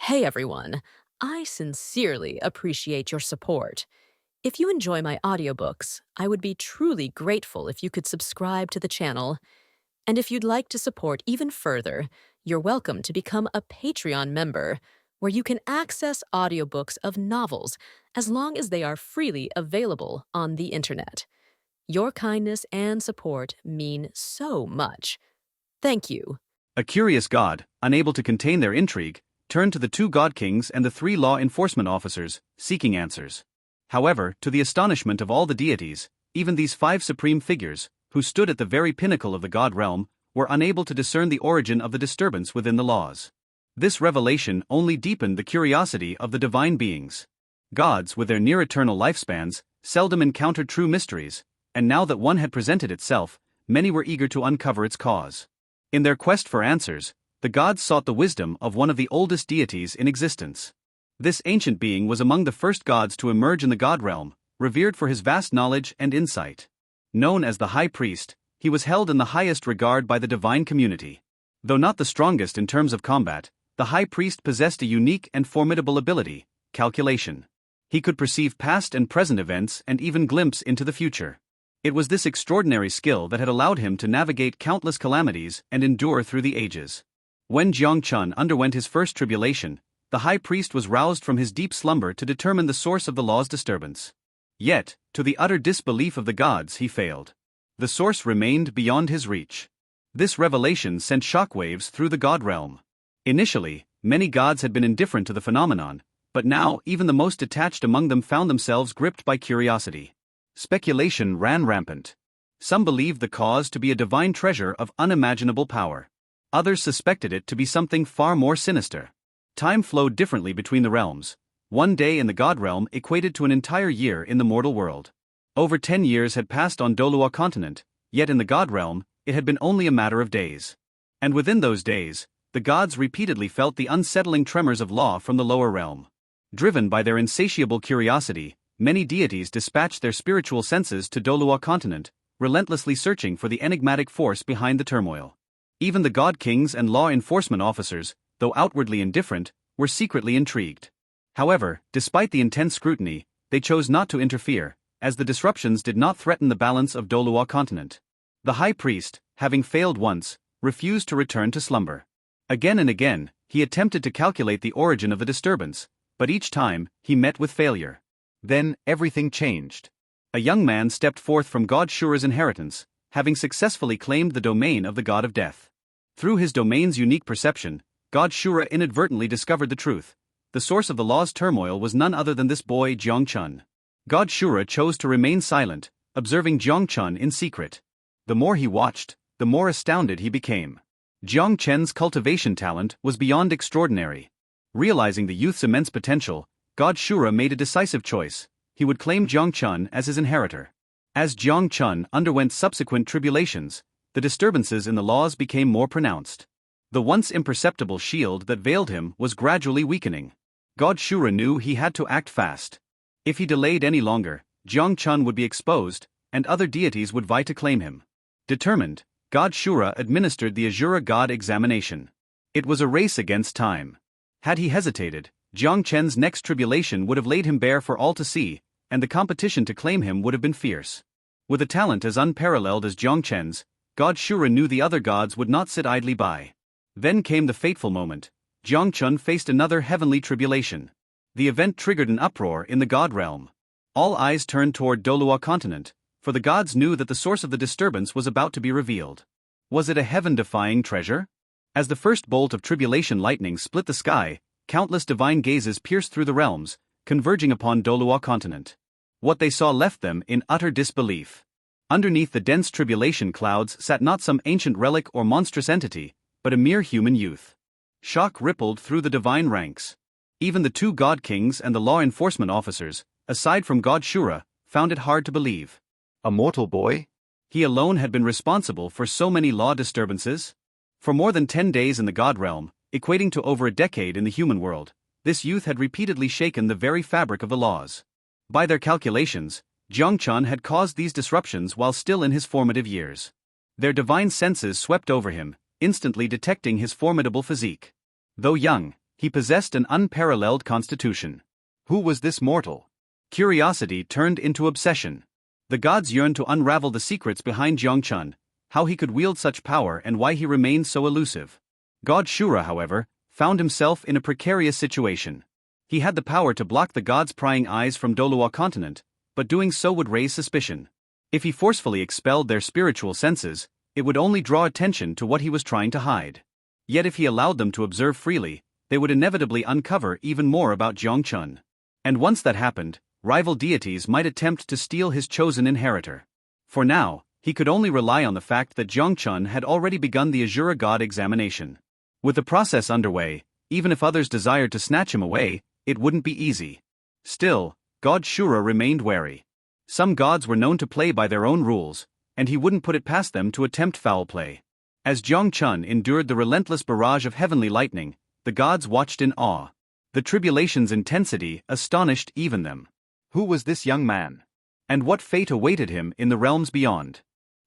Hey everyone, I sincerely appreciate your support. If you enjoy my audiobooks, I would be truly grateful if you could subscribe to the channel. And if you'd like to support even further, you're welcome to become a Patreon member, where you can access audiobooks of novels as long as they are freely available on the internet. Your kindness and support mean so much. Thank you. A curious god, unable to contain their intrigue, turned to the two god kings and the three law enforcement officers, seeking answers. However, to the astonishment of all the deities, even these five supreme figures, who stood at the very pinnacle of the god realm, were unable to discern the origin of the disturbance within the laws. This revelation only deepened the curiosity of the divine beings. Gods, with their near-eternal lifespans, seldom encountered true mysteries, and now that one had presented itself, many were eager to uncover its cause. In their quest for answers, the gods sought the wisdom of one of the oldest deities in existence. This ancient being was among the first gods to emerge in the god realm, revered for his vast knowledge and insight. Known as the High Priest, he was held in the highest regard by the divine community. Though not the strongest in terms of combat, the High Priest possessed a unique and formidable ability: calculation. He could perceive past and present events and even glimpse into the future. It was this extraordinary skill that had allowed him to navigate countless calamities and endure through the ages. When Jiang Chen underwent his first tribulation, the high priest was roused from his deep slumber to determine the source of the law's disturbance. Yet, to the utter disbelief of the gods, he failed. The source remained beyond his reach. This revelation sent shockwaves through the god realm. Initially, many gods had been indifferent to the phenomenon, but now even the most detached among them found themselves gripped by curiosity. Speculation ran rampant. Some believed the cause to be a divine treasure of unimaginable power. Others suspected it to be something far more sinister. Time flowed differently between the realms. One day in the god realm equated to an entire year in the mortal world. Over 10 years had passed on Douluo Continent, yet in the god realm, it had been only a matter of days. And within those days, the gods repeatedly felt the unsettling tremors of law from the lower realm. Driven by their insatiable curiosity, many deities dispatched their spiritual senses to Douluo Continent, relentlessly searching for the enigmatic force behind the turmoil. Even the god kings and law enforcement officers, though outwardly indifferent, were secretly intrigued. However, despite the intense scrutiny, they chose not to interfere, as the disruptions did not threaten the balance of Douluo Continent. The high priest, having failed once, refused to return to slumber. Again and again, he attempted to calculate the origin of the disturbance, but each time, he met with failure. Then, everything changed. A young man stepped forth from God Shura's inheritance, having successfully claimed the domain of the god of death. Through his domain's unique perception, God Shura inadvertently discovered the truth. The source of the law's turmoil was none other than this boy Jiang Chen. God Shura chose to remain silent, observing Jiang Chen in secret. The more he watched, the more astounded he became. Jiang Chen's cultivation talent was beyond extraordinary. Realizing the youth's immense potential, God Shura made a decisive choice: he would claim Jiang Chen as his inheritor. As Jiang Chen underwent subsequent tribulations, the disturbances in the laws became more pronounced. The once imperceptible shield that veiled him was gradually weakening. God Shura knew he had to act fast. If he delayed any longer, Jiang Chen would be exposed, and other deities would vie to claim him. Determined, God Shura administered the Azura God examination. It was a race against time. Had he hesitated, Jiang Chen's next tribulation would have laid him bare for all to see, and the competition to claim him would have been fierce. With a talent as unparalleled as Jiang Chen's, God Shura knew the other gods would not sit idly by. Then came the fateful moment. Jiang Chen faced another heavenly tribulation. The event triggered an uproar in the god realm. All eyes turned toward Douluo Continent, for the gods knew that the source of the disturbance was about to be revealed. Was it a heaven-defying treasure? As the first bolt of tribulation lightning split the sky, countless divine gazes pierced through the realms, converging upon Douluo Continent. What they saw left them in utter disbelief. Underneath the dense tribulation clouds sat not some ancient relic or monstrous entity, but a mere human youth. Shock rippled through the divine ranks. Even the two god kings and the law enforcement officers, aside from God Shura, found it hard to believe. A mortal boy? He alone had been responsible for so many law disturbances? For more than 10 days in the god realm, equating to over a decade in the human world, this youth had repeatedly shaken the very fabric of the laws. By their calculations, Jiang Chen had caused these disruptions while still in his formative years. Their divine senses swept over him, instantly detecting his formidable physique. Though young, He possessed an unparalleled constitution. Who was this mortal? Curiosity turned into obsession. The gods yearned to unravel the secrets behind Jiang Chen, how he could wield such power and why he remained so elusive. God Shura, however, found himself in a precarious situation. He had the power to block the gods' prying eyes from Douluo Continent, but doing so would raise suspicion. If he forcefully expelled their spiritual senses, it would only draw attention to what he was trying to hide. Yet if he allowed them to observe freely, they would inevitably uncover even more about Jiang Chen. And once that happened, rival deities might attempt to steal his chosen inheritor. For now, he could only rely on the fact that Jiang Chen had already begun the Allure God examination. With the process underway, even if others desired to snatch him away, it wouldn't be easy. Still, God Shura remained wary. Some gods were known to play by their own rules, and he wouldn't put it past them to attempt foul play. As Jiang Chen endured the relentless barrage of heavenly lightning, the gods watched in awe. The tribulation's intensity astonished even them. Who was this young man? And what fate awaited him in the realms beyond?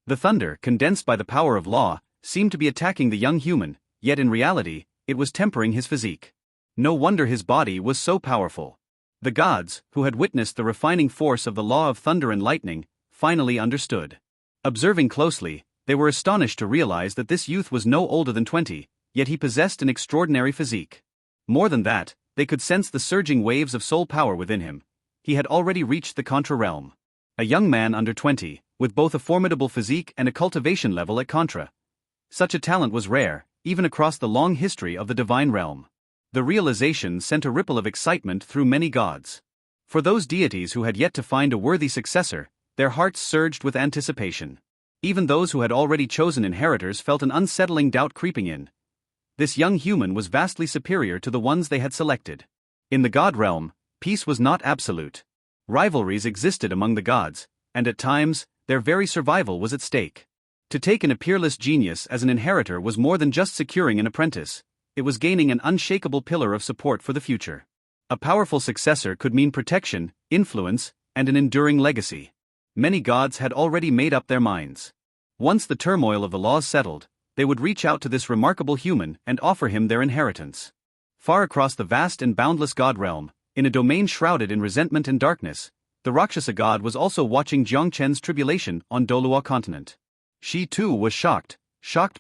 The thunder, condensed by the power of law, seemed to be attacking the young human, yet in reality, it was tempering his physique. No wonder his body was so powerful. The gods, who had witnessed the refining force of the law of thunder and lightning, finally understood. Observing closely, they were astonished to realize that this youth was no older than 20, yet he possessed an extraordinary physique. More than that, they could sense the surging waves of soul power within him. He had already reached the Contra realm. A young man under 20, with both a formidable physique and a cultivation level at Contra. Such a talent was rare, even across the long history of the divine realm. The realization sent a ripple of excitement through many gods. For those deities who had yet to find a worthy successor, their hearts surged with anticipation. Even those who had already chosen inheritors felt an unsettling doubt creeping in. This young human was vastly superior to the ones they had selected. In the god realm, peace was not absolute. Rivalries existed among the gods, and at times, their very survival was at stake. To take in a peerless genius as an inheritor was more than just securing an apprentice. It was gaining an unshakable pillar of support for the future. A powerful successor could mean protection, influence, and an enduring legacy. Many gods had already made up their minds. Once the turmoil of the laws settled, they would reach out to this remarkable human and offer him their inheritance. Far across the vast and boundless god realm, in a domain shrouded in resentment and darkness, the Rakshasa god was also watching Jiang Chen's tribulation on Douluo Continent. She too was shocked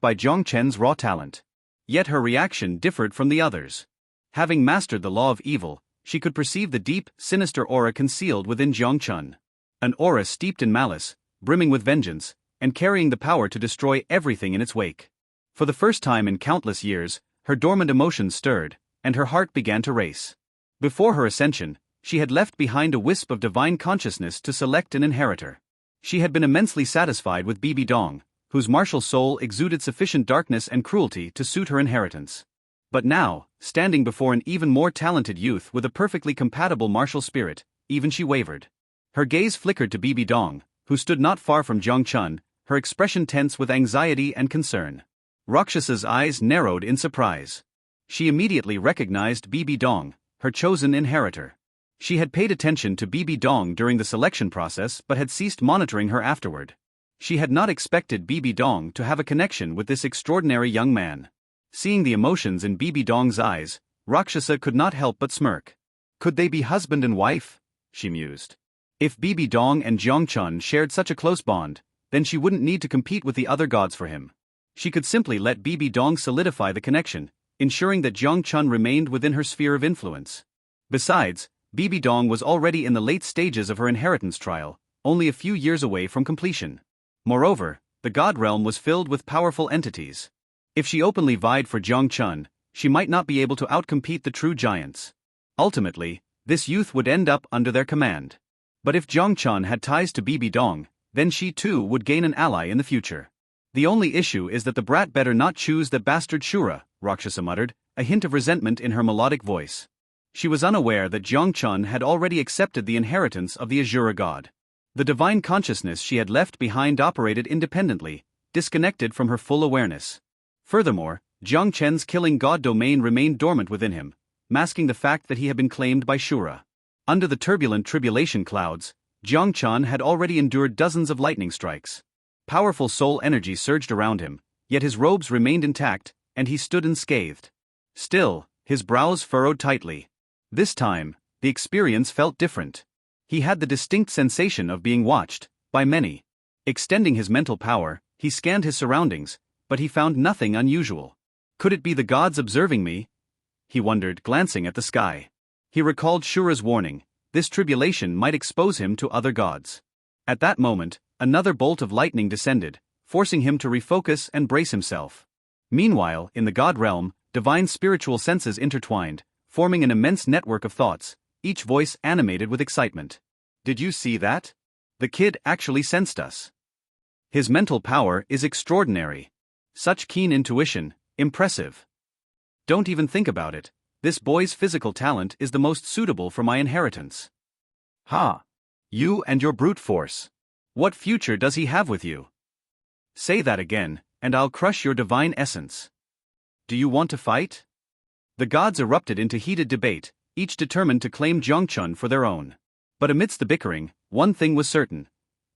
by Jiang Chen's raw talent. Yet her reaction differed from the others. Having mastered the law of evil, she could perceive the deep, sinister aura concealed within Jiang Chen. An aura steeped in malice, brimming with vengeance, and carrying the power to destroy everything in its wake. For the first time in countless years, her dormant emotions stirred, and her heart began to race. Before her ascension, she had left behind a wisp of divine consciousness to select an inheritor. She had been immensely satisfied with Bibi Dong, whose martial soul exuded sufficient darkness and cruelty to suit her inheritance. But now, standing before an even more talented youth with a perfectly compatible martial spirit, even she wavered. Her gaze flickered to Bibi Dong, who stood not far from Jiang Chen, her expression tense with anxiety and concern. Rakshasa's eyes narrowed in surprise. She immediately recognized Bibi Dong, her chosen inheritor. She had paid attention to Bibi Dong during the selection process but had ceased monitoring her afterward. She had not expected Bibi Dong to have a connection with this extraordinary young man. Seeing the emotions in Bibi Dong's eyes, Rakshasa could not help but smirk. Could they be husband and wife? She mused. If Bibi Dong and Jiang Chen shared such a close bond, then she wouldn't need to compete with the other gods for him. She could simply let Bibi Dong solidify the connection, ensuring that Jiang Chen remained within her sphere of influence. Besides, Bibi Dong was already in the late stages of her inheritance trial, only a few years away from completion. Moreover, the god realm was filled with powerful entities. If she openly vied for Jiang Chen, she might not be able to outcompete the true giants. Ultimately, this youth would end up under their command. But if Jiang Chen had ties to Bibi Dong, then she too would gain an ally in the future. The only issue is that the brat better not choose that bastard Shura, Rakshasa muttered, a hint of resentment in her melodic voice. She was unaware that Jiang Chen had already accepted the inheritance of the Allure god. The divine consciousness she had left behind operated independently, disconnected from her full awareness. Furthermore, Jiang Chen's killing god domain remained dormant within him, masking the fact that he had been claimed by Shura. Under the turbulent tribulation clouds, Jiang Chen had already endured dozens of lightning strikes. Powerful soul energy surged around him, yet his robes remained intact, and he stood unscathed. Still, His brows furrowed tightly. This time, the experience felt different. He had the distinct sensation of being watched, by many. Extending his mental power, he scanned his surroundings, but he found nothing unusual. Could it be the gods observing me? He wondered, glancing at the sky. He recalled Shura's warning, this tribulation might expose him to other gods. At that moment, another bolt of lightning descended, forcing him to refocus and brace himself. Meanwhile, in the god realm, divine spiritual senses intertwined, forming an immense network of thoughts, each voice animated with excitement. Did you see that? The kid actually sensed us. His mental power is extraordinary. Such keen intuition, impressive. Don't even think about it. This boy's physical talent is the most suitable for my inheritance. Ha! You and your brute force. What future does he have with you? Say that again, and I'll crush your divine essence. Do you want to fight? The gods erupted into heated debate, each determined to claim Jiang Chen for their own. But amidst the bickering, one thing was certain.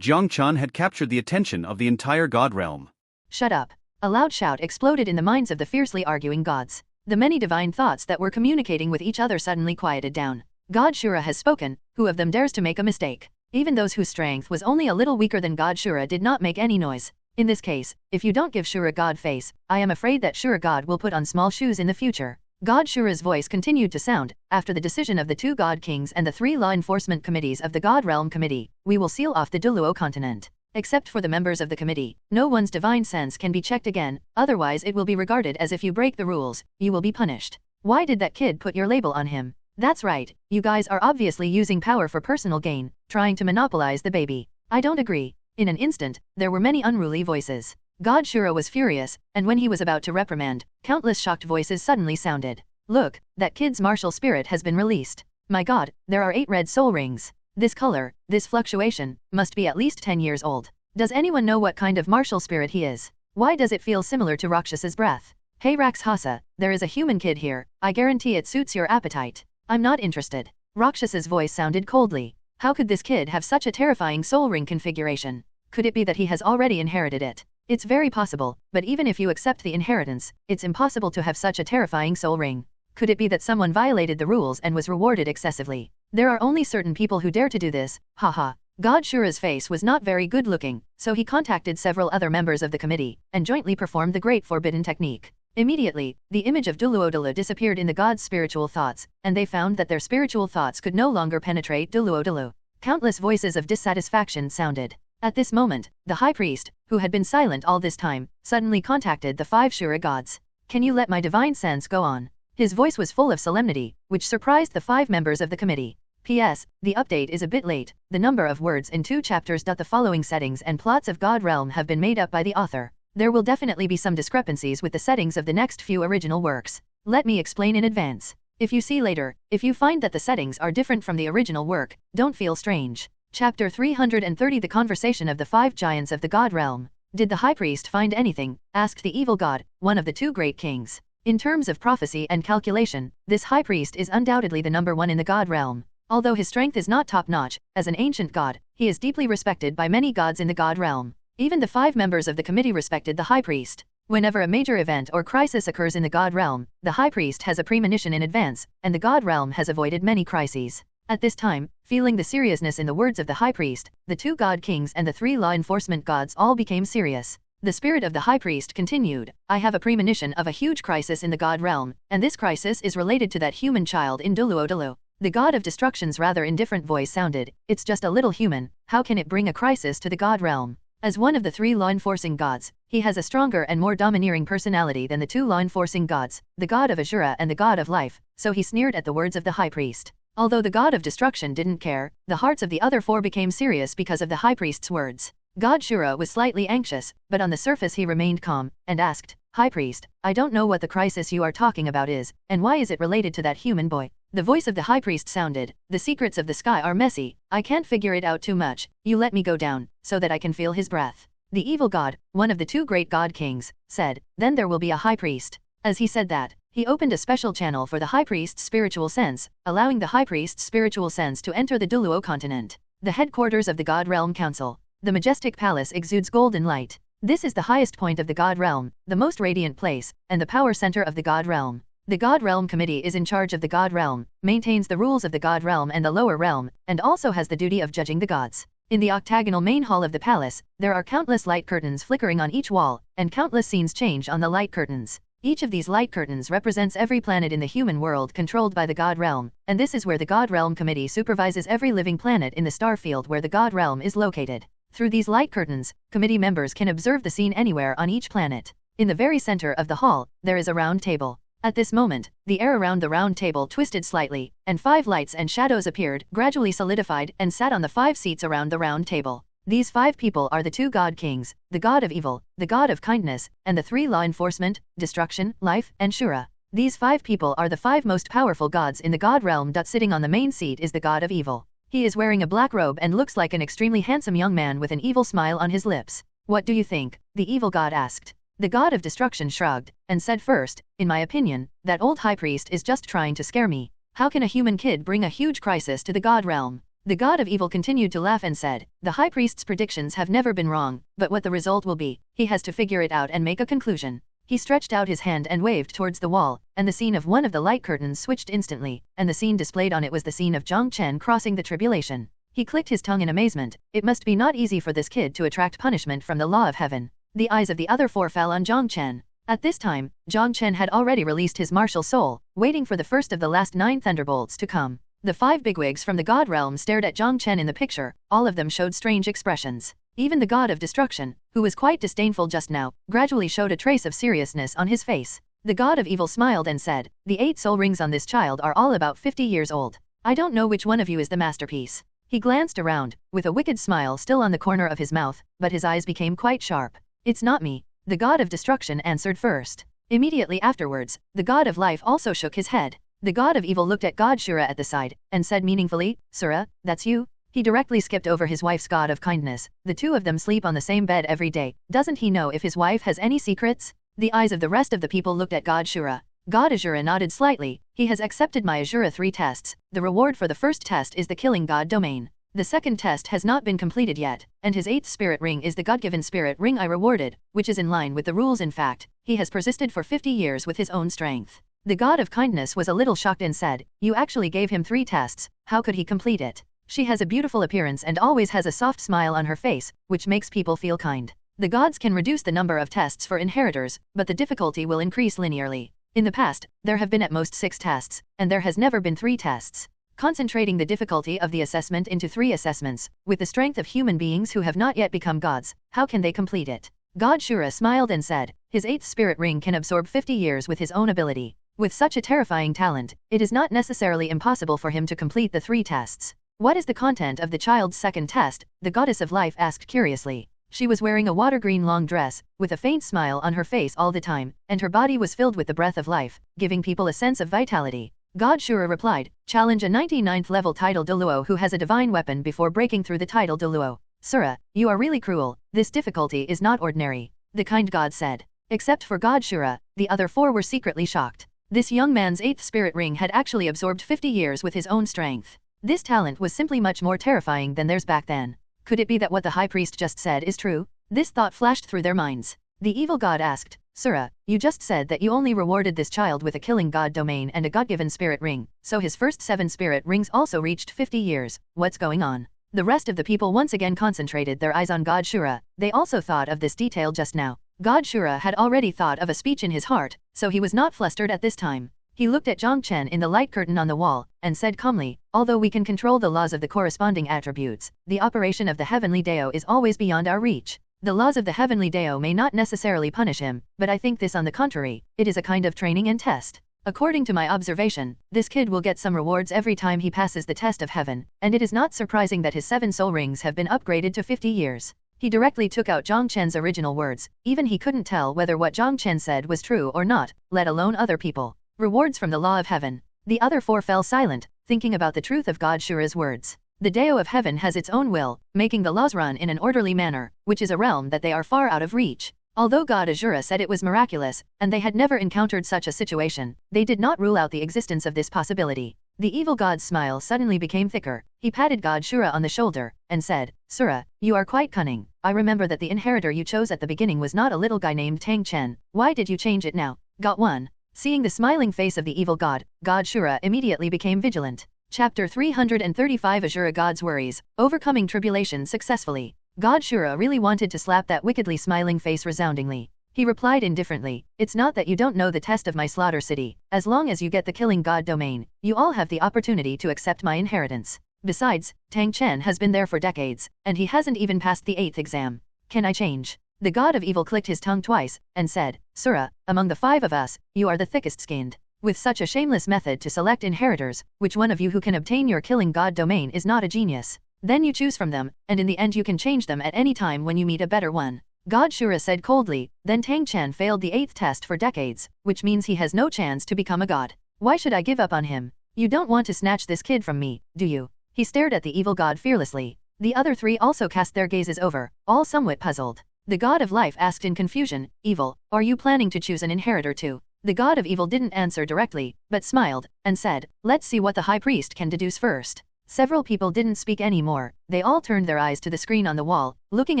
Jiang Chen had captured the attention of the entire god realm. Shut up! A loud shout exploded in the minds of the fiercely arguing gods. The many divine thoughts that were communicating with each other suddenly quieted down. God Shura has spoken, who of them dares to make a mistake? Even those whose strength was only a little weaker than God Shura did not make any noise. In this case, if you don't give Shura God face, I am afraid that Shura God will put on small shoes in the future. God Shura's voice continued to sound. After the decision of the 2 God Kings and the 3 law enforcement committees of the God Realm Committee, we will seal off the Douluo Continent. Except for the members of the committee, no one's divine sense can be checked again, otherwise it will be regarded as if you break the rules, you will be punished. Why did that kid put your label on him? That's right, you guys are obviously using power for personal gain, trying to monopolize the baby. I don't agree. In an instant, there were many unruly voices. God Shura was furious, and when he was about to reprimand, countless shocked voices suddenly sounded. Look, that kid's martial spirit has been released. My god, there are 8 red soul rings. This color, this fluctuation, must be at least 10 years old. Does anyone know what kind of martial spirit he is? Why does it feel similar to Rakshas's breath? Hey Rakshasa, there is a human kid here, I guarantee it suits your appetite. I'm not interested. Rakshas's voice sounded coldly. How could this kid have such a terrifying soul ring configuration? Could it be that he has already inherited it? It's very possible, but even if you accept the inheritance, it's impossible to have such a terrifying soul ring. Could it be that someone violated the rules and was rewarded excessively? There are only certain people who dare to do this, haha. God Shura's face was not very good looking, so he contacted several other members of the committee, and jointly performed the Great Forbidden Technique. Immediately, the image of Douluo disappeared in the gods' spiritual thoughts, and they found that their spiritual thoughts could no longer penetrate Douluo. Countless voices of dissatisfaction sounded. At this moment, the high priest, who had been silent all this time, suddenly contacted the 5 Shura gods. Can you let my divine sense go on? His voice was full of solemnity, which surprised the 5 members of the committee. P.S. The update is a bit late. The number of words in 2 chapters. The following settings and plots of God Realm have been made up by the author. There will definitely be some discrepancies with the settings of the next few original works. Let me explain in advance. If you see later, if you find that the settings are different from the original work, don't feel strange. Chapter 330 The Conversation of the 5 Giants of the God Realm. Did the high priest find anything? Asked the evil god, one of the 2 great kings. In terms of prophecy and calculation, this high priest is undoubtedly the number 1 in the God Realm. Although his strength is not top-notch, as an ancient god, he is deeply respected by many gods in the God Realm. Even the 5 members of the committee respected the high priest. Whenever a major event or crisis occurs in the God Realm, the high priest has a premonition in advance, and the God Realm has avoided many crises. At this time, feeling the seriousness in the words of the high priest, the 2 god kings and the 3 law enforcement gods all became serious. The spirit of the high priest continued, I have a premonition of a huge crisis in the God Realm, and this crisis is related to that human child in Douluo. The god of destruction's rather indifferent voice sounded, it's just a little human, how can it bring a crisis to the God Realm? As one of the 3 law-enforcing gods, he has a stronger and more domineering personality than the 2 law-enforcing gods, the god of Azura and the god of life, so he sneered at the words of the high priest. Although the god of destruction didn't care, the hearts of the other 4 became serious because of the high priest's words. God Shura was slightly anxious, but on the surface he remained calm, and asked, High priest, I don't know what the crisis you are talking about is, and why is it related to that human boy? The voice of the high priest sounded, the secrets of the sky are messy, I can't figure it out too much, you let me go down, so that I can feel his breath. The evil god, one of the 2 great god kings, said, then there will be a high priest. As he said that, he opened a special channel for the high priest's spiritual sense, allowing the high priest's spiritual sense to enter the Douluo Continent. The headquarters of the God Realm Council. The majestic palace exudes golden light. This is the highest point of the God Realm, the most radiant place, and the power center of the God Realm. The God Realm Committee is in charge of the God Realm, maintains the rules of the God Realm and the lower realm, and also has the duty of judging the gods. In the octagonal main hall of the palace, there are countless light curtains flickering on each wall, and countless scenes change on the light curtains. Each of these light curtains represents every planet in the human world controlled by the God Realm, and this is where the God Realm Committee supervises every living planet in the star field where the God Realm is located. Through these light curtains, committee members can observe the scene anywhere on each planet. In the very center of the hall, there is a round table. At this moment, the air around the round table twisted slightly, and 5 lights and shadows appeared, gradually solidified, and sat on the 5 seats around the round table. These 5 people are the 2 God Kings, the God of Evil, the God of Kindness, and the 3 Law Enforcement, Destruction, Life, and Shura. These 5 people are the 5 most powerful gods in the God realm. Sitting on the main seat is the God of Evil. He is wearing a black robe and looks like an extremely handsome young man with an evil smile on his lips. What do you think? The evil god asked. The God of Destruction shrugged, and said first, in my opinion, that old high priest is just trying to scare me. How can a human kid bring a huge crisis to the God realm? The God of Evil continued to laugh and said, the high priest's predictions have never been wrong, but what the result will be, he has to figure it out and make a conclusion. He stretched out his hand and waved towards the wall, and the scene of one of the light curtains switched instantly, and the scene displayed on it was the scene of Jiang Chen crossing the tribulation. He clicked his tongue in amazement. It must be not easy for this kid to attract punishment from the law of heaven. The eyes of the other 4 fell on Jiang Chen. At this time, Jiang Chen had already released his martial soul, waiting for the first of the last 9 thunderbolts to come. The 5 bigwigs from the God realm stared at Jiang Chen in the picture, all of them showed strange expressions. Even the God of Destruction, who was quite disdainful just now, gradually showed a trace of seriousness on his face. The God of Evil smiled and said, the 8 soul rings on this child are all about 50 years old. I don't know which one of you is the masterpiece. He glanced around, with a wicked smile still on the corner of his mouth, but his eyes became quite sharp. It's not me. The God of Destruction answered first. Immediately afterwards, the God of Life also shook his head. The God of Evil looked at God Shura at the side, and said meaningfully, Sura, that's you? He directly skipped over his wife's God of Kindness. The 2 of them sleep on the same bed every day. Doesn't he know if his wife has any secrets? The eyes of the rest of the people looked at God Shura. God Azura nodded slightly. He has accepted my Azura 3 tests. The reward for the first test is the Killing God domain. The second test has not been completed yet, and his 8th spirit ring is the God-given spirit ring I rewarded, which is in line with the rules. In fact, he has persisted for 50 years with his own strength. The God of Kindness was a little shocked and said, you actually gave him 3 tests, how could he complete it? She has a beautiful appearance and always has a soft smile on her face, which makes people feel kind. The gods can reduce the number of tests for inheritors, but the difficulty will increase linearly. In the past, there have been at most 6 tests, and there has never been 3 tests. Concentrating the difficulty of the assessment into 3 assessments, with the strength of human beings who have not yet become gods, how can they complete it? God Shura smiled and said, his 8th spirit ring can absorb 50 years with his own ability. With such a terrifying talent, it is not necessarily impossible for him to complete the 3 tests. What is the content of the child's second test? The goddess of life asked curiously. She was wearing a water green long dress, with a faint smile on her face all the time, and her body was filled with the breath of life, giving people a sense of vitality. God Shura replied, challenge a 99th level title Douluo who has a divine weapon before breaking through the title Douluo. Sura, you are really cruel, this difficulty is not ordinary. The kind god said. Except for God Shura, the other 4 were secretly shocked. This young man's 8th spirit ring had actually absorbed 50 years with his own strength. This talent was simply much more terrifying than theirs back then. Could it be that what the high priest just said is true? This thought flashed through their minds. The evil god asked, Sura, you just said that you only rewarded this child with a killing god domain and a god-given spirit ring, so his first 7 spirit rings also reached 50 years. What's going on? The rest of the people once again concentrated their eyes on God Shura. They also thought of this detail just now. God Shura had already thought of a speech in his heart, so he was not flustered at this time. He looked at Jiang Chen in the light curtain on the wall, and said calmly, although we can control the laws of the corresponding attributes, the operation of the heavenly Dao is always beyond our reach. The laws of the heavenly Dao may not necessarily punish him, but I think this on the contrary, it is a kind of training and test. According to my observation, this kid will get some rewards every time he passes the test of heaven, and it is not surprising that his 7 soul rings have been upgraded to 50 years. He directly took out Jiang Chen's original words, even he couldn't tell whether what Jiang Chen said was true or not, let alone other people. Rewards from the law of heaven. The other 4 fell silent, thinking about the truth of God Shura's words. The Dao of heaven has its own will, making the laws run in an orderly manner, which is a realm that they are far out of reach. Although God Azura said it was miraculous, and they had never encountered such a situation, they did not rule out the existence of this possibility. The evil god's smile suddenly became thicker. He patted God Shura on the shoulder, and said, Sura, you are quite cunning. I remember that the inheritor you chose at the beginning was not a little guy named Tang Chen. Why did you change it now? Got 1. Seeing the smiling face of the evil god, God Shura immediately became vigilant. Chapter 335 Ashura God's Worries, Overcoming Tribulation Successfully. God Shura really wanted to slap that wickedly smiling face resoundingly. He replied indifferently, "It's not that you don't know the test of my slaughter city. As long as you get the killing god domain, you all have the opportunity to accept my inheritance. Besides, Tang Chen has been there for decades, and he hasn't even passed the 8th exam. Can I change?" The god of evil clicked his tongue twice, and said, "Sura, among the 5 of us, you are the thickest skinned. With such a shameless method to select inheritors, which one of you who can obtain your killing god domain is not a genius? Then you choose from them, and in the end you can change them at any time when you meet a better one." God Shura said coldly, "Then Tang Chen failed the 8th test for decades, which means he has no chance to become a god. Why should I give up on him? You don't want to snatch this kid from me, do you?" He stared at the evil god fearlessly. The other 3 also cast their gazes over, all somewhat puzzled. The god of life asked in confusion, "Evil, are you planning to choose an inheritor too?" The god of evil didn't answer directly, but smiled, and said, "Let's see what the high priest can deduce first." Several people didn't speak anymore. They all turned their eyes to the screen on the wall, looking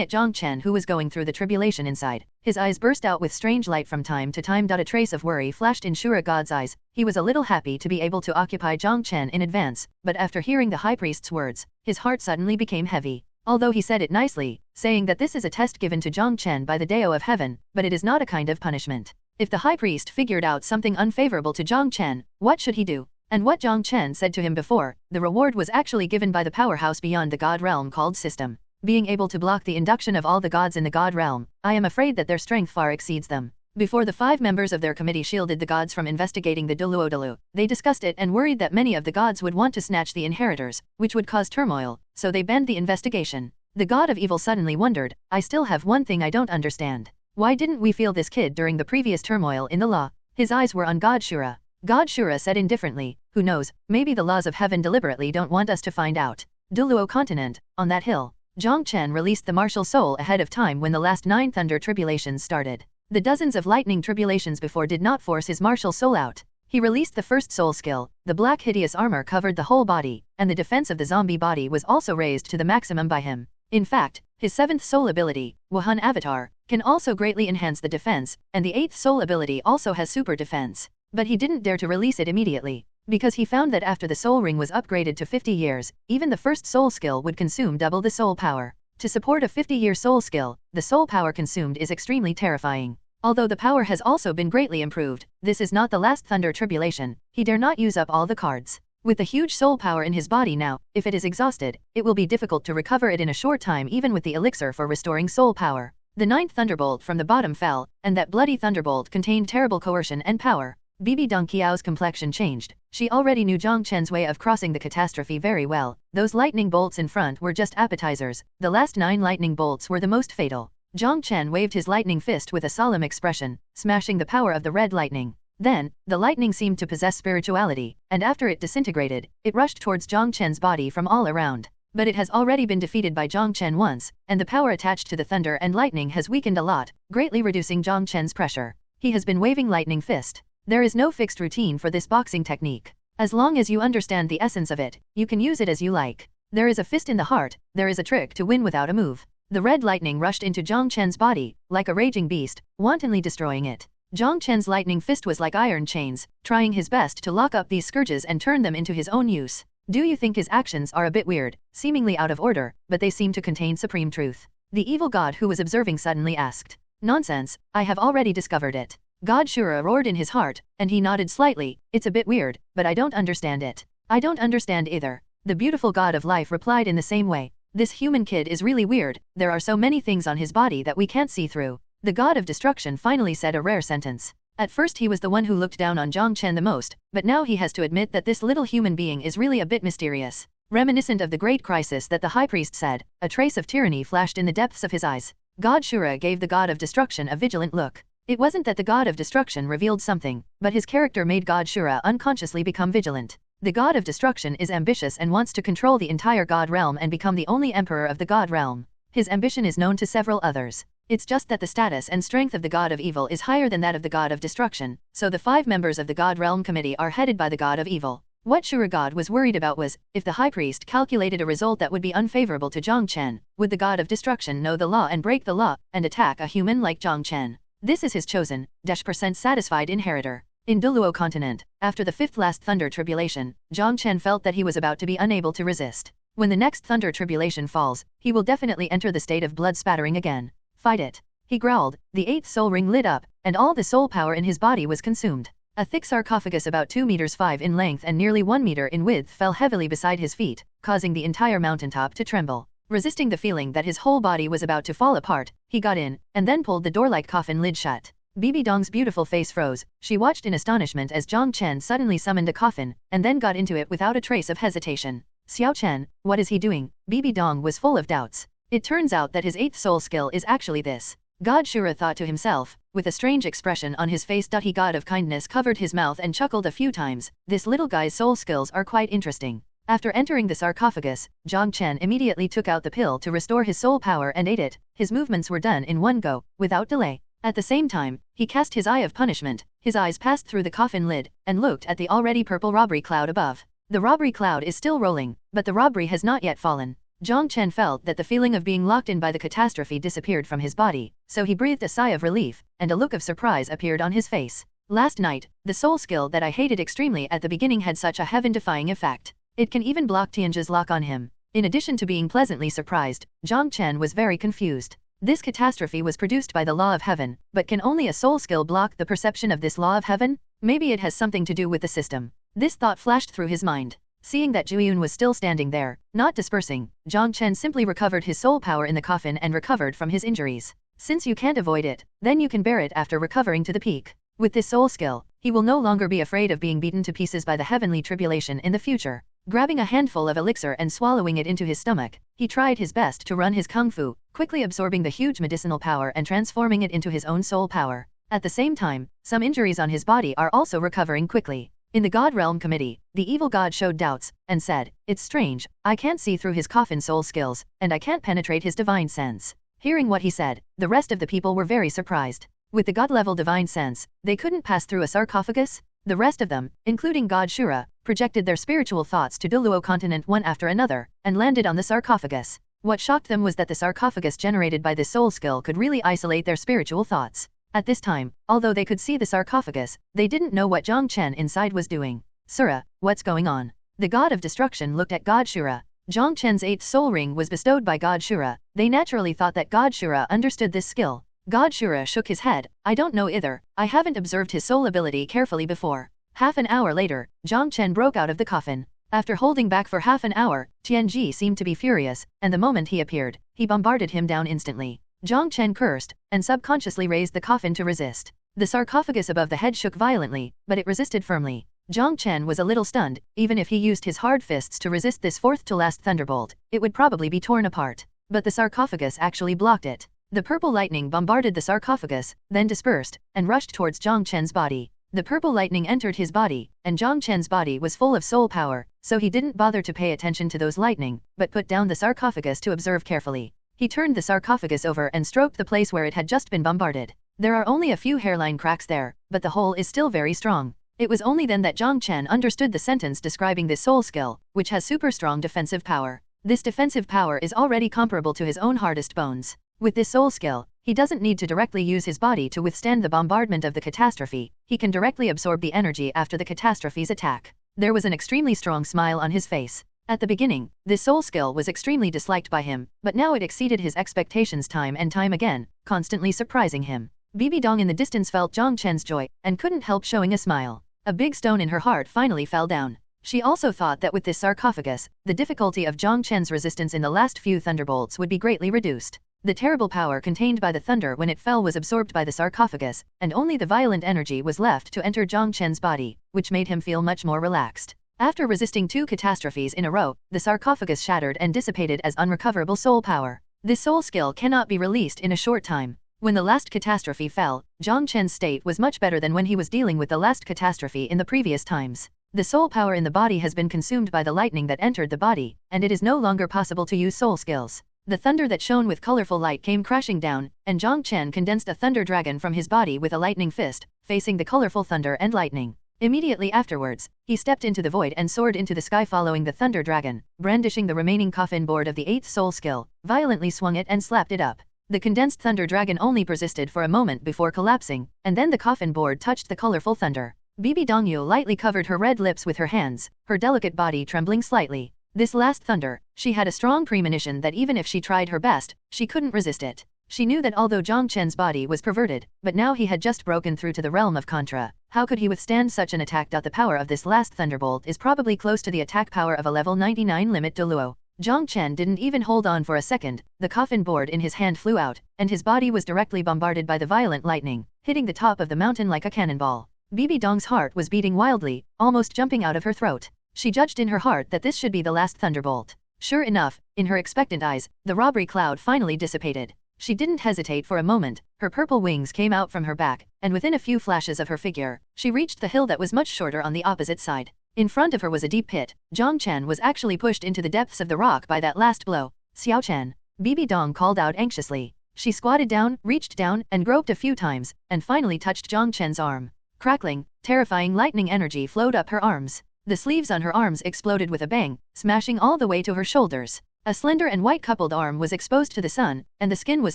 at Jiang Chen, who was going through the tribulation inside. His eyes burst out with strange light from time to time. A trace of worry flashed in Shura God's eyes. He was a little happy to be able to occupy Jiang Chen in advance, but after hearing the high priest's words, his heart suddenly became heavy. Although he said it nicely, saying that this is a test given to Jiang Chen by the Dao of Heaven, but it is not a kind of punishment. If the high priest figured out something unfavorable to Jiang Chen, what should he do? And what Jiang Chen said to him before, the reward was actually given by the powerhouse beyond the god realm called System. Being able to block the induction of all the gods in the god realm, I am afraid that their strength far exceeds them. Before the 5 members of their committee shielded the gods from investigating the Douluo, they discussed it and worried that many of the gods would want to snatch the inheritors, which would cause turmoil, so they banned the investigation. The god of evil suddenly wondered, "I still have one thing I don't understand. Why didn't we feel this kid during the previous turmoil in the law?" His eyes were on God Shura. God Shura said indifferently, "Who knows, maybe the laws of heaven deliberately don't want us to find out." Douluo Continent, on that hill, Jiang Chen released the martial soul ahead of time when the last 9 thunder tribulations started. The dozens of lightning tribulations before did not force his martial soul out. He released the first soul skill, the black hideous armor covered the whole body, and the defense of the zombie body was also raised to the maximum by him. In fact, his 7th soul ability, Wuhan Avatar, can also greatly enhance the defense, and the 8th soul ability also has super defense. But he didn't dare to release it immediately, because he found that after the soul ring was upgraded to 50 years, even the first soul skill would consume double the soul power. To support a 50-year soul skill, the soul power consumed is extremely terrifying. Although the power has also been greatly improved, this is not the last thunder tribulation. He dare not use up all the cards. With the huge soul power in his body now, if it is exhausted, it will be difficult to recover it in a short time even with the elixir for restoring soul power. The 9th thunderbolt from the bottom fell, and that bloody thunderbolt contained terrible coercion and power. Bibi Dong Qiao's complexion changed. She already knew Jiang Chen's way of crossing the catastrophe very well. Those lightning bolts in front were just appetizers. The last 9 lightning bolts were the most fatal. Jiang Chen waved his lightning fist with a solemn expression, smashing the power of the red lightning. Then, the lightning seemed to possess spirituality, and after it disintegrated, it rushed towards Jiang Chen's body from all around. But it has already been defeated by Jiang Chen once, and the power attached to the thunder and lightning has weakened a lot, greatly reducing Jiang Chen's pressure. He has been waving lightning fist. There is no fixed routine for this boxing technique. As long as you understand the essence of it, you can use it as you like. There is a fist in the heart, there is a trick to win without a move. The red lightning rushed into Jiang Chen's body, like a raging beast, wantonly destroying it. Jiang Chen's lightning fist was like iron chains, trying his best to lock up these scourges and turn them into his own use. Do you think his actions are a bit weird, seemingly out of order, but they seem to contain supreme truth? The evil god who was observing suddenly asked. Nonsense, I have already discovered it. God Shura roared in his heart, and he nodded slightly. It's a bit weird, but I don't understand it. I don't understand either. The beautiful god of life replied in the same way. This human kid is really weird, there are so many things on his body that we can't see through. The god of destruction finally said a rare sentence. At first he was the one who looked down on Jiang Chen the most, but now he has to admit that this little human being is really a bit mysterious. Reminiscent of the great crisis that the high priest said, a trace of tyranny flashed in the depths of his eyes. God Shura gave the god of destruction a vigilant look. It wasn't that the god of destruction revealed something, but his character made God Shura unconsciously become vigilant. The god of destruction is ambitious and wants to control the entire god realm and become the only emperor of the god realm. His ambition is known to several others. It's just that the status and strength of the god of evil is higher than that of the god of destruction, so the 5 members of the god realm committee are headed by the god of evil. What Shura God was worried about was, if the high priest calculated a result that would be unfavorable to Jiang Chen, would the god of destruction know the law and break the law, and attack a human like Jiang Chen? This is his chosen, %satisfied inheritor. In Douluo Continent, after the fifth last thunder tribulation, Jiang Chen felt that he was about to be unable to resist. When the next thunder tribulation falls, he will definitely enter the state of blood spattering again. Fight it. He growled, the eighth soul ring lit up, and all the soul power in his body was consumed. A thick sarcophagus about 2 meters 5 in length and nearly 1 meter in width fell heavily beside his feet, causing the entire mountaintop to tremble. Resisting the feeling that his whole body was about to fall apart, he got in, and then pulled the door-like coffin lid shut. Bibi Dong's beautiful face froze. She watched in astonishment as Jiang Chen suddenly summoned a coffin, and then got into it without a trace of hesitation. Xiaoxue, what is he doing? Bibi Dong was full of doubts. It turns out that his eighth soul skill is actually this. God Shura thought to himself, with a strange expression on his face. He God of kindness covered his mouth and chuckled a few times. This little guy's soul skills are quite interesting. After entering the sarcophagus, Jiang Chen immediately took out the pill to restore his soul power and ate it. His movements were done in one go, without delay. At the same time, he cast his eye of punishment. His eyes passed through the coffin lid, and looked at the already purple robbery cloud above. The robbery cloud is still rolling, but the robbery has not yet fallen. Jiang Chen felt that the feeling of being locked in by the catastrophe disappeared from his body, so he breathed a sigh of relief, and a look of surprise appeared on his face. Last night, the soul skill that I hated extremely at the beginning had such a heaven-defying effect. It can even block Tianjie's lock on him. In addition to being pleasantly surprised, Jiang Chen was very confused. This catastrophe was produced by the law of heaven, but can only a soul skill block the perception of this law of heaven? Maybe it has something to do with the system. This thought flashed through his mind. Seeing that Zhu was still standing there, not dispersing, Jiang Chen simply recovered his soul power in the coffin and recovered from his injuries. Since you can't avoid it, then you can bear it after recovering to the peak. With this soul skill, he will no longer be afraid of being beaten to pieces by the heavenly tribulation in the future. Grabbing a handful of elixir and swallowing it into his stomach, he tried his best to run his kung fu, quickly absorbing the huge medicinal power and transforming it into his own soul power. At the same time, some injuries on his body are also recovering quickly. In the God Realm Committee, the evil god showed doubts, and said, it's strange, I can't see through his coffin soul skills, and I can't penetrate his divine sense. Hearing what he said, the rest of the people were very surprised. With the god-level divine sense, they couldn't pass through a sarcophagus? The rest of them, including God Shura, projected their spiritual thoughts to Douluo Continent one after another, and landed on the sarcophagus. What shocked them was that the sarcophagus generated by this soul skill could really isolate their spiritual thoughts. At this time, although they could see the sarcophagus, they didn't know what Jiang Chen inside was doing. Sura, what's going on? The god of destruction looked at God Shura. Jiang Chen's eighth soul ring was bestowed by God Shura. They naturally thought that God Shura understood this skill. God Shura shook his head. I don't know either. I haven't observed his soul ability carefully before. Half an hour later, Jiang Chen broke out of the coffin. After holding back for half an hour, Tianji seemed to be furious, and the moment he appeared, he bombarded him down instantly. Jiang Chen cursed, and subconsciously raised the coffin to resist. The sarcophagus above the head shook violently, but it resisted firmly. Jiang Chen was a little stunned. Even if he used his hard fists to resist this fourth-to-last thunderbolt, it would probably be torn apart. But the sarcophagus actually blocked it. The purple lightning bombarded the sarcophagus, then dispersed, and rushed towards Jiang Chen's body. The purple lightning entered his body, and Jiang Chen's body was full of soul power, so he didn't bother to pay attention to those lightning, but put down the sarcophagus to observe carefully. He turned the sarcophagus over and stroked the place where it had just been bombarded. There are only a few hairline cracks there, but the hole is still very strong. It was only then that Jiang Chen understood the sentence describing this soul skill, which has super strong defensive power. This defensive power is already comparable to his own hardest bones. With this soul skill, he doesn't need to directly use his body to withstand the bombardment of the catastrophe. He can directly absorb the energy after the catastrophe's attack. There was an extremely strong smile on his face. At the beginning, this soul skill was extremely disliked by him, but now it exceeded his expectations time and time again, constantly surprising him. Bibi Dong in the distance felt Jiang Chen's joy, and couldn't help showing a smile. A big stone in her heart finally fell down. She also thought that with this sarcophagus, the difficulty of Jiang Chen's resistance in the last few thunderbolts would be greatly reduced. The terrible power contained by the thunder when it fell was absorbed by the sarcophagus, and only the violent energy was left to enter Jiang Chen's body, which made him feel much more relaxed. After resisting 2 catastrophes in a row, the sarcophagus shattered and dissipated as unrecoverable soul power. This soul skill cannot be released in a short time. When the last catastrophe fell, Jiang Chen's state was much better than when he was dealing with the last catastrophe in the previous times. The soul power in the body has been consumed by the lightning that entered the body, and it is no longer possible to use soul skills. The thunder that shone with colorful light came crashing down, and Jiang Chen condensed a thunder dragon from his body with a lightning fist, facing the colorful thunder and lightning. Immediately afterwards, he stepped into the void and soared into the sky following the thunder dragon, brandishing the remaining coffin board of the 8th soul skill, violently swung it and slapped it up. The condensed thunder dragon only persisted for a moment before collapsing, and then the coffin board touched the colorful thunder. Bibi Dong lightly covered her red lips with her hands, her delicate body trembling slightly. This last thunder, she had a strong premonition that even if she tried her best, she couldn't resist it. She knew that although Jiang Chen's body was perverted, but now he had just broken through to the realm of Contra. How could he withstand such an attack? The power of this last thunderbolt is probably close to the attack power of a level 99 limit Douluo. Jiang Chen didn't even hold on for a second, the coffin board in his hand flew out, and his body was directly bombarded by the violent lightning, hitting the top of the mountain like a cannonball. Bibi Dong's heart was beating wildly, almost jumping out of her throat. She judged in her heart that this should be the last thunderbolt. Sure enough, in her expectant eyes, the robbery cloud finally dissipated. She didn't hesitate for a moment, her purple wings came out from her back, and within a few flashes of her figure, she reached the hill that was much shorter on the opposite side. In front of her was a deep pit. Jiang Chen was actually pushed into the depths of the rock by that last blow. Xiaoxue. Bibi Dong called out anxiously. She squatted down, reached down, and groped a few times, and finally touched Jiang Chen's arm. Crackling, terrifying lightning energy flowed up her arms. The sleeves on her arms exploded with a bang, smashing all the way to her shoulders. A slender and white coupled arm was exposed to the sun, and the skin was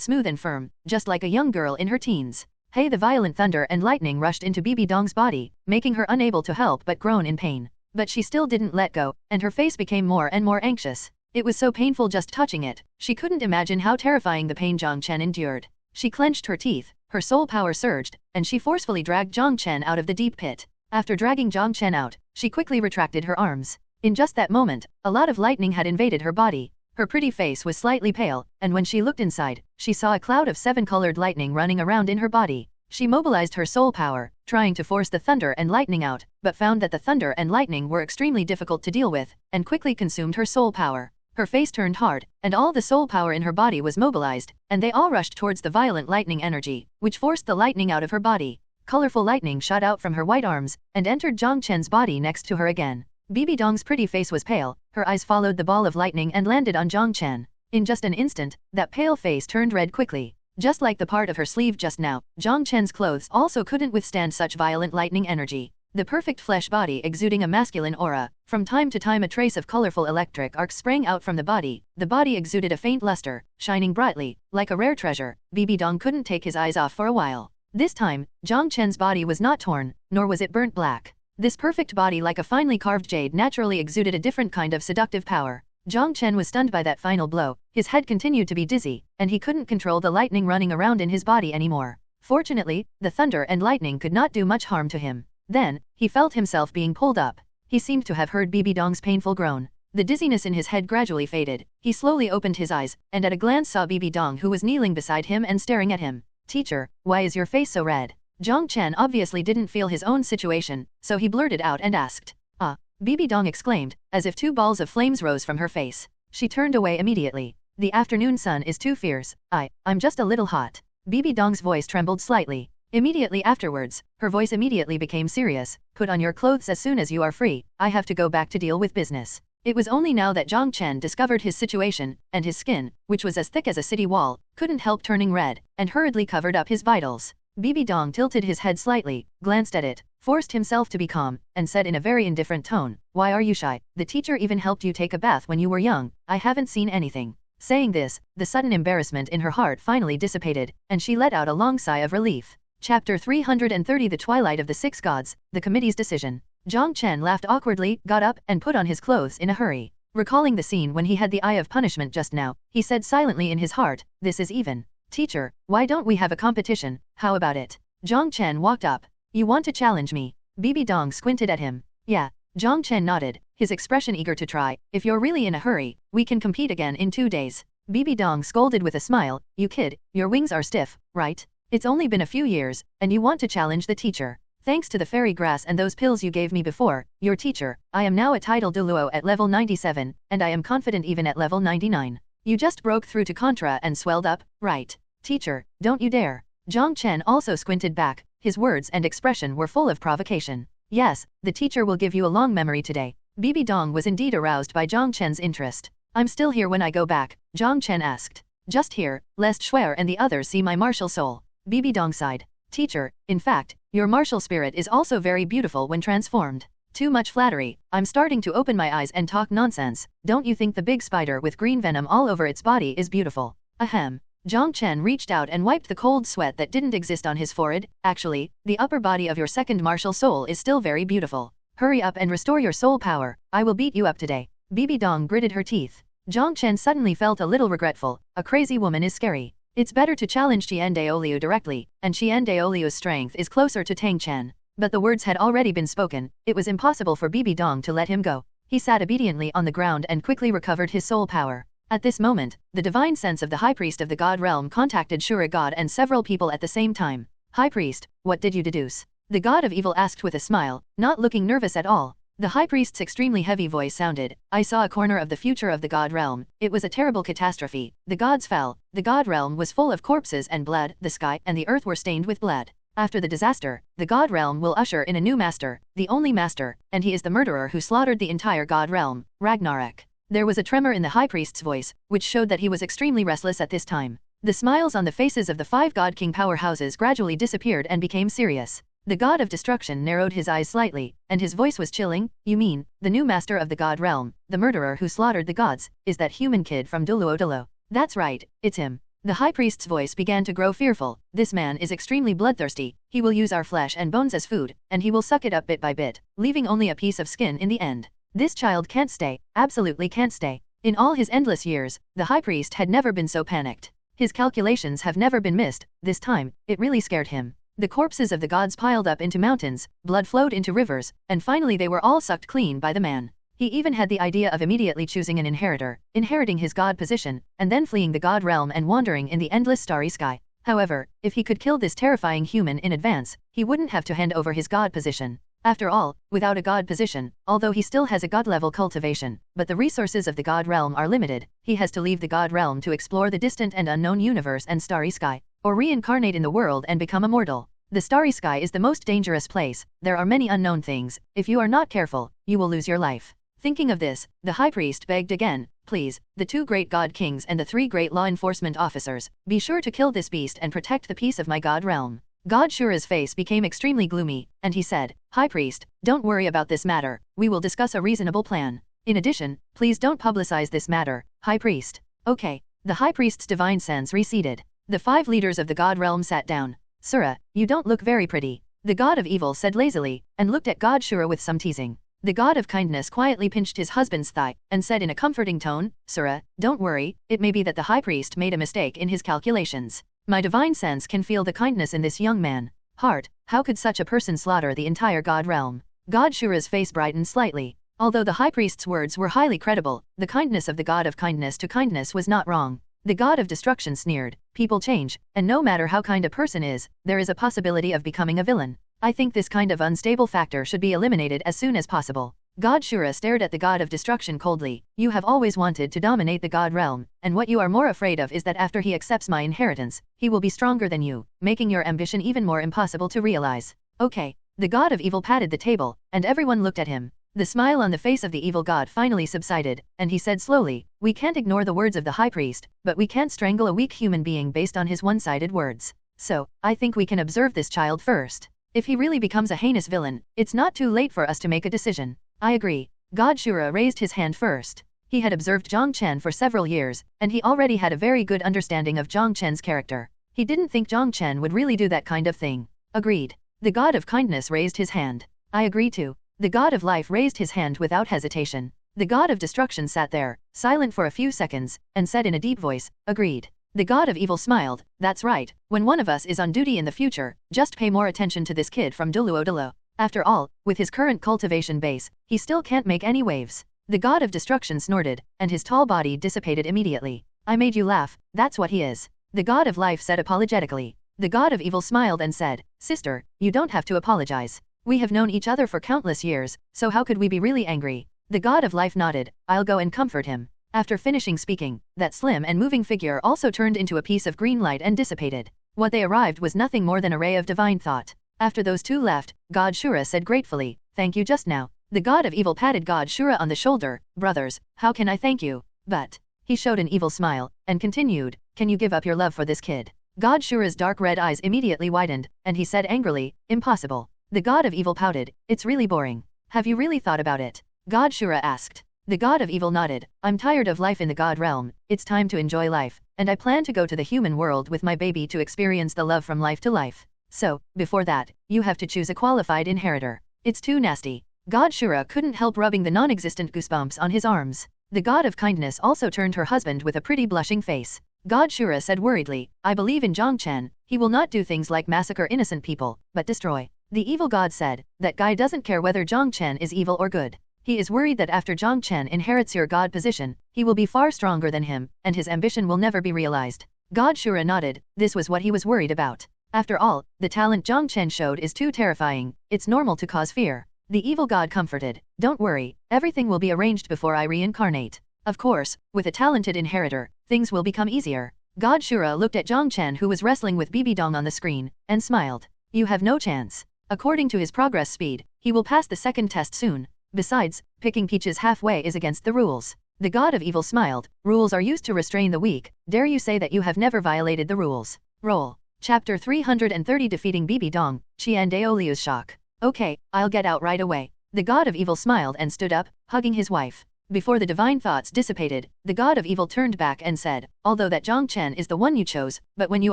smooth and firm, just like a young girl in her teens. Hey! The violent thunder and lightning rushed into Bibi Dong's body, making her unable to help but groan in pain. But she still didn't let go, and her face became more and more anxious. It was so painful just touching it, she couldn't imagine how terrifying the pain Jiang Chen endured. She clenched her teeth, her soul power surged, and she forcefully dragged Jiang Chen out of the deep pit. After dragging Jiang Chen out, she quickly retracted her arms. In just that moment, a lot of lightning had invaded her body. Her pretty face was slightly pale, and when she looked inside, she saw a cloud of 7-colored lightning running around in her body. She mobilized her soul power, trying to force the thunder and lightning out, but found that the thunder and lightning were extremely difficult to deal with, and quickly consumed her soul power. Her face turned hard, and all the soul power in her body was mobilized, and they all rushed towards the violent lightning energy, which forced the lightning out of her body. Colorful lightning shot out from her white arms, and entered Jiang Chen's body next to her again. Bibi Dong's pretty face was pale, her eyes followed the ball of lightning and landed on Jiang Chen. In just an instant, that pale face turned red quickly. Just like the part of her sleeve just now, Jiang Chen's clothes also couldn't withstand such violent lightning energy. The perfect flesh body exuding a masculine aura, from time to time a trace of colorful electric arcs sprang out from the body exuded a faint luster, shining brightly, like a rare treasure. Bibi Dong couldn't take his eyes off for a while. This time, Jiang Chen's body was not torn, nor was it burnt black. This perfect body like a finely carved jade naturally exuded a different kind of seductive power. Jiang Chen was stunned by that final blow, his head continued to be dizzy, and he couldn't control the lightning running around in his body anymore. Fortunately, the thunder and lightning could not do much harm to him. Then, he felt himself being pulled up. He seemed to have heard Bibi Dong's painful groan. The dizziness in his head gradually faded. He slowly opened his eyes, and at a glance saw Bibi Dong who was kneeling beside him and staring at him. "Teacher, why is your face so red?" Jiang Chen obviously didn't feel his own situation, so he blurted out and asked. "Ah," Bibi Dong exclaimed, as if 2 balls of flames rose from her face. She turned away immediately. "The afternoon sun is too fierce. I'm just a little hot." Bibi Dong's voice trembled slightly. Immediately afterwards, her voice immediately became serious. "Put on your clothes as soon as you are free, I have to go back to deal with business." It was only now that Jiang Chen discovered his situation, and his skin, which was as thick as a city wall, couldn't help turning red, and hurriedly covered up his vitals. Bibi Dong tilted his head slightly, glanced at it, forced himself to be calm, and said in a very indifferent tone, "Why are you shy? The teacher even helped you take a bath when you were young. I haven't seen anything." Saying this, the sudden embarrassment in her heart finally dissipated, and she let out a long sigh of relief. Chapter 330 The Twilight of the Six Gods, The Committee's Decision. Jiang Chen laughed awkwardly, got up, and put on his clothes in a hurry. Recalling the scene when he had the eye of punishment just now, he said silently in his heart, "This is even. Teacher, why don't we have a competition? How about it?" Jiang Chen walked up. "You want to challenge me?" Bibi Dong squinted at him. "Yeah." Jiang Chen nodded, his expression eager to try. "If you're really in a hurry, we can compete again in 2 days. Bibi Dong scolded with a smile, "You kid, your wings are stiff, right? It's only been a few years, and you want to challenge the teacher. Thanks to the fairy grass and those pills you gave me before, your teacher, I am now a title Douluo at level 97, and I am confident even at level 99. You just broke through to Contra and swelled up, right? Teacher, don't you dare." Jiang Chen also squinted back, his words and expression were full of provocation. "Yes, the teacher will give you a long memory today." Bibi Dong was indeed aroused by Jiang Chen's interest. "I'm still here when I go back?" Jiang Chen asked. "Just here, lest Shuer and the others see my martial soul." Bibi Dong sighed. "Teacher, in fact, your martial spirit is also very beautiful when transformed." "Too much flattery, I'm starting to open my eyes and talk nonsense. Don't you think the big spider with green venom all over its body is beautiful?" "Ahem." Jiang Chen reached out and wiped the cold sweat that didn't exist on his forehead. Actually, the upper body of your second martial soul is still very beautiful. Hurry up and restore your soul power, I will beat you up today. Bibi Dong gritted her teeth. Jiang Chen suddenly felt a little regretful. A crazy woman is scary. It's better to challenge Qian Daoliu directly, and Qian Daoliu's strength is closer to Tang San. But the words had already been spoken, it was impossible for Bibi Dong to let him go. He sat obediently on the ground and quickly recovered his soul power. At this moment, the divine sense of the High Priest of the God Realm contacted Shura God and several people at the same time. High Priest, what did you deduce? The God of Evil asked with a smile, not looking nervous at all. The High Priest's extremely heavy voice sounded, I saw a corner of the future of the God Realm. It was a terrible catastrophe. The gods fell. The God Realm was full of corpses and blood. The sky and the earth were stained with blood. After the disaster, the God Realm will usher in a new master, the only master, and he is the murderer who slaughtered the entire God Realm, Ragnarok. There was a tremor in the High Priest's voice, which showed that he was extremely restless at this time. The smiles on the faces of the 5 God King powerhouses gradually disappeared and became serious. The God of Destruction narrowed his eyes slightly, and his voice was chilling. You mean, the new master of the God Realm, the murderer who slaughtered the gods, is that human kid from Douluo? That's right, it's him. The High Priest's voice began to grow fearful. This man is extremely bloodthirsty. He will use our flesh and bones as food, and he will suck it up bit by bit, leaving only a piece of skin in the end. This child can't stay, absolutely can't stay. In all his endless years, the High Priest had never been so panicked. His calculations have never been missed. This time, it really scared him. The corpses of the gods piled up into mountains, blood flowed into rivers, and finally they were all sucked clean by the man. He even had the idea of immediately choosing an inheritor, inheriting his god position, and then fleeing the God Realm and wandering in the endless starry sky. However, if he could kill this terrifying human in advance, he wouldn't have to hand over his god position. After all, without a god position, although he still has a god-level cultivation, but the resources of the God Realm are limited, he has to leave the God Realm to explore the distant and unknown universe and starry sky, or reincarnate in the world and become immortal. The starry sky is the most dangerous place. There are many unknown things. If you are not careful, you will lose your life. Thinking of this, the High Priest begged again, please, the 2 great God Kings and the 3 great law enforcement officers, be sure to kill this beast and protect the peace of my God Realm. God Shura's face became extremely gloomy, and he said, High Priest, don't worry about this matter, we will discuss a reasonable plan. In addition, please don't publicize this matter, High Priest. Okay. The High Priest's divine sense receded. The 5 leaders of the God Realm sat down. Sura, you don't look very pretty. The God of Evil said lazily, and looked at God Shura with some teasing. The God of Kindness quietly pinched his husband's thigh, and said in a comforting tone, Sura, don't worry, it may be that the High Priest made a mistake in his calculations. My divine sense can feel the kindness in this young man. Heart, how could such a person slaughter the entire God Realm? God Shura's face brightened slightly. Although the High Priest's words were highly credible, the kindness of the God of Kindness to kindness was not wrong. The God of Destruction sneered, people change, and no matter how kind a person is, there is a possibility of becoming a villain. I think this kind of unstable factor should be eliminated as soon as possible. God Shura stared at the God of Destruction coldly. You have always wanted to dominate the God Realm, and what you are more afraid of is that after he accepts my inheritance, he will be stronger than you, making your ambition even more impossible to realize. Okay. The God of Evil patted the table, and everyone looked at him. The smile on the face of the evil god finally subsided, and he said slowly, we can't ignore the words of the High Priest, but we can't strangle a weak human being based on his one-sided words. So, I think we can observe this child first. If he really becomes a heinous villain, it's not too late for us to make a decision. I agree. God Shura raised his hand first. He had observed Jiang Chen for several years, and he already had a very good understanding of Jiang Chen's character. He didn't think Jiang Chen would really do that kind of thing. Agreed. The God of Kindness raised his hand. I agree too. The God of Life raised his hand without hesitation. The God of Destruction sat there, silent for a few seconds, and said in a deep voice, agreed. The God of Evil smiled, that's right, when one of us is on duty in the future, just pay more attention to this kid from Douluo. After all, with his current cultivation base, he still can't make any waves. The God of Destruction snorted, and his tall body dissipated immediately. I made you laugh, that's what he is. The God of Life said apologetically. The God of Evil smiled and said, sister, you don't have to apologize. We have known each other for countless years, so how could we be really angry? The God of Life nodded, I'll go and comfort him. After finishing speaking, that slim and moving figure also turned into a piece of green light and dissipated. What they arrived was nothing more than a ray of divine thought. After those 2 left, God Shura said gratefully, thank you just now. The God of Evil patted God Shura on the shoulder, brothers, how can I thank you? But, he showed an evil smile, and continued, can you give up your love for this kid? God Shura's dark red eyes immediately widened, and he said angrily, impossible. The God of Evil pouted, it's really boring. Have you really thought about it? God Shura asked. The God of Evil nodded, I'm tired of life in the God Realm, it's time to enjoy life. and I plan to go to the human world with my baby to experience the love from life to life. So, before that, you have to choose a qualified inheritor. It's too nasty. God Shura couldn't help rubbing the non-existent goosebumps on his arms. The god of kindness also turned her husband with a pretty blushing face. God Shura said worriedly, I believe in Jiang Chen. He will not do things like massacre innocent people, but destroy. The evil god said, that guy doesn't care whether Jiang Chen is evil or good. He is worried that after Jiang Chen inherits your god position, he will be far stronger than him, and his ambition will never be realized. God Shura nodded. This was what he was worried about. After all, the talent Jiang Chen showed is too terrifying. It's normal to cause fear. The evil god comforted. Don't worry, everything will be arranged before I reincarnate. Of course, with a talented inheritor, things will become easier. God Shura looked at Jiang Chen, who was wrestling with Bibi Dong on the screen, and smiled. You have no chance. According to his progress speed, he will pass the second test soon. Besides, picking peaches halfway is against the rules. The god of evil smiled. Rules are used to restrain the weak. Dare you say that you have never violated the rules? Roll. Chapter 330 Defeating Bibi Dong, Qian Daoliu's shock. Okay, I'll get out right away. The god of evil smiled and stood up, hugging his wife. Before the divine thoughts dissipated, the god of evil turned back and said, although that Jiang Chen is the one you chose, but when you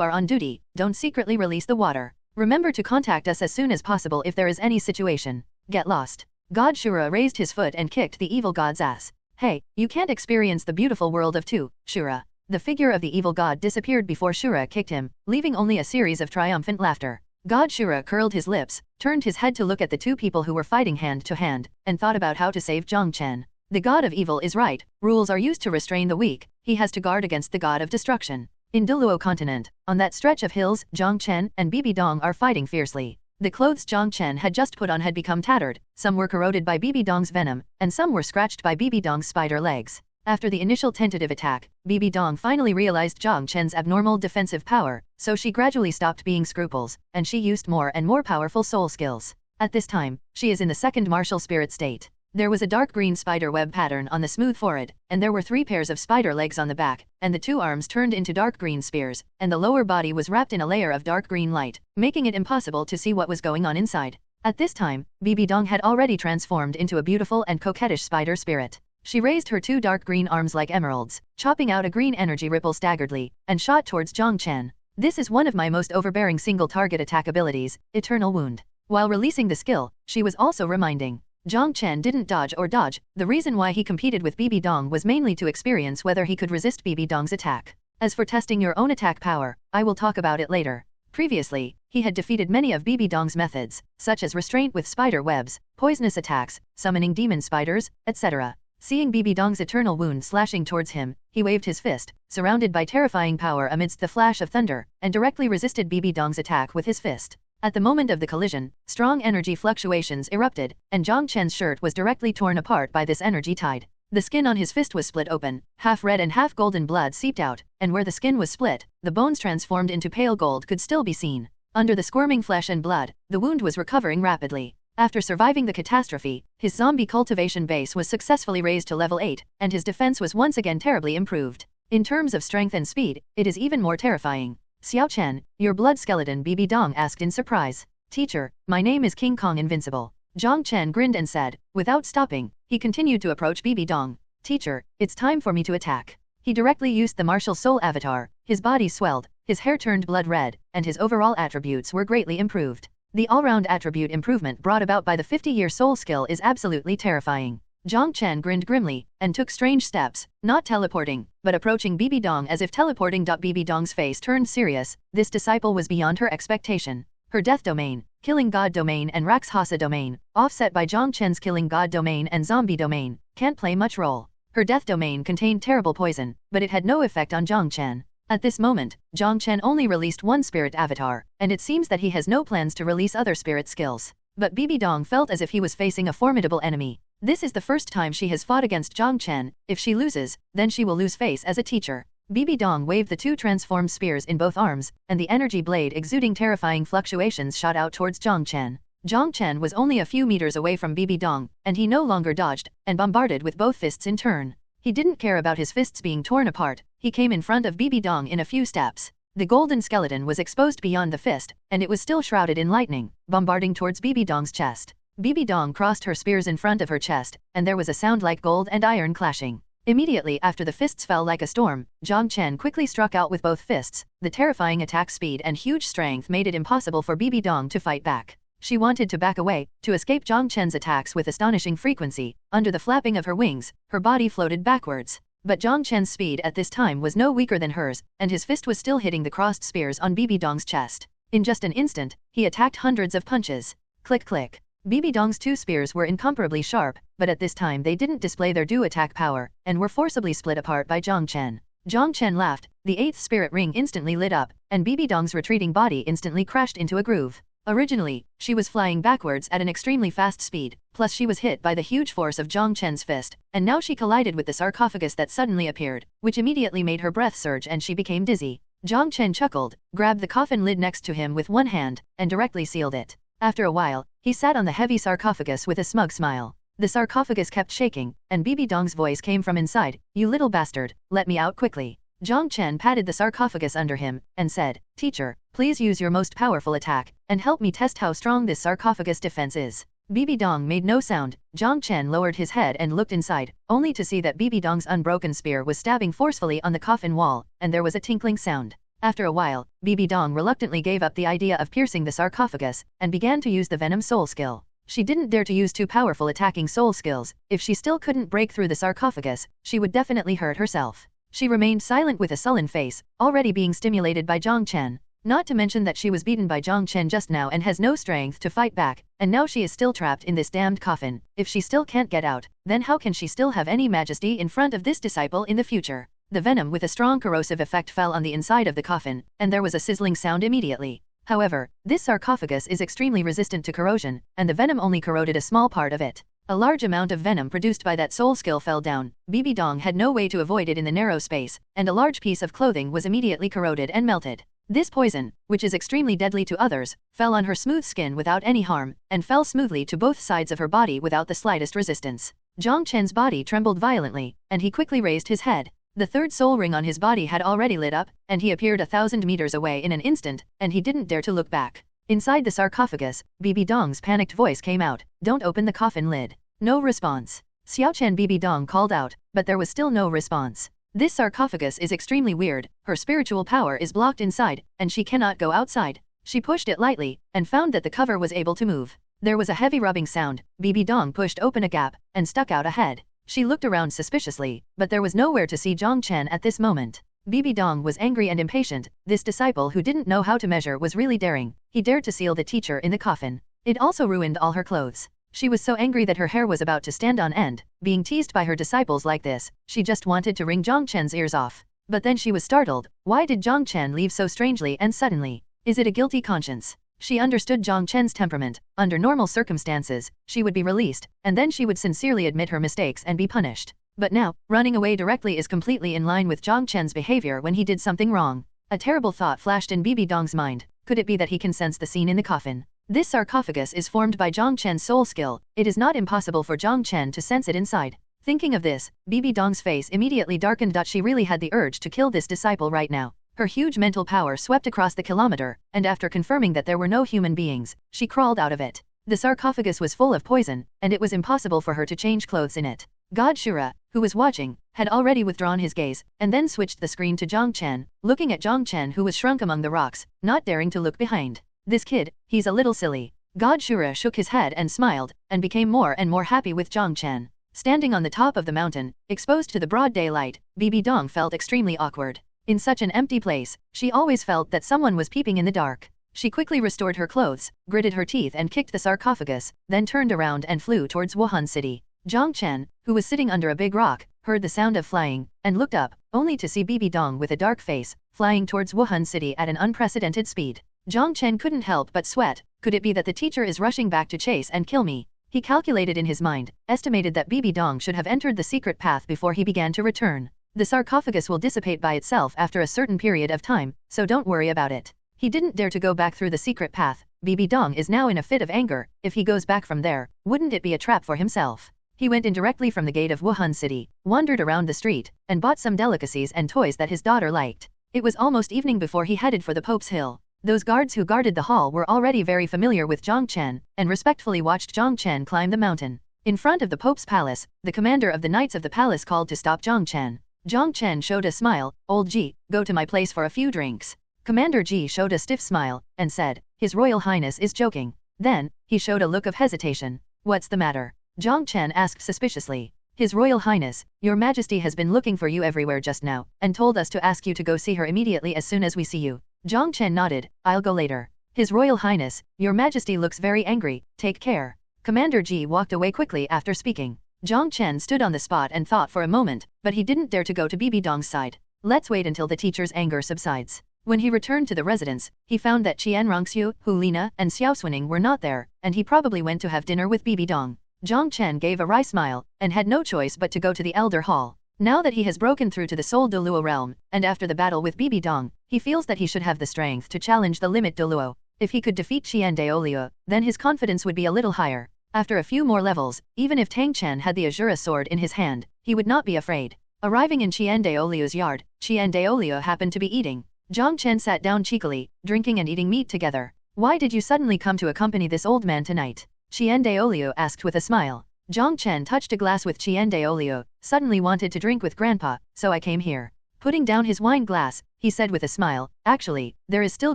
are on duty, don't secretly release the water. Remember to contact us as soon as possible if there is any situation. Get lost. God Shura raised his foot and kicked the evil god's ass. Hey, you can't experience the beautiful world of two, Shura. The figure of the evil god disappeared before Shura kicked him, leaving only a series of triumphant laughter. God Shura curled his lips, turned his head to look at the two people who were fighting hand to hand, and thought about how to save Jiang Chen. The god of evil is right, rules are used to restrain the weak, he has to guard against the god of destruction. In Douluo Continent, on that stretch of hills, Jiang Chen and Bibi Dong are fighting fiercely. The clothes Jiang Chen had just put on had become tattered, some were corroded by Bibi Dong's venom, and some were scratched by Bibi Dong's spider legs. After the initial tentative attack, Bibi Dong finally realized Jiang Chen's abnormal defensive power, so she gradually stopped being scruples, and she used more and more powerful soul skills. At this time, she is in the second martial spirit state. There was a dark green spider web pattern on the smooth forehead, and there were 3 pairs of spider legs on the back, and the 2 arms turned into dark green spears, and the lower body was wrapped in a layer of dark green light, making it impossible to see what was going on inside. At this time, Bibi Dong had already transformed into a beautiful and coquettish spider spirit. She raised her 2 dark green arms like emeralds, chopping out a green energy ripple staggeredly, and shot towards Jiang Chen. This is one of my most overbearing single-target attack abilities, Eternal Wound. While releasing the skill, she was also reminding. Jiang Chen didn't dodge or dodge. The reason why he competed with Bibi Dong was mainly to experience whether he could resist Bibi Dong's attack. As for testing your own attack power, I will talk about it later. Previously, he had defeated many of Bibi Dong's methods, such as restraint with spider webs, poisonous attacks, summoning demon spiders, etc. Seeing Bibi Dong's eternal wound slashing towards him, he waved his fist, surrounded by terrifying power amidst the flash of thunder, and directly resisted Bibi Dong's attack with his fist. At the moment of the collision, strong energy fluctuations erupted, and Jiang Chen's shirt was directly torn apart by this energy tide. The skin on his fist was split open, half red and half golden blood seeped out, and where the skin was split, the bones transformed into pale gold could still be seen. Under the squirming flesh and blood, the wound was recovering rapidly. After surviving the catastrophe, his zombie cultivation base was successfully raised to level 8, and his defense was once again terribly improved. In terms of strength and speed, it is even more terrifying. Xiaoxue, your blood skeleton, Bibi Dong asked in surprise. Teacher, my name is King Kong Invincible. Jiang Chen grinned and said. Without stopping, he continued to approach Bibi Dong. Teacher, it's time for me to attack. He directly used the martial soul avatar, his body swelled, his hair turned blood red, and his overall attributes were greatly improved. The all-round attribute improvement brought about by the 50-year soul skill is absolutely terrifying. Jiang Chen grinned grimly, and took strange steps, not teleporting, but approaching Bibi Dong as if teleporting. Bibi Dong's face turned serious. This disciple was beyond her expectation. Her death domain, killing god domain and Rakshasa domain, offset by Jiang Chen's killing god domain and zombie domain, can't play much role. Her death domain contained terrible poison, but it had no effect on Jiang Chen. At this moment, Jiang Chen only released one spirit avatar, and it seems that he has no plans to release other spirit skills. But Bibi Dong felt as if he was facing a formidable enemy. This is the first time she has fought against Jiang Chen. If she loses, then she will lose face as a teacher. Bibi Dong waved the 2 transformed spears in both arms, and the energy blade exuding terrifying fluctuations shot out towards Jiang Chen. Jiang Chen was only a few meters away from Bibi Dong, and he no longer dodged, and bombarded with both fists in turn. He didn't care about his fists being torn apart. He came in front of Bibi Dong in a few steps. The golden skeleton was exposed beyond the fist, and it was still shrouded in lightning, bombarding towards Bibi Dong's chest. Bibi Dong crossed her spears in front of her chest, and there was a sound like gold and iron clashing. Immediately after the fists fell like a storm, Jiang Chen quickly struck out with both fists. The terrifying attack speed and huge strength made it impossible for Bibi Dong to fight back. She wanted to back away, to escape Jiang Chen's attacks with astonishing frequency. Under the flapping of her wings, her body floated backwards. But Jiang Chen's speed at this time was no weaker than hers, and his fist was still hitting the crossed spears on Bibi Dong's chest. In just an instant, he attacked hundreds of punches. Click click. Bibi Dong's 2 spears were incomparably sharp, but at this time they didn't display their due attack power, and were forcibly split apart by Jiang Chen. Jiang Chen laughed, the 8th spirit ring instantly lit up, and Bibi Dong's retreating body instantly crashed into a groove. Originally, she was flying backwards at an extremely fast speed, plus she was hit by the huge force of Jiang Chen's fist, and now she collided with the sarcophagus that suddenly appeared, which immediately made her breath surge and she became dizzy. Jiang Chen chuckled, grabbed the coffin lid next to him with one hand, and directly sealed it. After a while, he sat on the heavy sarcophagus with a smug smile. The sarcophagus kept shaking, and Bibi Dong's voice came from inside, "You little bastard, let me out quickly." Jiang Chen patted the sarcophagus under him, and said, "Teacher, please use your most powerful attack, and help me test how strong this sarcophagus defense is." Bibi Dong made no sound. Jiang Chen lowered his head and looked inside, only to see that Bibi Dong's unbroken spear was stabbing forcefully on the coffin wall, and there was a tinkling sound. After a while, Bibi Dong reluctantly gave up the idea of piercing the sarcophagus, and began to use the venom soul skill. She didn't dare to use 2 powerful attacking soul skills. If she still couldn't break through the sarcophagus, she would definitely hurt herself. She remained silent with a sullen face, already being stimulated by Jiang Chen. Not to mention that she was beaten by Jiang Chen just now and has no strength to fight back, and now she is still trapped in this damned coffin. If she still can't get out, then how can she still have any majesty in front of this disciple in the future? The venom with a strong corrosive effect fell on the inside of the coffin, and there was a sizzling sound immediately. However, this sarcophagus is extremely resistant to corrosion, and the venom only corroded a small part of it. A large amount of venom produced by that soul skill fell down. Bibi Dong had no way to avoid it in the narrow space, and a large piece of clothing was immediately corroded and melted. This poison, which is extremely deadly to others, fell on her smooth skin without any harm, and fell smoothly to both sides of her body without the slightest resistance. Jiang Chen's body trembled violently, and he quickly raised his head. The 3rd soul ring on his body had already lit up, and he appeared 1,000 meters away in an instant, and he didn't dare to look back. Inside the sarcophagus, Bibi Dong's panicked voice came out, "Don't open the coffin lid." No response. Xiaoxue Bibi Dong called out, but there was still no response. This sarcophagus is extremely weird, her spiritual power is blocked inside, and she cannot go outside. She pushed it lightly, and found that the cover was able to move. There was a heavy rubbing sound. Bibi Dong pushed open a gap, and stuck out a head. She looked around suspiciously, but there was nowhere to see Jiang Chen at this moment. Bibi Dong was angry and impatient. This disciple who didn't know how to measure was really daring. He dared to seal the teacher in the coffin. It also ruined all her clothes. She was so angry that her hair was about to stand on end. Being teased by her disciples like this, she just wanted to wring Jiang Chen's ears off. But then she was startled. Why did Jiang Chen leave so strangely and suddenly? Is it a guilty conscience? She understood Jiang Chen's temperament. Under normal circumstances, she would be released, and then she would sincerely admit her mistakes and be punished. But now, running away directly is completely in line with Jiang Chen's behavior when he did something wrong. A terrible thought flashed in Bibi Dong's mind. Could it be that he can sense the scene in the coffin? This sarcophagus is formed by Jiang Chen's soul skill. It is not impossible for Jiang Chen to sense it inside. Thinking of this, Bibi Dong's face immediately darkened. She really had the urge to kill this disciple right now. Her huge mental power swept across the kilometer, and after confirming that there were no human beings, she crawled out of it. The sarcophagus was full of poison, and it was impossible for her to change clothes in it. God Shura, who was watching, had already withdrawn his gaze, and then switched the screen to Jiang Chen, looking at Jiang Chen who was shrunk among the rocks, not daring to look behind. This kid, he's a little silly. God Shura shook his head and smiled, and became more and more happy with Jiang Chen. Standing on the top of the mountain, exposed to the broad daylight, Bibi Dong felt extremely awkward. In such an empty place, she always felt that someone was peeping in the dark. She quickly restored her clothes, gritted her teeth and kicked the sarcophagus, then turned around and flew towards Wuhan City. Jiang Chen, who was sitting under a big rock, heard the sound of flying, and looked up, only to see Bibi Dong with a dark face, flying towards Wuhan City at an unprecedented speed. Jiang Chen couldn't help but sweat. Could it be that the teacher is rushing back to chase and kill me? He calculated in his mind, estimated that Bibi Dong should have entered the secret path before he began to return. The sarcophagus will dissipate by itself after a certain period of time, so don't worry about it. He didn't dare to go back through the secret path. Bibi Dong is now in a fit of anger. If he goes back from there, wouldn't it be a trap for himself? He went in directly from the gate of Wuhan City, wandered around the street, and bought some delicacies and toys that his daughter liked. It was almost evening before he headed for the Pope's Hill. Those guards who guarded the hall were already very familiar with Jiang Chen, and respectfully watched Jiang Chen climb the mountain. In front of the Pope's palace, the commander of the Knights of the Palace called to stop Jiang Chen. Jiang Chen showed a smile. Old Ji, go to my place for a few drinks. Commander Ji showed a stiff smile, and said, His Royal Highness is joking. Then, he showed a look of hesitation. What's the matter? Jiang Chen asked suspiciously. His Royal Highness, Your Majesty has been looking for you everywhere just now, and told us to ask you to go see her immediately as soon as we see you. Jiang Chen nodded. I'll go later. His Royal Highness, Your Majesty looks very angry, take care. Commander Ji walked away quickly after speaking. Jiang Chen stood on the spot and thought for a moment, but he didn't dare to go to Bibi Dong's side. Let's wait until the teacher's anger subsides. When he returned to the residence, he found that Xiaoxue, Lina, and Xiaoxue were not there, and he probably went to have dinner with Bibi Dong. Jiang Chen gave a wry smile, and had no choice but to go to the Elder Hall. Now that he has broken through to the Soul Douluo realm, and after the battle with Bibi Dong, he feels that he should have the strength to challenge the limit Douluo. If he could defeat Douluo, then his confidence would be a little higher. After a few more levels, even if Tang San had the azure sword in his hand, he would not be afraid. Arriving in Douluo's yard, Douluo happened to be eating. Jiang Chen sat down cheekily, drinking and eating meat together. Why did you suddenly come to accompany this old man tonight? Douluo asked with a smile. Jiang Chen touched a glass with Douluo, suddenly wanted to drink with Grandpa, so I came here. Putting down his wine glass, he said with a smile, Actually, there is still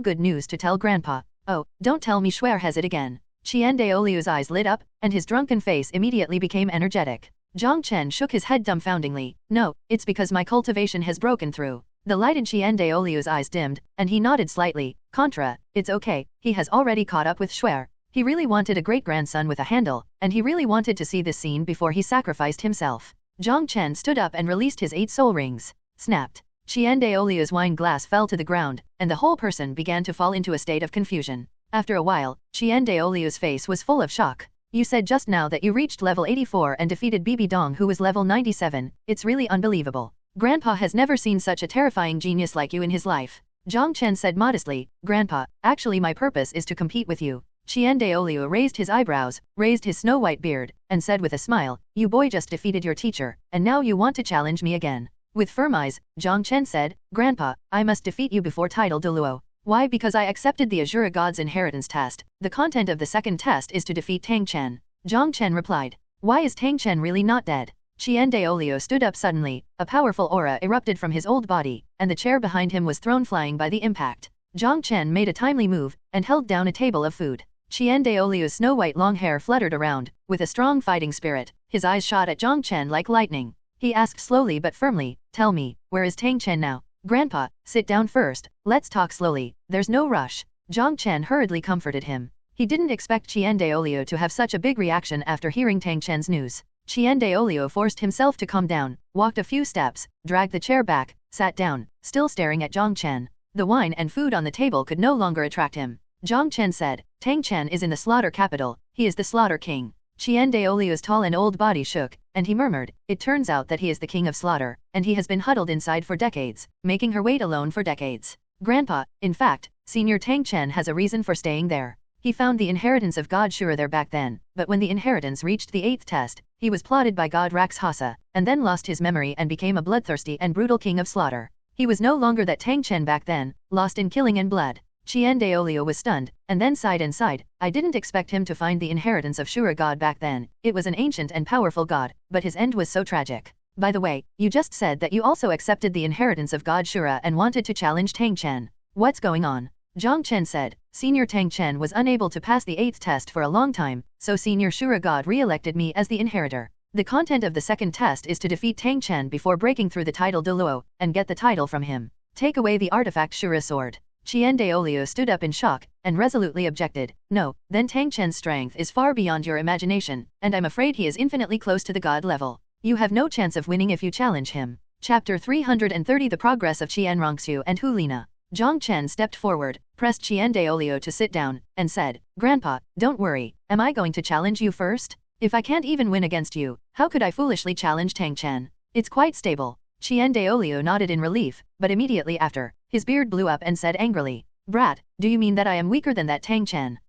good news to tell Grandpa. Oh, don't tell me Schwer has it again. Douluo's eyes lit up, and his drunken face immediately became energetic. Jiang Chen shook his head dumbfoundingly. No, it's because my cultivation has broken through. The light in Douluo's eyes dimmed, and he nodded slightly. Contra, it's okay, he has already caught up with Schwer. He really wanted a great-grandson with a handle, and he really wanted to see this scene before he sacrificed himself. Jiang Chen stood up and released his 8 soul rings. Snapped. Douluo's wine glass fell to the ground, and the whole person began to fall into a state of confusion. After a while, Douluo's face was full of shock. You said just now that you reached level 84 and defeated Bibi Dong who was level 97, it's really unbelievable. Grandpa has never seen such a terrifying genius like you in his life. Jiang Chen said modestly, Grandpa, actually my purpose is to compete with you. Douluo raised his eyebrows, raised his snow-white beard, and said with a smile, You boy just defeated your teacher, and now you want to challenge me again. With firm eyes, Jiang Chen said, Grandpa, I must defeat you before title Douluo. Why? Because I accepted the Azure God's inheritance test. The content of the second test is to defeat Tang Chen. Jiang Chen replied. Why is Tang Chen really not dead? Douluo stood up suddenly, a powerful aura erupted from his old body, and the chair behind him was thrown flying by the impact. Jiang Chen made a timely move, and held down a table of food. Douluo's snow-white long hair fluttered around, with a strong fighting spirit. His eyes shot at Jiang Chen like lightning. He asked slowly but firmly, Tell me, where is Tang Chen now? Grandpa, sit down first, let's talk slowly, there's no rush. Jiang Chen hurriedly comforted him. He didn't expect Douluo to have such a big reaction after hearing Tang Chen's news. Douluo forced himself to calm down, walked a few steps, dragged the chair back, sat down, still staring at Jiang Chen. The wine and food on the table could no longer attract him. Jiang Chen said, Tang Chen is in the slaughter capital, he is the slaughter king. Douluo's tall and old body shook, and he murmured, It turns out that he is the king of slaughter, and he has been huddled inside for decades, making her wait alone for decades. Grandpa, in fact, Senior Tang Chen has a reason for staying there. He found the inheritance of God Shura there back then, but when the inheritance reached the 8th test, he was plotted by God Raxhasa, and then lost his memory and became a bloodthirsty and brutal king of slaughter. He was no longer that Tang Chen back then, lost in killing and blood. Douluo was stunned, and then sighed and sighed. I didn't expect him to find the inheritance of Shura God back then. It was an ancient and powerful god, but his end was so tragic. By the way, you just said that you also accepted the inheritance of God Shura and wanted to challenge Tang Chen. What's going on? Jiang Chen said, Senior Tang Chen was unable to pass the 8th test for a long time, so Senior Shura God re-elected me as the inheritor. The content of the second test is to defeat Tang Chen before breaking through the title Douluo, and get the title from him. Take away the artifact Shura sword. Douluo stood up in shock, and resolutely objected, No, then Tang Chen's strength is far beyond your imagination, and I'm afraid he is infinitely close to the god level. You have no chance of winning if you challenge him. Chapter 330 The Progress of Xiaoxue and Lina. Jiang Chen stepped forward, pressed Douluo to sit down, and said, Grandpa, don't worry, am I going to challenge you first? If I can't even win against you, how could I foolishly challenge Tang Chen? It's quite stable. Douluo nodded in relief, but immediately after, his beard blew up and said angrily, Brat, do you mean that I am weaker than that Tang Chen?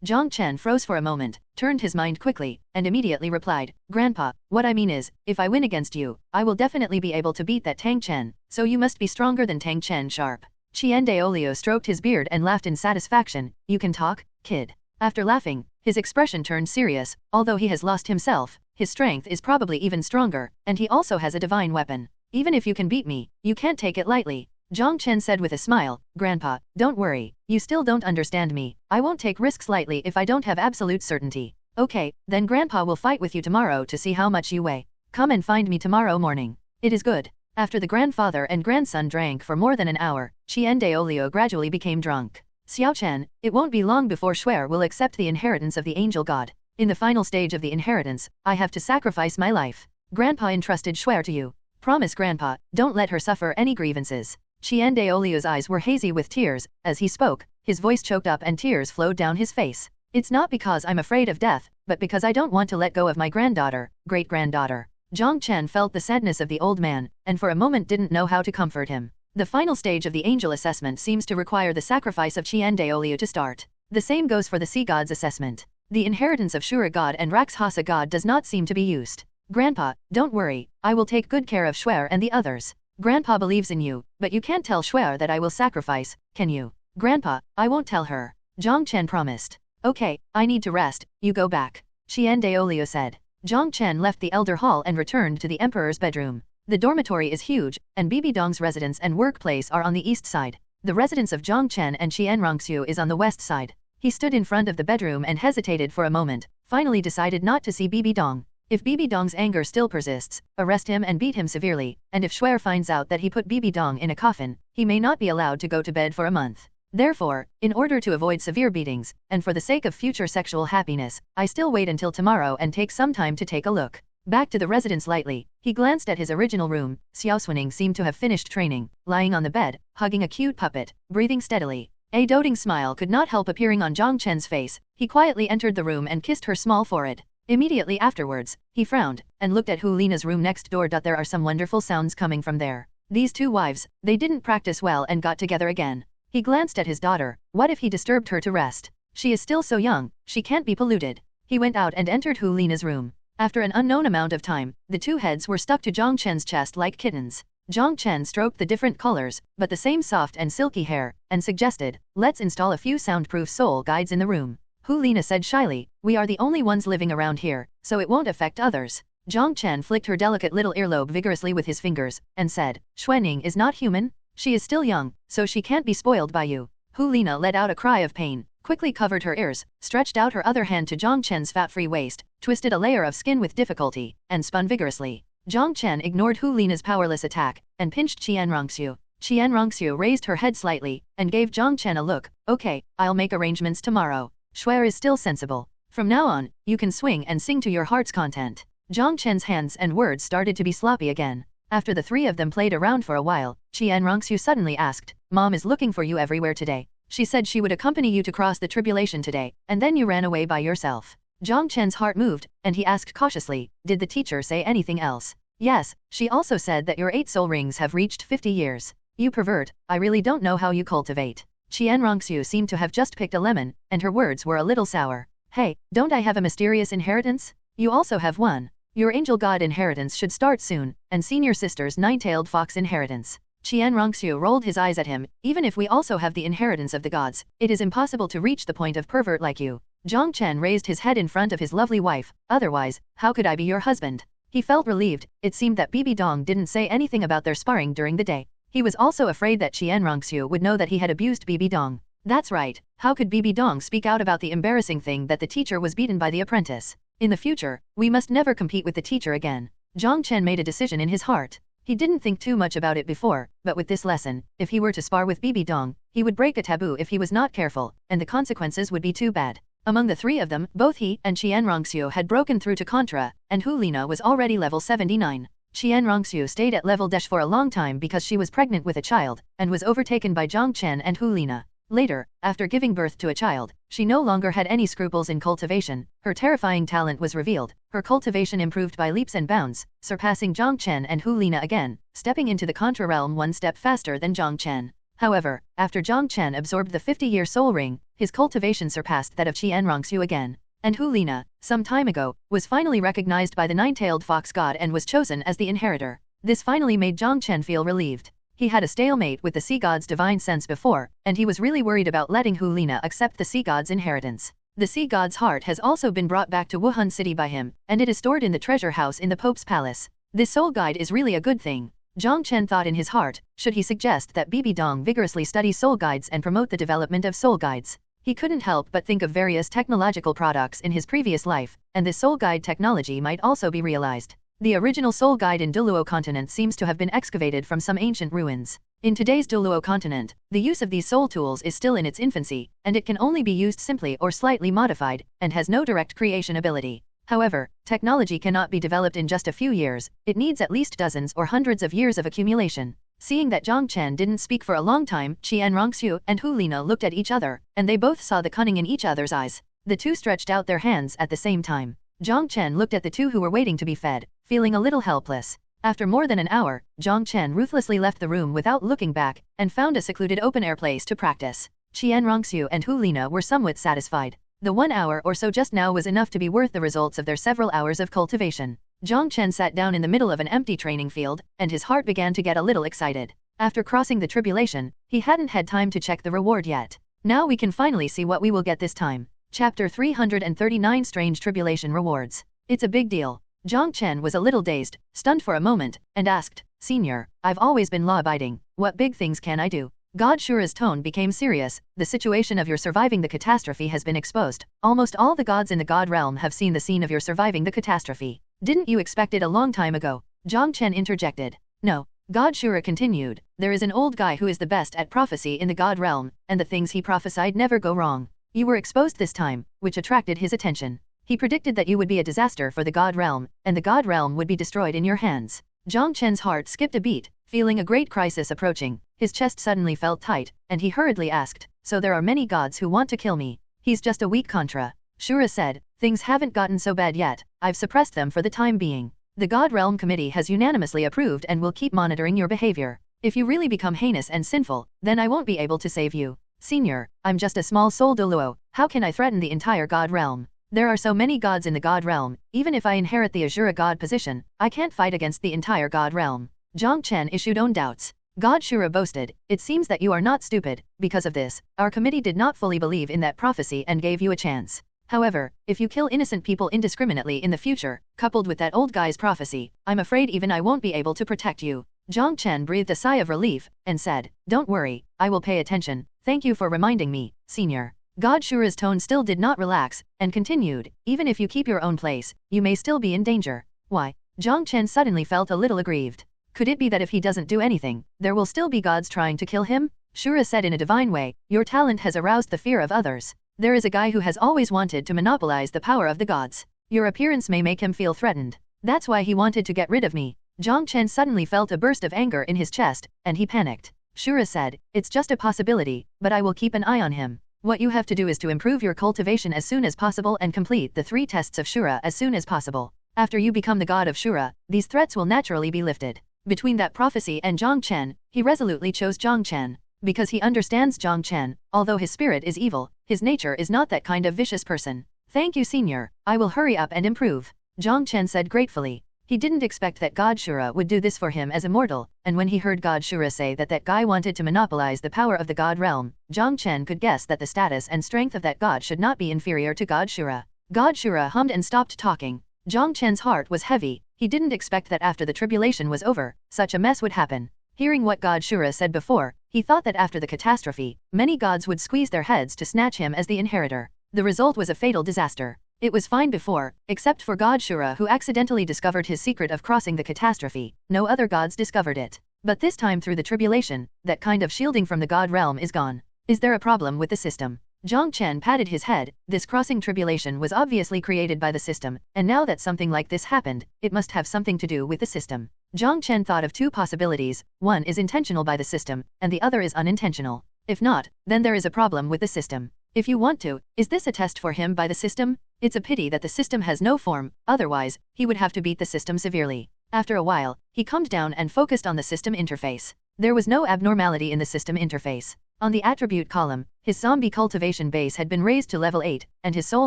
Jiang Chen froze for a moment, turned his mind quickly, and immediately replied, Grandpa, what I mean is, if I win against you, I will definitely be able to beat that Tang Chen, so you must be stronger than Tang Chen sharp. Douluo stroked his beard and laughed in satisfaction, You can talk, kid. After laughing, His expression turned serious. Although he has lost himself, his strength is probably even stronger, and he also has a divine weapon. Even if you can beat me, you can't take it lightly. Jiang Chen said with a smile, Grandpa, don't worry, you still don't understand me. I won't take risks lightly if I don't have absolute certainty. Okay, then Grandpa will fight with you tomorrow to see how much you weigh. Come and find me tomorrow morning. It is good. After the grandfather and grandson drank for more than an hour, Qian Daolio gradually became drunk. Xiaochen, it won't be long before Shuer will accept the inheritance of the angel god. In the final stage of the inheritance, I have to sacrifice my life. Grandpa entrusted Shuer to you. Promise Grandpa, don't let her suffer any grievances. Qian Daolio's eyes were hazy with tears. As he spoke, his voice choked up and tears flowed down his face. It's not because I'm afraid of death, but because I don't want to let go of my granddaughter, great-granddaughter. Jiang Chen felt the sadness of the old man, and for a moment didn't know how to comfort him. The final stage of the angel assessment seems to require the sacrifice of Qian Daolio to start. The same goes for the sea god's assessment. The inheritance of Shura god and Rakshasa god does not seem to be used. Grandpa, don't worry, I will take good care of Shuer and the others. Grandpa believes in you, but you can't tell Shuer that I will sacrifice, can you? Grandpa, I won't tell her. Jiang Chen promised. Okay, I need to rest, you go back. Qian Daolio said. Jiang Chen left the elder hall and returned to the emperor's bedroom. The dormitory is huge, and Bibi Dong's residence and workplace are on the east side. The residence of Jiang Chen and Qian Rongxiu is on the west side. He stood in front of the bedroom and hesitated for a moment, finally decided not to see Bibi Dong. If Bibi Dong's anger still persists, arrest him and beat him severely, and if Shuer finds out that he put Bibi Dong in a coffin, he may not be allowed to go to bed for a month. Therefore, in order to avoid severe beatings, and for the sake of future sexual happiness, I still wait until tomorrow and take some time to take a look. Back to the residence lightly, he glanced at his original room. Xiaoxue seemed to have finished training, lying on the bed, hugging a cute puppet, breathing steadily. A doting smile could not help appearing on Jiang Chen's face. He quietly entered the room and kissed her small forehead. Immediately afterwards, he frowned, and looked at Hu Lina's room next door. There are some wonderful sounds coming from there. These two wives, they didn't practice well and got together again. He glanced at his daughter. What if he disturbed her to rest? She is still so young, she can't be polluted. He went out and entered Hu Lina's room. After an unknown amount of time, the two heads were stuck to Jiang Chen's chest like kittens. Jiang Chen stroked the different colors, but the same soft and silky hair, and suggested, let's install a few soundproof soul guides in the room. Hu Lina said shyly, we are the only ones living around here, so it won't affect others. Jiang Chen flicked her delicate little earlobe vigorously with his fingers, and said, Xuanning is not human? She is still young, so she can't be spoiled by you. Hu Lina let out a cry of pain, quickly covered her ears, stretched out her other hand to Jiang Chen's fat-free waist, twisted a layer of skin with difficulty, and spun vigorously. Jiang Chen ignored Hu Lina's powerless attack, and pinched Qian Rongxiu. Qian Rongxiu raised her head slightly, and gave Jiang Chen a look. Okay, I'll make arrangements tomorrow. Shuer is still sensible. From now on, you can swing and sing to your heart's content. Jiang Chen's hands and words started to be sloppy again. After the three of them played around for a while, Qian Rongxiu suddenly asked, Mom is looking for you everywhere today. She said she would accompany you to cross the tribulation today, and then you ran away by yourself. Jiang Chen's heart moved, and he asked cautiously, did the teacher say anything else? Yes, she also said that your 8 soul rings have reached 50 years. You pervert, I really don't know how you cultivate. Qian Rongxiu seemed to have just picked a lemon, and her words were a little sour. Hey, don't I have a mysterious inheritance? You also have one. Your angel god inheritance should start soon, and senior sister's 9-tailed fox inheritance. Qian Rongxiu rolled his eyes at him. Even if we also have the inheritance of the gods, it is impossible to reach the point of pervert like you. Jiang Chen raised his head in front of his lovely wife. Otherwise, how could I be your husband? He felt relieved. It seemed that Bibi Dong didn't say anything about their sparring during the day. He was also afraid that Qian Rongxiu would know that he had abused Bibi Dong. That's right. How could Bibi Dong speak out about the embarrassing thing that the teacher was beaten by the apprentice? In the future, we must never compete with the teacher again. Jiang Chen made a decision in his heart. He didn't think too much about it before, but with this lesson, if he were to spar with Bibi Dong, he would break a taboo if he was not careful, and the consequences would be too bad. Among the three of them, both he and Qian Rongxiu had broken through to Contra, and Hu Lina was already level 79. Qian Rongxiu stayed at level dash for a long time because she was pregnant with a child, and was overtaken by Jiang Chen and Hu Lina. Later, after giving birth to a child, she no longer had any scruples in cultivation. Her terrifying talent was revealed. Her cultivation improved by leaps and bounds, surpassing Jiang Chen and Hu Lina again, stepping into the Contra realm one step faster than Jiang Chen. However, after Jiang Chen absorbed the 50-year soul ring, his cultivation surpassed that of Qian Rongxiu again. And Hu Lina, some time ago, was finally recognized by the 9-tailed fox god and was chosen as the inheritor. This finally made Jiang Chen feel relieved. He had a stalemate with the sea god's divine sense before, and he was really worried about letting Hu Lina accept the sea god's inheritance. The sea god's heart has also been brought back to Wuhan City by him, and it is stored in the treasure house in the Pope's palace. This soul guide is really a good thing. Jiang Chen thought in his heart, should he suggest that Bibi Dong vigorously study soul guides and promote the development of soul guides. He couldn't help but think of various technological products in his previous life, and this soul guide technology might also be realized. The original soul guide in Douluo Continent seems to have been excavated from some ancient ruins. In today's Douluo Continent, the use of these soul tools is still in its infancy, and it can only be used simply or slightly modified, and has no direct creation ability. However, technology cannot be developed in just a few years, it needs at least dozens or hundreds of years of accumulation. Seeing that Jiang Chen didn't speak for a long time, Xiaoxue and Hu Lina looked at each other, and they both saw the cunning in each other's eyes. The two stretched out their hands at the same time. Jiang Chen looked at the two who were waiting to be fed, feeling a little helpless. After more than an hour, Jiang Chen ruthlessly left the room without looking back, and found a secluded open-air place to practice. Xiaoxue and Hu Lina were somewhat satisfied. The 1 hour or so just now was enough to be worth the results of their several hours of cultivation. Jiang Chen sat down in the middle of an empty training field, and his heart began to get a little excited. After crossing the tribulation, he hadn't had time to check the reward yet. Now we can finally see what we will get this time. Chapter 339 Strange Tribulation Rewards. It's a big deal. Jiang Chen was a little dazed, stunned for a moment, and asked, "Senior, I've always been law-abiding. What big things can I do?" God Shura's tone became serious. The situation of your surviving the catastrophe has been exposed. Almost all the gods in the god realm have seen the scene of your surviving the catastrophe. Didn't you expect it a long time ago? Jiang Chen interjected. No. God Shura continued. There is an old guy who is the best at prophecy in the god realm, and the things he prophesied never go wrong. You were exposed this time, which attracted his attention. He predicted that you would be a disaster for the god realm, and the god realm would be destroyed in your hands. Jiang Chen's heart skipped a beat, feeling a great crisis approaching. His chest suddenly felt tight, and he hurriedly asked, "So there are many gods who want to kill me?" "He's just a weak contra." Shura said, "Things haven't gotten so bad yet, I've suppressed them for the time being. The God Realm Committee has unanimously approved and will keep monitoring your behavior. If you really become heinous and sinful, then I won't be able to save you. Senior, I'm just a small soul Douluo, how can I threaten the entire God Realm? There are so many gods in the God Realm, even if I inherit the Azura God position, I can't fight against the entire God Realm." Jiang Chen issued own doubts. God Shura boasted, "It seems that you are not stupid. Because of this, our committee did not fully believe in that prophecy and gave you a chance. However, if you kill innocent people indiscriminately in the future, coupled with that old guy's prophecy, I'm afraid even I won't be able to protect you." Jiang Chen breathed a sigh of relief, and said, "Don't worry, I will pay attention. Thank you for reminding me, Senior." God Shura's tone still did not relax, and continued, "Even if you keep your own place, you may still be in danger." "Why?" Jiang Chen suddenly felt a little aggrieved. Could it be that if he doesn't do anything, there will still be gods trying to kill him? Shura said in a divine way, "Your talent has aroused the fear of others. There is a guy who has always wanted to monopolize the power of the gods. Your appearance may make him feel threatened. That's why he wanted to get rid of me." Jiang Chen suddenly felt a burst of anger in his chest, and he panicked. Shura said, "It's just a possibility, but I will keep an eye on him. What you have to do is to improve your cultivation as soon as possible and complete the 3 tests of Shura as soon as possible. After you become the god of Shura, these threats will naturally be lifted." Between that prophecy and Jiang Chen, he resolutely chose Jiang Chen. Because he understands Jiang Chen, although his spirit is evil, his nature is not that kind of vicious person. "Thank you, Senior, I will hurry up and improve," Jiang Chen said gratefully. He didn't expect that God Shura would do this for him as a mortal, and when he heard God Shura say that that guy wanted to monopolize the power of the God realm, Jiang Chen could guess that the status and strength of that god should not be inferior to God Shura. God Shura hummed and stopped talking. Jiang Chen's heart was heavy. He didn't expect that after the tribulation was over, such a mess would happen. Hearing what God Shura said before, he thought that after the catastrophe, many gods would squeeze their heads to snatch him as the inheritor. The result was a fatal disaster. It was fine before, except for God Shura who accidentally discovered his secret of crossing the catastrophe. No other gods discovered it. But this time through the tribulation, that kind of shielding from the god realm is gone. Is there a problem with the system? Jiang Chen patted his head. This crossing tribulation was obviously created by the system, and now that something like this happened, it must have something to do with the system. Jiang Chen thought of 2 possibilities, one is intentional by the system, and the other is unintentional. If not, then there is a problem with the system. If you want to, is this a test for him by the system? It's a pity that the system has no form, otherwise, he would have to beat the system severely. After a while, he calmed down and focused on the system interface. There was no abnormality in the system interface. On the attribute column, his zombie cultivation base had been raised to level 8, and his soul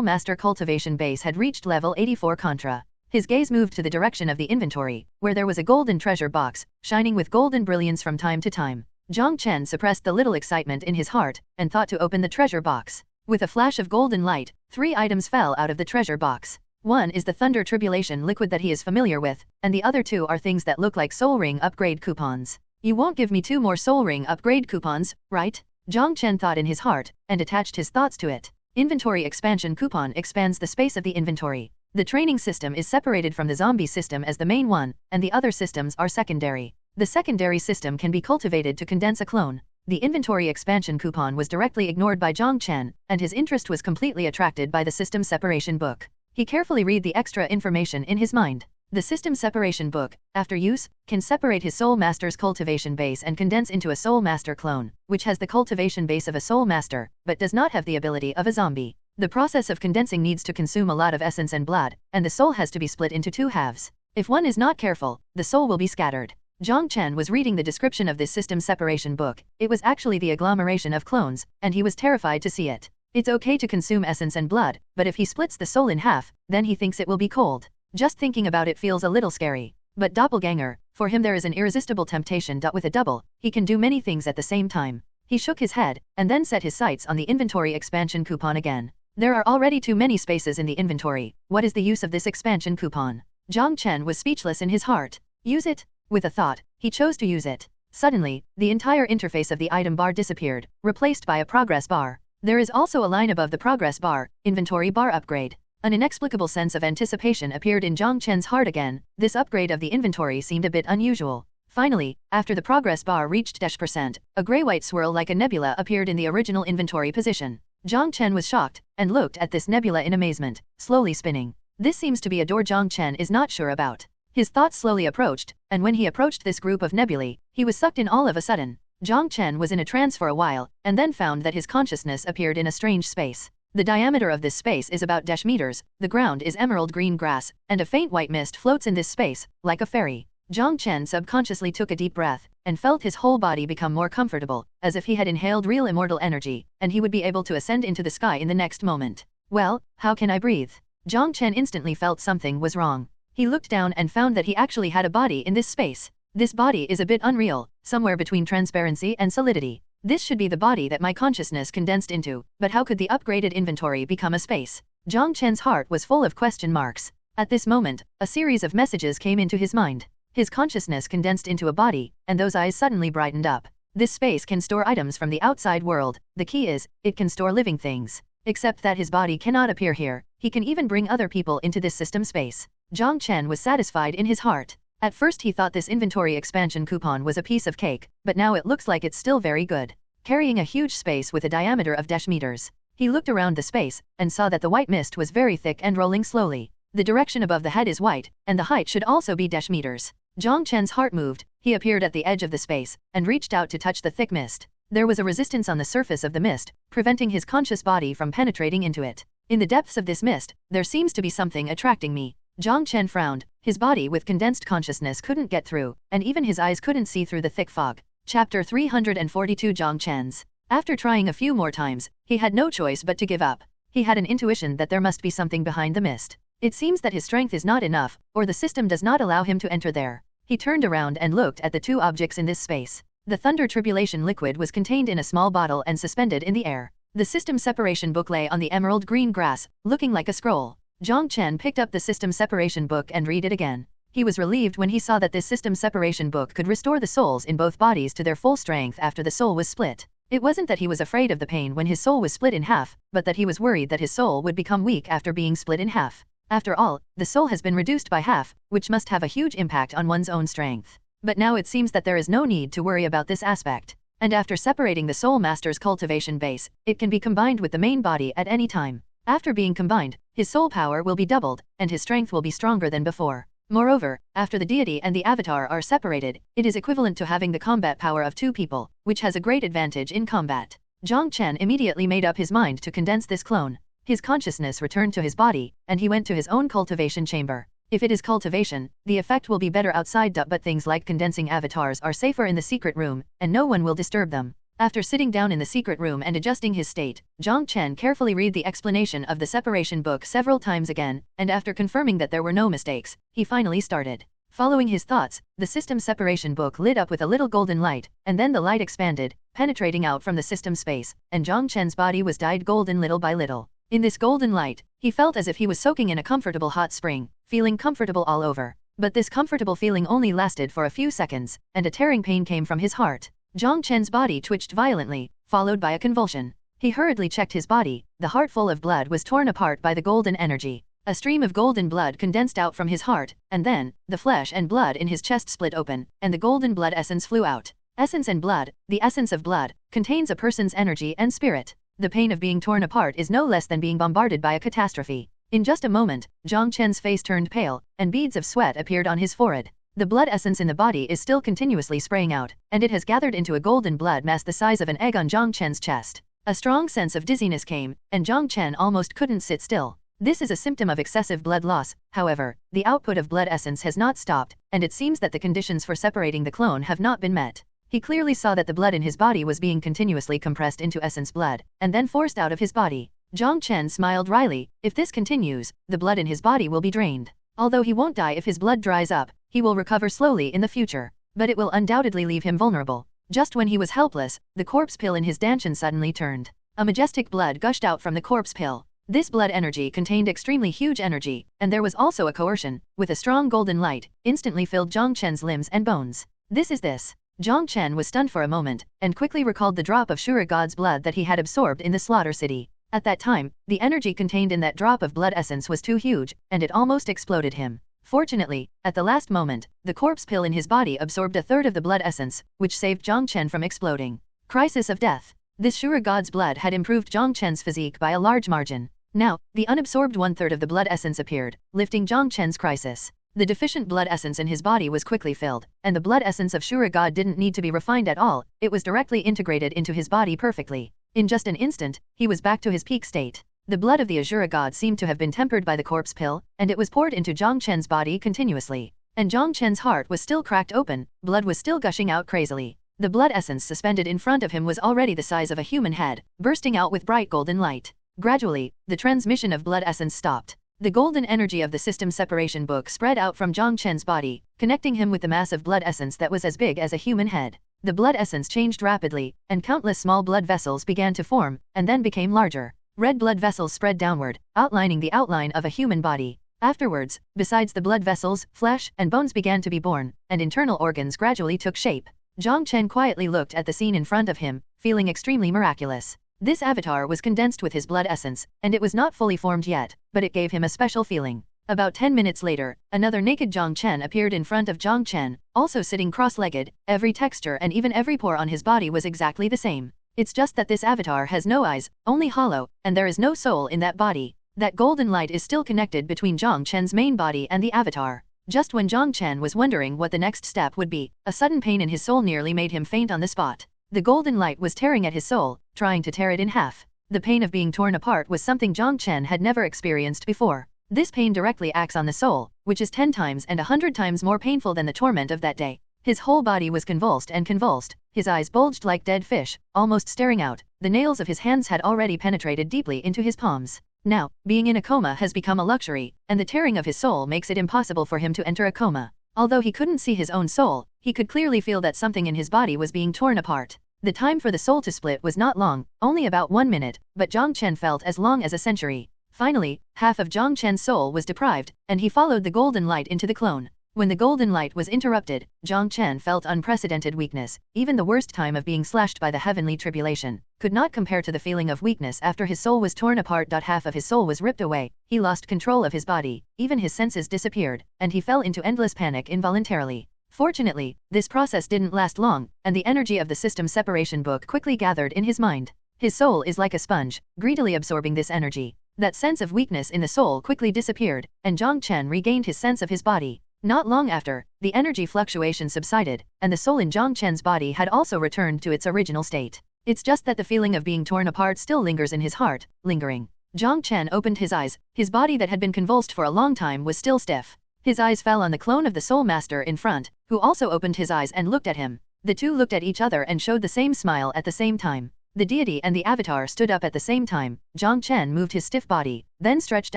master cultivation base had reached level 84 contra. His gaze moved to the direction of the inventory, where there was a golden treasure box, shining with golden brilliance from time to time. Jiang Chen suppressed the little excitement in his heart, and thought to open the treasure box. With a flash of golden light, 3 items fell out of the treasure box. One is the thunder tribulation liquid that he is familiar with, and the other 2 are things that look like soul ring upgrade coupons. You won't give me 2 more soul ring upgrade coupons, right? Jiang Chen thought in his heart, and attached his thoughts to it. Inventory expansion coupon expands the space of the inventory. The training system is separated from the zombie system as the main one, and the other systems are secondary. The secondary system can be cultivated to condense a clone. The inventory expansion coupon was directly ignored by Jiang Chen, and his interest was completely attracted by the system separation book. He carefully read the extra information in his mind. The system separation book, after use, can separate his soul master's cultivation base and condense into a soul master clone, which has the cultivation base of a soul master, but does not have the ability of a zombie. The process of condensing needs to consume a lot of essence and blood, and the soul has to be split into 2 halves. If one is not careful, the soul will be scattered. Jiang Chen was reading the description of this system separation book. It was actually the agglomeration of clones, and he was terrified to see it. It's okay to consume essence and blood, but if he splits the soul in half, then he thinks it will be cold. Just thinking about it feels a little scary. But doppelganger, for him there is an irresistible temptation. With a double, he can do many things at the same time. He shook his head, and then set his sights on the inventory expansion coupon again. There are already too many spaces in the inventory. What is the use of this expansion coupon? Jiang Chen was speechless in his heart. Use it? With a thought, he chose to use it. Suddenly, the entire interface of the item bar disappeared, replaced by a progress bar. There is also a line above the progress bar, inventory bar upgrade. An inexplicable sense of anticipation appeared in Jiang Chen's heart again. This upgrade of the inventory seemed a bit unusual. Finally, after the progress bar reached %, a gray-white swirl like a nebula appeared in the original inventory position. Jiang Chen was shocked, and looked at this nebula in amazement, slowly spinning. This seems to be a door Jiang Chen is not sure about. His thoughts slowly approached, and when he approached this group of nebulae, he was sucked in all of a sudden. Jiang Chen was in a trance for a while, and then found that his consciousness appeared in a strange space. The diameter of this space is about -meters, the ground is emerald green grass, and a faint white mist floats in this space, like a fairy. Jiang Chen subconsciously took a deep breath, and felt his whole body become more comfortable, as if he had inhaled real immortal energy, and he would be able to ascend into the sky in the next moment. Well, how can I breathe? Jiang Chen instantly felt something was wrong. He looked down and found that he actually had a body in this space. This body is a bit unreal, somewhere between transparency and solidity. This should be the body that my consciousness condensed into, but how could the upgraded inventory become a space? Jiang Chen's heart was full of question marks. At this moment, a series of messages came into his mind. His consciousness condensed into a body, and those eyes suddenly brightened up. This space can store items from the outside world. The key is, it can store living things. Except that his body cannot appear here. He can even bring other people into this system space. Jiang Chen was satisfied in his heart. At first he thought this inventory expansion coupon was a piece of cake, but now it looks like it's still very good. Carrying a huge space with a diameter of -meters. He looked around the space, and saw that the white mist was very thick and rolling slowly. The direction above the head is white, and the height should also be -meters. Jiang Chen's heart moved. He appeared at the edge of the space, and reached out to touch the thick mist. There was a resistance on the surface of the mist, preventing his conscious body from penetrating into it. In the depths of this mist, there seems to be something attracting me. Jiang Chen frowned. His body with condensed consciousness couldn't get through, and even his eyes couldn't see through the thick fog. Chapter 342 Jiang Chen's. After trying a few more times, he had no choice but to give up. He had an intuition that there must be something behind the mist. It seems that his strength is not enough, or the system does not allow him to enter there. He turned around and looked at the 2 objects in this space. The thunder tribulation liquid was contained in a small bottle and suspended in the air. The system separation book lay on the emerald green grass, looking like a scroll. Jiang Chen picked up the system separation book and read it again. He was relieved when he saw that this system separation book could restore the souls in both bodies to their full strength after the soul was split. It wasn't that he was afraid of the pain when his soul was split in half, but that he was worried that his soul would become weak after being split in half. After all, the soul has been reduced by half, which must have a huge impact on one's own strength. But now it seems that there is no need to worry about this aspect. And after separating the soul master's cultivation base, it can be combined with the main body at any time. After being combined, his soul power will be doubled, and his strength will be stronger than before. Moreover, after the deity and the avatar are separated, it is equivalent to having the combat power of 2 people, which has a great advantage in combat. Jiang Chen immediately made up his mind to condense this clone. His consciousness returned to his body, and he went to his own cultivation chamber. If it is cultivation, the effect will be better outside, but things like condensing avatars are safer in the secret room, and no one will disturb them. After sitting down in the secret room and adjusting his state, Jiang Chen carefully read the explanation of the separation book several times again, and after confirming that there were no mistakes, he finally started. Following his thoughts, the system separation book lit up with a little golden light, and then the light expanded, penetrating out from the system space, and Jiang Chen's body was dyed golden little by little. In this golden light, he felt as if he was soaking in a comfortable hot spring, feeling comfortable all over. But this comfortable feeling only lasted for a few seconds, and a tearing pain came from his heart. Jiang Chen's body twitched violently, followed by a convulsion. He hurriedly checked his body. The heart full of blood was torn apart by the golden energy. A stream of golden blood condensed out from his heart, and then, the flesh and blood in his chest split open, and the golden blood essence flew out. Essence and blood, the essence of blood, contains a person's energy and spirit. The pain of being torn apart is no less than being bombarded by a catastrophe. In just a moment, Jiang Chen's face turned pale, and beads of sweat appeared on his forehead. The blood essence in the body is still continuously spraying out, and it has gathered into a golden blood mass the size of an egg on Jiang Chen's chest. A strong sense of dizziness came, and Jiang Chen almost couldn't sit still. This is a symptom of excessive blood loss. However, the output of blood essence has not stopped, and it seems that the conditions for separating the clone have not been met. He clearly saw that the blood in his body was being continuously compressed into essence blood, and then forced out of his body. Jiang Chen smiled wryly. If this continues, the blood in his body will be drained. Although he won't die if his blood dries up, he will recover slowly in the future. But it will undoubtedly leave him vulnerable. Just when he was helpless, the corpse pill in his danchan suddenly turned. A majestic blood gushed out from the corpse pill. This blood energy contained extremely huge energy, and there was also a coercion, with a strong golden light, instantly filled Jiang Chen's limbs and bones. This. Jiang Chen was stunned for a moment, and quickly recalled the drop of Shura God's blood that he had absorbed in the slaughter city. At that time, the energy contained in that drop of blood essence was too huge, and it almost exploded him. Fortunately, at the last moment, the corpse pill in his body absorbed a third of the blood essence, which saved Jiang Chen from exploding. Crisis of death. This Shura God's blood had improved Jiang Chen's physique by a large margin. Now, the unabsorbed one-third of the blood essence appeared, lifting Jiang Chen's crisis. The deficient blood essence in his body was quickly filled, and the blood essence of Shura God didn't need to be refined at all, it was directly integrated into his body perfectly. In just an instant, he was back to his peak state. The blood of the Azura God seemed to have been tempered by the corpse pill, and it was poured into Jiang Chen's body continuously. And Jiang Chen's heart was still cracked open, blood was still gushing out crazily. The blood essence suspended in front of him was already the size of a human head, bursting out with bright golden light. Gradually, the transmission of blood essence stopped. The golden energy of the system separation book spread out from Jiang Chen's body, connecting him with the mass of blood essence that was as big as a human head. The blood essence changed rapidly, and countless small blood vessels began to form, and then became larger. Red blood vessels spread downward, outlining the outline of a human body. Afterwards, besides the blood vessels, flesh and bones began to be born, and internal organs gradually took shape. Jiang Chen quietly looked at the scene in front of him, feeling extremely miraculous. This avatar was condensed with his blood essence, and it was not fully formed yet, but it gave him a special feeling. About 10 minutes later, another naked Jiang Chen appeared in front of Jiang Chen, also sitting cross-legged. Every texture and even every pore on his body was exactly the same. It's just that this avatar has no eyes, only hollow, and there is no soul in that body. That golden light is still connected between Jiang Chen's main body and the avatar. Just when Jiang Chen was wondering what the next step would be, a sudden pain in his soul nearly made him faint on the spot. The golden light was tearing at his soul, trying to tear it in half. The pain of being torn apart was something Jiang Chen had never experienced before. This pain directly acts on the soul, which is 10 times and 100 times more painful than the torment of that day. His whole body was convulsed and convulsed, his eyes bulged like dead fish, almost staring out. The nails of his hands had already penetrated deeply into his palms. Now, being in a coma has become a luxury, and the tearing of his soul makes it impossible for him to enter a coma. Although he couldn't see his own soul, he could clearly feel that something in his body was being torn apart. The time for the soul to split was not long, only about 1 minute, but Jiang Chen felt as long as a century. Finally, half of Jiang Chen's soul was deprived, and he followed the golden light into the clone. When the golden light was interrupted, Jiang Chen felt unprecedented weakness. Even the worst time of being slashed by the heavenly tribulation could not compare to the feeling of weakness after his soul was torn apart. Half of his soul was ripped away, he lost control of his body, even his senses disappeared, and he fell into endless panic involuntarily. Fortunately, this process didn't last long, and the energy of the system separation book quickly gathered in his mind. His soul is like a sponge, greedily absorbing this energy. That sense of weakness in the soul quickly disappeared, and Jiang Chen regained his sense of his body. Not long after, the energy fluctuation subsided, and the soul in Jiang Chen's body had also returned to its original state. It's just that the feeling of being torn apart still lingers in his heart, lingering. Jiang Chen opened his eyes. His body that had been convulsed for a long time was still stiff. His eyes fell on the clone of the Soul Master in front, who also opened his eyes and looked at him. The two looked at each other and showed the same smile at the same time. The deity and the avatar stood up at the same time. Jiang Chen moved his stiff body, then stretched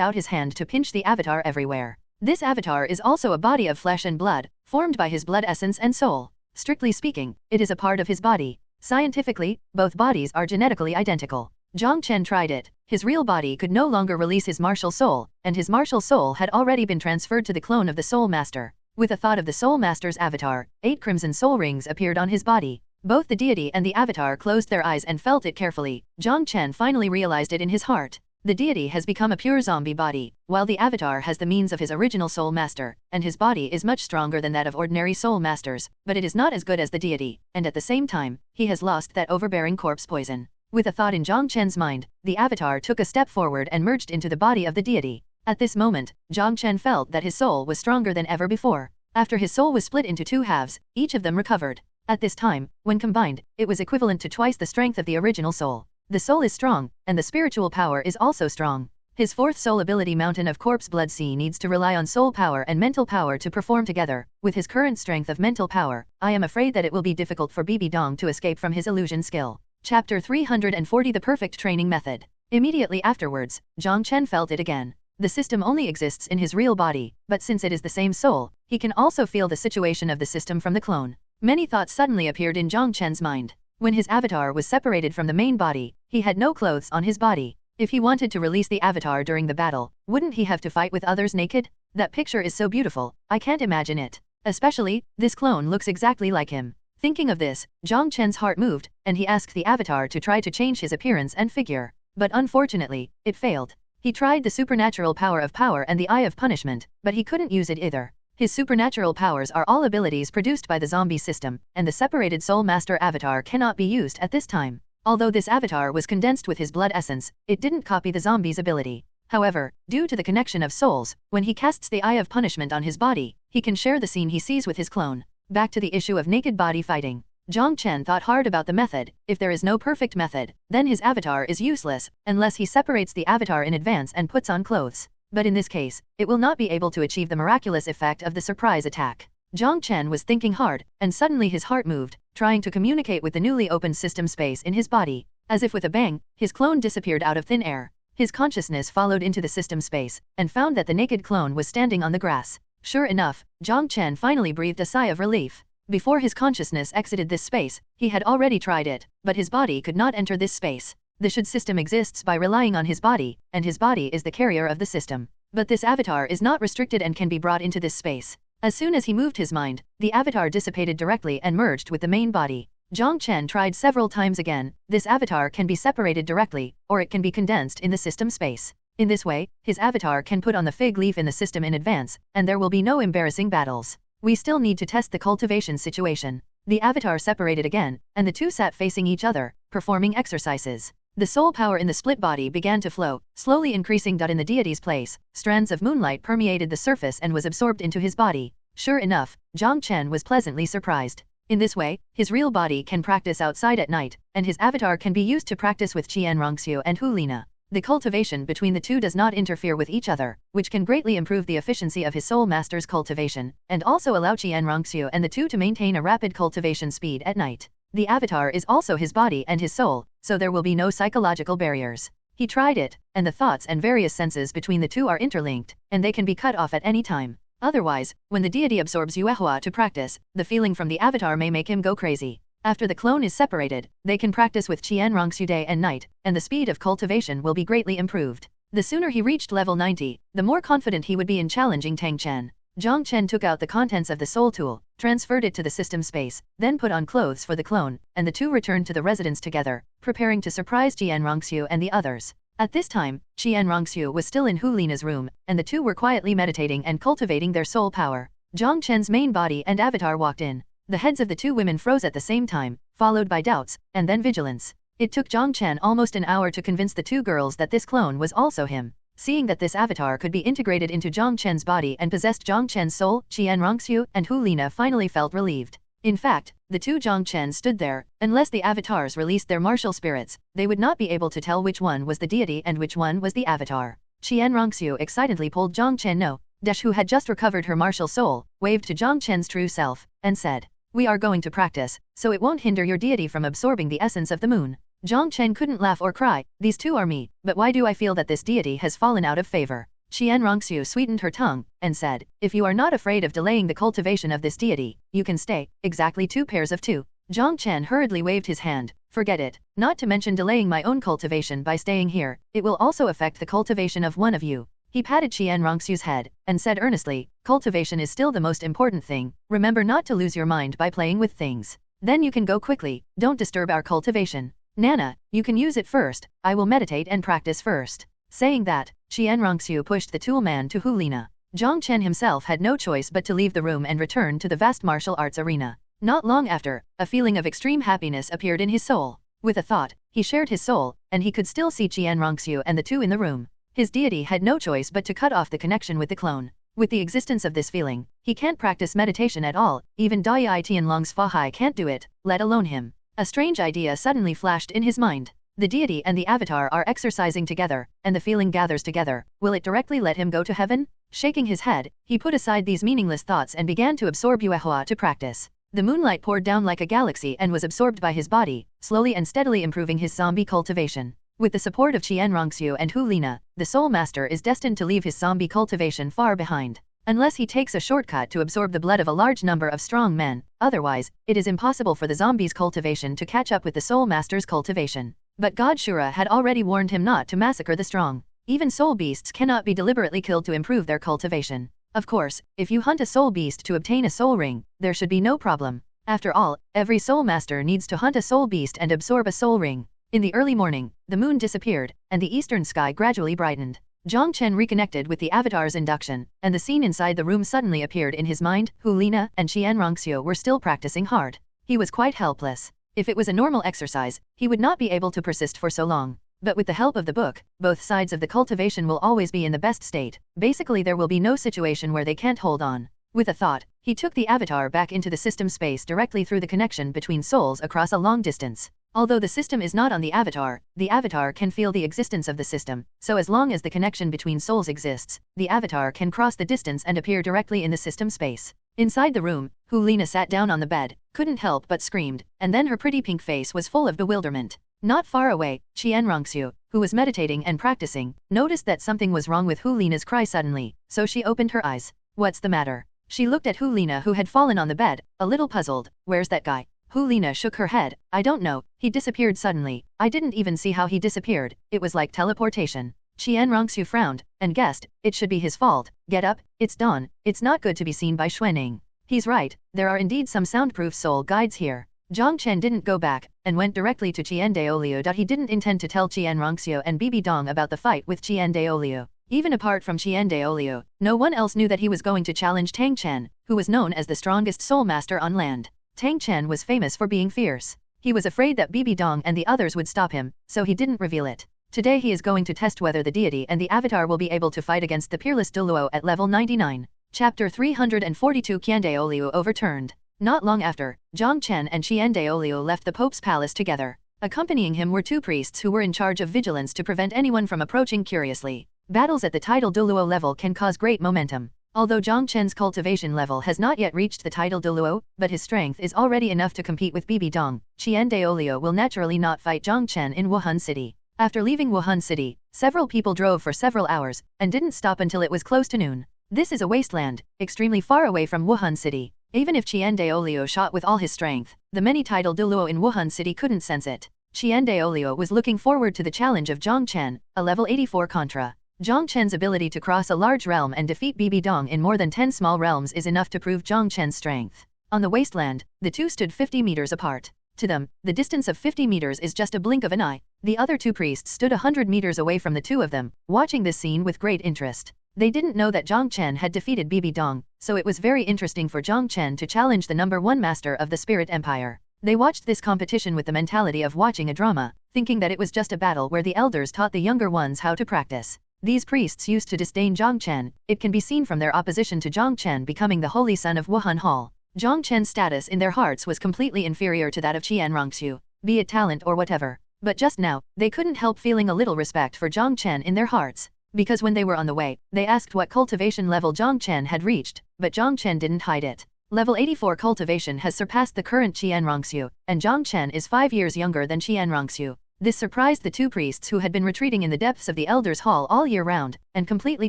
out his hand to pinch the avatar everywhere. This avatar is also a body of flesh and blood, formed by his blood essence and soul. Strictly speaking, it is a part of his body. Scientifically, both bodies are genetically identical. Jiang Chen tried it. His real body could no longer release his martial soul, and his martial soul had already been transferred to the clone of the Soul Master. With a thought of the Soul Master's avatar, 8 crimson soul rings appeared on his body. Both the deity and the avatar closed their eyes and felt it carefully. Jiang Chen finally realized it in his heart. The deity has become a pure zombie body, while the avatar has the means of his original soul master, and his body is much stronger than that of ordinary soul masters, but it is not as good as the deity, and at the same time, he has lost that overbearing corpse poison. With a thought in Jiang Chen's mind, the avatar took a step forward and merged into the body of the deity. At this moment, Jiang Chen felt that his soul was stronger than ever before. After his soul was split into 2 halves, each of them recovered. At this time, when combined, it was equivalent to twice the strength of the original soul. The soul is strong, and the spiritual power is also strong. His 4th soul ability Mountain of Corpse Blood Sea needs to rely on soul power and mental power to perform together. With his current strength of mental power, I am afraid that it will be difficult for Bibi Dong to escape from his illusion skill. Chapter 340 The Perfect Training Method. Immediately afterwards, Jiang Chen felt it again. The system only exists in his real body, but since it is the same soul, he can also feel the situation of the system from the clone. Many thoughts suddenly appeared in Jiang Chen's mind. When his avatar was separated from the main body, he had no clothes on his body. If he wanted to release the avatar during the battle, wouldn't he have to fight with others naked? That picture is so beautiful, I can't imagine it. Especially, this clone looks exactly like him. Thinking of this, Jiang Chen's heart moved, and he asked the avatar to try to change his appearance and figure. But unfortunately, it failed. He tried the supernatural power of power and the eye of punishment, but he couldn't use it either. His supernatural powers are all abilities produced by the zombie system, and the separated Soul Master avatar cannot be used at this time. Although this avatar was condensed with his blood essence, it didn't copy the zombie's ability. However, due to the connection of souls, when he casts the eye of punishment on his body, he can share the scene he sees with his clone. Back to the issue of naked body fighting. Jiang Chen thought hard about the method. If there is no perfect method, then his avatar is useless, unless he separates the avatar in advance and puts on clothes. But in this case, it will not be able to achieve the miraculous effect of the surprise attack. Jiang Chen was thinking hard, and suddenly his heart moved, trying to communicate with the newly opened system space in his body. As if with a bang, his clone disappeared out of thin air. His consciousness followed into the system space, and found that the naked clone was standing on the grass. Sure enough, Jiang Chen finally breathed a sigh of relief. Before his consciousness exited this space, he had already tried it, but his body could not enter this space. The should system exists by relying on his body, and his body is the carrier of the system. But this avatar is not restricted and can be brought into this space. As soon as he moved his mind, the avatar dissipated directly and merged with the main body. Jiang Chen tried several times again. This avatar can be separated directly, or it can be condensed in the system space. In this way, his avatar can put on the fig leaf in the system in advance, and there will be no embarrassing battles. We still need to test the cultivation situation. The avatar separated again, and the two sat facing each other, performing exercises. The soul power in the split body began to flow, slowly increasing. In the deity's place, strands of moonlight permeated the surface and was absorbed into his body. Sure enough, Jiang Chen was pleasantly surprised. In this way, his real body can practice outside at night, and his avatar can be used to practice with Xiaoxue and Hulina. The cultivation between the two does not interfere with each other, which can greatly improve the efficiency of his soul master's cultivation, and also allow Xiaoxue and the two to maintain a rapid cultivation speed at night. The avatar is also his body and his soul, so there will be no psychological barriers. He tried it, and the thoughts and various senses between the two are interlinked, and they can be cut off at any time. Otherwise, when the deity absorbs Yuehua to practice, the feeling from the avatar may make him go crazy. After the clone is separated, they can practice with Xiaoxue day and night, and the speed of cultivation will be greatly improved. The sooner he reached level 90, the more confident he would be in challenging Tang Chen. Jiang Chen took out the contents of the soul tool, transferred it to the system space, then put on clothes for the clone, and the two returned to the residence together, preparing to surprise Xiaoxue and the others. At this time, Xiaoxue was still in Hulina's room, and the two were quietly meditating and cultivating their soul power. Jiang Chen's main body and avatar walked in. The heads of the two women froze at the same time, followed by doubts, and then vigilance. It took Jiang Chen almost an hour to convince the two girls that this clone was also him. Seeing that this avatar could be integrated into Jiang Chen's body and possessed Jiang Chen's soul, Xiaoxue and Hulina finally felt relieved. In fact, the two Jiang Chen stood there. Unless the avatars released their martial spirits, they would not be able to tell which one was the deity and which one was the avatar. Xiaoxue excitedly pulled Jiang Chen no. Dash, who had just recovered her martial soul, waved to Jiang Chen's true self, and said, "We are going to practice, so it won't hinder your deity from absorbing the essence of the moon." Jiang Chen couldn't laugh or cry. These two are me, but why do I feel that this deity has fallen out of favor? Xiaoxue sweetened her tongue, and said, "If you are not afraid of delaying the cultivation of this deity, you can stay." Exactly 2 pairs of 2. Jiang Chen hurriedly waved his hand, Forget it, not to mention delaying my own cultivation by staying here, it will also affect the cultivation of one of you. He patted Qian Rongxu's head, and said earnestly, cultivation is still the most important thing, remember not to lose your mind by playing with things. Then you can go quickly, don't disturb our cultivation. Nana, you can use it first, I will meditate and practice first. Saying that, Qian Rongxu pushed the tool man to Hulina. Jiang Chen himself had no choice but to leave the room and return to the vast martial arts arena. Not long after, a feeling of extreme happiness appeared in his soul. With a thought, he shared his soul, and he could still see Qian Rongxu and the two in the room. His deity had no choice but to cut off the connection with the clone. With the existence of this feeling, he can't practice meditation at all, even Dai Tianlong's Fahai can't do it, let alone him. A strange idea suddenly flashed in his mind. The deity and the avatar are exercising together, and the feeling gathers together, will it directly let him go to heaven? Shaking his head, he put aside these meaningless thoughts and began to absorb Yuehua to practice. The moonlight poured down like a galaxy and was absorbed by his body, slowly and steadily improving his zombie cultivation. With the support of Qian Rongxu and Hu Lina, the Soul Master is destined to leave his zombie cultivation far behind. Unless he takes a shortcut to absorb the blood of a large number of strong men, otherwise, it is impossible for the zombies' cultivation to catch up with the Soul Master's cultivation. But God Shura had already warned him not to massacre the strong. Even soul beasts cannot be deliberately killed to improve their cultivation. Of course, if you hunt a soul beast to obtain a soul ring, there should be no problem. After all, every soul master needs to hunt a soul beast and absorb a soul ring. In the early morning, the moon disappeared, and the eastern sky gradually brightened. Jiang Chen reconnected with the avatar's induction, and the scene inside the room suddenly appeared in his mind. Hu Lina and Qian Rongxu were still practicing hard. He was quite helpless. If it was a normal exercise, he would not be able to persist for so long. But with the help of the book, both sides of the cultivation will always be in the best state. Basically there will be no situation where they can't hold on. With a thought, he took the avatar back into the system space directly through the connection between souls across a long distance. Although the system is not on the avatar can feel the existence of the system, so as long as the connection between souls exists, the avatar can cross the distance and appear directly in the system space. Inside the room, Hu Lina sat down on the bed, couldn't help but screamed, and then her pretty pink face was full of bewilderment. Not far away, Qian Rongxu, who was meditating and practicing, noticed that something was wrong with Hu Lina's cry suddenly, so she opened her eyes. What's the matter? She looked at Hu Lina who had fallen on the bed, a little puzzled. Where's that guy? Hu Lina shook her head. I don't know, he disappeared suddenly. I didn't even see how he disappeared, it was like teleportation. Qian Rongxu frowned, and guessed, it should be his fault. Get up, it's dawn, it's not good to be seen by Xuanning. He's right, there are indeed some soundproof soul guides here. Jiang Chen didn't go back, and went directly to Qian Daoliu. He didn't intend to tell Qian Rongxu and Bibi Dong about the fight with Qian Daoliu. Even apart from Qian Daoliu, no one else knew that he was going to challenge Tang Chen, who was known as the strongest soul master on land. Tang Chen was famous for being fierce. He was afraid that Bibi Dong and the others would stop him, so he didn't reveal it. Today he is going to test whether the deity and the avatar will be able to fight against the peerless Douluo at level 99. Chapter 342 Qian Daoliu overturned. Not long after, Jiang Chen and Qian Daoliu left the Pope's palace together. Accompanying him were two priests who were in charge of vigilance to prevent anyone from approaching curiously. Battles at the title Douluo level can cause great momentum. Although Jiang Chen's cultivation level has not yet reached the title Douluo, but his strength is already enough to compete with Bibi Dong, Qian Daoliu will naturally not fight Jiang Chen in Wuhan City. After leaving Wuhan City, several people drove for several hours, and didn't stop until it was close to noon. This is a wasteland, extremely far away from Wuhan City. Even if Qian Daoliu shot with all his strength, the many-titled Douluo in Wuhan City couldn't sense it. Qian Daoliu was looking forward to the challenge of Jiang Chen, a level 84 Contra. Jiang Chen's ability to cross a large realm and defeat Bibi Dong in more than 10 small realms is enough to prove Jiang Chen's strength. On the wasteland, the two stood 50 meters apart. To them, the distance of 50 meters is just a blink of an eye. The other two priests stood 100 meters away from the two of them, watching this scene with great interest. They didn't know that Jiang Chen had defeated Bibi Dong, so it was very interesting for Jiang Chen to challenge the number one master of the Spirit Empire. They watched this competition with the mentality of watching a drama, thinking that it was just a battle where the elders taught the younger ones how to practice. These priests used to disdain Jiang Chen, it can be seen from their opposition to Jiang Chen becoming the holy son of Wuhan Hall. Jiang Chen's status in their hearts was completely inferior to that of Qian Rongxu, be it talent or whatever. But just now, they couldn't help feeling a little respect for Jiang Chen in their hearts. Because when they were on the way, they asked what cultivation level Jiang Chen had reached, but Jiang Chen didn't hide it. Level 84 cultivation has surpassed the current Qian Rongxu, and Jiang Chen is 5 years younger than Qian Rongxu. This surprised the two priests who had been retreating in the depths of the Elders' Hall all year round, and completely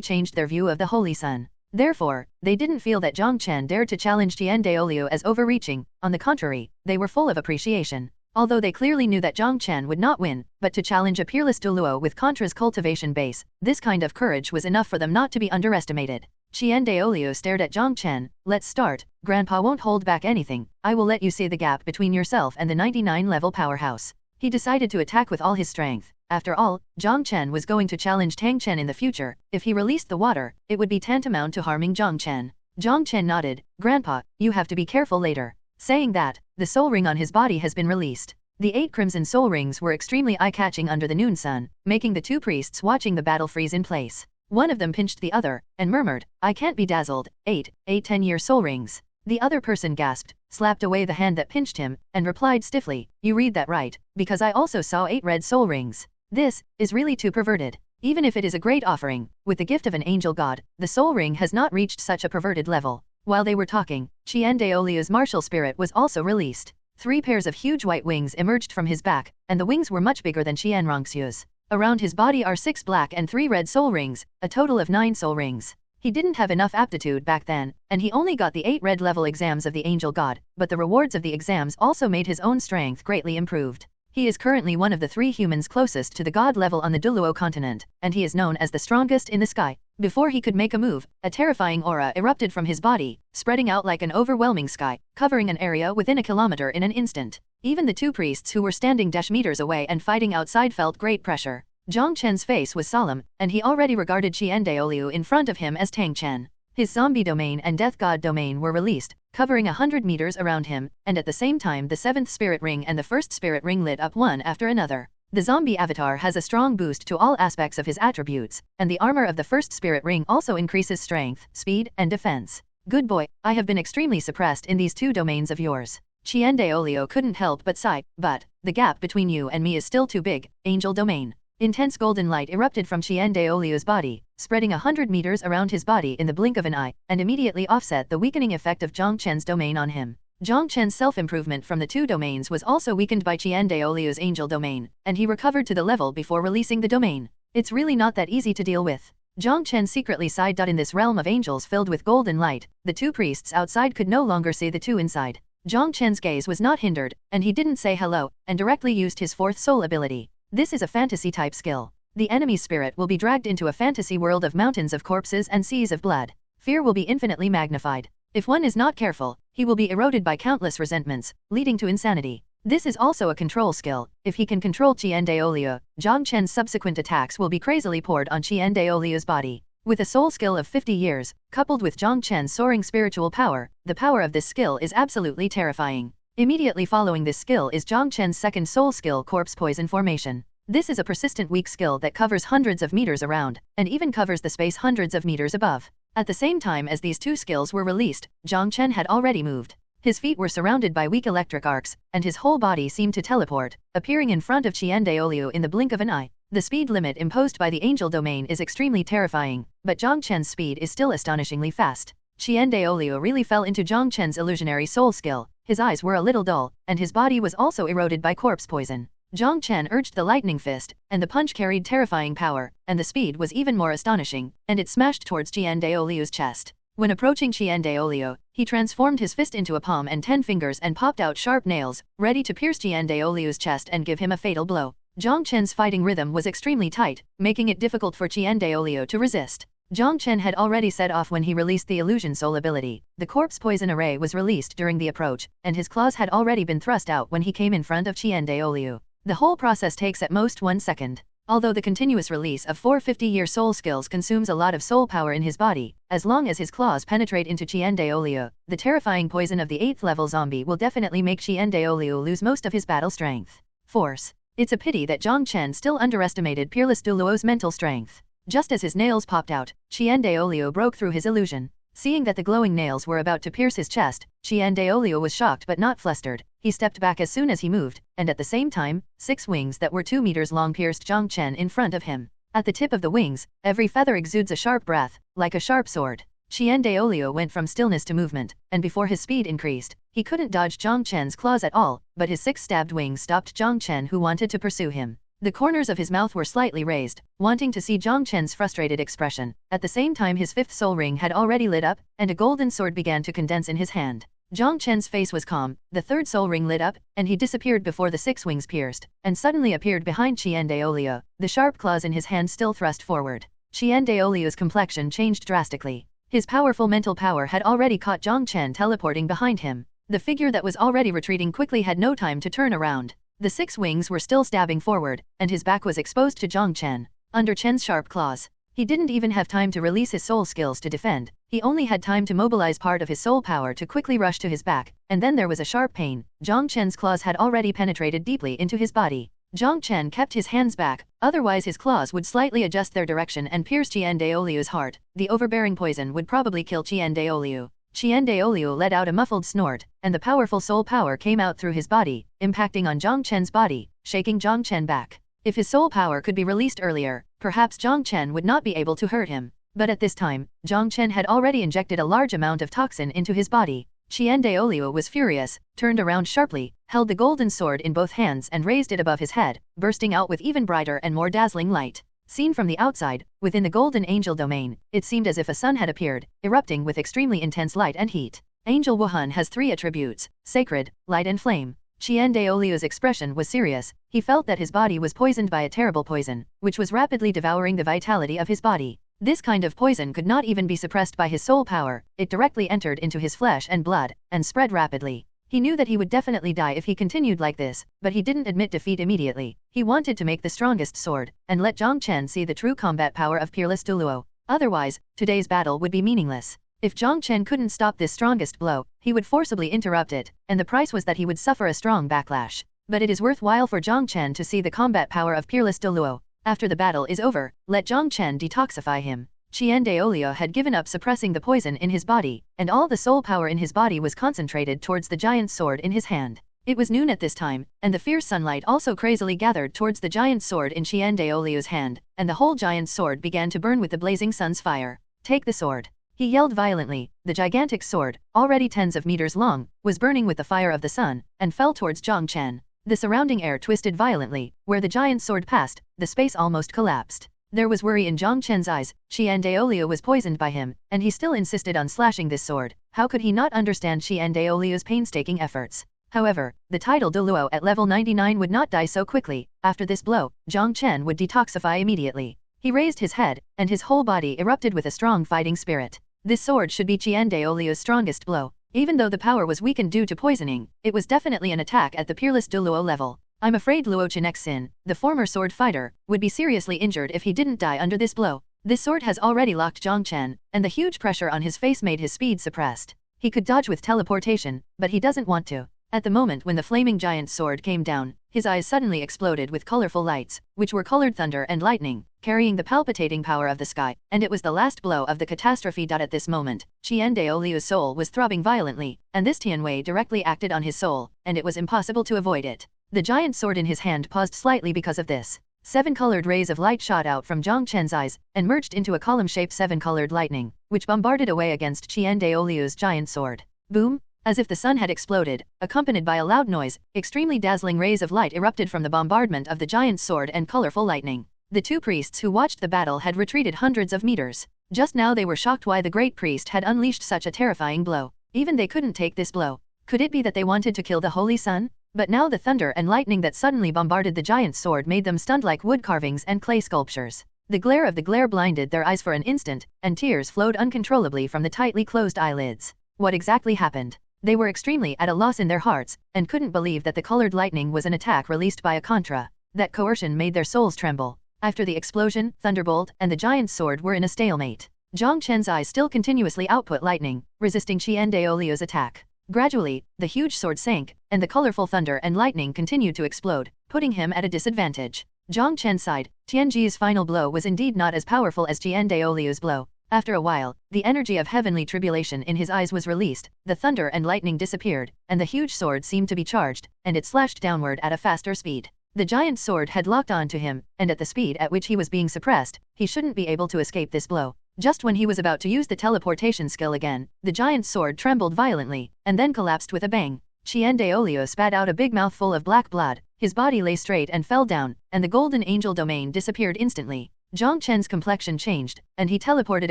changed their view of the Holy Sun. Therefore, they didn't feel that Jiang Chen dared to challenge Qian Daoliu as overreaching, on the contrary, they were full of appreciation. Although they clearly knew that Jiang Chen would not win, but to challenge a peerless Douluo with Contra's cultivation base, this kind of courage was enough for them not to be underestimated. Qian Daolio stared at Jiang Chen. Let's start, Grandpa won't hold back anything, I will let you see the gap between yourself and the 99-level powerhouse. He decided to attack with all his strength. After all, Jiang Chen was going to challenge Tang Chen in the future. If he released the water, it would be tantamount to harming Jiang Chen. Jiang Chen nodded. Grandpa, you have to be careful later. Saying that, the soul ring on his body has been released. The 8 crimson soul rings were extremely eye-catching under the noon sun, making the 2 priests watching the battle freeze in place. One of them pinched the other, and murmured, I can't be dazzled. 8 10-year soul rings. The other person gasped, slapped away the hand that pinched him, and replied stiffly, you read that right, because I also saw 8 red soul rings. This is really too perverted. Even if it is a great offering, with the gift of an angel god, the soul ring has not reached such a perverted level. While they were talking, Qian Daolio's martial spirit was also released. 3 pairs of huge white wings emerged from his back, and the wings were much bigger than Qian Rongxue's. Around his body are 6 black and 3 red soul rings, a total of 9 soul rings. He didn't have enough aptitude back then, and he only got the 8 red level exams of the angel god, but the rewards of the exams also made his own strength greatly improved. He is currently one of the 3 humans closest to the god level on the Douluo Continent, and he is known as the strongest in the sky. Before he could make a move, a terrifying aura erupted from his body, spreading out like an overwhelming sky, covering an area within a kilometer in an instant. Even the 2 priests who were standing meters away and fighting outside felt great pressure. Jiang Chen's face was solemn, and he already regarded Qian Daoliu in front of him as Tang Chen. His zombie domain and death god domain were released, covering 100 meters around him, and at the same time the 7th spirit ring and the 1st spirit ring lit up one after another. The zombie avatar has a strong boost to all aspects of his attributes, and the armor of the 1st spirit ring also increases strength, speed, and defense. Good boy, I have been extremely suppressed in these 2 domains of yours. Qian Daolio couldn't help but sigh, but the gap between you and me is still too big, angel domain. Intense golden light erupted from Qian Daolio's body, spreading 100 meters around his body in the blink of an eye, and immediately offset the weakening effect of Jiang Chen's domain on him. Jiang Chen's self-improvement from the 2 domains was also weakened by Qian Daolio's angel domain, and he recovered to the level before releasing the domain. It's really not that easy to deal with. Jiang Chen secretly sighed. In this realm of angels filled with golden light, the 2 priests outside could no longer see the 2 inside. Jiang Chen's gaze was not hindered, and he didn't say hello, and directly used his 4th soul ability. This is a fantasy-type skill. The enemy's spirit will be dragged into a fantasy world of mountains of corpses and seas of blood. Fear will be infinitely magnified. If one is not careful, he will be eroded by countless resentments, leading to insanity. This is also a control skill. If he can control Qian Daolio, Jiang Chen's subsequent attacks will be crazily poured on Qian Daolio's body. With a soul skill of 50 years, coupled with Jiang Chen's soaring spiritual power, the power of this skill is absolutely terrifying. Immediately following this skill is Jiang Chen's 2nd soul skill, Corpse Poison Formation. This is a persistent weak skill that covers hundreds of meters around, and even covers the space hundreds of meters above. At the same time as these 2 skills were released, Jiang Chen had already moved. His feet were surrounded by weak electric arcs, and his whole body seemed to teleport, appearing in front of Qian Daolio in the blink of an eye. The speed limit imposed by the angel domain is extremely terrifying, but Jiang Chen's speed is still astonishingly fast. Qian Daolio really fell into Jiang Chen's illusionary soul skill. His eyes were a little dull, and his body was also eroded by corpse poison. Jiang Chen urged the lightning fist, and the punch carried terrifying power, and the speed was even more astonishing, and it smashed towards Qian Daolio's chest. When approaching Qian Daolio, he transformed his fist into a palm and 10 fingers and popped out sharp nails, ready to pierce Qian Daolio's chest and give him a fatal blow. Jiang Chen's fighting rhythm was extremely tight, making it difficult for Qian Daolio to resist. Jiang Chen had already set off when he released the illusion soul ability. The corpse poison array was released during the approach, and his claws had already been thrust out when he came in front of Qian Daolio. The whole process takes at most 1 second. Although the continuous release of 4 50-year soul skills consumes a lot of soul power in his body, as long as his claws penetrate into Qian Daolio, the terrifying poison of the 8th level zombie will definitely make Qian Daolio lose most of his battle strength. Force. It's a pity that Jiang Chen still underestimated peerless Douluo's mental strength. Just as his nails popped out, Qian Daolio broke through his illusion. Seeing that the glowing nails were about to pierce his chest, Qian Daolio was shocked but not flustered. He stepped back as soon as he moved, and at the same time, 6 wings that were 2 meters long pierced Jiang Chen in front of him. At the tip of the wings, every feather exudes a sharp breath, like a sharp sword. Qian Daolio went from stillness to movement, and before his speed increased, he couldn't dodge Jiang Chen's claws at all, but his 6 stabbed wings stopped Jiang Chen, who wanted to pursue him. The corners of his mouth were slightly raised, wanting to see Jiang Chen's frustrated expression. At the same time his 5th soul ring had already lit up, and a golden sword began to condense in his hand. Jiang Chen's face was calm, the third soul ring lit up, and he disappeared before the 6 wings pierced, and suddenly appeared behind Qian Daoliu, the sharp claws in his hand still thrust forward. Qian Daoliu's complexion changed drastically. His powerful mental power had already caught Jiang Chen teleporting behind him. The figure that was already retreating quickly had no time to turn around. The 6 wings were still stabbing forward, and his back was exposed to Jiang Chen. Under Chen's sharp claws, he didn't even have time to release his soul skills to defend. He only had time to mobilize part of his soul power to quickly rush to his back, and then there was a sharp pain. Jiang Chen's claws had already penetrated deeply into his body. Jiang Chen kept his hands back, otherwise his claws would slightly adjust their direction and pierce Qian Daoliu's heart. The overbearing poison would probably kill Qian Daoliu. Qian Daoliu let out a muffled snort, and the powerful soul power came out through his body, impacting on Jiang Chen's body, shaking Jiang Chen back. If his soul power could be released earlier, perhaps Jiang Chen would not be able to hurt him. But at this time, Jiang Chen had already injected a large amount of toxin into his body. Qian Daoliu was furious, turned around sharply, held the golden sword in both hands and raised it above his head, bursting out with even brighter and more dazzling light. Seen from the outside, within the golden angel domain, it seemed as if a sun had appeared, erupting with extremely intense light and heat. Angel Wuhan has 3 attributes: sacred, light and flame. Qian Daoliu's expression was serious. He felt that his body was poisoned by a terrible poison, which was rapidly devouring the vitality of his body. This kind of poison could not even be suppressed by his soul power. It directly entered into his flesh and blood, and spread rapidly. He knew that he would definitely die if he continued like this, but he didn't admit defeat immediately. He wanted to make the strongest sword, and let Jiang Chen see the true combat power of peerless Douluo. Otherwise, today's battle would be meaningless. If Jiang Chen couldn't stop this strongest blow, he would forcibly interrupt it, and the price was that he would suffer a strong backlash. But it is worthwhile for Jiang Chen to see the combat power of peerless Douluo. After the battle is over, let Jiang Chen detoxify him. Qian Daoliu had given up suppressing the poison in his body, and all the soul power in his body was concentrated towards the giant sword in his hand. It was noon at this time, and the fierce sunlight also crazily gathered towards the giant sword in Qian Daoliu's hand, and the whole giant sword began to burn with the blazing sun's fire. Take the sword. He yelled violently. The gigantic sword, already tens of meters long, was burning with the fire of the sun, and fell towards Jiang Chen. The surrounding air twisted violently. Where the giant sword passed, the space almost collapsed. There was worry in Jiang Chen's eyes. Qian Daoliu was poisoned by him, and he still insisted on slashing this sword. How could he not understand Qian Daoliu's painstaking efforts? However, the title Douluo at level 99 would not die so quickly. After this blow, Jiang Chen would detoxify immediately. He raised his head, and his whole body erupted with a strong fighting spirit. This sword should be Qian Daoliu's strongest blow. Even though the power was weakened due to poisoning, it was definitely an attack at the peerless Douluo level. I'm afraid Luo Chenexin, the former sword fighter, would be seriously injured if he didn't die under this blow. This sword has already locked Jiang Chen, and the huge pressure on his face made his speed suppressed. He could dodge with teleportation, but he doesn't want to. At the moment when the flaming giant sword came down, his eyes suddenly exploded with colorful lights, which were colored thunder and lightning, carrying the palpitating power of the sky, and it was the last blow of the catastrophe. At this moment, Qian Daoliu's soul was throbbing violently, and this Tianwei directly acted on his soul, and it was impossible to avoid it. The giant sword in his hand paused slightly because of this. 7 colored rays of light shot out from Jiang Chen's eyes, and merged into a column-shaped 7-colored lightning, which bombarded away against Qian Daoliu's giant sword. Boom! As if the sun had exploded, accompanied by a loud noise, extremely dazzling rays of light erupted from the bombardment of the giant sword and colorful lightning. The 2 priests who watched the battle had retreated hundreds of meters. Just now they were shocked why the great priest had unleashed such a terrifying blow. Even they couldn't take this blow. Could it be that they wanted to kill the holy sun? But now the thunder and lightning that suddenly bombarded the giant sword made them stunned like wood carvings and clay sculptures. The glare of the glare blinded their eyes for an instant, and tears flowed uncontrollably from the tightly closed eyelids. What exactly happened? They were extremely at a loss in their hearts, and couldn't believe that the colored lightning was an attack released by a contra. That coercion made their souls tremble. After the explosion, Thunderbolt and the giant sword were in a stalemate. Jiang Chen's eyes still continuously output lightning, resisting Qian Daoliu's attack. Gradually, the huge sword sank, and the colorful thunder and lightning continued to explode, putting him at a disadvantage. Jiang Chen sighed. Tianji's final blow was indeed not as powerful as Qian Daoliu's blow. After a while, the energy of heavenly tribulation in his eyes was released, the thunder and lightning disappeared, and the huge sword seemed to be charged, and it slashed downward at a faster speed. The giant sword had locked on to him, and at the speed at which he was being suppressed, he shouldn't be able to escape this blow. Just when he was about to use the teleportation skill again, the giant sword trembled violently, and then collapsed with a bang. Qian Daoliu spat out a big mouthful of black blood, his body lay straight and fell down, and the golden angel domain disappeared instantly. Jiang Chen's complexion changed, and he teleported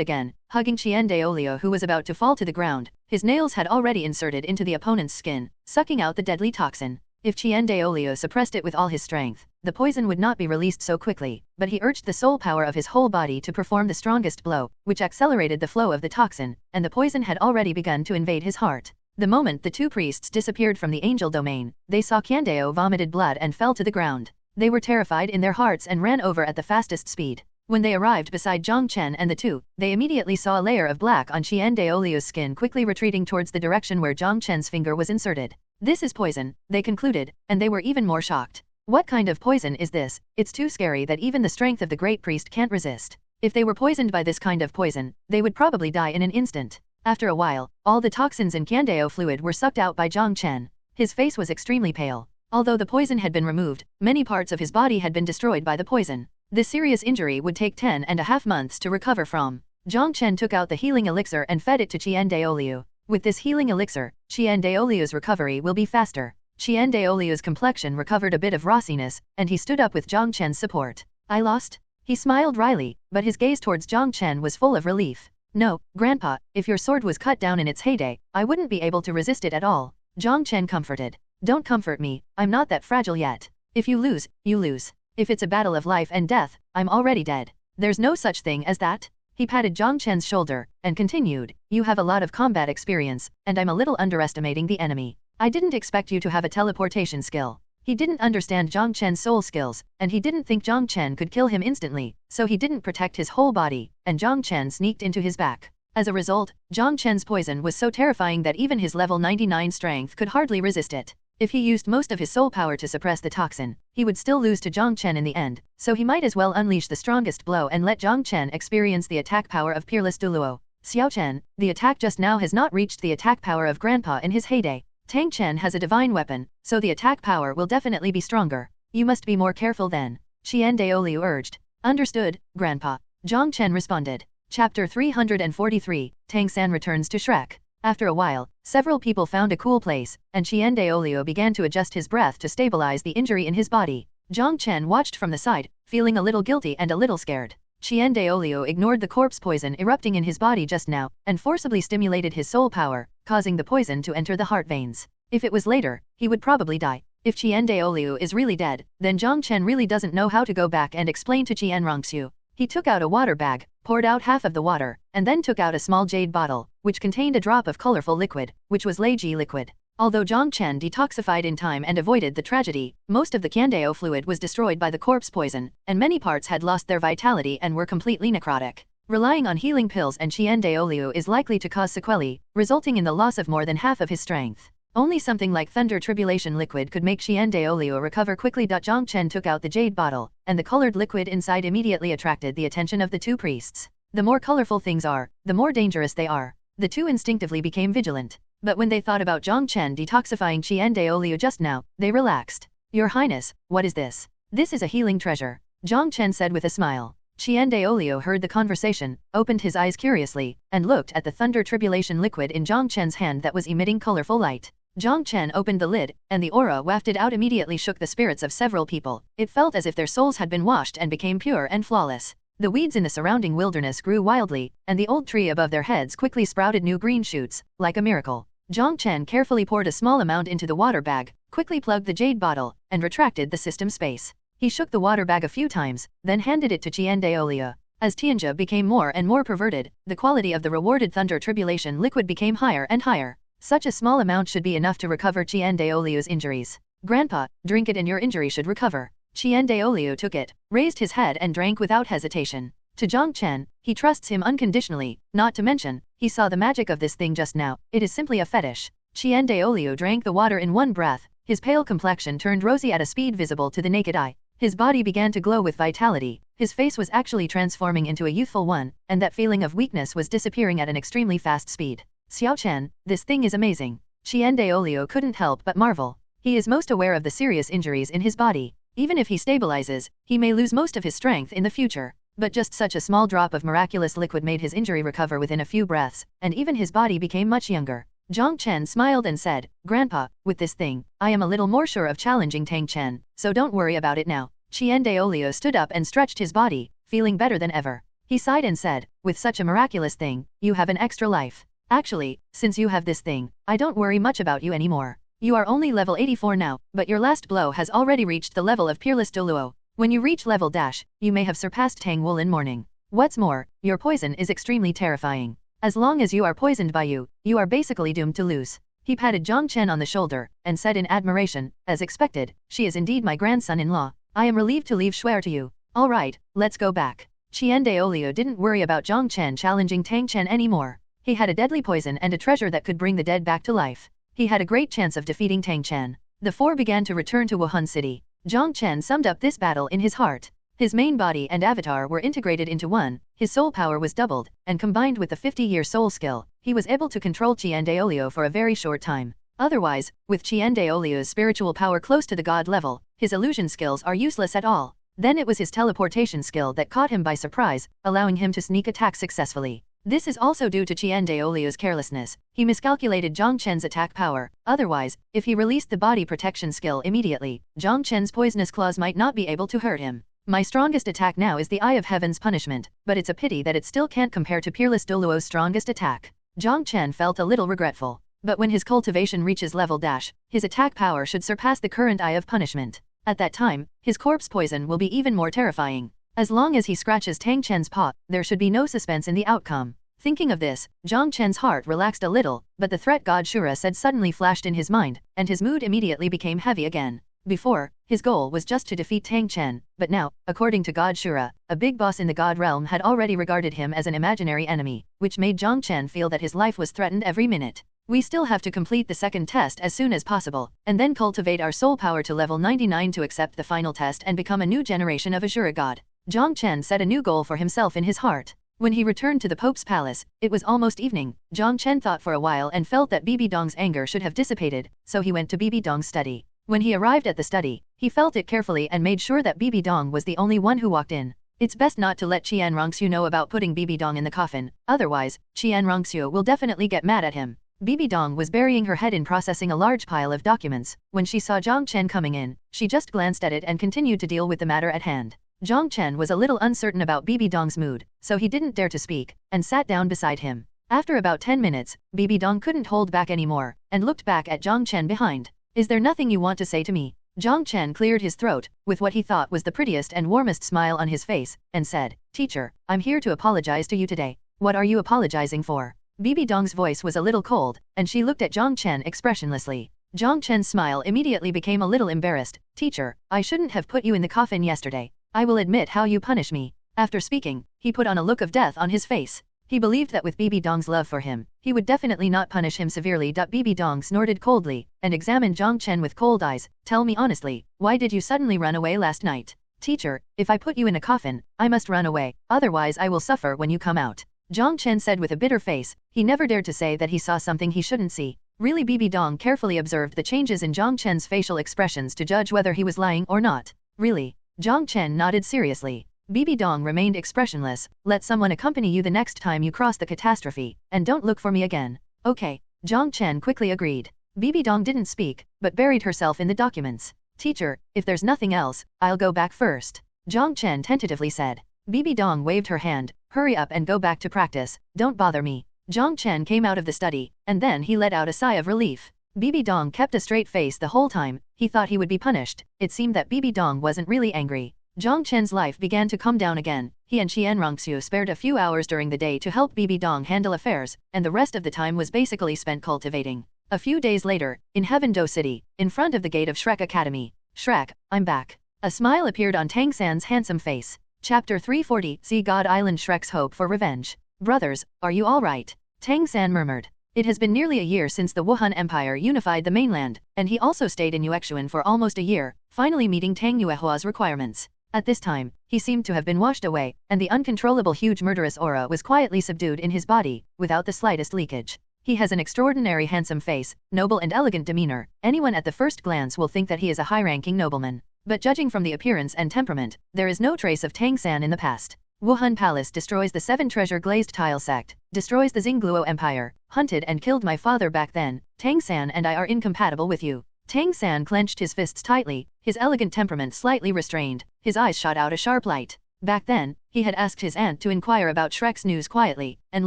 again, hugging Qian Daolio who was about to fall to the ground. His nails had already inserted into the opponent's skin, sucking out the deadly toxin. If Qian Daolio suppressed it with all his strength, the poison would not be released so quickly, but he urged the soul power of his whole body to perform the strongest blow, which accelerated the flow of the toxin, and the poison had already begun to invade his heart. The moment the two priests disappeared from the angel domain, they saw Qiandao vomited blood and fell to the ground. They were terrified in their hearts and ran over at the fastest speed. When they arrived beside Jiang Chen and the two, they immediately saw a layer of black on Qian Daolio's skin quickly retreating towards the direction where Jiang Chen's finger was inserted. This is poison, they concluded, and they were even more shocked. What kind of poison is this? It's too scary that even the strength of the great priest can't resist. If they were poisoned by this kind of poison, they would probably die in an instant. After a while, all the toxins in Qiandao fluid were sucked out by Jiang Chen. His face was extremely pale. Although the poison had been removed, many parts of his body had been destroyed by the poison. This serious injury would take 10.5 months to recover from. Jiang Chen took out the healing elixir and fed it to Qian Daolio. With this healing elixir, Qian Daolio's recovery will be faster. Qian Daolio's complexion recovered a bit of rossiness, and he stood up with Jiang Chen's support. I lost? He smiled wryly, but his gaze towards Jiang Chen was full of relief. No, Grandpa, if your sword was cut down in its heyday, I wouldn't be able to resist it at all. Jiang Chen comforted. Don't comfort me, I'm not that fragile yet. If you lose, you lose. If it's a battle of life and death, I'm already dead. There's no such thing as that. He patted Jiang Chen's shoulder, and continued, you have a lot of combat experience, and I'm a little underestimating the enemy. I didn't expect you to have a teleportation skill. He didn't understand Jiang Chen's soul skills, and he didn't think Jiang Chen could kill him instantly, so he didn't protect his whole body, and Jiang Chen sneaked into his back. As a result, Jiang Chen's poison was so terrifying that even his level 99 strength could hardly resist it. If he used most of his soul power to suppress the toxin, he would still lose to Jiang Chen in the end, so he might as well unleash the strongest blow and let Jiang Chen experience the attack power of peerless Douluo. Xiaoxue, the attack just now has not reached the attack power of Grandpa in his heyday. Tang Chen has a divine weapon, so the attack power will definitely be stronger. You must be more careful then. Qian Daoliu urged. Understood, Grandpa. Jiang Chen responded. Chapter 343, Tang San returns to Shrek. After a while, several people found a cool place, and Qian Daoliu began to adjust his breath to stabilize the injury in his body. Jiang Chen watched from the side, feeling a little guilty and a little scared. Qian Daoliu ignored the corpse poison erupting in his body just now, and forcibly stimulated his soul power, causing the poison to enter the heart veins. If it was later, he would probably die. If Qian Daoliu is really dead, then Jiang Chen really doesn't know how to go back and explain to Qian Rongxu. He took out a water bag, poured out half of the water, and then took out a small jade bottle, which contained a drop of colorful liquid, which was Lei Ji liquid. Although Jiang Chen detoxified in time and avoided the tragedy, most of the Qiandao fluid was destroyed by the corpse poison, and many parts had lost their vitality and were completely necrotic. Relying on healing pills and Qian Daoliu is likely to cause sequelae, resulting in the loss of more than half of his strength. Only something like Thunder Tribulation liquid could make Qian Daoliu recover quickly. Jiang Chen took out the jade bottle, and the colored liquid inside immediately attracted the attention of the two priests. The more colorful things are, the more dangerous they are. The two instinctively became vigilant. But when they thought about Jiang Chen detoxifying Qian Daoliu just now, they relaxed. Your Highness, what is this? This is a healing treasure, Jiang Chen said with a smile. Qian Daoliu heard the conversation, opened his eyes curiously, and looked at the Thunder Tribulation liquid in Jiang Chen's hand that was emitting colorful light. Jiang Chen opened the lid, and the aura wafted out immediately shook the spirits of several people. It felt as if their souls had been washed and became pure and flawless. The weeds in the surrounding wilderness grew wildly, and the old tree above their heads quickly sprouted new green shoots, like a miracle. Jiang Chen carefully poured a small amount into the water bag, quickly plugged the jade bottle, and retracted the system space. He shook the water bag a few times, then handed it to Qian Daoliu. As Tianjia became more and more perverted, the quality of the rewarded Thunder Tribulation liquid became higher and higher. Such a small amount should be enough to recover Qian Daoliu's injuries. Grandpa, drink it and your injury should recover. Qian Daoliu took it, raised his head and drank without hesitation. To Jiang Chen, he trusts him unconditionally, not to mention, he saw the magic of this thing just now, it is simply a fetish. Qian Daoliu drank the water in one breath, his pale complexion turned rosy at a speed visible to the naked eye. His body began to glow with vitality, his face was actually transforming into a youthful one, and that feeling of weakness was disappearing at an extremely fast speed. Xiaoxue, this thing is amazing. Qian Daoliu couldn't help but marvel. He is most aware of the serious injuries in his body. Even if he stabilizes, he may lose most of his strength in the future. But just such a small drop of miraculous liquid made his injury recover within a few breaths, and even his body became much younger. Jiang Chen smiled and said, Grandpa, with this thing, I am a little more sure of challenging Tang Chen, so don't worry about it now. Qian Daoliu stood up and stretched his body, feeling better than ever. He sighed and said, with such a miraculous thing, you have an extra life. Actually, since you have this thing, I don't worry much about you anymore. You are only level 84 now, but your last blow has already reached the level of peerless Douluo. When you reach level dash, you may have surpassed Tang Woolen Morning. What's more, your poison is extremely terrifying. As long as you are poisoned by you are basically doomed to lose. He patted Jiang Chen on the shoulder, and said in admiration, as expected, she is indeed my grandson-in-law. I am relieved to leave Shuer to you. Alright, let's go back. Qian Daolio didn't worry about Jiang Chen challenging Tang Chen anymore. He had a deadly poison and a treasure that could bring the dead back to life. He had a great chance of defeating Tang Chen. The four began to return to Wuhan City. Jiang Chen summed up this battle in his heart. His main body and avatar were integrated into one, his soul power was doubled, and combined with the 50-year soul skill, he was able to control Qian Daolio for a very short time. Otherwise, with Qian Daolio's spiritual power close to the god level, his illusion skills are useless at all. Then it was his teleportation skill that caught him by surprise, allowing him to sneak attack successfully. This is also due to Qian Daolio's carelessness. He miscalculated Jiang Chen's attack power. Otherwise, if he released the body protection skill immediately, Jiang Chen's poisonous claws might not be able to hurt him. My strongest attack now is the Eye of Heaven's punishment, but it's a pity that it still can't compare to Peerless Douluo's strongest attack. Jiang Chen felt a little regretful. But when his cultivation reaches level dash, his attack power should surpass the current Eye of Punishment. At that time, his corpse poison will be even more terrifying. As long as he scratches Tang Chen's paw, there should be no suspense in the outcome. Thinking of this, Jiang Chen's heart relaxed a little, but the threat god Shura said suddenly flashed in his mind, and his mood immediately became heavy again. Before, his goal was just to defeat Tang Chen, but now, according to god Shura, a big boss in the god realm had already regarded him as an imaginary enemy, which made Jiang Chen feel that his life was threatened every minute. We still have to complete the second test as soon as possible, and then cultivate our soul power to level 99 to accept the final test and become a new generation of Azure God. Jiang Chen set a new goal for himself in his heart. When he returned to the Pope's palace, it was almost evening. Jiang Chen thought for a while and felt that Bibi Dong's anger should have dissipated, so he went to Bibi Dong's study. When he arrived at the study, he felt it carefully and made sure that Bibi Dong was the only one who walked in. It's best not to let Qian Rongxiu know about putting Bibi Dong in the coffin, otherwise, Qian Rongxiu will definitely get mad at him. Bibi Dong was burying her head in processing a large pile of documents. When she saw Jiang Chen coming in, she just glanced at it and continued to deal with the matter at hand. Jiang Chen was a little uncertain about Bibi Dong's mood, so he didn't dare to speak, and sat down beside him. After about 10 minutes, Bibi Dong couldn't hold back anymore, and looked back at Jiang Chen behind. Is there nothing you want to say to me? Jiang Chen cleared his throat, with what he thought was the prettiest and warmest smile on his face, and said, Teacher, I'm here to apologize to you today. What are you apologizing for? Bibi Dong's voice was a little cold, and she looked at Jiang Chen expressionlessly. Jiang Chen's smile immediately became a little embarrassed. Teacher, I shouldn't have put you in the coffin yesterday. I will admit how you punish me. After speaking, he put on a look of death on his face. He believed that with Bibi Dong's love for him, he would definitely not punish him severely. Bibi Dong snorted coldly, and examined Jiang Chen with cold eyes. Tell me honestly, why did you suddenly run away last night? Teacher, if I put you in a coffin, I must run away, otherwise I will suffer when you come out. Jiang Chen said with a bitter face. He never dared to say that he saw something he shouldn't see. Really, Bibi Dong carefully observed the changes in Jiang Chen's facial expressions to judge whether he was lying or not. Really? Jiang Chen nodded seriously. Bibi Dong remained expressionless. Let someone accompany you the next time you cross the catastrophe, and don't look for me again. Okay. Jiang Chen quickly agreed. Bibi Dong didn't speak, but buried herself in the documents. Teacher, if there's nothing else, I'll go back first. Jiang Chen tentatively said. Bibi Dong waved her hand. Hurry up and go back to practice. Don't bother me. Jiang Chen came out of the study, and then he let out a sigh of relief. Bibi Dong kept a straight face the whole time. He thought he would be punished. It seemed that Bibi Dong wasn't really angry. Jiang Chen's life began to calm down again. He and Qian Rongxiu spared a few hours during the day to help Bibi Dong handle affairs, and the rest of the time was basically spent cultivating. A few days later, in Heaven Do City, in front of the gate of Shrek Academy. Shrek, I'm back. A smile appeared on Tang San's handsome face. Chapter 340, See God Island. Shrek's Hope for Revenge. Brothers, are you all right? Tang San murmured. It has been nearly a year since the Wuhan Empire unified the mainland, and he also stayed in Xiaoxue for almost a year, finally meeting Tang Yuehua's requirements. At this time, he seemed to have been washed away, and the uncontrollable huge murderous aura was quietly subdued in his body, without the slightest leakage. He has an extraordinary handsome face, noble and elegant demeanor. Anyone at the first glance will think that he is a high-ranking nobleman. But judging from the appearance and temperament, there is no trace of Tang San in the past. Wuhan Palace destroys the 7 treasure glazed tile sect, destroys the Xingluo Empire, hunted and killed my father back then. Tang San and I are incompatible with you. Tang San clenched his fists tightly, his elegant temperament slightly restrained, his eyes shot out a sharp light. Back then, He had asked his aunt to inquire about Shrek's news quietly, and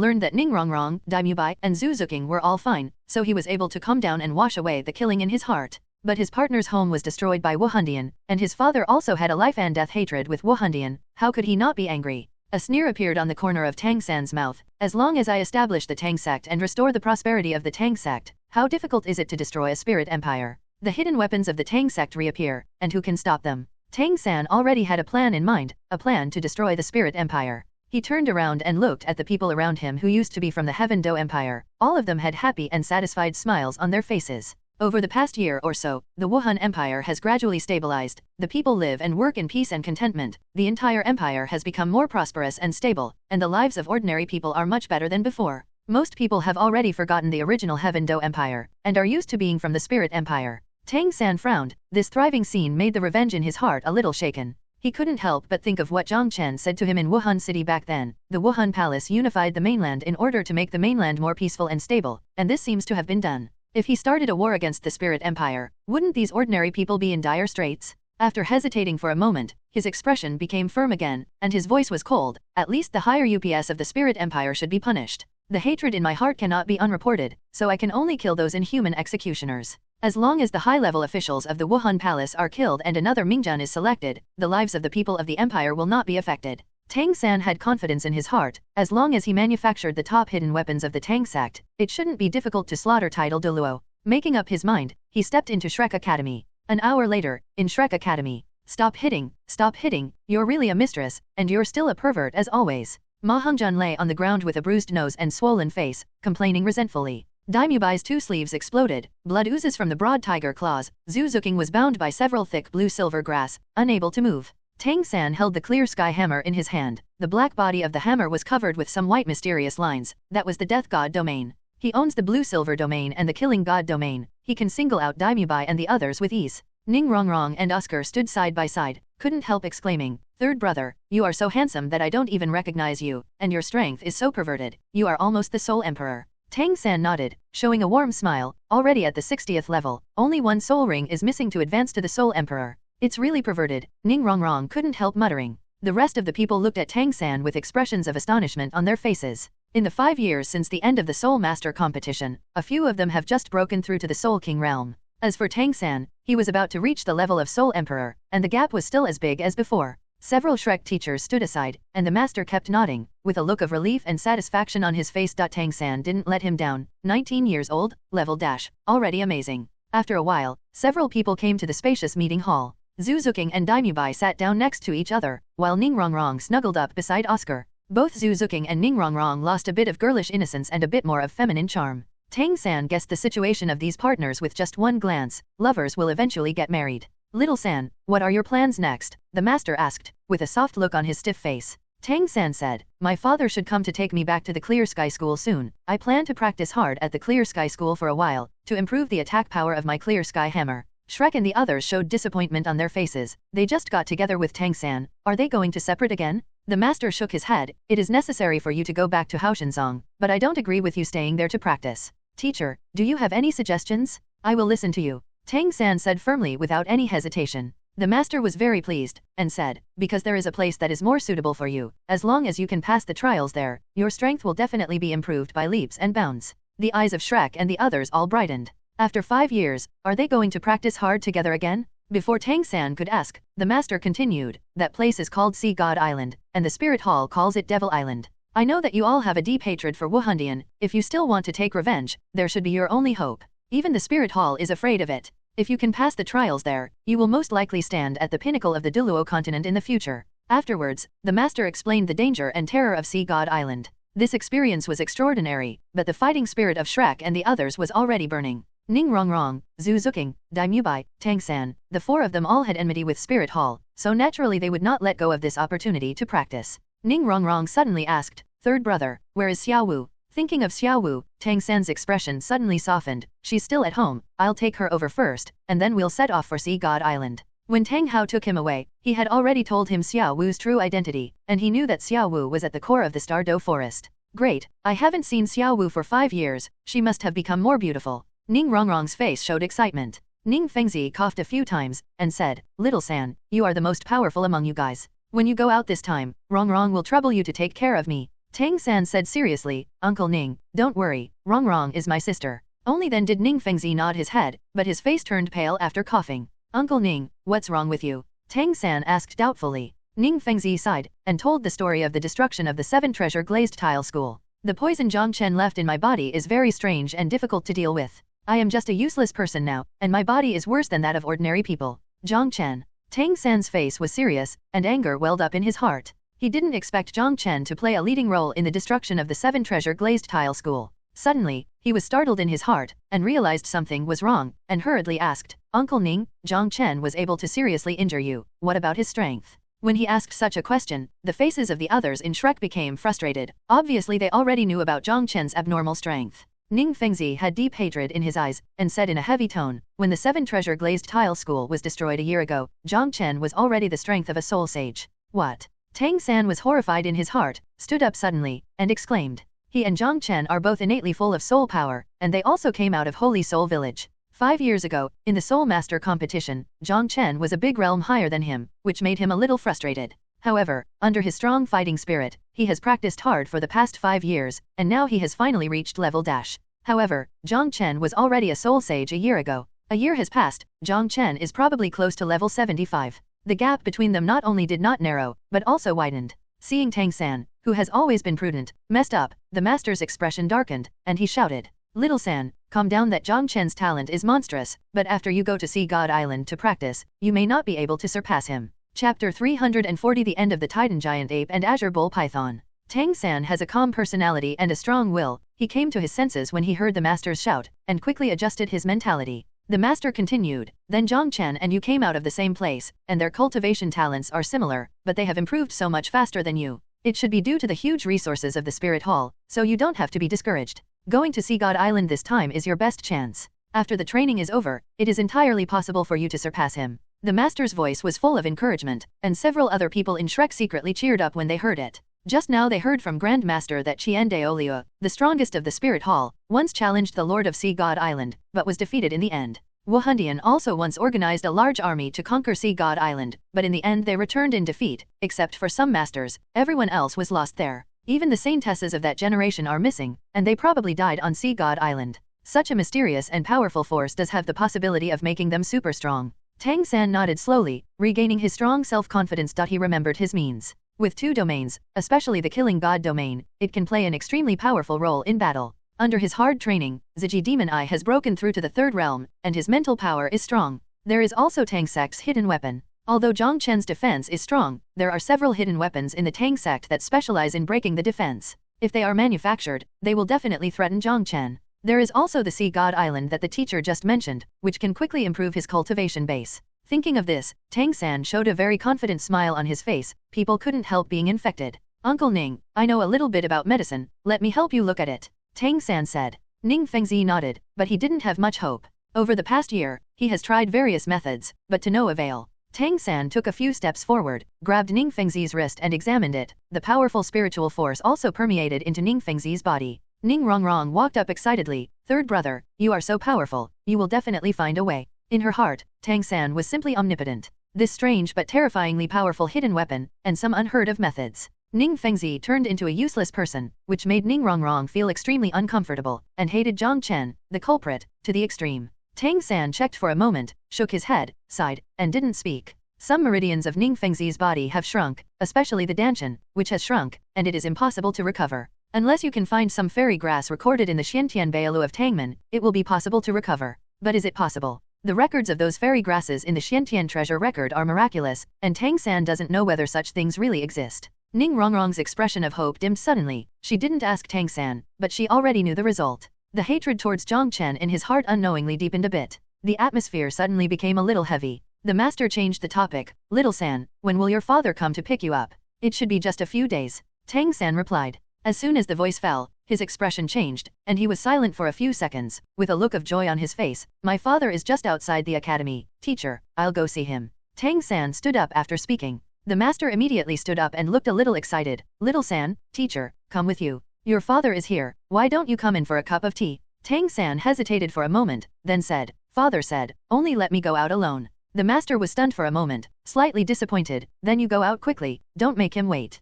learned that Ningrongrong, Daimubai, and Zuzuking were all fine, so he was able to calm down and wash away the killing in his heart. But his partner's home was destroyed by Wuhandian, and his father also had a life and death hatred with Wuhandian. How could he not be angry? A sneer appeared on the corner of Tang San's mouth. As long as I establish the Tang sect and restore the prosperity of the Tang sect, how difficult is it to destroy a spirit empire? The hidden weapons of the Tang sect reappear, and who can stop them? Tang San already had a plan in mind, a plan to destroy the spirit empire. He turned around and looked at the people around him who used to be from the Heaven Do Empire. All of them had happy and satisfied smiles on their faces. Over the past year or so, the Wuhan Empire has gradually stabilized. The people live and work in peace and contentment. The entire empire has become more prosperous and stable, and the lives of ordinary people are much better than before. Most people have already forgotten the original Heaven Do Empire, and are used to being from the Spirit Empire. Tang San frowned. This thriving scene made the revenge in his heart a little shaken. He couldn't help but think of what Jiang Chen said to him in Wuhan City back then. The Wuhan Palace unified the mainland in order to make the mainland more peaceful and stable, and this seems to have been done. If he started a war against the Spirit Empire, wouldn't these ordinary people be in dire straits? After hesitating for a moment, his expression became firm again, and his voice was cold. At least the higher UPS of the Spirit Empire should be punished. The hatred in my heart cannot be unreported, so I can only kill those inhuman executioners. As long as the high-level officials of the Wuhan Palace are killed and another Mingjian is selected, the lives of the people of the empire will not be affected. Tang San had confidence in his heart. As long as he manufactured the top hidden weapons of the Tang sect, it shouldn't be difficult to slaughter title Douluo. Making up his mind, he stepped into Shrek Academy. An hour later, in Shrek Academy. Stop hitting, you're really a mistress, and you're still a pervert as always. Ma Hongjian lay on the ground with a bruised nose and swollen face, complaining resentfully. Daimubai's two sleeves exploded, blood oozes from the broad tiger claws. Zuzuking was bound by several thick blue-silver grass, unable to move. Tang San held the clear sky hammer in his hand. The black body of the hammer was covered with some white mysterious lines. That was the death god domain. He owns the blue-silver domain and the killing god domain. He can single out Daimubai and the others with ease. Ningrongrong and Oscar stood side by side, couldn't help exclaiming, "Third brother, you are so handsome that I don't even recognize you, and your strength is so perverted. You are almost the soul emperor." Tang San nodded, showing a warm smile. Already at the 60th level, only one soul ring is missing to advance to the soul emperor. It's really perverted, Ningrongrong couldn't help muttering. The rest of the people looked at Tang San with expressions of astonishment on their faces. In the 5 years since the end of the Soul Master competition, a few of them have just broken through to the Soul King realm. As for Tang San, he was about to reach the level of Soul Emperor, and the gap was still as big as before. Several Shrek teachers stood aside, and the master kept nodding, with a look of relief and satisfaction on his face. Tang San didn't let him down. 19 years old, level dash, already amazing. After a while, several people came to the spacious meeting hall. Zuzuking and Daimubai sat down next to each other, while Ningrongrong snuggled up beside Oscar. Both Zuzuking and Ningrongrong lost a bit of girlish innocence and a bit more of feminine charm. Tang San guessed the situation of these partners with just one glance. Lovers will eventually get married. Little San, what are your plans next? The master asked, with a soft look on his stiff face. Tang San said, my father should come to take me back to the Clear Sky School soon. I plan to practice hard at the Clear Sky School for a while, to improve the attack power of my Clear Sky Hammer. Shrek and the others showed disappointment on their faces. They just got together with Tang San. Are they going to separate again? The master shook his head. It is necessary for you to go back to Haoshanzong, but I don't agree with you staying there to practice. Teacher, do you have any suggestions? I will listen to you. Tang San said firmly without any hesitation. The master was very pleased, and said, because there is a place that is more suitable for you. As long as you can pass the trials there, your strength will definitely be improved by leaps and bounds. The eyes of Shrek and the others all brightened. After 5 years, are they going to practice hard together again? Before Tang San could ask, the master continued, that place is called Sea God Island, and the Spirit Hall calls it Devil Island. I know that you all have a deep hatred for Wuhandian. If you still want to take revenge, there should be your only hope. Even the Spirit Hall is afraid of it. If you can pass the trials there, you will most likely stand at the pinnacle of the Douluo Continent in the future. Afterwards, the master explained the danger and terror of Sea God Island. This experience was extraordinary, but the fighting spirit of Shrek and the others was already burning. Ningrongrong, Zuzuking, Daimubai, Tang San, the 4 of them all had enmity with Spirit Hall, so naturally they would not let go of this opportunity to practice. Ningrongrong suddenly asked, Third brother, where is Xiaowu? Thinking of Xiaowu, Tang San's expression suddenly softened. She's still at home, I'll take her over first, and then we'll set off for Sea God Island. When Tang Hao took him away, he had already told him Xiaowu's true identity, and he knew that Xiaowu was at the core of the Stardow Forest. Great, I haven't seen Xiaowu for 5 years, she must have become more beautiful. Ningrongrong's face showed excitement. Ning Fengzi coughed a few times, and said, Little San, you are the most powerful among you guys. When you go out this time, Rongrong will trouble you to take care of me. Tang San said seriously, Uncle Ning, don't worry, Rongrong is my sister. Only then did Ning Fengzi nod his head, but his face turned pale after coughing. Uncle Ning, what's wrong with you? Tang San asked doubtfully. Ning Fengzi sighed, and told the story of the destruction of the 7 treasure glazed tile school. The poison Jiang Chen left in my body is very strange and difficult to deal with. I am just a useless person now, and my body is worse than that of ordinary people. Jiang Chen. Tang San's face was serious, and anger welled up in his heart. He didn't expect Jiang Chen to play a leading role in the destruction of the 7 treasure glazed tile school. Suddenly, he was startled in his heart, and realized something was wrong, and hurriedly asked, Uncle Ning, Jiang Chen was able to seriously injure you, what about his strength? When he asked such a question, the faces of the others in Shrek became frustrated. Obviously they already knew about Jiang Chen's abnormal strength. Ning Fengzi had deep hatred in his eyes, and said in a heavy tone, when the 7 treasure glazed tile school was destroyed a year ago, Jiang Chen was already the strength of a soul sage. What? Tang San was horrified in his heart, stood up suddenly, and exclaimed. He and Jiang Chen are both innately full of soul power, and they also came out of Holy Soul Village. 5 years ago, in the Soul Master competition, Jiang Chen was a big realm higher than him, which made him a little frustrated. However, under his strong fighting spirit, he has practiced hard for the past 5 years, and now he has finally reached level dash. However, Jiang Chen was already a soul sage a year ago. A year has passed, Jiang Chen is probably close to level 75. The gap between them not only did not narrow, but also widened. Seeing Tang San, who has always been prudent, messed up, the master's expression darkened, and he shouted, Little San, calm down, that Jiang Chen's talent is monstrous, but after you go to Sea God Island to practice, you may not be able to surpass him. Chapter 340 The End of the Titan Giant Ape and Azure Bull Python. Tang San has a calm personality and a strong will. He came to his senses when he heard the master's shout, and quickly adjusted his mentality. The master continued, then Jiang Chen and you came out of the same place, and their cultivation talents are similar, but they have improved so much faster than you. It should be due to the huge resources of the Spirit Hall, so you don't have to be discouraged. Going to Sea God Island this time is your best chance. After the training is over, it is entirely possible for you to surpass him. The master's voice was full of encouragement, and several other people in Shrek secretly cheered up when they heard it. Just now they heard from Grand Master that Qian Daoliu, the strongest of the Spirit Hall, once challenged the Lord of Sea God Island, but was defeated in the end. Wuhundian also once organized a large army to conquer Sea God Island, but in the end they returned in defeat, except for some masters, everyone else was lost there. Even the saintesses of that generation are missing, and they probably died on Sea God Island. Such a mysterious and powerful force does have the possibility of making them super strong. Tang San nodded slowly, regaining his strong self-confidence. He remembered his means. With 2 domains, especially the Killing God domain, it can play an extremely powerful role in battle. Under his hard training, Ziji Demon Eye has broken through to the 3rd realm, and his mental power is strong. There is also Tang Sect's hidden weapon. Although Jiang Chen's defense is strong, there are several hidden weapons in the Tang Sect that specialize in breaking the defense. If they are manufactured, they will definitely threaten Jiang Chen. There is also the Sea God Island that the teacher just mentioned, which can quickly improve his cultivation base. Thinking of this, Tang San showed a very confident smile on his face. People couldn't help being infected. Uncle Ning, I know a little bit about medicine, let me help you look at it. Tang San said. Ning Fengzi nodded, but he didn't have much hope. Over the past year, he has tried various methods, but to no avail. Tang San took a few steps forward, grabbed Ning Fengzi's wrist and examined it. The powerful spiritual force also permeated into Ning Fengzi's body. Ning Rongrong walked up excitedly. 3rd brother, you are so powerful, you will definitely find a way. In her heart, Tang San was simply omnipotent. This strange but terrifyingly powerful hidden weapon, and some unheard of methods. Ning Fengzi turned into a useless person, which made Ning Rongrong feel extremely uncomfortable, and hated Jiang Chen, the culprit, to the extreme. Tang San checked for a moment, shook his head, sighed, and didn't speak. Some meridians of Ning Fengzi's body have shrunk, especially the Danshan, which has shrunk, and it is impossible to recover. Unless you can find some fairy grass recorded in the Xiantian Bailu of Tangmen, it will be possible to recover. But is it possible? The records of those fairy grasses in the Xiantian treasure record are miraculous, and Tang San doesn't know whether such things really exist. Ning Rongrong's expression of hope dimmed suddenly. She didn't ask Tang San, but she already knew the result. The hatred towards Jiang Chen in his heart unknowingly deepened a bit. The atmosphere suddenly became a little heavy. The master changed the topic. Little San, when will your father come to pick you up? It should be just a few days. Tang San replied. As soon as the voice fell, his expression changed, and he was silent for a few seconds, with a look of joy on his face. My father is just outside the academy. Teacher, I'll go see him. Tang San stood up after speaking. The master immediately stood up and looked a little excited. Little San, teacher, come with you. Your father is here, why don't you come in for a cup of tea? Tang San hesitated for a moment, then said, Father said, only let me go out alone. The master was stunned for a moment, slightly disappointed. Then you go out quickly, don't make him wait.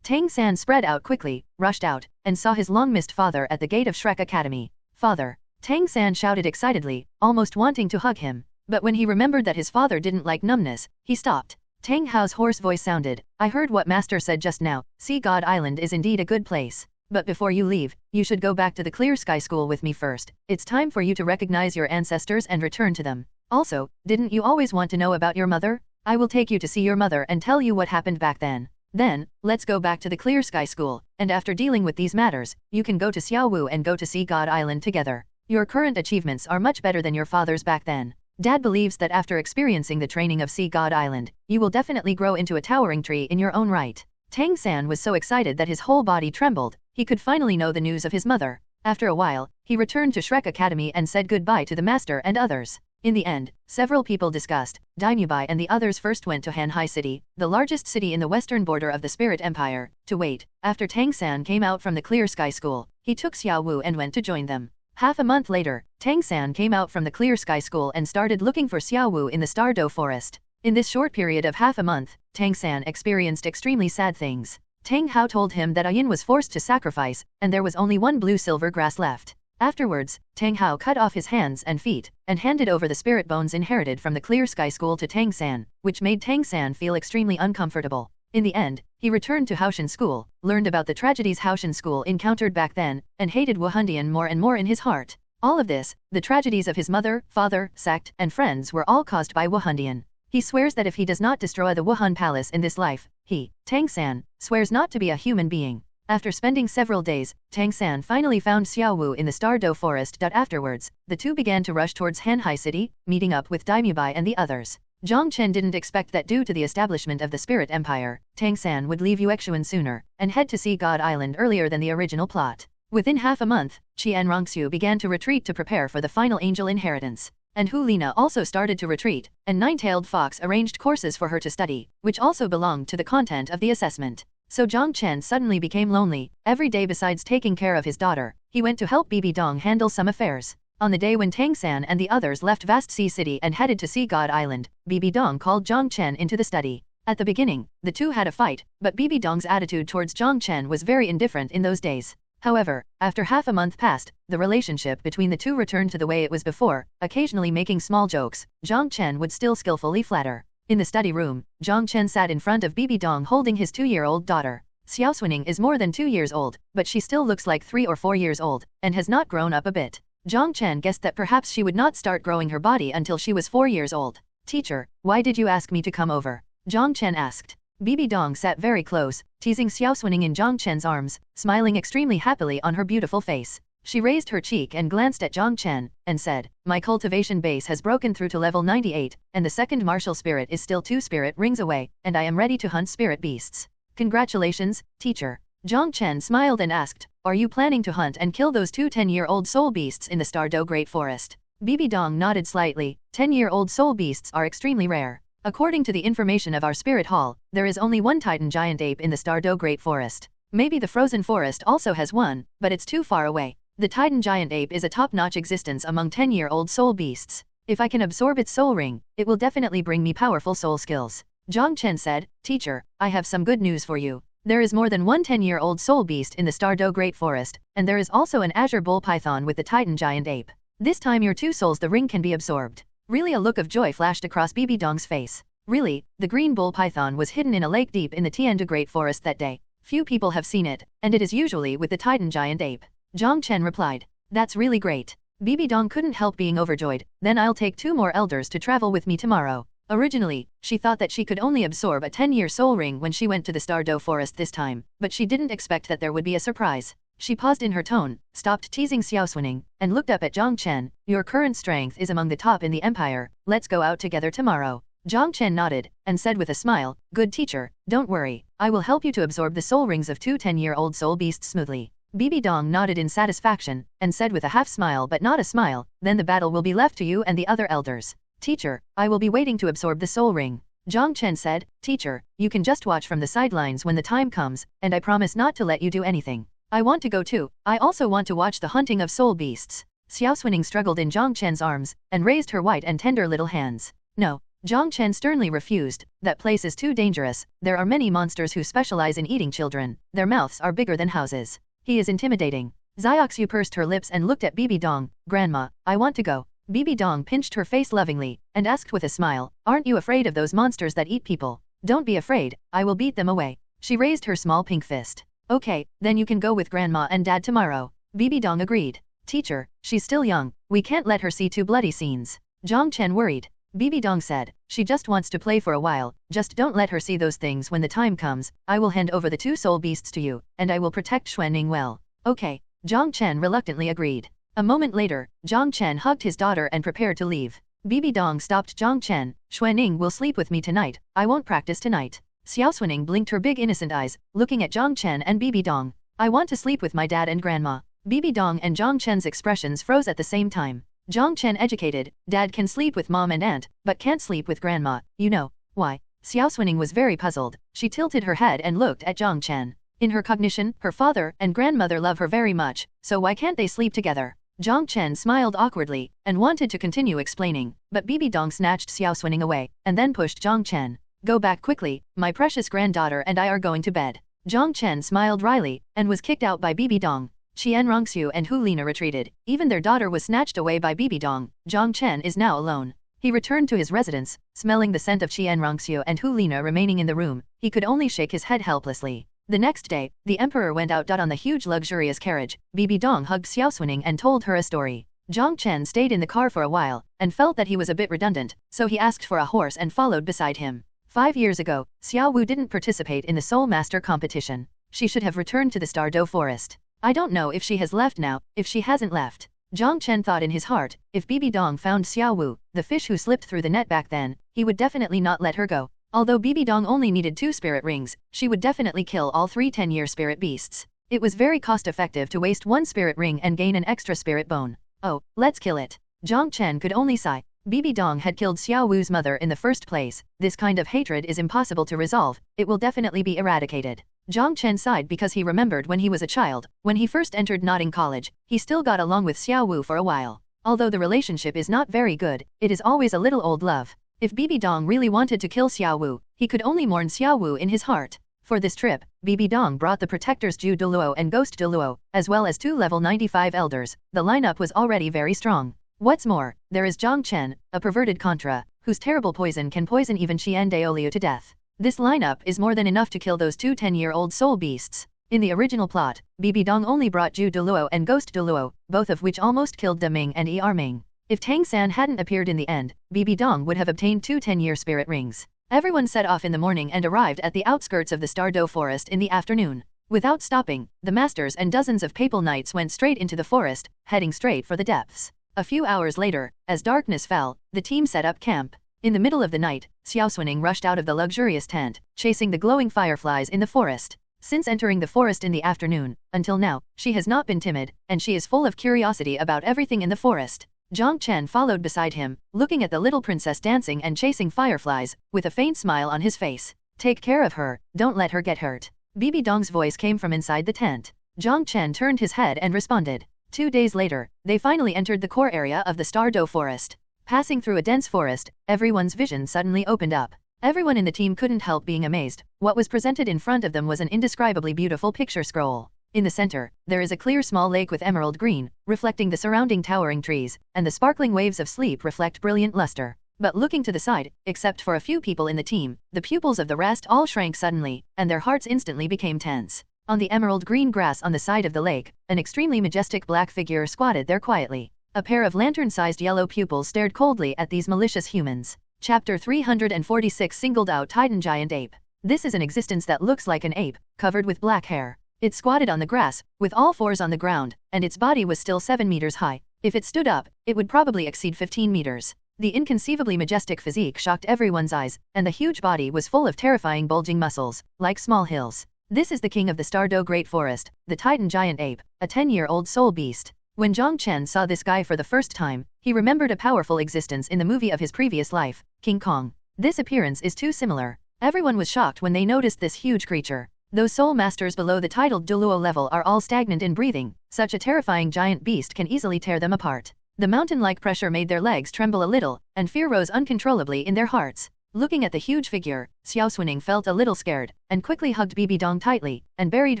Tang San spread out quickly, rushed out, and saw his long-missed father at the gate of Shrek Academy. Father! Tang San shouted excitedly, almost wanting to hug him. But when he remembered that his father didn't like numbness, he stopped. Tang Hao's hoarse voice sounded, I heard what master said just now, Sea God Island is indeed a good place. But before you leave, you should go back to the Clear Sky School with me first. It's time for you to recognize your ancestors and return to them. Also, didn't you always want to know about your mother? I will take you to see your mother and tell you what happened back then. Then, let's go back to the Clear Sky School, and after dealing with these matters, you can go to Xiaowu and go to Sea God Island together. Your current achievements are much better than your father's back then. Dad believes that after experiencing the training of Sea God Island, you will definitely grow into a towering tree in your own right. Tang San was so excited that his whole body trembled. He could finally know the news of his mother. After a while, he returned to Shrek Academy and said goodbye to the master and others. In the end, several people discussed. Daimyobai and the others first went to Hanhai City, the largest city in the western border of the Spirit Empire, to wait. After Tang San came out from the Clear Sky School, he took Xiaowu and went to join them. Half a month later, Tang San came out from the Clear Sky School and started looking for Xiaowu in the Stardow Forest. In this short period of half a month, Tang San experienced extremely sad things. Tang Hao told him that Ayin was forced to sacrifice, and there was only one blue-silver grass left. Afterwards, Tang Hao cut off his hands and feet, and handed over the spirit bones inherited from the Clear Sky School to Tang San, which made Tang San feel extremely uncomfortable. In the end, he returned to Haoshan School, learned about the tragedies Haoshan School encountered back then, and hated Wuhandian more and more in his heart. All of this, the tragedies of his mother, father, sect, and friends were all caused by Wuhandian. He swears that if he does not destroy the Wuhan Palace in this life, he, Tang San, swears not to be a human being. After spending several days, Tang San finally found Xiaowu in the Stardow Forest. Afterwards, the two began to rush towards Hanhai City, meeting up with Daimyobai and the others. Jiang Chen didn't expect that due to the establishment of the Spirit Empire, Tang San would leave Xiaoxue sooner, and head to Sea God Island earlier than the original plot. Within half a month, Qi and Rongxue began to retreat to prepare for the final angel inheritance. And Hu Lina also started to retreat, and Nine-Tailed Fox arranged courses for her to study, which also belonged to the content of the assessment. So Jiang Chen suddenly became lonely. Every day besides taking care of his daughter, he went to help Bibi Dong handle some affairs. On the day when Tang San and the others left Vast Sea City and headed to Sea God Island, Bibi Dong called Jiang Chen into the study. At the beginning, the two had a fight, but Bibi Dong's attitude towards Jiang Chen was very indifferent in those days. However, after half a month passed, the relationship between the two returned to the way it was before, occasionally making small jokes. Jiang Chen would still skillfully flatter. In the study room, Jiang Chen sat in front of Bibi Dong holding his 2-year-old daughter. Xiaoxue is more than 2 years old, but she still looks like 3 or 4 years old, and has not grown up a bit. Jiang Chen guessed that perhaps she would not start growing her body until she was 4 years old. Teacher, why did you ask me to come over? Jiang Chen asked. Bibi Dong sat very close, teasing Xiaoxue in Jiang Chen's arms, smiling extremely happily on her beautiful face. She raised her cheek and glanced at Jiang Chen, and said, my cultivation base has broken through to level 98, and the second martial spirit is still 2 spirit rings away, and I am ready to hunt spirit beasts. Congratulations, teacher. Jiang Chen smiled and asked, are you planning to hunt and kill those 2 10-year-old soul beasts in the Stardow Great Forest? Bibi Dong nodded slightly. 10-year-old soul beasts are extremely rare. According to the information of our spirit hall, there is only one Titan giant ape in the Stardow Great Forest. Maybe the Frozen Forest also has one, but it's too far away. The Titan giant ape is a top-notch existence among 10-year-old soul beasts. If I can absorb its soul ring, it will definitely bring me powerful soul skills. Jiang Chen said, teacher, I have some good news for you. There is more than one 10-year-old soul beast in the Stardow Great Forest, and there is also an azure bull python with the Titan giant ape. This time your 2 souls the ring can be absorbed. Really, a look of joy flashed across Bibi Dong's face. Really, the green bull python was hidden in a lake deep in the Tiandu Great Forest that day. Few people have seen it, and it is usually with the Titan giant ape. Jiang Chen replied. That's really great. Bibi Dong couldn't help being overjoyed. Then I'll take 2 more elders to travel with me tomorrow. Originally, she thought that she could only absorb a 10-year soul ring when she went to the Stardow Forest this time, but she didn't expect that there would be a surprise. She paused in her tone, stopped teasing Xiaoxue, and looked up at Jiang Chen. Your current strength is among the top in the empire. Let's go out together tomorrow. Jiang Chen nodded, and said with a smile, good teacher, don't worry, I will help you to absorb the soul rings of 2 10-year-old soul beasts smoothly. Bibi Dong nodded in satisfaction, and said with a half smile but not a smile, then the battle will be left to you and the other elders. Teacher, I will be waiting to absorb the soul ring. Jiang Chen said, teacher, you can just watch from the sidelines when the time comes, and I promise not to let you do anything. I want to go too. I also want to watch the hunting of soul beasts. Xiaoxue struggled in Jiang Chen's arms, and raised her white and tender little hands. No, Jiang Chen sternly refused. That place is too dangerous. There are many monsters who specialize in eating children. Their mouths are bigger than houses. He is intimidating. Xiaoxue pursed her lips and looked at Bibi Dong. Grandma, I want to go. Bibi Dong pinched her face lovingly, and asked with a smile, aren't you afraid of those monsters that eat people? Don't be afraid, I will beat them away. She raised her small pink fist. Okay, then you can go with Grandma and Dad tomorrow. Bibi Dong agreed. Teacher, she's still young, we can't let her see too bloody scenes. Jiang Chen worried. Bibi Dong said, she just wants to play for a while, just don't let her see those things when the time comes. I will hand over the 2 soul beasts to you, and I will protect Xuanning well. Okay. Jiang Chen reluctantly agreed. A moment later, Jiang Chen hugged his daughter and prepared to leave. Bibi Dong stopped Jiang Chen. Xuanning will sleep with me tonight, I won't practice tonight. Xiaoxue blinked her big innocent eyes, looking at Jiang Chen and Bibi Dong. I want to sleep with my dad and grandma. Bibi Dong and Jiang Chen's expressions froze at the same time. Jiang Chen educated, Dad can sleep with mom and aunt, but can't sleep with grandma, you know. Why? Xiaoxue was very puzzled. She tilted her head and looked at Jiang Chen. In her cognition, her father and grandmother love her very much, so why can't they sleep together? Jiang Chen smiled awkwardly, and wanted to continue explaining, but Bibi Dong snatched Xiaoxue away, and then pushed Jiang Chen. Go back quickly, my precious granddaughter and I are going to bed. Jiang Chen smiled wryly, and was kicked out by Bibi Dong. Xiaoxue and Hu Lina retreated. Even their daughter was snatched away by Bibi Dong. Jiang Chen is now alone. He returned to his residence, smelling the scent of Xiaoxue and Hu Lina remaining in the room. He could only shake his head helplessly. The next day, the emperor went out on the huge luxurious carriage. Bibi Dong hugged Xiaoxue and told her a story. Jiang Chen stayed in the car for a while, and felt that he was a bit redundant, so he asked for a horse and followed beside him. 5 years ago, Xiaowu didn't participate in the Soul Master competition. She should have returned to the Douluo Forest. I don't know if she has left now. If she hasn't left. Jiang Chen thought in his heart, if Bibi Dong found Xiaowu, the fish who slipped through the net back then, he would definitely not let her go. Although Bibi Dong only needed 2 spirit rings, she would definitely kill all 3 10-year spirit beasts. It was very cost-effective to waste 1 spirit ring and gain an extra spirit bone. Oh, let's kill it. Jiang Chen could only sigh. Bibi Dong had killed Xiaowu's mother in the first place. This kind of hatred is impossible to resolve. It will definitely be eradicated. Jiang Chen sighed because he remembered when he was a child. When he first entered Notting College, he still got along with Xiaowu for a while. Although the relationship is not very good, it is always a little old love. If Bibi Dong really wanted to kill Xiaowu, he could only mourn Xiaowu in his heart. For this trip, Bibi Dong brought the protectors Douluo and Ghost Douluo, as well as 2 level 95 elders. The lineup was already very strong. What's more, there is Jiang Chen, a perverted contra, whose terrible poison can poison even Xian Daoliu to death. This lineup is more than enough to kill those 2 10-year-old soul beasts. In the original plot, Bibi Dong only brought Ju Douluo and Ghost Douluo, both of which almost killed De Ming and Er Ming. If Tang San hadn't appeared in the end, Bibi Dong would have obtained 2 10-year spirit rings. Everyone set off in the morning and arrived at the outskirts of the Douluo Forest in the afternoon. Without stopping, the masters and dozens of papal knights went straight into the forest, heading straight for the depths. A few hours later, as darkness fell, the team set up camp. In the middle of the night, Xiaoxue rushed out of the luxurious tent, chasing the glowing fireflies in the forest. Since entering the forest in the afternoon, until now, she has not been timid, and she is full of curiosity about everything in the forest. Jiang Chen followed beside him, looking at the little princess dancing and chasing fireflies, with a faint smile on his face. Take care of her, don't let her get hurt. Bibi Dong's voice came from inside the tent. Jiang Chen turned his head and responded. 2 days later, they finally entered the core area of the Douluo Forest. Passing through a dense forest, everyone's vision suddenly opened up. Everyone in the team couldn't help being amazed. What was presented in front of them was an indescribably beautiful picture scroll. In the center, there is a clear small lake with emerald green, reflecting the surrounding towering trees, and the sparkling waves of sleep reflect brilliant luster. But looking to the side, except for a few people in the team, the pupils of the rest all shrank suddenly, and their hearts instantly became tense. On the emerald green grass on the side of the lake, an extremely majestic black figure squatted there quietly. A pair of lantern-sized yellow pupils stared coldly at these malicious humans. Chapter 346 Singled Out Titan Giant Ape. This is an existence that looks like an ape, covered with black hair. It squatted on the grass, with all 4s on the ground, and its body was still 7 meters high. If it stood up, it would probably exceed 15 meters. The inconceivably majestic physique shocked everyone's eyes, and the huge body was full of terrifying bulging muscles, like small hills. This is the king of the Douluo Great Forest, the Titan Giant Ape, a 10-year-old soul beast. When Jiang Chen saw this guy for the first time, he remembered a powerful existence in the movie of his previous life, King Kong. This appearance is too similar. Everyone was shocked when they noticed this huge creature. Those soul masters below the titled Douluo level are all stagnant in breathing. Such a terrifying giant beast can easily tear them apart. The mountain-like pressure made their legs tremble a little, and fear rose uncontrollably in their hearts. Looking at the huge figure, Xiaoxue felt a little scared, and quickly hugged Bibi Dong tightly, and buried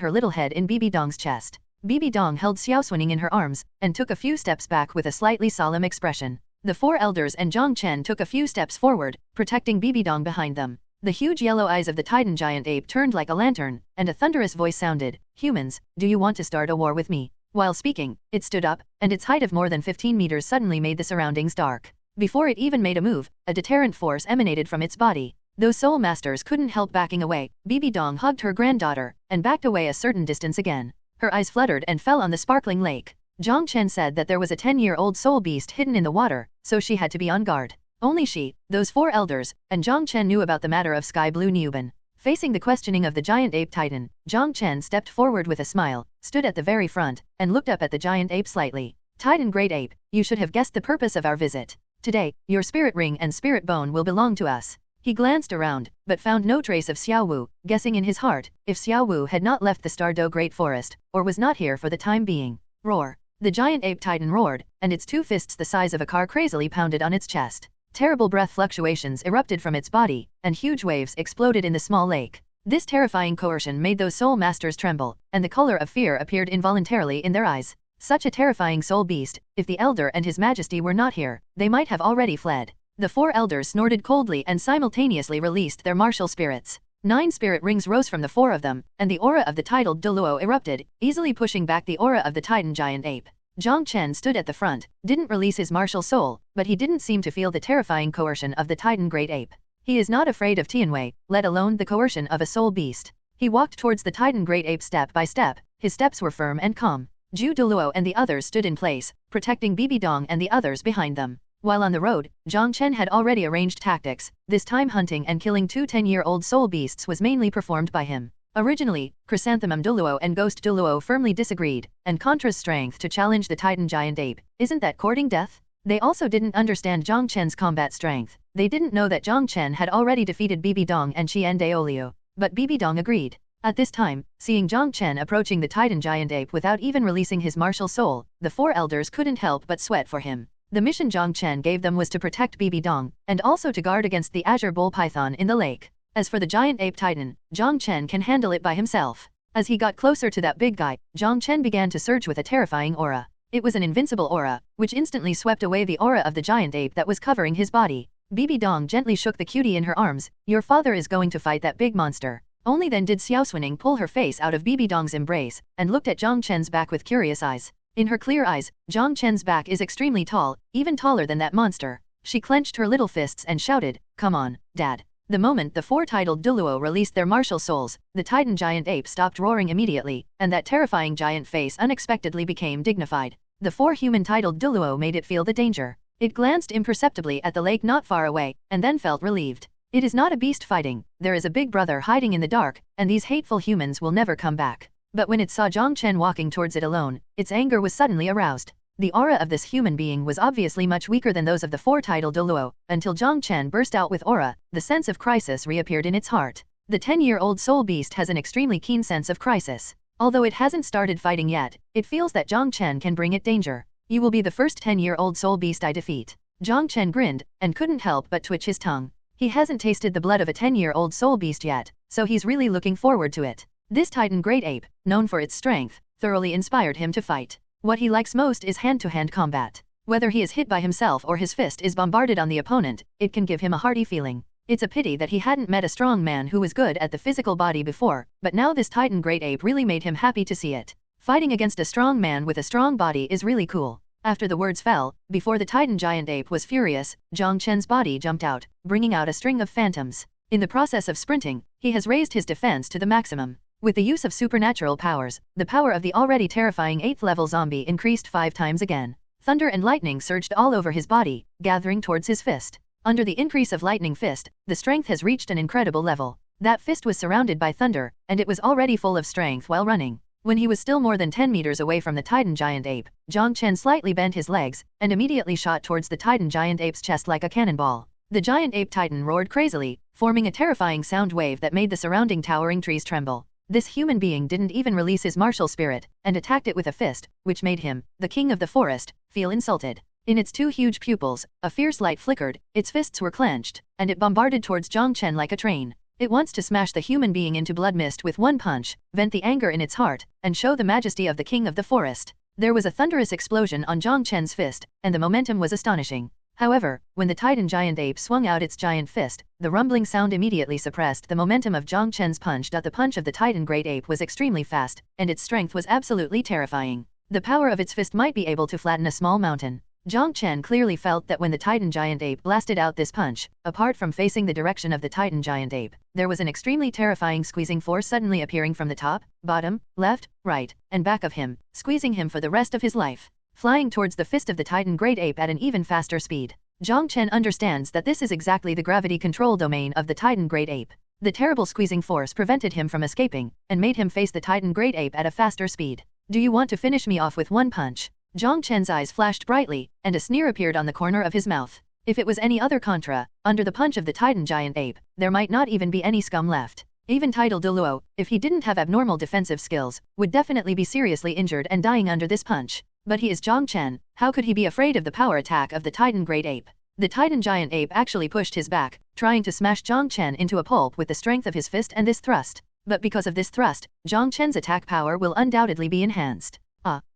her little head in Bibi Dong's chest. Bibi Dong held Xiaoxue in her arms, and took a few steps back with a slightly solemn expression. The four elders and Jiang Chen took a few steps forward, protecting Bibi Dong behind them. The huge yellow eyes of the Titan giant ape turned like a lantern, and a thunderous voice sounded, "Humans, do you want to start a war with me?" While speaking, it stood up, and its height of more than 15 meters suddenly made the surroundings dark. Before it even made a move, a deterrent force emanated from its body. Those soul masters couldn't help backing away. Bibi Dong hugged her granddaughter, and backed away a certain distance again. Her eyes fluttered and fell on the sparkling lake. Jiang Chen said that there was a 10-year-old soul beast hidden in the water, so she had to be on guard. Only she, those four elders, and Jiang Chen knew about the matter of sky blue Nuban. Facing the questioning of the giant ape titan, Jiang Chen stepped forward with a smile, stood at the very front, and looked up at the giant ape slightly. "Titan great ape, you should have guessed the purpose of our visit. Today, your spirit ring and spirit bone will belong to us." He glanced around, but found no trace of Xiaowu, guessing in his heart, if Xiaowu had not left the Stardow Great Forest, or was not here for the time being. Roar! The giant ape titan roared, and its two fists the size of a car crazily pounded on its chest. Terrible breath fluctuations erupted from its body, and huge waves exploded in the small lake. This terrifying coercion made those soul masters tremble, and the color of fear appeared involuntarily in their eyes. Such a terrifying soul beast, if the elder and his majesty were not here, they might have already fled. The four elders snorted coldly and simultaneously released their martial spirits. 9 spirit rings rose from the four of them, and the aura of the titled Douluo erupted, easily pushing back the aura of the Titan giant ape. Jiang Chen stood at the front, didn't release his martial soul, but he didn't seem to feel the terrifying coercion of the Titan great ape. He is not afraid of Tianwei, let alone the coercion of a soul beast. He walked towards the Titan great ape step by step, his steps were firm and calm. Zhu Douluo and the others stood in place, protecting Bibi Dong and the others behind them. While on the road, Jiang Chen had already arranged tactics. This time hunting and killing 2 10-year-old soul beasts was mainly performed by him. Originally, Chrysanthemum Douluo and Ghost Douluo firmly disagreed, and Contra's strength to challenge the Titan giant ape. Isn't that courting death? They also didn't understand Jiang Chen's combat strength. They didn't know that Jiang Chen had already defeated Bibi Dong and Qian Daolio. But Bibi Dong agreed. At this time, seeing Jiang Chen approaching the Titan giant ape without even releasing his martial soul, the four elders couldn't help but sweat for him. The mission Jiang Chen gave them was to protect Bibi Dong, and also to guard against the azure bull python in the lake. As for the giant ape titan, Jiang Chen can handle it by himself. As he got closer to that big guy, Jiang Chen began to surge with a terrifying aura. It was an invincible aura, which instantly swept away the aura of the giant ape that was covering his body. Bibi Dong gently shook the cutie in her arms. "Your father is going to fight that big monster." Only then did Xiaoxue pull her face out of Bibi Dong's embrace, and looked at Jiang Chen's back with curious eyes. In her clear eyes, Jiang Chen's back is extremely tall, even taller than that monster. She clenched her little fists and shouted, "Come on, Dad." The moment the four titled Douluo released their martial souls, the Titan giant ape stopped roaring immediately, and that terrifying giant face unexpectedly became dignified. The four human titled Douluo made it feel the danger. It glanced imperceptibly at the lake not far away, and then felt relieved. It is not a beast fighting, there is a big brother hiding in the dark, and these hateful humans will never come back. But when it saw Jiang Chen walking towards it alone, its anger was suddenly aroused. The aura of this human being was obviously much weaker than those of the four titled Douluo, until Jiang Chen burst out with aura, the sense of crisis reappeared in its heart. The 10-year-old soul beast has an extremely keen sense of crisis. Although it hasn't started fighting yet, it feels that Jiang Chen can bring it danger. "You will be the first 10-year-old soul beast I defeat." Jiang Chen grinned, and couldn't help but twitch his tongue. He hasn't tasted the blood of a 10-year-old soul beast yet, so he's really looking forward to it. This Titan great ape, known for its strength, thoroughly inspired him to fight. What he likes most is hand-to-hand combat. Whether he is hit by himself or his fist is bombarded on the opponent, it can give him a hearty feeling. It's a pity that he hadn't met a strong man who was good at the physical body before, but now this Titan great ape really made him happy to see it. Fighting against a strong man with a strong body is really cool. After the words fell, before the Titan giant ape was furious, Jiang Chen's body jumped out, bringing out a string of phantoms. In the process of sprinting, he has raised his defense to the maximum. With the use of supernatural powers, the power of the already terrifying 8th level zombie increased 5 times again. Thunder and lightning surged all over his body, gathering towards his fist. Under the increase of lightning fist, the strength has reached an incredible level. That fist was surrounded by thunder, and it was already full of strength while running. When he was still more than 10 meters away from the Titan giant ape, Jiang Chen slightly bent his legs, and immediately shot towards the Titan giant ape's chest like a cannonball. The giant ape titan roared crazily, forming a terrifying sound wave that made the surrounding towering trees tremble. This human being didn't even release his martial spirit, and attacked it with a fist, which made him, the king of the forest, feel insulted. In its two huge pupils, a fierce light flickered, its fists were clenched, and it bombarded towards Jiang Chen like a train. It wants to smash the human being into blood mist with one punch, vent the anger in its heart, and show the majesty of the king of the forest. There was a thunderous explosion on Jiang Chen's fist, and the momentum was astonishing. However, when the Titan giant ape swung out its giant fist, the rumbling sound immediately suppressed the momentum of Jiang Chen's punch. The punch of the Titan great ape was extremely fast, and its strength was absolutely terrifying. The power of its fist might be able to flatten a small mountain. Jiang Chen clearly felt that when the Titan giant ape blasted out this punch, apart from facing the direction of the Titan giant ape, there was an extremely terrifying squeezing force suddenly appearing from the top, bottom, left, right, and back of him, squeezing him for the rest of his life, flying towards the fist of the Titan great ape at an even faster speed. Jiang Chen understands that this is exactly the gravity control domain of the Titan great ape. The terrible squeezing force prevented him from escaping, and made him face the Titan great ape at a faster speed. Do you want to finish me off with one punch? Jiang Chen's eyes flashed brightly, and a sneer appeared on the corner of his mouth. If it was any other contra, under the punch of the Titan giant ape, there might not even be any scum left. Even titled Douluo, if he didn't have abnormal defensive skills, would definitely be seriously injured and dying under this punch. But he is Jiang Chen, how could he be afraid of the power attack of the Titan great ape? The Titan giant ape actually pushed his back, trying to smash Jiang Chen into a pulp with the strength of his fist and this thrust. But because of this thrust, Jiang Chen's attack power will undoubtedly be enhanced.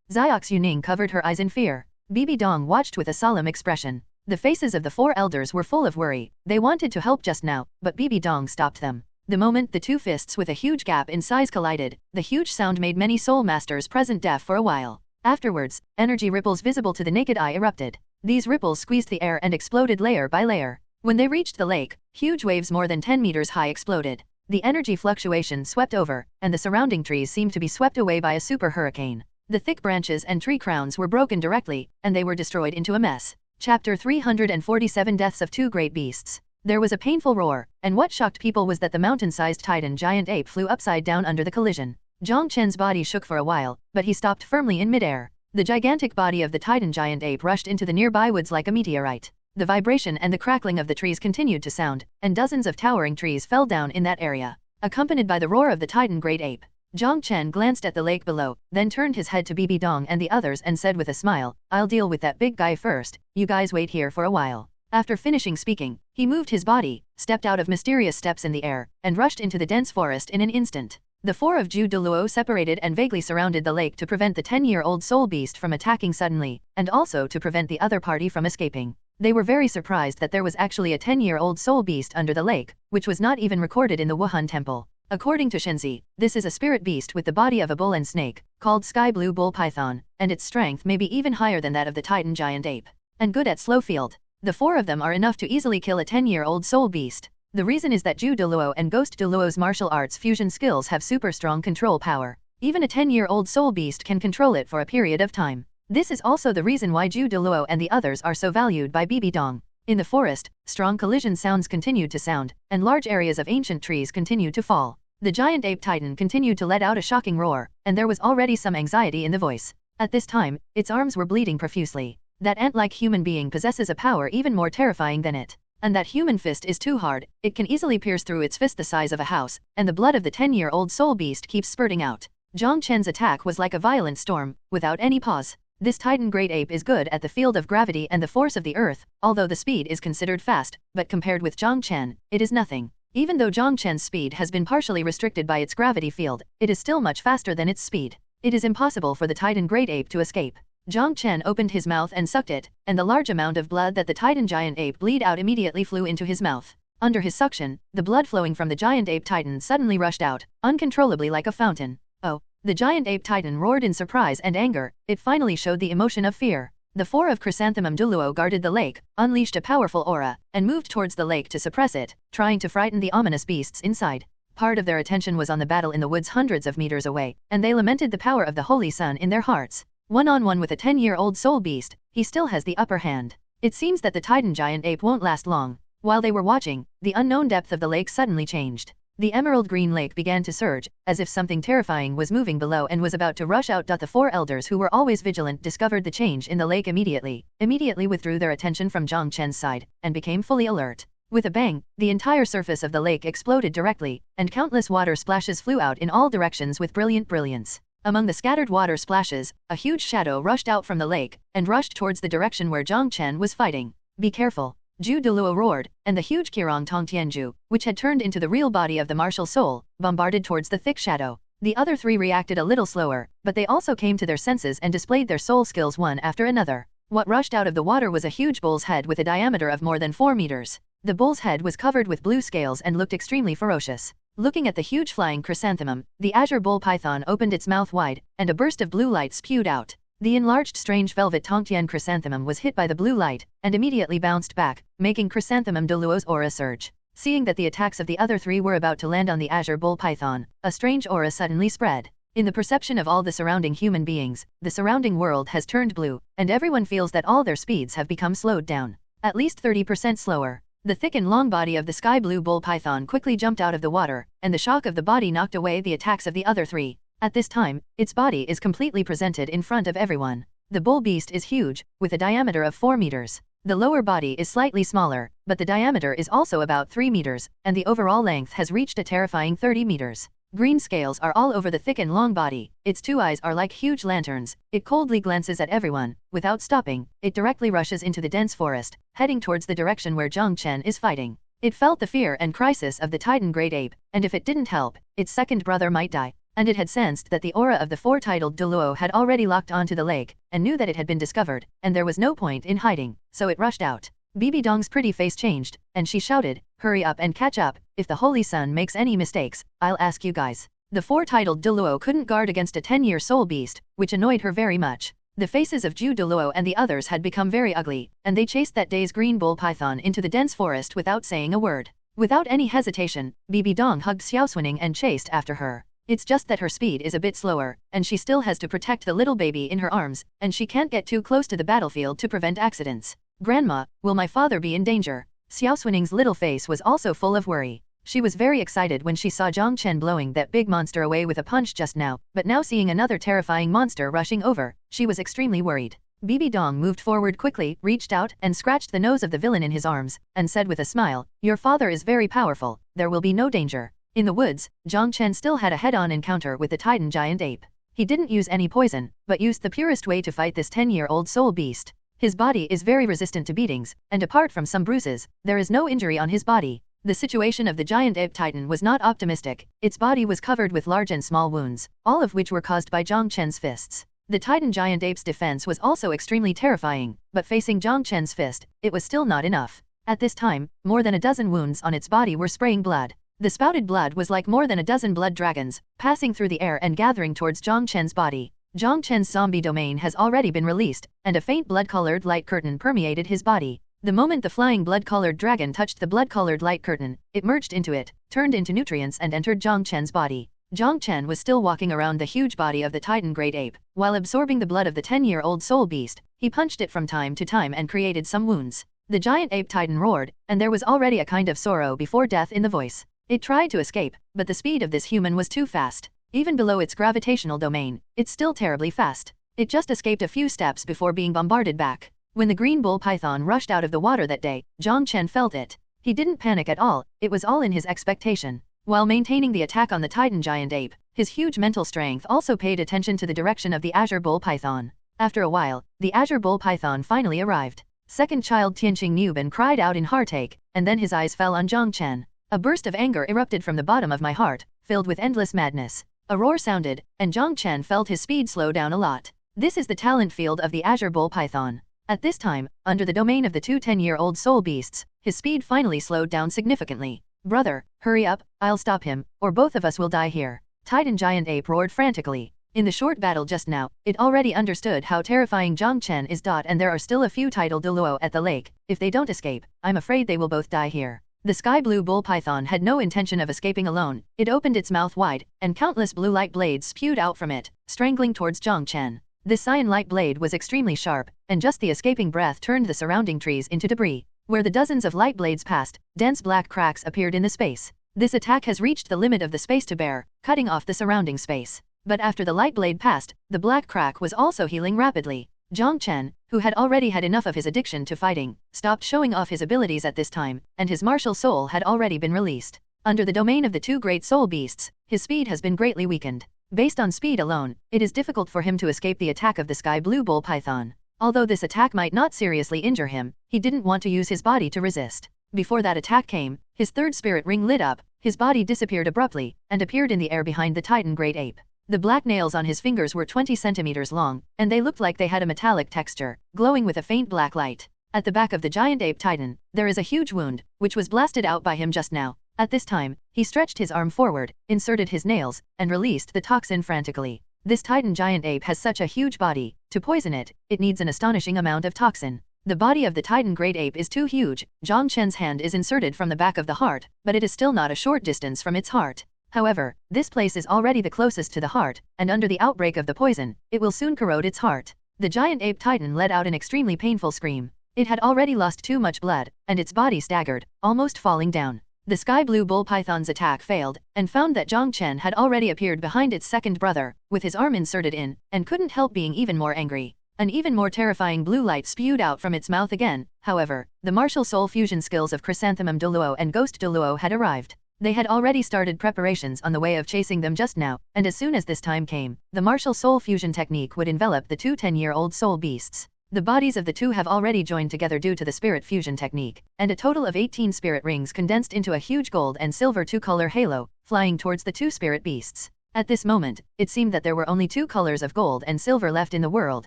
Xiaoxue covered her eyes in fear. Bibi Dong watched with a solemn expression. The faces of the four elders were full of worry. They wanted to help just now, but Bibi Dong stopped them. The moment the two fists with a huge gap in size collided, the huge sound made many soul masters present deaf for a while. Afterwards, energy ripples visible to the naked eye erupted. These ripples squeezed the air and exploded layer by layer. When they reached the lake, huge waves more than 10 meters high exploded. The energy fluctuation swept over, and the surrounding trees seemed to be swept away by a super hurricane. The thick branches and tree crowns were broken directly, and they were destroyed into a mess. Chapter 347 Deaths of Two Great Beasts. There was a painful roar, and what shocked people was that the mountain-sized Titan giant ape flew upside down under the collision. Jiang Chen's body shook for a while, but he stopped firmly in midair. The gigantic body of the Titan giant ape rushed into the nearby woods like a meteorite. The vibration and the crackling of the trees continued to sound, and dozens of towering trees fell down in that area, accompanied by the roar of the Titan great ape. Jiang Chen glanced at the lake below, then turned his head to Bibi Dong and the others and said with a smile, I'll deal with that big guy first, you guys wait here for a while. After finishing speaking, he moved his body, stepped out of mysterious steps in the air, and rushed into the dense forest in an instant. The four of Douluo separated and vaguely surrounded the lake to prevent the 10-year-old soul beast from attacking suddenly, and also to prevent the other party from escaping. They were very surprised that there was actually a 10-year-old soul beast under the lake, which was not even recorded in the Wuhan temple. According to Shenzi, this is a spirit beast with the body of a bull and snake, called sky blue bull python, and its strength may be even higher than that of the Titan giant ape. And good at slow field. The four of them are enough to easily kill a 10-year-old soul beast. The reason is that Douluo and Ghost Douluo's martial arts fusion skills have super strong control power. Even a 10-year-old soul beast can control it for a period of time. This is also the reason why Douluo and the others are so valued by Bibi Dong. In the forest, strong collision sounds continued to sound, and large areas of ancient trees continued to fall. The giant ape titan continued to let out a shocking roar, and there was already some anxiety in the voice. At this time, its arms were bleeding profusely. That ant-like human being possesses a power even more terrifying than it. And that human fist is too hard, it can easily pierce through its fist the size of a house, and the blood of the 10-year-old soul beast keeps spurting out. Jiang Chen's attack was like a violent storm, without any pause. This Titan great ape is good at the field of gravity and the force of the earth, although the speed is considered fast, but compared with Jiang Chen, it is nothing. Even though Jiang Chen's speed has been partially restricted by its gravity field, it is still much faster than its speed. It is impossible for the Titan great ape to escape. Jiang Chen opened his mouth and sucked it, and the large amount of blood that the Titan giant ape bleed out immediately flew into his mouth. Under his suction, the blood flowing from the giant ape titan suddenly rushed out, uncontrollably like a fountain. Oh! The giant ape titan roared in surprise and anger, it finally showed the emotion of fear. The four of Chrysanthemum Douluo guarded the lake, unleashed a powerful aura, and moved towards the lake to suppress it, trying to frighten the ominous beasts inside. Part of their attention was on the battle in the woods hundreds of meters away, and they lamented the power of the Holy Sun in their hearts. One-on-one with a 10-year-old soul beast, he still has the upper hand. It seems that the Titan giant ape won't last long. While they were watching, the unknown depth of the lake suddenly changed. The emerald green lake began to surge, as if something terrifying was moving below and was about to rush out. The four elders who were always vigilant discovered the change in the lake immediately withdrew their attention from Jiang Chen's side, and became fully alert. With a bang, the entire surface of the lake exploded directly, and countless water splashes flew out in all directions with brilliant brilliance. Among the scattered water splashes, a huge shadow rushed out from the lake and rushed towards the direction where Jiang Chen was fighting. Be careful! Douluo roared, and the huge Qirong Tong Tianju, which had turned into the real body of the martial soul, bombarded towards the thick shadow. The other three reacted a little slower, but they also came to their senses and displayed their soul skills one after another. What rushed out of the water was a huge bull's head with a diameter of more than 4 meters. The bull's head was covered with blue scales and looked extremely ferocious. Looking at the huge flying chrysanthemum, the azure bull python opened its mouth wide, and a burst of blue light spewed out. The enlarged strange velvet Tongtian chrysanthemum was hit by the blue light, and immediately bounced back, making chrysanthemum Douluo's aura surge. Seeing that the attacks of the other three were about to land on the azure bull python, a strange aura suddenly spread. In the perception of all the surrounding human beings, the surrounding world has turned blue, and everyone feels that all their speeds have become slowed down. At least 30% slower. The thick and long body of the sky blue bull python quickly jumped out of the water, and the shock of the body knocked away the attacks of the other three. At this time, its body is completely presented in front of everyone. The bull beast is huge, with a diameter of 4 meters. The lower body is slightly smaller, but the diameter is also about 3 meters, and the overall length has reached a terrifying 30 meters. Green scales are all over the thick and long body, its two eyes are like huge lanterns, it coldly glances at everyone. Without stopping, it directly rushes into the dense forest, heading towards the direction where Jiang Chen is fighting. It felt the fear and crisis of the Titan great ape, and if it didn't help, its second brother might die. And it had sensed that the aura of the four-titled Douluo had already locked onto the lake, and knew that it had been discovered, and there was no point in hiding, so it rushed out. Bibi Dong's pretty face changed, and she shouted, "Hurry up and catch up, if the Holy Sun makes any mistakes, I'll ask you guys." The four-titled Douluo couldn't guard against a 10-year soul beast, which annoyed her very much. The faces of Ju Douluo and the others had become very ugly, and they chased that day's green bull python into the dense forest without saying a word. Without any hesitation, Bibi Dong hugged Xiaoxue and chased after her. It's just that her speed is a bit slower, and she still has to protect the little baby in her arms, and she can't get too close to the battlefield to prevent accidents. "Grandma, will my father be in danger?" Xiaoxue's little face was also full of worry. She was very excited when she saw Jiang Chen blowing that big monster away with a punch just now, but now seeing another terrifying monster rushing over, she was extremely worried. Bibi Dong moved forward quickly, reached out and scratched the nose of the villain in his arms, and said with a smile, "Your father is very powerful, there will be no danger." In the woods, Jiang Chen still had a head-on encounter with the Titan giant ape. He didn't use any poison, but used the purest way to fight this 10-year-old soul beast. His body is very resistant to beatings, and apart from some bruises, there is no injury on his body. The situation of the giant ape titan was not optimistic. Its body was covered with large and small wounds, all of which were caused by Jiang Chen's fists. The Titan giant ape's defense was also extremely terrifying, but facing Jiang Chen's fist, it was still not enough. At this time, more than a dozen wounds on its body were spraying blood. The spouted blood was like more than a dozen blood dragons, passing through the air and gathering towards Jiang Chen's body. Jiang Chen's zombie domain has already been released, and a faint blood-colored light curtain permeated his body. The moment the flying blood-colored dragon touched the blood-colored light curtain, it merged into it, turned into nutrients and entered Jiang Chen's body. Jiang Chen was still walking around the huge body of the Titan great ape. While absorbing the blood of the 10-year-old soul beast, he punched it from time to time and created some wounds. The giant ape titan roared, and there was already a kind of sorrow before death in the voice. It tried to escape, but the speed of this human was too fast. Even below its gravitational domain, it's still terribly fast. It just escaped a few steps before being bombarded back. When the green bull python rushed out of the water that day, Jiang Chen felt it. He didn't panic at all, it was all in his expectation. While maintaining the attack on the Titan giant ape, his huge mental strength also paid attention to the direction of the azure bull python. After a while, the azure bull python finally arrived. Second child Tianqing Nuban cried out in heartache, and then his eyes fell on Jiang Chen. A burst of anger erupted from the bottom of my heart, filled with endless madness. A roar sounded, and Jiang Chen felt his speed slow down a lot. This is the talent field of the azure bull python. At this time, under the domain of the two 10-year-old soul beasts, his speed finally slowed down significantly. "Brother, hurry up, I'll stop him, or both of us will die here." Titan giant ape roared frantically. In the short battle just now, it already understood how terrifying Jiang Chen is. And there are still a few titled Douluo at the lake. If they don't escape, I'm afraid they will both die here. The sky blue bull python had no intention of escaping alone. It opened its mouth wide, and countless blue light blades spewed out from it, strangling towards Jiang Chen. This cyan light blade was extremely sharp, and just the escaping breath turned the surrounding trees into debris. Where the dozens of light blades passed, dense black cracks appeared in the space. This attack has reached the limit of the space to bear, cutting off the surrounding space. But after the light blade passed, the black crack was also healing rapidly. Jiang Chen, who had already had enough of his addiction to fighting, stopped showing off his abilities at this time, and his martial soul had already been released. Under the domain of the two great soul beasts, his speed has been greatly weakened. Based on speed alone, it is difficult for him to escape the attack of the sky blue bull python. Although this attack might not seriously injure him, he didn't want to use his body to resist. Before that attack came, his third spirit ring lit up, his body disappeared abruptly, and appeared in the air behind the Titan great ape. The black nails on his fingers were 20 centimeters long, and they looked like they had a metallic texture, glowing with a faint black light. At the back of the giant ape Titan, there is a huge wound, which was blasted out by him just now. At this time, he stretched his arm forward, inserted his nails, and released the toxin frantically. This Titan giant ape has such a huge body, to poison it, it needs an astonishing amount of toxin. The body of the Titan great ape is too huge. Jiang Chen's hand is inserted from the back of the heart, but it is still not a short distance from its heart. However, this place is already the closest to the heart, and under the outbreak of the poison, it will soon corrode its heart. The giant ape Titan let out an extremely painful scream. It had already lost too much blood, and its body staggered, almost falling down. The sky blue bull python's attack failed, and found that Jiang Chen had already appeared behind its second brother, with his arm inserted in, and couldn't help being even more angry. An even more terrifying blue light spewed out from its mouth again. However, the martial soul fusion skills of Chrysanthemum Douluo and Ghost Douluo had arrived. They had already started preparations on the way of chasing them just now, and as soon as this time came, the martial soul fusion technique would envelop the two 10-year-old soul beasts. The bodies of the two have already joined together due to the spirit fusion technique, and a total of 18 spirit rings condensed into a huge gold and silver two-color halo, flying towards the two spirit beasts. At this moment, it seemed that there were only 2 colors of gold and silver left in the world,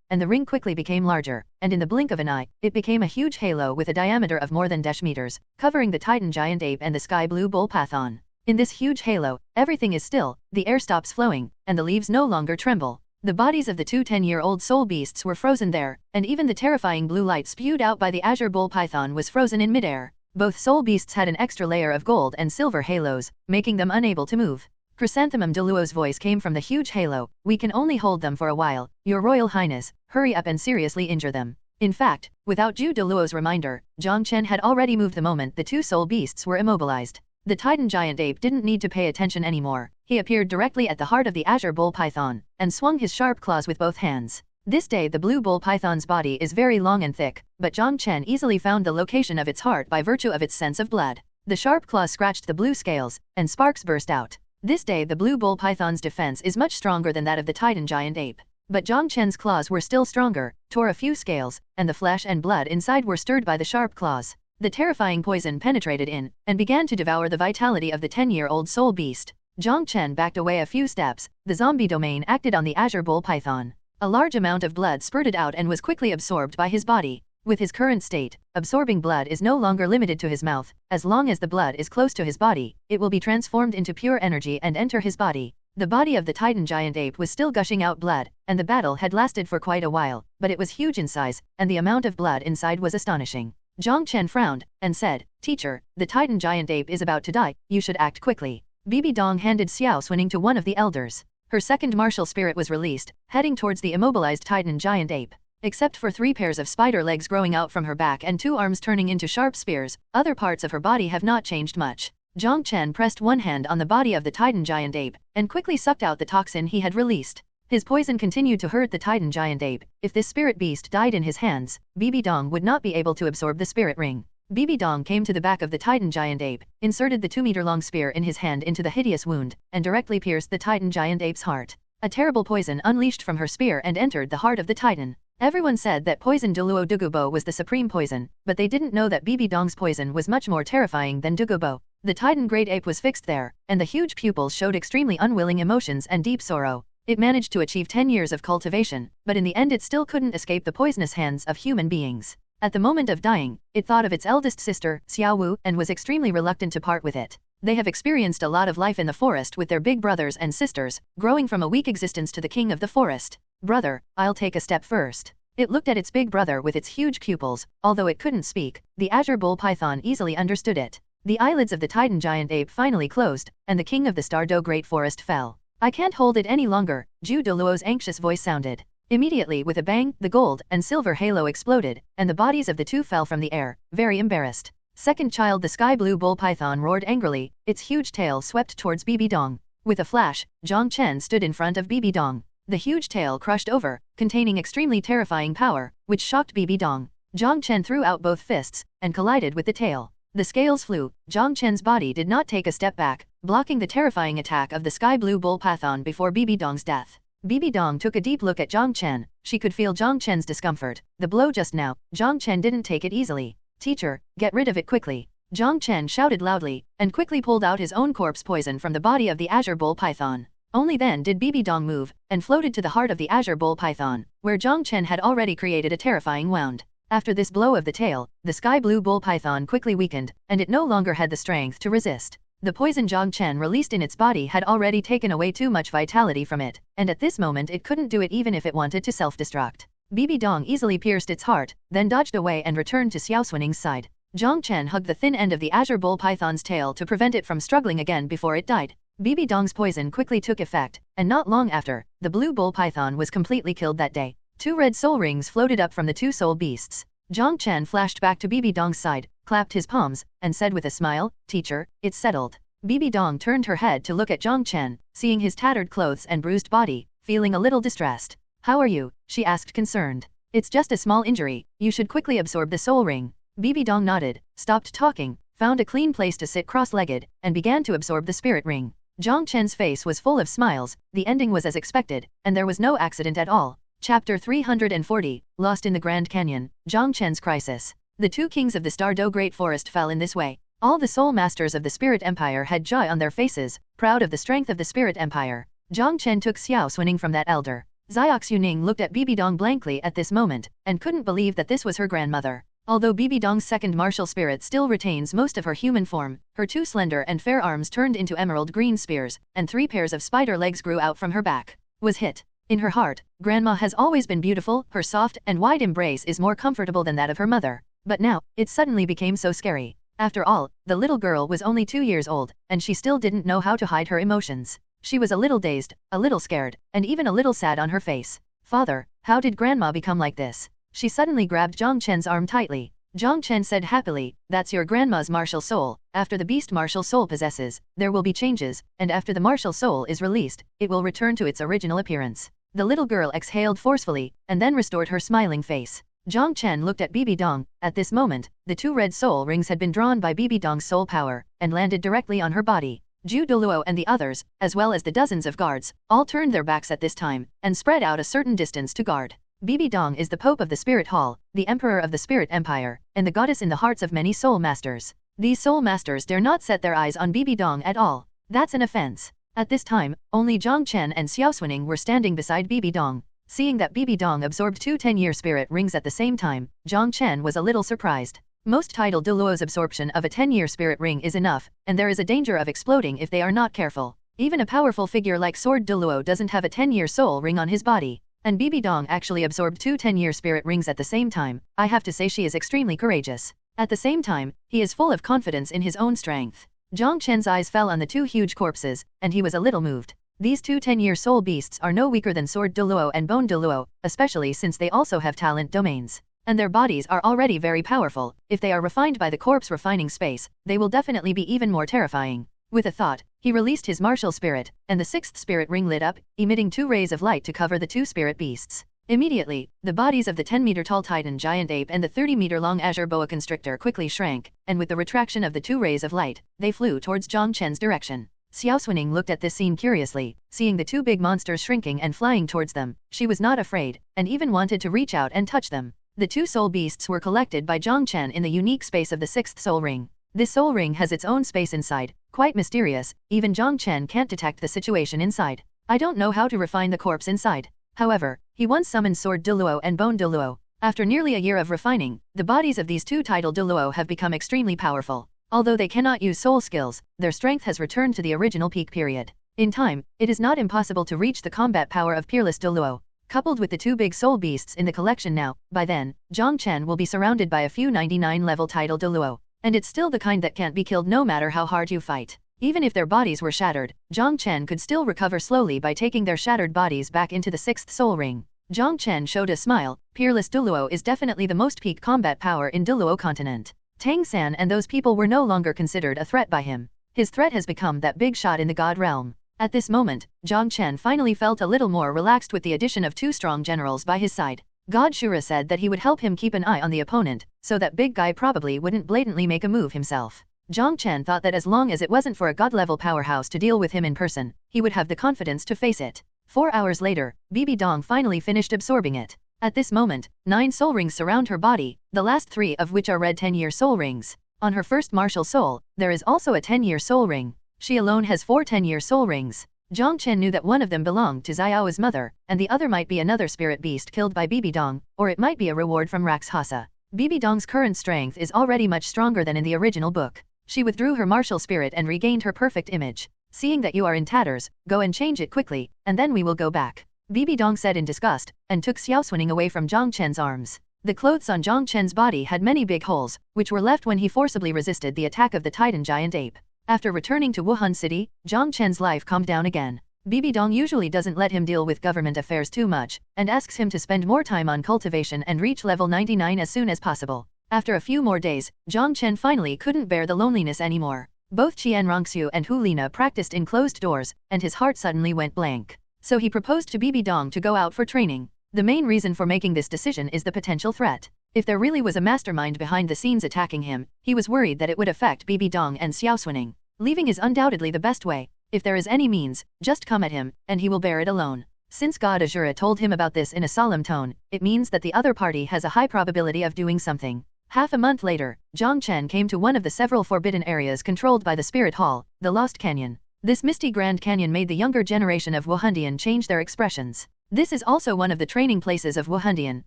and the ring quickly became larger, and in the blink of an eye, it became a huge halo with a diameter of more than dash meters, covering the Titan giant ape and the sky blue bull python. In this huge halo, everything is still, the air stops flowing, and the leaves no longer tremble. The bodies of the two 10-year-old soul beasts were frozen there, and even the terrifying blue light spewed out by the azure bull python was frozen in midair. Both soul beasts had an extra layer of gold and silver halos, making them unable to move. Chrysanthemum Douluo's voice came from the huge halo. "We can only hold them for a while, Your Royal Highness, hurry up and seriously injure them." In fact, without Zhu Douluo's reminder, Jiang Chen had already moved the moment the two soul beasts were immobilized. The Titan giant ape didn't need to pay attention anymore. He appeared directly at the heart of the azure bull python, and swung his sharp claws with both hands. This day the blue bull python's body is very long and thick, but Jiang Chen easily found the location of its heart by virtue of its sense of blood. The sharp claws scratched the blue scales, and sparks burst out. This day the blue bull python's defense is much stronger than that of the Titan giant ape. But Jiang Chen's claws were still stronger, tore a few scales, and the flesh and blood inside were stirred by the sharp claws. The terrifying poison penetrated in, and began to devour the vitality of the 10-year-old soul beast. Jiang Chen backed away a few steps. The zombie domain acted on the azure bull python. A large amount of blood spurted out and was quickly absorbed by his body. With his current state, absorbing blood is no longer limited to his mouth. As long as the blood is close to his body, it will be transformed into pure energy and enter his body. The body of the Titan giant ape was still gushing out blood, and the battle had lasted for quite a while, but it was huge in size, and the amount of blood inside was astonishing. Jiang Chen frowned, and said, "Teacher, the Titan giant ape is about to die, you should act quickly." Bibi Dong handed Xiaoxue to one of the elders. Her second martial spirit was released, heading towards the immobilized Titan giant ape. Except for 3 pairs of spider legs growing out from her back and 2 arms turning into sharp spears, other parts of her body have not changed much. Jiang Chen pressed one hand on the body of the Titan giant ape, and quickly sucked out the toxin he had released. His poison continued to hurt the Titan giant ape. If this spirit beast died in his hands, Bibi Dong would not be able to absorb the spirit ring. Bibi Dong came to the back of the Titan giant ape, inserted the 2-meter-long spear in his hand into the hideous wound, and directly pierced the Titan giant ape's heart. A terrible poison unleashed from her spear and entered the heart of the Titan. Everyone said that poison Douluo Dugubo was the supreme poison, but they didn't know that Bibi Dong's poison was much more terrifying than Dugubo. The Titan great ape was fixed there, and the huge pupils showed extremely unwilling emotions and deep sorrow. It managed to achieve 10 years of cultivation, but in the end it still couldn't escape the poisonous hands of human beings. At the moment of dying, it thought of its eldest sister, Xiaoxue, and was extremely reluctant to part with it. They have experienced a lot of life in the forest with their big brothers and sisters, growing from a weak existence to the king of the forest. "Brother, I'll take a step first." It looked at its big brother with its huge pupils. Although it couldn't speak, the azure bull python easily understood it. The eyelids of the Titan giant ape finally closed, and the king of the Stardo Great Forest fell. "I can't hold it any longer," Zhu Douluo's anxious voice sounded. Immediately with a bang, the gold and silver halo exploded, and the bodies of the two fell from the air, very embarrassed. Second child, the sky blue bull python roared angrily, its huge tail swept towards Bibi Dong. With a flash, Jiang Chen stood in front of Bibi Dong. The huge tail crushed over, containing extremely terrifying power, which shocked Bibi Dong. Jiang Chen threw out both fists, and collided with the tail. The scales flew. Jiang Chen's body did not take a step back, blocking the terrifying attack of the sky blue bull python before Bibi Dong's death. Bibi Dong took a deep look at Jiang Chen. She could feel Jiang Chen's discomfort. The blow just now, Jiang Chen didn't take it easily. Teacher, get rid of it quickly. Jiang Chen shouted loudly, and quickly pulled out his own corpse poison from the body of the azure bull python. Only then did Bibi Dong move, and floated to the heart of the azure bull python, where Jiang Chen had already created a terrifying wound. After this blow of the tail, the sky blue bull python quickly weakened, and it no longer had the strength to resist. The poison Jiang Chen released in its body had already taken away too much vitality from it, and at this moment it couldn't do it even if it wanted to self-destruct. Bibi Dong easily pierced its heart, then dodged away and returned to Xiaoxue's side. Jiang Chen hugged the thin end of the azure bull python's tail to prevent it from struggling again before it died. Bibi Dong's poison quickly took effect, and not long after, the blue bull python was completely killed that day. 2 red soul rings floated up from the 2 soul beasts. Jiang Chen flashed back to Bibi Dong's side, clapped his palms, and said with a smile, "Teacher, it's settled." Bibi Dong turned her head to look at Jiang Chen, seeing his tattered clothes and bruised body, feeling a little distressed. "How are you?" she asked concerned. "It's just a small injury, you should quickly absorb the soul ring." Bibi Dong nodded, stopped talking, found a clean place to sit cross-legged, and began to absorb the spirit ring. Jiang Chen's face was full of smiles, the ending was as expected, and there was no accident at all. Chapter 340, Lost in the Grand Canyon, Jiang Chen's Crisis. The 2 kings of the Stardew Great Forest fell in this way. All the soul masters of the Spirit Empire had joy on their faces, proud of the strength of the Spirit Empire. Jiang Chen took Xiaoxue from that elder. Xiaoxue looked at Bibi Dong blankly at this moment, and couldn't believe that this was her grandmother. Although Bibi Dong's second martial spirit still retains most of her human form, her 2 slender and fair arms turned into emerald green spears, and 3 pairs of spider legs grew out from her back. Was hit. In her heart, Grandma has always been beautiful, her soft and wide embrace is more comfortable than that of her mother. But now, it suddenly became so scary. After all, the little girl was only 2 years old, and she still didn't know how to hide her emotions. She was a little dazed, a little scared, and even a little sad on her face. "Father, how did Grandma become like this?" She suddenly grabbed Jiang Chen's arm tightly. Jiang Chen said happily, "That's your grandma's martial soul. After the beast martial soul possesses, there will be changes, and after the martial soul is released, it will return to its original appearance." The little girl exhaled forcefully, and then restored her smiling face. Jiang Chen looked at Bibi Dong. At this moment, the 2 red soul rings had been drawn by Bibi Dong's soul power, and landed directly on her body. Douluo and the others, as well as the dozens of guards, all turned their backs at this time, and spread out a certain distance to guard. Bibi Dong is the Pope of the Spirit Hall, the Emperor of the Spirit Empire, and the goddess in the hearts of many soul masters. These soul masters dare not set their eyes on Bibi Dong at all. That's an offense. At this time, only Jiang Chen and Xiaoxue were standing beside Bibi Dong. Seeing that Bibi Dong absorbed 2 10-year spirit rings at the same time, Jiang Chen was a little surprised. Most title Douluo's absorption of a 10-year spirit ring is enough, and there is a danger of exploding if they are not careful. Even a powerful figure like Sword Douluo doesn't have a 10-year soul ring on his body. And Bibi Dong actually absorbed 2 10-year spirit rings at the same time. I have to say she is extremely courageous. At the same time, he is full of confidence in his own strength. Jiang Chen's eyes fell on the 2 huge corpses, and he was a little moved. These 2 10-year soul beasts are no weaker than Sword Douluo and Bone Douluo, especially since they also have talent domains. And their bodies are already very powerful. If they are refined by the corpse refining space, they will definitely be even more terrifying. With a thought, he released his martial spirit, and the 6th spirit ring lit up, emitting 2 rays of light to cover the 2 spirit beasts. Immediately, the bodies of the 10-meter-tall Titan giant ape and the 30-meter-long azure boa constrictor quickly shrank, and with the retraction of the 2 rays of light, they flew towards Jiang Chen's direction. Xiaoxue looked at this scene curiously, seeing the 2 big monsters shrinking and flying towards them. She was not afraid, and even wanted to reach out and touch them. The 2 soul beasts were collected by Jiang Chen in the unique space of the 6th soul ring. This soul ring has its own space inside, quite mysterious, even Jiang Chen can't detect the situation inside. I don't know how to refine the corpse inside. However, he once summoned Sword Douluo and Bone Douluo. After nearly a year of refining, the bodies of these 2 title Douluo have become extremely powerful. Although they cannot use soul skills, their strength has returned to the original peak period. In time, it is not impossible to reach the combat power of Peerless Douluo. Coupled with the 2 big soul beasts in the collection now, by then, Jiang Chen will be surrounded by a few 99-level title Douluo. And it's still the kind that can't be killed no matter how hard you fight. Even if their bodies were shattered, Jiang Chen could still recover slowly by taking their shattered bodies back into the 6th soul ring. Jiang Chen showed a smile. Peerless Douluo is definitely the most peak combat power in Douluo Continent. Tang San and those people were no longer considered a threat by him. His threat has become that big shot in the god realm. At this moment, Jiang Chen finally felt a little more relaxed with the addition of 2 strong generals by his side. God Shura said that he would help him keep an eye on the opponent, so that big guy probably wouldn't blatantly make a move himself. Jiang Chen thought that as long as it wasn't for a god-level powerhouse to deal with him in person, he would have the confidence to face it. 4 hours later, Bibi Dong finally finished absorbing it. At this moment, 9 soul rings surround her body, the last 3 of which are red 10-year soul rings. On her first martial soul, there is also a 10-year soul ring. She alone has 4 10-year soul rings. Jiang Chen knew that one of them belonged to Xiaoxue's mother, and the other might be another spirit beast killed by Bibi Dong, or it might be a reward from Rakshasa. Bibi Dong's current strength is already much stronger than in the original book. She withdrew her martial spirit and regained her perfect image. Seeing that you are in tatters, go and change it quickly, and then we will go back. Bibi Dong said in disgust, and took Xiaoxue away from Jiang Chen's arms. The clothes on Jiang Chen's body had many big holes, which were left when he forcibly resisted the attack of the Titan giant ape. After returning to Wuhan City, Jiang Chen's life calmed down again. Bibi Dong usually doesn't let him deal with government affairs too much, and asks him to spend more time on cultivation and reach level 99 as soon as possible. After a few more days, Jiang Chen finally couldn't bear the loneliness anymore. Both Qianrongxue and Hu Lina practiced in closed doors, and his heart suddenly went blank. So he proposed to Bibi Dong to go out for training. The main reason for making this decision is the potential threat. If there really was a mastermind behind the scenes attacking him, he was worried that it would affect Bibi Dong and Xiaoxue. Leaving is undoubtedly the best way. If there is any means, just come at him, and he will bear it alone. Since God Azura told him about this in a solemn tone, it means that the other party has a high probability of doing something. Half a month later, Jiang Chen came to one of the several forbidden areas controlled by the Spirit Hall, the Lost Canyon. This misty Grand Canyon made the younger generation of Wuhandian change their expressions. This is also one of the training places of Wuhandian,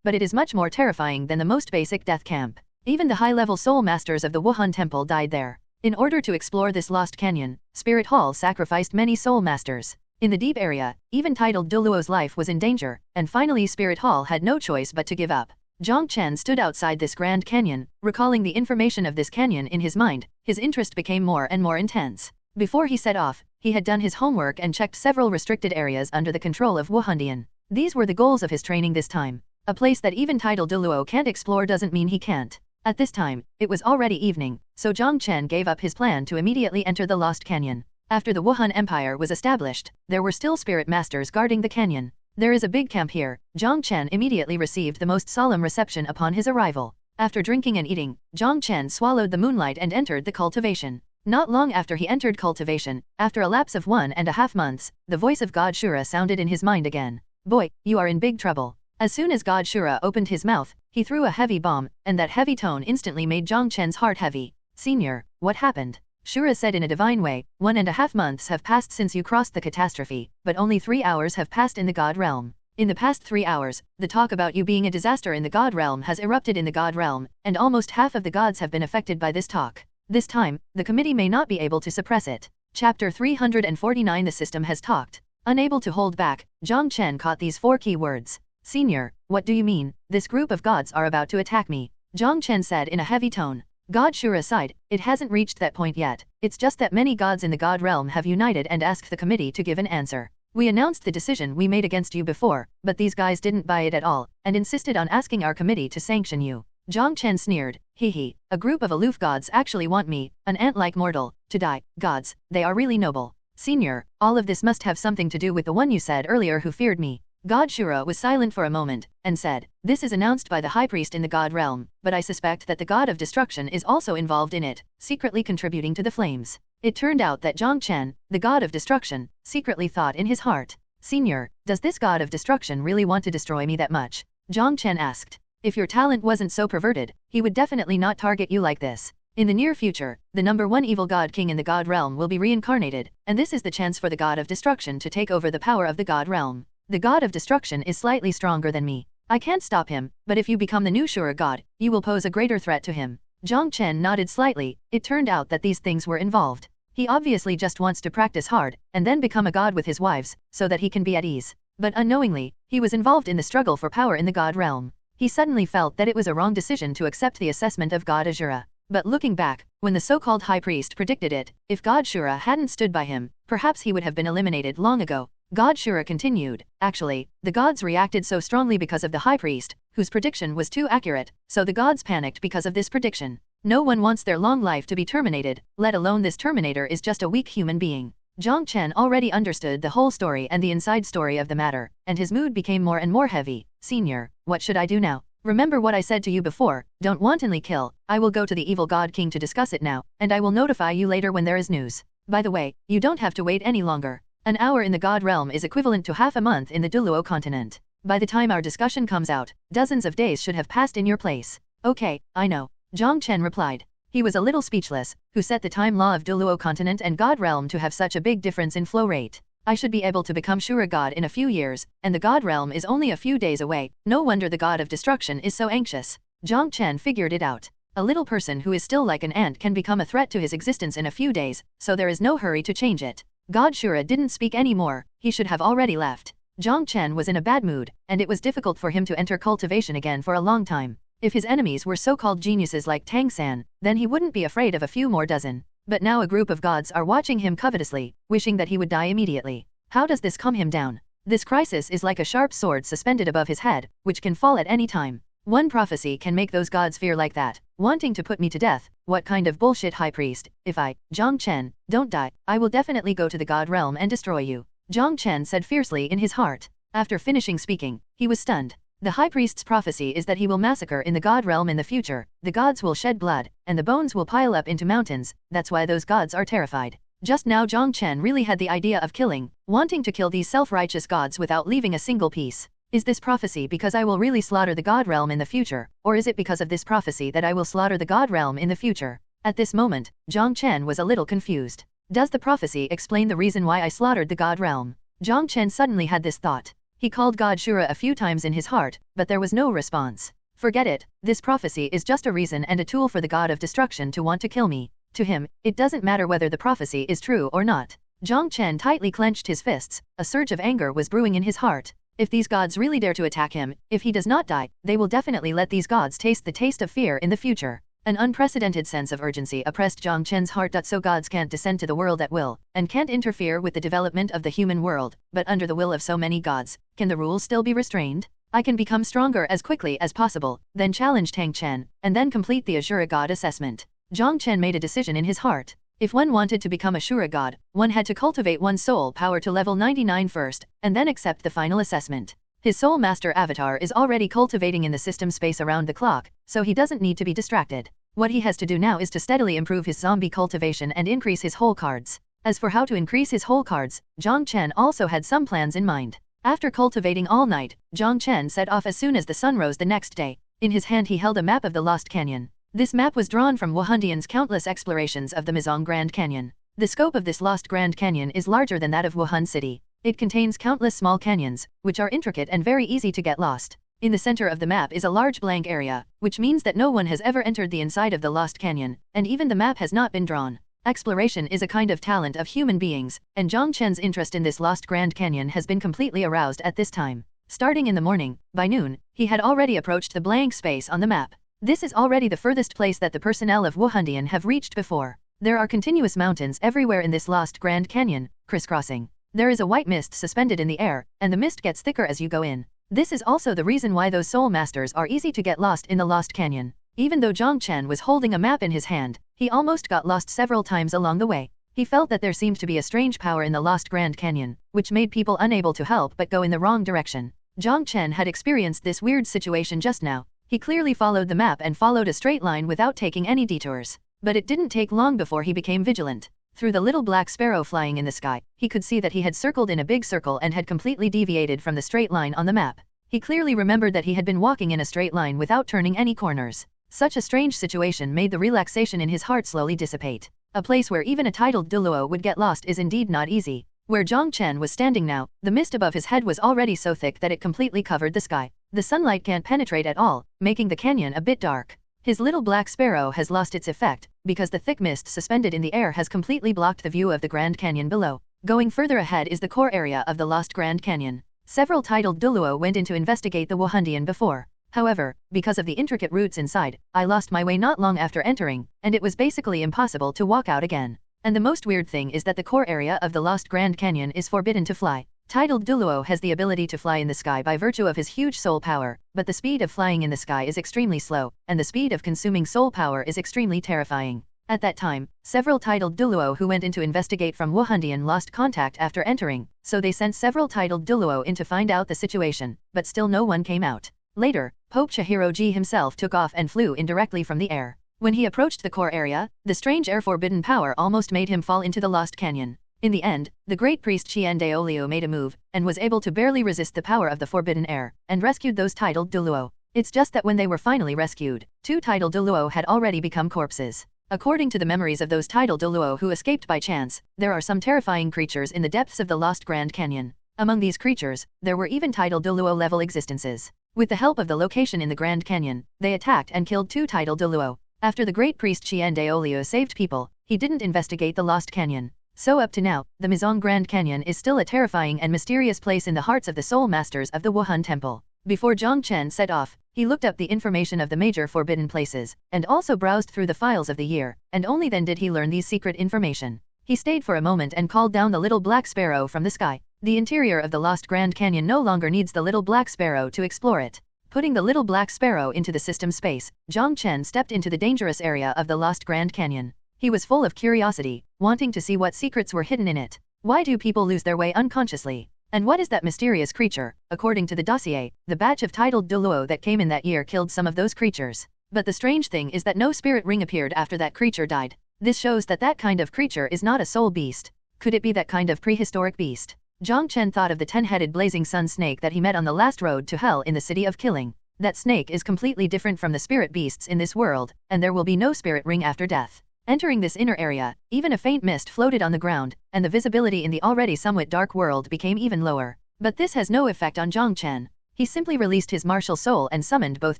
but it is much more terrifying than the most basic death camp. Even the high-level soul masters of the Wuhan Temple died there. In order to explore this Lost Canyon, Spirit Hall sacrificed many soul masters. In the deep area, even titled Douluo's life was in danger, and finally Spirit Hall had no choice but to give up. Jiang Chen stood outside this Grand Canyon, recalling the information of this canyon in his mind. His interest became more and more intense. Before he set off, he had done his homework and checked several restricted areas under the control of Wuhandian. These were the goals of his training this time. A place that even titled Douluo can't explore doesn't mean he can't. At this time, it was already evening, so Jiang Chen gave up his plan to immediately enter the Lost Canyon. After the Wuhan Empire was established, there were still spirit masters guarding the canyon. There is a big camp here. Jiang Chen immediately received the most solemn reception upon his arrival. After drinking and eating, Jiang Chen swallowed the moonlight and entered the cultivation. Not long after he entered cultivation, after a lapse of 1.5 months, the voice of God Shura sounded in his mind again. Boy, you are in big trouble. As soon as God Shura opened his mouth, he threw a heavy bomb, and that heavy tone instantly made Jiang Chen's heart heavy. Senior, what happened? Shura said in a divine way, 1.5 months have passed since you crossed the catastrophe, but only 3 hours have passed in the God realm. In the past 3 hours, the talk about you being a disaster in the God realm has erupted in the God realm, and almost half of the gods have been affected by this talk. This time, the committee may not be able to suppress it. Chapter 349 The system has talked. Unable to hold back, Jiang Chen caught these 4 key words. Senior, what do you mean? This group of gods are about to attack me. Jiang Chen said in a heavy tone. God Shura sighed. It hasn't reached that point yet. It's just that many gods in the God realm have united and asked the committee to give an answer. We announced the decision we made against you before, but these guys didn't buy it at all, and insisted on asking our committee to sanction you. Jiang Chen sneered. Hee, a group of aloof gods actually want me, an ant-like mortal, to die. Gods, they are really noble. Senior, all of this must have something to do with the one you said earlier who feared me. God Shura was silent for a moment, and said, this is announced by the high priest in the God realm, but I suspect that the god of destruction is also involved in it, secretly contributing to the flames. It turned out that Jiang Chen, the god of destruction, secretly thought in his heart. Senior, does this god of destruction really want to destroy me that much? Jiang Chen asked. If your talent wasn't so perverted, he would definitely not target you like this. In the near future, the #1 evil god king in the God realm will be reincarnated, and this is the chance for the god of destruction to take over the power of the God realm. The god of destruction is slightly stronger than me. I can't stop him, but if you become the new Shura god, you will pose a greater threat to him. Jiang Chen nodded slightly. It turned out that these things were involved. He obviously just wants to practice hard, and then become a god with his wives, so that he can be at ease. But unknowingly, he was involved in the struggle for power in the God realm. He suddenly felt that it was a wrong decision to accept the assessment of God Azura. But looking back, when the so-called high priest predicted it, if God Shura hadn't stood by him, perhaps he would have been eliminated long ago. God Shura continued, actually, the gods reacted so strongly because of the high priest, whose prediction was too accurate, so the gods panicked because of this prediction. No one wants their long life to be terminated, let alone this Terminator is just a weak human being. Jiang Chen already understood the whole story and the inside story of the matter, and his mood became more and more heavy. Senior, what should I do now? Remember what I said to you before, don't wantonly kill. I will go to the evil God King to discuss it now, and I will notify you later when there is news. By the way, you don't have to wait any longer. An hour in the God realm is equivalent to half a month in the Douluo Continent. By the time our discussion comes out, dozens of days should have passed in your place. Okay, I know. Jiang Chen replied. He was a little speechless, who set the time law of Douluo Continent and God realm to have such a big difference in flow rate. I should be able to become Shura God in a few years, and the God realm is only a few days away. No wonder the God of destruction is so anxious. Jiang Chen figured it out. A little person who is still like an ant can become a threat to his existence in a few days, so there is no hurry to change it. God Shura didn't speak anymore, he should have already left. Jiang Chen was in a bad mood, and it was difficult for him to enter cultivation again for a long time. If his enemies were so-called geniuses like Tang San, then he wouldn't be afraid of a few more dozen. But now a group of gods are watching him covetously, wishing that he would die immediately. How does this calm him down? This crisis is like a sharp sword suspended above his head, which can fall at any time. One prophecy can make those gods fear like that, wanting to put me to death. What kind of bullshit, high priest? If I, Jiang Chen, don't die, I will definitely go to the god realm and destroy you. Jiang Chen said fiercely in his heart. After finishing speaking, he was stunned. The high priest's prophecy is that he will massacre in the god realm in the future, the gods will shed blood, and the bones will pile up into mountains. That's why those gods are terrified. Just now Jiang Chen really had the idea of killing, wanting to kill these self-righteous gods without leaving a single piece. Is this prophecy because I will really slaughter the god realm in the future, or is it because of this prophecy that I will slaughter the god realm in the future? At this moment, Jiang Chen was a little confused. Does the prophecy explain the reason why I slaughtered the god realm? Jiang Chen suddenly had this thought. He called God Shura a few times in his heart, but there was no response. Forget it, this prophecy is just a reason and a tool for the god of destruction to want to kill me. To him, it doesn't matter whether the prophecy is true or not. Jiang Chen tightly clenched his fists, a surge of anger was brewing in his heart. If these gods really dare to attack him, if he does not die, they will definitely let these gods taste the taste of fear in the future. An unprecedented sense of urgency oppressed Jiang Chen's heart. So gods can't descend to the world at will, and can't interfere with the development of the human world, but under the will of so many gods, can the rules still be restrained? I can become stronger as quickly as possible, then challenge Tang Chen, and then complete the Ashura god assessment. Jiang Chen made a decision in his heart. If one wanted to become a Shura god, one had to cultivate one's soul power to level 99 first, and then accept the final assessment. His soul master avatar is already cultivating in the system space around the clock, so he doesn't need to be distracted. What he has to do now is to steadily improve his zombie cultivation and increase his whole cards. As for how to increase his whole cards, Jiang Chen also had some plans in mind. After cultivating all night, Jiang Chen set off as soon as the sun rose the next day. In his hand he held a map of the Lost Canyon. This map was drawn from Wuhandian's countless explorations of the Mizong Grand Canyon. The scope of this Lost Grand Canyon is larger than that of Wuhan City. It contains countless small canyons, which are intricate and very easy to get lost. In the center of the map is a large blank area, which means that no one has ever entered the inside of the Lost Canyon, and even the map has not been drawn. Exploration is a kind of talent of human beings, and Jiang Chen's interest in this Lost Grand Canyon has been completely aroused at this time. Starting in the morning, by noon, he had already approached the blank space on the map. This is already the furthest place that the personnel of Wuhandian have reached before. There are continuous mountains everywhere in this Lost Grand Canyon, crisscrossing. There is a white mist suspended in the air, and the mist gets thicker as you go in. This is also the reason why those soul masters are easy to get lost in the Lost Canyon. Even though Jiang Chen was holding a map in his hand, he almost got lost several times along the way. He felt that there seemed to be a strange power in the Lost Grand Canyon, which made people unable to help but go in the wrong direction. Jiang Chen had experienced this weird situation just now. He clearly followed the map and followed a straight line without taking any detours. But it didn't take long before he became vigilant. Through the little black sparrow flying in the sky, he could see that he had circled in a big circle and had completely deviated from the straight line on the map. He clearly remembered that he had been walking in a straight line without turning any corners. Such a strange situation made the relaxation in his heart slowly dissipate. A place where even a titled Douluo would get lost is indeed not easy. Where Jiang Chen was standing now, the mist above his head was already so thick that it completely covered the sky. The sunlight can't penetrate at all, making the canyon a bit dark. His little black sparrow has lost its effect, because the thick mist suspended in the air has completely blocked the view of the Grand Canyon below. Going further ahead is the core area of the Lost Grand Canyon. Several titled Douluo went in to investigate the Wuhandian before. However, because of the intricate routes inside, I lost my way not long after entering, and it was basically impossible to walk out again. And the most weird thing is that the core area of the Lost Grand Canyon is forbidden to fly. Titled Douluo has the ability to fly in the sky by virtue of his huge soul power, but the speed of flying in the sky is extremely slow, and the speed of consuming soul power is extremely terrifying. At that time, several titled Douluo who went in to investigate from Wuhandian lost contact after entering, so they sent several titled Douluo in to find out the situation, but still no one came out. Later, Pope Chihiroji himself took off and flew in directly from the air. When he approached the core area, the strange air forbidden power almost made him fall into the lost canyon. In the end, the great priest Qian Daolio made a move, and was able to barely resist the power of the forbidden air, and rescued those titled Douluo. It's just that when they were finally rescued, 2 titled Douluo had already become corpses. According to the memories of those titled Douluo who escaped by chance, there are some terrifying creatures in the depths of the lost Grand Canyon. Among these creatures, there were even titled Douluo level existences. With the help of the location in the Grand Canyon, they attacked and killed 2 titled Douluo. After the great priest Qian Daolio saved people, he didn't investigate the lost canyon. So up to now, the Mizong Grand Canyon is still a terrifying and mysterious place in the hearts of the soul masters of the Wuhan Temple. Before Jiang Chen set off, he looked up the information of the major forbidden places, and also browsed through the files of the year, and only then did he learn these secret information. He stayed for a moment and called down the little black sparrow from the sky. The interior of the lost Grand Canyon no longer needs the little black sparrow to explore it. Putting the little black sparrow into the system space, Jiang Chen stepped into the dangerous area of the lost Grand Canyon. He was full of curiosity, wanting to see what secrets were hidden in it. Why do people lose their way unconsciously? And what is that mysterious creature? According to the dossier, the batch of titled Douluo that came in that year killed some of those creatures. But the strange thing is that no spirit ring appeared after that creature died. This shows that that kind of creature is not a soul beast. Could it be that kind of prehistoric beast? Jiang Chen thought of the 10-headed blazing sun snake that he met on the last road to hell in the city of Killing. That snake is completely different from the spirit beasts in this world, and there will be no spirit ring after death. Entering this inner area, even a faint mist floated on the ground, and the visibility in the already somewhat dark world became even lower. But this has no effect on Jiang Chen. He simply released his martial soul and summoned both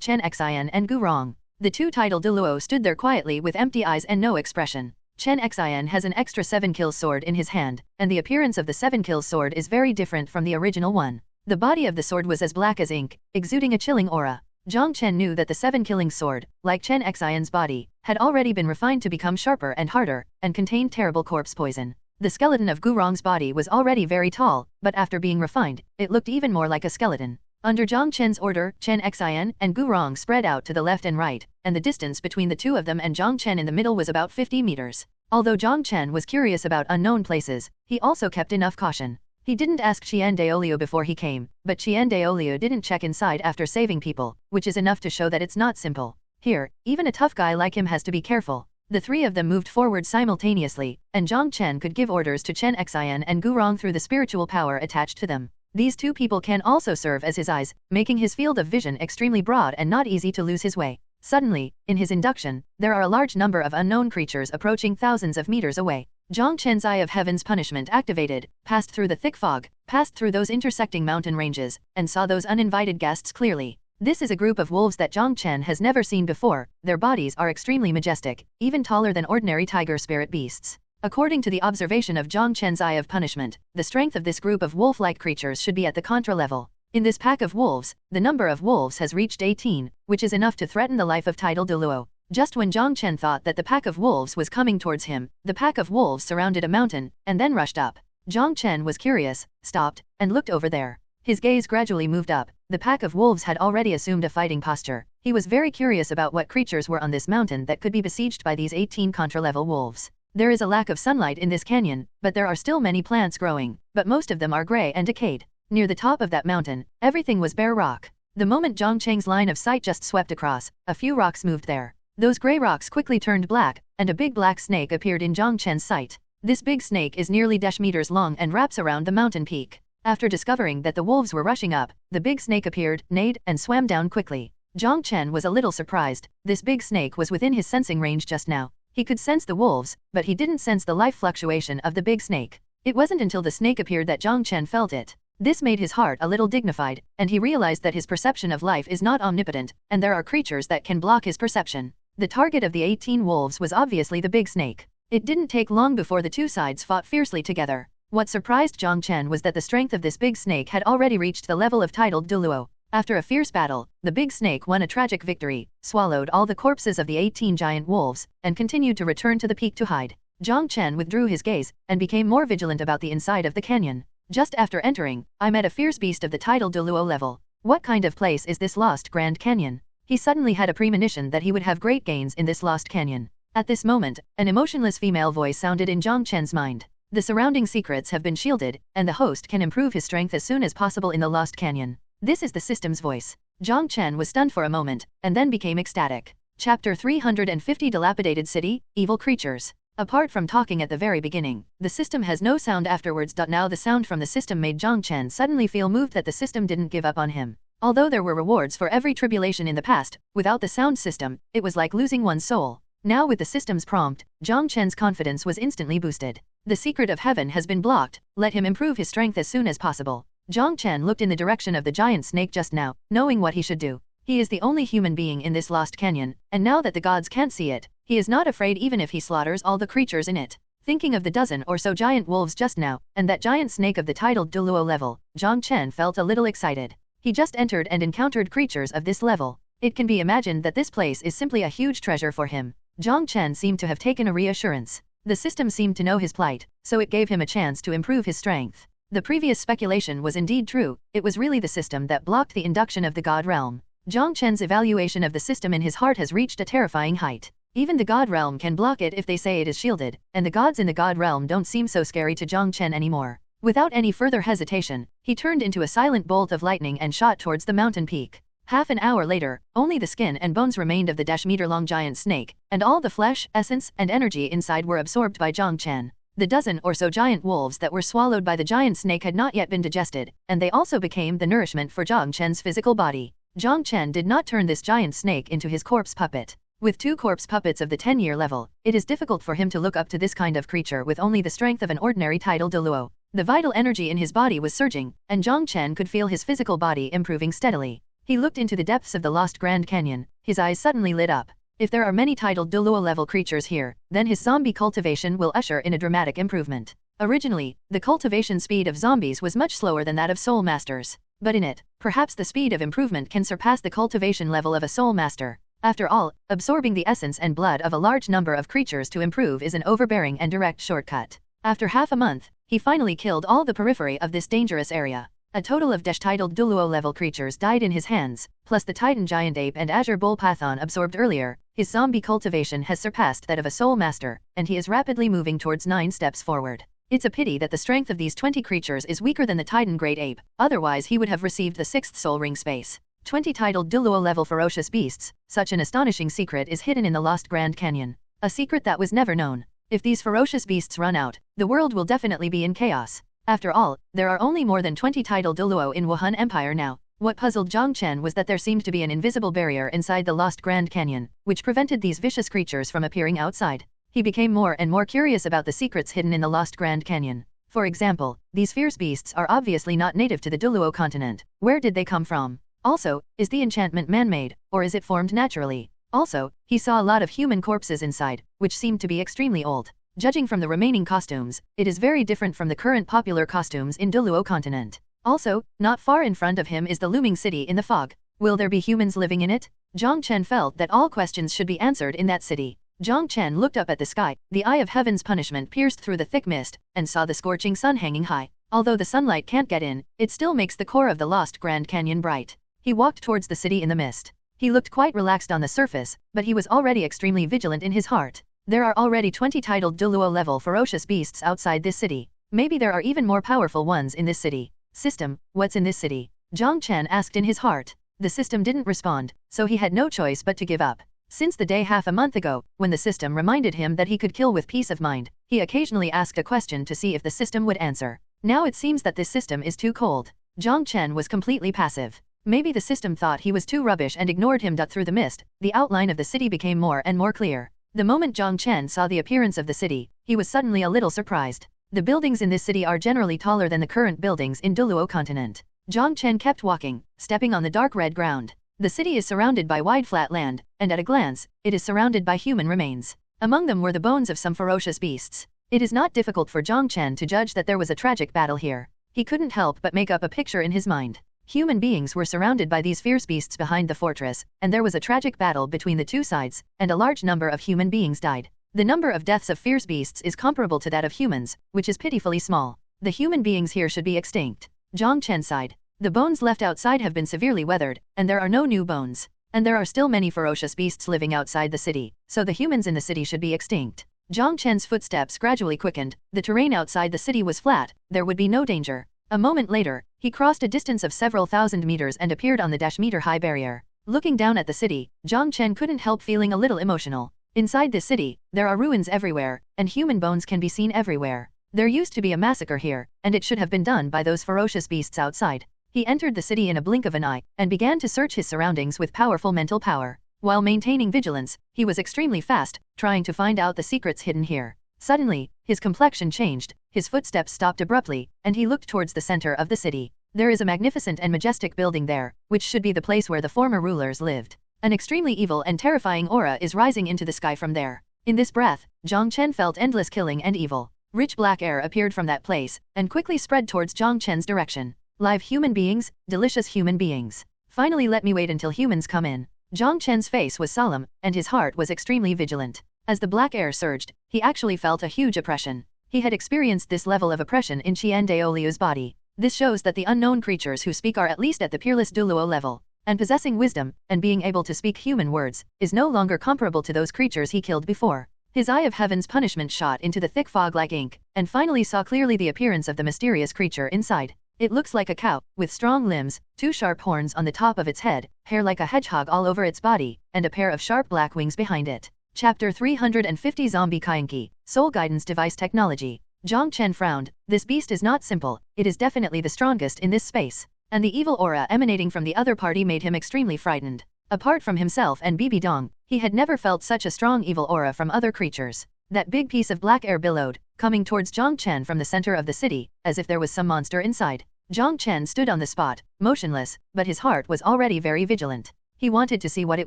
Chen Xian and Gu Rong. The 2 titled Douluo stood there quietly with empty eyes and no expression. Chen Xian has an extra 7 kills sword in his hand, and the appearance of the 7 kills sword is very different from the original one. The body of the sword was as black as ink, exuding a chilling aura. Jiang Chen knew that the 7 killing sword, like Chen Xian's body, had already been refined to become sharper and harder, and contained terrible corpse poison. The skeleton of Gu Rong's body was already very tall, but after being refined, it looked even more like a skeleton. Under Jiang Chen's order, Chen Xian and Gu Rong spread out to the left and right, and the distance between the 2 of them and Jiang Chen in the middle was about 50 meters. Although Jiang Chen was curious about unknown places, he also kept enough caution. He didn't ask Qian Daolio before he came, but Qian Daolio didn't check inside after saving people, which is enough to show that it's not simple. Here, even a tough guy like him has to be careful. The 3 of them moved forward simultaneously, and Jiang Chen could give orders to Chen Xian and Gu Rong through the spiritual power attached to them. These 2 people can also serve as his eyes, making his field of vision extremely broad and not easy to lose his way. Suddenly, in his induction, there are a large number of unknown creatures approaching thousands of meters away. Jiang Chen's Eye of Heaven's punishment activated, passed through the thick fog, passed through those intersecting mountain ranges, and saw those uninvited guests clearly. This is a group of wolves that Jiang Chen has never seen before. Their bodies are extremely majestic, even taller than ordinary tiger spirit beasts. According to the observation of Jiang Chen's Eye of Punishment, the strength of this group of wolf-like creatures should be at the contra level. In this pack of wolves, the number of wolves has reached 18, which is enough to threaten the life of titled Douluo. Just when Jiang Chen thought that the pack of wolves was coming towards him, the pack of wolves surrounded a mountain, and then rushed up. Jiang Chen was curious, stopped, and looked over there. His gaze gradually moved up. The pack of wolves had already assumed a fighting posture. He was very curious about what creatures were on this mountain that could be besieged by these 18 contra-level wolves. There is a lack of sunlight in this canyon, but there are still many plants growing, but most of them are gray and decayed. Near the top of that mountain, everything was bare rock. The moment Jiang Chen's line of sight just swept across, a few rocks moved there. Those gray rocks quickly turned black, and a big black snake appeared in Jiang Chen's sight. This big snake is nearly meters long and wraps around the mountain peak. After discovering that the wolves were rushing up, the big snake appeared, neighed, and swam down quickly. Jiang Chen was a little surprised. This big snake was within his sensing range just now. He could sense the wolves, but he didn't sense the life fluctuation of the big snake. It wasn't until the snake appeared that Jiang Chen felt it. This made his heart a little dignified, and he realized that his perception of life is not omnipotent, and there are creatures that can block his perception. The target of the 18 wolves was obviously the big snake. It didn't take long before the 2 sides fought fiercely together. What surprised Jiang Chen was that the strength of this big snake had already reached the level of titled Douluo. After a fierce battle, the big snake won a tragic victory, swallowed all the corpses of the 18 giant wolves, and continued to return to the peak to hide. Jiang Chen withdrew his gaze, and became more vigilant about the inside of the canyon. Just after entering, I met a fierce beast of the titled Douluo level. What kind of place is this lost Grand Canyon? He suddenly had a premonition that he would have great gains in this lost canyon. At this moment, an emotionless female voice sounded in Jiang Chen's mind. The surrounding secrets have been shielded, and the host can improve his strength as soon as possible in the lost canyon. This is the system's voice. Jiang Chen was stunned for a moment, and then became ecstatic. Chapter 350 Dilapidated City, Evil Creatures. Apart from talking at the very beginning, the system has no sound afterwards. Now the sound from the system made Jiang Chen suddenly feel moved that the system didn't give up on him. Although there were rewards for every tribulation in the past, without the sound system, it was like losing one's soul. Now with the system's prompt, Jiang Chen's confidence was instantly boosted. The secret of heaven has been blocked, let him improve his strength as soon as possible. Jiang Chen looked in the direction of the giant snake just now, knowing what he should do. He is the only human being in this lost canyon, and now that the gods can't see it, he is not afraid even if he slaughters all the creatures in it. Thinking of the dozen or so giant wolves just now, and that giant snake of the titled Douluo level, Jiang Chen felt a little excited. He just entered and encountered creatures of this level. It can be imagined that this place is simply a huge treasure for him. Jiang Chen seemed to have taken a reassurance. The system seemed to know his plight, so it gave him a chance to improve his strength. The previous speculation was indeed true, it was really the system that blocked the induction of the God realm. Jiang Chen's evaluation of the system in his heart has reached a terrifying height. Even the God realm can block it if they say it is shielded, and the gods in the God realm don't seem so scary to Jiang Chen anymore. Without any further hesitation, he turned into a silent bolt of lightning and shot towards the mountain peak. Half an hour later, only the skin and bones remained of the -meter-long giant snake, and all the flesh, essence, and energy inside were absorbed by Jiang Chen. The dozen or so giant wolves that were swallowed by the giant snake had not yet been digested, and they also became the nourishment for Jiang Chen's physical body. Jiang Chen did not turn this giant snake into his corpse puppet. With 2 corpse puppets of the 10-year level, it is difficult for him to look up to this kind of creature with only the strength of an ordinary title Douluo. The vital energy in his body was surging, and Jiang Chen could feel his physical body improving steadily. He looked into the depths of the lost Grand Canyon, his eyes suddenly lit up. If there are many titled Douluo-level creatures here, then his zombie cultivation will usher in a dramatic improvement. Originally, the cultivation speed of zombies was much slower than that of soul masters. But in it, perhaps the speed of improvement can surpass the cultivation level of a soul master. After all, absorbing the essence and blood of a large number of creatures to improve is an overbearing and direct shortcut. After half a month, he finally killed all the periphery of this dangerous area. A total of titled Douluo-level creatures died in his hands, plus the Titan Giant Ape and Azure Bull Python absorbed earlier. His zombie cultivation has surpassed that of a soul master, and he is rapidly moving towards 9 steps forward. It's a pity that the strength of these 20 creatures is weaker than the Titan Great Ape, otherwise he would have received the 6th soul ring space. 20 titled Douluo-level ferocious beasts, such an astonishing secret is hidden in the lost Grand Canyon. A secret that was never known. If these ferocious beasts run out, the world will definitely be in chaos. After all, there are only more than 20 titled Douluo in Wuhan Empire now. What puzzled Jiang Chen was that there seemed to be an invisible barrier inside the lost Grand Canyon, which prevented these vicious creatures from appearing outside. He became more and more curious about the secrets hidden in the lost Grand Canyon. For example, these fierce beasts are obviously not native to the Douluo Continent. Where did they come from? Also, is the enchantment man-made, or is it formed naturally? Also, he saw a lot of human corpses inside, which seemed to be extremely old. Judging from the remaining costumes, it is very different from the current popular costumes in Douluo Continent. Also, not far in front of him is the looming city in the fog. Will there be humans living in it? Jiang Chen felt that all questions should be answered in that city. Jiang Chen looked up at the sky, the eye of heaven's punishment pierced through the thick mist, and saw the scorching sun hanging high. Although the sunlight can't get in, it still makes the core of the lost Grand Canyon bright. He walked towards the city in the mist. He looked quite relaxed on the surface, but he was already extremely vigilant in his heart. There are already 20 titled Douluo-level ferocious beasts outside this city. Maybe there are even more powerful ones in this city. System, what's in this city? Jiang Chen asked in his heart. The system didn't respond, so he had no choice but to give up. Since the day half a month ago, when the system reminded him that he could kill with peace of mind, he occasionally asked a question to see if the system would answer. Now it seems that this system is too cold. Jiang Chen was completely passive. Maybe the system thought he was too rubbish and ignored him. Through the mist, the outline of the city became more and more clear. The moment Jiang Chen saw the appearance of the city, he was suddenly a little surprised. The buildings in this city are generally taller than the current buildings in Douluo Continent. Jiang Chen kept walking, stepping on the dark red ground. The city is surrounded by wide flat land, and at a glance, it is surrounded by human remains. Among them were the bones of some ferocious beasts. It is not difficult for Jiang Chen to judge that there was a tragic battle here. He couldn't help but make up a picture in his mind. Human beings were surrounded by these fierce beasts behind the fortress, and there was a tragic battle between the two sides, and a large number of human beings died. The number of deaths of fierce beasts is comparable to that of humans, which is pitifully small. The human beings here should be extinct. Jiang Chen sighed. The bones left outside have been severely weathered, and there are no new bones. And there are still many ferocious beasts living outside the city, so the humans in the city should be extinct. Jiang Chen's footsteps gradually quickened. The terrain outside the city was flat, there would be no danger. A moment later, he crossed a distance of several thousand meters and appeared on the meter-high barrier. Looking down at the city, Jiang Chen couldn't help feeling a little emotional. Inside this city, there are ruins everywhere, and human bones can be seen everywhere. There used to be a massacre here, and it should have been done by those ferocious beasts outside. He entered the city in a blink of an eye, and began to search his surroundings with powerful mental power. While maintaining vigilance, he was extremely fast, trying to find out the secrets hidden here. Suddenly, his complexion changed, his footsteps stopped abruptly, and he looked towards the center of the city. There is a magnificent and majestic building there, which should be the place where the former rulers lived. An extremely evil and terrifying aura is rising into the sky from there. In this breath, Jiang Chen felt endless killing and evil. Rich black air appeared from that place, and quickly spread towards Jiang Chen's direction. Live human beings, delicious human beings. Finally, let me wait until humans come in. Jiang Chen's face was solemn, and his heart was extremely vigilant. As the black air surged, he actually felt a huge oppression. He had experienced this level of oppression in Qian Daoliu's body. This shows that the unknown creatures who speak are at least at the peerless Douluo level, and possessing wisdom, and being able to speak human words, is no longer comparable to those creatures he killed before. His eye of heaven's punishment shot into the thick fog like ink, and finally saw clearly the appearance of the mysterious creature inside. It looks like a cow, with strong limbs, 2 sharp horns on the top of its head, hair like a hedgehog all over its body, and a pair of sharp black wings behind it. Chapter 350 Zombie Kainki, Soul Guidance Device Technology. Jiang Chen frowned. This beast is not simple, it is definitely the strongest in this space. And the evil aura emanating from the other party made him extremely frightened. Apart from himself and Bibi Dong, he had never felt such a strong evil aura from other creatures. That big piece of black air billowed, coming towards Jiang Chen from the center of the city, as if there was some monster inside. Jiang Chen stood on the spot, motionless, but his heart was already very vigilant. He wanted to see what it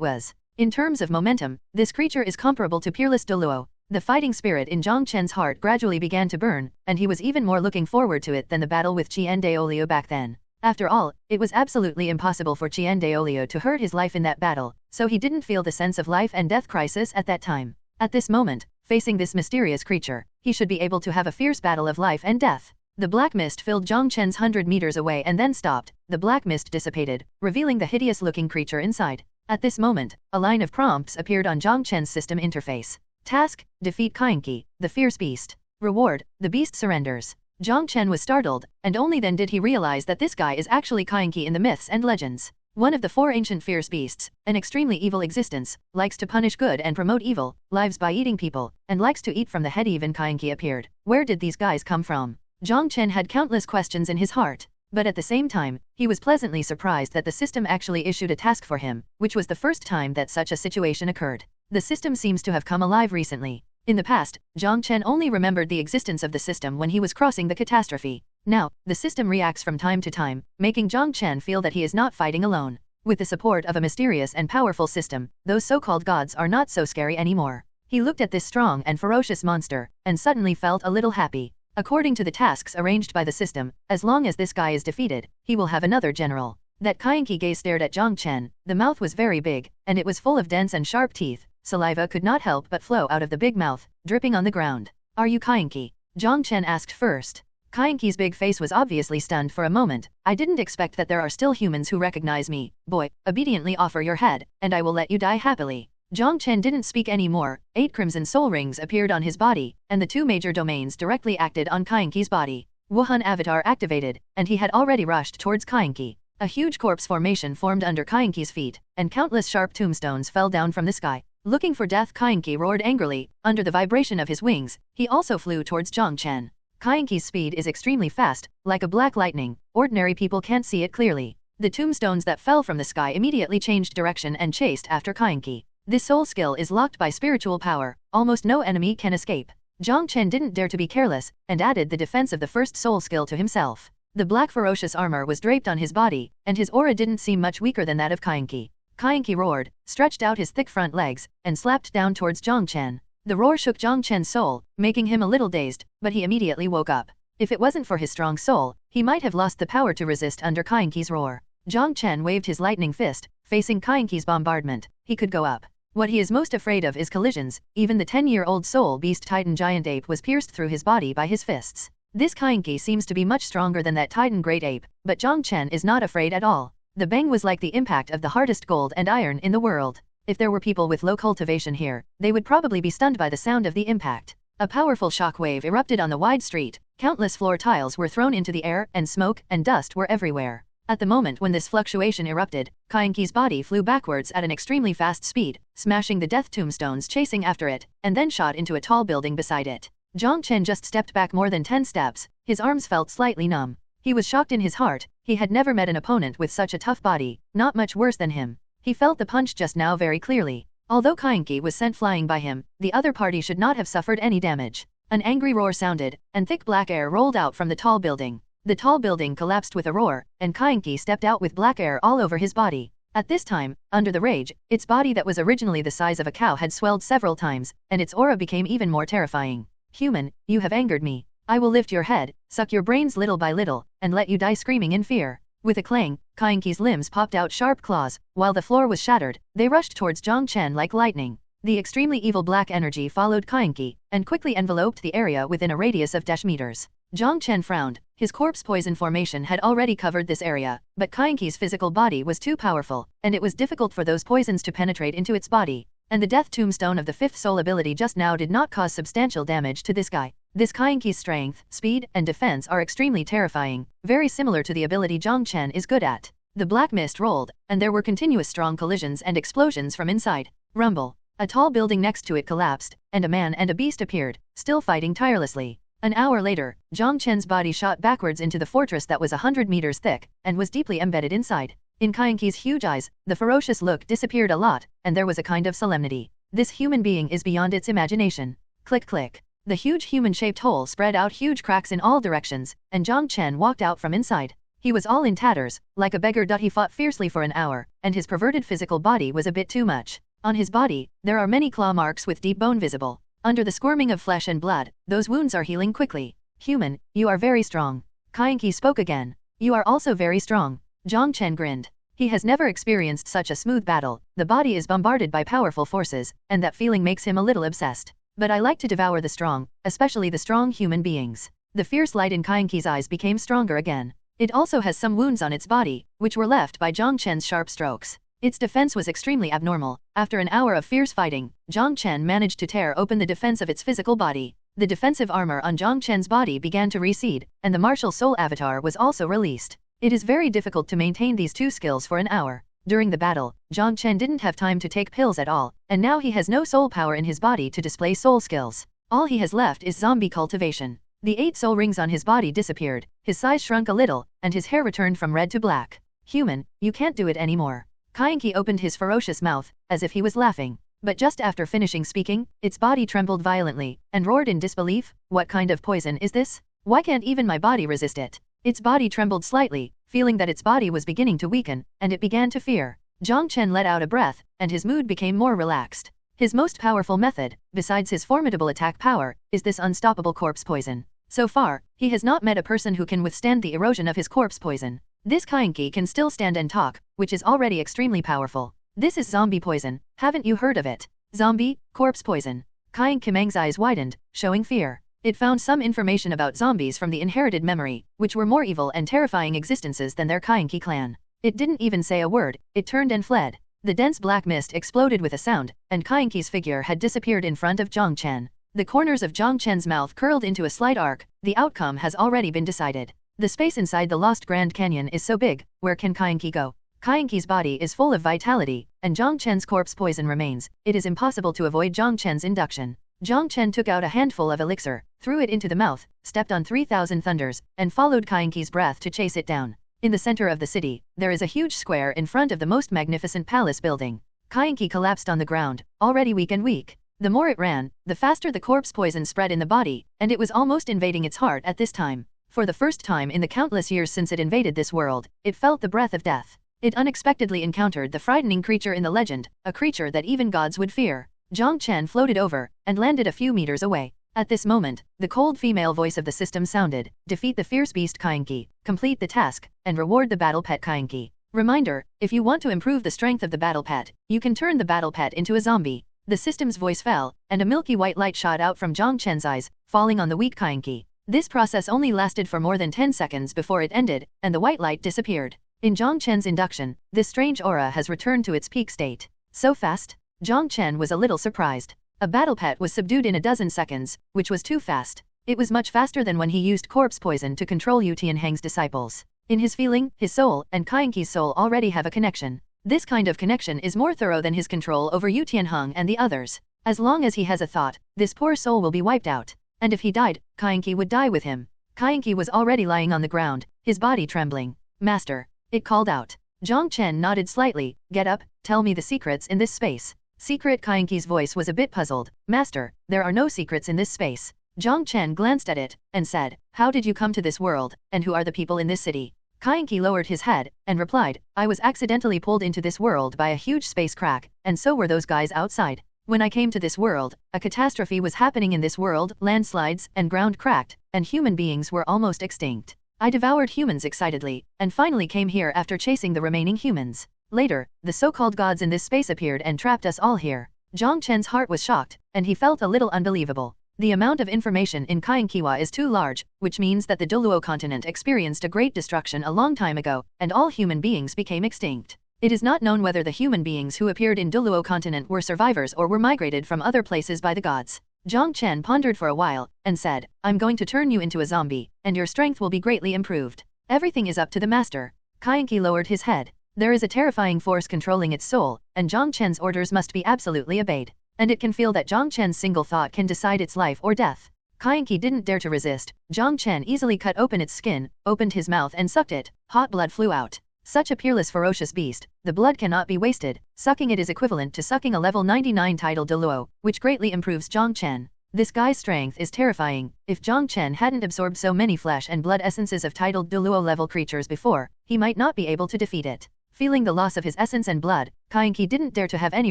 was. In terms of momentum, this creature is comparable to peerless Douluo. The fighting spirit in Jiang Chen's heart gradually began to burn, and he was even more looking forward to it than the battle with Qian Daoliu back then. After all, it was absolutely impossible for Qian Daoliu to hurt his life in that battle, so he didn't feel the sense of life and death crisis at that time. At this moment, facing this mysterious creature, he should be able to have a fierce battle of life and death. The black mist filled Jiang Chen's 100 meters away and then stopped. The black mist dissipated, revealing the hideous-looking creature inside. At this moment, a line of prompts appeared on Jiang Chen's system interface. Task: defeat Kainki, the fierce beast. Reward: the beast surrenders. Jiang Chen was startled, and only then did he realize that this guy is actually Kainki in the myths and legends. One of the 4 ancient fierce beasts, an extremely evil existence, likes to punish good and promote evil, lives by eating people, and likes to eat from the head. Even Kainki appeared. Where did these guys come from? Jiang Chen had countless questions in his heart. But at the same time, he was pleasantly surprised that the system actually issued a task for him, which was the first time that such a situation occurred. The system seems to have come alive recently. In the past, Jiang Chen only remembered the existence of the system when he was crossing the catastrophe. Now, the system reacts from time to time, making Jiang Chen feel that he is not fighting alone. With the support of a mysterious and powerful system, those so-called gods are not so scary anymore. He looked at this strong and ferocious monster, and suddenly felt a little happy. According to the tasks arranged by the system, as long as this guy is defeated, he will have another general. That Kainki gaze stared at Jiang Chen. The mouth was very big, and it was full of dense and sharp teeth. Saliva could not help but flow out of the big mouth, dripping on the ground. Are you Kainki? Jiang Chen asked first. Kainki's big face was obviously stunned for a moment. I didn't expect that there are still humans who recognize me. Boy, obediently offer your head, and I will let you die happily. Jiang Chen didn't speak anymore. 8 crimson soul rings appeared on his body, and the 2 major domains directly acted on Kainki's body. Wuhan avatar activated, and he had already rushed towards Kainki. A huge corpse formation formed under Kainki's feet, and countless sharp tombstones fell down from the sky. Looking for death, Kainki roared angrily. Under the vibration of his wings, he also flew towards Jiang Chen. Kainki's speed is extremely fast, like a black lightning. Ordinary people can't see it clearly. The tombstones that fell from the sky immediately changed direction and chased after Kainki. This soul skill is locked by spiritual power. Almost no enemy can escape. Jiang Chen didn't dare to be careless, and added the defense of the first soul skill to himself. The black ferocious armor was draped on his body, and his aura didn't seem much weaker than that of Kainki. Kainki roared, stretched out his thick front legs, and slapped down towards Jiang Chen. The roar shook Jiang Chen's soul, making him a little dazed, but he immediately woke up. If it wasn't for his strong soul, he might have lost the power to resist under Kainki's roar. Jiang Chen waved his lightning fist, facing Kainki's bombardment. He could go up. What he is most afraid of is collisions. Even the 10-year-old soul beast Titan giant ape was pierced through his body by his fists. This Kainki seems to be much stronger than that Titan great ape, but Jiang Chen is not afraid at all. The bang was like the impact of the hardest gold and iron in the world. If there were people with low cultivation here, they would probably be stunned by the sound of the impact. A powerful shock wave erupted on the wide street, countless floor tiles were thrown into the air and smoke and dust were everywhere. At the moment when this fluctuation erupted, Kainqi's body flew backwards at an extremely fast speed, smashing the death tombstones chasing after it, and then shot into a tall building beside it. Jiang Chen just stepped back more than 10 steps, his arms felt slightly numb. He was shocked in his heart, he had never met an opponent with such a tough body, not much worse than him. He felt the punch just now very clearly. Although Kainqi was sent flying by him, the other party should not have suffered any damage. An angry roar sounded, and thick black air rolled out from the tall building. The tall building collapsed with a roar, and Kainqi stepped out with black air all over his body. At this time, under the rage, its body that was originally the size of a cow had swelled several times, and its aura became even more terrifying. Human, you have angered me. I will lift your head, suck your brains little by little, and let you die screaming in fear. With a clang, Kainqi's limbs popped out sharp claws, while the floor was shattered, they rushed towards Jiang Chen like lightning. The extremely evil black energy followed Kainqi, and quickly enveloped the area within a radius of -meters. Jiang Chen frowned, his corpse poison formation had already covered this area, but Kainqi's physical body was too powerful, and it was difficult for those poisons to penetrate into its body. And the death tombstone of the 5th soul ability just now did not cause substantial damage to this guy. This Kainqi's strength, speed, and defense are extremely terrifying, very similar to the ability Jiang Chen is good at. The black mist rolled, and there were continuous strong collisions and explosions from inside. Rumble. A tall building next to it collapsed, and a man and a beast appeared, still fighting tirelessly. An hour later, Jiang Chen's body shot backwards into the fortress that was 100 meters thick, and was deeply embedded inside. In Kainqi's huge eyes, the ferocious look disappeared a lot, and there was a kind of solemnity. This human being is beyond its imagination. Click click. The huge human-shaped hole spread out huge cracks in all directions, and Jiang Chen walked out from inside. He was all in tatters, like a beggar. He fought fiercely for an hour, and his perverted physical body was a bit too much. On his body, there are many claw marks with deep bone visible. Under the squirming of flesh and blood, those wounds are healing quickly. Human, you are very strong. Kainqi spoke again. You are also very strong. Jiang Chen grinned. He has never experienced such a smooth battle, the body is bombarded by powerful forces, and that feeling makes him a little obsessed. But I like to devour the strong, especially the strong human beings. The fierce light in Kainqi's eyes became stronger again. It also has some wounds on its body, which were left by Jiang Chen's sharp strokes. Its defense was extremely abnormal. After an hour of fierce fighting, Jiang Chen managed to tear open the defense of its physical body. The defensive armor on Jiang Chen's body began to recede, and the martial soul avatar was also released. It is very difficult to maintain these two skills for an hour. During the battle, Jiang Chen didn't have time to take pills at all, and now he has no soul power in his body to display soul skills. All he has left is zombie cultivation. The 8 soul rings on his body disappeared, his size shrunk a little, and his hair returned from red to black. Human, you can't do it anymore. Kainqi opened his ferocious mouth, as if he was laughing. But just after finishing speaking, its body trembled violently, and roared in disbelief. What kind of poison is this? Why can't even my body resist it? Its body trembled slightly, feeling that its body was beginning to weaken, and it began to fear. Jiang Chen let out a breath, and his mood became more relaxed. His most powerful method, besides his formidable attack power, is this unstoppable corpse poison. So far, he has not met a person who can withstand the erosion of his corpse poison. This Kainqi can still stand and talk, which is already extremely powerful. This is zombie poison, haven't you heard of it? Zombie, corpse poison. Kainqi's eyes widened, showing fear. It found some information about zombies from the inherited memory, which were more evil and terrifying existences than their Kainqi clan. It didn't even say a word, it turned and fled. The dense black mist exploded with a sound, and Kainqi's figure had disappeared in front of Jiang Chen. The corners of Jiang Chen's mouth curled into a slight arc. The outcome has already been decided. The space inside the lost Grand Canyon is so big, where can Kainqi go? Kainqi's body is full of vitality, and Jiang Chen's corpse poison remains. It is impossible to avoid Jiang Chen's induction. Jiang Chen took out a handful of elixir, threw it into the mouth, stepped on 3,000 thunders, and followed Kainqi's breath to chase it down. In the center of the city, there is a huge square in front of the most magnificent palace building. Kainqi collapsed on the ground, already weak and weak. The more it ran, the faster the corpse poison spread in the body, and it was almost invading its heart at this time. For the first time in the countless years since it invaded this world, it felt the breath of death. It unexpectedly encountered the frightening creature in the legend, a creature that even gods would fear. Jiang Chen floated over, and landed a few meters away. At this moment, the cold female voice of the system sounded, defeat the fierce beast Kainqi, complete the task, and reward the battle pet Kainqi. Reminder, if you want to improve the strength of the battle pet, you can turn the battle pet into a zombie. The system's voice fell, and a milky white light shot out from Jiang Chen's eyes, falling on the weak Kainqi. This process only lasted for more than 10 seconds before it ended, and the white light disappeared. In Jiang Chen's induction, this strange aura has returned to its peak state. So fast? Jiang Chen was a little surprised. A battle pet was subdued in a dozen seconds, which was too fast. It was much faster than when he used corpse poison to control Yu Tianheng's disciples. In his feeling, his soul and Kainqi's soul already have a connection. This kind of connection is more thorough than his control over Yu Tianheng and the others. As long as he has a thought, this poor soul will be wiped out. And if he died, Kainqi would die with him. Kainqi was already lying on the ground, his body trembling. Master, it called out. Jiang Chen nodded slightly. Get up, tell me the secrets in this space. Secret. Kainqi's voice was a bit puzzled. Master, there are no secrets in this space. Jiang Chen glanced at it, and said, how did you come to this world, and who are the people in this city? Kainqi lowered his head, and replied, I was accidentally pulled into this world by a huge space crack, and so were those guys outside. When I came to this world, a catastrophe was happening in this world, landslides, and ground cracked, and human beings were almost extinct. I devoured humans excitedly, and finally came here after chasing the remaining humans. Later, the so-called gods in this space appeared and trapped us all here. Jiang Chen's heart was shocked, and he felt a little unbelievable. The amount of information in Kainqiwa is too large, which means that the Douluo Continent experienced a great destruction a long time ago, and all human beings became extinct. It is not known whether the human beings who appeared in Douluo Continent were survivors or were migrated from other places by the gods. Jiang Chen pondered for a while, and said, I'm going to turn you into a zombie, and your strength will be greatly improved. Everything is up to the master. Kainqi lowered his head. There is a terrifying force controlling its soul, and Jiang Chen's orders must be absolutely obeyed. And it can feel that Jiang Chen's single thought can decide its life or death. Kainqi didn't dare to resist. Jiang Chen easily cut open its skin, opened his mouth and sucked it. Hot blood flew out. Such a peerless ferocious beast, the blood cannot be wasted. Sucking it is equivalent to sucking a level 99 title Douluo, which greatly improves Jiang Chen. This guy's strength is terrifying. If Jiang Chen hadn't absorbed so many flesh and blood essences of titled Douluo level creatures before, he might not be able to defeat it. Feeling the loss of his essence and blood, Kainqi didn't dare to have any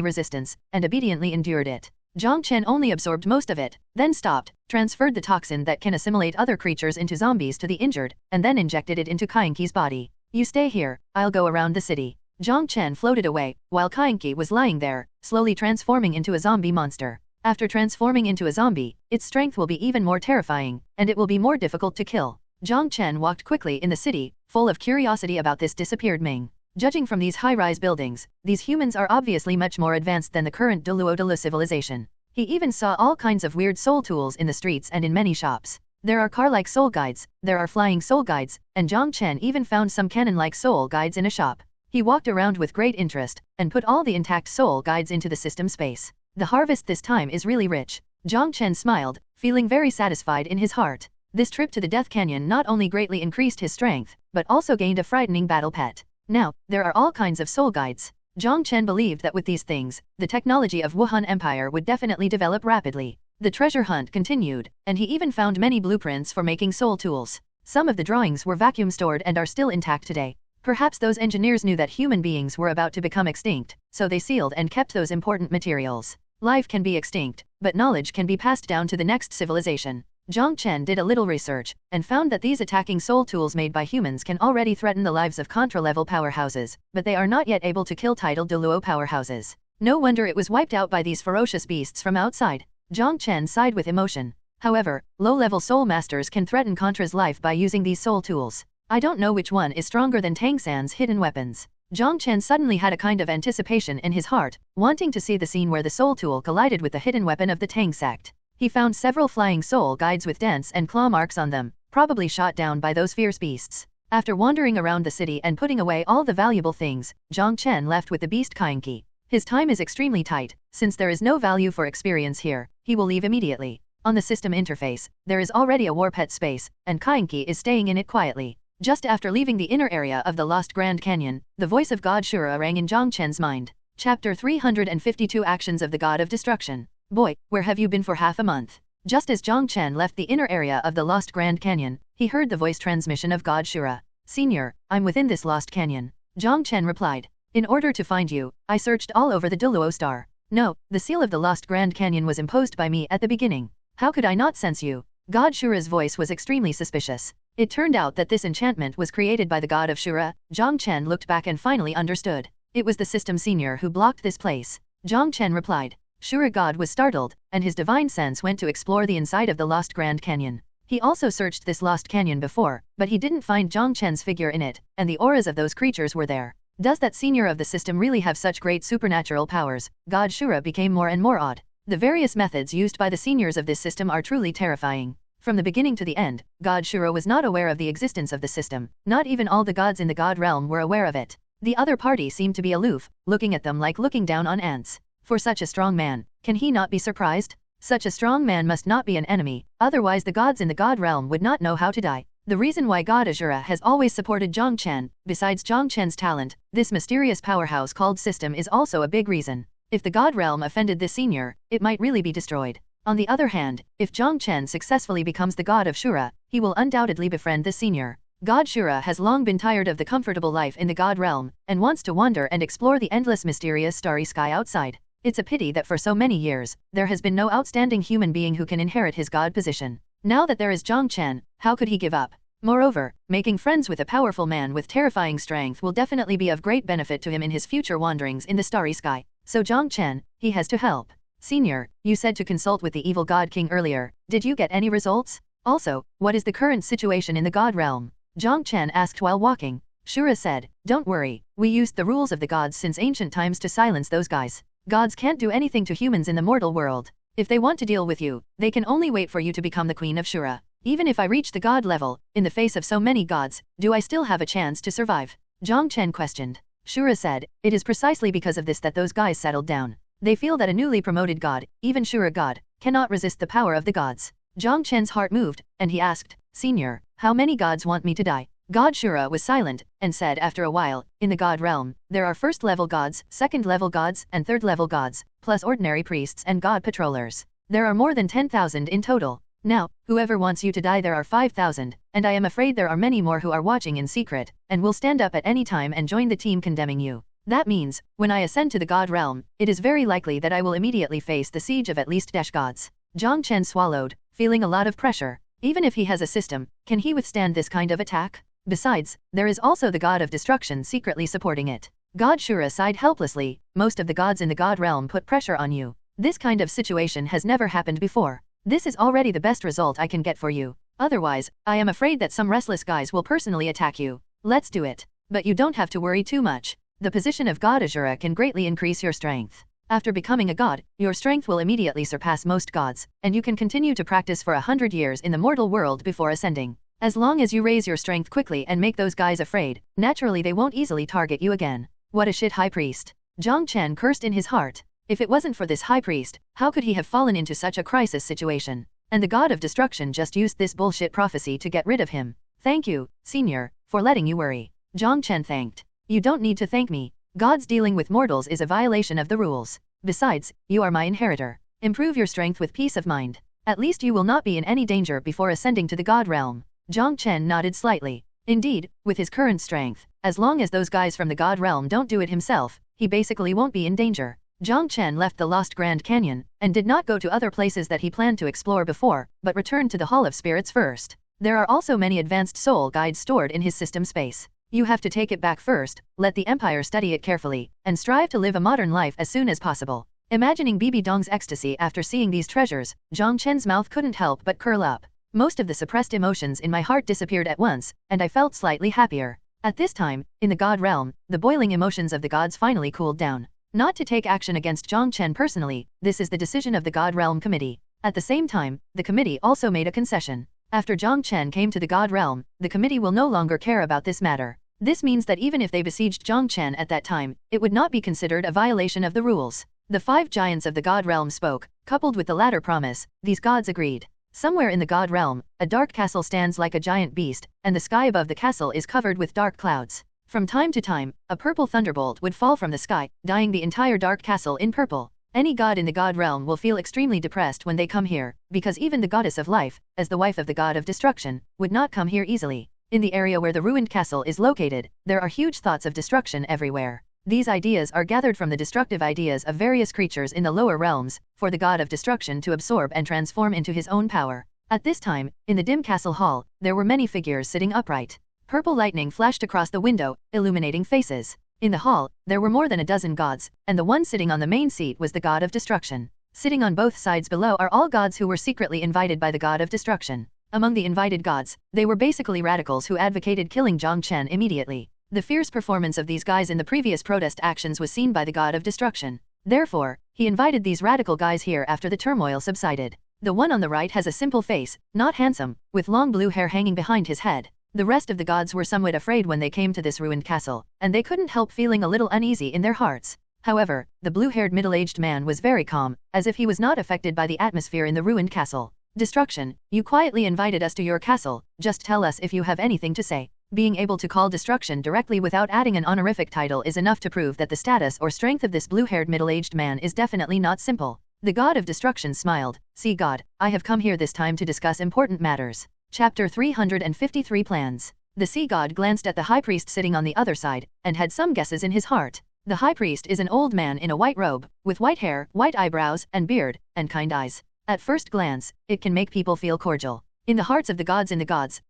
resistance, and obediently endured it. Jiang Chen only absorbed most of it, then stopped, transferred the toxin that can assimilate other creatures into zombies to the injured, and then injected it into Kainqi's body. You stay here, I'll go around the city. Jiang Chen floated away, while Kainqi was lying there, slowly transforming into a zombie monster. After transforming into a zombie, its strength will be even more terrifying, and it will be more difficult to kill. Jiang Chen walked quickly in the city, full of curiosity about this disappeared Ming. Judging from these high-rise buildings, these humans are obviously much more advanced than the current Douluo civilization. He even saw all kinds of weird soul tools in the streets and in many shops. There are car-like soul guides, there are flying soul guides, and Jiang Chen even found some cannon-like soul guides in a shop. He walked around with great interest, and put all the intact soul guides into the system space. The harvest this time is really rich. Jiang Chen smiled, feeling very satisfied in his heart. This trip to the Death Canyon not only greatly increased his strength, but also gained a frightening battle pet. Now, there are all kinds of soul guides. Jiang Chen believed that with these things, the technology of Wuhan Empire would definitely develop rapidly. The treasure hunt continued, and he even found many blueprints for making soul tools. Some of the drawings were vacuum stored and are still intact today. Perhaps those engineers knew that human beings were about to become extinct, so they sealed and kept those important materials. Life can be extinct, but knowledge can be passed down to the next civilization. Jiang Chen did a little research, and found that these attacking soul tools made by humans can already threaten the lives of Contra-level powerhouses, but they are not yet able to kill titled Douluo powerhouses. No wonder it was wiped out by these ferocious beasts from outside. Jiang Chen sighed with emotion. However, low-level soul masters can threaten Contra's life by using these soul tools. I don't know which one is stronger than Tang San's hidden weapons. Jiang Chen suddenly had a kind of anticipation in his heart, wanting to see the scene where the soul tool collided with the hidden weapon of the Tang sect. He found several flying soul guides with dents and claw marks on them, probably shot down by those fierce beasts. After wandering around the city and putting away all the valuable things, Jiang Chen left with the beast Kainqi. His time is extremely tight, since there is no value for experience here, he will leave immediately. On the system interface, there is already a war pet space, and Kainqi is staying in it quietly. Just after leaving the inner area of the Lost Grand Canyon, the voice of God Shura rang in Jiang Chen's mind. Chapter 352 Actions of the God of Destruction. Boy, where have you been for half a month? Just as Jiang Chen left the inner area of the Lost Grand Canyon, he heard the voice transmission of God Shura. Senior, I'm within this Lost Canyon. Jiang Chen replied. In order to find you, I searched all over the Douluo star. No, the seal of the Lost Grand Canyon was imposed by me at the beginning. How could I not sense you? God Shura's voice was extremely suspicious. It turned out that this enchantment was created by the god of Shura. Jiang Chen looked back and finally understood. It was the system senior who blocked this place. Jiang Chen replied. Shura god was startled, and his divine sense went to explore the inside of the Lost Grand Canyon. He also searched this Lost Canyon before, but he didn't find Jiang Chen's figure in it, and the auras of those creatures were there. Does that senior of the system really have such great supernatural powers? God Shura became more and more odd. The various methods used by the seniors of this system are truly terrifying. From the beginning to the end, God Shura was not aware of the existence of the system. Not even all the gods in the God realm were aware of it. The other party seemed to be aloof, looking at them like looking down on ants. For such a strong man, can he not be surprised? Such a strong man must not be an enemy, otherwise the gods in the God realm would not know how to die. The reason why God Ashura has always supported Jiang Chen, besides Jiang Chen's talent, this mysterious powerhouse called system is also a big reason. If the God realm offended this senior, it might really be destroyed. On the other hand, if Jiang Chen successfully becomes the god of Shura, he will undoubtedly befriend this senior. God Shura has long been tired of the comfortable life in the God realm, and wants to wander and explore the endless mysterious starry sky outside. It's a pity that for so many years, there has been no outstanding human being who can inherit his god position. Now that there is Jiang Chen, how could he give up? Moreover, making friends with a powerful man with terrifying strength will definitely be of great benefit to him in his future wanderings in the starry sky. So Jiang Chen, he has to help. Senior, you said to consult with the evil God King earlier, did you get any results? Also, what is the current situation in the God realm? Jiang Chen asked while walking. Shura said, don't worry, we used the rules of the gods since ancient times to silence those guys. Gods can't do anything to humans in the mortal world. If they want to deal with you, they can only wait for you to become the queen of Shura. Even if I reach the god level, in the face of so many gods, do I still have a chance to survive? Jiang Chen questioned. Shura said, it is precisely because of this that those guys settled down. They feel that a newly promoted god, even Shura god, cannot resist the power of the gods. Jiang Chen's heart moved, and he asked, Senior, how many gods want me to die? God Shura was silent, and said after a while, in the god realm, there are first-level gods, second-level gods, and third-level gods, plus ordinary priests and god patrollers. There are more than 10,000 in total. Now, whoever wants you to die there are 5,000, and I am afraid there are many more who are watching in secret, and will stand up at any time and join the team condemning you. That means, when I ascend to the God realm, it is very likely that I will immediately face the siege of at least gods. Jiang Chen swallowed, feeling a lot of pressure. Even if he has a system, can he withstand this kind of attack? Besides, there is also the god of destruction secretly supporting it. God Shura sighed helplessly, most of the gods in the God realm put pressure on you. This kind of situation has never happened before. This is already the best result I can get for you. Otherwise, I am afraid that some restless guys will personally attack you. Let's do it. But you don't have to worry too much. The position of God Ashura can greatly increase your strength. After becoming a god, your strength will immediately surpass most gods, and you can continue to practice for 100 years in the mortal world before ascending. As long as you raise your strength quickly and make those guys afraid, naturally they won't easily target you again. What a shit high priest. Jiang Chen cursed in his heart. If it wasn't for this high priest, how could he have fallen into such a crisis situation? And the god of destruction just used this bullshit prophecy to get rid of him. Thank you, senior, for letting you worry. Jiang Chen thanked. You don't need to thank me. Gods dealing with mortals is a violation of the rules. Besides, you are my inheritor. Improve your strength with peace of mind. At least you will not be in any danger before ascending to the God realm. Jiang Chen nodded slightly. Indeed, with his current strength, as long as those guys from the God realm don't do it himself, he basically won't be in danger. Jiang Chen left the Lost Grand Canyon, and did not go to other places that he planned to explore before, but returned to the Hall of Spirits first. There are also many advanced soul guides stored in his system space. You have to take it back first, let the Empire study it carefully, and strive to live a modern life as soon as possible. Imagining Bibi Dong's ecstasy after seeing these treasures, Jiang Chen's mouth couldn't help but curl up. Most of the suppressed emotions in my heart disappeared at once, and I felt slightly happier. At this time, in the God realm, the boiling emotions of the gods finally cooled down. Not to take action against Jiang Chen personally, this is the decision of the God realm committee. At the same time, the committee also made a concession. After Jiang Chen came to the God realm, the committee will no longer care about this matter. This means that even if they besieged Jiang Chen at that time, it would not be considered a violation of the rules. The 5 giants of the God realm spoke, coupled with the latter promise, these gods agreed. Somewhere in the God realm, a dark castle stands like a giant beast, and the sky above the castle is covered with dark clouds. From time to time, a purple thunderbolt would fall from the sky, dyeing the entire dark castle in purple. Any god in the God realm will feel extremely depressed when they come here, because even the goddess of life, as the wife of the god of destruction, would not come here easily. In the area where the ruined castle is located, there are huge thoughts of destruction everywhere. These ideas are gathered from the destructive ideas of various creatures in the lower realms, for the god of destruction to absorb and transform into his own power. At this time, in the dim castle hall, there were many figures sitting upright. Purple lightning flashed across the window, illuminating faces. In the hall, there were more than a dozen gods, and the one sitting on the main seat was the god of destruction. Sitting on both sides below are all gods who were secretly invited by the god of destruction. Among the invited gods, they were basically radicals who advocated killing Jiang Chen immediately. The fierce performance of these guys in the previous protest actions was seen by the god of destruction. Therefore, He invited these radical guys here after the turmoil subsided. The one on the right has a simple face, not handsome, with long blue hair hanging behind his head. The rest of the gods were somewhat afraid when they came to this ruined castle, and they couldn't help feeling a little uneasy in their hearts. However, the blue-haired middle-aged man was very calm, as if he was not affected by the atmosphere in the ruined castle. Destruction, you quietly invited us to your castle, just tell us if you have anything to say. Being able to call destruction directly without adding an honorific title is enough to prove that the status or strength of this blue-haired middle-aged man is definitely not simple. The god of destruction smiled. See God, I have come here this time to discuss important matters. Chapter 353 Plans. The sea god glanced at the high priest sitting on the other side, and had some guesses in his heart. The high priest is an old man in a white robe, with white hair, white eyebrows, and beard, and kind eyes. At first glance, it can make people feel cordial. In the hearts of the gods,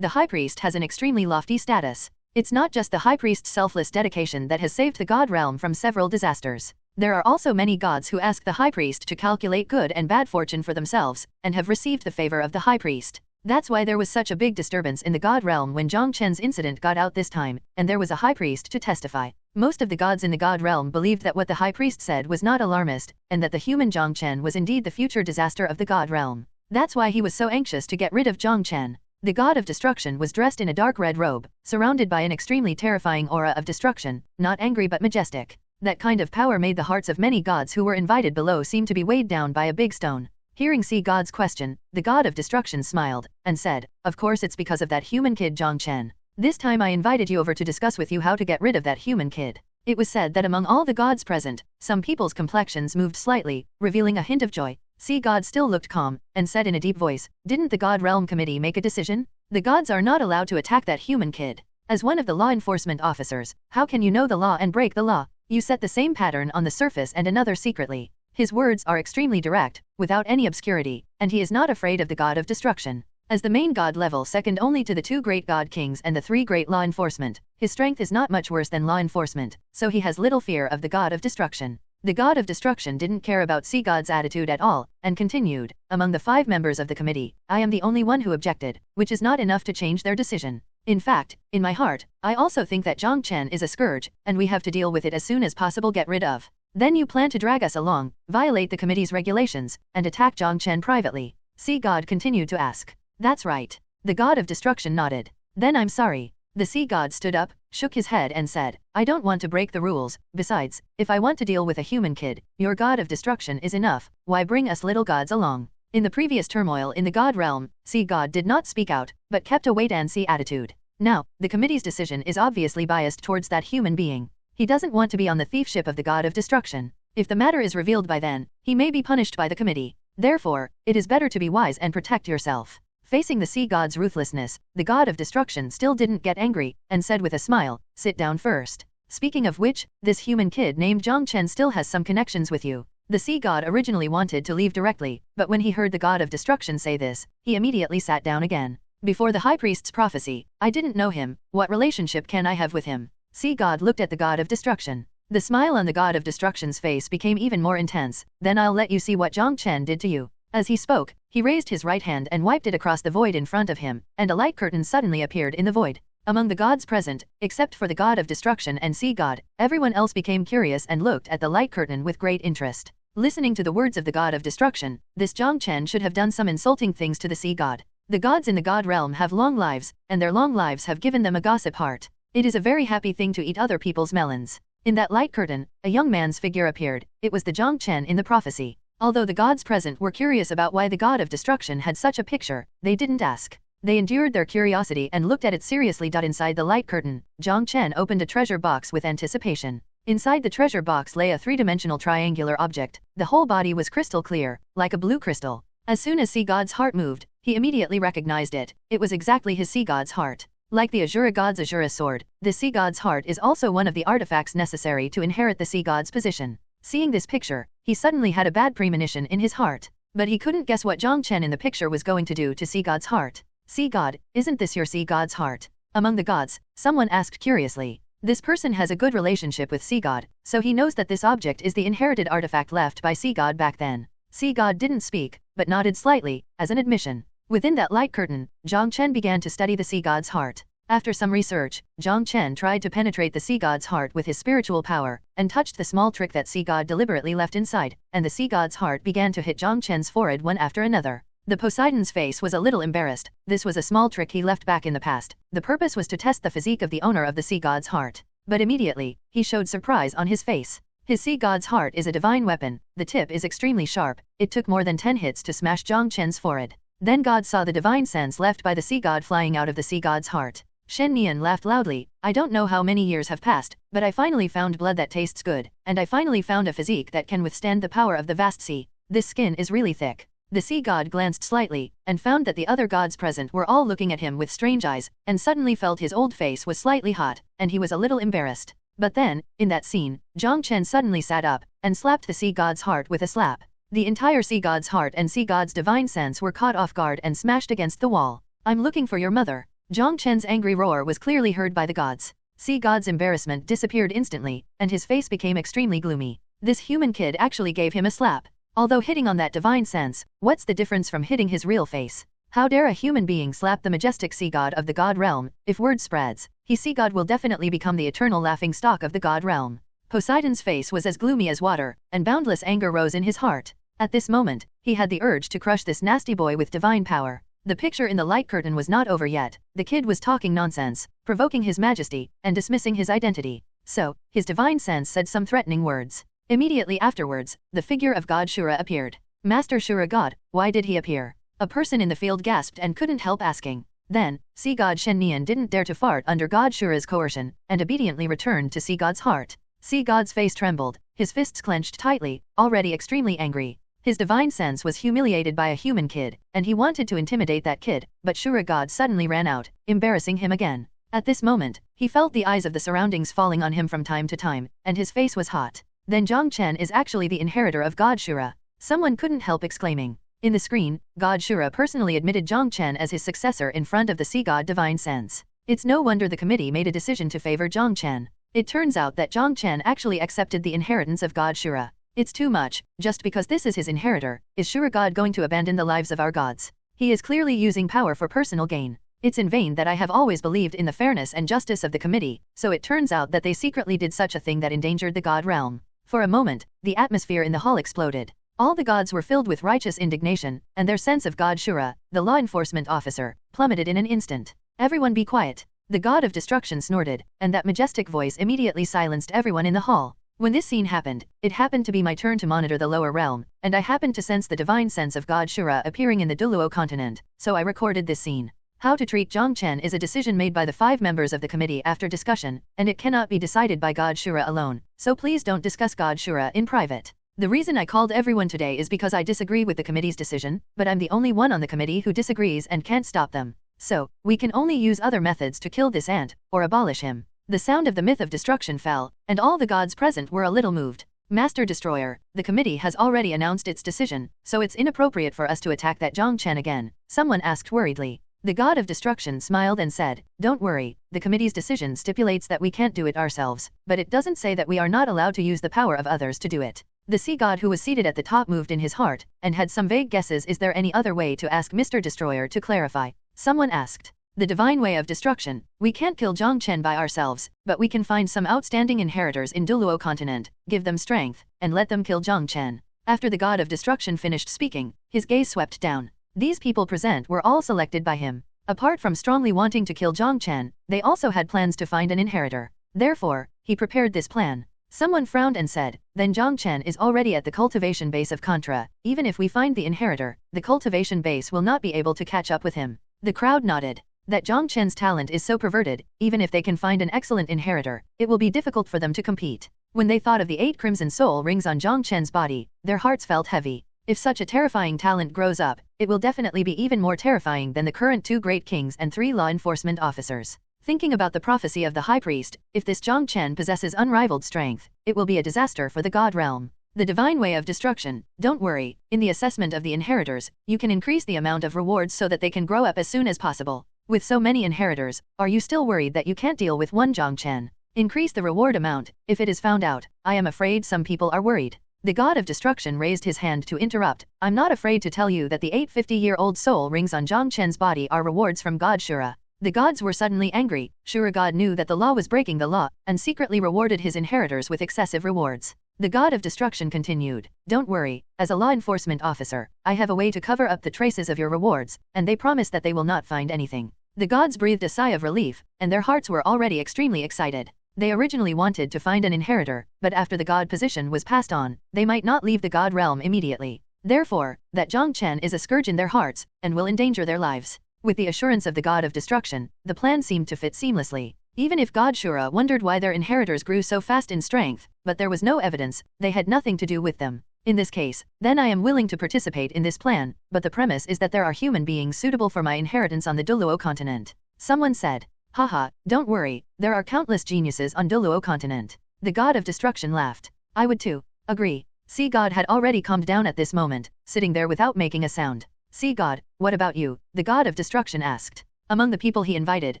the high priest has an extremely lofty status. It's not just the high priest's selfless dedication that has saved the god realm from several disasters. There are also many gods who ask the high priest to calculate good and bad fortune for themselves, and have received the favor of the high priest. That's why there was such a big disturbance in the god realm when Jiang Chen's incident got out this time, and there was a high priest to testify. Most of the gods in the god realm believed that what the high priest said was not alarmist, and that the human Jiang Chen was indeed the future disaster of the god realm. That's why he was so anxious to get rid of Jiang Chen. The god of destruction was dressed in a dark red robe, surrounded by an extremely terrifying aura of destruction, not angry but majestic. That kind of power made the hearts of many gods who were invited below seem to be weighed down by a big stone. Hearing Sea God's question, the god of destruction smiled, and said, "Of course it's because of that human kid Jiang Chen. This time I invited you over to discuss with you how to get rid of that human kid." It was said that among all the gods present, some people's complexions moved slightly, revealing a hint of joy. Sea God still looked calm, and said in a deep voice, "Didn't the God Realm Committee make a decision? The gods are not allowed to attack that human kid. As one of the law enforcement officers, how can you know the law and break the law? You set the same pattern on the surface and another secretly." His words are extremely direct, without any obscurity, and he is not afraid of the god of destruction. As the main god level second only to the two great god kings and the three great law enforcement, his strength is not much worse than law enforcement, so he has little fear of the god of destruction. The god of destruction didn't care about Sea God's attitude at all, and continued, "Among the 5 members of the committee, I am the only one who objected, which is not enough to change their decision. In fact, in my heart, I also think that Jiang Chen is a scourge, and we have to deal with it as soon as possible, get rid of. Then you plan to drag us along, violate the committee's regulations, and attack Jiang Chen privately?" Sea God continued to ask. "That's right." The god of destruction nodded. "Then I'm sorry." The sea god stood up, shook his head and said, "I don't want to break the rules. Besides, if I want to deal with a human kid, your god of destruction is enough. Why bring us little gods along?" In the previous turmoil in the god realm, Sea God did not speak out, but kept a wait-and-see attitude. Now, the committee's decision is obviously biased towards that human being. He doesn't want to be on the thief ship of the god of destruction. If the matter is revealed by then, he may be punished by the committee. Therefore, it is better to be wise and protect yourself. Facing the sea god's ruthlessness, the god of destruction still didn't get angry, and said with a smile, "Sit down first. Speaking of which, this human kid named Jiang Chen still has some connections with you." The sea god originally wanted to leave directly, but when he heard the god of destruction say this, he immediately sat down again. "Before the high priest's prophecy, I didn't know him. What relationship can I have with him?" Sea God looked at the god of destruction. The smile on the god of destruction's face became even more intense. "Then I'll let you see what Jiang Chen did to you." As he spoke, he raised his right hand and wiped it across the void in front of him, and a light curtain suddenly appeared in the void. Among the gods present, except for the god of destruction and sea god, everyone else became curious and looked at the light curtain with great interest. Listening to the words of the god of destruction, this Jiang Chen should have done some insulting things to the sea god. The gods in the god realm have long lives, and their long lives have given them a gossip heart. It is a very happy thing to eat other people's melons. In that light curtain, a young man's figure appeared. It was the Jiang Chen in the prophecy. Although the gods present were curious about why the god of destruction had such a picture, they didn't ask. They endured their curiosity and looked at it seriously. Inside the light curtain, Jiang Chen opened a treasure box with anticipation. Inside the treasure box lay a 3-dimensional triangular object. The whole body was crystal clear, like a blue crystal. As soon as Sea God's heart moved, he immediately recognized it. It was exactly his Sea God's heart. Like the Azura God's Azura sword, the Sea God's heart is also one of the artifacts necessary to inherit the Sea God's position. Seeing this picture, he suddenly had a bad premonition in his heart. But he couldn't guess what Jiang Chen in the picture was going to do to Sea God's heart. "Sea God, isn't this your Sea God's heart?" Among the gods, someone asked curiously. This person has a good relationship with Sea God, so he knows that this object is the inherited artifact left by Sea God back then. Sea God didn't speak, but nodded slightly, as an admission. Within that light curtain, Jiang Chen began to study the Sea God's heart. After some research, Jiang Chen tried to penetrate the sea god's heart with his spiritual power, and touched the small trick that sea god deliberately left inside, and the sea god's heart began to hit Jiang Chen's forehead one after another. The Poseidon's face was a little embarrassed. This was a small trick he left back in the past. The purpose was to test the physique of the owner of the sea god's heart. But immediately, he showed surprise on his face. His sea god's heart is a divine weapon. The tip is extremely sharp. It took more than 10 hits to smash Jiang Chen's forehead. Then God saw the divine sense left by the sea god flying out of the sea god's heart. Shen Nian laughed loudly. I don't know how many years have passed, but I finally found blood that tastes good, and I finally found a physique that can withstand the power of the vast sea. This skin is really thick. The sea god glanced slightly, and found that the other gods present were all looking at him with strange eyes, and suddenly felt his old face was slightly hot, and he was a little embarrassed. But then, in that scene, Jiang Chen suddenly sat up, and slapped the sea god's heart with a slap. The entire sea god's heart and sea god's divine sense were caught off guard and smashed against the wall. I'm looking for your mother. Jiang Chen's angry roar was clearly heard by the gods. Sea god's embarrassment disappeared instantly, and his face became extremely gloomy. This human kid actually gave him a slap. Although hitting on that divine sense, what's the difference from hitting his real face? How dare a human being slap the majestic sea god of the god realm? If word spreads, he sea god will definitely become the eternal laughing stock of the god realm. Poseidon's face was as gloomy as water, and boundless anger rose in his heart. At this moment, he had the urge to crush this nasty boy with divine power. The picture in the light curtain was not over yet. The kid was talking nonsense, provoking his majesty, and dismissing his identity. So, his divine sense said some threatening words. Immediately afterwards, the figure of God Shura appeared. Master Shura God, why did he appear? A person in the field gasped and couldn't help asking. Then, Sea God Shen Nian didn't dare to fart under God Shura's coercion, and obediently returned to Sea God's heart. Sea God's face trembled, his fists clenched tightly, already extremely angry. His divine sense was humiliated by a human kid, and he wanted to intimidate that kid, but Shura God suddenly ran out, embarrassing him again. At this moment, he felt the eyes of the surroundings falling on him from time to time, and his face was hot. Then Jiang Chen is actually the inheritor of God Shura. Someone couldn't help exclaiming. In the screen, God Shura personally admitted Jiang Chen as his successor in front of the sea god divine sense. It's no wonder the committee made a decision to favor Jiang Chen. It turns out that Jiang Chen actually accepted the inheritance of God Shura. It's too much. Just because this is his inheritor, is Shura God going to abandon the lives of our gods? He is clearly using power for personal gain. It's in vain that I have always believed in the fairness and justice of the committee, so it turns out that they secretly did such a thing that endangered the god realm. For a moment, the atmosphere in the hall exploded. All the gods were filled with righteous indignation, and their sense of God Shura, the law enforcement officer, plummeted in an instant. Everyone be quiet. The god of destruction snorted, and that majestic voice immediately silenced everyone in the hall. When this scene happened, it happened to be my turn to monitor the lower realm, and I happened to sense the divine sense of God Shura appearing in the Douluo Continent, so I recorded this scene. How to treat Jiang Chen is a decision made by the 5 members of the committee after discussion, and it cannot be decided by God Shura alone, so please don't discuss God Shura in private. The reason I called everyone today is because I disagree with the committee's decision, but I'm the only one on the committee who disagrees and can't stop them. So, we can only use other methods to kill this ant, or abolish him. The sound of the myth of destruction fell, and all the gods present were a little moved. Master Destroyer, the committee has already announced its decision, so it's inappropriate for us to attack that Jiang Chen again, someone asked worriedly. The god of destruction smiled and said, don't worry, the committee's decision stipulates that we can't do it ourselves, but it doesn't say that we are not allowed to use the power of others to do it. The sea god who was seated at the top moved in his heart, and had some vague guesses. Is there any other way to ask Mr. Destroyer to clarify? Someone asked. The divine way of destruction, we can't kill Jiang Chen by ourselves, but we can find some outstanding inheritors in Douluo Continent, give them strength, and let them kill Jiang Chen. After the god of destruction finished speaking, his gaze swept down. These people present were all selected by him. Apart from strongly wanting to kill Jiang Chen, they also had plans to find an inheritor. Therefore, he prepared this plan. Someone frowned and said, then Jiang Chen is already at the cultivation base of Contra. Even if we find the inheritor, the cultivation base will not be able to catch up with him. The crowd nodded. That Jiang Chen's talent is so perverted, even if they can find an excellent inheritor, it will be difficult for them to compete. When they thought of the 8 crimson soul rings on Jiang Chen's body, their hearts felt heavy. If such a terrifying talent grows up, it will definitely be even more terrifying than the current 2 great kings and 3 law enforcement officers. Thinking about the prophecy of the high priest, if this Jiang Chen possesses unrivaled strength, it will be a disaster for the god realm. The divine way of destruction, don't worry, in the assessment of the inheritors, you can increase the amount of rewards so that they can grow up as soon as possible. With so many inheritors, are you still worried that you can't deal with one Jiang Chen? Increase the reward amount, if it is found out. I am afraid some people are worried. The god of destruction raised his hand to interrupt. I'm not afraid to tell you that the 850-year-old soul rings on Jiang Chen's body are rewards from God Shura. The gods were suddenly angry. Shura god knew that the law was breaking the law, and secretly rewarded his inheritors with excessive rewards. The god of destruction continued, "Don't worry, as a law enforcement officer, I have a way to cover up the traces of your rewards, and they promise that they will not find anything." The gods breathed a sigh of relief, and their hearts were already extremely excited. They originally wanted to find an inheritor, but after the god position was passed on, they might not leave the god realm immediately. Therefore, that Jiang Chen is a scourge in their hearts, and will endanger their lives. With the assurance of the god of destruction, the plan seemed to fit seamlessly. Even if God Shura wondered why their inheritors grew so fast in strength, but there was no evidence, they had nothing to do with them. In this case, then I am willing to participate in this plan, but the premise is that there are human beings suitable for my inheritance on the Douluo Continent. Someone said. Haha, don't worry, there are countless geniuses on Douluo Continent. The god of destruction laughed. I would too. Agree. Sea God had already calmed down at this moment, sitting there without making a sound. Sea God, what about you? The god of destruction asked. Among the people he invited,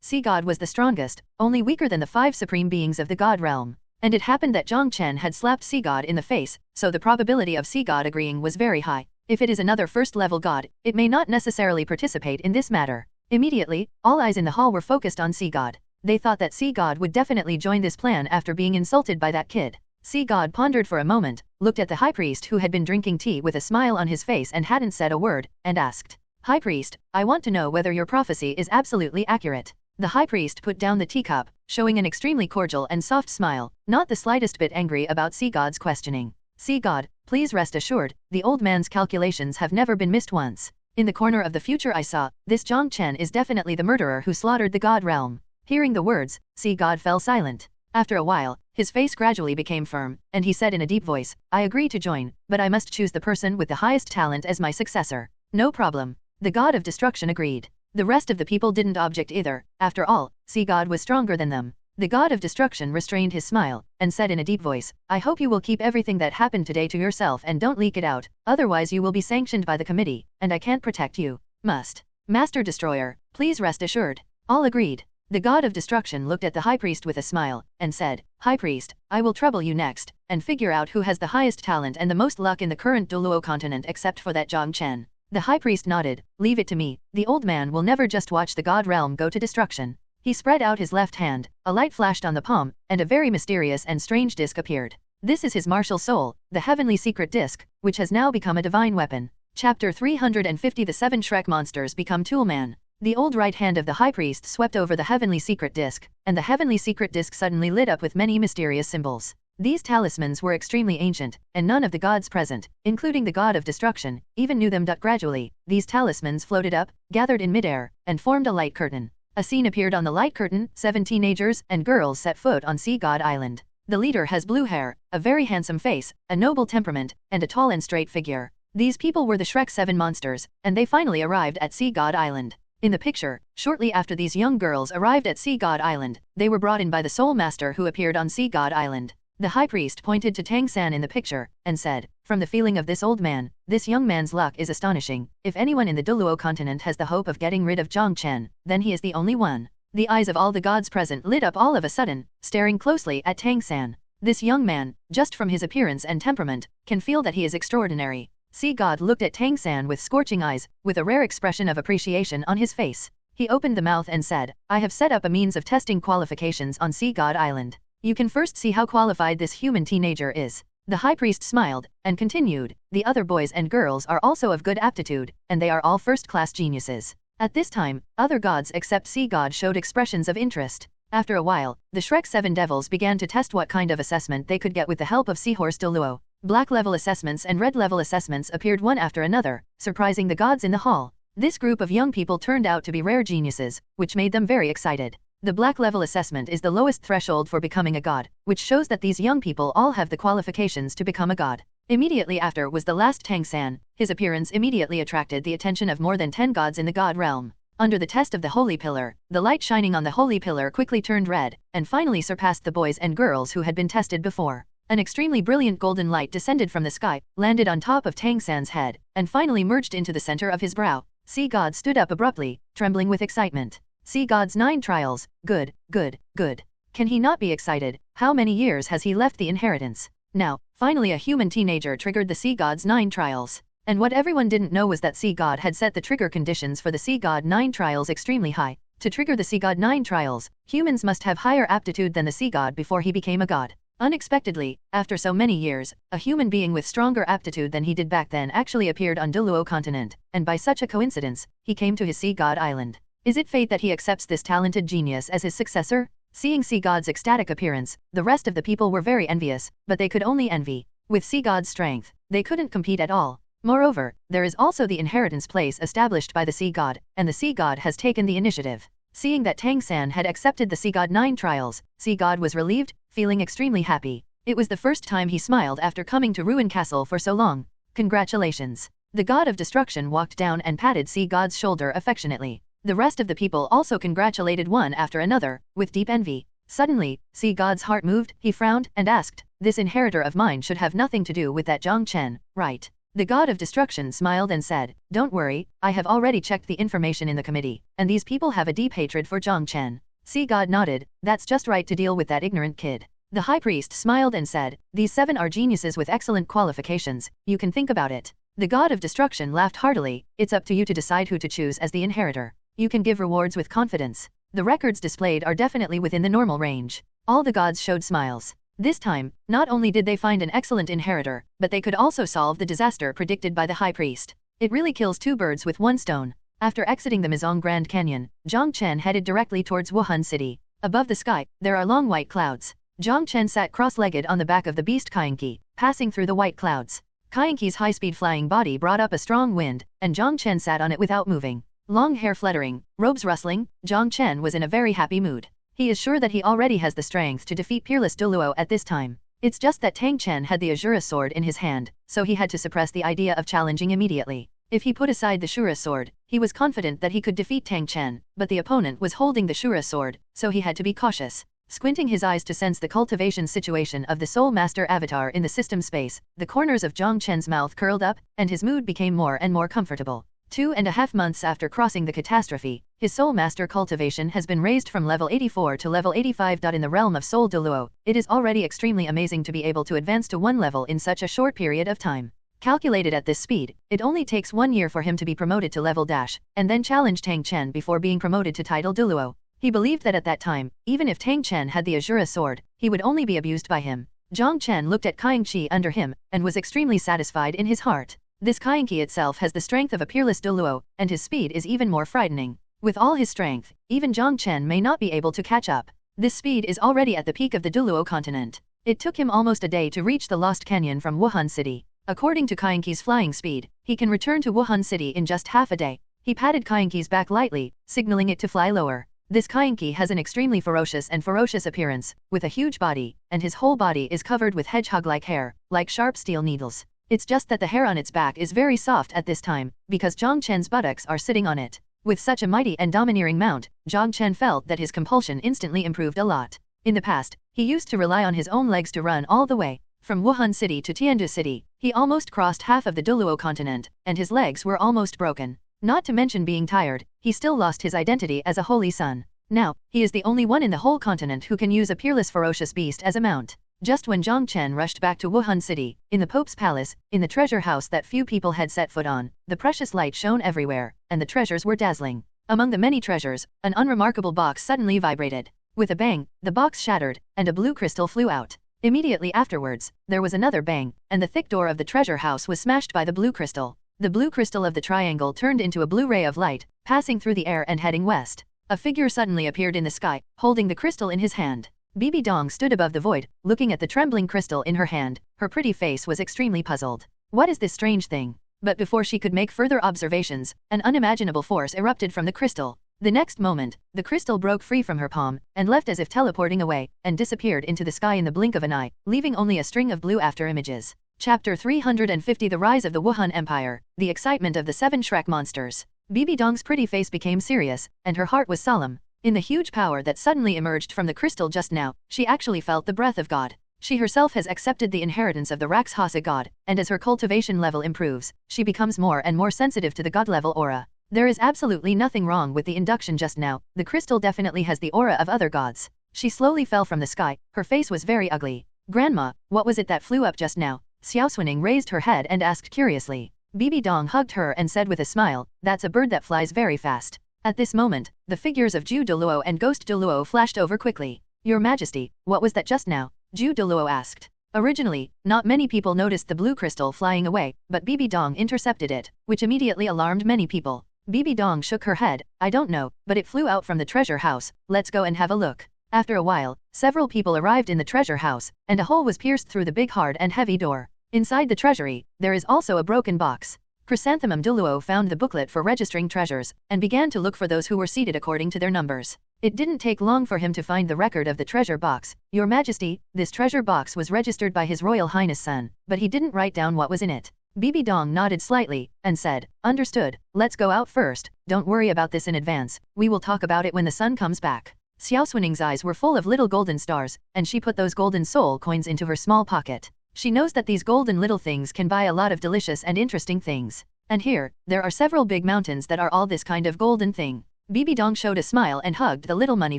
Sea God was the strongest, only weaker than the 5 supreme beings of the god realm. And it happened that Jiang Chen had slapped Sea God in the face, so the probability of Sea God agreeing was very high. If it is another first-level god, it may not necessarily participate in this matter. Immediately, all eyes in the hall were focused on Sea God. They thought that Sea God would definitely join this plan after being insulted by that kid. Sea God pondered for a moment, looked at the high priest who had been drinking tea with a smile on his face and hadn't said a word, and asked, High priest, I want to know whether your prophecy is absolutely accurate. The high priest put down the teacup, showing an extremely cordial and soft smile, not the slightest bit angry about Sea God's questioning. Sea God, please rest assured, the old man's calculations have never been missed once. In the corner of the future I saw, this Jiang Chen is definitely the murderer who slaughtered the god realm. Hearing the words, Sea God fell silent. After a while, his face gradually became firm, and he said in a deep voice, I agree to join, but I must choose the person with the highest talent as my successor. No problem. The god of destruction agreed. The rest of the people didn't object either. After all, Sea God was stronger than them. The god of destruction restrained his smile, and said in a deep voice, I hope you will keep everything that happened today to yourself and don't leak it out, otherwise you will be sanctioned by the committee, and I can't protect you. Must. Master Destroyer, please rest assured. All agreed. The god of destruction looked at the high priest with a smile, and said, High priest, I will trouble you next, and figure out who has the highest talent and the most luck in the current Douluo continent except for that Jiang Chen. The high priest nodded, leave it to me, the old man will never just watch the god realm go to destruction. He spread out his left hand, a light flashed on the palm, and a very mysterious and strange disc appeared. This is his martial soul, the heavenly secret disc, which has now become a divine weapon. Chapter 350 The 7 Shrek Monsters Become Toolman. The old right hand of the high priest swept over the heavenly secret disc, and the heavenly secret disc suddenly lit up with many mysterious symbols. These talismans were extremely ancient, and none of the gods present, including the god of destruction, even knew them. Gradually, these talismans floated up, gathered in midair, and formed a light curtain. A scene appeared on the light curtain. 7 teenagers and girls set foot on Sea God Island. The leader has blue hair, a very handsome face, a noble temperament, and a tall and straight figure. These people were the Shrek 7 monsters, and they finally arrived at Sea God Island. In the picture, shortly after these young girls arrived at Sea God Island, they were brought in by the Soul Master who appeared on Sea God Island. The high priest pointed to Tang San in the picture, and said, From the feeling of this old man, this young man's luck is astonishing. If anyone in the Douluo continent has the hope of getting rid of Jiang Chen, then he is the only one. The eyes of all the gods present lit up all of a sudden, staring closely at Tang San. This young man, just from his appearance and temperament, can feel that he is extraordinary. Sea God looked at Tang San with scorching eyes, with a rare expression of appreciation on his face. He opened the mouth and said, I have set up a means of testing qualifications on Sea God Island. You can first see how qualified this human teenager is. The high priest smiled, and continued, the other boys and girls are also of good aptitude, and they are all first-class geniuses. At this time, other gods except Sea God showed expressions of interest. After a while, the Shrek 7 devils began to test what kind of assessment they could get with the help of Seahorse Douluo. Black level assessments and red level assessments appeared one after another, surprising the gods in the hall. This group of young people turned out to be rare geniuses, which made them very excited. The black level assessment is the lowest threshold for becoming a god, which shows that these young people all have the qualifications to become a god. Immediately after was the last Tang San. His appearance immediately attracted the attention of more than 10 gods in the god realm. Under the test of the holy pillar, the light shining on the holy pillar quickly turned red, and finally surpassed the boys and girls who had been tested before. An extremely brilliant golden light descended from the sky, landed on top of Tang San's head, and finally merged into the center of his brow. Sea God stood up abruptly, trembling with excitement. Sea God's 9 trials, good, good, good. Can he not be excited? How many years has he left the inheritance? Now, finally a human teenager triggered the Sea God's 9 trials. And what everyone didn't know was that Sea God had set the trigger conditions for the Sea God 9 trials extremely high. To trigger the Sea God 9 trials, humans must have higher aptitude than the Sea God before he became a god. Unexpectedly, after so many years, a human being with stronger aptitude than he did back then actually appeared on Douluo Continent, and by such a coincidence, he came to his Sea God Island. Is it fate that he accepts this talented genius as his successor? Seeing Sea God's ecstatic appearance, the rest of the people were very envious, but they could only envy. With Sea God's strength, they couldn't compete at all. Moreover, there is also the inheritance place established by the Sea God, and the Sea God has taken the initiative. Seeing that Tang San had accepted the Sea God 9 trials, Sea God was relieved, feeling extremely happy. It was the first time he smiled after coming to Ruin Castle for so long. Congratulations. The God of Destruction walked down and patted Sea God's shoulder affectionately. The rest of the people also congratulated one after another, with deep envy. Suddenly, Sea God's heart moved, he frowned, and asked, "This inheritor of mine should have nothing to do with that Jiang Chen, right?" The God of Destruction smiled and said, "Don't worry, I have already checked the information in the committee, and these people have a deep hatred for Jiang Chen." Sea God nodded, "That's just right to deal with that ignorant kid." The high priest smiled and said, "These 7 are geniuses with excellent qualifications, you can think about it." The God of Destruction laughed heartily, "It's up to you to decide who to choose as the inheritor. You can give rewards with confidence. The records displayed are definitely within the normal range." All the gods showed smiles. This time, not only did they find an excellent inheritor, but they could also solve the disaster predicted by the high priest. It really kills 2 birds with 1 stone. After exiting the Mizong Grand Canyon, Jiang Chen headed directly towards Wuhan City. Above the sky, there are long white clouds. Jiang Chen sat cross-legged on the back of the beast Kainki, passing through the white clouds. Kainki's high-speed flying body brought up a strong wind, and Jiang Chen sat on it without moving. Long hair fluttering, robes rustling, Jiang Chen was in a very happy mood. He is sure that he already has the strength to defeat peerless Douluo at this time. It's just that Tang Chen had the Azura sword in his hand, so he had to suppress the idea of challenging immediately. If he put aside the Shura sword, he was confident that he could defeat Tang Chen, but the opponent was holding the Shura sword, so he had to be cautious. Squinting his eyes to sense the cultivation situation of the Soul Master avatar in the system space, the corners of Jiang Chen's mouth curled up, and his mood became more and more comfortable. 2.5 months after crossing the catastrophe, his Soul Master cultivation has been raised from level 84 to level 85. In the realm of Soul Douluo, it is already extremely amazing to be able to advance to 1 level in such a short period of time. Calculated at this speed, it only takes 1 year for him to be promoted to level dash, and then challenge Tang Chen before being promoted to title Douluo. He believed that at that time, even if Tang Chen had the Azura sword, he would only be abused by him. Jiang Chen looked at Kaingqi under him, and was extremely satisfied in his heart. This Kaingqi itself has the strength of a peerless Douluo, and his speed is even more frightening. With all his strength, even Jiang Chen may not be able to catch up. This speed is already at the peak of the Douluo Continent. It took him almost a day to reach the Lost Canyon from Wuhan City. According to Kaingqi's flying speed, he can return to Wuhan City in just half a day. He patted Kaingqi's back lightly, signaling it to fly lower. This Kaingqi has an extremely ferocious appearance, with a huge body, and his whole body is covered with hedgehog-like hair, like sharp steel needles. It's just that the hair on its back is very soft at this time, because Jiang Chen's buttocks are sitting on it. With such a mighty and domineering mount, Jiang Chen felt that his compulsion instantly improved a lot. In the past, he used to rely on his own legs to run all the way. From Wuhan City to Tiandu City, he almost crossed half of the Douluo Continent, and his legs were almost broken. Not to mention being tired, he still lost his identity as a holy son. Now, he is the only one in the whole continent who can use a peerless ferocious beast as a mount. Just when Jiang Chen rushed back to Wuhan City, in the Pope's palace, in the treasure house that few people had set foot on, the precious light shone everywhere, and the treasures were dazzling. Among the many treasures, an unremarkable box suddenly vibrated. With a bang, the box shattered, and a blue crystal flew out. Immediately afterwards, there was another bang, and the thick door of the treasure house was smashed by the blue crystal. The blue crystal of the triangle turned into a blue ray of light, passing through the air and heading west. A figure suddenly appeared in the sky, holding the crystal in his hand. Bibi Dong stood above the void, looking at the trembling crystal in her hand. Her pretty face was extremely puzzled. What is this strange thing? But before she could make further observations, an unimaginable force erupted from the crystal. The next moment, the crystal broke free from her palm, and left as if teleporting away, and disappeared into the sky in the blink of an eye, leaving only a string of blue after images. Chapter 350 The Rise of the Wuhan Empire, The Excitement of the 7 Shrek Monsters. Bibi Dong's pretty face became serious, and her heart was solemn. In the huge power that suddenly emerged from the crystal just now, she actually felt the breath of God. She herself has accepted the inheritance of the Rakshasa god, and as her cultivation level improves, she becomes more and more sensitive to the god-level aura. There is absolutely nothing wrong with the induction just now, the crystal definitely has the aura of other gods. She slowly fell from the sky, her face was very ugly. Grandma, what was it that flew up just now? Xiaoxue raised her head and asked curiously. Bibi Dong hugged her and said with a smile, that's a bird that flies very fast. At this moment, the figures of Ju Douluo and Ghost Douluo flashed over quickly. Your Majesty, what was that just now? Ju Douluo asked. Originally, not many people noticed the blue crystal flying away, but Bibi Dong intercepted it, which immediately alarmed many people. Bibi Dong shook her head. I don't know, but it flew out from the treasure house. Let's go and have a look. After a while, several people arrived in the treasure house, and a hole was pierced through the big hard and heavy door. Inside the treasury, there is also a broken box. Chrysanthemum Douluo found the booklet for registering treasures, and began to look for those who were seated according to their numbers. It didn't take long for him to find the record of the treasure box. Your Majesty, this treasure box was registered by His Royal Highness Son, but he didn't write down what was in it. Bibi Dong nodded slightly, and said, Understood, let's go out first, don't worry about this in advance, we will talk about it when the sun comes back. Xiaoxue's eyes were full of little golden stars, and she put those golden soul coins into her small pocket. She knows that these golden little things can buy a lot of delicious and interesting things. And here, there are several big mountains that are all this kind of golden thing. Bibi Dong showed a smile and hugged the little money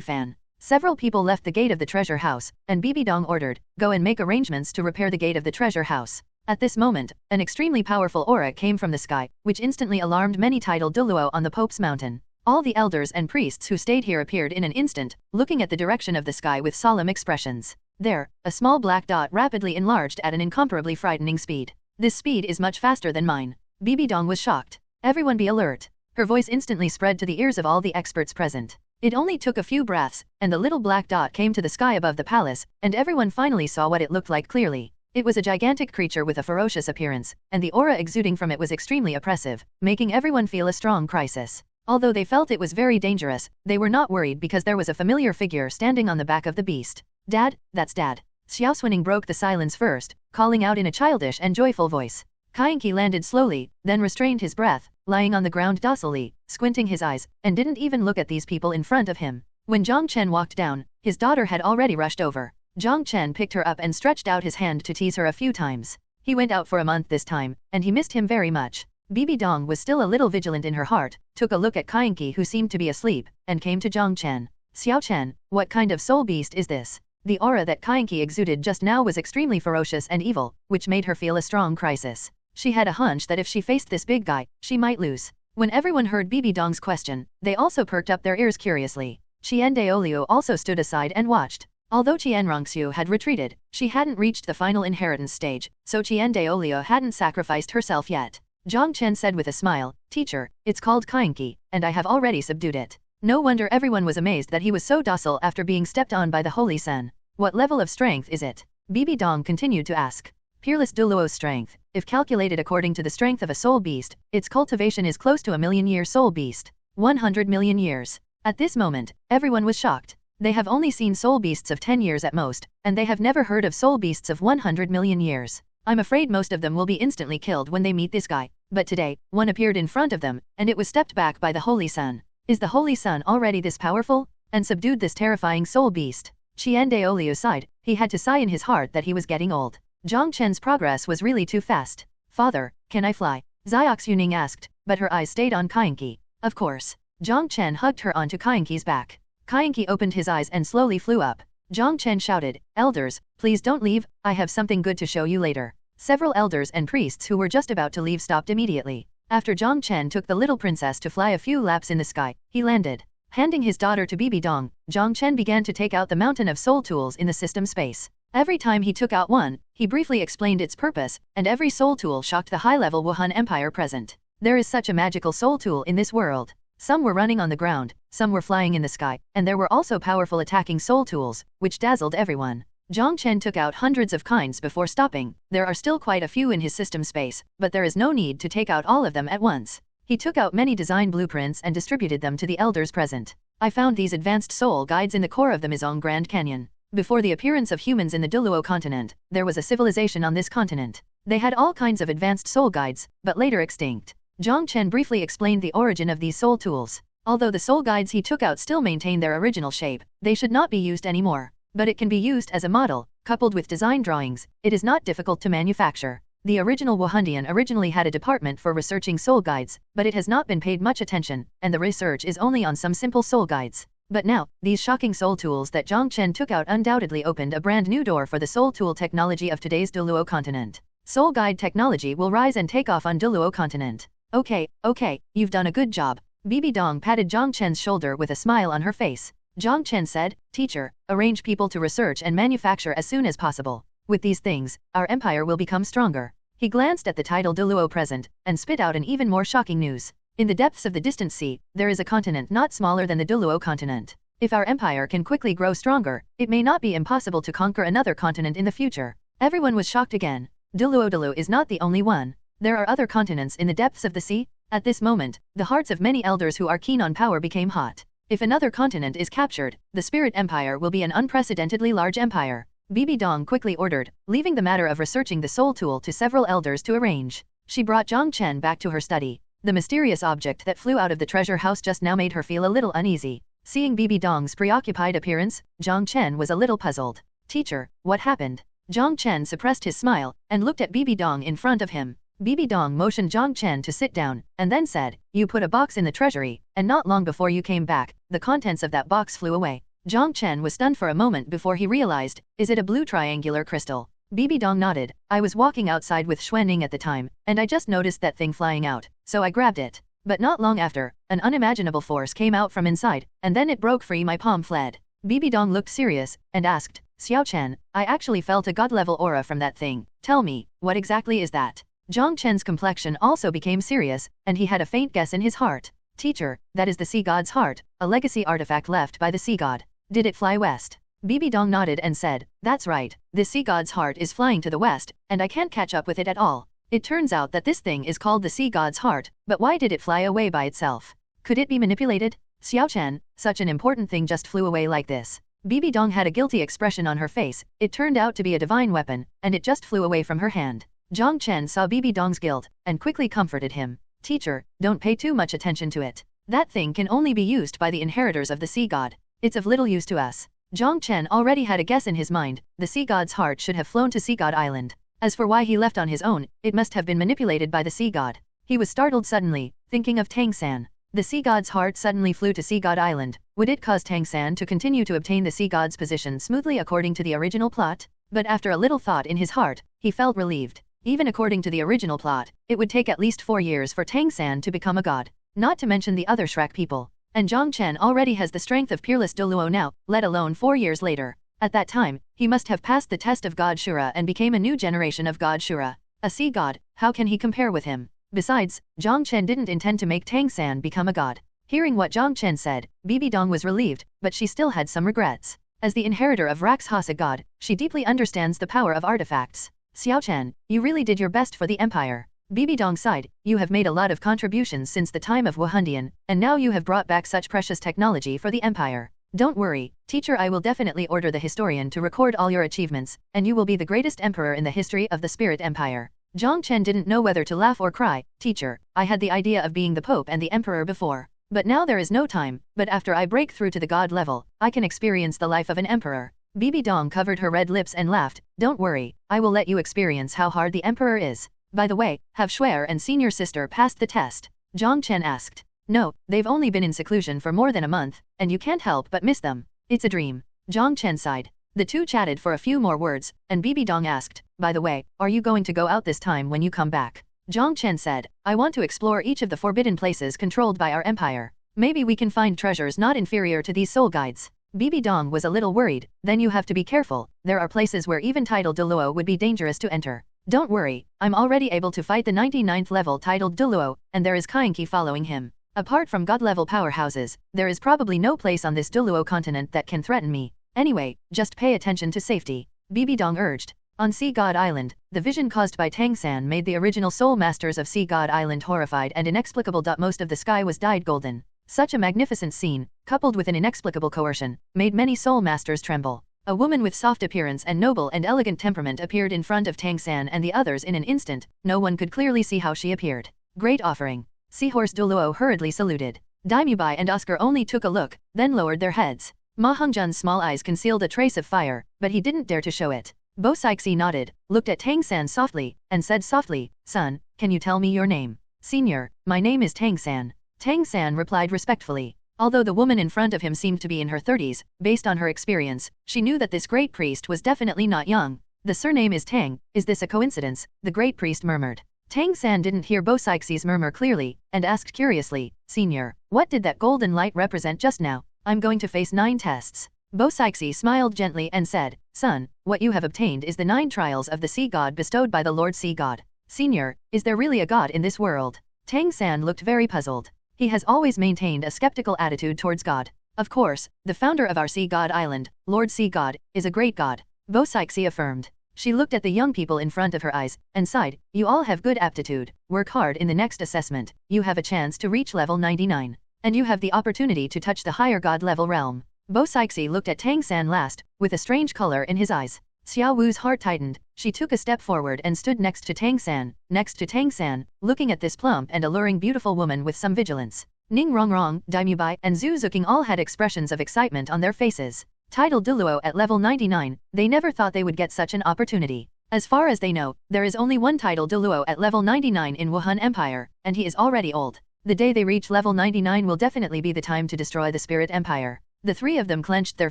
fan. Several people left the gate of the treasure house, and Bibi Dong ordered, go and make arrangements to repair the gate of the treasure house. At this moment, an extremely powerful aura came from the sky, which instantly alarmed many titled Douluo on the Pope's mountain. All the elders and priests who stayed here appeared in an instant, looking at the direction of the sky with solemn expressions. There, a small black dot rapidly enlarged at an incomparably frightening speed. This speed is much faster than mine. Bibi Dong was shocked. Everyone be alert. Her voice instantly spread to the ears of all the experts present. It only took a few breaths, and the little black dot came to the sky above the palace, and everyone finally saw what it looked like clearly. It was a gigantic creature with a ferocious appearance, and the aura exuding from it was extremely oppressive, making everyone feel a strong crisis. Although they felt it was very dangerous, they were not worried because there was a familiar figure standing on the back of the beast. Dad, that's Dad. Xiaoxue broke the silence first, calling out in a childish and joyful voice. Kainqi landed slowly, then restrained his breath, lying on the ground docilely, squinting his eyes, and didn't even look at these people in front of him. When Jiang Chen walked down, his daughter had already rushed over. Jiang Chen picked her up and stretched out his hand to tease her a few times. He went out for a month this time, and he missed him very much. Bibi Dong was still a little vigilant in her heart, took a look at Kainqi who seemed to be asleep, and came to Jiang Chen. Xiao Chen, what kind of soul beast is this? The aura that Kainqi exuded just now was extremely ferocious and evil, which made her feel a strong crisis. She had a hunch that if she faced this big guy, she might lose. When everyone heard Bibi Dong's question, they also perked up their ears curiously. Qian Daoliu also stood aside and watched. Although Qian Rongxiu had retreated, she hadn't reached the final inheritance stage, so Qian Daoliu hadn't sacrificed herself yet. Jiang Chen said with a smile, Teacher, it's called Kainqi, and I have already subdued it. No wonder everyone was amazed that he was so docile after being stepped on by the Holy Sun. What level of strength is it? Bibi Dong continued to ask. Peerless Douluo's strength, if calculated according to the strength of a soul beast, its cultivation is close to a million-year soul beast. 100 million years. At this moment, everyone was shocked. They have only seen soul beasts of 10 years at most, and they have never heard of soul beasts of 100 million years. I'm afraid most of them will be instantly killed when they meet this guy. But today, one appeared in front of them, and it was stepped back by the Holy Sun. Is the Holy Sun already this powerful? And subdued this terrifying soul beast? Qian Daoliu sighed. He had to sigh in his heart that he was getting old. Jiang Chen's progress was really too fast. Father, can I fly? Xiaoxue asked, but her eyes stayed on Kainqi. Of course. Jiang Chen hugged her onto Kainqi's back. Kainqi opened his eyes and slowly flew up. Jiang Chen shouted, Elders, please don't leave, I have something good to show you later. Several elders and priests who were just about to leave stopped immediately. After Jiang Chen took the little princess to fly a few laps in the sky, he landed. Handing his daughter to Bibi Dong, Jiang Chen began to take out the mountain of soul tools in the system space. Every time he took out one, he briefly explained its purpose, and every soul tool shocked the high-level Wuhan Empire present. There is such a magical soul tool in this world. Some were running on the ground, some were flying in the sky, and there were also powerful attacking soul tools, which dazzled everyone. Jiang Chen took out hundreds of kinds before stopping. There are still quite a few in his system space, but there is no need to take out all of them at once. He took out many design blueprints and distributed them to the elders present. I found these advanced soul guides in the core of the Mizong Grand Canyon. Before the appearance of humans in the Douluo Continent, there was a civilization on this continent. They had all kinds of advanced soul guides, but later extinct. Jiang Chen briefly explained the origin of these soul tools. Although the soul guides he took out still maintain their original shape, they should not be used anymore. But it can be used as a model, coupled with design drawings. It is not difficult to manufacture. The original Wuhandian originally had a department for researching soul guides, but it has not been paid much attention, and the research is only on some simple soul guides. But now, these shocking soul tools that Jiang Chen took out undoubtedly opened a brand new door for the soul tool technology of today's Douluo Continent. Soul guide technology will rise and take off on Douluo Continent. Okay, you've done a good job. Bibi Dong patted Jiang Chen's shoulder with a smile on her face. Jiang Chen said, "Teacher, arrange people to research and manufacture as soon as possible. With these things, our empire will become stronger." He glanced at the title Douluo present, and spit out an even more shocking news. In the depths of the distant sea, there is a continent not smaller than the Douluo Continent. If our empire can quickly grow stronger, it may not be impossible to conquer another continent in the future. Everyone was shocked again. Douluo is not the only one. There are other continents in the depths of the sea? At this moment, the hearts of many elders who are keen on power became hot. If another continent is captured, the Spirit Empire will be an unprecedentedly large empire. Bibi Dong quickly ordered, leaving the matter of researching the soul tool to several elders to arrange. She brought Jiang Chen back to her study. The mysterious object that flew out of the treasure house just now made her feel a little uneasy. Seeing Bibi Dong's preoccupied appearance, Jiang Chen was a little puzzled. "Teacher, what happened?" Jiang Chen suppressed his smile, and looked at Bibi Dong in front of him. Bibi Dong motioned Jiang Chen to sit down, and then said, "You put a box in the treasury, and not long before you came back, the contents of that box flew away." Jiang Chen was stunned for a moment before he realized, "Is it a blue triangular crystal?" Bibi Dong nodded. "I was walking outside with Xuanning at the time, and I just noticed that thing flying out, so I grabbed it. But not long after, an unimaginable force came out from inside, and then it broke free. My palm fled." Bibi Dong looked serious, and asked, "Xiaoxue, I actually felt a god-level aura from that thing. Tell me, what exactly is that?" Jiang Chen's complexion also became serious, and he had a faint guess in his heart. "Teacher, that is the sea god's heart, a legacy artifact left by the sea god. Did it fly west?" Bibi Dong nodded and said, "That's right, this sea god's heart is flying to the west, and I can't catch up with it at all. It turns out that this thing is called the sea god's heart, but why did it fly away by itself? Could it be manipulated?" "Xiaoxue, such an important thing just flew away like this." Bibi Dong had a guilty expression on her face. It turned out to be a divine weapon, and it just flew away from her hand. Jiang Chen saw Bibi Dong's guilt, and quickly comforted him. "Teacher, don't pay too much attention to it. That thing can only be used by the inheritors of the sea god. It's of little use to us." Jiang Chen already had a guess in his mind. The sea god's heart should have flown to Sea God Island. As for why he left on his own, it must have been manipulated by the sea god. He was startled suddenly, thinking of Tang San. The sea god's heart suddenly flew to Sea God Island. Would it cause Tang San to continue to obtain the sea god's position smoothly according to the original plot? But after a little thought in his heart, he felt relieved. Even according to the original plot, it would take at least 4 years for Tang San to become a god. Not to mention the other Shrek people. And Jiang Chen already has the strength of peerless Douluo now, let alone 4 years later. At that time, he must have passed the test of God Shura and became a new generation of God Shura. A sea god, how can he compare with him? Besides, Jiang Chen didn't intend to make Tang San become a god. Hearing what Jiang Chen said, Bibi Dong was relieved, but she still had some regrets. As the inheritor of Rakshasa god, she deeply understands the power of artifacts. "Xiaoxue, you really did your best for the empire." Bibi Dong sighed, "You have made a lot of contributions since the time of Wuhandian, and now you have brought back such precious technology for the empire. Don't worry, teacher, I will definitely order the historian to record all your achievements, and you will be the greatest emperor in the history of the Spirit Empire." Jiang Chen didn't know whether to laugh or cry. "Teacher, I had the idea of being the Pope and the Emperor before. But now there is no time, but after I break through to the god level, I can experience the life of an emperor." Bibi Dong covered her red lips and laughed. "Don't worry, I will let you experience how hard the emperor is. By the way, have Shuer and senior sister passed the test?" Jiang Chen asked. "No, they've only been in seclusion for more than a month, and you can't help but miss them. It's a dream." Jiang Chen sighed. The two chatted for a few more words, and Bibi Dong asked, "By the way, are you going to go out this time when you come back?" Jiang Chen said, "I want to explore each of the forbidden places controlled by our empire. Maybe we can find treasures not inferior to these soul guides." Bibi Dong was a little worried. "Then you have to be careful, there are places where even titled Douluo would be dangerous to enter." "Don't worry, I'm already able to fight the 99th level titled Douluo, and there is Kainki following him. Apart from god-level powerhouses, there is probably no place on this Douluo continent that can threaten me. Anyway, just pay attention to safety," Bibi Dong urged. On Sea God Island, the vision caused by Tang San made the original soul masters of Sea God Island horrified and inexplicable. Most of the sky was dyed golden. Such a magnificent scene, coupled with an inexplicable coercion, made many soul masters tremble. A woman with soft appearance and noble and elegant temperament appeared in front of Tang San and the others in an instant. No one could clearly see how she appeared. "Great offering." Seahorse Douluo hurriedly saluted. Daimubai and Oscar only took a look, then lowered their heads. Ma Hongjun's small eyes concealed a trace of fire, but he didn't dare to show it. Bo Sixi nodded, looked at Tang San softly, and said softly, "Son, can you tell me your name?" "Senior, my name is Tang San." Tang San replied respectfully. Although the woman in front of him seemed to be in her 30s, based on her experience, she knew that this great priest was definitely not young. "The surname is Tang, is this a coincidence?" the great priest murmured. Tang San didn't hear Bosaixie's murmur clearly, and asked curiously, Senior, what did that golden light represent just now? I'm going to face 9 tests. Bosaixie smiled gently and said, Son, what you have obtained is the 9 trials of the sea god bestowed by the Lord Sea God. Senior, is there really a god in this world? Tang San looked very puzzled. He has always maintained a skeptical attitude towards God. Of course, the founder of our Sea God Island, Lord Sea God, is a great god. Bosaixie affirmed. She looked at the young people in front of her eyes, and sighed, You all have good aptitude, work hard in the next assessment, you have a chance to reach level 99. And you have the opportunity to touch the higher god level realm. Bosaixie looked at Tang San last, with a strange color in his eyes. Xiaoxue's heart tightened, she took a step forward and stood next to Tang San, looking at this plump and alluring beautiful woman with some vigilance. Ning Rongrong, Daimubai, and Zhu Zuqing all had expressions of excitement on their faces. Titled Douluo at level 99, they never thought they would get such an opportunity. As far as they know, there is only one title Douluo at level 99 in Wuhan Empire, and he is already old. The day they reach level 99 will definitely be the time to destroy the Spirit Empire. The 3 of them clenched their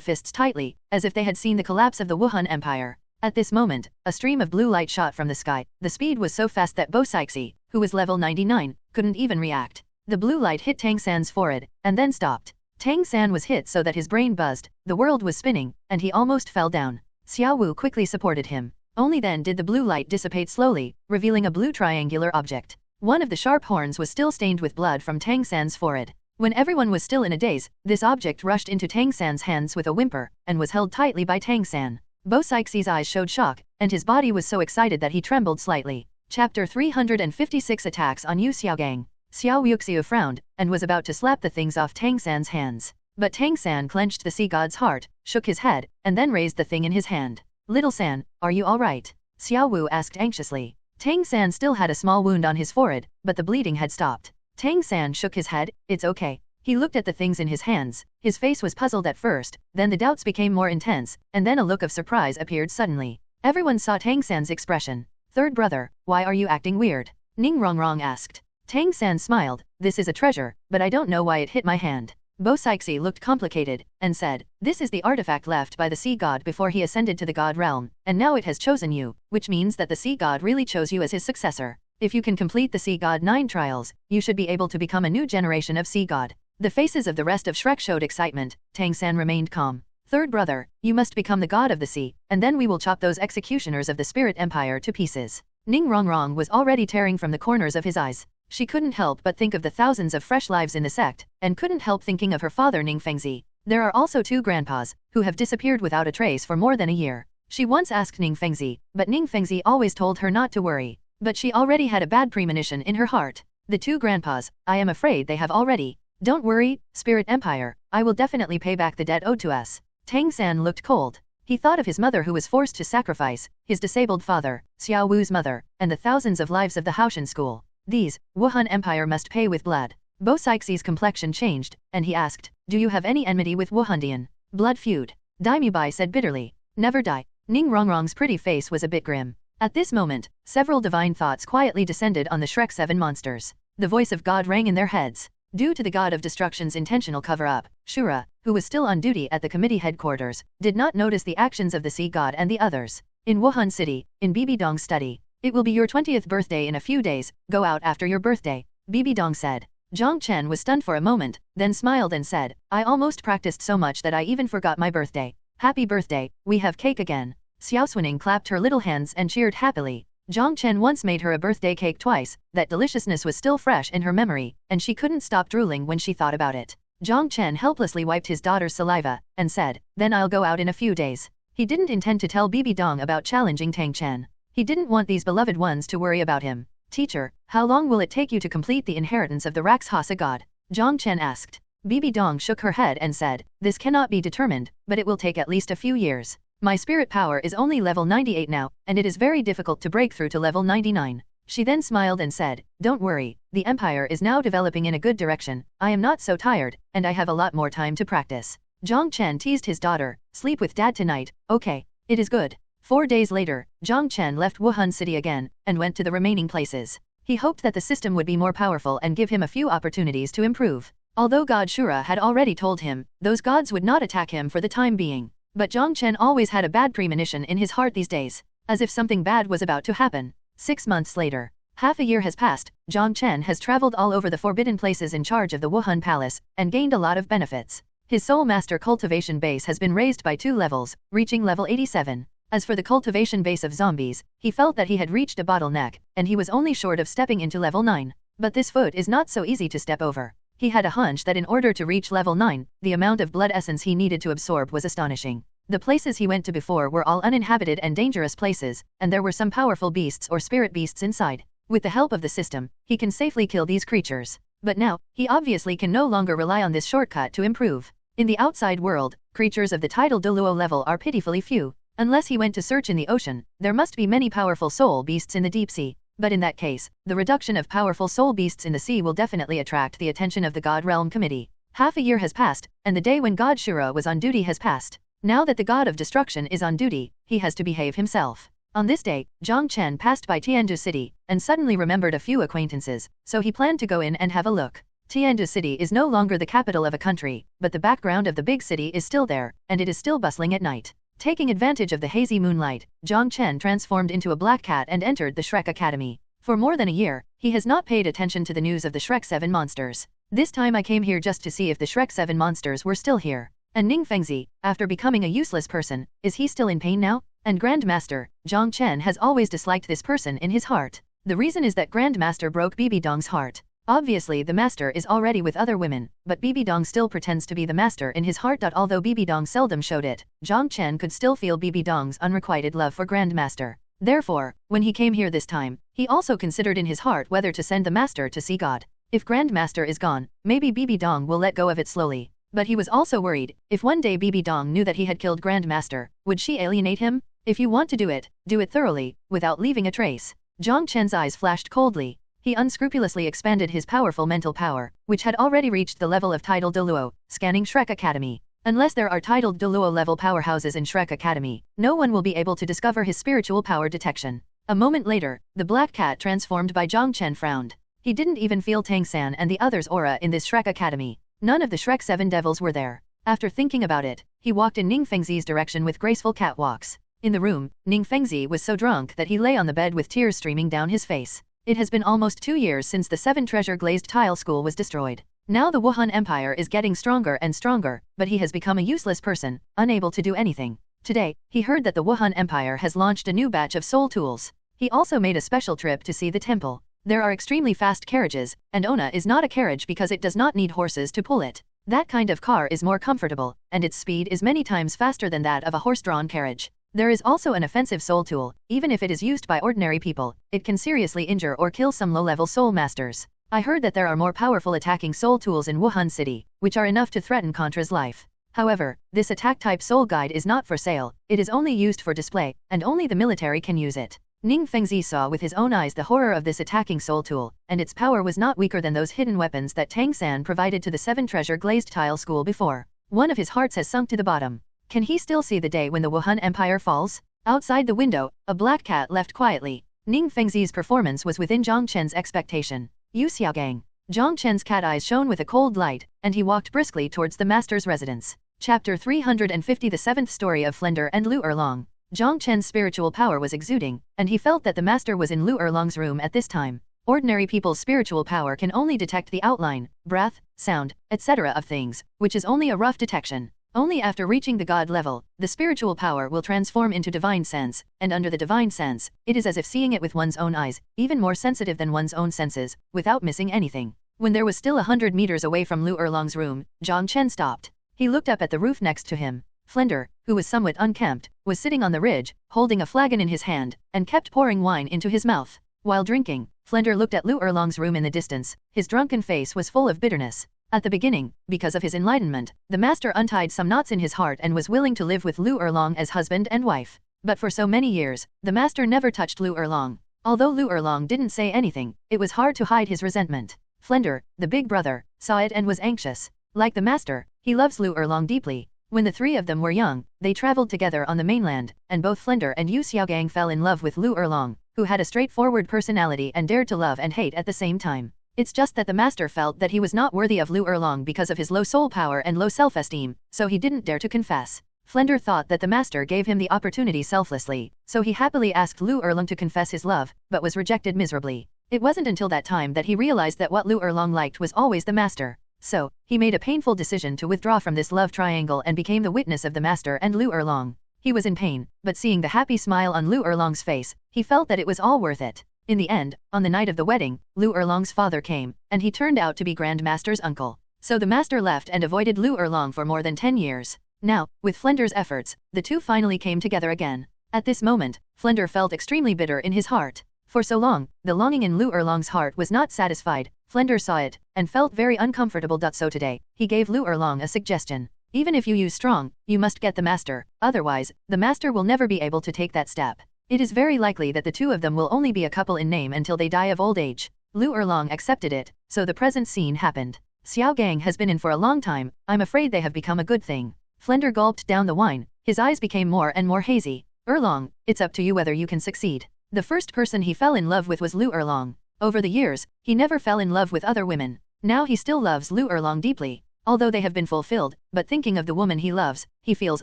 fists tightly, as if they had seen the collapse of the Wuhan Empire. At this moment, a stream of blue light shot from the sky. The speed was so fast that Bosaixie, who was level 99, couldn't even react. The blue light hit Tang San's forehead, and then stopped. Tang San was hit so that his brain buzzed, the world was spinning, and he almost fell down. Xiaowu quickly supported him. Only then did the blue light dissipate slowly, revealing a blue triangular object. One of the sharp horns was still stained with blood from Tang San's forehead. When everyone was still in a daze, this object rushed into Tang San's hands with a whimper, and was held tightly by Tang San. Bosaixie's eyes showed shock, and his body was so excited that he trembled slightly. Chapter 356 Attacks on Yu Xiaogang. Xiaoxue frowned, and was about to slap the things off Tang San's hands. But Tang San clenched the sea god's heart, shook his head, and then raised the thing in his hand. Little San, are you alright? Xiaowu asked anxiously. Tang San still had a small wound on his forehead, but the bleeding had stopped. Tang San shook his head, it's okay. He looked at the things in his hands. His face was puzzled at first, then the doubts became more intense, and then a look of surprise appeared suddenly. Everyone saw Tang San's expression. Third brother, why are you acting weird? Ning Rongrong asked. Tang San smiled, this is a treasure, but I don't know why it hit my hand. Bosaixie looked complicated, and said, this is the artifact left by the sea god before he ascended to the god realm, and now it has chosen you, which means that the sea god really chose you as his successor. If you can complete the sea god 9 trials, you should be able to become a new generation of sea god. The faces of the rest of Shrek showed excitement. Tang San remained calm. Third brother, you must become the god of the sea, and then we will chop those executioners of the Spirit Empire to pieces. Ning Rongrong was already tearing from the corners of his eyes. She couldn't help but think of the thousands of fresh lives in the sect, and couldn't help thinking of her father Ning Fengzi. There are also 2 grandpas, who have disappeared without a trace for more than a year. She once asked Ning Fengzi, but Ning Fengzi always told her not to worry. But she already had a bad premonition in her heart. The 2 grandpas, I am afraid they have already. Don't worry, Spirit Empire, I will definitely pay back the debt owed to us. Tang San looked cold. He thought of his mother who was forced to sacrifice, his disabled father, Xiaowu's mother, and the thousands of lives of the Haoshan school. These, Wuhan Empire must pay with blood. Bosaixie's complexion changed, and he asked, do you have any enmity with Wuhandian? Blood feud. Daimubai said bitterly. Never die. Ning Rongrong's pretty face was a bit grim. At this moment, several divine thoughts quietly descended on the Shrek 7 monsters. The voice of God rang in their heads. Due to the god of destruction's intentional cover-up, Shura, who was still on duty at the committee headquarters, did not notice the actions of the sea god and the others. In Wuhan City, in Bibi Dong's study. It will be your 20th birthday in a few days, go out after your birthday, Bibi Dong said. Jiang Chen was stunned for a moment, then smiled and said, I almost practiced so much that I even forgot my birthday. Happy birthday, we have cake again. Xiaoxue clapped her little hands and cheered happily. Jiang Chen once made her a birthday cake twice, that deliciousness was still fresh in her memory, and she couldn't stop drooling when she thought about it. Jiang Chen helplessly wiped his daughter's saliva, and said, then I'll go out in a few days. He didn't intend to tell Bibi Dong about challenging Tang Chen. He didn't want these beloved ones to worry about him. Teacher, how long will it take you to complete the inheritance of the Rakshasa god? Jiang Chen asked. Bibi Dong shook her head and said, this cannot be determined, but it will take at least a few years. My spirit power is only level 98 now, and it is very difficult to break through to level 99. She then smiled and said, don't worry, the empire is now developing in a good direction, I am not so tired, and I have a lot more time to practice. Jiang Chen teased his daughter, sleep with dad tonight, okay, it is good. 4 days later, Jiang Chen left Wuhan City again, and went to the remaining places. He hoped that the system would be more powerful and give him a few opportunities to improve. Although God Shura had already told him, those gods would not attack him for the time being. But Jiang Chen always had a bad premonition in his heart these days, as if something bad was about to happen. 6 months later. Half a year has passed. Jiang Chen has traveled all over the forbidden places in charge of the Wuhan Palace, and gained a lot of benefits. His Soul Master cultivation base has been raised by 2 levels, reaching level 87. As for the cultivation base of zombies, he felt that he had reached a bottleneck, and he was only short of stepping into level 9. But this foot is not so easy to step over. He had a hunch that in order to reach level 9, the amount of blood essence he needed to absorb was astonishing. The places he went to before were all uninhabited and dangerous places, and there were some powerful beasts or spirit beasts inside. With the help of the system, he can safely kill these creatures. But now, he obviously can no longer rely on this shortcut to improve. In the outside world, creatures of the tidal Douluo level are pitifully few. Unless he went to search in the ocean, there must be many powerful soul beasts in the deep sea. But in that case, the reduction of powerful soul beasts in the sea will definitely attract the attention of the God Realm Committee. Half a year has passed, and the day when God Shura was on duty has passed. Now that the God of Destruction is on duty, he has to behave himself. On this day, Jiang Chen passed by Tiandu City, and suddenly remembered a few acquaintances, so he planned to go in and have a look. Tiandu City is no longer the capital of a country, but the background of the big city is still there, and it is still bustling at night. Taking advantage of the hazy moonlight, Jiang Chen transformed into a black cat and entered the Shrek Academy. For more than a year, he has not paid attention to the news of the Shrek 7 monsters. This time I came here just to see if the Shrek 7 monsters were still here. And Ning Fengzi, after becoming a useless person, is he still in pain now? And Grandmaster, Jiang Chen has always disliked this person in his heart. The reason is that Grandmaster broke Bibi Dong's heart. Obviously the master is already with other women, but Bibi Dong still pretends to be the master in his heart. Although Bibi Dong seldom showed it, Jiang Chen could still feel Bibi Dong's unrequited love for Grandmaster. Therefore, when he came here this time, he also considered in his heart whether to send the master to see God. If Grandmaster is gone, maybe Bibi Dong will let go of it slowly. But he was also worried, if one day Bibi Dong knew that he had killed Grandmaster, would she alienate him? If you want to do it thoroughly, without leaving a trace. Jiang Chen's eyes flashed coldly. He unscrupulously expanded his powerful mental power, which had already reached the level of tidal Douluo, scanning Shrek Academy. Unless there are tidal Douluo level powerhouses in Shrek Academy, no one will be able to discover his spiritual power detection. A moment later, the black cat transformed by Jiang Chen frowned. He didn't even feel Tang San and the others' aura in this Shrek Academy. None of the Shrek 7 devils were there. After thinking about it, he walked in Ning Fengzi's direction with graceful catwalks. In the room, Ning Fengzi was so drunk that he lay on the bed with tears streaming down his face. It has been almost 2 years since the 7 treasure glazed tile school was destroyed. Now the Wuhan Empire is getting stronger and stronger, but he has become a useless person, unable to do anything. Today, he heard that the Wuhan Empire has launched a new batch of soul tools. He also made a special trip to see the temple. There are extremely fast carriages, and Ona is not a carriage because it does not need horses to pull it. That kind of car is more comfortable, and its speed is many times faster than that of a horse-drawn carriage. There is also an offensive soul tool. Even if it is used by ordinary people, it can seriously injure or kill some low-level soul masters. I heard that there are more powerful attacking soul tools in Wuhan City, which are enough to threaten Contra's life. However, this attack-type soul guide is not for sale, it is only used for display, and only the military can use it. Ning Fengzi saw with his own eyes the horror of this attacking soul tool, and its power was not weaker than those hidden weapons that Tang San provided to the 7 treasure glazed tile school before. One of his hearts has sunk to the bottom. Can he still see the day when the Wuhan Empire falls? Outside the window, a black cat left quietly. Ning Fengzi's performance was within Jiang Chen's expectation. Xiaoxue. Jiang Chen's cat eyes shone with a cold light, and he walked briskly towards the master's residence. Chapter 350. The 7th story of Flender and Lu Erlong. Jiang Chen's spiritual power was exuding, and he felt that the master was in Lu Erlong's room at this time. Ordinary people's spiritual power can only detect the outline, breath, sound, etc. of things, which is only a rough detection. Only after reaching the God level, the spiritual power will transform into divine sense, and under the divine sense, it is as if seeing it with one's own eyes, even more sensitive than one's own senses, without missing anything. When there was still 100 meters away from Lu Erlong's room, Jiang Chen stopped. He looked up at the roof next to him. Flender, who was somewhat unkempt, was sitting on the ridge, holding a flagon in his hand, and kept pouring wine into his mouth. While drinking, Flender looked at Lu Erlong's room in the distance. His drunken face was full of bitterness. At the beginning, because of his enlightenment, the master untied some knots in his heart and was willing to live with Lu Erlong as husband and wife. But for so many years, the master never touched Lu Erlong. Although Lu Erlong didn't say anything, it was hard to hide his resentment. Flender, the big brother, saw it and was anxious. Like the master, he loves Lu Erlong deeply. When the 3 of them were young, they traveled together on the mainland, and both Flender and Xiaogang fell in love with Lu Erlong, who had a straightforward personality and dared to love and hate at the same time. It's just that the master felt that he was not worthy of Lu Erlong because of his low soul power and low self-esteem, so he didn't dare to confess. Flender thought that the master gave him the opportunity selflessly, so he happily asked Lu Erlong to confess his love, but was rejected miserably. It wasn't until that time that he realized that what Lu Erlong liked was always the master. So, he made a painful decision to withdraw from this love triangle and became the witness of the master and Lu Erlong. He was in pain, but seeing the happy smile on Lu Erlong's face, he felt that it was all worth it. In the end, on the night of the wedding, Lu Erlong's father came, and he turned out to be Grand Master's uncle. So the master left and avoided Lu Erlong for more than 10 years. Now, with Flender's efforts, the two finally came together again. At this moment, Flender felt extremely bitter in his heart. For so long, the longing in Lu Erlong's heart was not satisfied. Flender saw it, and felt very uncomfortable. So today, he gave Lu Erlong a suggestion. Even if you use strong, you must get the master, otherwise, the master will never be able to take that step. It is very likely that the two of them will only be a couple in name until they die of old age. Lu Erlong accepted it, so the present scene happened. Xiao Gang has been in for a long time, I'm afraid they have become a good thing. Flender gulped down the wine, his eyes became more and more hazy. Erlong, it's up to you whether you can succeed. The first person he fell in love with was Lu Erlong. Over the years, he never fell in love with other women. Now he still loves Lu Erlong deeply. Although they have been fulfilled, but thinking of the woman he loves, he feels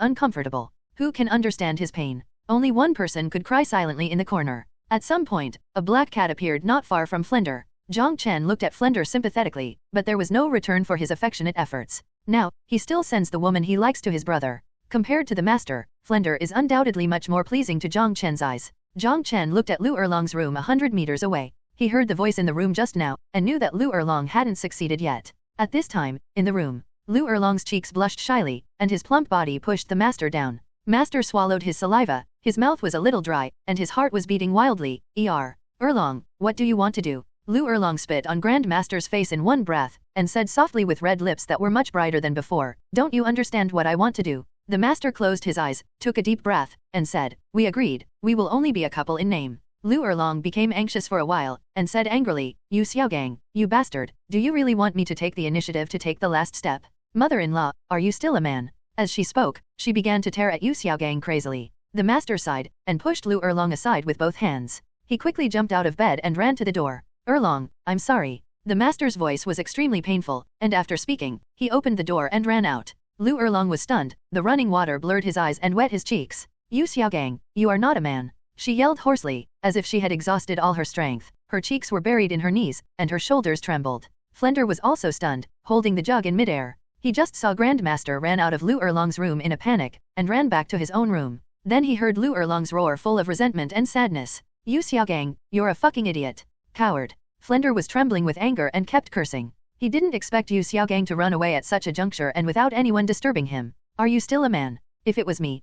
uncomfortable. Who can understand his pain? Only one person could cry silently in the corner. At some point, a black cat appeared not far from Flender. Jiang Chen looked at Flender sympathetically, but there was no return for his affectionate efforts. Now, he still sends the woman he likes to his brother. Compared to the master, Flender is undoubtedly much more pleasing to Jiang Chen's eyes. Jiang Chen looked at Lu Erlong's room 100 meters away. He heard the voice in the room just now, and knew that Lu Erlong hadn't succeeded yet. At this time, in the room, Lu Erlong's cheeks blushed shyly, and his plump body pushed the master down. Master swallowed his saliva, his mouth was a little dry, and his heart was beating wildly. Erlong, what do you want to do? Lu Erlong spit on Grand Master's face in one breath, and said softly with red lips that were much brighter than before, don't you understand what I want to do? The master closed his eyes, took a deep breath, and said, we agreed, we will only be a couple in name. Lu Erlong became anxious for a while, and said angrily, you Xiaogang, you bastard, do you really want me to take the initiative to take the last step? Mother-in-law, are you still a man? As she spoke, she began to tear at Yu Xiaogang crazily. The master sighed, and pushed Lu Erlong aside with both hands. He quickly jumped out of bed and ran to the door. Erlong, I'm sorry. The master's voice was extremely painful, and after speaking, he opened the door and ran out. Lu Erlong was stunned, the running water blurred his eyes and wet his cheeks. Yu Xiaogang, you are not a man. She yelled hoarsely, as if she had exhausted all her strength. Her cheeks were buried in her knees, and her shoulders trembled. Flender was also stunned, holding the jug in midair. He just saw Grandmaster ran out of Lu Erlong's room in a panic, and ran back to his own room. Then he heard Lu Erlong's roar full of resentment and sadness. Yu Xiaogang, you're a fucking idiot. Coward. Flender was trembling with anger and kept cursing. He didn't expect Yu Xiaogang to run away at such a juncture and without anyone disturbing him. Are you still a man? If it was me.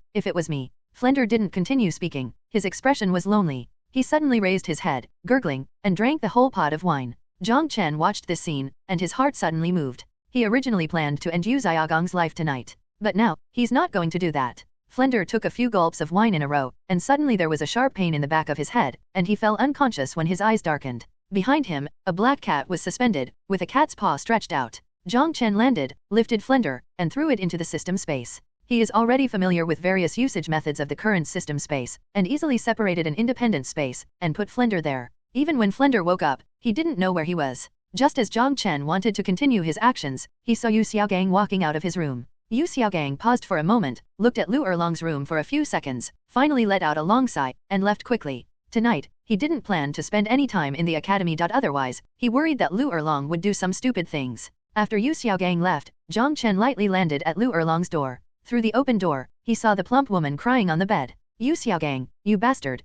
Flender didn't continue speaking. His expression was lonely. He suddenly raised his head, gurgling, and drank the whole pot of wine. Jiang Chen watched this scene, and his heart suddenly moved. He originally planned to end Yu Xiaogang's life tonight. But now, he's not going to do that. Flender took a few gulps of wine in a row, and suddenly there was a sharp pain in the back of his head, and he fell unconscious when his eyes darkened. Behind him, a black cat was suspended, with a cat's paw stretched out. Jiang Chen landed, lifted Flender, and threw it into the system space. He is already familiar with various usage methods of the current system space, and easily separated an independent space, and put Flender there. Even when Flender woke up, he didn't know where he was. Just as Jiang Chen wanted to continue his actions, he saw Yu Xiaogang walking out of his room. Yu Xiaogang paused for a moment, looked at Lu Erlong's room for a few seconds, finally let out a long sigh, and left quickly. Tonight, he didn't plan to spend any time in the academy. Otherwise, he worried that Lu Erlong would do some stupid things. After Yu Xiaogang left, Jiang Chen lightly landed at Lu Erlong's door. Through the open door, he saw the plump woman crying on the bed. Yu Xiaogang, you bastard.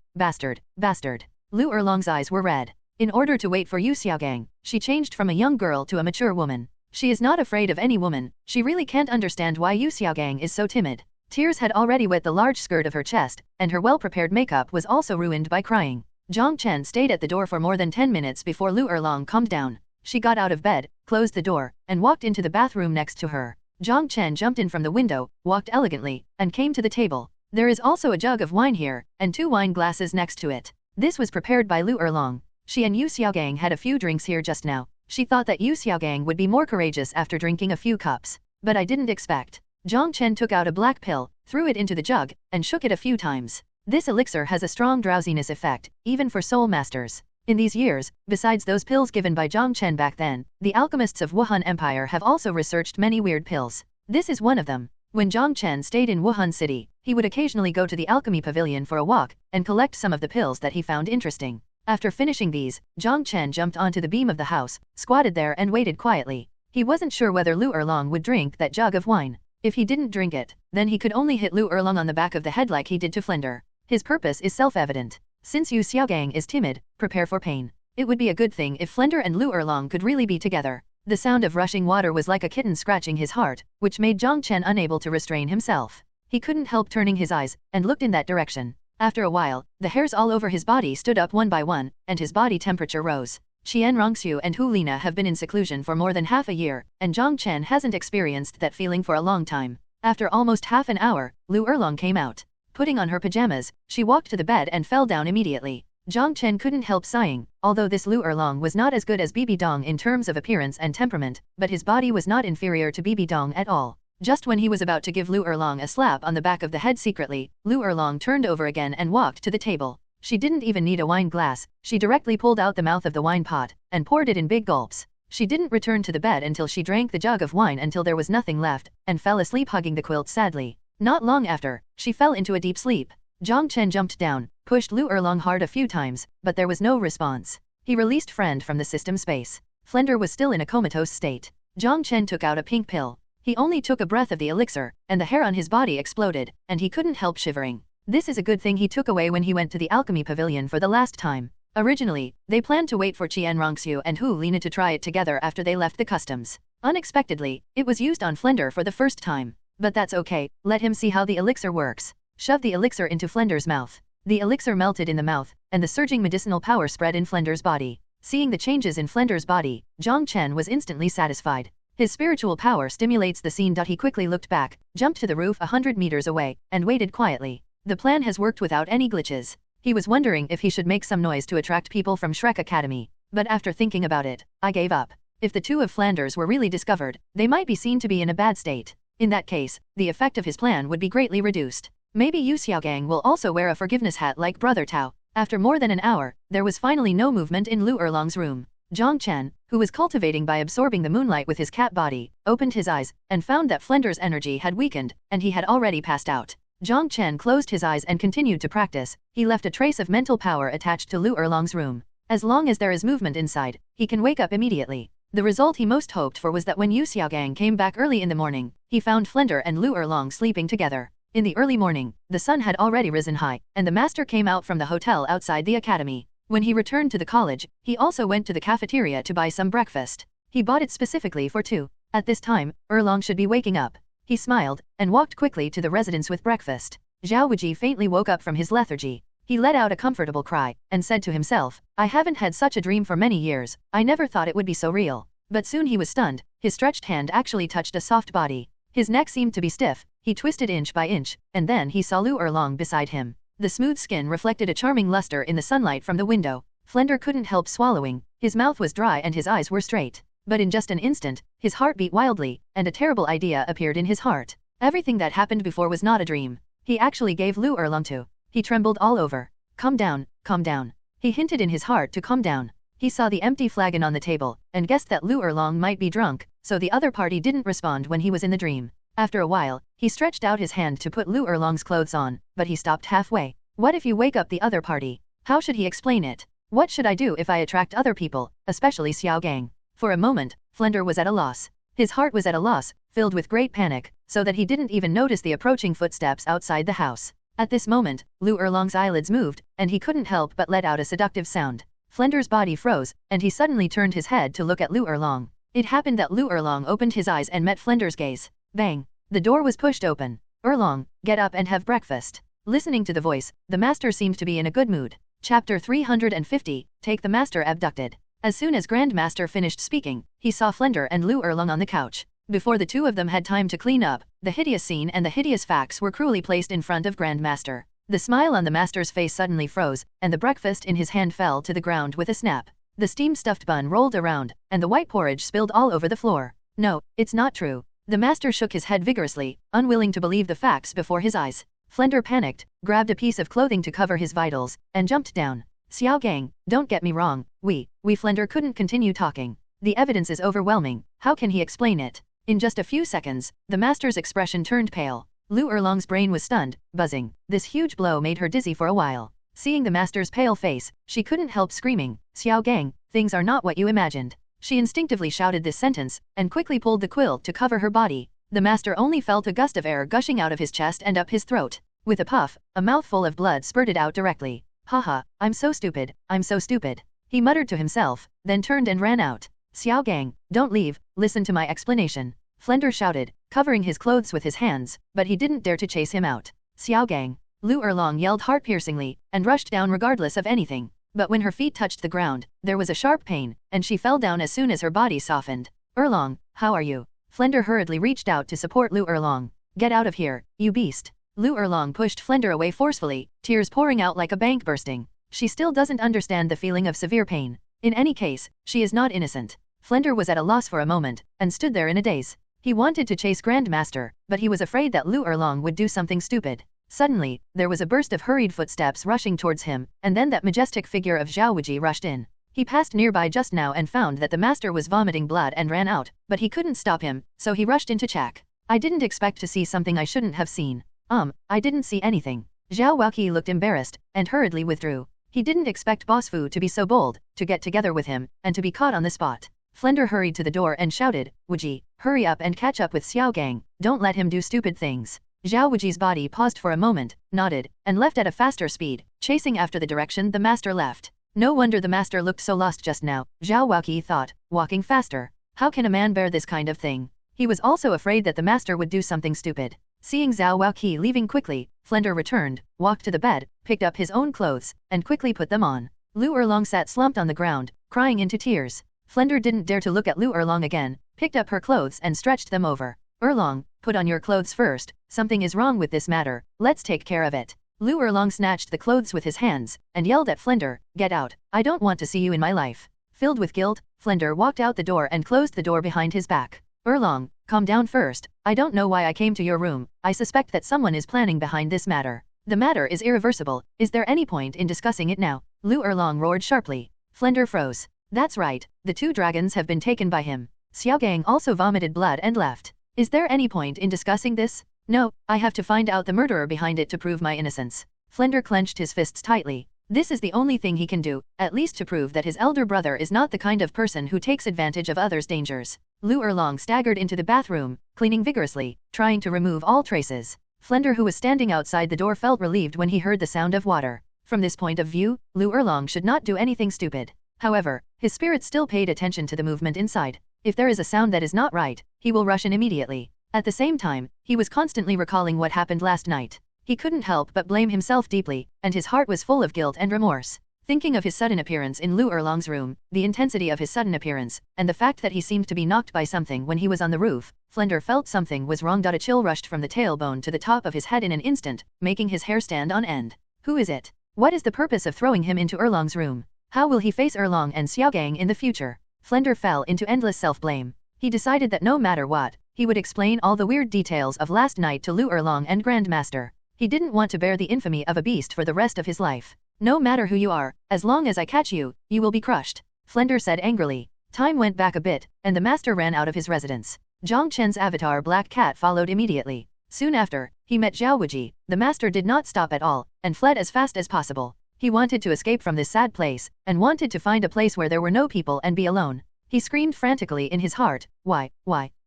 Lu Erlong's eyes were red. In order to wait for Yu Xiaogang, she changed from a young girl to a mature woman. She is not afraid of any woman. She really can't understand why Yu Xiaogang is so timid. Tears had already wet the large skirt of her chest, and her well-prepared makeup was also ruined by crying. Jiang Chen stayed at the door for more than 10 minutes before Lu Erlong calmed down. She got out of bed, closed the door, and walked into the bathroom next to her. Jiang Chen jumped in from the window, walked elegantly, and came to the table. There is also a jug of wine here, and 2 wine glasses next to it. This was prepared by Lu Erlong. She and Yu Xiaogang had a few drinks here just now. She thought that Yu Xiaogang would be more courageous after drinking a few cups. But I didn't expect. Jiang Chen took out a black pill, threw it into the jug, and shook it a few times. This elixir has a strong drowsiness effect, even for soul masters. In these years, besides those pills given by Jiang Chen back then, the alchemists of Wuhan Empire have also researched many weird pills. This is one of them. When Jiang Chen stayed in Wuhan City, he would occasionally go to the alchemy pavilion for a walk, and collect some of the pills that he found interesting. After finishing these, Jiang Chen jumped onto the beam of the house, squatted there and waited quietly. He wasn't sure whether Lu Erlong would drink that jug of wine. If he didn't drink it, then he could only hit Lu Erlong on the back of the head like he did to Flender. His purpose is self-evident. Since Yu Xiaogang is timid, prepare for pain. It would be a good thing if Flender and Lu Erlong could really be together. The sound of rushing water was like a kitten scratching his heart, which made Jiang Chen unable to restrain himself. He couldn't help turning his eyes, and looked in that direction. After a while, the hairs all over his body stood up one by one, and his body temperature rose. Xiaoxue and Hu Lina have been in seclusion for more than half a year, and Jiang Chen hasn't experienced that feeling for a long time. After almost half an hour, Lu Erlong came out. Putting on her pajamas, she walked to the bed and fell down immediately. Jiang Chen couldn't help sighing, although this Lu Erlong was not as good as Bibi Dong in terms of appearance and temperament, but his body was not inferior to Bibi Dong at all. Just when he was about to give Lu Erlong a slap on the back of the head secretly, Lu Erlong turned over again and walked to the table. She didn't even need a wine glass, she directly pulled out the mouth of the wine pot, and poured it in big gulps. She didn't return to the bed until she drank the jug of wine until there was nothing left, and fell asleep hugging the quilt sadly. Not long after, she fell into a deep sleep. Jiang Chen jumped down, pushed Lu Erlong hard a few times, but there was no response. He released Friend from the system space. Flender was still in a comatose state. Jiang Chen took out a pink pill. He only took a breath of the elixir, and the hair on his body exploded, and he couldn't help shivering. This is a good thing he took away when he went to the alchemy pavilion for the last time. Originally, they planned to wait for Xiaoxue and Hu Lina to try it together after they left the customs. Unexpectedly, it was used on Flender for the first time. But that's okay, let him see how the elixir works. Shove the elixir into Flender's mouth. The elixir melted in the mouth, and the surging medicinal power spread in Flender's body. Seeing the changes in Flender's body, Jiang Chen was instantly satisfied. His spiritual power stimulates the scene. He quickly looked back, jumped to the roof 100 meters away, and waited quietly. The plan has worked without any glitches. He was wondering if he should make some noise to attract people from Shrek Academy. But after thinking about it, I gave up. If the two of Flanders were really discovered, they might be seen to be in a bad state. In that case, the effect of his plan would be greatly reduced. Maybe Yu Xiaogang will also wear a forgiveness hat like Brother Tao. After more than an hour, there was finally no movement in Lu Erlong's room. Jiang Chen, who was cultivating by absorbing the moonlight with his cat body, opened his eyes, and found that Flender's energy had weakened, and he had already passed out. Jiang Chen closed his eyes and continued to practice. He left a trace of mental power attached to Lu Erlong's room. As long as there is movement inside, he can wake up immediately. The result he most hoped for was that when Yu Xiaogang came back early in the morning, he found Flender and Lu Erlong sleeping together. In the early morning, the sun had already risen high, and the master came out from the hotel outside the academy. When he returned to the college, he also went to the cafeteria to buy some breakfast. He bought it specifically for two. At this time, Erlong should be waking up. He smiled, and walked quickly to the residence with breakfast. Zhao Wuji faintly woke up from his lethargy. He let out a comfortable cry, and said to himself, I haven't had such a dream for many years, I never thought it would be so real. But soon he was stunned, his stretched hand actually touched a soft body. His neck seemed to be stiff, he twisted inch by inch, and then he saw Lu Erlong beside him. The smooth skin reflected a charming luster in the sunlight from the window. Flender couldn't help swallowing, his mouth was dry and his eyes were straight. But in just an instant, his heart beat wildly, and a terrible idea appeared in his heart. Everything that happened before was not a dream. He actually gave Lu Erlong to. He trembled all over. Calm down, calm down. He hinted in his heart to calm down. He saw the empty flagon on the table, and guessed that Lu Erlong might be drunk, so the other party didn't respond when he was in the dream. After a while, he stretched out his hand to put Lu Erlong's clothes on, but he stopped halfway. What if you wake up the other party? How should he explain it? What should I do if I attract other people, especially Xiaogang? For a moment, Flender was at a loss. His heart was at a loss, filled with great panic, so that he didn't even notice the approaching footsteps outside the house. At this moment, Lu Erlong's eyelids moved, and he couldn't help but let out a seductive sound. Flender's body froze, and he suddenly turned his head to look at Lu Erlong. It happened that Lu Erlong opened his eyes and met Flender's gaze. Bang! The door was pushed open. Erlong, get up and have breakfast. Listening to the voice, the master seemed to be in a good mood. Chapter 350, Take the Master Abducted. As soon as Grandmaster finished speaking, he saw Flender and Lu Erlong on the couch. Before the two of them had time to clean up, the hideous scene and the hideous facts were cruelly placed in front of Grandmaster. The smile on the master's face suddenly froze, and the breakfast in his hand fell to the ground with a snap. The steam-stuffed bun rolled around, and the white porridge spilled all over the floor. No, it's not true. The master shook his head vigorously, unwilling to believe the facts before his eyes. Flender panicked, grabbed a piece of clothing to cover his vitals, and jumped down. Xiaogang, don't get me wrong, we Flender couldn't continue talking. The evidence is overwhelming, how can he explain it? In just a few seconds, the master's expression turned pale. Lu Erlong's brain was stunned, buzzing. This huge blow made her dizzy for a while. Seeing the master's pale face, she couldn't help screaming, "Xiao Gang, things are not what you imagined." She instinctively shouted this sentence, and quickly pulled the quilt to cover her body. The master only felt a gust of air gushing out of his chest and up his throat. With a puff, a mouthful of blood spurted out directly. "Haha, I'm so stupid, I'm so stupid," he muttered to himself, then turned and ran out. "Xiao Gang, don't leave, listen to my explanation," Flender shouted, covering his clothes with his hands, but he didn't dare to chase him out. "Xiao Gang," Lu Erlong yelled heart-piercingly, and rushed down regardless of anything. But when her feet touched the ground, there was a sharp pain, and she fell down as soon as her body softened. "Erlong, how are you?" Flender hurriedly reached out to support Lu Erlong. "Get out of here, you beast." Lu Erlong pushed Flender away forcefully, tears pouring out like a bank bursting. She still doesn't understand the feeling of severe pain. In any case, she is not innocent. Flender was at a loss for a moment, and stood there in a daze. He wanted to chase Grandmaster, but he was afraid that Lu Erlong would do something stupid. Suddenly, there was a burst of hurried footsteps rushing towards him, and then that majestic figure of Xiaoxue rushed in. He passed nearby just now and found that the master was vomiting blood and ran out, but he couldn't stop him, so he rushed in to check. "I didn't expect to see something I shouldn't have seen." I didn't see anything." Xiaoxue looked embarrassed, and hurriedly withdrew. He didn't expect Boss Fu to be so bold, to get together with him, and to be caught on the spot. Flender hurried to the door and shouted, "Wuji, hurry up and catch up with Xiao Gang, don't let him do stupid things." Zhao Wuji's body paused for a moment, nodded, and left at a faster speed, chasing after the direction the master left. No wonder the master looked so lost just now, Xiaoxue thought, walking faster. How can a man bear this kind of thing? He was also afraid that the master would do something stupid. Seeing Xiaoxue leaving quickly, Flender returned, walked to the bed, picked up his own clothes, and quickly put them on. Lu Erlong sat slumped on the ground, crying into tears. Flender didn't dare to look at Lu Erlong again, picked up her clothes and stretched them over. "Erlong, put on your clothes first, something is wrong with this matter, let's take care of it." Lu Erlong snatched the clothes with his hands, and yelled at Flender, "Get out, I don't want to see you in my life." Filled with guilt, Flender walked out the door and closed the door behind his back. "Erlong, calm down first, I don't know why I came to your room, I suspect that someone is planning behind this matter. The matter is irreversible, is there any point in discussing it now?" Lu Erlong roared sharply. Flender froze. "That's right, the 2 dragons have been taken by him. Xiao Gang also vomited blood and left. Is there any point in discussing this? No, I have to find out the murderer behind it to prove my innocence." Flender clenched his fists tightly. This is the only thing he can do, at least to prove that his elder brother is not the kind of person who takes advantage of others' dangers. Lu Erlong staggered into the bathroom, cleaning vigorously, trying to remove all traces. Flender, who was standing outside the door, felt relieved when he heard the sound of water. From this point of view, Lu Erlong should not do anything stupid. However, his spirit still paid attention to the movement inside. If there is a sound that is not right, he will rush in immediately. At the same time, he was constantly recalling what happened last night. He couldn't help but blame himself deeply, and his heart was full of guilt and remorse. Thinking of his sudden appearance in Lu Erlong's room, the intensity of his sudden appearance, and the fact that he seemed to be knocked by something when he was on the roof, Flender felt something was wrong. A chill rushed from the tailbone to the top of his head in an instant, making his hair stand on end. Who is it? What is the purpose of throwing him into Erlong's room? How will he face Erlong and Xiaogang in the future? Flender fell into endless self-blame. He decided that no matter what, he would explain all the weird details of last night to Lu Erlong and Grandmaster. He didn't want to bear the infamy of a beast for the rest of his life. "No matter who you are, as long as I catch you, you will be crushed," Flender said angrily. Time went back a bit, and the master ran out of his residence. Jiang Chen's avatar Black Cat followed immediately. Soon after, he met Zhao Wuji. The master did not stop at all, and fled as fast as possible. He wanted to escape from this sad place, and wanted to find a place where there were no people and be alone. He screamed frantically in his heart, Why?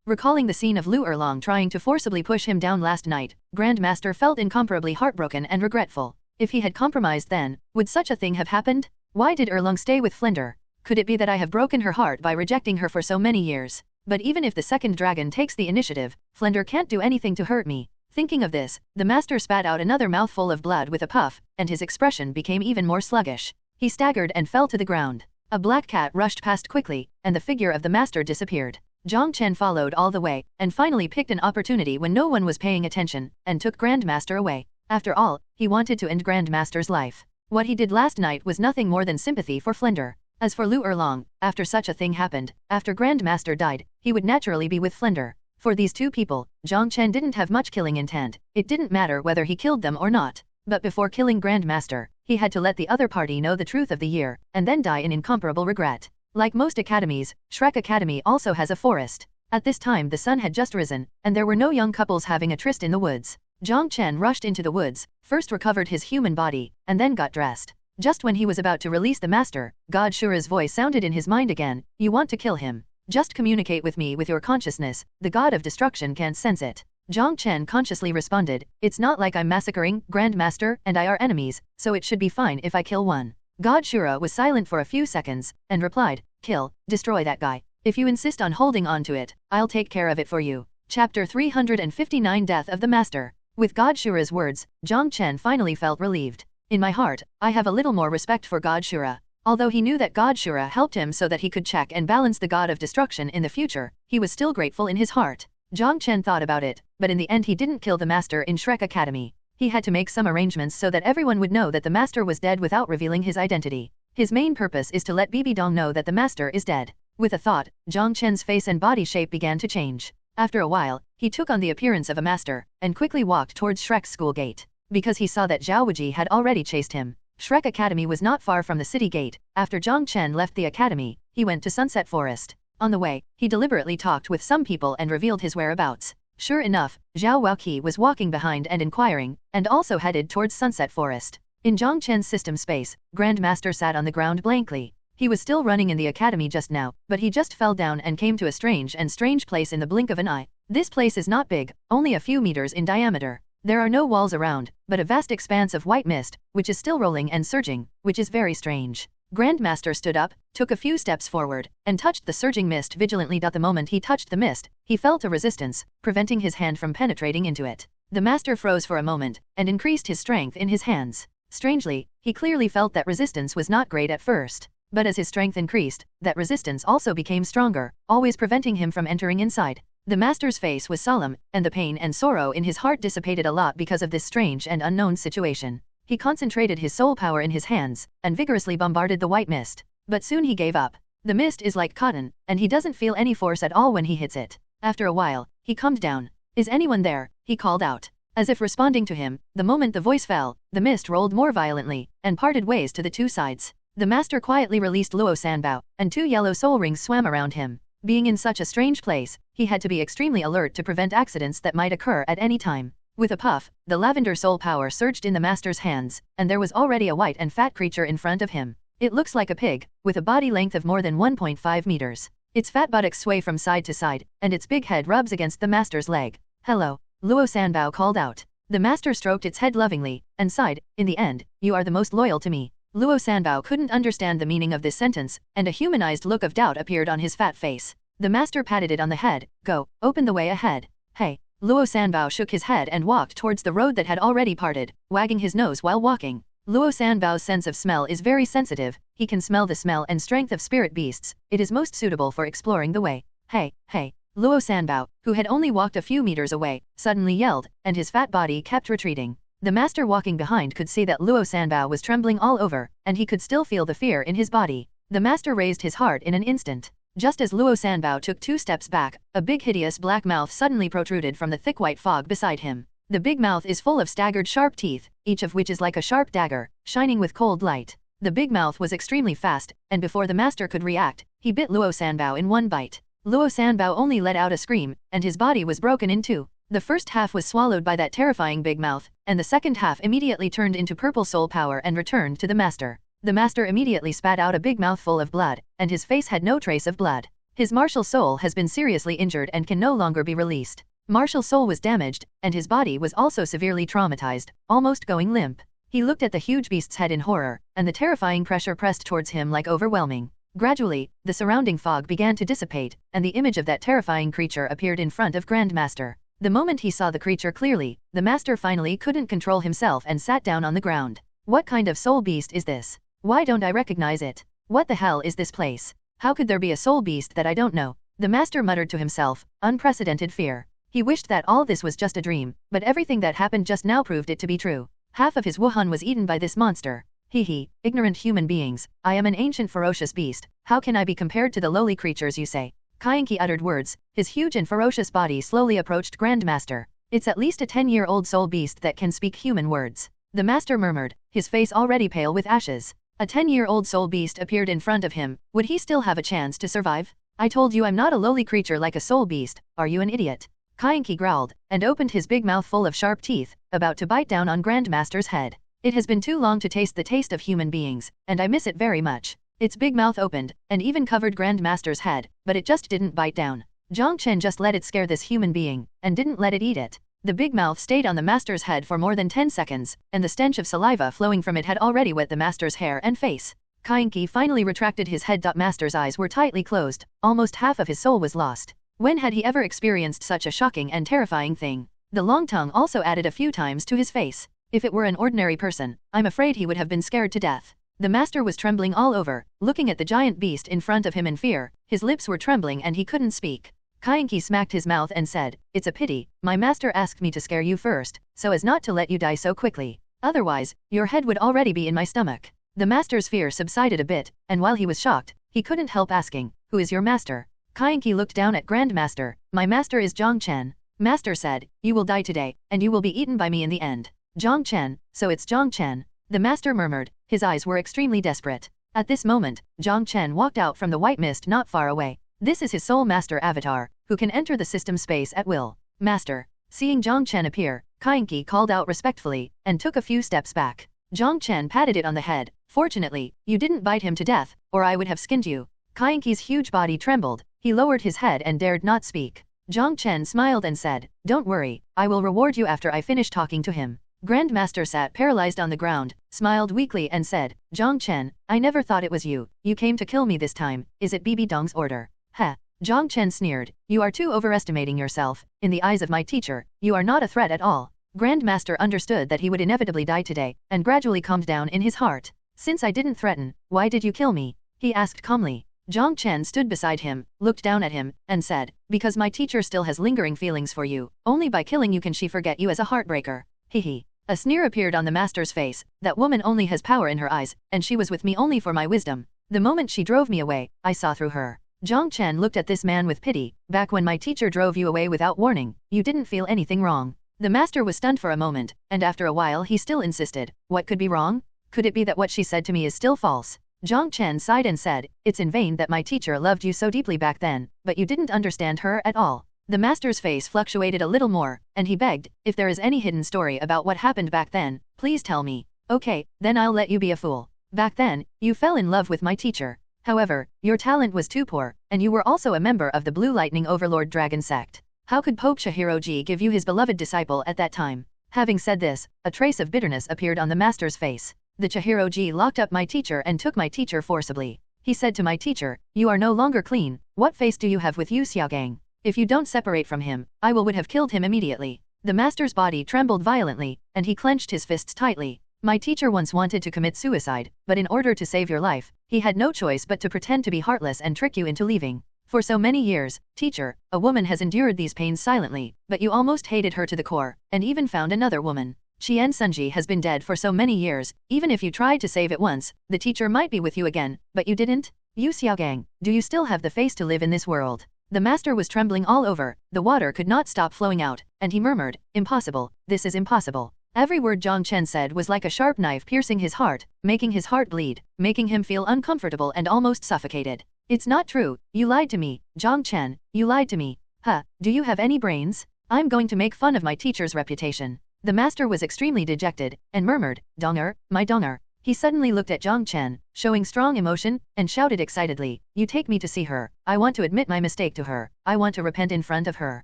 Recalling the scene of Lu Erlong trying to forcibly push him down last night, Grandmaster felt incomparably heartbroken and regretful. If he had compromised then, would such a thing have happened? Why did Erlong stay with Flender? Could it be that I have broken her heart by rejecting her for so many years? But even if the second dragon takes the initiative, Flender can't do anything to hurt me. Thinking of this, the master spat out another mouthful of blood with a puff, and his expression became even more sluggish. He staggered and fell to the ground. A black cat rushed past quickly, and the figure of the master disappeared. Jiang Chen followed all the way, and finally picked an opportunity when no one was paying attention, and took Grandmaster away. After all, he wanted to end Grandmaster's life. What he did last night was nothing more than sympathy for Flender. As for Lu Erlong, after such a thing happened, after Grandmaster died, he would naturally be with Flender. For these two people, Jiang Chen didn't have much killing intent. It didn't matter whether he killed them or not. But before killing Grandmaster, he had to let the other party know the truth of the year, and then die in incomparable regret. Like most academies, Shrek Academy also has a forest. At this time the sun had just risen, and there were no young couples having a tryst in the woods. Jiang Chen rushed into the woods, first recovered his human body, and then got dressed. Just when he was about to release the master, God Shura's voice sounded in his mind again, "You want to kill him? Just communicate with me with your consciousness, the god of destruction can't sense it." Jiang Chen consciously responded, "It's not like I'm massacring, Grand Master and I are enemies, so it should be fine if I kill one." God Shura was silent for a few seconds, and replied, "Kill, destroy that guy. If you insist on holding on to it, I'll take care of it for you." Chapter 359 Death of the Master. With God Shura's words, Jiang Chen finally felt relieved. "In my heart, I have a little more respect for God Shura." Although he knew that God Shura helped him so that he could check and balance the god of destruction in the future, he was still grateful in his heart. Jiang Chen thought about it, but in the end he didn't kill the master in Shrek Academy. He had to make some arrangements so that everyone would know that the master was dead without revealing his identity. His main purpose is to let Bibi Dong know that the master is dead. With a thought, Jiang Chen's face and body shape began to change. After a while, he took on the appearance of a master, and quickly walked towards Shrek's school gate. Because he saw that Xiaoxue had already chased him, Shrek Academy was not far from the city gate. After Jiang Chen left the academy, he went to Sunset Forest. On the way, he deliberately talked with some people and revealed his whereabouts. Sure enough, Xiaoxue was walking behind and inquiring, and also headed towards Sunset Forest. In Jiang Chen's system space, Grand Master sat on the ground blankly. He was still running in the academy just now, but he just fell down and came to a strange place in the blink of an eye. This place is not big, only a few meters in diameter. There are no walls around, but a vast expanse of white mist, which is still rolling and surging, which is very strange. Grandmaster stood up, took a few steps forward, and touched the surging mist vigilantly. The moment he touched the mist, he felt a resistance, preventing his hand from penetrating into it. The master froze for a moment, and increased his strength in his hands. Strangely, he clearly felt that resistance was not great at first. But as his strength increased, that resistance also became stronger, always preventing him from entering inside. The master's face was solemn, and the pain and sorrow in his heart dissipated a lot because of this strange and unknown situation. He concentrated his soul power in his hands, and vigorously bombarded the white mist. But soon he gave up. The mist is like cotton, and he doesn't feel any force at all when he hits it. After a while, he calmed down. "Is anyone there?" he called out. As if responding to him, the moment the voice fell, the mist rolled more violently, and parted ways to the two sides. The master quietly released Luo Sanbao, and 2 yellow soul rings swam around him. Being in such a strange place, he had to be extremely alert to prevent accidents that might occur at any time. With a puff, the lavender soul power surged in the master's hands, and there was already a white and fat creature in front of him. It looks like a pig, with a body length of more than 1.5 meters. Its fat buttocks sway from side to side, and its big head rubs against the master's leg. "Hello," Luo Sanbao called out. The master stroked its head lovingly, and sighed, "In the end, you are the most loyal to me." Luo Sanbao couldn't understand the meaning of this sentence, and a humanized look of doubt appeared on his fat face. The master patted it on the head. "Go, open the way ahead." "Hey." Luo Sanbao shook his head and walked towards the road that had already parted, wagging his nose while walking. Luo Sanbao's sense of smell is very sensitive. He can smell the smell and strength of spirit beasts. It is most suitable for exploring the way. "Hey, hey." Luo Sanbao, who had only walked a few meters away, suddenly yelled, and his fat body kept retreating. The master walking behind could see that Luo Sanbao was trembling all over, and he could still feel the fear in his body. The master raised his heart in an instant. Just as Luo Sanbao took 2 steps back, a big hideous black mouth suddenly protruded from the thick white fog beside him. The big mouth is full of staggered sharp teeth, each of which is like a sharp dagger, shining with cold light. The big mouth was extremely fast, and before the master could react, he bit Luo Sanbao in one bite. Luo Sanbao only let out a scream, and his body was broken in 2. The first half was swallowed by that terrifying big mouth, and the second half immediately turned into purple soul power and returned to the master. The master immediately spat out a big mouthful of blood, and his face had no trace of blood. His martial soul has been seriously injured and can no longer be released. Martial soul was damaged, and his body was also severely traumatized, almost going limp. He looked at the huge beast's head in horror, and the terrifying pressure pressed towards him like overwhelming. Gradually, the surrounding fog began to dissipate, and the image of that terrifying creature appeared in front of Grandmaster. The moment he saw the creature clearly, the master finally couldn't control himself and sat down on the ground. "What kind of soul beast is this? Why don't I recognize it? What the hell is this place? How could there be a soul beast that I don't know?" The master muttered to himself, unprecedented fear. He wished that all this was just a dream, but everything that happened just now proved it to be true. Half of his Wuhan was eaten by this monster. Hee, ignorant human beings, I am an ancient ferocious beast, how can I be compared to the lowly creatures you say? Kaienki uttered words, his huge and ferocious body slowly approached Grandmaster. "It's at least a 10-year-old soul beast that can speak human words." The master murmured, his face already pale with ashes. A 10-year-old soul beast appeared in front of him. Would he still have a chance to survive? "I told you I'm not a lowly creature like a soul beast, are you an idiot?" Kainqi growled, and opened his big mouth full of sharp teeth, about to bite down on Grandmaster's head. It has been too long to taste the taste of human beings, and I miss it very much. Its big mouth opened, and even covered Grandmaster's head, but it just didn't bite down. Jiang Chen just let it scare this human being, and didn't let it eat it. The big mouth stayed on the master's head for more than 10 seconds, and the stench of saliva flowing from it had already wet the master's hair and face. Kainqi finally retracted his head. Master's eyes were tightly closed, almost half of his soul was lost. When had he ever experienced such a shocking and terrifying thing? The long tongue also added a few times to his face. If it were an ordinary person, I'm afraid he would have been scared to death. The master was trembling all over, looking at the giant beast in front of him in fear. His lips were trembling and he couldn't speak. Kainqi smacked his mouth and said, "It's a pity, my master asked me to scare you first, so as not to let you die so quickly. Otherwise, your head would already be in my stomach." The master's fear subsided a bit, and while he was shocked, he couldn't help asking, "Who is your master?" Kainqi looked down at Grandmaster. "My master is Jiang Chen." Master said, "You will die today, and you will be eaten by me in the end." Jiang Chen, so it's Jiang Chen. The master murmured, his eyes were extremely desperate. At this moment, Jiang Chen walked out from the white mist not far away. This is his soul master avatar, who can enter the system space at will. Master. Seeing Jiang Chen appear, Kainqi called out respectfully, and took a few steps back. Jiang Chen patted it on the head. "Fortunately, you didn't bite him to death, or I would have skinned you." Kainqi's huge body trembled. He lowered his head and dared not speak. Jiang Chen smiled and said, "Don't worry, I will reward you after I finish talking to him." Grandmaster sat paralyzed on the ground, smiled weakly and said, "Jiang Chen, I never thought it was you. You came to kill me this time. Is it Bibi Dong's order?" "Heh." Jiang Chen sneered, "You are too overestimating yourself. In the eyes of my teacher, you are not a threat at all." Grandmaster understood that he would inevitably die today, and gradually calmed down in his heart. "Since I didn't threaten, why did you kill me?" he asked calmly. Jiang Chen stood beside him, looked down at him, and said, "Because my teacher still has lingering feelings for you. Only by killing you can she forget you as a heartbreaker." Hehe. A sneer appeared on the master's face. "That woman only has power in her eyes, and she was with me only for my wisdom. The moment she drove me away, I saw through her." Jiang Chen looked at this man with pity. "Back when my teacher drove you away without warning, you didn't feel anything wrong." The master was stunned for a moment, and after a while he still insisted, "What could be wrong? Could it be that what she said to me is still false?" Jiang Chen sighed and said, "It's in vain that my teacher loved you so deeply back then, but you didn't understand her at all." The master's face fluctuated a little more, and he begged, "If there is any hidden story about what happened back then, please tell me. Okay, then I'll let you be a fool. Back then, you fell in love with my teacher. However, your talent was too poor, and you were also a member of the Blue Lightning Overlord Dragon sect. How could Pope Shihiroji give you his beloved disciple at that time?" Having said this, a trace of bitterness appeared on the master's face. "The Chihiroji locked up my teacher and took my teacher forcibly. He said to my teacher, 'You are no longer clean. What face do you have with you, Xiaogang? If you don't separate from him, I would have killed him immediately.'" The master's body trembled violently, and he clenched his fists tightly. "My teacher once wanted to commit suicide, but in order to save your life, he had no choice but to pretend to be heartless and trick you into leaving. For so many years, teacher, a woman has endured these pains silently, but you almost hated her to the core, and even found another woman. Qian Sunji has been dead for so many years. Even if you tried to save it once, the teacher might be with you again, but you didn't? You Xiaogang, do you still have the face to live in this world?" The master was trembling all over, the water could not stop flowing out, and he murmured, "Impossible, this is impossible." Every word Jiang Chen said was like a sharp knife piercing his heart, making his heart bleed, making him feel uncomfortable and almost suffocated. "It's not true, you lied to me, Jiang Chen, you lied to me. Huh, do you have any brains? I'm going to make fun of my teacher's reputation." The master was extremely dejected, and murmured, "Donger, my Donger." He suddenly looked at Jiang Chen, showing strong emotion, and shouted excitedly, "You take me to see her. I want to admit my mistake to her. I want to repent in front of her.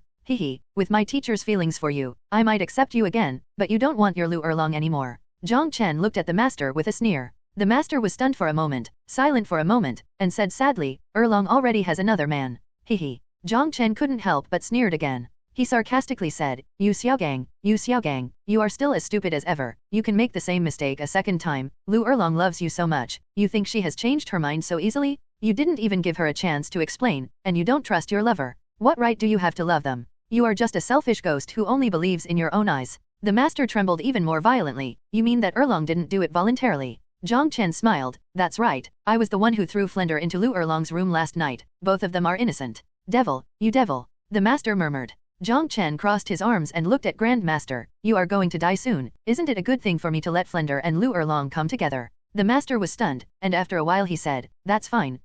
Hehe, with my teacher's feelings for you, I might accept you again, but you don't want your Lu Erlong anymore." Jiang Chen looked at the master with a sneer. The master was stunned for a moment, silent for a moment, and said sadly, "Erlong already has another man." Hehe. Jiang Chen couldn't help but sneered again. He sarcastically said, you Xiaogang, you are still as stupid as ever. You can make the same mistake a second time. Lu Erlong loves you so much. You think she has changed her mind so easily? You didn't even give her a chance to explain, and you don't trust your lover. What right do you have to love them? You are just a selfish ghost who only believes in your own eyes." The master trembled even more violently. "You mean that Erlong didn't do it voluntarily?" Jiang Chen smiled. "That's right. I was the one who threw Flender into Lu Erlong's room last night. Both of them are innocent." "Devil, you devil," the master murmured. Jiang Chen crossed his arms and looked at Grandmaster. "You are going to die soon. Isn't it a good thing for me to let Flender and Lu Erlong come together? The master was stunned, and after a while he said, that's fine,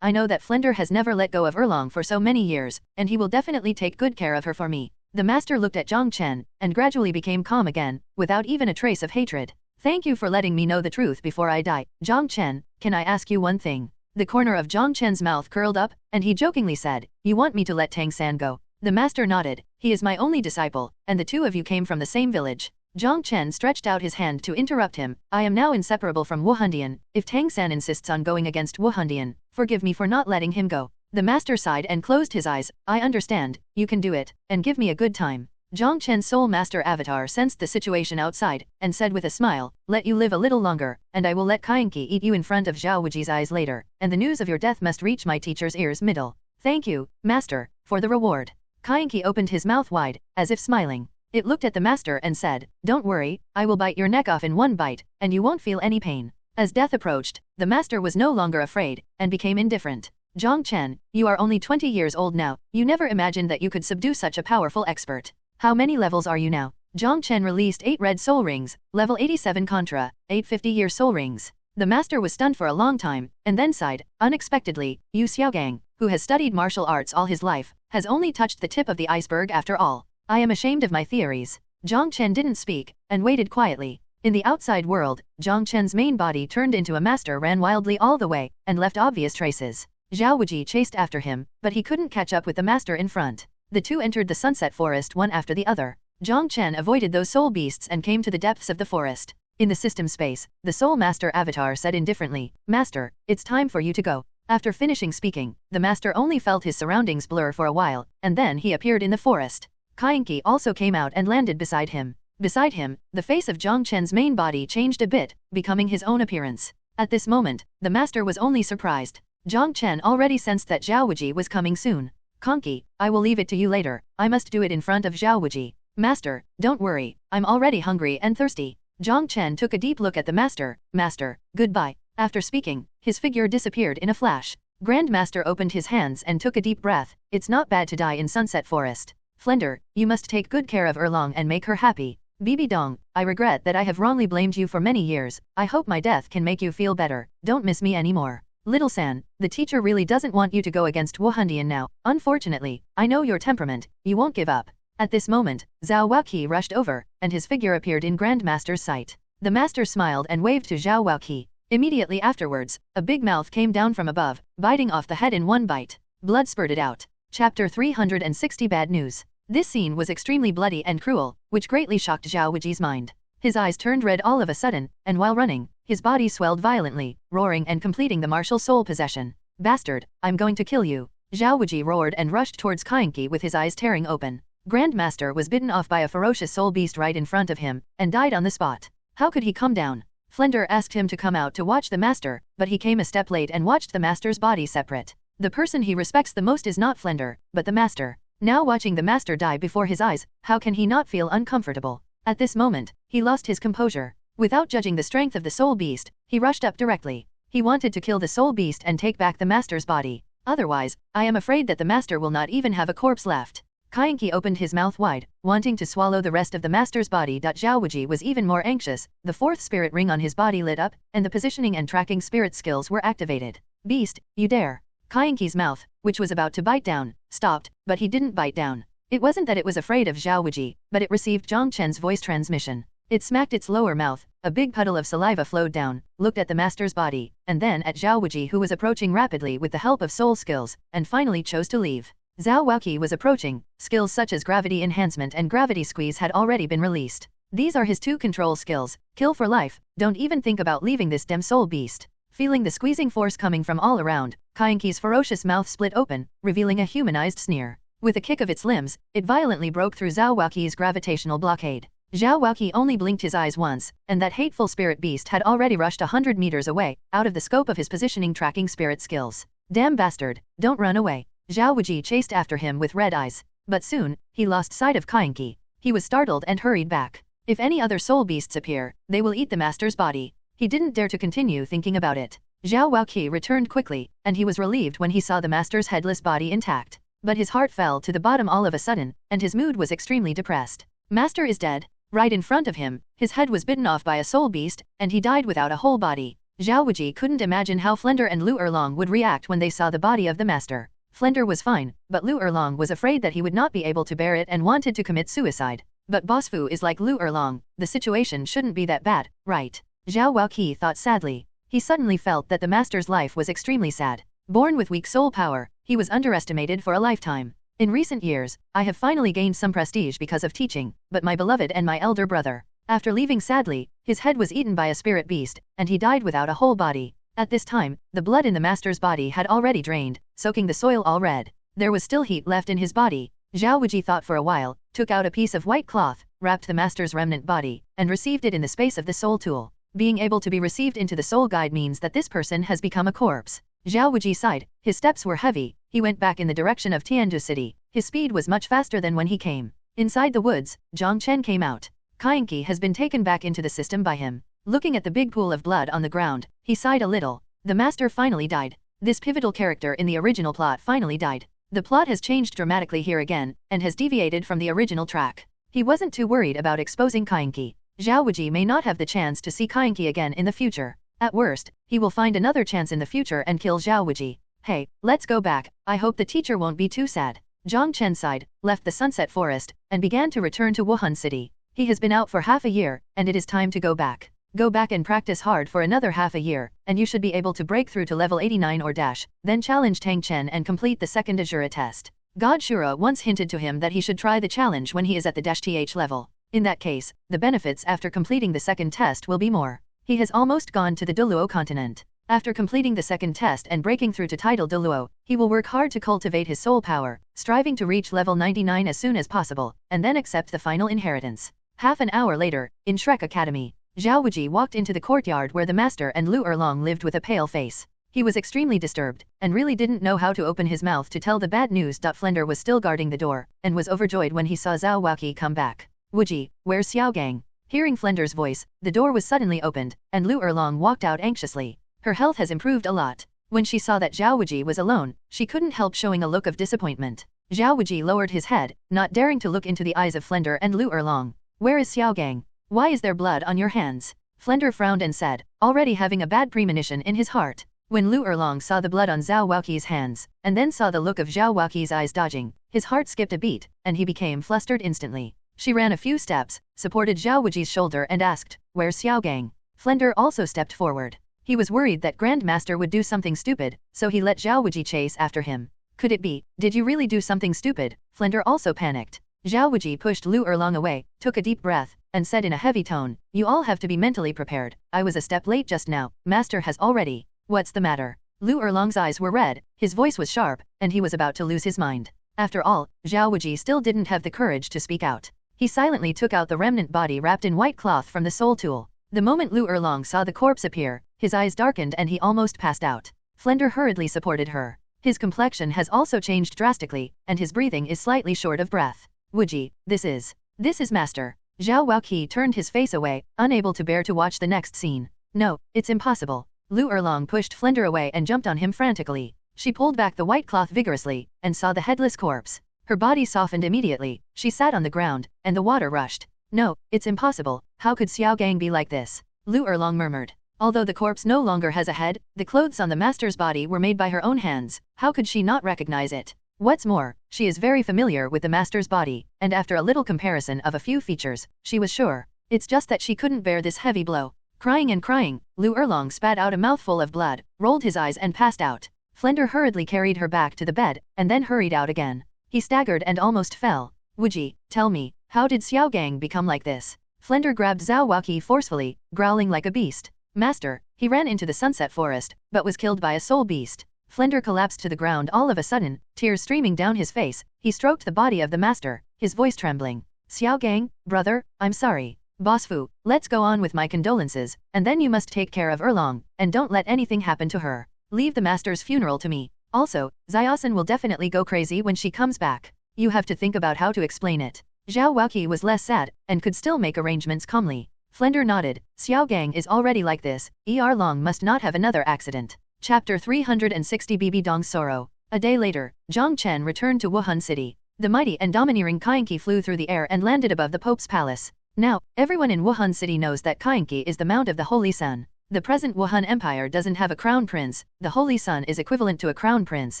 I know that Flender has never let go of Erlong for so many years, and he will definitely take good care of her for me. The master looked at Jiang Chen, and gradually became calm again, without even a trace of hatred. Thank you for letting me know the truth before I die. Jiang Chen, can I ask you one thing? The corner of Jiang Chen's mouth curled up, and he jokingly said, you want me to let Tang San go? The master nodded. He is my only disciple, and the two of you came from the same village. Jiang Chen stretched out his hand to interrupt him. I am now inseparable from Wuhandian. If Tang San insists on going against Wuhandian, forgive me for not letting him go. The master sighed and closed his eyes. I understand, you can do it, and give me a good time. Jiang Chen's soul master avatar sensed the situation outside, and said with a smile, let you live a little longer, and I will let Kainki eat you in front of Xiaoweji's eyes later, and the news of your death must reach my teacher's ears middle. Thank you, master, for the reward. Kainki opened his mouth wide, as if smiling. It looked at the master and said, don't worry, I will bite your neck off in one bite, and you won't feel any pain. As death approached, the master was no longer afraid, and became indifferent. Jiang Chen, you are only 20 years old now, you never imagined that you could subdue such a powerful expert. How many levels are you now? Jiang Chen released 8 red soul rings, level 87 contra, 850-year soul rings. The master was stunned for a long time, and then sighed, unexpectedly, Yu Xiaogang, who has studied martial arts all his life, has only touched the tip of the iceberg after all. I am ashamed of my theories. Jiang Chen didn't speak, and waited quietly. In the outside world, Jiang Chen's main body turned into a master ran wildly all the way, and left obvious traces. Xiaoweji chased after him, but he couldn't catch up with the master in front. The two entered the sunset forest one after the other. Jiang Chen avoided those soul beasts and came to the depths of the forest. In the system space, the soul master avatar said indifferently, Master, it's time for you to go. After finishing speaking, the master only felt his surroundings blur for a while, and then he appeared in the forest. Kainki also came out and landed beside him. Beside him, the face of Jiang Chen's main body changed a bit, becoming his own appearance. At this moment, the master was only surprised. Jiang Chen already sensed that Xiaoweji was coming soon. Kainki, I will leave it to you later, I must do it in front of Xiaoweji. Master, don't worry, I'm already hungry and thirsty. Jiang Chen took a deep look at the master. Master, goodbye. After speaking, his figure disappeared in a flash. Grandmaster opened his hands and took a deep breath. It's not bad to die in Sunset Forest. Flender, you must take good care of Erlong and make her happy. Bibi Dong, I regret that I have wrongly blamed you for many years. I hope my death can make you feel better. Don't miss me anymore. Little San, the teacher really doesn't want you to go against Wuhandian now. Unfortunately, I know your temperament, you won't give up. At this moment, Zhao Waoqi rushed over, and his figure appeared in Grandmaster's sight. The master smiled and waved to Zhao Waoqi. Immediately afterwards, a big mouth came down from above, biting off the head in one bite. Blood spurted out. Chapter 360 Bad News. This scene was extremely bloody and cruel, which greatly shocked Zhao Weji's mind. His eyes turned red all of a sudden, and while running, his body swelled violently, roaring and completing the martial soul possession. Bastard, I'm going to kill you. Zhao Weji roared and rushed towards Kainki with his eyes tearing open. Grandmaster was bitten off by a ferocious soul beast right in front of him, and died on the spot. How could he come down? Flender asked him to come out to watch the master, but he came a step late and watched the master's body separate. The person he respects the most is not Flender, but the master. Now watching the master die before his eyes, how can he not feel uncomfortable? At this moment, he lost his composure. Without judging the strength of the soul beast, he rushed up directly. He wanted to kill the soul beast and take back the master's body. Otherwise, I am afraid that the master will not even have a corpse left. Kainki opened his mouth wide, wanting to swallow the rest of the master's body. Zhao Weji was even more anxious. The fourth spirit ring on his body lit up, and the positioning and tracking spirit skills were activated. Beast, you dare. Kainki's mouth, which was about to bite down, stopped, but he didn't bite down. It wasn't that it was afraid of Zhao Weji, but it received Jiang Chen's voice transmission. It smacked its lower mouth, a big puddle of saliva flowed down, looked at the master's body, and then at Zhao Weji, who was approaching rapidly with the help of soul skills, and finally chose to leave. Zhao Waoqi was approaching. Skills such as gravity enhancement and gravity squeeze had already been released. These are his two control skills. Kill for life. Don't even think about leaving this damn soul beast. Feeling the squeezing force coming from all around, Kainki's ferocious mouth split open, revealing a humanized sneer. With a kick of its limbs, it violently broke through Zhao Waoqi's gravitational blockade. Zhao Waoqi only blinked his eyes once, and that hateful spirit beast had already rushed 100 meters away, out of the scope of his positioning tracking spirit skills. Damn bastard, don't run away. Zhao Weji chased after him with red eyes. But soon, he lost sight of Kainki. He was startled and hurried back. If any other soul beasts appear, they will eat the master's body. He didn't dare to continue thinking about it. Zhao Waoqi returned quickly, and he was relieved when he saw the master's headless body intact. But his heart fell to the bottom all of a sudden, and his mood was extremely depressed. Master is dead. Right in front of him, his head was bitten off by a soul beast, and he died without a whole body. Xiaoxue couldn't imagine how Flender and Lu Erlong would react when they saw the body of the master. Flender was fine, but Lu Erlong was afraid that he would not be able to bear it and wanted to commit suicide. But Boss Fu is like Lu Erlong, the situation shouldn't be that bad, right? Zhao Waoqi thought sadly. He suddenly felt that the master's life was extremely sad. Born with weak soul power, he was underestimated for a lifetime. In recent years, I have finally gained some prestige because of teaching, but my beloved and my elder brother. After leaving sadly, his head was eaten by a spirit beast, and he died without a whole body. At this time, the blood in the master's body had already drained, soaking the soil all red. There was still heat left in his body. Zhao Wuji thought for a while, took out a piece of white cloth, wrapped the master's remnant body, and received it in the space of the soul tool. Being able to be received into the soul guide means that this person has become a corpse. Zhao Wuji sighed, his steps were heavy, he went back in the direction of Tiandu City. His speed was much faster than when he came. Inside the woods, Jiang Chen came out. Kainki has been taken back into the system by him. Looking at the big pool of blood on the ground, he sighed a little. The master finally died. This pivotal character in the original plot finally died. The plot has changed dramatically here again, and has deviated from the original track. He wasn't too worried about exposing Kainki. Zhao Wuji may not have the chance to see Kainki again in the future. At worst, he will find another chance in the future and kill Zhao Wuji. Hey, let's go back, I hope the teacher won't be too sad. Jiang Chen sighed, left the sunset forest, and began to return to Wuhan City. He has been out for half a year, and it is time to go back. Go back and practice hard for another half a year, and you should be able to break through to level 89 or dash, then challenge Tang Chen and complete the second Azura test. God Shura once hinted to him that he should try the challenge when he is at the dash th level. In that case, the benefits after completing the second test will be more. He has almost gone to the Douluo Continent. After completing the second test and breaking through to title Douluo, he will work hard to cultivate his soul power, striving to reach level 99 as soon as possible, and then accept the final inheritance. Half an hour later, in Shrek Academy, Zhao Wuji walked into the courtyard where the master and Lu Erlong lived with a pale face. He was extremely disturbed, and really didn't know how to open his mouth to tell the bad news. Flender was still guarding the door, and was overjoyed when he saw Zhao Waoqi come back. Wuji, where's Xiaogang? Hearing Flender's voice, the door was suddenly opened, and Lu Erlong walked out anxiously. Her health has improved a lot. When she saw that Zhao Wuji was alone, she couldn't help showing a look of disappointment. Zhao Wuji lowered his head, not daring to look into the eyes of Flender and Lu Erlong. Where is Xiaogang? Why is there blood on your hands? Flender frowned and said, already having a bad premonition in his heart. When Lu Erlong saw the blood on Zhao Waoqi's hands, and then saw the look of Zhao Waoqi's eyes dodging, his heart skipped a beat, and he became flustered instantly. She ran a few steps, supported Zhao Wuji's shoulder and asked, where's Xiaogang? Flender also stepped forward. He was worried that Grandmaster would do something stupid, so he let Zhao Wuji chase after him. Could it be, did you really do something stupid? Flender also panicked. Zhao Wuji pushed Lu Erlong away, took a deep breath, and said in a heavy tone, you all have to be mentally prepared. I was a step late just now, Master has already. What's the matter? Lu Erlong's eyes were red, his voice was sharp, and he was about to lose his mind. After all, Zhao Wuji still didn't have the courage to speak out. He silently took out the remnant body wrapped in white cloth from the soul tool. The moment Lu Erlong saw the corpse appear, his eyes darkened and he almost passed out. Flender hurriedly supported her. His complexion has also changed drastically, and his breathing is slightly short of breath. Wuji, this is Master. Zhao Waoqi turned his face away, unable to bear to watch the next scene. No, it's impossible. Lu Erlong pushed Flender away and jumped on him frantically. She pulled back the white cloth vigorously, and saw the headless corpse. Her body softened immediately, she sat on the ground, and the water rushed. No, it's impossible, how could Xiaogang be like this? Lu Erlong murmured. Although the corpse no longer has a head, the clothes on the master's body were made by her own hands, how could she not recognize it? What's more, she is very familiar with the master's body, and after a little comparison of a few features, she was sure. It's just that she couldn't bear this heavy blow. Crying and crying, Lu Erlong spat out a mouthful of blood, rolled his eyes and passed out. Flender hurriedly carried her back to the bed, and then hurried out again. He staggered and almost fell. Wuji, tell me, how did Xiaogang become like this? Flender grabbed Zhao Waoqi forcefully, growling like a beast. Master, he ran into the sunset forest, but was killed by a soul beast. Flender collapsed to the ground all of a sudden, tears streaming down his face. He stroked the body of the master, his voice trembling. Xiaogang, brother, I'm sorry. Boss Fu, let's go on with my condolences, and then you must take care of Erlong, and don't let anything happen to her. Leave the master's funeral to me. Also, Xiaoxue will definitely go crazy when she comes back. You have to think about how to explain it. Zhao Waoqi was less sad, and could still make arrangements calmly. Flender nodded. Xiaogang is already like this, Erlong must not have another accident. Chapter 360 Bibi Dong's Sorrow. A day later, Jiang Chen returned to Wuhan City. The mighty and domineering Kainki flew through the air and landed above the Pope's palace. Now, everyone in Wuhan City knows that Kainqi is the mount of the Holy Sun. The present Wuhan Empire doesn't have a crown prince, the Holy Sun is equivalent to a crown prince,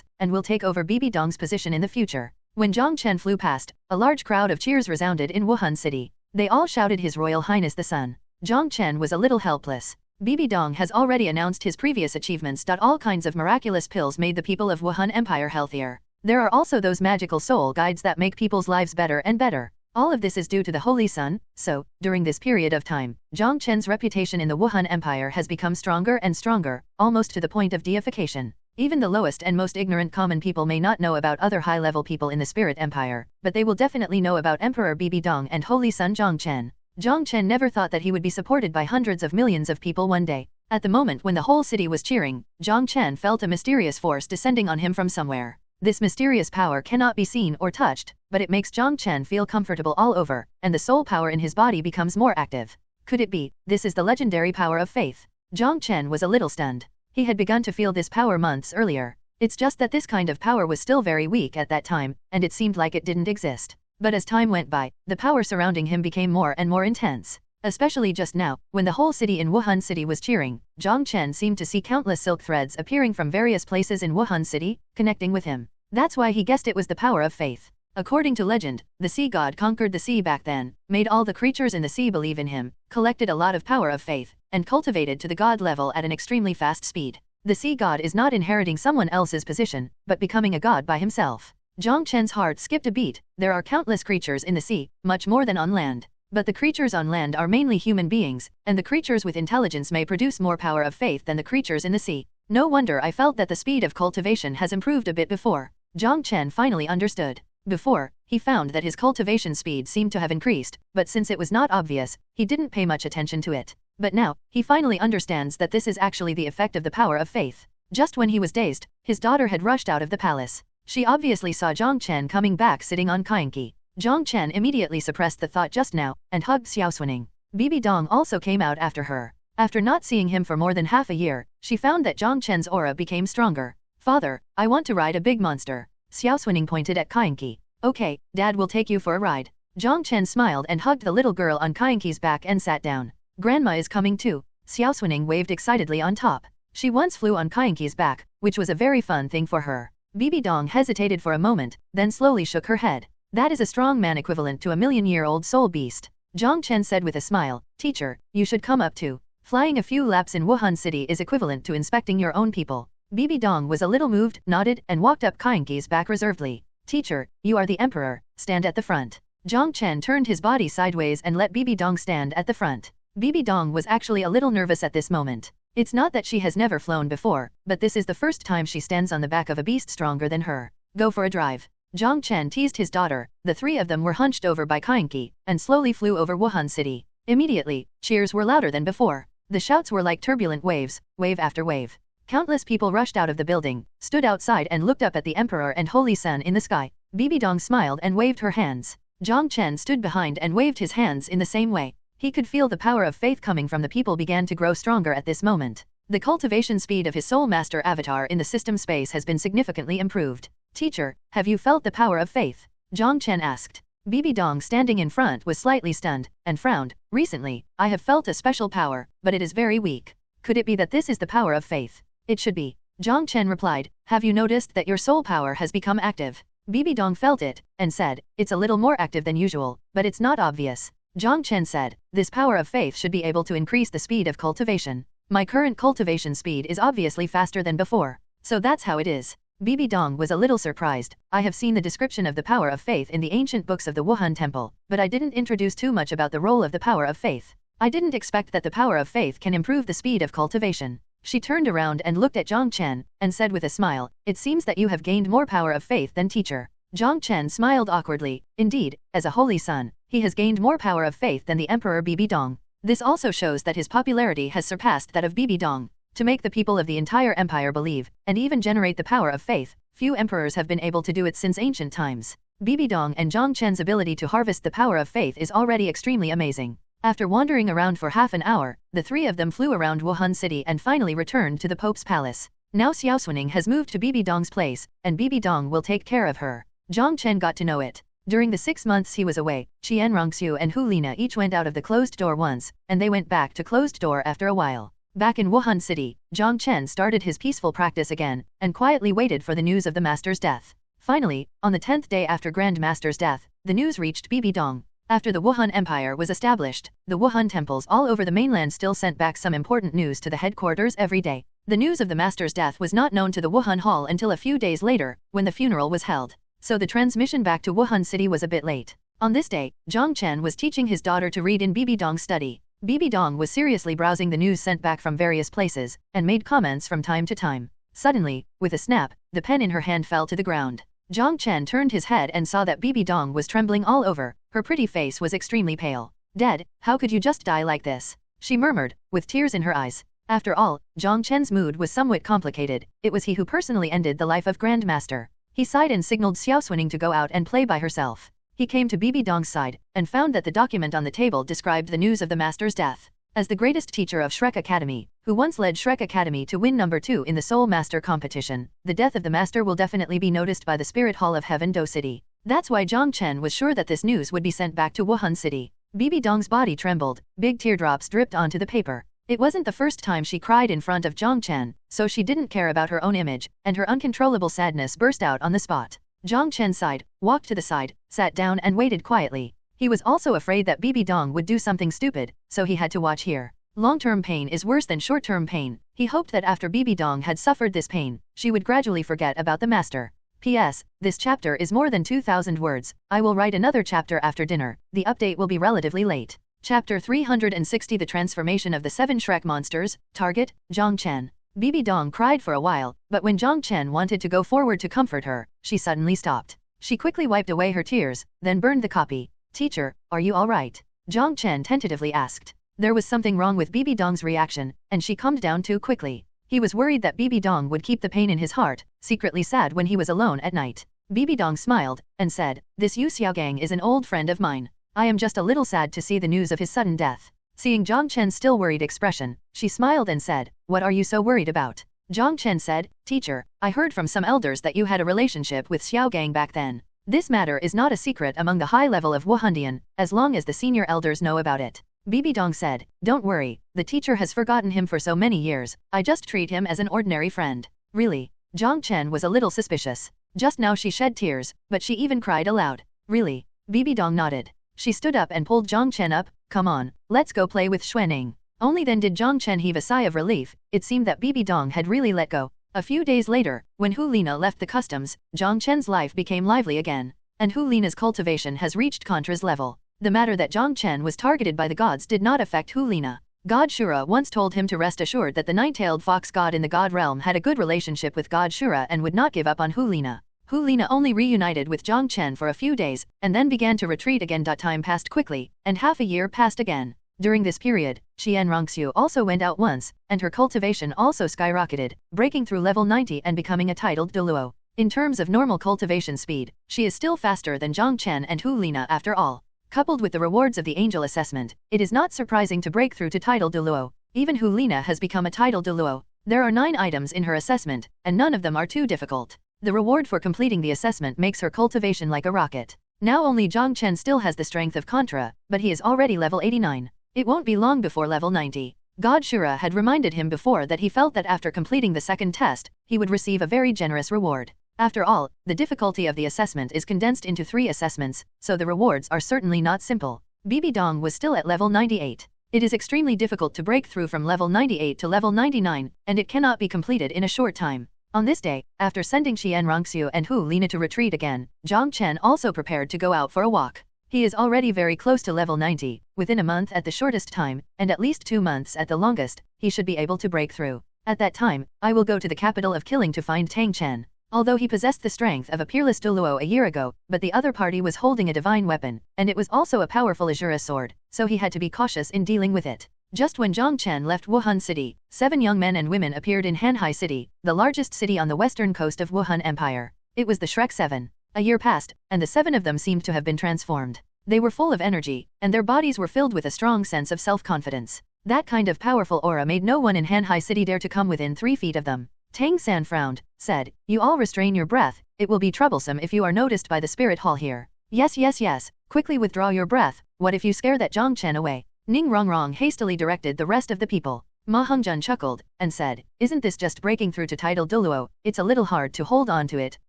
and will take over Bibi Dong's position in the future. When Jiang Chen flew past, a large crowd of cheers resounded in Wuhan City. They all shouted His Royal Highness the Sun. Jiang Chen was a little helpless. Bibi Dong has already announced his previous achievements. All kinds of miraculous pills made the people of Wuhan Empire healthier. There are also those magical soul guides that make people's lives better and better. All of this is due to the Holy Sun, so, during this period of time, Jiang Chen's reputation in the Wuhan Empire has become stronger and stronger, almost to the point of deification. Even the lowest and most ignorant common people may not know about other high-level people in the Spirit Empire, but they will definitely know about Emperor Bibi Dong and Holy Sun Jiang Chen. Jiang Chen never thought that he would be supported by hundreds of millions of people one day. At the moment when the whole city was cheering, Jiang Chen felt a mysterious force descending on him from somewhere. This mysterious power cannot be seen or touched, but it makes Jiang Chen feel comfortable all over, and the soul power in his body becomes more active. Could it be, this is the legendary power of faith? Jiang Chen was a little stunned. He had begun to feel this power months earlier. It's just that this kind of power was still very weak at that time, and it seemed like it didn't exist. But as time went by, the power surrounding him became more and more intense. Especially just now, when the whole city in Wuhan City was cheering, Jiang Chen seemed to see countless silk threads appearing from various places in Wuhan City, connecting with him. That's why he guessed it was the power of faith. According to legend, the sea god conquered the sea back then, made all the creatures in the sea believe in him, collected a lot of power of faith, and cultivated to the god level at an extremely fast speed. The sea god is not inheriting someone else's position, but becoming a god by himself. Jiang Chen's heart skipped a beat. There are countless creatures in the sea, much more than on land. But the creatures on land are mainly human beings, and the creatures with intelligence may produce more power of faith than the creatures in the sea. No wonder I felt that the speed of cultivation has improved a bit before. Jiang Chen finally understood. Before, he found that his cultivation speed seemed to have increased, but since it was not obvious, he didn't pay much attention to it. But now, he finally understands that this is actually the effect of the power of faith. Just when he was dazed, his daughter had rushed out of the palace. She obviously saw Jiang Chen coming back sitting on Kainqi. Jiang Chen immediately suppressed the thought just now, and hugged Xiaoxue. Bibi Dong also came out after her. After not seeing him for more than half a year, she found that Jiang Chen's aura became stronger. Father, I want to ride a big monster. Xiaoxue pointed at Kainqi. Okay, Dad will take you for a ride. Jiang Chen smiled and hugged the little girl on Kainqi's back and sat down. Grandma is coming too. Xiaoxue waved excitedly on top. She once flew on Kainqi's back, which was a very fun thing for her. Bibi Dong hesitated for a moment, then slowly shook her head. That is a strong man equivalent to a million-year-old soul beast. Jiang Chen said with a smile, Teacher, you should come up too. Flying a few laps in Wuhan City is equivalent to inspecting your own people. Bibi Dong was a little moved, nodded, and walked up Kainqi's back reservedly. Teacher, you are the emperor, stand at the front. Jiang Chen turned his body sideways and let Bibi Dong stand at the front. Bibi Dong was actually a little nervous at this moment. It's not that she has never flown before, but this is the first time she stands on the back of a beast stronger than her. Go for a drive. Jiang Chen teased his daughter. The three of them were hunched over by Kainqi, and slowly flew over Wuhan City. Immediately, cheers were louder than before. The shouts were like turbulent waves, wave after wave. Countless people rushed out of the building, stood outside and looked up at the Emperor and Holy Sun in the sky. Bibi Dong smiled and waved her hands. Jiang Chen stood behind and waved his hands in the same way. He could feel the power of faith coming from the people began to grow stronger at this moment. The cultivation speed of his Soul Master avatar in the system space has been significantly improved. Teacher, have you felt the power of faith? Jiang Chen asked. Bibi Dong standing in front was slightly stunned, and frowned. Recently, I have felt a special power, but it is very weak. Could it be that this is the power of faith? It should be. Jiang Chen replied, have you noticed that your soul power has become active? Bibi Dong felt it, and said, it's a little more active than usual, but it's not obvious. Jiang Chen said, this power of faith should be able to increase the speed of cultivation. My current cultivation speed is obviously faster than before. So that's how it is. Bibi Dong was a little surprised. I have seen the description of the power of faith in the ancient books of the Wuhan Temple, but I didn't introduce too much about the role of the power of faith. I didn't expect that the power of faith can improve the speed of cultivation. She turned around and looked at Jiang Chen, and said with a smile, it seems that you have gained more power of faith than teacher. Jiang Chen smiled awkwardly. Indeed, as a holy son, he has gained more power of faith than the Emperor Bibi Dong. This also shows that his popularity has surpassed that of Bibi Dong. To make the people of the entire empire believe, and even generate the power of faith, few emperors have been able to do it since ancient times. Bibi Dong and Jiang Chen's ability to harvest the power of faith is already extremely amazing. After wandering around for half an hour, the three of them flew around Wuhan City and finally returned to the Pope's palace. Now Xiaoxue has moved to Bibi Dong's place, and Bibi Dong will take care of her. Jiang Chen got to know it. During the 6 months he was away, Xiaoxue and Hu Lina each went out of the closed door once, and they went back to closed door after a while. Back in Wuhan City, Jiang Chen started his peaceful practice again, and quietly waited for the news of the master's death. Finally, on the 10th day after Grand Master's death, the news reached Bibi Dong. After the Wuhan Empire was established, the Wuhan temples all over the mainland still sent back some important news to the headquarters every day. The news of the master's death was not known to the Wuhan Hall until a few days later, when the funeral was held. So the transmission back to Wuhan City was a bit late. On this day, Jiang Chen was teaching his daughter to read in Bibi Dong's study. Bibi Dong was seriously browsing the news sent back from various places, and made comments from time to time. Suddenly, with a snap, the pen in her hand fell to the ground. Jiang Chen turned his head and saw that Bibi Dong was trembling all over, her pretty face was extremely pale. "Dead, how could you just die like this?" she murmured, with tears in her eyes. After all, Jiang Chen's mood was somewhat complicated, it was he who personally ended the life of Grand Master. He sighed and signaled Xiaoxue to go out and play by herself. He came to Bibi Dong's side, and found that the document on the table described the news of the master's death. As the greatest teacher of Shrek Academy, who once led Shrek Academy to win number 2 in the Soul Master competition, the death of the master will definitely be noticed by the Spirit Hall of Heaven Do City. That's why Jiang Chen was sure that this news would be sent back to Wuhan City. Bibi Dong's body trembled, big teardrops dripped onto the paper. It wasn't the first time she cried in front of Jiang Chen, so she didn't care about her own image, and her uncontrollable sadness burst out on the spot. Jiang Chen sighed, walked to the side, sat down and waited quietly. He was also afraid that Bibi Dong would do something stupid, so he had to watch here. Long-term pain is worse than short-term pain. He hoped that after Bibi Dong had suffered this pain, she would gradually forget about the master. P.S. This chapter is more than 2,000 words. I will write another chapter after dinner. The update will be relatively late. Chapter 360 The Transformation of the 7 Shrek Monsters. Target, Jiang Chen. Bibi Dong cried for a while, but when Jiang Chen wanted to go forward to comfort her, she suddenly stopped. She quickly wiped away her tears, then burned the copy. "Teacher, are you all right?" Jiang Chen tentatively asked. There was something wrong with Bibi Dong's reaction, and she calmed down too quickly. He was worried that Bibi Dong would keep the pain in his heart, secretly sad when he was alone at night. Bibi Dong smiled, and said, "This Yu Xiaogang is an old friend of mine. I am just a little sad to see the news of his sudden death." Seeing Jiang Chen's still worried expression, she smiled and said, "What are you so worried about?" Jiang Chen said, "Teacher, I heard from some elders that you had a relationship with Xiaogang back then. This matter is not a secret among the high level of Wuhandian, as long as the senior elders know about it." Bibi Dong said, "Don't worry, the teacher has forgotten him for so many years, I just treat him as an ordinary friend." "Really?" Jiang Chen was a little suspicious. Just now she shed tears, but she even cried aloud. "Really?" Bibi Dong nodded. She stood up and pulled Jiang Chen up. "Come on, let's go play with Xuaning." Only then did Jiang Chen heave a sigh of relief. It seemed that Bibi Dong had really let go. A few days later, when Hu Lina left the customs, Jiang Chen's life became lively again. And Hu Lina's cultivation has reached Contra's level. The matter that Jiang Chen was targeted by the gods did not affect Hu Lina. God Shura once told him to rest assured that the nine-tailed fox god in the god realm had a good relationship with God Shura and would not give up on Hu Lina. Hu Lina only reunited with Jiang Chen for a few days, and then began to retreat again. Time passed quickly, and half a year passed again. During this period, Xiaoxue also went out once, and her cultivation also skyrocketed, breaking through level 90 and becoming a titled Douluo. In terms of normal cultivation speed, she is still faster than Jiang Chen and Hu Lina after all. Coupled with the rewards of the angel assessment, it is not surprising to break through to title Douluo. Even Hu Lina has become a title Douluo. There are 9 items in her assessment, and none of them are too difficult. The reward for completing the assessment makes her cultivation like a rocket. Now only Jiang Chen still has the strength of Contra, but he is already level 89. It won't be long before level 90. God Shura had reminded him before that he felt that after completing the second test, he would receive a very generous reward. After all, the difficulty of the assessment is condensed into 3 assessments, so the rewards are certainly not simple. Bibi Dong was still at level 98. It is extremely difficult to break through from level 98 to level 99, and it cannot be completed in a short time. On this day, after sending Xiaoxue and Hu Lina to retreat again, Jiang Chen also prepared to go out for a walk. He is already very close to level 90, within a month at the shortest time, and at least 2 months at the longest, he should be able to break through. At that time, I will go to the capital of killing to find Tang Chen. Although he possessed the strength of a peerless Douluo a year ago, but the other party was holding a divine weapon, and it was also a powerful Azura sword, so he had to be cautious in dealing with it. Just when Jiang Chen left Wuhan City, 7 young men and women appeared in Hanhai City, the largest city on the western coast of Wuhan Empire. It was the Shrek 7. A year passed, and the 7 of them seemed to have been transformed. They were full of energy, and their bodies were filled with a strong sense of self-confidence. That kind of powerful aura made no one in Hanhai City dare to come within 3 feet of them. Tang San frowned, said, "You all restrain your breath, it will be troublesome if you are noticed by the spirit hall here." Yes, yes, yes, quickly withdraw your breath, what if you scare that Jiang Chen away? Ning Rongrong hastily directed the rest of the people. Ma Hongzhen chuckled, and said, isn't this just breaking through to title Douluo? It's a little hard to hold on to it.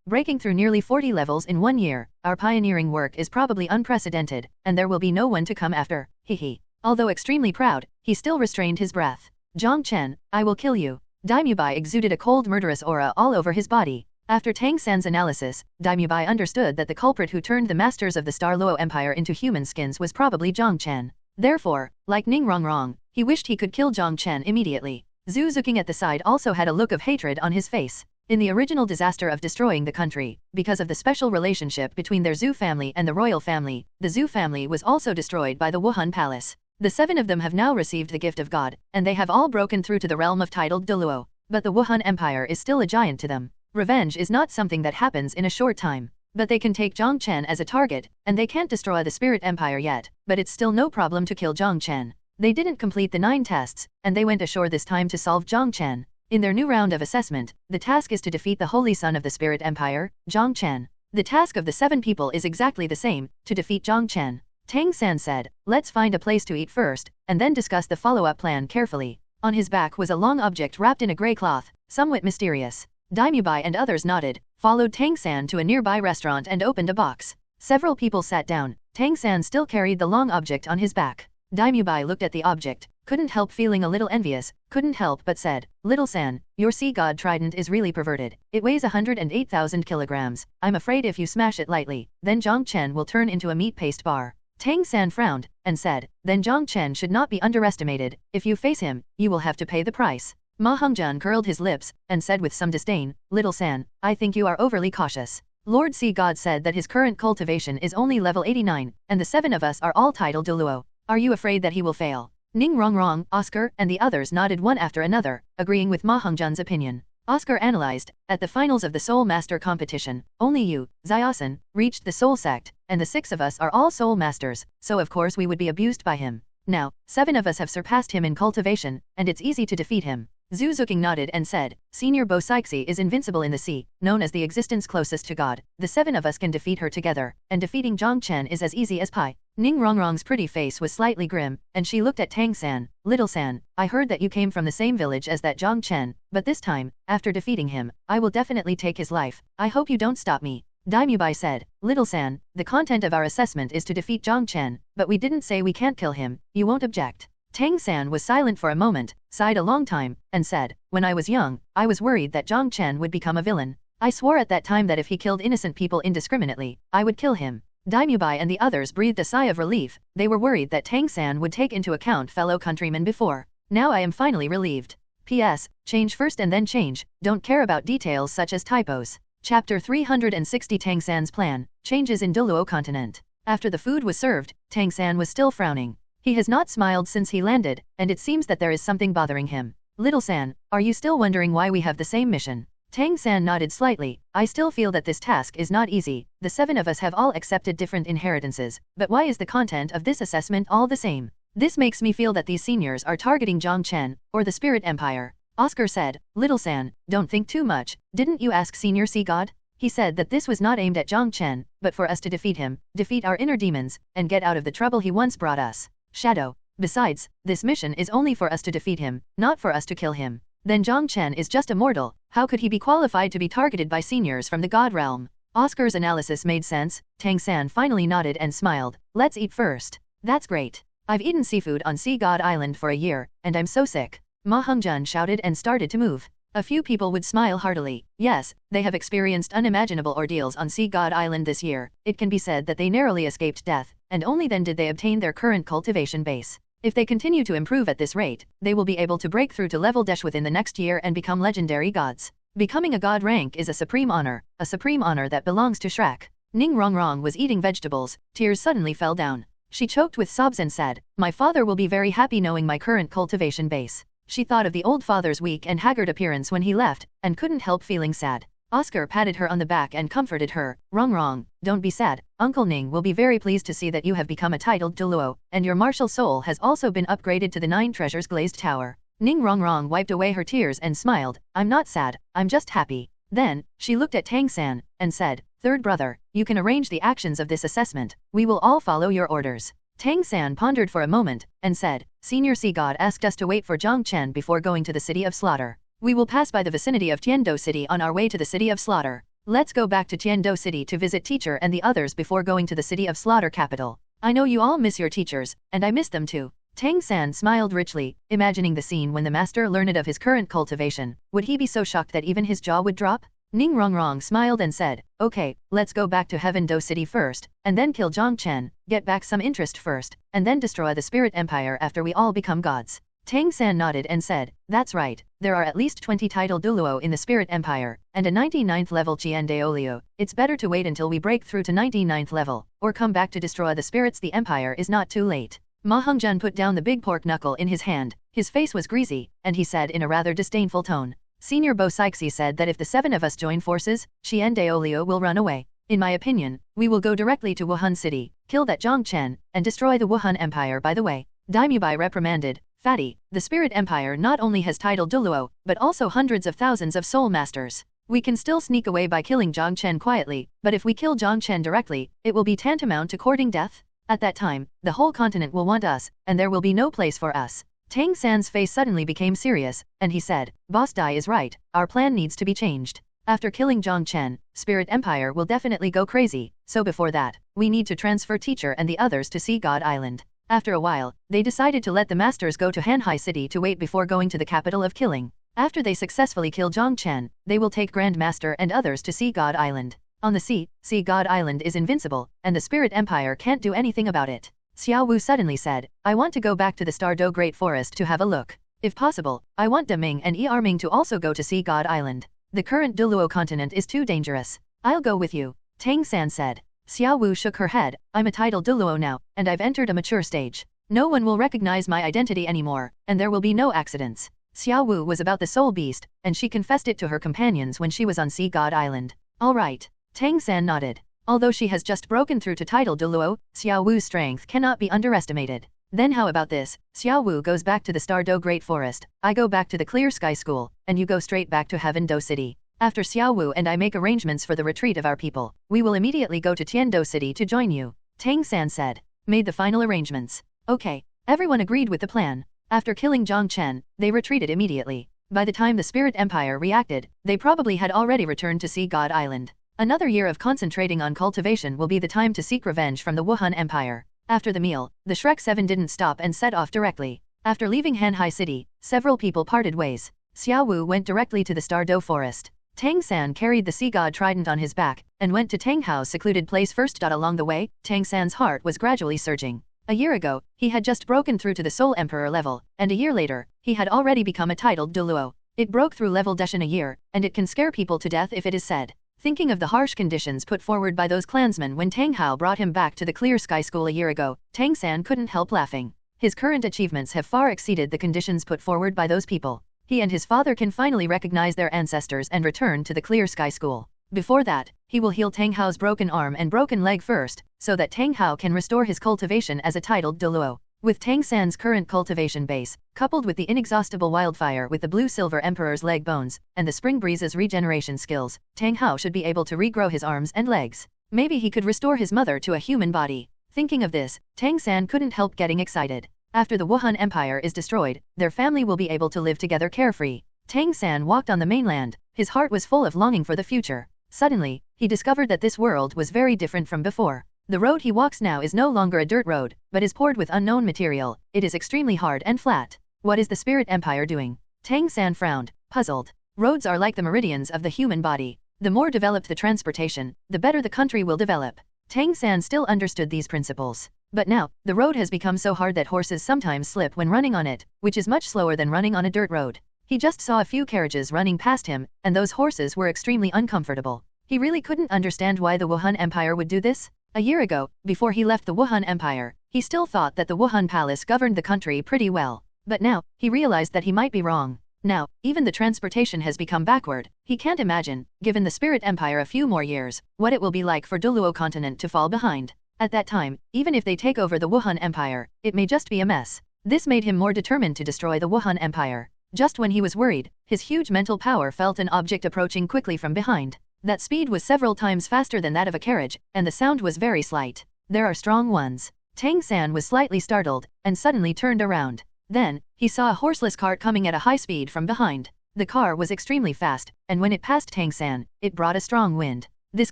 Breaking through nearly 40 levels in 1 year, our pioneering work is probably unprecedented, and there will be no one to come after, hehe. Although extremely proud, he still restrained his breath. Jiang Chen, I will kill you. Daimubai exuded a cold murderous aura all over his body. After Tang San's analysis, Daimubai understood that the culprit who turned the masters of the Star Luo Empire into human skins was probably Jiang Chen. Therefore, like Ning Rongrong, he wished he could kill Jiang Chen immediately. Zhu Zuking at the side also had a look of hatred on his face. In the original disaster of destroying the country, because of the special relationship between their Zhu family and the royal family, the Zhu family was also destroyed by the Wuhan Palace. The 7 of them have now received the gift of God, and they have all broken through to the realm of titled Douluo. But the Wuhan Empire is still a giant to them. Revenge is not something that happens in a short time. But they can take Jiang Chen as a target, and they can't destroy the Spirit Empire yet, but it's still no problem to kill Jiang Chen. They didn't complete the 9 tests, and they went ashore this time to solve Jiang Chen. In their new round of assessment, the task is to defeat the Holy Son of the Spirit Empire, Jiang Chen. The task of the 7 people is exactly the same, to defeat Jiang Chen. Tang San said, let's find a place to eat first, and then discuss the follow-up plan carefully. On his back was a long object wrapped in a grey cloth, somewhat mysterious. Daimubai and others nodded, followed Tang San to a nearby restaurant and opened a box. Several people sat down. Tang San still carried the long object on his back. Daimubai looked at the object, couldn't help feeling a little envious, couldn't help but said, Little San, your sea god trident is really perverted. It weighs 108,000 kilograms. I'm afraid if you smash it lightly, then Jiang Chen will turn into a meat paste bar. Tang San frowned, and said, then Jiang Chen should not be underestimated. If you face him, you will have to pay the price. Ma Hongzhen curled his lips, and said with some disdain, Little San, I think you are overly cautious. Lord Sea God said that his current cultivation is only level 89, and the 7 of us are all titled Douluo. Are you afraid that he will fail? Ning Rongrong, Oscar, and the others nodded one after another, agreeing with Ma Hongzhen's opinion. Oscar analyzed, at the finals of the Soul Master competition, only you, Xiaoxue, reached the Soul Sect, and the 6 of us are all Soul Masters, so of course we would be abused by him. Now, 7 of us have surpassed him in cultivation, and it's easy to defeat him. Zhu Zuking nodded and said, Senior Bosaixi is invincible in the sea, known as the existence closest to God. The 7 of us can defeat her together, and defeating Jiang Chen is as easy as pie. Ning Rongrong's pretty face was slightly grim, and she looked at Tang San. Little San, I heard that you came from the same village as that Jiang Chen, but this time, after defeating him, I will definitely take his life. I hope you don't stop me. Daimubai said, Little San, the content of our assessment is to defeat Jiang Chen, but we didn't say we can't kill him. You won't object. Tang San was silent for a moment, sighed a long time, and said, when I was young, I was worried that Jiang Chen would become a villain. I swore at that time that if he killed innocent people indiscriminately, I would kill him. Daimubai and the others breathed a sigh of relief. They were worried that Tang San would take into account fellow countrymen before. Now I am finally relieved. P.S. Change first and then change, don't care about details such as typos. Chapter 360 Tang San's Plan, Changes in Douluo Continent. After the food was served, Tang San was still frowning. He has not smiled since he landed, and it seems that there is something bothering him. Little San, are you still wondering why we have the same mission? Tang San nodded slightly. I still feel that this task is not easy. The 7 of us have all accepted different inheritances, but why is the content of this assessment all the same? This makes me feel that these seniors are targeting Jiang Chen, or the Spirit Empire. Oscar said, Little San, don't think too much. Didn't you ask Senior Sea God? He said that this was not aimed at Jiang Chen, but for us to defeat him, defeat our inner demons, and get out of the trouble he once brought us. Shadow. Besides, this mission is only for us to defeat him, not for us to kill him. Then Jiang Chen is just a mortal. How could he be qualified to be targeted by seniors from the God realm? Oscar's analysis made sense. Tang San finally nodded and smiled. Let's eat first. That's great. I've eaten seafood on Sea God Island for a year, and I'm so sick. Ma Hongzhen shouted and started to move. A few people would smile heartily. Yes, they have experienced unimaginable ordeals on Sea God Island this year. It can be said that they narrowly escaped death, and only then did they obtain their current cultivation base. If they continue to improve at this rate, they will be able to break through to level dash within the next year and become legendary gods. Becoming a god rank is a supreme honor that belongs to Shrek. Ning Rongrong was eating vegetables. Tears suddenly fell down. She choked with sobs and said, My father will be very happy knowing my current cultivation base. She thought of the old father's weak and haggard appearance when he left, and couldn't help feeling sad. Oscar patted her on the back and comforted her. Rongrong, don't be sad. Uncle Ning will be very pleased to see that you have become a titled Douluo, and your martial soul has also been upgraded to the 9 treasures glazed tower. Ning Rongrong wiped away her tears and smiled. I'm not sad, I'm just happy. Then, she looked at Tang San, and said, Third brother, you can arrange the actions of this assessment. We will all follow your orders. Tang San pondered for a moment, and said, Senior Sea God asked us to wait for Jiang Chen before going to the city of slaughter. We will pass by the vicinity of Tiando City on our way to the city of slaughter. Let's go back to Tiando City to visit teacher and the others before going to the city of slaughter capital. I know you all miss your teachers, and I miss them too. Tang San smiled richly, imagining the scene when the master learned of his current cultivation. Would he be so shocked that even his jaw would drop? Ning Rongrong smiled and said, Okay, let's go back to Heaven Do City first, and then kill Jiang Chen, get back some interest first, and then destroy the Spirit Empire after we all become gods. Tang San nodded and said, That's right, there are at least 20 titled Douluo in the Spirit Empire, and a 99th level Qian Deolio. It's better to wait until we break through to 99th level, or come back to destroy the spirits. The Empire is not too late. Ma Hongzhen put down the big pork knuckle in his hand, his face was greasy, and he said in a rather disdainful tone. Senior Bo Sixi said that if the 7 of us join forces, Qian Deolio will run away. In my opinion, we will go directly to Wuhan City, kill that Jiang Chen, and destroy the Wuhan Empire. By the way, Daimyobai reprimanded, Fatty, the Spirit Empire not only has titled Douluo, but also hundreds of thousands of soul masters. We can still sneak away by killing Jiang Chen quietly, but if we kill Jiang Chen directly, it will be tantamount to courting death. At that time, the whole continent will want us, and there will be no place for us. Tang San's face suddenly became serious, and he said, Boss Dai is right, our plan needs to be changed. After killing Jiang Chen, Spirit Empire will definitely go crazy, so before that, we need to transfer teacher and the others to Sea God Island. After a while, they decided to let the masters go to Hanhai City to wait before going to the capital of killing. After they successfully kill Jiang Chen, they will take Grand Master and others to Sea God Island. On the sea, Sea God Island is invincible, and the Spirit Empire can't do anything about it. Xiaoxue suddenly said, I want to go back to the Stardo Great Forest to have a look. If possible, I want Deming and Erming to also go to Sea God Island. The current Douluo Continent is too dangerous. I'll go with you, Tang San said. Xiaoxue shook her head, I'm a titled Douluo now, and I've entered a mature stage. No one will recognize my identity anymore, and there will be no accidents. Xiaoxue was about the soul beast, and she confessed it to her companions when she was on Sea God Island. All right. Tang San nodded. Although she has just broken through to title Douluo, Xiaoxue's strength cannot be underestimated. Then how about this? Xiaoxue goes back to the Stardo Great Forest, I go back to the Clear Sky School, and you go straight back to Heaven Do City. After Xiaoxue and I make arrangements for the retreat of our people, we will immediately go to Tiando City to join you, Tang San said. Made the final arrangements. Okay. Everyone agreed with the plan. After killing Jiang Chen, they retreated immediately. By the time the Spirit Empire reacted, they probably had already returned to Sea God Island. Another year of concentrating on cultivation will be the time to seek revenge from the Wuhan Empire. After the meal, the Shrek 7 didn't stop and set off directly. After leaving Hanhai City, several people parted ways. Xiaoxue went directly to the Stardo Forest. Tang San carried the sea god trident on his back, and went to Tang Hao's secluded place first. Along the way, Tang San's heart was gradually surging. A year ago, he had just broken through to the Soul Emperor level, and a year later, he had already become a titled Douluo. It broke through level Dash in a year, and it can scare people to death if it is said. Thinking of the harsh conditions put forward by those clansmen when Tang Hao brought him back to the Clear Sky School a year ago, Tang San couldn't help laughing. His current achievements have far exceeded the conditions put forward by those people. He and his father can finally recognize their ancestors and return to the Clear Sky School. Before that, he will heal Tang Hao's broken arm and broken leg first, so that Tang Hao can restore his cultivation as a titled Douluo. With Tang San's current cultivation base, coupled with the inexhaustible wildfire with the blue-silver emperor's leg bones, and the spring breeze's regeneration skills, Tang Hao should be able to regrow his arms and legs. Maybe he could restore his mother to a human body. Thinking of this, Tang San couldn't help getting excited. After the Wuhan Empire is destroyed, their family will be able to live together carefree. Tang San walked on the mainland, his heart was full of longing for the future. Suddenly, he discovered that this world was very different from before. The road he walks now is no longer a dirt road, but is poured with unknown material. It is extremely hard and flat. What is the Spirit Empire doing? Tang San frowned, puzzled. Roads are like the meridians of the human body. The more developed the transportation, the better the country will develop. Tang San still understood these principles. But now, the road has become so hard that horses sometimes slip when running on it, which is much slower than running on a dirt road. He just saw a few carriages running past him, and those horses were extremely uncomfortable. He really couldn't understand why the Wuhan Empire would do this. A year ago, before he left the Wuhan Empire, he still thought that the Wuhan Palace governed the country pretty well. But now, he realized that he might be wrong. Now, even the transportation has become backward. He can't imagine, given the Spirit Empire a few more years, what it will be like for Douluo Continent to fall behind. At that time, even if they take over the Wuhan Empire, it may just be a mess. This made him more determined to destroy the Wuhan Empire. Just when he was worried, his huge mental power felt an object approaching quickly from behind. That speed was several times faster than that of a carriage, and the sound was very slight. There are strong ones. Tang San was slightly startled, and suddenly turned around. Then, he saw a horseless cart coming at a high speed from behind. The car was extremely fast, and when it passed Tang San, it brought a strong wind. This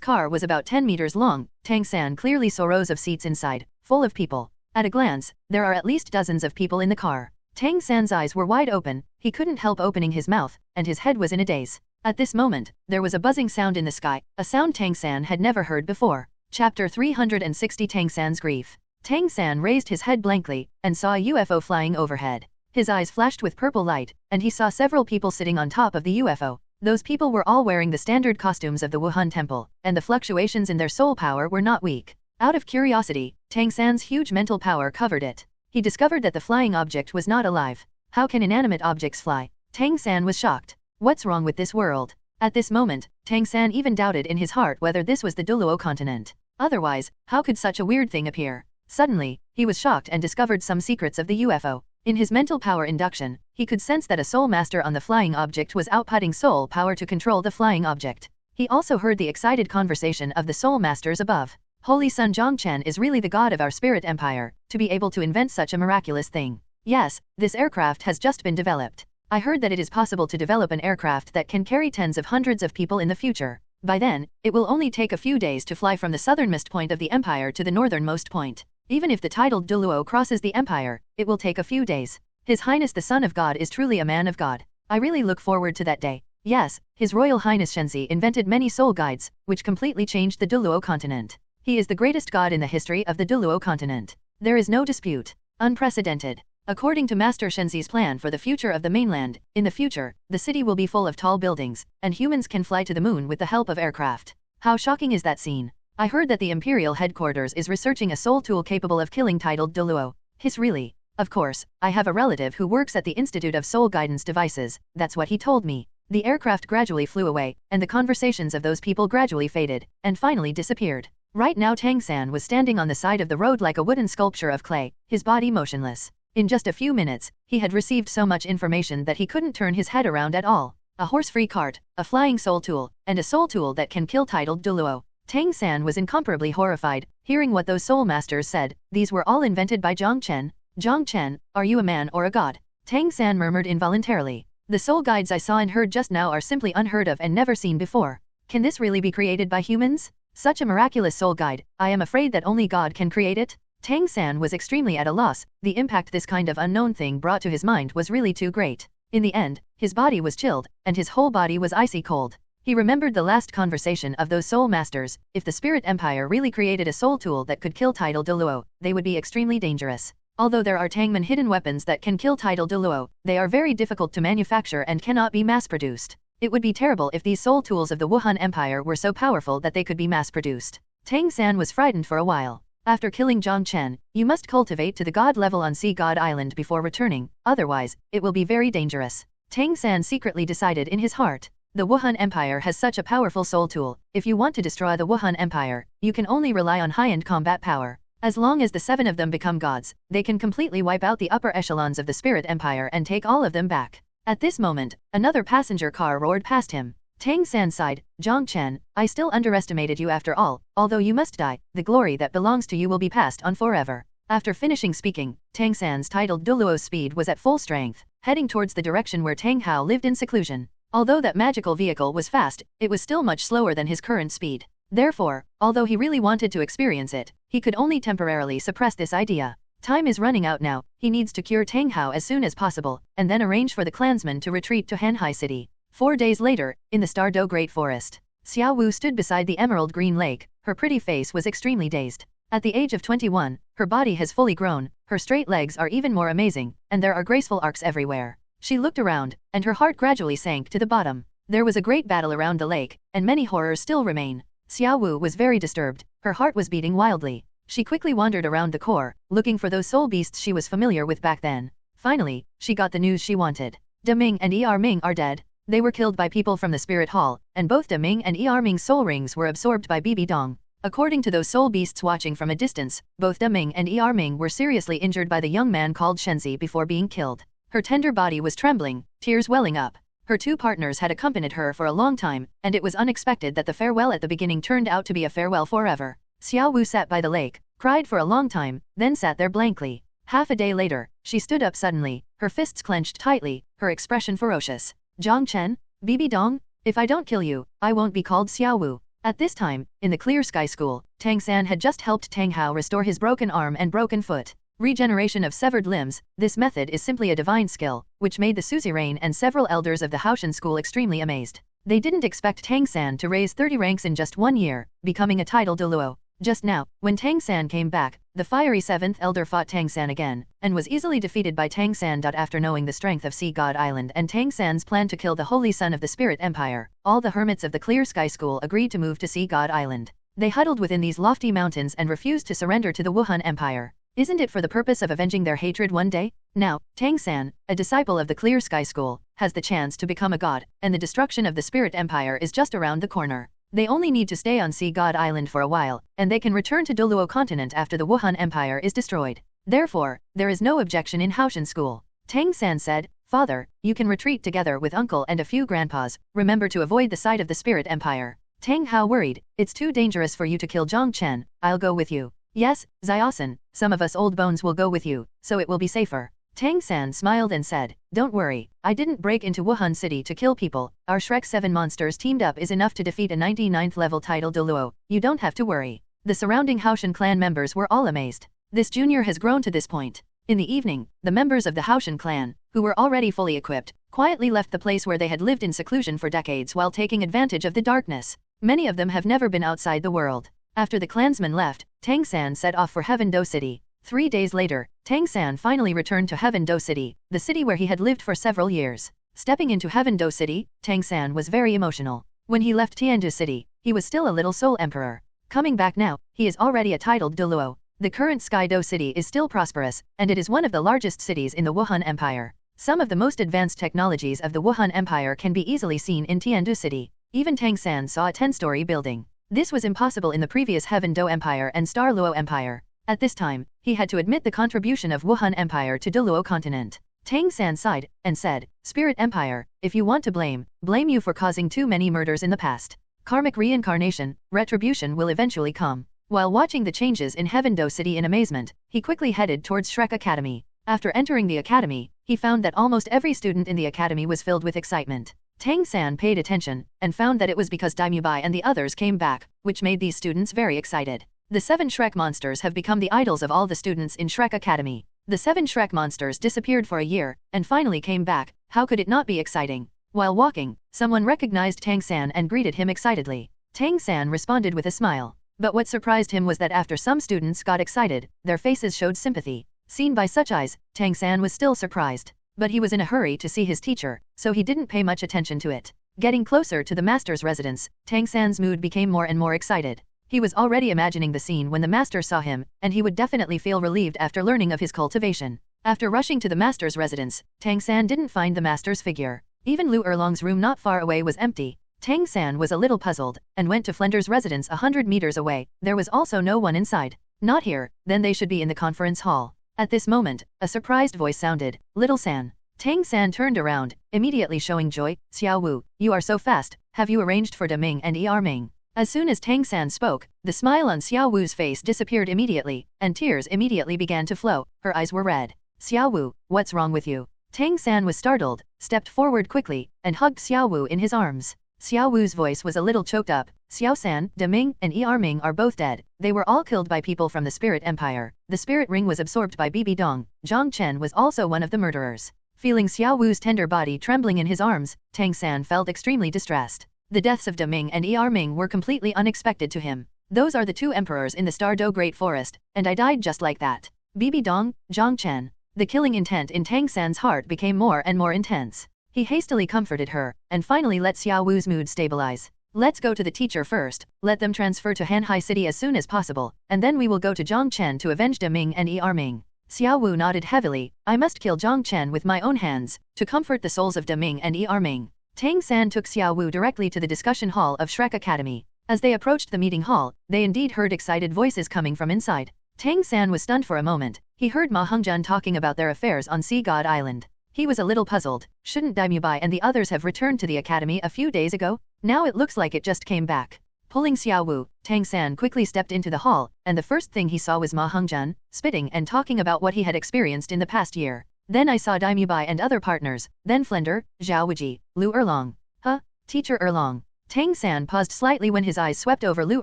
car was about 10 meters long. Tang San clearly saw rows of seats inside, full of people. At a glance, there are at least dozens of people in the car. Tang San's eyes were wide open, he couldn't help opening his mouth, and his head was in a daze. At this moment, there was a buzzing sound in the sky, a sound Tang San had never heard before. Chapter 360 Tang San's Grief. Tang San raised his head blankly, and saw a UFO flying overhead. His eyes flashed with purple light, and he saw several people sitting on top of the UFO. Those people were all wearing the standard costumes of the Wuhan temple, and the fluctuations in their soul power were not weak. Out of curiosity, Tang San's huge mental power covered it. He discovered that the flying object was not alive. How can inanimate objects fly? Tang San was shocked. What's wrong with this world? At this moment, Tang San even doubted in his heart whether this was the Douluo Continent. Otherwise, how could such a weird thing appear? Suddenly, he was shocked and discovered some secrets of the UFO. In his mental power induction, he could sense that a soul master on the flying object was outputting soul power to control the flying object. He also heard the excited conversation of the soul masters above. Holy Son Jiang Chen is really the god of our spirit empire, to be able to invent such a miraculous thing. Yes, this aircraft has just been developed. I heard that it is possible to develop an aircraft that can carry tens of hundreds of people in the future. By then, it will only take a few days to fly from the southernmost point of the empire to the northernmost point. Even if the titled Douluo crosses the empire, it will take a few days. His Highness the Son of God is truly a man of God. I really look forward to that day. Yes, His Royal Highness Shenzi invented many soul guides, which completely changed the Douluo continent. He is the greatest god in the history of the Douluo continent. There is no dispute. Unprecedented. According to Master Shenzi's plan for the future of the mainland, in the future, the city will be full of tall buildings, and humans can fly to the moon with the help of aircraft. How shocking is that scene? I heard that the Imperial headquarters is researching a soul tool capable of killing titled Douluo. His really? Of course, I have a relative who works at the Institute of Soul Guidance Devices, that's what he told me. The aircraft gradually flew away, and the conversations of those people gradually faded, and finally disappeared. Right now Tang San was standing on the side of the road like a wooden sculpture of clay, his body motionless. In just a few minutes, he had received so much information that he couldn't turn his head around at all. A horse-free cart, a flying soul tool, and a soul tool that can kill titled Douluo. Tang San was incomparably horrified, hearing what those soul masters said. These were all invented by Jiang Chen. Jiang Chen, are you a man or a god? Tang San murmured involuntarily. The soul guides I saw and heard just now are simply unheard of and never seen before. Can this really be created by humans? Such a miraculous soul guide, I am afraid that only God can create it? Tang San was extremely at a loss. The impact this kind of unknown thing brought to his mind was really too great. In the end, his body was chilled, and his whole body was icy cold. He remembered the last conversation of those soul masters. If the Spirit Empire really created a soul tool that could kill title Douluo, they would be extremely dangerous. Although there are Tangman hidden weapons that can kill title Douluo, they are very difficult to manufacture and cannot be mass-produced. It would be terrible if these soul tools of the Wuhan Empire were so powerful that they could be mass-produced. Tang San was frightened for a while. After killing Jiang Chen, you must cultivate to the god level on Sea God Island before returning, otherwise, it will be very dangerous. Tang San secretly decided in his heart. The Wuhan Empire has such a powerful soul tool. If you want to destroy the Wuhan Empire, you can only rely on high-end combat power. As long as the 7 of them become gods, they can completely wipe out the upper echelons of the Spirit Empire and take all of them back. At this moment, another passenger car roared past him. Tang San sighed. Jiang Chen, I still underestimated you after all. Although you must die, the glory that belongs to you will be passed on forever. After finishing speaking, Tang San's titled Douluo's speed was at full strength, heading towards the direction where Tang Hao lived in seclusion. Although that magical vehicle was fast, it was still much slower than his current speed. Therefore, although he really wanted to experience it, he could only temporarily suppress this idea. Time is running out now. He needs to cure Tang Hao as soon as possible, and then arrange for the clansmen to retreat to Hanhai City. 4 days later, in the Stardo Great Forest, Xiaoxue stood beside the emerald green lake. Her pretty face was extremely dazed. At the age of 21, her body has fully grown, her straight legs are even more amazing, and there are graceful arcs everywhere. She looked around, and her heart gradually sank to the bottom. There was a great battle around the lake, and many horrors still remain. Xiaoxue was very disturbed. Her heart was beating wildly. She quickly wandered around the core, looking for those soul beasts she was familiar with back then. Finally, she got the news she wanted. Da Ming and Er Ming are dead. They were killed by people from the Spirit Hall, and both Da Ming and Er Ming's soul rings were absorbed by Bibi Dong. According to those soul beasts watching from a distance, both Da Ming and Er Ming were seriously injured by the young man called Shenzi before being killed. Her tender body was trembling, tears welling up. Her two partners had accompanied her for a long time, and it was unexpected that the farewell at the beginning turned out to be a farewell forever. Xiaowu sat by the lake, cried for a long time, then sat there blankly. Half a day later, she stood up suddenly, her fists clenched tightly, her expression ferocious. Jiang Chen? Bibi Dong? If I don't kill you, I won't be called Xiaowu. At this time, in the Clear Sky School, Tang San had just helped Tang Hao restore his broken arm and broken foot. Regeneration of severed limbs, this method is simply a divine skill, which made the suzerain and several elders of the Haoshan school extremely amazed. They didn't expect Tang San to raise 30 ranks in just 1 year, becoming a title Douluo. Just now, when Tang San came back, the fiery 7th elder fought Tang San again, and was easily defeated by Tang San. After knowing the strength of Sea God Island and Tang San's plan to kill the Holy Son of the Spirit Empire, all the hermits of the Clear Sky School agreed to move to Sea God Island. They huddled within these lofty mountains and refused to surrender to the Wuhan Empire. Isn't it for the purpose of avenging their hatred one day? Now, Tang San, a disciple of the Clear Sky School, has the chance to become a god, and the destruction of the Spirit Empire is just around the corner. They only need to stay on Sea God Island for a while, and they can return to Douluo Continent after the Wuhan Empire is destroyed. Therefore, there is no objection in Haoshan School. Tang San said, "Father, you can retreat together with uncle and a few grandpas, remember to avoid the sight of the Spirit Empire." Tang Hao worried, "It's too dangerous for you to kill Jiang Chen, I'll go with you." "Yes, Xiaoxue, some of us old bones will go with you, so it will be safer." Tang San smiled and said, "Don't worry, I didn't break into Wuhan City to kill people, our Shrek 7 monsters teamed up is enough to defeat a 99th level title Douluo, you don't have to worry." The surrounding Haoshan clan members were all amazed. This junior has grown to this point. In the evening, the members of the Haoshan clan, who were already fully equipped, quietly left the place where they had lived in seclusion for decades while taking advantage of the darkness. Many of them have never been outside the world. After the clansmen left, Tang San set off for Heaven Do City. 3 days later, Tang San finally returned to Heaven Do City, the city where he had lived for several years. Stepping into Heaven Do City, Tang San was very emotional. When he left Tiandu City, he was still a little soul emperor. Coming back now, he is already a titled Douluo. The current Sky Do City is still prosperous, and it is one of the largest cities in the Wuhan Empire. Some of the most advanced technologies of the Wuhan Empire can be easily seen in Tiandu City. Even Tang San saw a 10-story building. This was impossible in the previous Heaven Do Empire and Star Luo Empire. At this time, he had to admit the contribution of Wuhan Empire to Douluo Continent. Tang San sighed, and said, "Spirit Empire, if you want to blame you for causing too many murders in the past. Karmic reincarnation, retribution will eventually come." While watching the changes in Heaven Do City in amazement, he quickly headed towards Shrek Academy. After entering the academy, he found that almost every student in the academy was filled with excitement. Tang San paid attention, and found that it was because Daimubai and the others came back, which made these students very excited. The 7 Shrek monsters have become the idols of all the students in Shrek Academy. The 7 Shrek monsters disappeared for a year, and finally came back. How could it not be exciting? While walking, someone recognized Tang San and greeted him excitedly. Tang San responded with a smile. But what surprised him was that after some students got excited, their faces showed sympathy. Seen by such eyes, Tang San was still surprised. But he was in a hurry to see his teacher, so he didn't pay much attention to it. Getting closer to the master's residence, Tang San's mood became more and more excited. He was already imagining the scene when the master saw him, and he would definitely feel relieved after learning of his cultivation. After rushing to the master's residence, Tang San didn't find the master's figure. Even Lu Erlong's room not far away was empty. Tang San was a little puzzled, and went to Flender's residence 100 meters away. There was also no one inside. Not here, then they should be in the conference hall. At this moment, a surprised voice sounded, "Little San." Tang San turned around, immediately showing joy. "Xiaowu, you are so fast, have you arranged for Deming and Ming?" As soon as Tang San spoke, the smile on Xiaowu's face disappeared immediately, and tears immediately began to flow. Her eyes were red. "Xiaowu, what's wrong with you?" Tang San was startled, stepped forward quickly, and hugged Xiaowu in his arms. Xiaowu's voice was a little choked up. "Xiao San, Deming, and Ming are both dead. They were all killed by people from the Spirit Empire. The Spirit Ring was absorbed by Bibi Dong. Jiang Chen was also one of the murderers." Feeling Xiaowu's tender body trembling in his arms, Tang San felt extremely distressed. The deaths of Deming and Ming were completely unexpected to him. Those are the 2 emperors in the Star Do Great Forest, and I died just like that. Bibi Dong, Jiang Chen. The killing intent in Tang San's heart became more and more intense. He hastily comforted her, and finally let Xiaowu's mood stabilize. "Let's go to the teacher first, let them transfer to Hanhai City as soon as possible, and then we will go to Jiang Chen to avenge Deming and Ming." Xiaowu nodded heavily. "I must kill Jiang Chen with my own hands, to comfort the souls of Deming and Ming." Tang San took Xiaowu directly to the discussion hall of Shrek Academy. As they approached the meeting hall, they indeed heard excited voices coming from inside. Tang San was stunned for a moment. He heard Ma Hongjun talking about their affairs on Sea God Island. He was a little puzzled. Shouldn't Bibi and the others have returned to the academy a few days ago? Now it looks like it just came back. Pulling Xiaowu, Tang San quickly stepped into the hall, and the first thing he saw was Ma Hongjian, spitting and talking about what he had experienced in the past year. Then I saw Bibi and other partners, then Flender, Zhao Wuji, Lu Erlong. Huh? Teacher Erlong. Tang San paused slightly when his eyes swept over Lu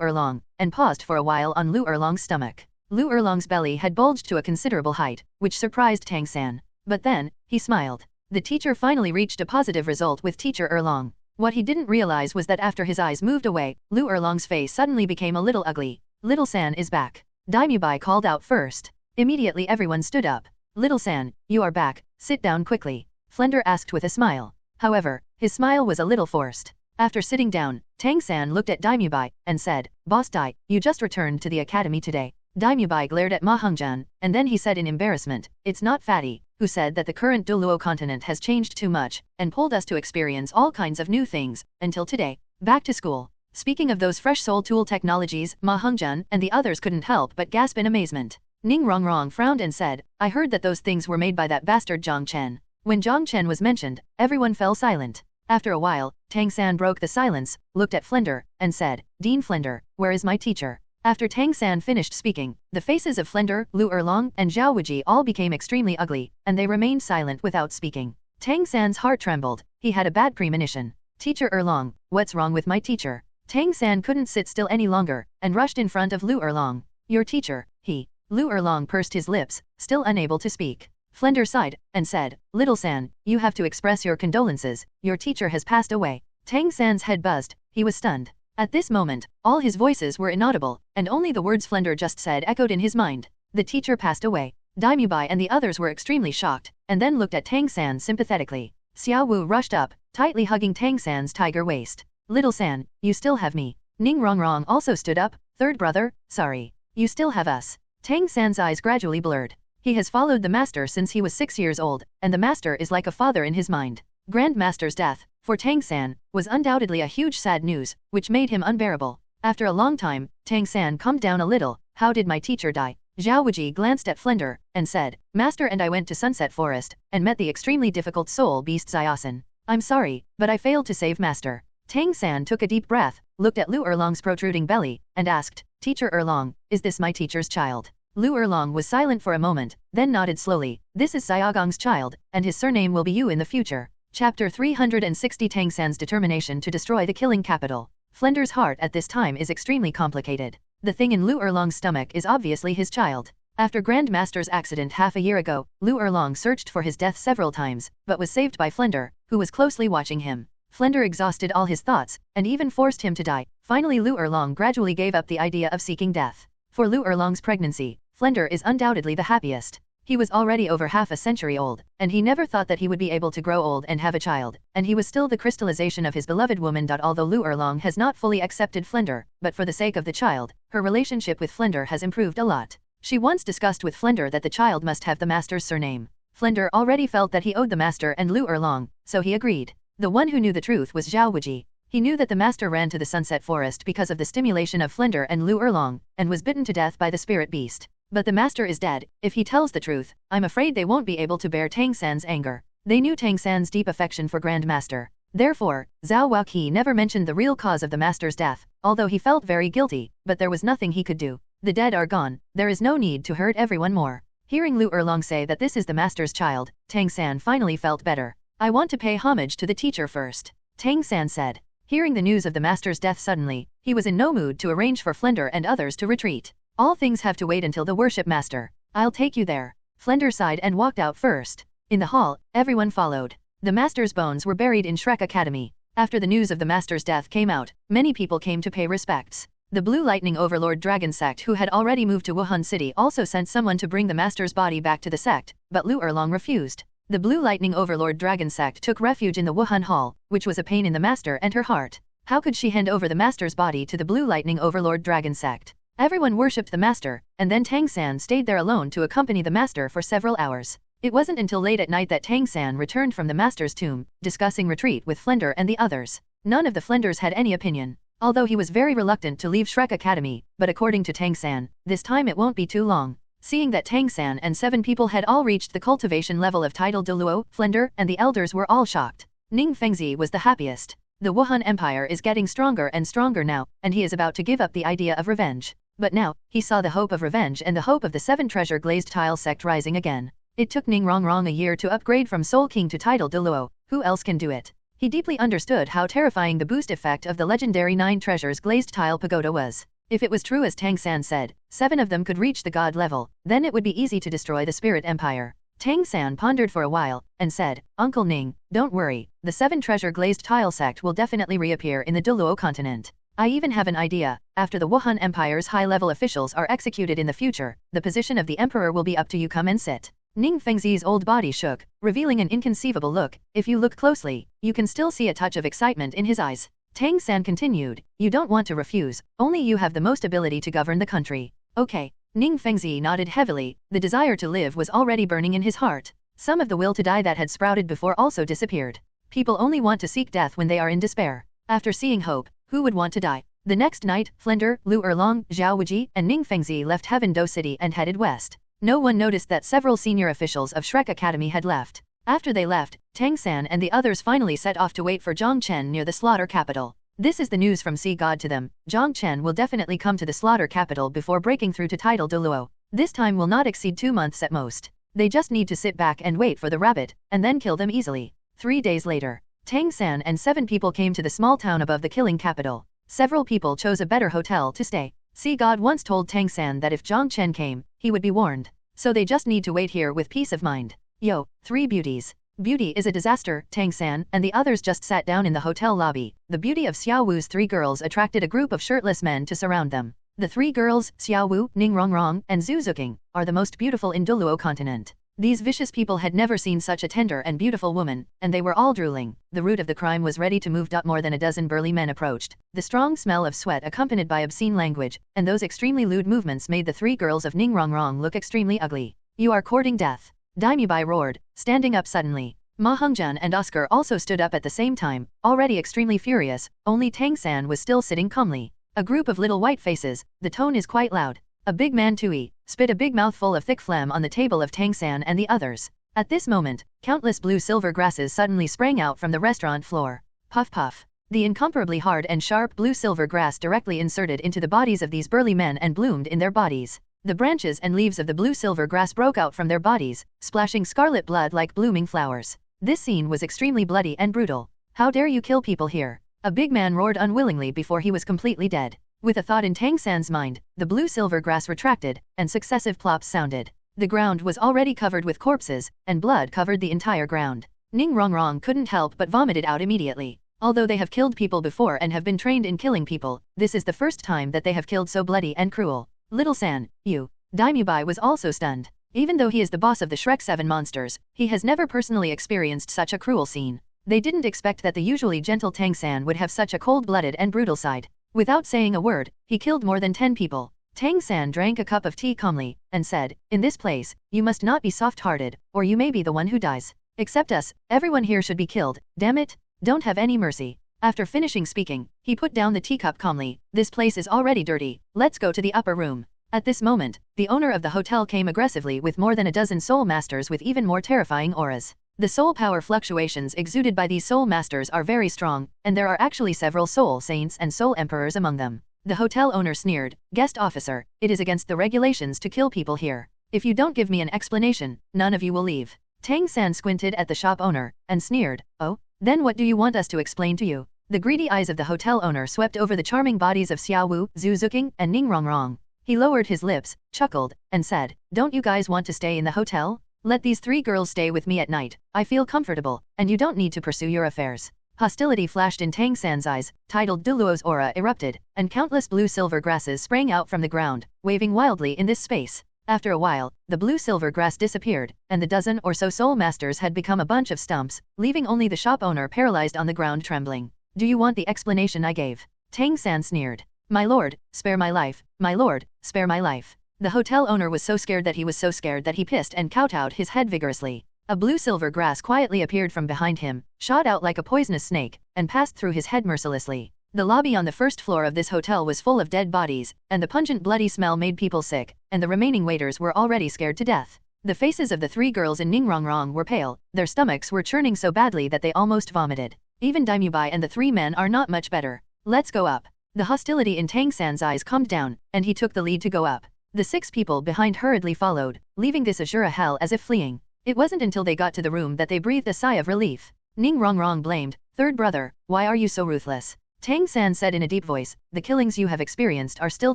Erlong, and paused for a while on Lu Erlong's stomach. Lu Erlong's belly had bulged to a considerable height, which surprised Tang San. But then, he smiled. The teacher finally reached a positive result with Teacher Erlong. What he didn't realize was that after his eyes moved away, Lu Erlong's face suddenly became a little ugly. Little San is back. Bibi called out first. Immediately everyone stood up. Little San, you are back, sit down quickly. Flender asked with a smile. However, his smile was a little forced. After sitting down, Tang San looked at Bibi, and said, Boss Dai, you just returned to the academy today. Bibi glared at Ma Hongjian, and then he said in embarrassment, it's not Fatty, who said that the current Douluo Continent has changed too much, and pulled us to experience all kinds of new things, until today. Back to school. Speaking of those fresh soul tool technologies, Ma Hongjian and the others couldn't help but gasp in amazement. Ning Rongrong frowned and said, I heard that those things were made by that bastard Jiang Chen. When Jiang Chen was mentioned, everyone fell silent. After a while, Tang San broke the silence, looked at Flender, and said, Dean Flender, where is my teacher? After Tang San finished speaking, the faces of Flender, Lu Erlong, and Zhao Wuji all became extremely ugly, and they remained silent without speaking. Tang San's heart trembled. He had a bad premonition. Teacher Erlong, what's wrong with my teacher? Tang San couldn't sit still any longer, and rushed in front of Lu Erlong. Your teacher, he. Lu Erlong pursed his lips, still unable to speak. Flender sighed, and said, Little San, you have to express your condolences, your teacher has passed away. Tang San's head buzzed. He was stunned. At this moment, all his voices were inaudible, and only the words Flender just said echoed in his mind. The teacher passed away. Bibi and the others were extremely shocked, and then looked at Tang San sympathetically. Xiaowu rushed up, tightly hugging Tang San's tiger waist. Little San, you still have me. Ning Rongrong also stood up. Third brother, sorry. You still have us. Tang San's eyes gradually blurred. He has followed the master since he was 6 years old, and the master is like a father in his mind. Grand Master's death, for Tang San, was undoubtedly a huge sad news, which made him unbearable. After a long time, Tang San calmed down a little. How did my teacher die? Zhao Wuji glanced at Flender, and said, Master and I went to Sunset Forest, and met the extremely difficult soul beast Xiaoxue. I'm sorry, but I failed to save Master. Tang San took a deep breath, looked at Lu Erlong's protruding belly, and asked, Teacher Erlong, is this my teacher's child? Lu Erlong was silent for a moment, then nodded slowly. This is Xiaogong's child, and his surname will be Yu in the future. Chapter 360 Tang San's determination to destroy the killing capital. Flender's heart at this time is extremely complicated. The thing in Lu Erlong's stomach is obviously his child. After Grand Master's accident half a year ago, Lu Erlong searched for his death several times, but was saved by Flender, who was closely watching him. Flender exhausted all his thoughts, and even forced him to die. Finally Lu Erlong gradually gave up the idea of seeking death. For Lu Erlong's pregnancy, Flender is undoubtedly the happiest. He was already over half a century old, and he never thought that he would be able to grow old and have a child, and he was still the crystallization of his beloved woman. Although Lu Erlong has not fully accepted Flender, but for the sake of the child, her relationship with Flender has improved a lot. She once discussed with Flender that the child must have the master's surname. Flender already felt that he owed the master and Lu Erlong, so he agreed. The one who knew the truth was Zhao Wuji. He knew that the master ran to the Sunset Forest because of the stimulation of Flender and Lu Erlong, and was bitten to death by the spirit beast. But the master is dead. If he tells the truth, I'm afraid they won't be able to bear Tang San's anger. They knew Tang San's deep affection for Grand Master. Therefore, Zhao Wuqi never mentioned the real cause of the master's death, although he felt very guilty, but there was nothing he could do. The dead are gone, there is no need to hurt everyone more. Hearing Lu Erlong say that this is the master's child, Tang San finally felt better. I want to pay homage to the teacher first, Tang San said. Hearing the news of the master's death suddenly, he was in no mood to arrange for Flender and others to retreat. All things have to wait until the worship master. I'll take you there. Flender sighed and walked out first. In the hall, everyone followed. The master's bones were buried in Shrek Academy. After the news of the master's death came out, many people came to pay respects. The Blue Lightning Overlord Dragon Sect, who had already moved to Wuhan City, also sent someone to bring the master's body back to the sect, but Lu Erlong refused. The Blue Lightning Overlord Dragon Sect took refuge in the Wuhan Hall, which was a pain in the master and her heart. How could she hand over the master's body to the Blue Lightning Overlord Dragon Sect? Everyone worshipped the master, and then Tang San stayed there alone to accompany the master for several hours. It wasn't until late at night that Tang San returned from the master's tomb, discussing retreat with Flender and the others. None of the Flenders had any opinion. Although he was very reluctant to leave Shrek Academy, but according to Tang San, this time it won't be too long. Seeing that Tang San and 7 people had all reached the cultivation level of title Douluo, Flender, and the elders were all shocked. Ning Fengzi was the happiest. The Wuhan Empire is getting stronger and stronger now, and he is about to give up the idea of revenge. But now, he saw the hope of revenge and the hope of the 7 treasure glazed tile sect rising again. It took Ning Rongrong a year to upgrade from Soul King to title Douluo. Who else can do it? He deeply understood how terrifying the boost effect of the legendary 9 treasures glazed tile pagoda was. If it was true as Tang San said, 7 of them could reach the god level, then it would be easy to destroy the spirit empire. Tang San pondered for a while, and said, Uncle Ning, don't worry, the 7 treasure glazed tile sect will definitely reappear in the Douluo Continent. I even have an idea, after the Wuhan Empire's high-level officials are executed in the future, the position of the emperor will be up to you. Come and sit. Ning Fengzi's old body shook, revealing an inconceivable look. If you look closely, you can still see a touch of excitement in his eyes. Tang San continued, you don't want to refuse, only you have the most ability to govern the country. Okay. Ning Fengzi nodded heavily, the desire to live was already burning in his heart. Some of the will to die that had sprouted before also disappeared. People only want to seek death when they are in despair. After seeing hope, who would want to die? The next night, Flender, Lu Erlong, Zhao Wuji, and Ning Fengzi left Heaven Do City and headed west. No one noticed that several senior officials of Shrek Academy had left. After they left, Tang San and the others finally set off to wait for Jiang Chen near the slaughter capital. This is the news from Sea God to them. Jiang Chen will definitely come to the slaughter capital before breaking through to title Douluo. This time will not exceed 2 months at most. They just need to sit back and wait for the rabbit, and then kill them easily. 3 days later, Tang San and 7 people came to the small town above the killing capital. Several people chose a better hotel to stay. Sea God once told Tang San that if Jiang Chen came, he would be warned. So they just need to wait here with peace of mind. Yo, 3 beauties. Beauty is a disaster, Tang San and the others just sat down in the hotel lobby. The beauty of Xiaowu's 3 girls attracted a group of shirtless men to surround them. The 3 girls, Xiaowu, Ning Rongrong, and Zhu Zuking, are the most beautiful in Douluo Continent. These vicious people had never seen such a tender and beautiful woman, and they were all drooling. The root of the crime was ready to move up. More than a dozen burly men approached. The strong smell of sweat accompanied by obscene language, and those extremely lewd movements made the 3 girls of Ning Rongrong look extremely ugly. You are courting death. Daimyobai roared, standing up suddenly. Ma Hongjian and Oscar also stood up at the same time, already extremely furious. Only Tang San was still sitting calmly. A group of little white faces, the tone is quite loud. A big man Tui spit a big mouthful of thick phlegm on the table of Tang San and the others. At this moment, countless blue-silver grasses suddenly sprang out from the restaurant floor. Puff puff. The incomparably hard and sharp blue-silver grass directly inserted into the bodies of these burly men and bloomed in their bodies. The branches and leaves of the blue-silver grass broke out from their bodies, splashing scarlet blood like blooming flowers. This scene was extremely bloody and brutal. How dare you kill people here? A big man roared unwillingly before he was completely dead. With a thought in Tang San's mind, the blue-silver grass retracted, and successive plops sounded. The ground was already covered with corpses, and blood covered the entire ground. Ning Rongrong couldn't help but vomited out immediately. Although they have killed people before and have been trained in killing people, this is the first time that they have killed so bloody and cruel. Little San, you. Daimyobai was also stunned. Even though he is the boss of the Shrek 7 monsters, he has never personally experienced such a cruel scene. They didn't expect that the usually gentle Tang San would have such a cold-blooded and brutal side. Without saying a word, he killed more than 10 people. Tang San drank a cup of tea calmly, and said, in this place, you must not be soft-hearted, or you may be the one who dies. Except us, everyone here should be killed, damn it, don't have any mercy. After finishing speaking, he put down the teacup calmly. This place is already dirty, let's go to the upper room. At this moment, the owner of the hotel came aggressively with more than a dozen soul masters with even more terrifying auras. The soul power fluctuations exuded by these soul masters are very strong, and there are actually several soul saints and soul emperors among them. The hotel owner sneered, guest officer, it is against the regulations to kill people here. If you don't give me an explanation, none of you will leave. Tang San squinted at the shop owner, and sneered, oh, then what do you want us to explain to you? The greedy eyes of the hotel owner swept over the charming bodies of Xiaowu, Zhu Zuking, and Ning Rongrong. He lowered his lips, chuckled, and said, don't you guys want to stay in the hotel? Let these 3 girls stay with me at night. I feel comfortable, and you don't need to pursue your affairs. Hostility flashed in Tang San's eyes, titled Douluo's aura erupted, and countless blue-silver grasses sprang out from the ground, waving wildly in this space. After a while, the blue-silver grass disappeared, and the dozen or so soul masters had become a bunch of stumps, leaving only the shop owner paralyzed on the ground trembling. Do you want the explanation I gave? Tang San sneered. My lord, spare my life, my lord, spare my life. The hotel owner was so scared that he pissed and kowtowed his head vigorously. A blue-silver grass quietly appeared from behind him, shot out like a poisonous snake, and passed through his head mercilessly. The lobby on the first floor of this hotel was full of dead bodies, and the pungent bloody smell made people sick, and the remaining waiters were already scared to death. The faces of the 3 girls in Ningrongrong were pale, their stomachs were churning so badly that they almost vomited. Even Daimubai and the 3 men are not much better. Let's go up. The hostility in Tang San's eyes calmed down, and he took the lead to go up. The 6 people behind hurriedly followed, leaving this Azura hell as if fleeing. It wasn't until they got to the room that they breathed a sigh of relief. Ningrongrong blamed, "Third brother, why are you so ruthless?" Tang San said in a deep voice, "The killings you have experienced are still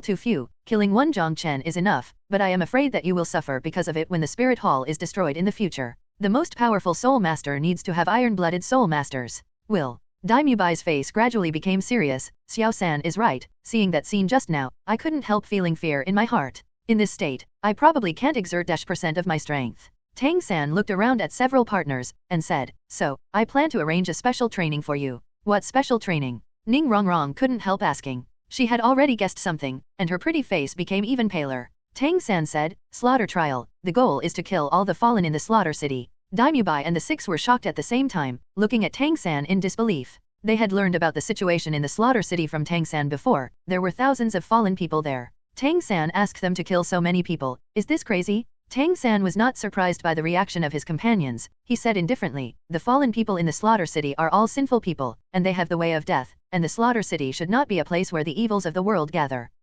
too few. Killing one Jiang Chen is enough, but I am afraid that you will suffer because of it when the spirit hall is destroyed in the future. The most powerful soul master needs to have iron-blooded soul masters. Will." Daimubai's face gradually became serious. Xiaosan is right, seeing that scene just now, I couldn't help feeling fear in my heart. In this state, I probably can't exert -% of my strength. Tang San looked around at several partners, and said, "So, I plan to arrange a special training for you." "What special training?" Ningrongrong couldn't help asking. She had already guessed something, and her pretty face became even paler. Tang San said, "Slaughter trial. The goal is to kill all the fallen in the slaughter city." Daimubai and the 6 were shocked at the same time, looking at Tang San in disbelief. They had learned about the situation in the slaughter city from Tang San before. There were thousands of fallen people there. Tang San asked them to kill so many people. Is this crazy? Tang San was not surprised by the reaction of his companions. He said indifferently, "The fallen people in the slaughter city are all sinful people, and they have the way of death, and the slaughter city should not be a place where the evils of the world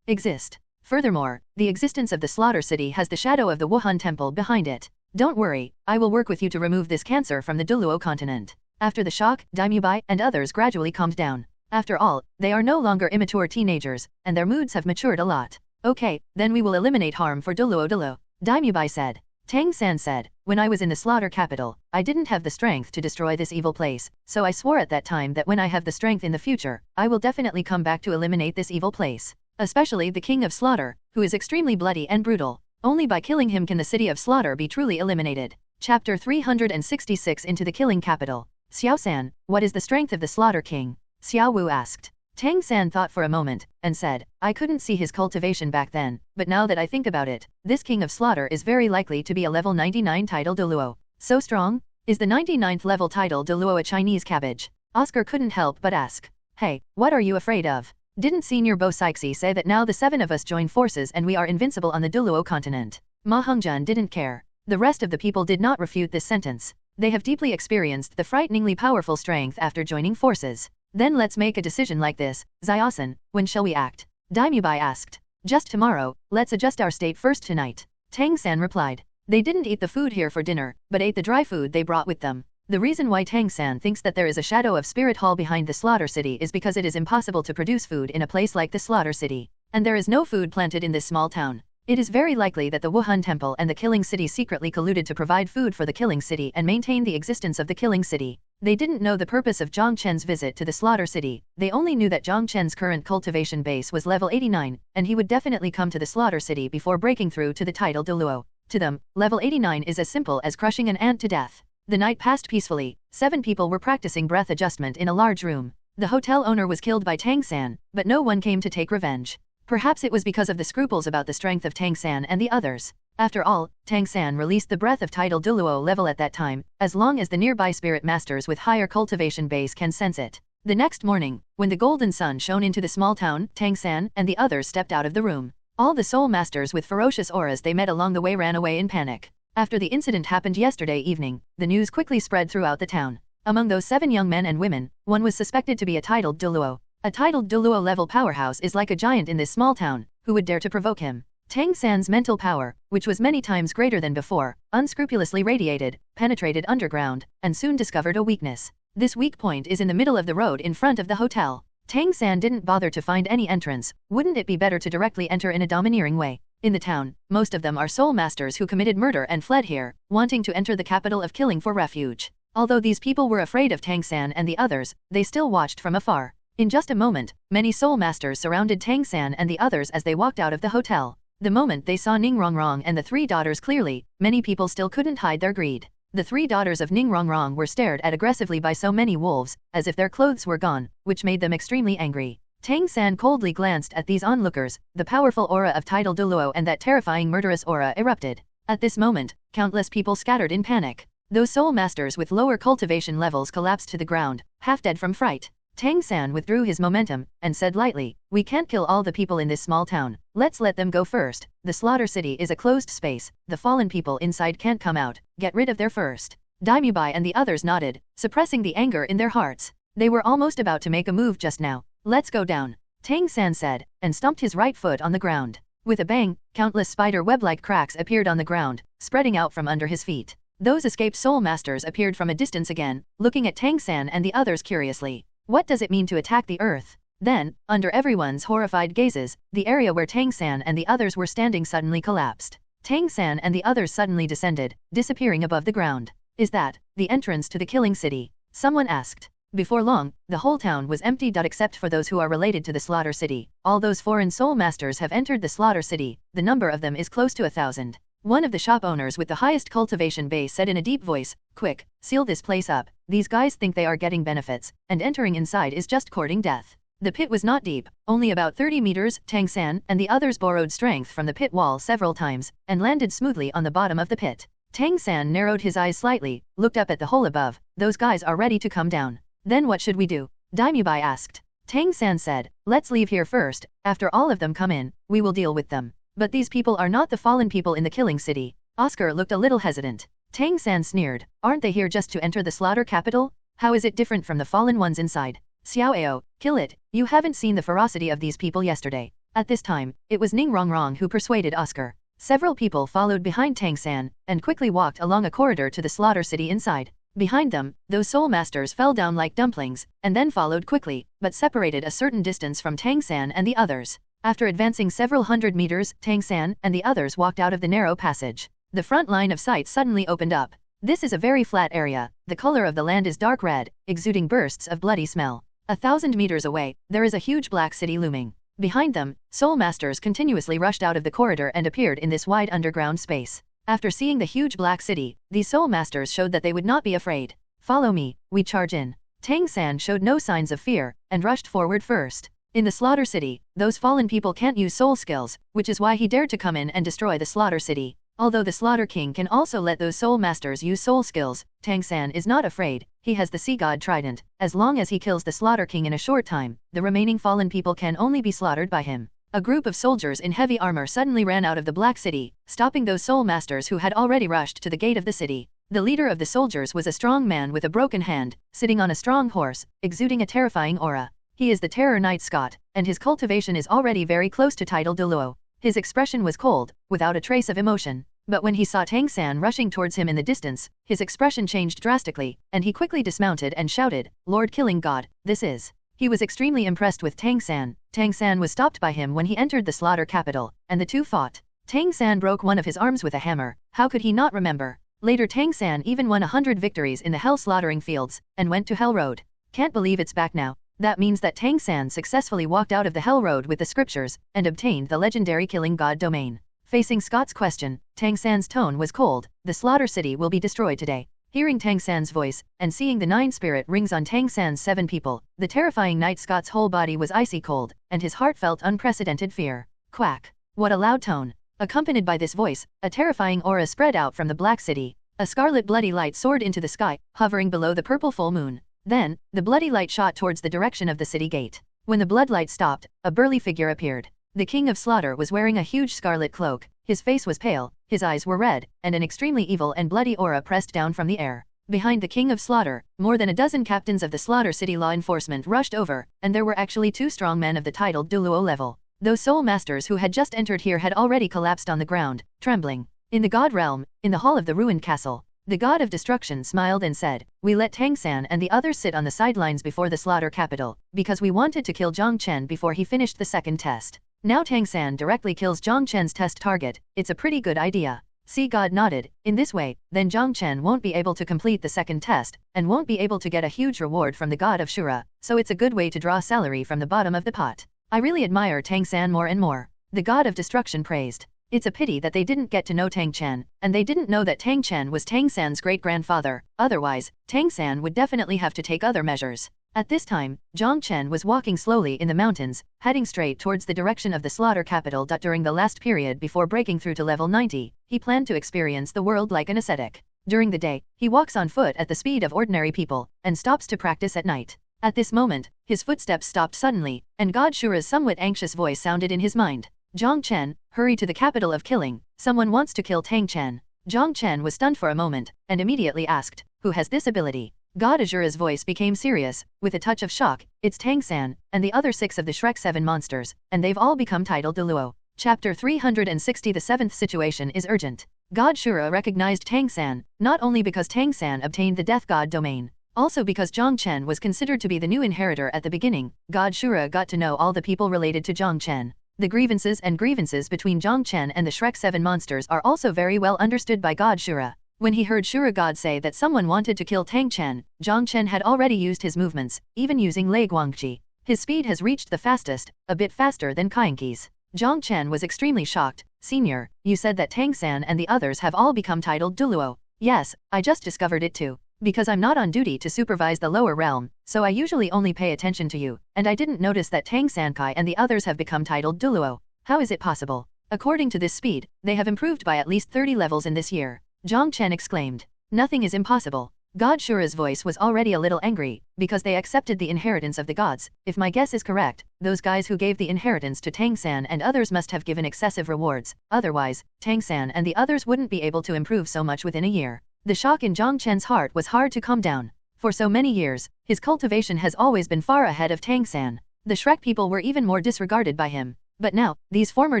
exist. Furthermore, the existence of the slaughter city has the shadow of the Wuhan temple behind it. Don't worry, I will work with you to remove this cancer from the Douluo Continent." After the shock, Daimubai and others gradually calmed down. After all, they are no longer immature teenagers, and their moods have matured a lot. "Okay, then we will eliminate harm for Douluo," Daimubai said. Tang San said, "When I was in the slaughter capital, I didn't have the strength to destroy this evil place, so I swore at that time that when I have the strength in the future, I will definitely come back to eliminate this evil place. Especially the King of Slaughter, who is extremely bloody and brutal. Only by killing him can the city of Slaughter be truly eliminated." Chapter 366 Into the Killing Capital. "Xiaosan, what is the strength of the Slaughter King?" Xiaowu asked. Tang San thought for a moment, and said, "I couldn't see his cultivation back then, but now that I think about it, this King of Slaughter is very likely to be a level 99 title Douluo. So strong? Is the 99th level title Douluo a Chinese cabbage?" Oscar couldn't help but ask. "Hey, what are you afraid of? Didn't Senior Bo Sixi say that now the 7 of us join forces and we are invincible on the Douluo continent?" Ma Hongjun didn't care. The rest of the people did not refute this sentence. They have deeply experienced the frighteningly powerful strength after joining forces. "Then let's make a decision like this, Xiaosan, when shall we act?" Daimubai asked. "Just tomorrow, let's adjust our state first tonight." Tang San replied. They didn't eat the food here for dinner, but ate the dry food they brought with them. The reason why Tang San thinks that there is a shadow of Spirit Hall behind the slaughter city is because it is impossible to produce food in a place like the slaughter city. And there is no food planted in this small town. It is very likely that the Wuhan temple and the killing city secretly colluded to provide food for the killing city and maintain the existence of the killing city. They didn't know the purpose of Jiang Chen's visit to the slaughter city. They only knew that Jiang Chen's current cultivation base was level 89, and he would definitely come to the slaughter city before breaking through to the title Douluo. To them, level 89 is as simple as crushing an ant to death. The night passed peacefully. 7 people were practicing breath adjustment in a large room. The hotel owner was killed by Tang San, but no one came to take revenge. Perhaps it was because of the scruples about the strength of Tang San and the others. After all, Tang San released the breath of title Douluo level at that time, as long as the nearby spirit masters with higher cultivation base can sense it. The next morning, when the golden sun shone into the small town, Tang San and the others stepped out of the room. All the soul masters with ferocious auras they met along the way ran away in panic. After the incident happened yesterday evening, the news quickly spread throughout the town. Among those 7 young men and women, one was suspected to be a titled Douluo. A titled Douluo level powerhouse is like a giant in this small town, who would dare to provoke him? Tang San's mental power, which was many times greater than before, unscrupulously radiated, penetrated underground, and soon discovered a weakness. This weak point is in the middle of the road in front of the hotel. Tang San didn't bother to find any entrance. Wouldn't it be better to directly enter in a domineering way? In the town, most of them are soul masters who committed murder and fled here, wanting to enter the capital of killing for refuge. Although these people were afraid of Tang San and the others, they still watched from afar. In just a moment, many soul masters surrounded Tang San and the others as they walked out of the hotel. The moment they saw Ningrongrong and the 3 daughters clearly, many people still couldn't hide their greed. The 3 daughters of Ningrongrong were stared at aggressively by so many wolves, as if their clothes were gone, which made them extremely angry. Tang San coldly glanced at these onlookers. The powerful aura of title Douluo and that terrifying murderous aura erupted. At this moment, countless people scattered in panic. Those soul masters with lower cultivation levels collapsed to the ground, half dead from fright. Tang San withdrew his momentum and said lightly, "We can't kill all the people in this small town. Let's let them go first. The slaughter city is a closed space. The fallen people inside can't come out. Get rid of their first." Daimyobai and the others nodded, suppressing the anger in their hearts. They were almost about to make a move just now. "Let's go down," Tang San said, and stomped his right foot on the ground. With a bang, countless spider web-like cracks appeared on the ground, spreading out from under his feet. Those escaped soul masters appeared from a distance again, looking at Tang San and the others curiously. What does it mean to attack the earth? Then, under everyone's horrified gazes, the area where Tang San and the others were standing suddenly collapsed. Tang San and the others suddenly descended, disappearing above the ground. "Is that the entrance to the killing city?" someone asked. Before long, the whole town was empty except for those who are related to the slaughter city. All those foreign soul masters have entered the slaughter city. The number of them is close to 1,000. One of the shop owners with the highest cultivation base said in a deep voice, "Quick, seal this place up. These guys think they are getting benefits, and entering inside is just courting death." The pit was not deep, only about 30 meters. Tang San and the others borrowed strength from the pit wall several times, and landed smoothly on the bottom of the pit. Tang San narrowed his eyes slightly, looked up at the hole above. "Those guys are ready to come down. Then what should we do?" Daimyobai asked. Tang San said, "Let's leave here first. After all of them come in, we will deal with them. But these people are not the fallen people in the killing city." Oscar looked a little hesitant. Tang San sneered, "Aren't they here just to enter the slaughter capital? How is it different from the fallen ones inside?" "Xiaoxue, kill it. You haven't seen the ferocity of these people yesterday." At this time, it was Ning Rongrong who persuaded Oscar. Several people followed behind Tang San, and quickly walked along a corridor to the slaughter city inside. Behind them, those soul masters fell down like dumplings, and then followed quickly, but separated a certain distance from Tang San and the others. After advancing several hundred meters, Tang San and the others walked out of the narrow passage. The front line of sight suddenly opened up. This is a very flat area. The color of the land is dark red, exuding bursts of bloody smell. 1,000 meters away, there is a huge black city looming. Behind them, soul masters continuously rushed out of the corridor and appeared in this wide underground space. After seeing the huge black city, these soul masters showed that they would not be afraid. "Follow me, we charge in." Tang San showed no signs of fear, and rushed forward first. In the slaughter city, those fallen people can't use soul skills, which is why he dared to come in and destroy the slaughter city. Although the slaughter king can also let those soul masters use soul skills, Tang San is not afraid. He has the sea god trident. As long as he kills the slaughter king in a short time, the remaining fallen people can only be slaughtered by him. A group of soldiers in heavy armor suddenly ran out of the black city, stopping those soul masters who had already rushed to the gate of the city. The leader of the soldiers was a strong man with a broken hand, sitting on a strong horse, exuding a terrifying aura. He is the Terror Knight Scott, and his cultivation is already very close to title Douluo. His expression was cold, without a trace of emotion. But when he saw Tang San rushing towards him in the distance, his expression changed drastically, and he quickly dismounted and shouted, "Lord Killing God, this is." He was extremely impressed with Tang San. Tang San was stopped by him when he entered the slaughter capital, and the two fought. Tang San broke one of his arms with a hammer. How could he not remember? Later Tang San even won 100 victories in the hell slaughtering fields, and went to Hell Road. Can't believe it's back now. That means that Tang San successfully walked out of the Hell Road with the scriptures, and obtained the legendary Killing God domain. Facing Scott's question, Tang San's tone was cold. "The slaughter city will be destroyed today." Hearing Tang San's voice, and seeing the 9 spirit rings on Tang San's 7 people, the terrifying Knight Scott's whole body was icy cold, and his heart felt unprecedented fear. Quack! What a loud tone! Accompanied by this voice, a terrifying aura spread out from the black city. A scarlet bloody light soared into the sky, hovering below the purple full moon. Then, the bloody light shot towards the direction of the city gate. When the bloodlight stopped, a burly figure appeared. The King of Slaughter was wearing a huge scarlet cloak. His face was pale, his eyes were red, and an extremely evil and bloody aura pressed down from the air. Behind the King of Slaughter, more than a dozen captains of the Slaughter City law enforcement rushed over, and there were actually 2 strong men of the titled Douluo level. Those soul masters who had just entered here had already collapsed on the ground, trembling. In the God realm, in the hall of the ruined castle, the god of destruction smiled and said, "We let Tang San and the others sit on the sidelines before the slaughter capital, because we wanted to kill Jiang Chen before he finished the second test. Now Tang San directly kills Jiang Chen's test target. It's a pretty good idea." Sea God nodded. "In this way, then Jiang Chen won't be able to complete the second test, and won't be able to get a huge reward from the god of Shura, so it's a good way to draw salary from the bottom of the pot. I really admire Tang San more and more." The god of destruction praised. It's a pity that they didn't get to know Tang Chen, and they didn't know that Tang Chen was Tang San's great-grandfather. Otherwise, Tang San would definitely have to take other measures. At this time, Jiang Chen was walking slowly in the mountains, heading straight towards the direction of the slaughter capital. During the last period before breaking through to level 90, he planned to experience the world like an ascetic. During the day, he walks on foot at the speed of ordinary people, and stops to practice at night. At this moment, his footsteps stopped suddenly, and God Shura's somewhat anxious voice sounded in his mind. Jiang Chen, hurry to the capital of killing, someone wants to kill Tang Chen. Jiang Chen was stunned for a moment, and immediately asked, who has this ability? God Ashura's voice became serious, with a touch of shock. It's Tang San, and the other 6 of the Shrek 7 monsters, and they've all become titled Douluo. Chapter 360. The 7th situation is urgent. God Shura recognized Tang San, not only because Tang San obtained the Death God domain, also because Jiang Chen was considered to be the new inheritor at the beginning. God Shura got to know all the people related to Jiang Chen. The grievances between Jiang Chen and the Shrek 7 monsters are also very well understood by God Shura. When he heard Shura God say that someone wanted to kill Tang Chen, Jiang Chen had already used his movements, even using Lei Guangqi. His speed has reached the fastest, a bit faster than Qianqi's. Jiang Chen was extremely shocked. Senior, you said that Tang San and the others have all become titled Douluo. Yes, I just discovered it too. Because I'm not on duty to supervise the lower realm, so I usually only pay attention to you, and I didn't notice that Tang Sankai and the others have become titled Douluo. How is it possible? According to this speed, they have improved by at least 30 levels in this year. Jiang Chen exclaimed. Nothing is impossible. God Shura's voice was already a little angry, because they accepted the inheritance of the gods. If my guess is correct, those guys who gave the inheritance to Tang San and others must have given excessive rewards, otherwise, Tang San and the others wouldn't be able to improve so much within a year. The shock in Jiang Chen's heart was hard to calm down. For so many years, his cultivation has always been far ahead of Tang San. The Shrek people were even more disregarded by him. But now, these former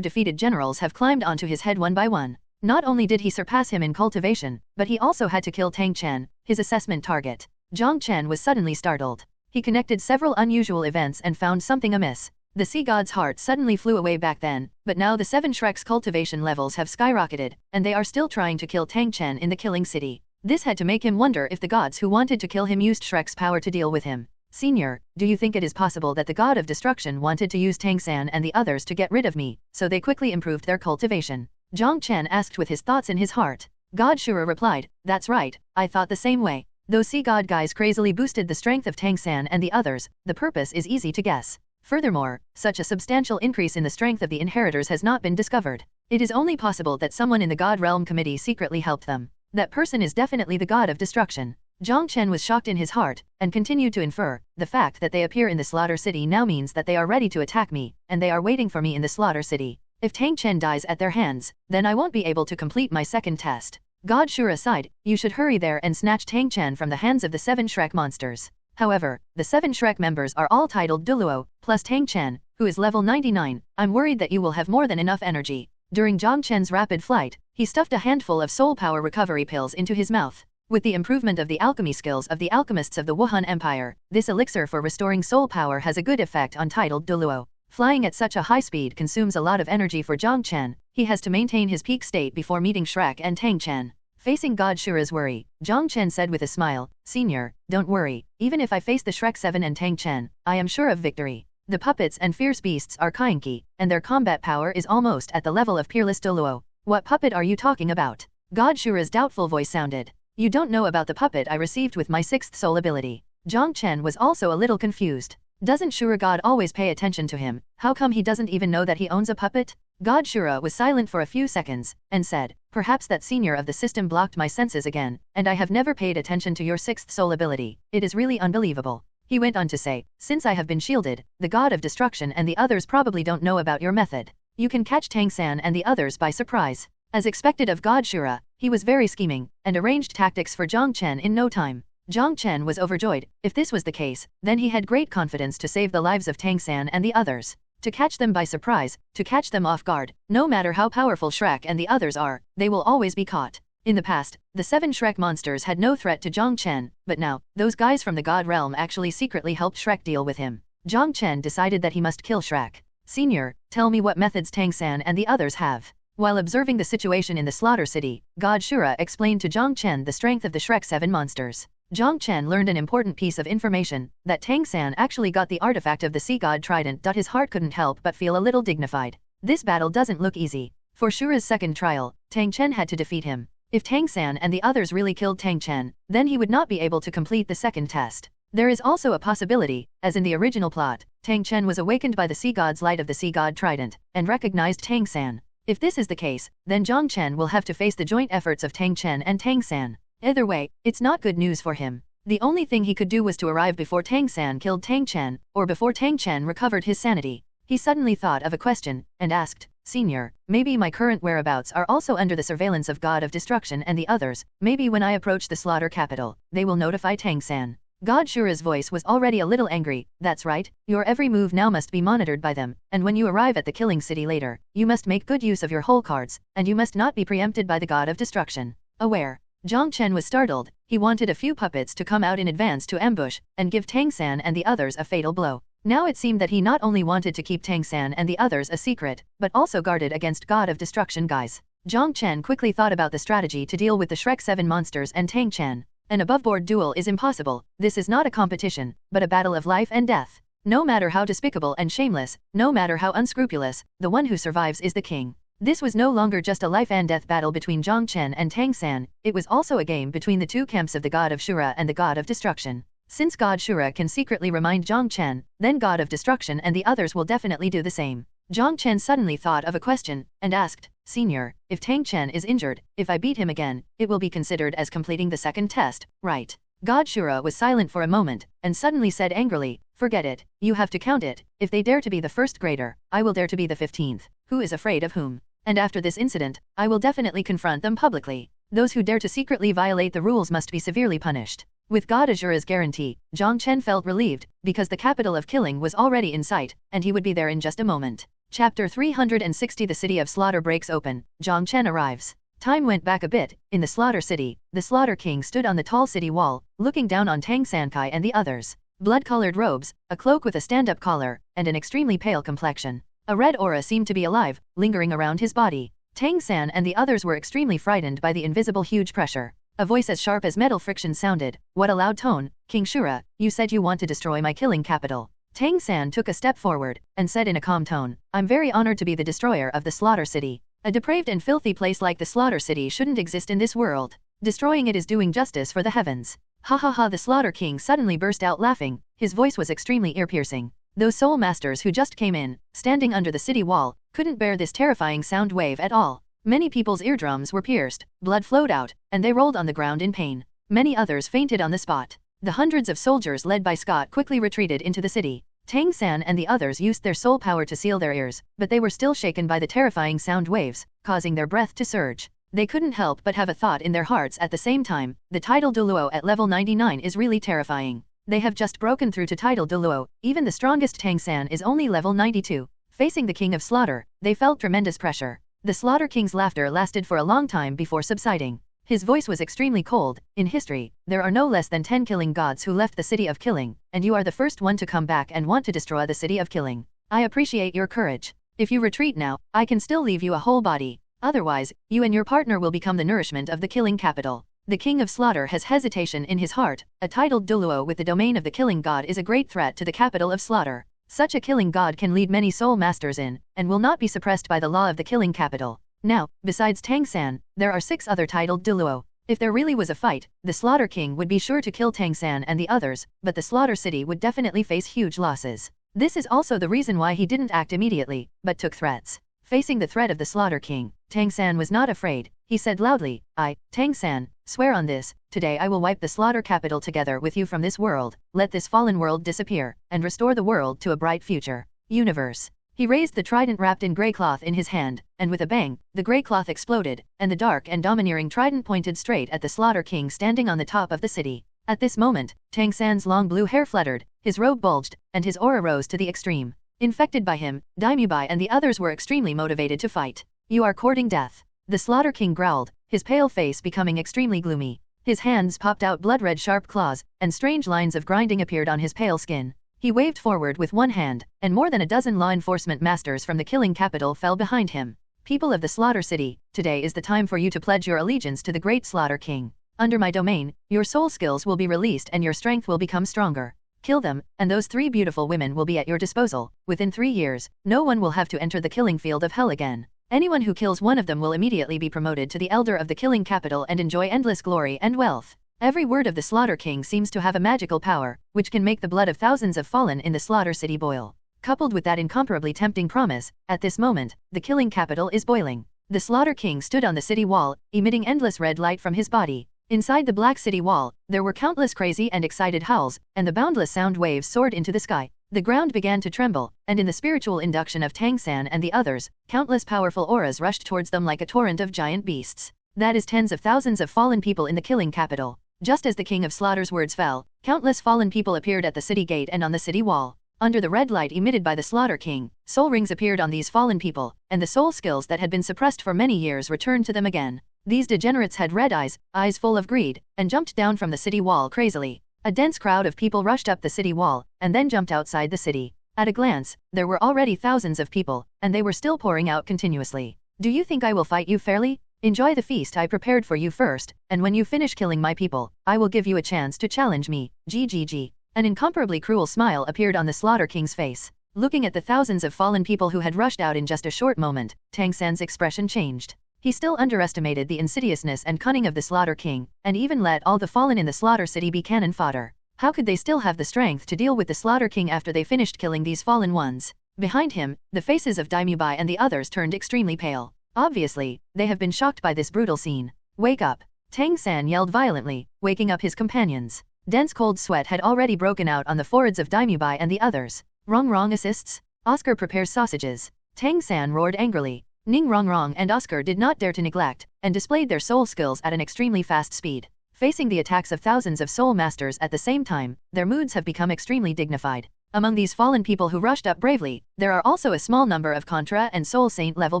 defeated generals have climbed onto his head one by one. Not only did he surpass him in cultivation, but he also had to kill Tang Chen, his assessment target. Jiang Chen was suddenly startled. He connected several unusual events and found something amiss. The sea god's heart suddenly flew away back then, but now the 7 Shrek's cultivation levels have skyrocketed, and they are still trying to kill Tang Chen in the killing city. This had to make him wonder if the gods who wanted to kill him used Shrek's power to deal with him. Senior, do you think it is possible that the god of destruction wanted to use Tang San and the others to get rid of me, so they quickly improved their cultivation? Jiang Chen asked with his thoughts in his heart. God Shura replied, that's right, I thought the same way. Those sea god guys crazily boosted the strength of Tang San and the others, the purpose is easy to guess. Furthermore, such a substantial increase in the strength of the inheritors has not been discovered. It is only possible that someone in the God Realm Committee secretly helped them. That person is definitely the god of destruction. Jiang Chen was shocked in his heart, and continued to infer, the fact that they appear in the Slaughter City now means that they are ready to attack me, and they are waiting for me in the Slaughter City. If Tang Chen dies at their hands, then I won't be able to complete my second test. God Shura sighed, you should hurry there and snatch Tang Chen from the hands of the 7 Shrek monsters. However, the 7 Shrek members are all titled Douluo, plus Tang Chen, who is level 99. I'm worried that you will have more than enough energy. During Jiang Chen's rapid flight, he stuffed a handful of soul power recovery pills into his mouth. With the improvement of the alchemy skills of the alchemists of the Wuhan Empire, this elixir for restoring soul power has a good effect on titled Douluo. Flying at such a high speed consumes a lot of energy for Jiang Chen. He has to maintain his peak state before meeting Shrek and Tang Chen. Facing God Shura's worry, Jiang Chen said with a smile, Senior, don't worry, even if I face the Shrek 7 and Tang Chen, I am sure of victory. The puppets and fierce beasts are Qianqi, and their combat power is almost at the level of peerless Douluo. What puppet are you talking about? God Shura's doubtful voice sounded. You don't know about the puppet I received with my 6th soul ability. Jiang Chen was also a little confused. Doesn't Shura God always pay attention to him? How come he doesn't even know that he owns a puppet? God Shura was silent for a few seconds, and said, perhaps that senior of the system blocked my senses again, and I have never paid attention to your 6th soul ability. It is really unbelievable. He went on to say, since I have been shielded, the god of destruction and the others probably don't know about your method. You can catch Tang San and the others by surprise. As expected of God Shura, he was very scheming, and arranged tactics for Jiang Chen in no time. Jiang Chen was overjoyed. If this was the case, then he had great confidence to save the lives of Tang San and the others. To catch them by surprise, to catch them off guard, no matter how powerful Shrek and the others are, they will always be caught. In the past, the 7 Shrek monsters had no threat to Jiang Chen, but now, those guys from the God Realm actually secretly helped Shrek deal with him. Jiang Chen decided that he must kill Shrek. Senior, tell me what methods Tang San and the others have. While observing the situation in the Slaughter City, God Shura explained to Jiang Chen the strength of the Shrek 7 monsters. Jiang Chen learned an important piece of information, that Tang San actually got the artifact of the sea god trident. His heart couldn't help but feel a little dignified. This battle doesn't look easy. For Shura's second trial, Tang Chen had to defeat him. If Tang San and the others really killed Tang Chen, then he would not be able to complete the second test. There is also a possibility, as in the original plot, Tang Chen was awakened by the sea god's light of the sea god trident, and recognized Tang San. If this is the case, then Jiang Chen will have to face the joint efforts of Tang Chen and Tang San. Either way, it's not good news for him. The only thing he could do was to arrive before Tang San killed Tang Chen, or before Tang Chen recovered his sanity. He suddenly thought of a question, and asked, Senior, maybe my current whereabouts are also under the surveillance of God of Destruction and the others, maybe when I approach the slaughter capital, they will notify Tang San. God Shura's voice was already a little angry. That's right, your every move now must be monitored by them, and when you arrive at the killing city later, you must make good use of your whole cards, and you must not be preempted by the God of Destruction. Aware. Jiang Chen was startled. He wanted a few puppets to come out in advance to ambush, and give Tang San and the others a fatal blow. Now it seemed that he not only wanted to keep Tang San and the others a secret, but also guarded against God of Destruction guys. Jiang Chen quickly thought about the strategy to deal with the Shrek 7 monsters and Tang Chen. An above-board duel is impossible. This is not a competition, but a battle of life and death. No matter how despicable and shameless, no matter how unscrupulous, the one who survives is the king. This was no longer just a life and death battle between Jiang Chen and Tang San, it was also a game between the two camps of the God of Shura and the God of Destruction. Since God Shura can secretly remind Jiang Chen, then God of Destruction and the others will definitely do the same. Jiang Chen suddenly thought of a question, and asked, Senior, if Tang Chen is injured, if I beat him again, it will be considered as completing the second test, right? God Shura was silent for a moment, and suddenly said angrily, Forget it, you have to count it, if they dare to be the first grader, I will dare to be the 15th, who is afraid of whom? And after this incident, I will definitely confront them publicly. Those who dare to secretly violate the rules must be severely punished. With God Azura's guarantee, Jiang Chen felt relieved, because the capital of killing was already in sight, and he would be there in just a moment. Chapter 360 The City of Slaughter breaks open, Jiang Chen arrives. Time went back a bit. In the Slaughter City, the Slaughter King stood on the tall city wall, looking down on Tang Sankai and the others. Blood-colored robes, a cloak with a stand-up collar, and an extremely pale complexion. A red aura seemed to be alive, lingering around his body. Tang San and the others were extremely frightened by the invisible huge pressure. A voice as sharp as metal friction sounded. What a loud tone. King Shura, you said you want to destroy my killing capital. Tang San took a step forward, and said in a calm tone, I'm very honored to be the destroyer of the Slaughter City. A depraved and filthy place like the Slaughter City shouldn't exist in this world. Destroying it is doing justice for the heavens. Ha ha ha, the Slaughter King suddenly burst out laughing. His voice was extremely ear-piercing. Those soul masters who just came in, standing under the city wall, couldn't bear this terrifying sound wave at all. Many people's eardrums were pierced, blood flowed out, and they rolled on the ground in pain. Many others fainted on the spot. The hundreds of soldiers led by Scott quickly retreated into the city. Tang San and the others used their soul power to seal their ears, but they were still shaken by the terrifying sound waves, causing their breath to surge. They couldn't help but have a thought in their hearts at the same time, the title Douluo at level 99 is really terrifying. They have just broken through to title Douluo, even the strongest Tang San is only level 92. Facing the King of Slaughter, they felt tremendous pressure. The Slaughter King's laughter lasted for a long time before subsiding. His voice was extremely cold. In history, there are no less than 10 killing gods who left the city of killing, and you are the first one to come back and want to destroy the city of killing. I appreciate your courage. If you retreat now, I can still leave you a whole body. Otherwise, you and your partner will become the nourishment of the killing capital. The King of Slaughter has hesitation in his heart. A titled Douluo with the domain of the killing god is a great threat to the capital of slaughter. Such a killing god can lead many soul masters in, and will not be suppressed by the law of the killing capital. Now, besides Tang San, there are 6 other titled Douluo. If there really was a fight, the Slaughter King would be sure to kill Tang San and the others, but the Slaughter City would definitely face huge losses. This is also the reason why he didn't act immediately, but took threats. Facing the threat of the Slaughter King, Tang San was not afraid. He said loudly, I, Tang San, swear on this, today I will wipe the slaughter capital together with you from this world, let this fallen world disappear, and restore the world to a bright future. Universe. He raised the trident wrapped in grey cloth in his hand, and with a bang, the grey cloth exploded, and the dark and domineering trident pointed straight at the Slaughter King standing on the top of the city. At this moment, Tang San's long blue hair fluttered, his robe bulged, and his aura rose to the extreme. Infected by him, Daimyobai and the others were extremely motivated to fight. You are courting death. The Slaughter King growled, his pale face becoming extremely gloomy. His hands popped out blood-red sharp claws, and strange lines of grinding appeared on his pale skin. He waved forward with one hand, and more than a dozen law enforcement masters from the killing capital fell behind him. People of the Slaughter City, today is the time for you to pledge your allegiance to the great Slaughter King. Under my domain, your soul skills will be released and your strength will become stronger. Kill them, and those 3 beautiful women will be at your disposal. Within 3 years, no one will have to enter the killing field of hell again. Anyone who kills one of them will immediately be promoted to the elder of the killing capital and enjoy endless glory and wealth. Every word of the Slaughter King seems to have a magical power, which can make the blood of thousands of fallen in the Slaughter City boil. Coupled with that incomparably tempting promise, at this moment, the killing capital is boiling. The Slaughter King stood on the city wall, emitting endless red light from his body. Inside the Black City wall, there were countless crazy and excited howls, and the boundless sound waves soared into the sky. The ground began to tremble, and in the spiritual induction of Tang San and the others, countless powerful auras rushed towards them like a torrent of giant beasts. That is tens of thousands of fallen people in the killing capital. Just as the King of Slaughter's words fell, countless fallen people appeared at the city gate and on the city wall. Under the red light emitted by the Slaughter King, soul rings appeared on these fallen people, and the soul skills that had been suppressed for many years returned to them again. These degenerates had red eyes, eyes full of greed, and jumped down from the city wall crazily. A dense crowd of people rushed up the city wall, and then jumped outside the city. At a glance, there were already thousands of people, and they were still pouring out continuously. Do you think I will fight you fairly? Enjoy the feast I prepared for you first, and when you finish killing my people, I will give you a chance to challenge me. GGG. An incomparably cruel smile appeared on the Slaughter King's face. Looking at the thousands of fallen people who had rushed out in just a short moment, Tang San's expression changed. He still underestimated the insidiousness and cunning of the Slaughter King, and even let all the fallen in the Slaughter City be cannon fodder. How could they still have the strength to deal with the Slaughter King after they finished killing these fallen ones? Behind him, the faces of Daimyo and the others turned extremely pale. Obviously, they have been shocked by this brutal scene. Wake up! Tang San yelled violently, waking up his companions. Dense cold sweat had already broken out on the foreheads of Daimyo and the others. Wrong assists. Oscar prepares sausages. Tang San roared angrily. Ning Rong and Oscar did not dare to neglect, and displayed their soul skills at an extremely fast speed. Facing the attacks of thousands of soul masters at the same time, their moods have become extremely dignified. Among these fallen people who rushed up bravely, there are also a small number of Contra and Soul Saint level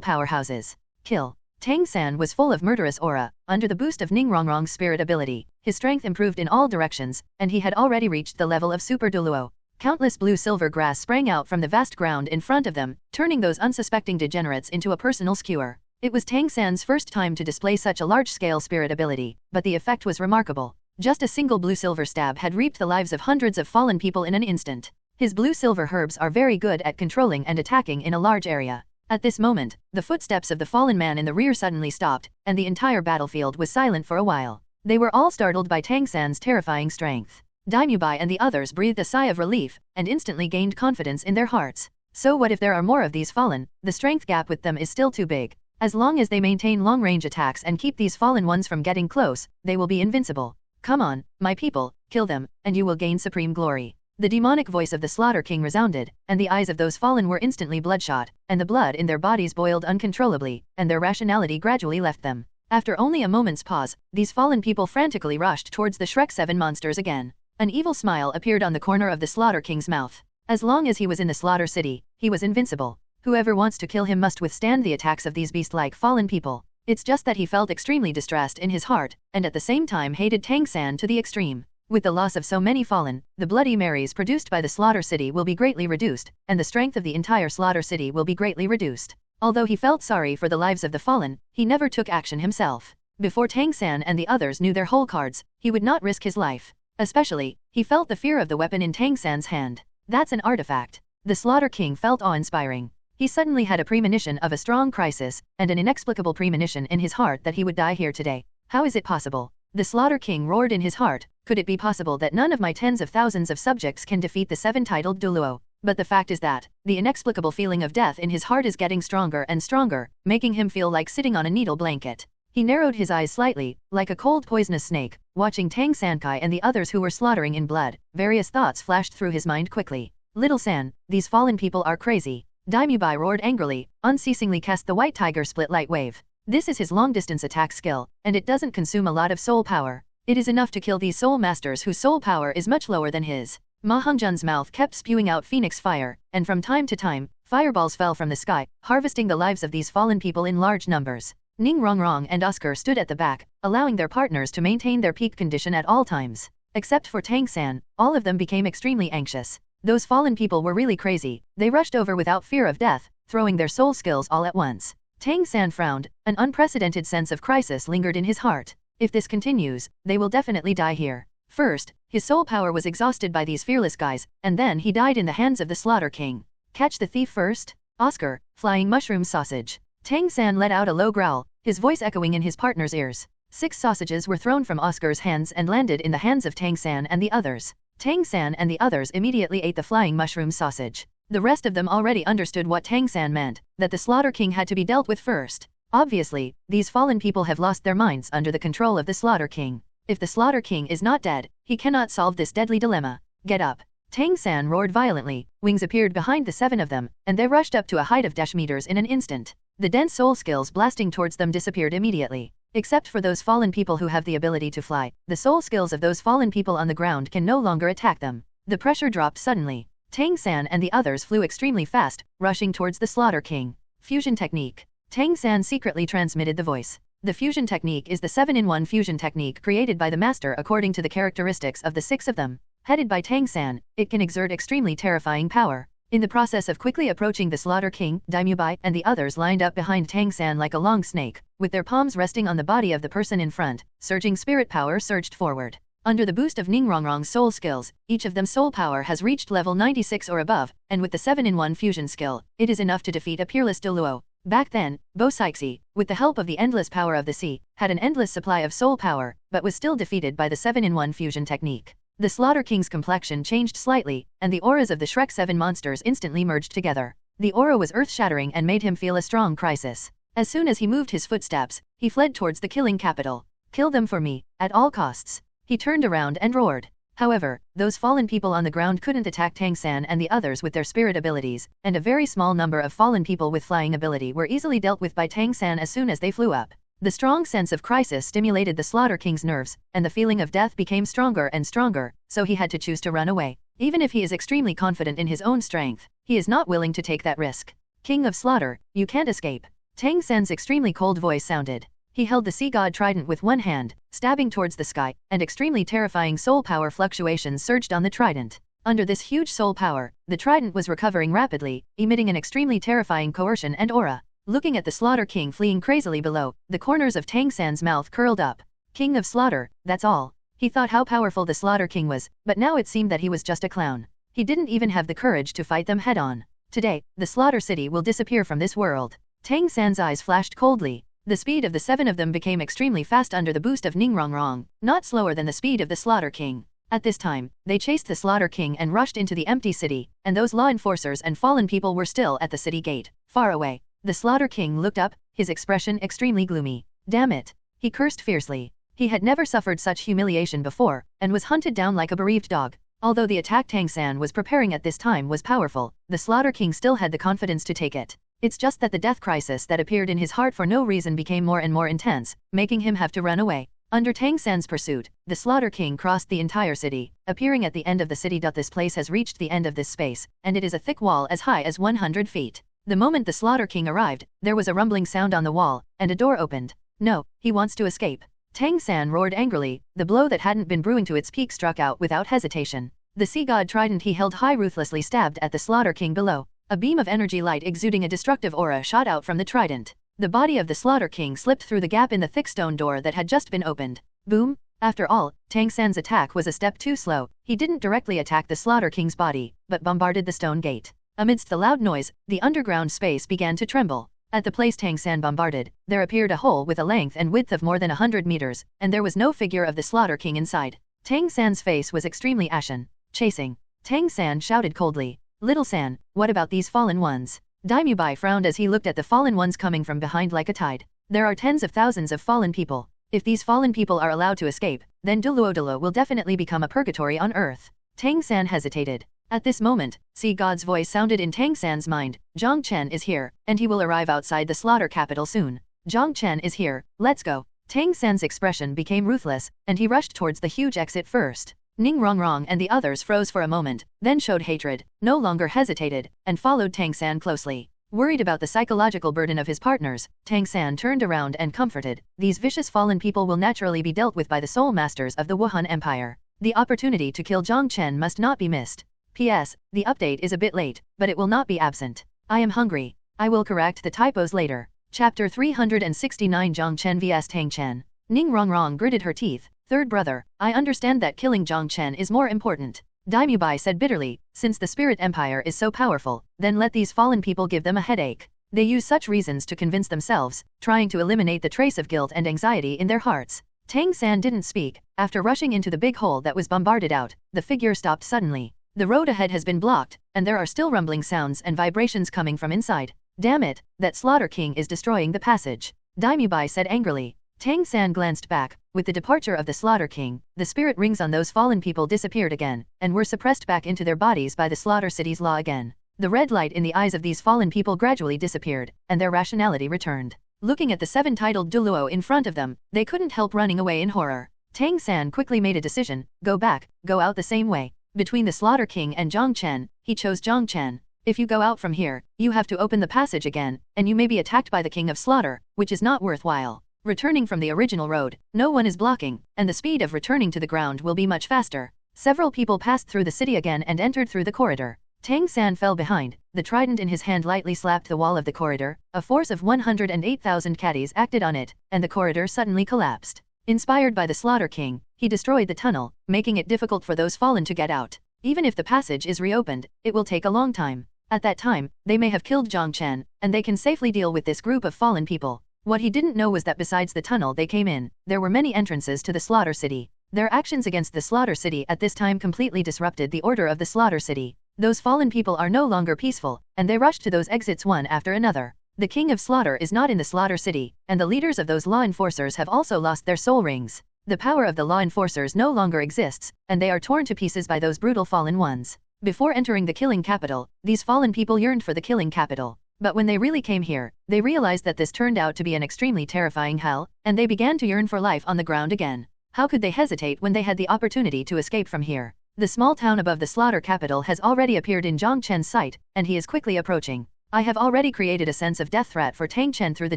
powerhouses. Kill. Tang San was full of murderous aura. Under the boost of Ning Rong's spirit ability, his strength improved in all directions, and he had already reached the level of Super Douluo. Countless blue-silver grass sprang out from the vast ground in front of them, turning those unsuspecting degenerates into a personal skewer. It was Tang San's first time to display such a large-scale spirit ability, but the effect was remarkable. Just a single blue-silver stab had reaped the lives of hundreds of fallen people in an instant. His blue-silver herbs are very good at controlling and attacking in a large area. At this moment, the footsteps of the fallen man in the rear suddenly stopped, and the entire battlefield was silent for a while. They were all startled by Tang San's terrifying strength. Daimyo and the others breathed a sigh of relief, and instantly gained confidence in their hearts. So what if there are more of these fallen? The strength gap with them is still too big. As long as they maintain long-range attacks and keep these fallen ones from getting close, they will be invincible. Come on, my people, kill them, and you will gain supreme glory. The demonic voice of the Slaughter King resounded, and the eyes of those fallen were instantly bloodshot, and the blood in their bodies boiled uncontrollably, and their rationality gradually left them. After only a moment's pause, these fallen people frantically rushed towards the Shrek 7 monsters again. An evil smile appeared on the corner of the Slaughter King's mouth. As long as he was in the Slaughter City, he was invincible. Whoever wants to kill him must withstand the attacks of these beast-like fallen people. It's just that he felt extremely distressed in his heart, and at the same time hated Tang San to the extreme. With the loss of so many fallen, the Bloody Marys produced by the Slaughter City will be greatly reduced, and the strength of the entire Slaughter City will be greatly reduced. Although he felt sorry for the lives of the fallen, he never took action himself. Before Tang San and the others knew their whole cards, he would not risk his life. Especially, he felt the fear of the weapon in Tang San's hand. That's an artifact. The Slaughter King felt awe-inspiring. He suddenly had a premonition of a strong crisis, and an inexplicable premonition in his heart that he would die here today. How is it possible? The Slaughter King roared in his heart. Could it be possible that none of my tens of thousands of subjects can defeat the 7-titled Douluo? But the fact is that, the inexplicable feeling of death in his heart is getting stronger and stronger, making him feel like sitting on a needle blanket. He narrowed his eyes slightly, like a cold poisonous snake, watching Tang Sankai and the others who were slaughtering in blood. Various thoughts flashed through his mind quickly. Little San, these fallen people are crazy. Daimyo roared angrily, unceasingly cast the White Tiger Split Light Wave. This is his long-distance attack skill, and it doesn't consume a lot of soul power. It is enough to kill these soul masters whose soul power is much lower than his. Ma Hongjun's mouth kept spewing out phoenix fire, and from time to time, fireballs fell from the sky, harvesting the lives of these fallen people in large numbers. Ning Rong and Oscar stood at the back, allowing their partners to maintain their peak condition at all times. Except for Tang San, all of them became extremely anxious. Those fallen people were really crazy. They rushed over without fear of death, throwing their soul skills all at once. Tang San frowned. An unprecedented sense of crisis lingered in his heart. If this continues, they will definitely die here. First, his soul power was exhausted by these fearless guys, and then he died in the hands of the Slaughter King. Catch the thief first? Oscar, flying mushroom sausage. Tang San let out a low growl, his voice echoing in his partner's ears. 6 sausages were thrown from Oscar's hands and landed in the hands of Tang San and the others. Tang San and the others immediately ate the flying mushroom sausage. The rest of them already understood what Tang San meant, that the Slaughter King had to be dealt with first. Obviously, these fallen people have lost their minds under the control of the Slaughter King. If the Slaughter King is not dead, he cannot solve this deadly dilemma. Get up. Tang San roared violently, wings appeared behind the 7 of them, and they rushed up to a height of dash meters in an instant. The dense soul skills blasting towards them disappeared immediately. Except for those fallen people who have the ability to fly, the soul skills of those fallen people on the ground can no longer attack them. The pressure dropped suddenly. Tang San and the others flew extremely fast, rushing towards the Slaughter King. Fusion technique. Tang San secretly transmitted the voice. The fusion technique is the 7-in-1 fusion technique created by the master according to the characteristics of the 6 of them. Headed by Tang San, it can exert extremely terrifying power. In the process of quickly approaching the Slaughter King, Bibi and the others lined up behind Tang San like a long snake, with their palms resting on the body of the person in front. Surging spirit power surged forward. Under the boost of Ningrongrong's soul skills, each of them soul power has reached level 96 or above, and with the 7-in-1 fusion skill, it is enough to defeat a peerless Douluo. Back then, Xiaoxue, with the help of the endless power of the sea, had an endless supply of soul power, but was still defeated by the 7-in-1 fusion technique. The Slaughter King's complexion changed slightly, and the auras of the Shrek 7 monsters instantly merged together. The aura was earth-shattering and made him feel a strong crisis. As soon as he moved his footsteps, he fled towards the killing capital. Kill them for me, at all costs. He turned around and roared. However, those fallen people on the ground couldn't attack Tang San and the others with their spirit abilities, and a very small number of fallen people with flying ability were easily dealt with by Tang San as soon as they flew up. The strong sense of crisis stimulated the Slaughter King's nerves, and the feeling of death became stronger and stronger, so he had to choose to run away. Even if he is extremely confident in his own strength, he is not willing to take that risk. King of Slaughter, you can't escape. Tang San's extremely cold voice sounded. He held the sea god trident with one hand, stabbing towards the sky, and extremely terrifying soul power fluctuations surged on the trident. Under this huge soul power, the trident was recovering rapidly, emitting an extremely terrifying coercion and aura. Looking at the Slaughter King fleeing crazily below, the corners of Tang San's mouth curled up. King of Slaughter, that's all. He thought how powerful the Slaughter King was, but now it seemed that he was just a clown. He didn't even have the courage to fight them head-on. Today, the Slaughter City will disappear from this world. Tang San's eyes flashed coldly. The speed of the 7 of them became extremely fast under the boost of Ningrongrong, not slower than the speed of the Slaughter King. At this time, they chased the Slaughter King and rushed into the empty city, and those law enforcers and fallen people were still at the city gate, far away. The Slaughter King looked up, his expression extremely gloomy. Damn it! He cursed fiercely. He had never suffered such humiliation before, and was hunted down like a bereaved dog. Although the attack Tang San was preparing at this time was powerful, the Slaughter King still had the confidence to take it. It's just that the death crisis that appeared in his heart for no reason became more and more intense, making him have to run away. Under Tang San's pursuit, the Slaughter King crossed the entire city, appearing at the end of the city. This place has reached the end of this space, and it is a thick wall as high as 100 feet. The moment the Slaughter King arrived, there was a rumbling sound on the wall, and a door opened. No, he wants to escape. Tang San roared angrily, the blow that hadn't been brewing to its peak struck out without hesitation. The sea god trident he held high ruthlessly stabbed at the Slaughter King below. A beam of energy light exuding a destructive aura shot out from the trident. The body of the Slaughter King slipped through the gap in the thick stone door that had just been opened. Boom! After all, Tang San's attack was a step too slow. He didn't directly attack the Slaughter King's body, but bombarded the stone gate. Amidst the loud noise, the underground space began to tremble. At the place Tang San bombarded, there appeared a hole with a length and width of more than 100 meters, and there was no figure of the Slaughter King inside. Tang San's face was extremely ashen. Chasing. Tang San shouted coldly. Little San, what about these fallen ones? Bibi frowned as he looked at the fallen ones coming from behind like a tide. There are tens of thousands of fallen people. If these fallen people are allowed to escape, then Douluo will definitely become a purgatory on Earth. Tang San hesitated. At this moment, Sea God's voice sounded in Tang San's mind. Jiang Chen is here, and he will arrive outside the slaughter capital soon. Jiang Chen is here, let's go. Tang San's expression became ruthless, and he rushed towards the huge exit first. Ning Rongrong and the others froze for a moment, then showed hatred, no longer hesitated, and followed Tang San closely. Worried about the psychological burden of his partners, Tang San turned around and comforted. These vicious fallen people will naturally be dealt with by the soul masters of the Wuhan Empire. The opportunity to kill Jiang Chen must not be missed. P.S. The update is a bit late, but it will not be absent. I am hungry. I will correct the typos later. Chapter 369 Jiang Chen vs Tang Chen. Ning Rongrong gritted her teeth. Third brother, I understand that killing Jiang Chen is more important. Bibi said bitterly, since the Spirit Empire is so powerful, then let these fallen people give them a headache. They use such reasons to convince themselves, trying to eliminate the trace of guilt and anxiety in their hearts. Tang San didn't speak. After rushing into the big hole that was bombarded out, the figure stopped suddenly. The road ahead has been blocked, and there are still rumbling sounds and vibrations coming from inside. Damn it, that Slaughter King is destroying the passage. Bibi said angrily. Tang San glanced back. With the departure of the Slaughter King, the spirit rings on those fallen people disappeared again, and were suppressed back into their bodies by the Slaughter City's law again. The red light in the eyes of these fallen people gradually disappeared, and their rationality returned. Looking at the 7 titled Douluo in front of them, they couldn't help running away in horror. Tang San quickly made a decision, go back, go out the same way. Between the Slaughter King and Jiang Chen, he chose Jiang Chen. If you go out from here, you have to open the passage again, and you may be attacked by the King of Slaughter, which is not worthwhile. Returning from the original road, no one is blocking, and the speed of returning to the ground will be much faster. Several people passed through the city again and entered through the corridor. Tang San fell behind, the trident in his hand lightly slapped the wall of the corridor, a force of 108,000 caddies acted on it, and the corridor suddenly collapsed. Inspired by the Slaughter King, he destroyed the tunnel, making it difficult for those fallen to get out. Even if the passage is reopened, it will take a long time. At that time, they may have killed Jiang Chen, and they can safely deal with this group of fallen people. What he didn't know was that besides the tunnel they came in, there were many entrances to the Slaughter City. Their actions against the Slaughter City at this time completely disrupted the order of the Slaughter City. Those fallen people are no longer peaceful, and they rush to those exits one after another. The King of Slaughter is not in the Slaughter City, and the leaders of those law enforcers have also lost their soul rings. The power of the law enforcers no longer exists, and they are torn to pieces by those brutal fallen ones. Before entering the killing capital, these fallen people yearned for the killing capital. But when they really came here, they realized that this turned out to be an extremely terrifying hell, and they began to yearn for life on the ground again. How could they hesitate when they had the opportunity to escape from here? The small town above the slaughter capital has already appeared in Jiang Chen's sight, and he is quickly approaching. I have already created a sense of death threat for Tang Chen through the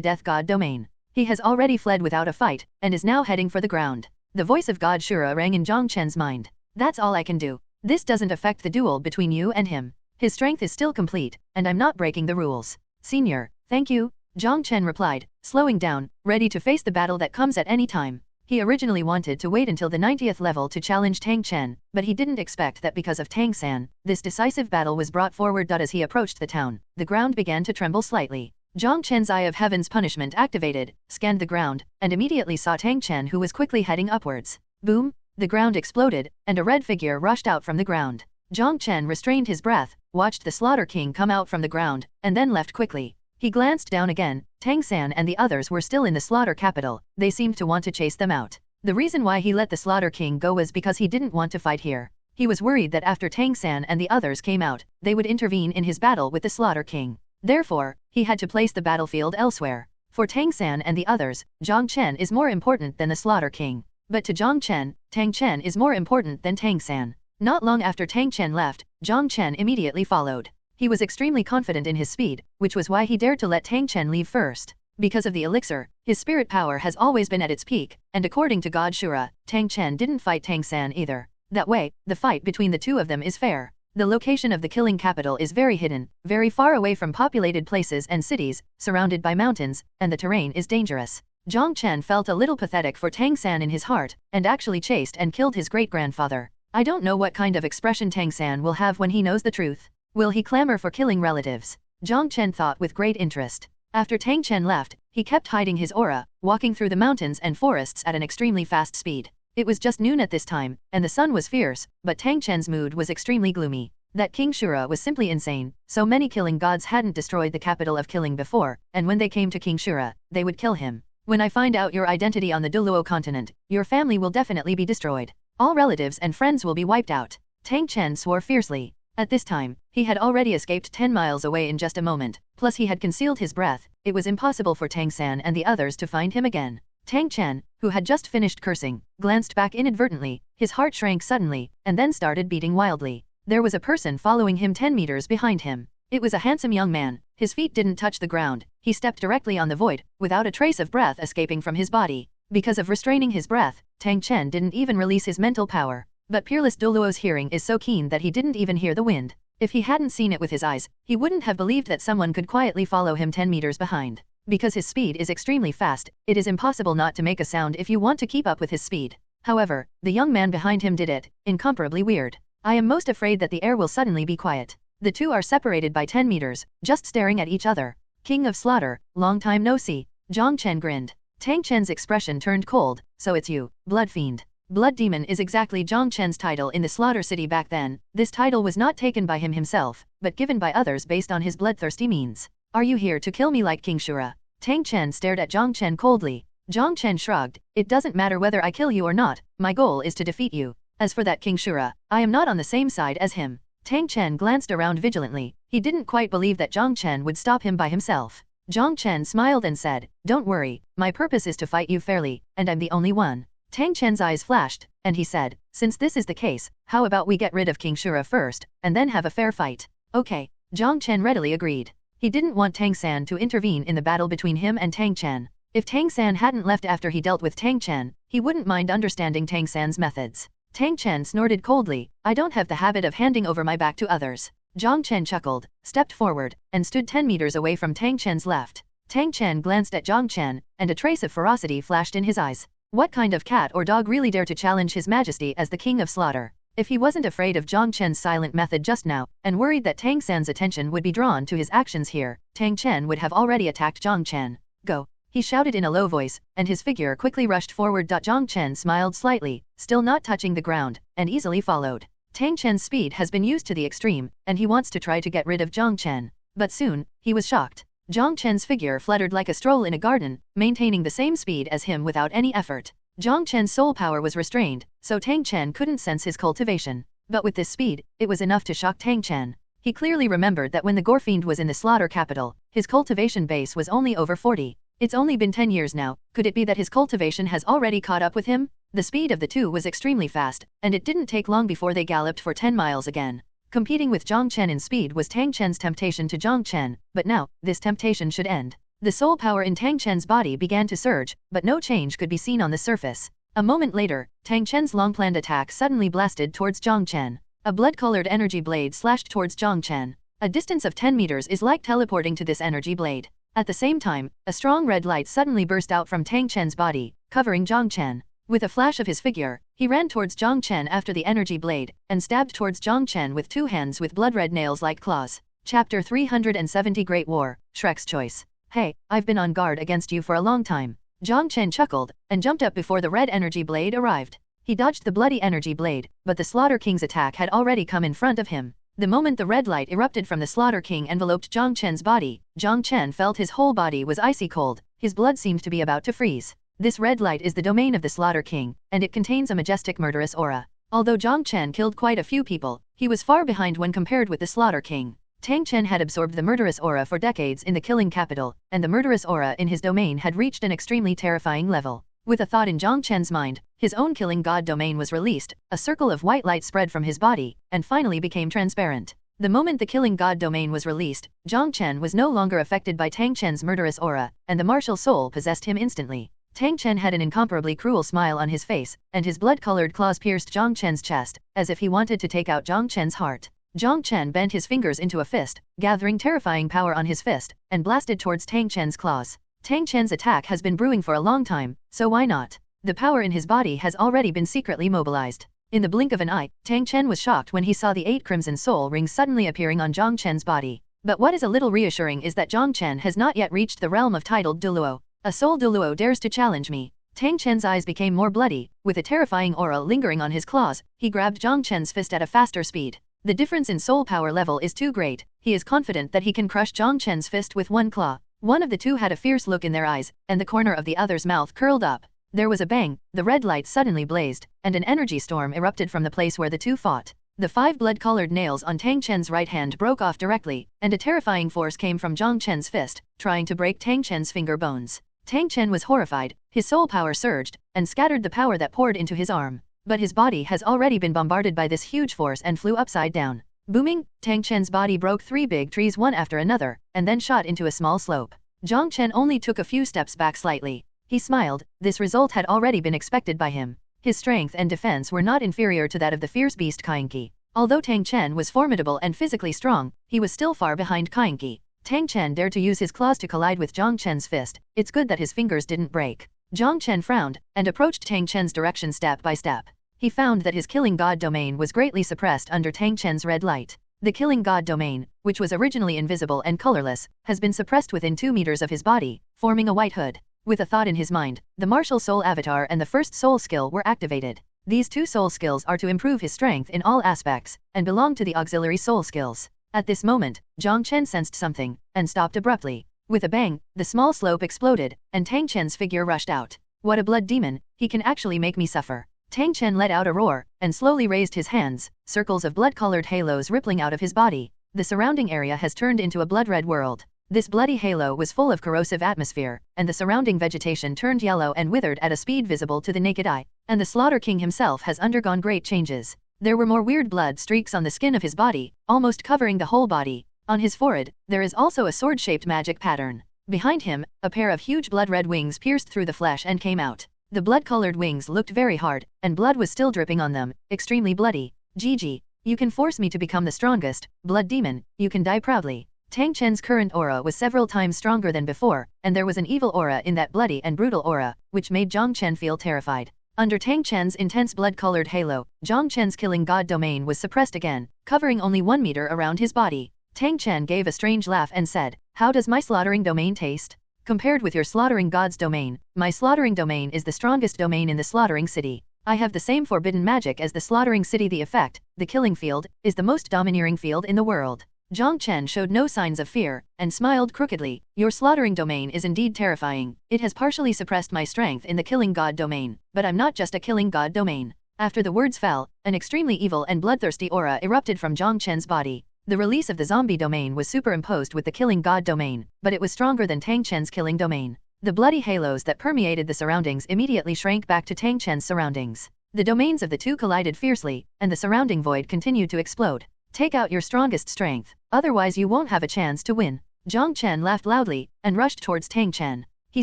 Death God domain. He has already fled without a fight, and is now heading for the ground. The voice of God Shura rang in Jiang Chen's mind. That's all I can do. This doesn't affect the duel between you and him. His strength is still complete, and I'm not breaking the rules. Senior, thank you, Jiang Chen replied, slowing down, ready to face the battle that comes at any time. He originally wanted to wait until the 90th level to challenge Tang Chen, but he didn't expect that because of Tang San, this decisive battle was brought forward. As he approached the town, the ground began to tremble slightly. Jiang Chen's Eye of Heaven's punishment activated, scanned the ground, and immediately saw Tang Chen, who was quickly heading upwards. Boom! The ground exploded, and a red figure rushed out from the ground. Jiang Chen restrained his breath, watched the Slaughter King come out from the ground, and then left quickly. He glanced down again. Tang San and the others were still in the slaughter capital. They seemed to want to chase them out. The reason why he let the Slaughter King go was because he didn't want to fight here. He was worried that after Tang San and the others came out, they would intervene in his battle with the Slaughter King. Therefore, he had to place the battlefield elsewhere. For Tang San and the others, Jiang Chen is more important than the Slaughter King. But to Jiang Chen, Tang Chen is more important than Tang San. Not long after Tang Chen left, Jiang Chen immediately followed. He was extremely confident in his speed, which was why he dared to let Tang Chen leave first. Because of the elixir, his spirit power has always been at its peak, and according to God Shura, Tang Chen didn't fight Tang San either. That way, the fight between the two of them is fair. The location of the killing capital is very hidden, very far away from populated places and cities, surrounded by mountains, and the terrain is dangerous. Jiang Chen felt a little pathetic for Tang San in his heart, and actually chased and killed his great-grandfather. I don't know what kind of expression Tang San will have when he knows the truth. Will he clamor for killing relatives? Jiang Chen thought with great interest. After Tang Chen left, he kept hiding his aura, walking through the mountains and forests at an extremely fast speed. It was just noon at this time, and the sun was fierce, but Tang Chen's mood was extremely gloomy. That King Shura was simply insane. So many killing gods hadn't destroyed the capital of killing before, and when they came to King Shura, they would kill him. When I find out your identity on the Douluo Continent, your family will definitely be destroyed. All relatives and friends will be wiped out. Tang Chen swore fiercely. At this time, he had already escaped 10 miles away in just a moment, plus he had concealed his breath. It was impossible for Tang San and the others to find him again. Tang Chen, who had just finished cursing, glanced back inadvertently, his heart shrank suddenly, and then started beating wildly. There was a person following him 10 meters behind him. It was a handsome young man. His feet didn't touch the ground. He stepped directly on the void, without a trace of breath escaping from his body. Because of restraining his breath, Tang Chen didn't even release his mental power. But Peerless Douluo's hearing is so keen that he didn't even hear the wind. If he hadn't seen it with his eyes, he wouldn't have believed that someone could quietly follow him 10 meters behind. Because his speed is extremely fast, it is impossible not to make a sound if you want to keep up with his speed. However, the young man behind him did it, incomparably weird. I am most afraid that the air will suddenly be quiet. The two are separated by 10 meters, just staring at each other. King of Slaughter, long time no see. Jiang Chen grinned. Tang Chen's expression turned cold. So it's you, Blood Fiend. Blood Demon is exactly Jiang Chen's title in the Slaughter City back then. This title was not taken by him himself, but given by others based on his bloodthirsty means. Are you here to kill me like King Shura? Tang Chen stared at Jiang Chen coldly. Jiang Chen shrugged. It doesn't matter whether I kill you or not, my goal is to defeat you. As for that King Shura, I am not on the same side as him. Tang Chen glanced around vigilantly. He didn't quite believe that Jiang Chen would stop him by himself. Jiang Chen smiled and said, "Don't worry, my purpose is to fight you fairly, and I'm the only one." Tang Chen's eyes flashed, and he said, "Since this is the case, how about we get rid of King Shura first, and then have a fair fight?" Okay. Jiang Chen readily agreed. He didn't want Tang San to intervene in the battle between him and Tang Chen. If Tang San hadn't left after he dealt with Tang Chen, he wouldn't mind understanding Tang San's methods. Tang Chen snorted coldly, "I don't have the habit of handing over my back to others." Jiang Chen chuckled, stepped forward, and stood 10 meters away from Tang Chen's left. Tang Chen glanced at Jiang Chen, and a trace of ferocity flashed in his eyes. What kind of cat or dog really dare to challenge his majesty as the king of slaughter? If he wasn't afraid of Jiang Chen's silent method just now, and worried that Tang San's attention would be drawn to his actions here, Tang Chen would have already attacked Jiang Chen. "Go!" he shouted in a low voice, and his figure quickly rushed forward. Jiang Chen smiled slightly, still not touching the ground, and easily followed. Tang Chen's speed has been used to the extreme, and he wants to try to get rid of Jiang Chen. But soon, he was shocked. Jiang Chen's figure fluttered like a stroll in a garden, maintaining the same speed as him without any effort. Jiang Chen's soul power was restrained, so Tang Chen couldn't sense his cultivation. But with this speed, it was enough to shock Tang Chen. He clearly remembered that when the Gore Fiend was in the slaughter capital, his cultivation base was only over 40. It's only been 10 years now. Could it be that his cultivation has already caught up with him? The speed of the two was extremely fast, and it didn't take long before they galloped for 10 miles again. Competing with Jiang Chen in speed was Tang Chen's temptation to Jiang Chen, but now, this temptation should end. The soul power in Tang Chen's body began to surge, but no change could be seen on the surface. A moment later, Tang Chen's long-planned attack suddenly blasted towards Jiang Chen. A blood-colored energy blade slashed towards Jiang Chen. A distance of 10 meters is like teleporting to this energy blade. At the same time, a strong red light suddenly burst out from Tang Chen's body, covering Jiang Chen. With a flash of his figure, he ran towards Jiang Chen after the energy blade, and stabbed towards Jiang Chen with two hands with blood-red nails like claws. Chapter 370 Great War, Shrek's Choice. "Hey, I've been on guard against you for a long time." Jiang Chen chuckled, and jumped up before the red energy blade arrived. He dodged the bloody energy blade, but the Slaughter King's attack had already come in front of him. The moment the red light erupted from the Slaughter King enveloped Jiang Chen's body, Jiang Chen felt his whole body was icy cold. His blood seemed to be about to freeze. This red light is the domain of the Slaughter King, and it contains a majestic murderous aura. Although Jiang Chen killed quite a few people, he was far behind when compared with the Slaughter King. Tang Chen had absorbed the murderous aura for decades in the killing capital, and the murderous aura in his domain had reached an extremely terrifying level. With a thought in Jiang Chen's mind, his own killing god domain was released, a circle of white light spread from his body, and finally became transparent. The moment the killing god domain was released, Jiang Chen was no longer affected by Tang Chen's murderous aura, and the martial soul possessed him instantly. Tang Chen had an incomparably cruel smile on his face, and his blood-colored claws pierced Jiang Chen's chest, as if he wanted to take out Jiang Chen's heart. Jiang Chen bent his fingers into a fist, gathering terrifying power on his fist, and blasted towards Tang Chen's claws. Tang Chen's attack has been brewing for a long time, so why not? The power in his body has already been secretly mobilized. In the blink of an eye, Tang Chen was shocked when he saw the 8 crimson soul rings suddenly appearing on Jiang Chen's body. But what is a little reassuring is that Jiang Chen has not yet reached the realm of titled Douluo. A soul Douluo dares to challenge me. Tang Chen's eyes became more bloody, with a terrifying aura lingering on his claws. He grabbed Jiang Chen's fist at a faster speed. The difference in soul power level is too great. He is confident that he can crush Jiang Chen's fist with one claw. One of the two had a fierce look in their eyes, and the corner of the other's mouth curled up. There was a bang, the red light suddenly blazed, and an energy storm erupted from the place where the two fought. The 5 blood-colored nails on Tang Chen's right hand broke off directly, and a terrifying force came from Jiang Chen's fist, trying to break Tang Chen's finger bones. Tang Chen was horrified, his soul power surged, and scattered the power that poured into his arm. But his body has already been bombarded by this huge force and flew upside down. Booming, Tang Chen's body broke 3 big trees one after another, and then shot into a small slope. Jiang Chen only took a few steps back slightly. He smiled, this result had already been expected by him. His strength and defense were not inferior to that of the fierce beast Kainqi. Although Tang Chen was formidable and physically strong, he was still far behind Kainqi. Tang Chen dared to use his claws to collide with Jiang Chen's fist. It's good that his fingers didn't break. Jiang Chen frowned, and approached Tang Chen's direction step by step. He found that his killing god domain was greatly suppressed under Tang Chen's red light. The killing god domain, which was originally invisible and colorless, has been suppressed within 2 meters of his body, forming a white hood. With a thought in his mind, the martial soul avatar and the first soul skill were activated. These 2 soul skills are to improve his strength in all aspects, and belong to the auxiliary soul skills. At this moment, Jiang Chen sensed something, and stopped abruptly. With a bang, the small slope exploded, and Tang Chen's figure rushed out. What a blood demon, he can actually make me suffer. Tang Chen let out a roar, and slowly raised his hands, circles of blood-colored halos rippling out of his body. The surrounding area has turned into a blood-red world. This bloody halo was full of corrosive atmosphere, and the surrounding vegetation turned yellow and withered at a speed visible to the naked eye, and the Slaughter King himself has undergone great changes. There were more weird blood streaks on the skin of his body, almost covering the whole body. On his forehead, there is also a sword-shaped magic pattern. Behind him, a pair of huge blood-red wings pierced through the flesh and came out. The blood-colored wings looked very hard, and blood was still dripping on them, extremely bloody. GG. You can force me to become the strongest, blood demon, you can die proudly. Tang Chen's current aura was several times stronger than before, and there was an evil aura in that bloody and brutal aura, which made Jiang Chen feel terrified. Under Tang Chen's intense blood-colored halo, Jiang Chen's killing god domain was suppressed again, covering only 1 meter around his body. Tang Chen gave a strange laugh and said, "How does my slaughtering domain taste? Compared with your slaughtering god's domain, my slaughtering domain is the strongest domain in the slaughtering city. I have the same forbidden magic as the slaughtering city. The effect, the killing field, is the most domineering field in the world." Jiang Chen showed no signs of fear, and smiled crookedly. "Your slaughtering domain is indeed terrifying. It has partially suppressed my strength in the killing god domain, but I'm not just a killing god domain." After the words fell, an extremely evil and bloodthirsty aura erupted from Jiang Chen's body. The release of the zombie domain was superimposed with the killing god domain, but it was stronger than Tang Chen's killing domain. The bloody halos that permeated the surroundings immediately shrank back to Tang Chen's surroundings. The domains of the two collided fiercely, and the surrounding void continued to explode. "Take out your strongest strength, otherwise you won't have a chance to win." Jiang Chen laughed loudly, and rushed towards Tang Chen. He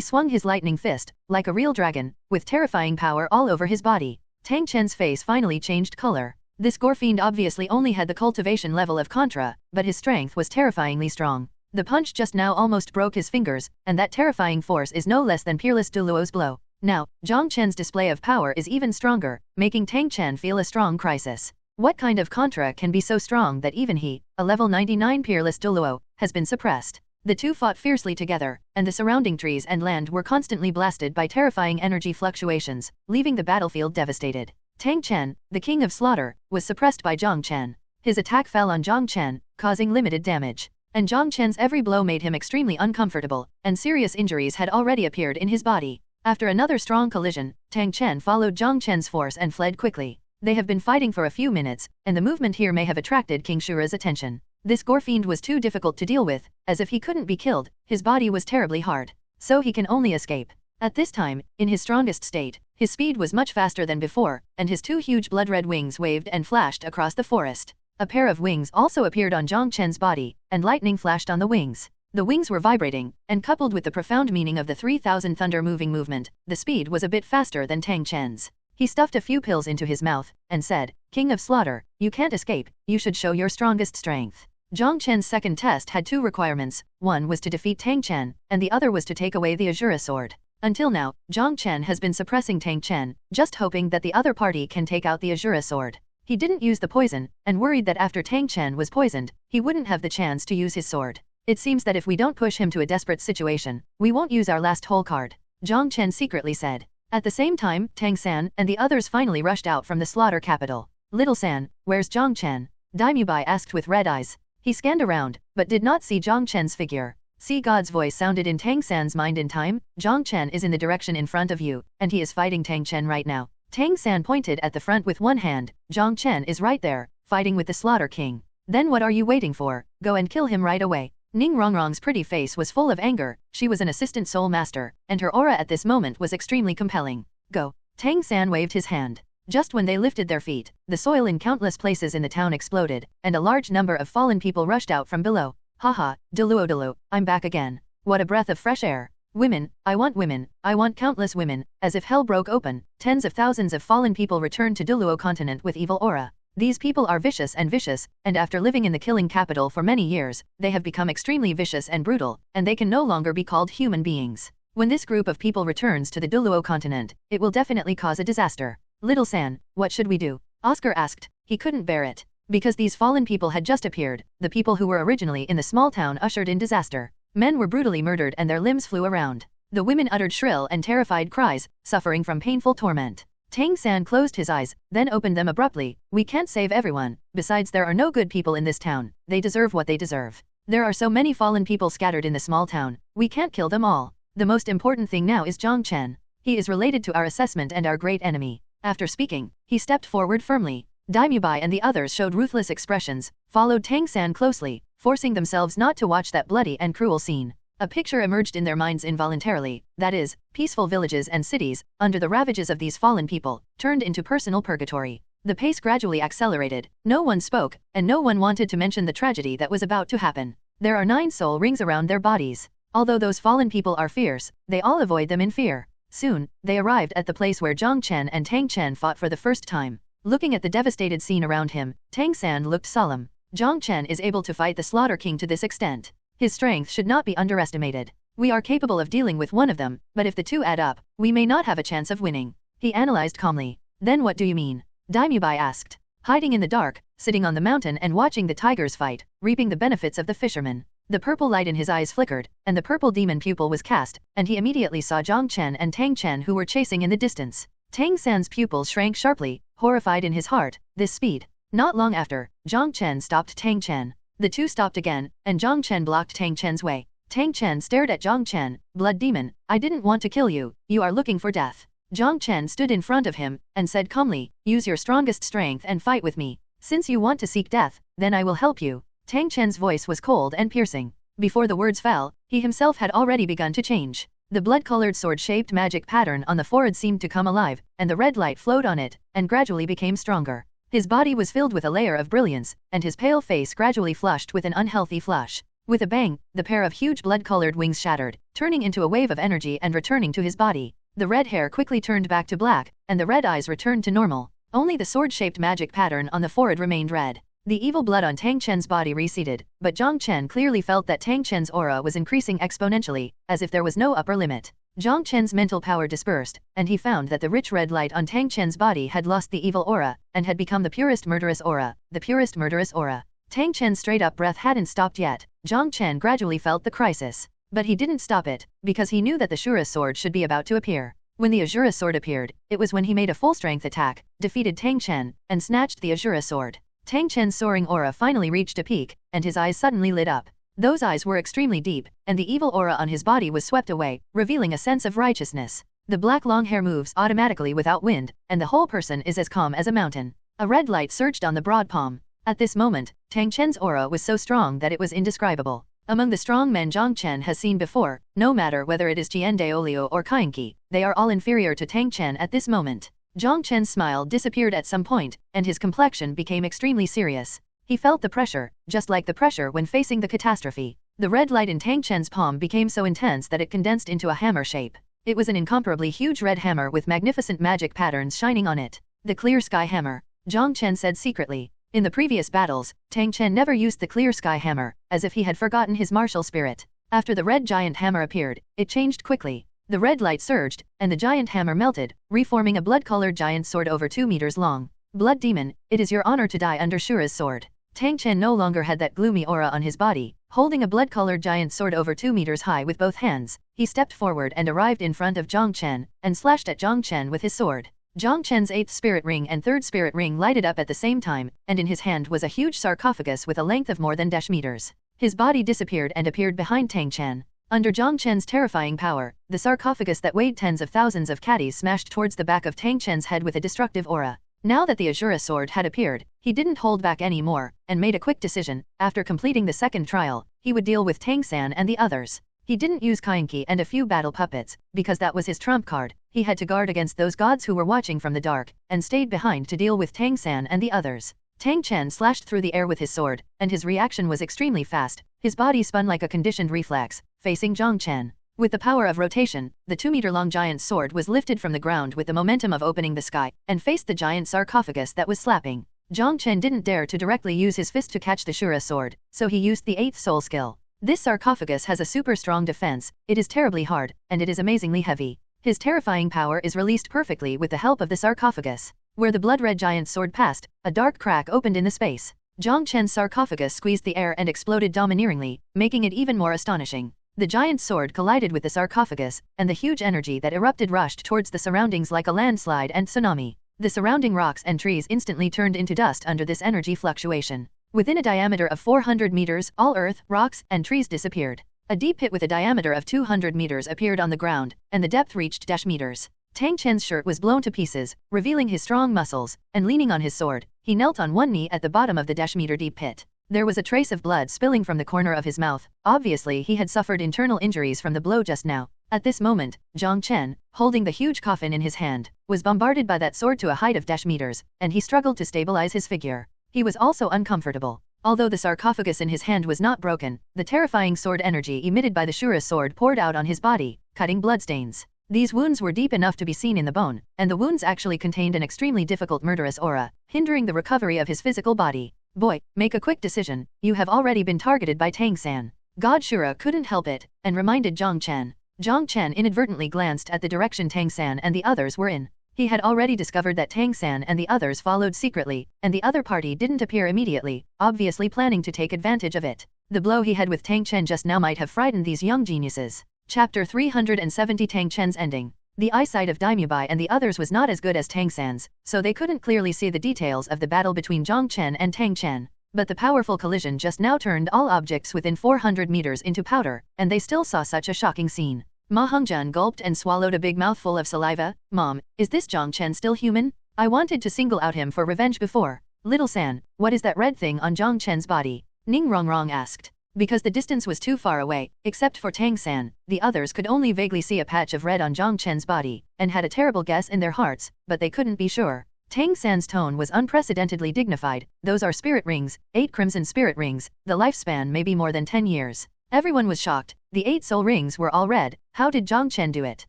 swung his lightning fist, like a real dragon, with terrifying power all over his body. Tang Chen's face finally changed color. This gore fiend obviously only had the cultivation level of Contra, but his strength was terrifyingly strong. The punch just now almost broke his fingers, and that terrifying force is no less than peerless Douluo's blow. Now, Jiang Chen's display of power is even stronger, making Tang Chen feel a strong crisis. What kind of Contra can be so strong that even he, a level 99 peerless Douluo, has been suppressed? The two fought fiercely together, and the surrounding trees and land were constantly blasted by terrifying energy fluctuations, leaving the battlefield devastated. Tang Chen, the king of slaughter, was suppressed by Jiang Chen. His attack fell on Jiang Chen, causing limited damage. And Jiang Chen's every blow made him extremely uncomfortable, and serious injuries had already appeared in his body. After another strong collision, Tang Chen followed Jiang Chen's force and fled quickly. They have been fighting for a few minutes, and the movement here may have attracted King Shura's attention. This gore fiend was too difficult to deal with, as if he couldn't be killed, his body was terribly hard. So he can only escape. At this time, in his strongest state, his speed was much faster than before, and his two huge blood-red wings waved and flashed across the forest. A pair of wings also appeared on Jiang Chen's body, and lightning flashed on the wings. The wings were vibrating, and coupled with the profound meaning of the 3000 thunder-moving movement, the speed was a bit faster than Tang Chen's. He stuffed a few pills into his mouth, and said, "King of Slaughter, you can't escape, you should show your strongest strength." Jiang Chen's second test had two requirements, one was to defeat Tang Chen, and the other was to take away the Azura sword. Until now, Jiang Chen has been suppressing Tang Chen, just hoping that the other party can take out the Azura sword. He didn't use the poison, and worried that after Tang Chen was poisoned, he wouldn't have the chance to use his sword. It seems that if we don't push him to a desperate situation, we won't use our last hole card, Jiang Chen secretly said. At the same time, Tang San and the others finally rushed out from the slaughter capital. "Little San, where's Jiang Chen?" Daimyo asked with red eyes. He scanned around, but did not see Jiang Chen's figure. See, God's voice sounded in Tang San's mind in time. "Jiang Chen is in the direction in front of you, and he is fighting Tang Chen right now." Tang San pointed at the front with one hand. "Jiang Chen is right there, fighting with the Slaughter King. Then what are you waiting for? Go and kill him right away." Ning Rongrong's pretty face was full of anger. She was an assistant soul master, and her aura at this moment was extremely compelling. "Go." Tang San waved his hand. Just when they lifted their feet, the soil in countless places in the town exploded, and a large number of fallen people rushed out from below. "Haha, Douluo, I'm back again. What a breath of fresh air. Women, I want countless women." As if hell broke open, tens of thousands of fallen people returned to Douluo Continent with evil aura. These people are vicious, and after living in the killing capital for many years, they have become extremely vicious and brutal, and they can no longer be called human beings. When this group of people returns to the Douluo Continent, it will definitely cause a disaster. "Little San, what should we do?" Oscar asked. He couldn't bear it. Because these fallen people had just appeared, the people who were originally in the small town ushered in disaster. Men were brutally murdered and their limbs flew around. The women uttered shrill and terrified cries, suffering from painful torment. Tang San closed his eyes, then opened them abruptly. "We can't save everyone, besides there are no good people in this town, they deserve what they deserve." There are so many fallen people scattered in the small town, we can't kill them all. The most important thing now is Jiang Chen. He is related to our assessment and our great enemy. After speaking, he stepped forward firmly. Daimubai and the others showed ruthless expressions, followed Tang San closely, forcing themselves not to watch that bloody and cruel scene. A picture emerged in their minds involuntarily, that is, peaceful villages and cities, under the ravages of these fallen people, turned into personal purgatory. The pace gradually accelerated, no one spoke, and no one wanted to mention the tragedy that was about to happen. There are 9 soul rings around their bodies. Although those fallen people are fierce, they all avoid them in fear. Soon, they arrived at the place where Jiang Chen and Tang Chen fought for the first time. Looking at the devastated scene around him, Tang San looked solemn. Jiang Chen is able to fight the Slaughter King to this extent. His strength should not be underestimated. We are capable of dealing with one of them, but if the two add up, we may not have a chance of winning. He analyzed calmly. Then what do you mean? Daimubai asked. Hiding in the dark, sitting on the mountain and watching the tigers fight, reaping the benefits of the fisherman. The purple light in his eyes flickered, and the purple demon pupil was cast, and he immediately saw Jiang Chen and Tang Chen who were chasing in the distance. Tang San's pupils shrank sharply, horrified in his heart. This speed. Not long after, Jiang Chen stopped Tang Chen. The two stopped again, and Jiang Chen blocked Tang Chen's way. Tang Chen stared at Jiang Chen. Blood demon, I didn't want to kill you, you are looking for death. Jiang Chen stood in front of him, and said calmly, use your strongest strength and fight with me. Since you want to seek death, then I will help you. Tang Chen's voice was cold and piercing. Before the words fell, he himself had already begun to change. The blood-colored sword-shaped magic pattern on the forehead seemed to come alive, and the red light flowed on it, and gradually became stronger. His body was filled with a layer of brilliance, and his pale face gradually flushed with an unhealthy flush. With a bang, the pair of huge blood-colored wings shattered, turning into a wave of energy and returning to his body. The red hair quickly turned back to black, and the red eyes returned to normal. Only the sword-shaped magic pattern on the forehead remained red. The evil blood on Tang Chen's body receded, but Jiang Chen clearly felt that Tang Chen's aura was increasing exponentially, as if there was no upper limit. Jiang Chen's mental power dispersed, and he found that the rich red light on Tang Chen's body had lost the evil aura, and had become the purest murderous aura, the purest murderous aura. Tang Chen's straight-up breath hadn't stopped yet. Jiang Chen gradually felt the crisis. But he didn't stop it, because he knew that the Shura sword should be about to appear. When the Azura sword appeared, it was when he made a full-strength attack, defeated Tang Chen, and snatched the Azura sword. Tang Chen's soaring aura finally reached a peak, and his eyes suddenly lit up. Those eyes were extremely deep, and the evil aura on his body was swept away, revealing a sense of righteousness. The black long hair moves automatically without wind, and the whole person is as calm as a mountain. A red light surged on the broad palm. At this moment, Tang Chen's aura was so strong that it was indescribable. Among the strong men Jiang Chen has seen before, no matter whether it is Jian Daolio or Kainqi, they are all inferior to Tang Chen at this moment. Jiang Chen's smile disappeared at some point, and his complexion became extremely serious. He felt the pressure, just like the pressure when facing the catastrophe. The red light in Tang Chen's palm became so intense that it condensed into a hammer shape. It was an incomparably huge red hammer with magnificent magic patterns shining on it. The clear sky hammer, Jiang Chen said secretly. In the previous battles, Tang Chen never used the clear sky hammer, as if he had forgotten his martial spirit. After the red giant hammer appeared, it changed quickly. The red light surged, and the giant hammer melted, reforming a blood-colored giant sword over 2 meters long. Blood demon, it is your honor to die under Shura's sword. Tang Chen no longer had that gloomy aura on his body. Holding a blood-colored giant sword over 2 meters high with both hands, he stepped forward and arrived in front of Jiang Chen, and slashed at Jiang Chen with his sword. Jiang Chen's 8th spirit ring and 3rd spirit ring lighted up at the same time, and in his hand was a huge sarcophagus with a length of more than -meters. His body disappeared and appeared behind Tang Chen. Under Jiang Chen's terrifying power, the sarcophagus that weighed tens of thousands of caddies smashed towards the back of Tang Chen's head with a destructive aura. Now that the Azura sword had appeared, he didn't hold back any more, and made a quick decision. After completing the second trial, he would deal with Tang San and the others. He didn't use Kainqi and a few battle puppets, because that was his trump card. He had to guard against those gods who were watching from the dark, and stayed behind to deal with Tang San and the others. Tang Chen slashed through the air with his sword, and his reaction was extremely fast. His body spun like a conditioned reflex, facing Jiang Chen. With the power of rotation, the 2-meter-long giant sword was lifted from the ground with the momentum of opening the sky, and faced the giant sarcophagus that was slapping. Jiang Chen didn't dare to directly use his fist to catch the Shura sword, so he used the 8th soul skill. This sarcophagus has a super strong defense, it is terribly hard, and it is amazingly heavy. His terrifying power is released perfectly with the help of the sarcophagus. Where the blood-red giant sword passed, a dark crack opened in the space. Jiang Chen's sarcophagus squeezed the air and exploded domineeringly, making it even more astonishing. The giant sword collided with the sarcophagus, and the huge energy that erupted rushed towards the surroundings like a landslide and tsunami. The surrounding rocks and trees instantly turned into dust under this energy fluctuation. Within a diameter of 400 meters, all earth, rocks, and trees disappeared. A deep pit with a diameter of 200 meters appeared on the ground, and the depth reached -meters. Tang Chen's shirt was blown to pieces, revealing his strong muscles, and leaning on his sword, he knelt on one knee at the bottom of the -meter deep pit. There was a trace of blood spilling from the corner of his mouth. Obviously he had suffered internal injuries from the blow just now. At this moment, Jiang Chen, holding the huge coffin in his hand, was bombarded by that sword to a height of -meters, and he struggled to stabilize his figure. He was also uncomfortable. Although the sarcophagus in his hand was not broken, the terrifying sword energy emitted by the Shura's sword poured out on his body, cutting bloodstains. These wounds were deep enough to be seen in the bone, and the wounds actually contained an extremely difficult murderous aura, hindering the recovery of his physical body. Boy, make a quick decision, you have already been targeted by Tang San. God Shura couldn't help it, and reminded Jiang Chen. Jiang Chen inadvertently glanced at the direction Tang San and the others were in. He had already discovered that Tang San and the others followed secretly, and the other party didn't appear immediately, obviously planning to take advantage of it. The blow he had with Tang Chen just now might have frightened these young geniuses. Chapter 370 Tang Chen's ending. The eyesight of Bibi and the others was not as good as Tang San's, so they couldn't clearly see the details of the battle between Jiang Chen and Tang Chen. But the powerful collision just now turned all objects within 400 meters into powder, and they still saw such a shocking scene. Ma Hongjun gulped and swallowed a big mouthful of saliva. Mom, is this Jiang Chen still human? I wanted to single out him for revenge before. Little San, what is that red thing on Jiang Chen's body? Ning Rongrong asked. Because the distance was too far away, except for Tang San, the others could only vaguely see a patch of red on Jiang Chen's body, and had a terrible guess in their hearts, but they couldn't be sure. Tang San's tone was unprecedentedly dignified. Those are spirit rings, 8 crimson spirit rings, the lifespan may be more than 10 years. Everyone was shocked. The 8 soul rings were all red. How did Jiang Chen do it?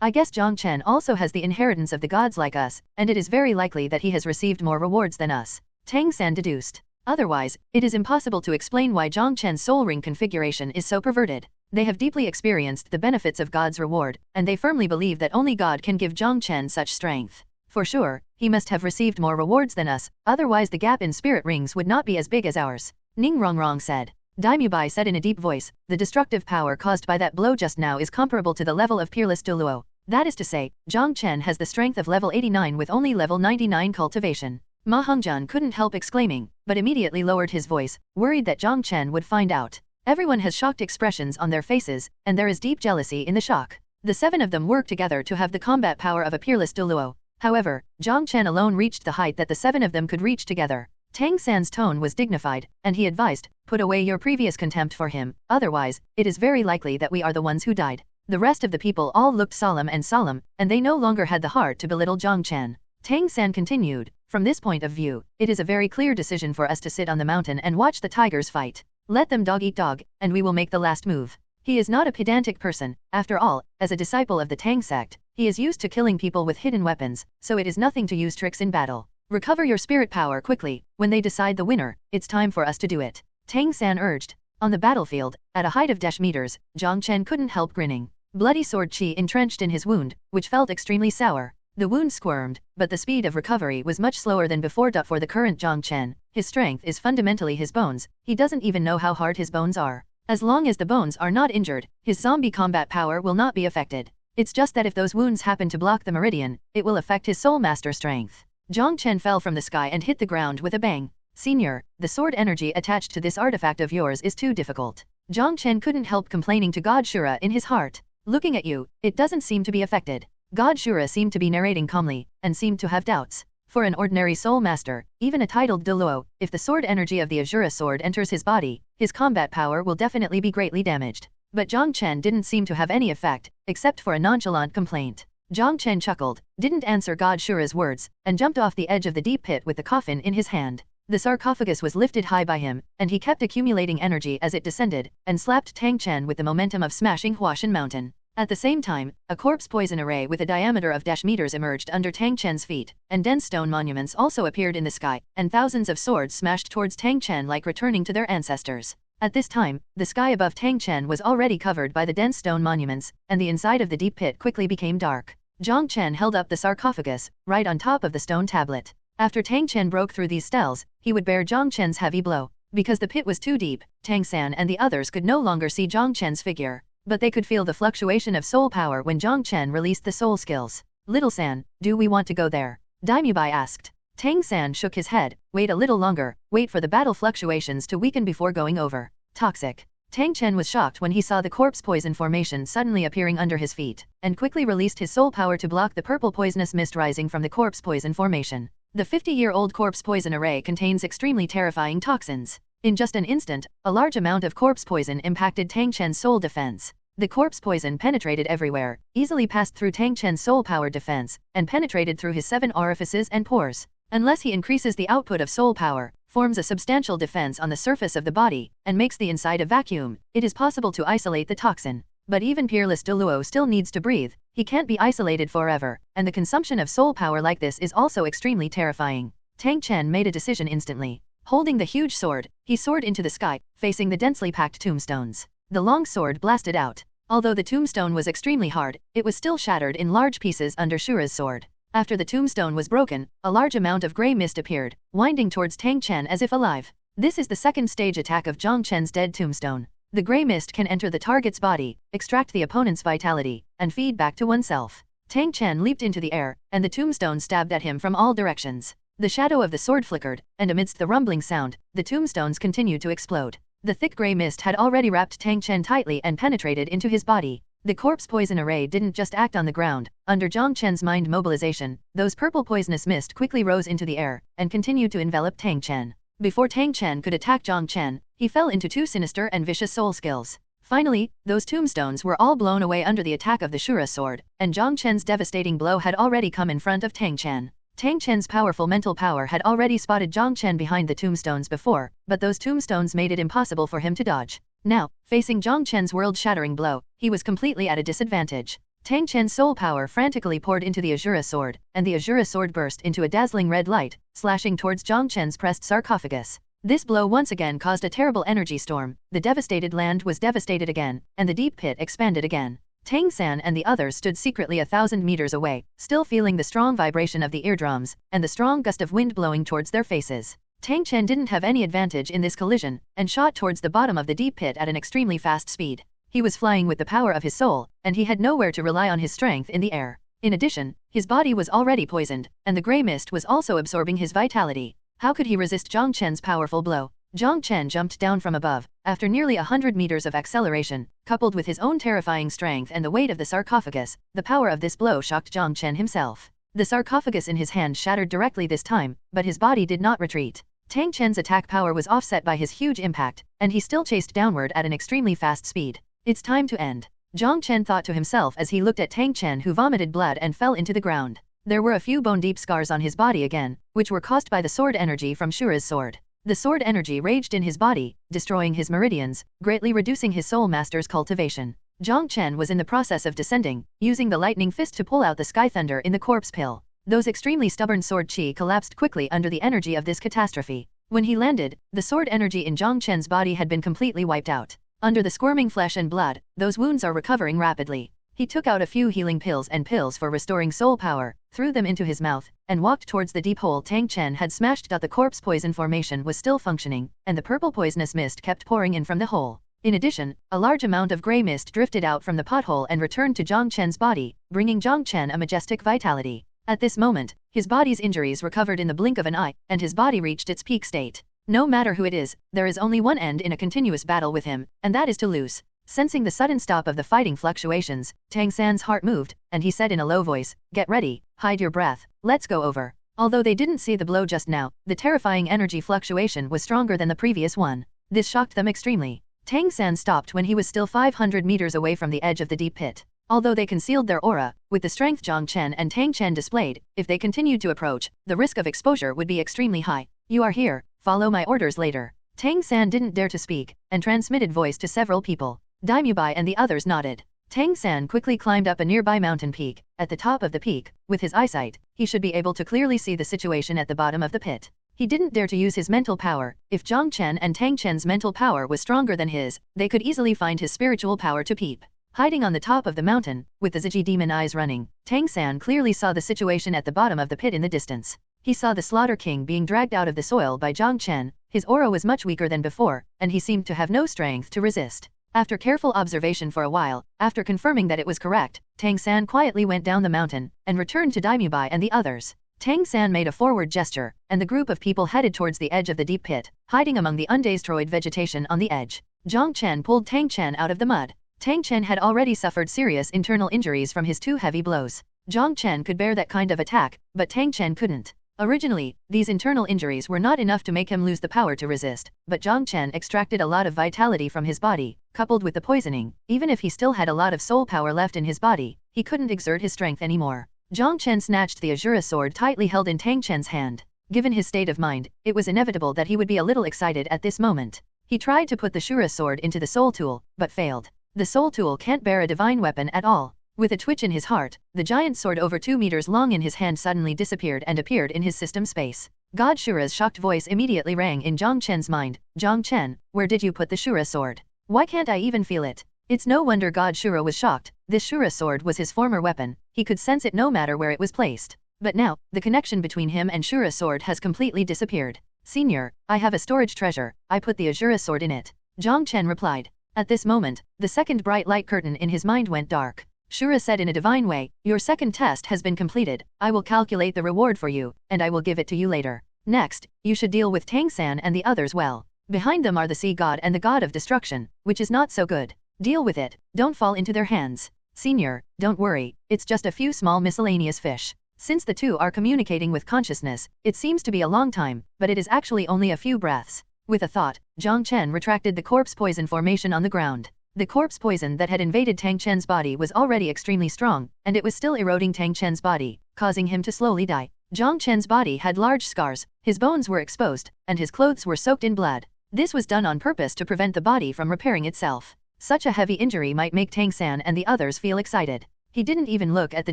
I guess Jiang Chen also has the inheritance of the gods like us, and it is very likely that he has received more rewards than us. Tang San deduced. Otherwise, it is impossible to explain why Jiang Chen's soul ring configuration is so perverted. They have deeply experienced the benefits of God's reward, and they firmly believe that only God can give Jiang Chen such strength. For sure, he must have received more rewards than us, otherwise the gap in spirit rings would not be as big as ours. Ning Rongrong said. Bibi said in a deep voice, the destructive power caused by that blow just now is comparable to the level of peerless Douluo. That is to say, Jiang Chen has the strength of level 89 with only level 99 cultivation. Ma Hongjun couldn't help exclaiming, but immediately lowered his voice, worried that Jiang Chen would find out. Everyone has shocked expressions on their faces, and there is deep jealousy in the shock. The 7 of them work together to have the combat power of a peerless Douluo. However, Jiang Chen alone reached the height that the 7 of them could reach together. Tang San's tone was dignified, and he advised, put away your previous contempt for him, otherwise, it is very likely that we are the ones who died. The rest of the people all looked solemn, and they no longer had the heart to belittle Jiang Chen. Tang San continued, from this point of view, it is a very clear decision for us to sit on the mountain and watch the tigers fight. Let them dog eat dog, and we will make the last move. He is not a pedantic person, after all, as a disciple of the Tang sect, he is used to killing people with hidden weapons, so it is nothing to use tricks in battle. Recover your spirit power quickly, when they decide the winner, it's time for us to do it. Tang San urged. On the battlefield, at a height of -meters, Jiang Chen couldn't help grinning. Bloody sword chi entrenched in his wound, which felt extremely sour. The wound squirmed, but the speed of recovery was much slower than before. For the current Jiang Chen, his strength is fundamentally his bones, he doesn't even know how hard his bones are. As long as the bones are not injured, his zombie combat power will not be affected. It's just that if those wounds happen to block the meridian, it will affect his soul master strength. Jiang Chen fell from the sky and hit the ground with a bang. Senior, the sword energy attached to this artifact of yours is too difficult. Jiang Chen couldn't help complaining to God Shura in his heart. Looking at you, it doesn't seem to be affected. God Shura seemed to be narrating calmly, and seemed to have doubts. For an ordinary soul master, even a titled Douluo, if the sword energy of the Azura sword enters his body, his combat power will definitely be greatly damaged. But Jiang Chen didn't seem to have any effect, except for a nonchalant complaint. Jiang Chen chuckled, didn't answer God Shura's words, and jumped off the edge of the deep pit with the coffin in his hand. The sarcophagus was lifted high by him, and he kept accumulating energy as it descended, and slapped Tang Chen with the momentum of smashing Huashan Mountain. At the same time, a corpse poison array with a diameter of -meters emerged under Tang Chen's feet, and dense stone monuments also appeared in the sky, and thousands of swords smashed towards Tang Chen like returning to their ancestors. At this time, the sky above Tang Chen was already covered by the dense stone monuments, and the inside of the deep pit quickly became dark. Jiang Chen held up the sarcophagus, right on top of the stone tablet. After Tang Chen broke through these stells, he would bear Jiang Chen's heavy blow. Because the pit was too deep, Tang San and the others could no longer see Jiang Chen's figure. But they could feel the fluctuation of soul power when Jiang Chen released the soul skills. Little San, do we want to go there? Bibi asked. Tang San shook his head. Wait a little longer, wait for the battle fluctuations to weaken before going over. Toxic. Tang Chen was shocked when he saw the corpse poison formation suddenly appearing under his feet, and quickly released his soul power to block the purple poisonous mist rising from the corpse poison formation. The 50-year-old corpse poison array contains extremely terrifying toxins. In just an instant, a large amount of corpse poison impacted Tang Chen's soul defense. The corpse poison penetrated everywhere, easily passed through Tang Chen's soul-powered defense, and penetrated through his 7 orifices and pores. Unless he increases the output of soul power, forms a substantial defense on the surface of the body, and makes the inside a vacuum, it is possible to isolate the toxin. But even peerless Douluo still needs to breathe, he can't be isolated forever, and the consumption of soul power like this is also extremely terrifying. Tang Chen made a decision instantly. Holding the huge sword, he soared into the sky, facing the densely packed tombstones. The long sword blasted out. Although the tombstone was extremely hard, it was still shattered in large pieces under Shura's sword. After the tombstone was broken, a large amount of grey mist appeared, winding towards Tang Chen as if alive. This is the second stage attack of Jiang Chen's dead tombstone. The grey mist can enter the target's body, extract the opponent's vitality, and feed back to oneself. Tang Chen leaped into the air, and the tombstone stabbed at him from all directions. The shadow of the sword flickered, and amidst the rumbling sound, the tombstones continued to explode. The thick grey mist had already wrapped Tang Chen tightly and penetrated into his body. The corpse poison array didn't just act on the ground. Under Jiang Chen's mind mobilization, those purple poisonous mist quickly rose into the air, and continued to envelop Tang Chen. Before Tang Chen could attack Jiang Chen, he fell into 2 sinister and vicious soul skills. Finally, those tombstones were all blown away under the attack of the Shura sword, and Jiang Chen's devastating blow had already come in front of Tang Chen. Tang Chen's powerful mental power had already spotted Jiang Chen behind the tombstones before, but those tombstones made it impossible for him to dodge. Now, facing Jiang Chen's world-shattering blow, he was completely at a disadvantage. Tang Chen's soul power frantically poured into the Azura sword, and the Azura sword burst into a dazzling red light, slashing towards Jiang Chen's pressed sarcophagus. This blow once again caused a terrible energy storm. The devastated land was devastated again, and the deep pit expanded again. Tang San and the others stood secretly 1,000 meters away, still feeling the strong vibration of the eardrums, and the strong gust of wind blowing towards their faces. Tang Chen didn't have any advantage in this collision, and shot towards the bottom of the deep pit at an extremely fast speed. He was flying with the power of his soul, and he had nowhere to rely on his strength in the air. In addition, his body was already poisoned, and the grey mist was also absorbing his vitality. How could he resist Jiang Chen's powerful blow? Jiang Chen jumped down from above, after nearly 100 meters of acceleration, coupled with his own terrifying strength and the weight of the sarcophagus. The power of this blow shocked Jiang Chen himself. The sarcophagus in his hand shattered directly this time, but his body did not retreat. Tang Chen's attack power was offset by his huge impact, and he still chased downward at an extremely fast speed. It's time to end. Jiang Chen thought to himself as he looked at Tang Chen, who vomited blood and fell into the ground. There were a few bone-deep scars on his body again, which were caused by the sword energy from Shura's sword. The sword energy raged in his body, destroying his meridians, greatly reducing his soul master's cultivation. Jiang Chen was in the process of descending, using the lightning fist to pull out the sky thunder in the corpse pill. Those extremely stubborn sword chi collapsed quickly under the energy of this catastrophe. When he landed, the sword energy in Jiang Chen's body had been completely wiped out. Under the squirming flesh and blood, those wounds are recovering rapidly. He took out a few healing pills and pills for restoring soul power, threw them into his mouth, and walked towards the deep hole Tang Chen had smashed. The corpse poison formation was still functioning, and the purple poisonous mist kept pouring in from the hole. In addition, a large amount of grey mist drifted out from the pothole and returned to Jiang Chen's body, bringing Jiang Chen a majestic vitality. At this moment, his body's injuries recovered in the blink of an eye, and his body reached its peak state. No matter who it is, there is only one end in a continuous battle with him, and that is to lose. Sensing the sudden stop of the fighting fluctuations, Tang San's heart moved, and he said in a low voice, "Get ready, hide your breath, let's go over." Although they didn't see the blow just now, the terrifying energy fluctuation was stronger than the previous one. This shocked them extremely. Tang San stopped when he was still 500 meters away from the edge of the deep pit. Although they concealed their aura, with the strength Jiang Chen and Tang Chen displayed, if they continued to approach, the risk of exposure would be extremely high. "You are here, follow my orders later." Tang San didn't dare to speak, and transmitted voice to several people. Daimubai and the others nodded. Tang San quickly climbed up a nearby mountain peak. At the top of the peak, with his eyesight, he should be able to clearly see the situation at the bottom of the pit. He didn't dare to use his mental power. If Jiang Chen and Tang Chen's mental power was stronger than his, they could easily find his spiritual power to peep. Hiding on the top of the mountain, with the Ziji demon eyes running, Tang San clearly saw the situation at the bottom of the pit in the distance. He saw the Slaughter King being dragged out of the soil by Jiang Chen. His aura was much weaker than before, and he seemed to have no strength to resist. After careful observation for a while, after confirming that it was correct, Tang San quietly went down the mountain, and returned to Daimubai and the others. Tang San made a forward gesture, and the group of people headed towards the edge of the deep pit, hiding among the undestroyed vegetation on the edge. Jiang Chen pulled Tang Chen out of the mud. Tang Chen had already suffered serious internal injuries from his 2 heavy blows. Jiang Chen could bear that kind of attack, but Tang Chen couldn't. Originally, these internal injuries were not enough to make him lose the power to resist, but Jiang Chen extracted a lot of vitality from his body, coupled with the poisoning. Even if he still had a lot of soul power left in his body, he couldn't exert his strength anymore. Jiang Chen snatched the Azura sword tightly held in Tang Chen's hand. Given his state of mind, it was inevitable that he would be a little excited at this moment. He tried to put the Shura sword into the soul tool, but failed. The soul tool can't bear a divine weapon at all. With a twitch in his heart, the giant sword over 2 meters long in his hand suddenly disappeared and appeared in his system space. God Shura's shocked voice immediately rang in Jiang Chen's mind. Jiang Chen, where did you put the Shura sword? Why can't I even feel it? It's no wonder God Shura was shocked. This Shura sword was his former weapon. He could sense it no matter where it was placed. But now, the connection between him and Shura sword has completely disappeared. Senior, I have a storage treasure. I put the Azura sword in it. Jiang Chen replied. At this moment, the second bright light curtain in his mind went dark. Shura said in a divine way, your second test has been completed. I will calculate the reward for you, and I will give it to you later. Next, you should deal with Tang San and the others well. Behind them are the sea god and the god of destruction, which is not so good. Deal with it, don't fall into their hands. Senior, don't worry, it's just a few small miscellaneous fish. Since the two are communicating with consciousness, it seems to be a long time, but it is actually only a few breaths. With a thought, Jiang Chen retracted the corpse poison formation on the ground. The corpse poison that had invaded Tang Chen's body was already extremely strong, and it was still eroding Tang Chen's body, causing him to slowly die. Jiang Chen's body had large scars, his bones were exposed, and his clothes were soaked in blood. This was done on purpose to prevent the body from repairing itself. Such a heavy injury might make Tang San and the others feel excited. He didn't even look at the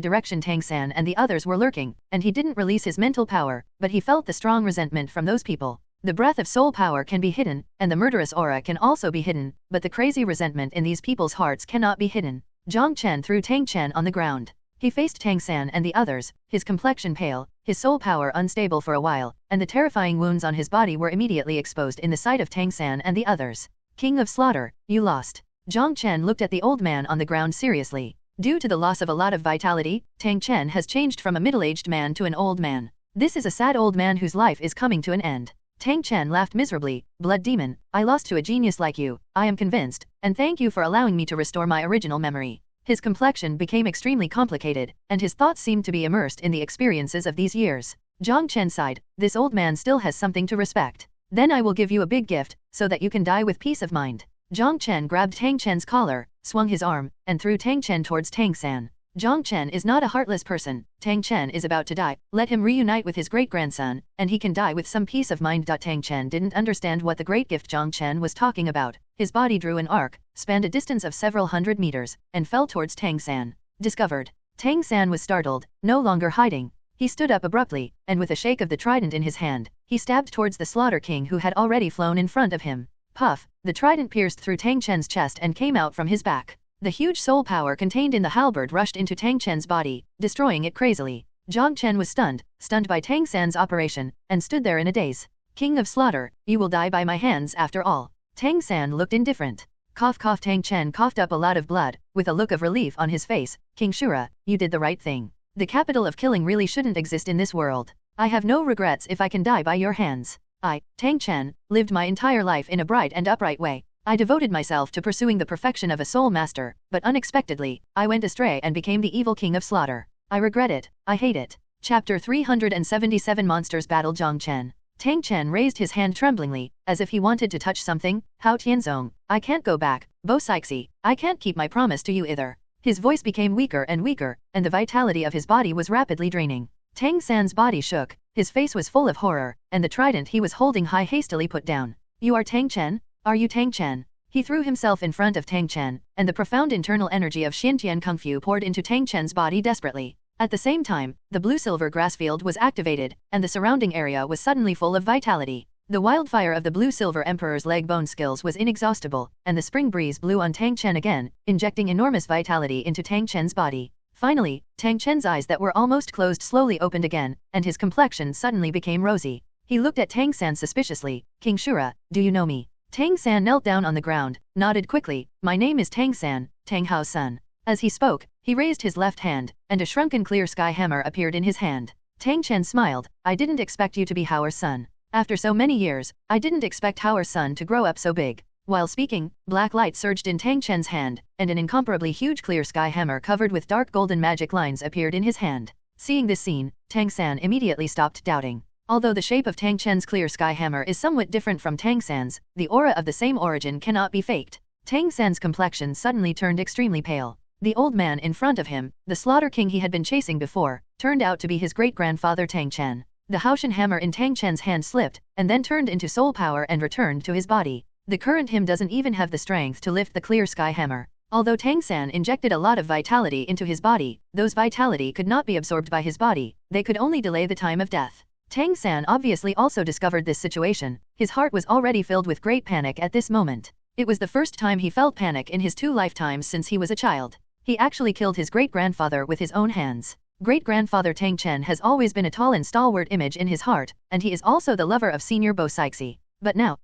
direction Tang San and the others were lurking, and he didn't release his mental power, but he felt the strong resentment from those people. The breath of soul power can be hidden, and the murderous aura can also be hidden, but the crazy resentment in these people's hearts cannot be hidden. Jiang Chen threw Tang Chen on the ground. He faced Tang San and the others, his complexion pale, his soul power unstable for a while, and the terrifying wounds on his body were immediately exposed in the sight of Tang San and the others. King of Slaughter, you lost. Jiang Chen looked at the old man on the ground seriously. Due to the loss of a lot of vitality, Tang Chen has changed from a middle-aged man to an old man. This is a sad old man whose life is coming to an end. Tang Chen laughed miserably. Blood demon, I lost to a genius like you, I am convinced, and thank you for allowing me to restore my original memory. His complexion became extremely complicated, and his thoughts seemed to be immersed in the experiences of these years. Jiang Chen sighed, this old man still has something to respect. Then I will give you a big gift, so that you can die with peace of mind. Jiang Chen grabbed Tang Chen's collar, swung his arm, and threw Tang Chen towards Tang San. Jiang Chen is not a heartless person. Tang Chen is about to die. Let him reunite with his great-grandson, and he can die with some peace of mind. Tang Chen didn't understand what the great gift Jiang Chen was talking about. His body drew an arc, spanned a distance of several hundred meters, and fell towards Tang San. Discovered. Tang San was startled, no longer hiding. He stood up abruptly, and with a shake of the trident in his hand, he stabbed towards the Slaughter King who had already flown in front of him. Puff, the trident pierced through Tang Chen's chest and came out from his back. The huge soul power contained in the halberd rushed into Tang Chen's body, destroying it crazily. Jiang Chen was stunned by Tang San's operation, and stood there in a daze. King of Slaughter, you will die by my hands after all. Tang San looked indifferent. Cough cough. Tang Chen coughed up a lot of blood, with a look of relief on his face. King Shura, you did the right thing. The capital of killing really shouldn't exist in this world. I have no regrets if I can die by your hands. I, Tang Chen, lived my entire life in a bright and upright way. I devoted myself to pursuing the perfection of a soul master, but unexpectedly, I went astray and became the evil king of slaughter. I regret it, I hate it. Chapter 377 Monsters Battle Jiang Chen. Tang Chen raised his hand tremblingly, as if he wanted to touch something. Hao Tianzong, I can't go back. Bo Sixi, I can't keep my promise to you either. His voice became weaker and weaker, and the vitality of his body was rapidly draining. Tang San's body shook, his face was full of horror, and the trident he was holding high hastily put down. You are Tang Chen? Are you Tang Chen? He threw himself in front of Tang Chen, and the profound internal energy of Xiantian Kung Fu poured into Tang Chen's body desperately. At the same time, the blue-silver grass field was activated, and the surrounding area was suddenly full of vitality. The wildfire of the blue-silver emperor's leg bone skills was inexhaustible, and the spring breeze blew on Tang Chen again, injecting enormous vitality into Tang Chen's body. Finally, Tang Chen's eyes that were almost closed slowly opened again, and his complexion suddenly became rosy. He looked at Tang San suspiciously. King Shura, do you know me? Tang San knelt down on the ground, nodded quickly. My name is Tang San, Tang Hao's son. As he spoke, he raised his left hand, and a shrunken clear sky hammer appeared in his hand. Tang Chen smiled, I didn't expect you to be Haoer's son. After so many years, I didn't expect Haoer's son to grow up so big. While speaking, black light surged in Tang Chen's hand, and an incomparably huge clear sky hammer covered with dark golden magic lines appeared in his hand. Seeing this scene, Tang San immediately stopped doubting. Although the shape of Tang Chen's clear sky hammer is somewhat different from Tang San's, the aura of the same origin cannot be faked. Tang San's complexion suddenly turned extremely pale. The old man in front of him, the Slaughter King he had been chasing before, turned out to be his great-grandfather Tang Chen. The Haoshan hammer in Tang Chen's hand slipped, and then turned into soul power and returned to his body. The current him doesn't even have the strength to lift the clear sky hammer. Although Tang San injected a lot of vitality into his body, those vitality could not be absorbed by his body, they could only delay the time of death. Tang San obviously also discovered this situation. His heart was already filled with great panic at this moment. It was the first time he felt panic in his 2 lifetimes since he was a child. He actually killed his great-grandfather with his own hands. Great-grandfather Tang Chen has always been a tall and stalwart image in his heart, and he is also the lover of senior Foxy. But now,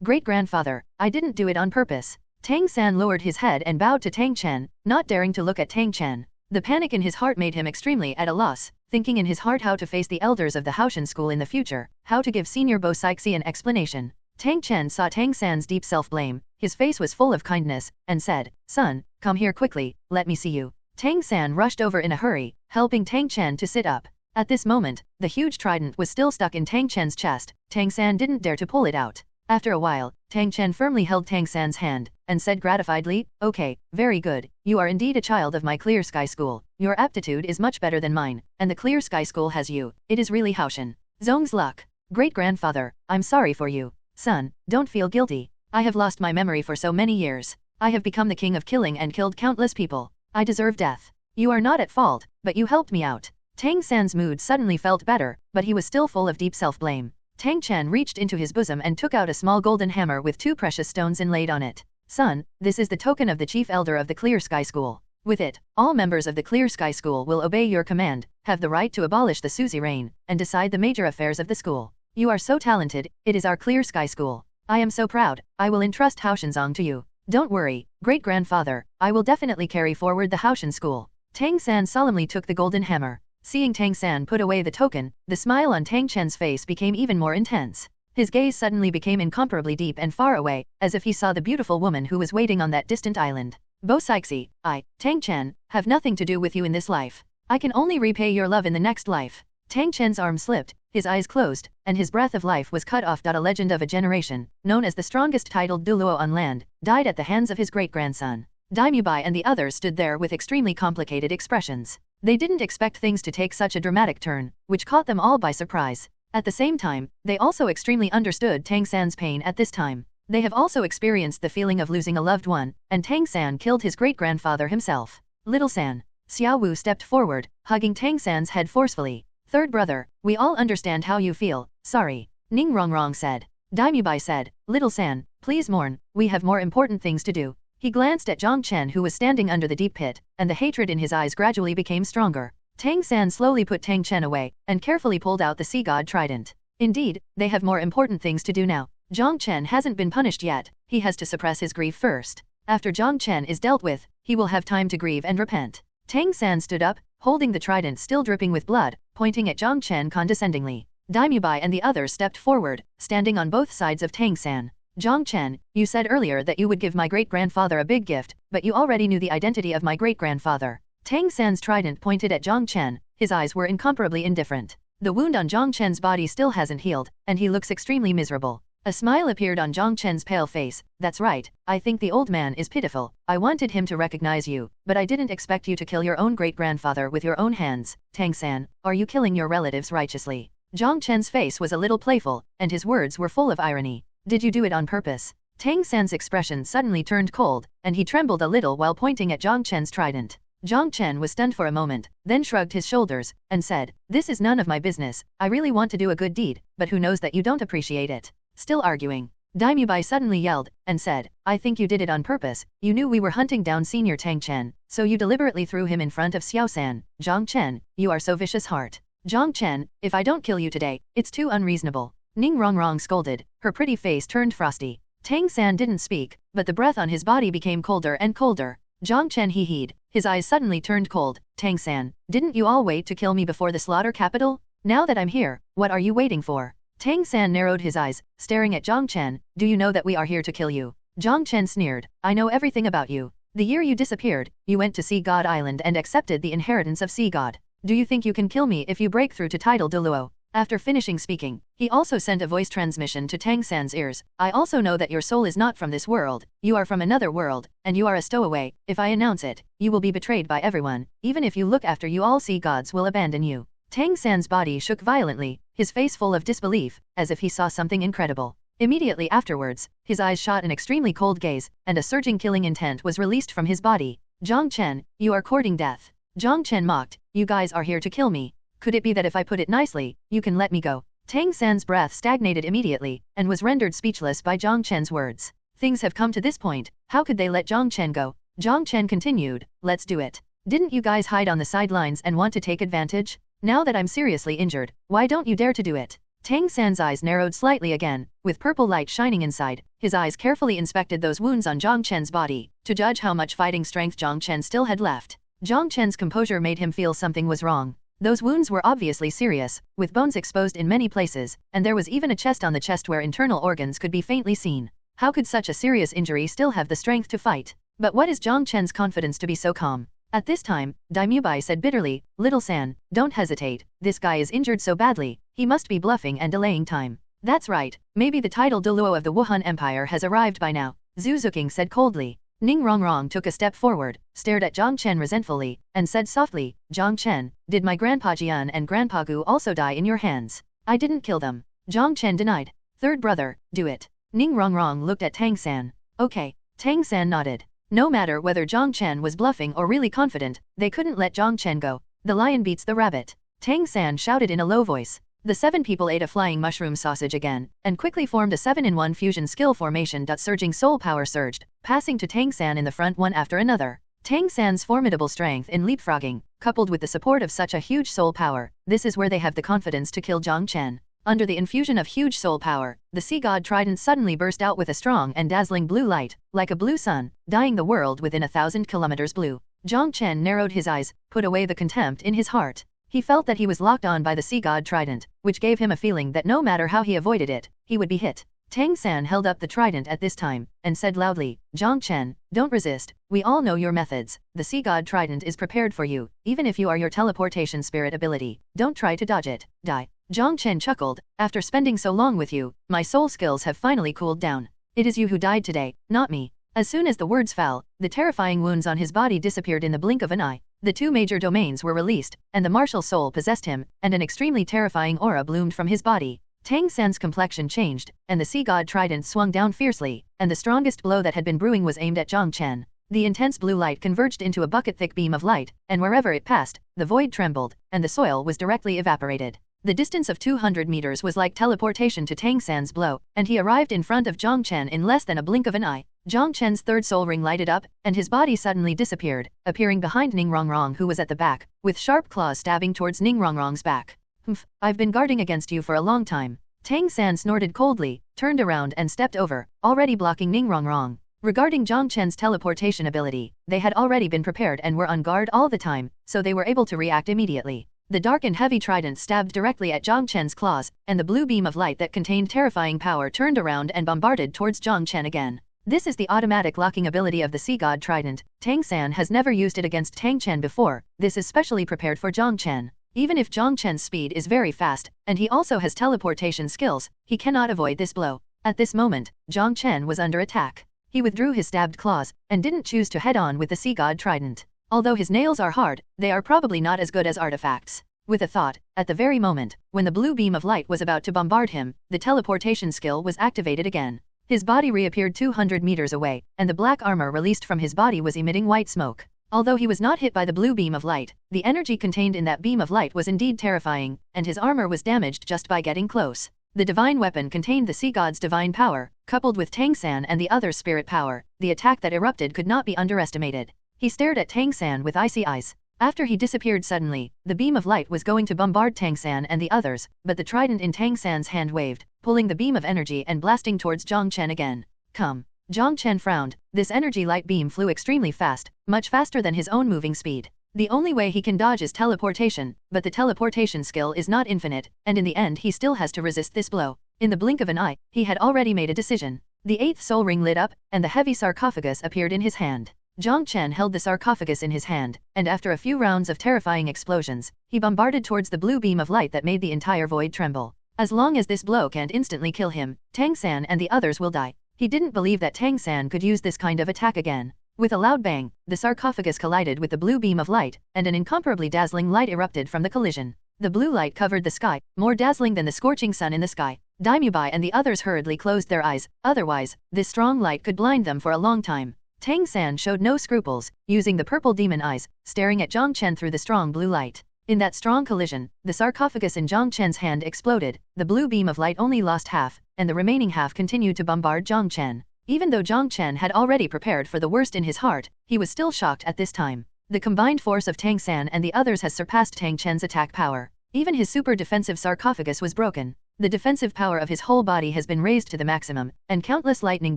great-grandfather, I didn't do it on purpose. Tang San lowered his head and bowed to Tang Chen, not daring to look at Tang Chen. The panic in his heart made him extremely at a loss, thinking in his heart how to face the elders of the Haoshan school in the future, how to give senior Foxy an explanation. Tang Chen saw Tang San's deep self-blame, his face was full of kindness, and said, Son, come here quickly, let me see you. Tang San rushed over in a hurry, helping Tang Chen to sit up. At this moment, the huge trident was still stuck in Tang Chen's chest. Tang San didn't dare to pull it out. After a while, Tang Chen firmly held Tang San's hand, and said gratifiedly, Okay, very good, you are indeed a child of my Clear Sky School. Your aptitude is much better than mine, and the Clear Sky School has you. It is really Haoshan Zong's luck. Great-grandfather, I'm sorry for you. Son, don't feel guilty. I have lost my memory for so many years. I have become the king of killing and killed countless people. I deserve death. You are not at fault, but you helped me out. Tang San's mood suddenly felt better, but he was still full of deep self-blame. Tang Chen reached into his bosom and took out a small golden hammer with 2 precious stones inlaid on it. Son, this is the token of the chief elder of the Clear Sky School. With it, all members of the Clear Sky School will obey your command, have the right to abolish the suzerain, and decide the major affairs of the school. You are so talented, it is our Clear Sky School. I am so proud, I will entrust Haoshanzong to you. Don't worry, great-grandfather, I will definitely carry forward the Haoshan school. Tang San solemnly took the golden hammer. Seeing Tang San put away the token, the smile on Tang Chen's face became even more intense. His gaze suddenly became incomparably deep and far away, as if he saw the beautiful woman who was waiting on that distant island. Foxy, I, Tang Chen, have nothing to do with you in this life. I can only repay your love in the next life. Tang Chen's arm slipped, his eyes closed, and his breath of life was cut off. A legend of a generation, known as the strongest titled Douluo on land, died at the hands of his great-grandson. Daimubai and the others stood there with extremely complicated expressions. They didn't expect things to take such a dramatic turn, which caught them all by surprise. At the same time, they also extremely understood Tang San's pain at this time. They have also experienced the feeling of losing a loved one, and Tang San killed his great-grandfather himself. Little San. Xiaoxue stepped forward, hugging Tang San's head forcefully. Third brother, we all understand how you feel, sorry. Ning Rongrong said. Daimubai said, Little San, please mourn, we have more important things to do. He glanced at Jiang Chen who was standing under the deep pit, and the hatred in his eyes gradually became stronger. Tang San slowly put Tang Chen away, and carefully pulled out the sea god trident. Indeed, they have more important things to do now. Jiang Chen hasn't been punished yet, he has to suppress his grief first. After Jiang Chen is dealt with, he will have time to grieve and repent. Tang San stood up, holding the trident still dripping with blood, pointing at Jiang Chen condescendingly. Daimubai and the others stepped forward, standing on both sides of Tang San. Jiang Chen, you said earlier that you would give my great-grandfather a big gift, but you already knew the identity of my great-grandfather. Tang San's trident pointed at Jiang Chen, his eyes were incomparably indifferent. The wound on Jiang Chen's body still hasn't healed, and he looks extremely miserable. A smile appeared on Jiang Chen's pale face. That's right, I think the old man is pitiful. I wanted him to recognize you, but I didn't expect you to kill your own great-grandfather with your own hands. Tang San, are you killing your relatives righteously? Jiang Chen's face was a little playful, and his words were full of irony. Did you do it on purpose? Tang San's expression suddenly turned cold, and he trembled a little while pointing at Jiang Chen's trident. Jiang Chen was stunned for a moment, then shrugged his shoulders, and said, This is none of my business, I really want to do a good deed, but who knows that you don't appreciate it. Still arguing. Daimubai suddenly yelled, and said, I think you did it on purpose, you knew we were hunting down senior Tang Chen, so you deliberately threw him in front of Xiao San. Jiang Chen, you are so vicious heart. Jiang Chen, if I don't kill you today, it's too unreasonable. Ning Rongrong scolded, her pretty face turned frosty. Tang San didn't speak, but the breath on his body became colder and colder. Jiang Chen hee-heed, his eyes suddenly turned cold. Tang San, didn't you all wait to kill me before the slaughter capital? Now that I'm here, what are you waiting for? Tang San narrowed his eyes, staring at Jiang Chen. Do you know that we are here to kill you? Jiang Chen sneered. I know everything about you. The year you disappeared, you went to Sea God Island and accepted the inheritance of Sea God. Do you think you can kill me if you break through to title Douluo? After finishing speaking, he also sent a voice transmission to Tang San's ears. I also know that your soul is not from this world, you are from another world, and you are a stowaway. If I announce it, you will be betrayed by everyone. Even if you look after you, all sea gods will abandon you. Tang San's body shook violently, his face full of disbelief, as if he saw something incredible. Immediately afterwards, his eyes shot an extremely cold gaze, and a surging killing intent was released from his body. Jiang Chen, you are courting death. Jiang Chen mocked, you guys are here to kill me. Could it be that if I put it nicely, you can let me go? Tang San's breath stagnated immediately, and was rendered speechless by Jiang Chen's words. Things have come to this point, how could they let Jiang Chen go? Jiang Chen continued, let's do it. Didn't you guys hide on the sidelines and want to take advantage? Now that I'm seriously injured, why don't you dare to do it? Tang San's eyes narrowed slightly again, with purple light shining inside. His eyes carefully inspected those wounds on Jiang Chen's body, to judge how much fighting strength Jiang Chen still had left. Jiang Chen's composure made him feel something was wrong. Those wounds were obviously serious, with bones exposed in many places, and there was even a chest on the chest where internal organs could be faintly seen. How could such a serious injury still have the strength to fight? But what is Jiang Chen's confidence to be so calm? At this time, Daimubai said bitterly, Little San, don't hesitate, this guy is injured so badly, he must be bluffing and delaying time. That's right, maybe the title Douluo of the Wuhan Empire has arrived by now, Zhu Zuqing said coldly. Ning Rongrong took a step forward, stared at Jiang Chen resentfully, and said softly, Jiang Chen, did my Grandpa Jian and Grandpa Gu also die in your hands? I didn't kill them. Jiang Chen denied. Third brother, do it. Ning Rongrong looked at Tang San. Okay. Tang San nodded. No matter whether Jiang Chen was bluffing or really confident, they couldn't let Jiang Chen go. The lion beats the rabbit. Tang San shouted in a low voice. The 7 people ate a flying mushroom sausage again, and quickly formed a 7-in-1 fusion skill formation. Surging soul power surged, passing to Tang San in the front one after another. Tang San's formidable strength in leapfrogging, coupled with the support of such a huge soul power, this is where they have the confidence to kill Jiang Chen. Under the infusion of huge soul power, the sea god trident suddenly burst out with a strong and dazzling blue light, like a blue sun, dyeing the world within 1,000 kilometers blue. Jiang Chen narrowed his eyes, put away the contempt in his heart. He felt that he was locked on by the sea god trident, which gave him a feeling that no matter how he avoided it, he would be hit. Tang San held up the trident at this time, and said loudly, Jiang Chen, don't resist, we all know your methods, the sea god trident is prepared for you, even if you are your teleportation spirit ability, don't try to dodge it, die. Jiang Chen chuckled, after spending so long with you, my soul skills have finally cooled down. It is you who died today, not me. As soon as the words fell, the terrifying wounds on his body disappeared in the blink of an eye. The 2 major domains were released, and the martial soul possessed him, and an extremely terrifying aura bloomed from his body. Tang San's complexion changed, and the sea god trident swung down fiercely, and the strongest blow that had been brewing was aimed at Jiang Chen. The intense blue light converged into a bucket-thick beam of light, and wherever it passed, the void trembled, and the soil was directly evaporated. The distance of 200 meters was like teleportation to Tang San's blow, and he arrived in front of Jiang Chen in less than a blink of an eye. Jiang Chen's third soul ring lighted up, and his body suddenly disappeared, appearing behind Ning Rongrong, who was at the back, with sharp claws stabbing towards Ning Rongrong's back. Humph, I've been guarding against you for a long time. Tang San snorted coldly, turned around and stepped over, already blocking Ning Rongrong. Regarding Jiang Chen's teleportation ability, they had already been prepared and were on guard all the time, so they were able to react immediately. The dark and heavy trident stabbed directly at Jiang Chen's claws, and the blue beam of light that contained terrifying power turned around and bombarded towards Jiang Chen again. This is the automatic locking ability of the sea god trident. Tang San has never used it against Tang Chen before, this is specially prepared for Jiang Chen. Even if Jiang Chen's speed is very fast, and he also has teleportation skills, he cannot avoid this blow. At this moment, Jiang Chen was under attack. He withdrew his stabbed claws, and didn't choose to head on with the sea god trident. Although his nails are hard, they are probably not as good as artifacts. With a thought, at the very moment, when the blue beam of light was about to bombard him, the teleportation skill was activated again. His body reappeared 200 meters away, and the black armor released from his body was emitting white smoke. Although he was not hit by the blue beam of light, the energy contained in that beam of light was indeed terrifying, and his armor was damaged just by getting close. The divine weapon contained the sea god's divine power, coupled with Tang San and the other's spirit power. The attack that erupted could not be underestimated. He stared at Tang San with icy eyes. After he disappeared suddenly, the beam of light was going to bombard Tang San and the others, but the trident in Tang San's hand waved, pulling the beam of energy and blasting towards Jiang Chen again. Come. Jiang Chen frowned. This energy light beam flew extremely fast, much faster than his own moving speed. The only way he can dodge is teleportation, but the teleportation skill is not infinite, and in the end he still has to resist this blow. In the blink of an eye, he had already made a decision. The 8th soul ring lit up, and the heavy sarcophagus appeared in his hand. Jiang Chen held the sarcophagus in his hand, and after a few rounds of terrifying explosions, he bombarded towards the blue beam of light that made the entire void tremble. As long as this blow can't instantly kill him, Tang San and the others will die. He didn't believe that Tang San could use this kind of attack again. With a loud bang, the sarcophagus collided with the blue beam of light, and an incomparably dazzling light erupted from the collision. The blue light covered the sky, more dazzling than the scorching sun in the sky. Bibi and the others hurriedly closed their eyes, otherwise, this strong light could blind them for a long time. Tang San showed no scruples, using the purple demon eyes, staring at Jiang Chen through the strong blue light. In that strong collision, the sarcophagus in Jiang Chen's hand exploded, the blue beam of light only lost half, and the remaining half continued to bombard Jiang Chen. Even though Jiang Chen had already prepared for the worst in his heart, he was still shocked at this time. The combined force of Tang San and the others has surpassed Tang Chen's attack power. Even his super defensive sarcophagus was broken. The defensive power of his whole body has been raised to the maximum, and countless lightning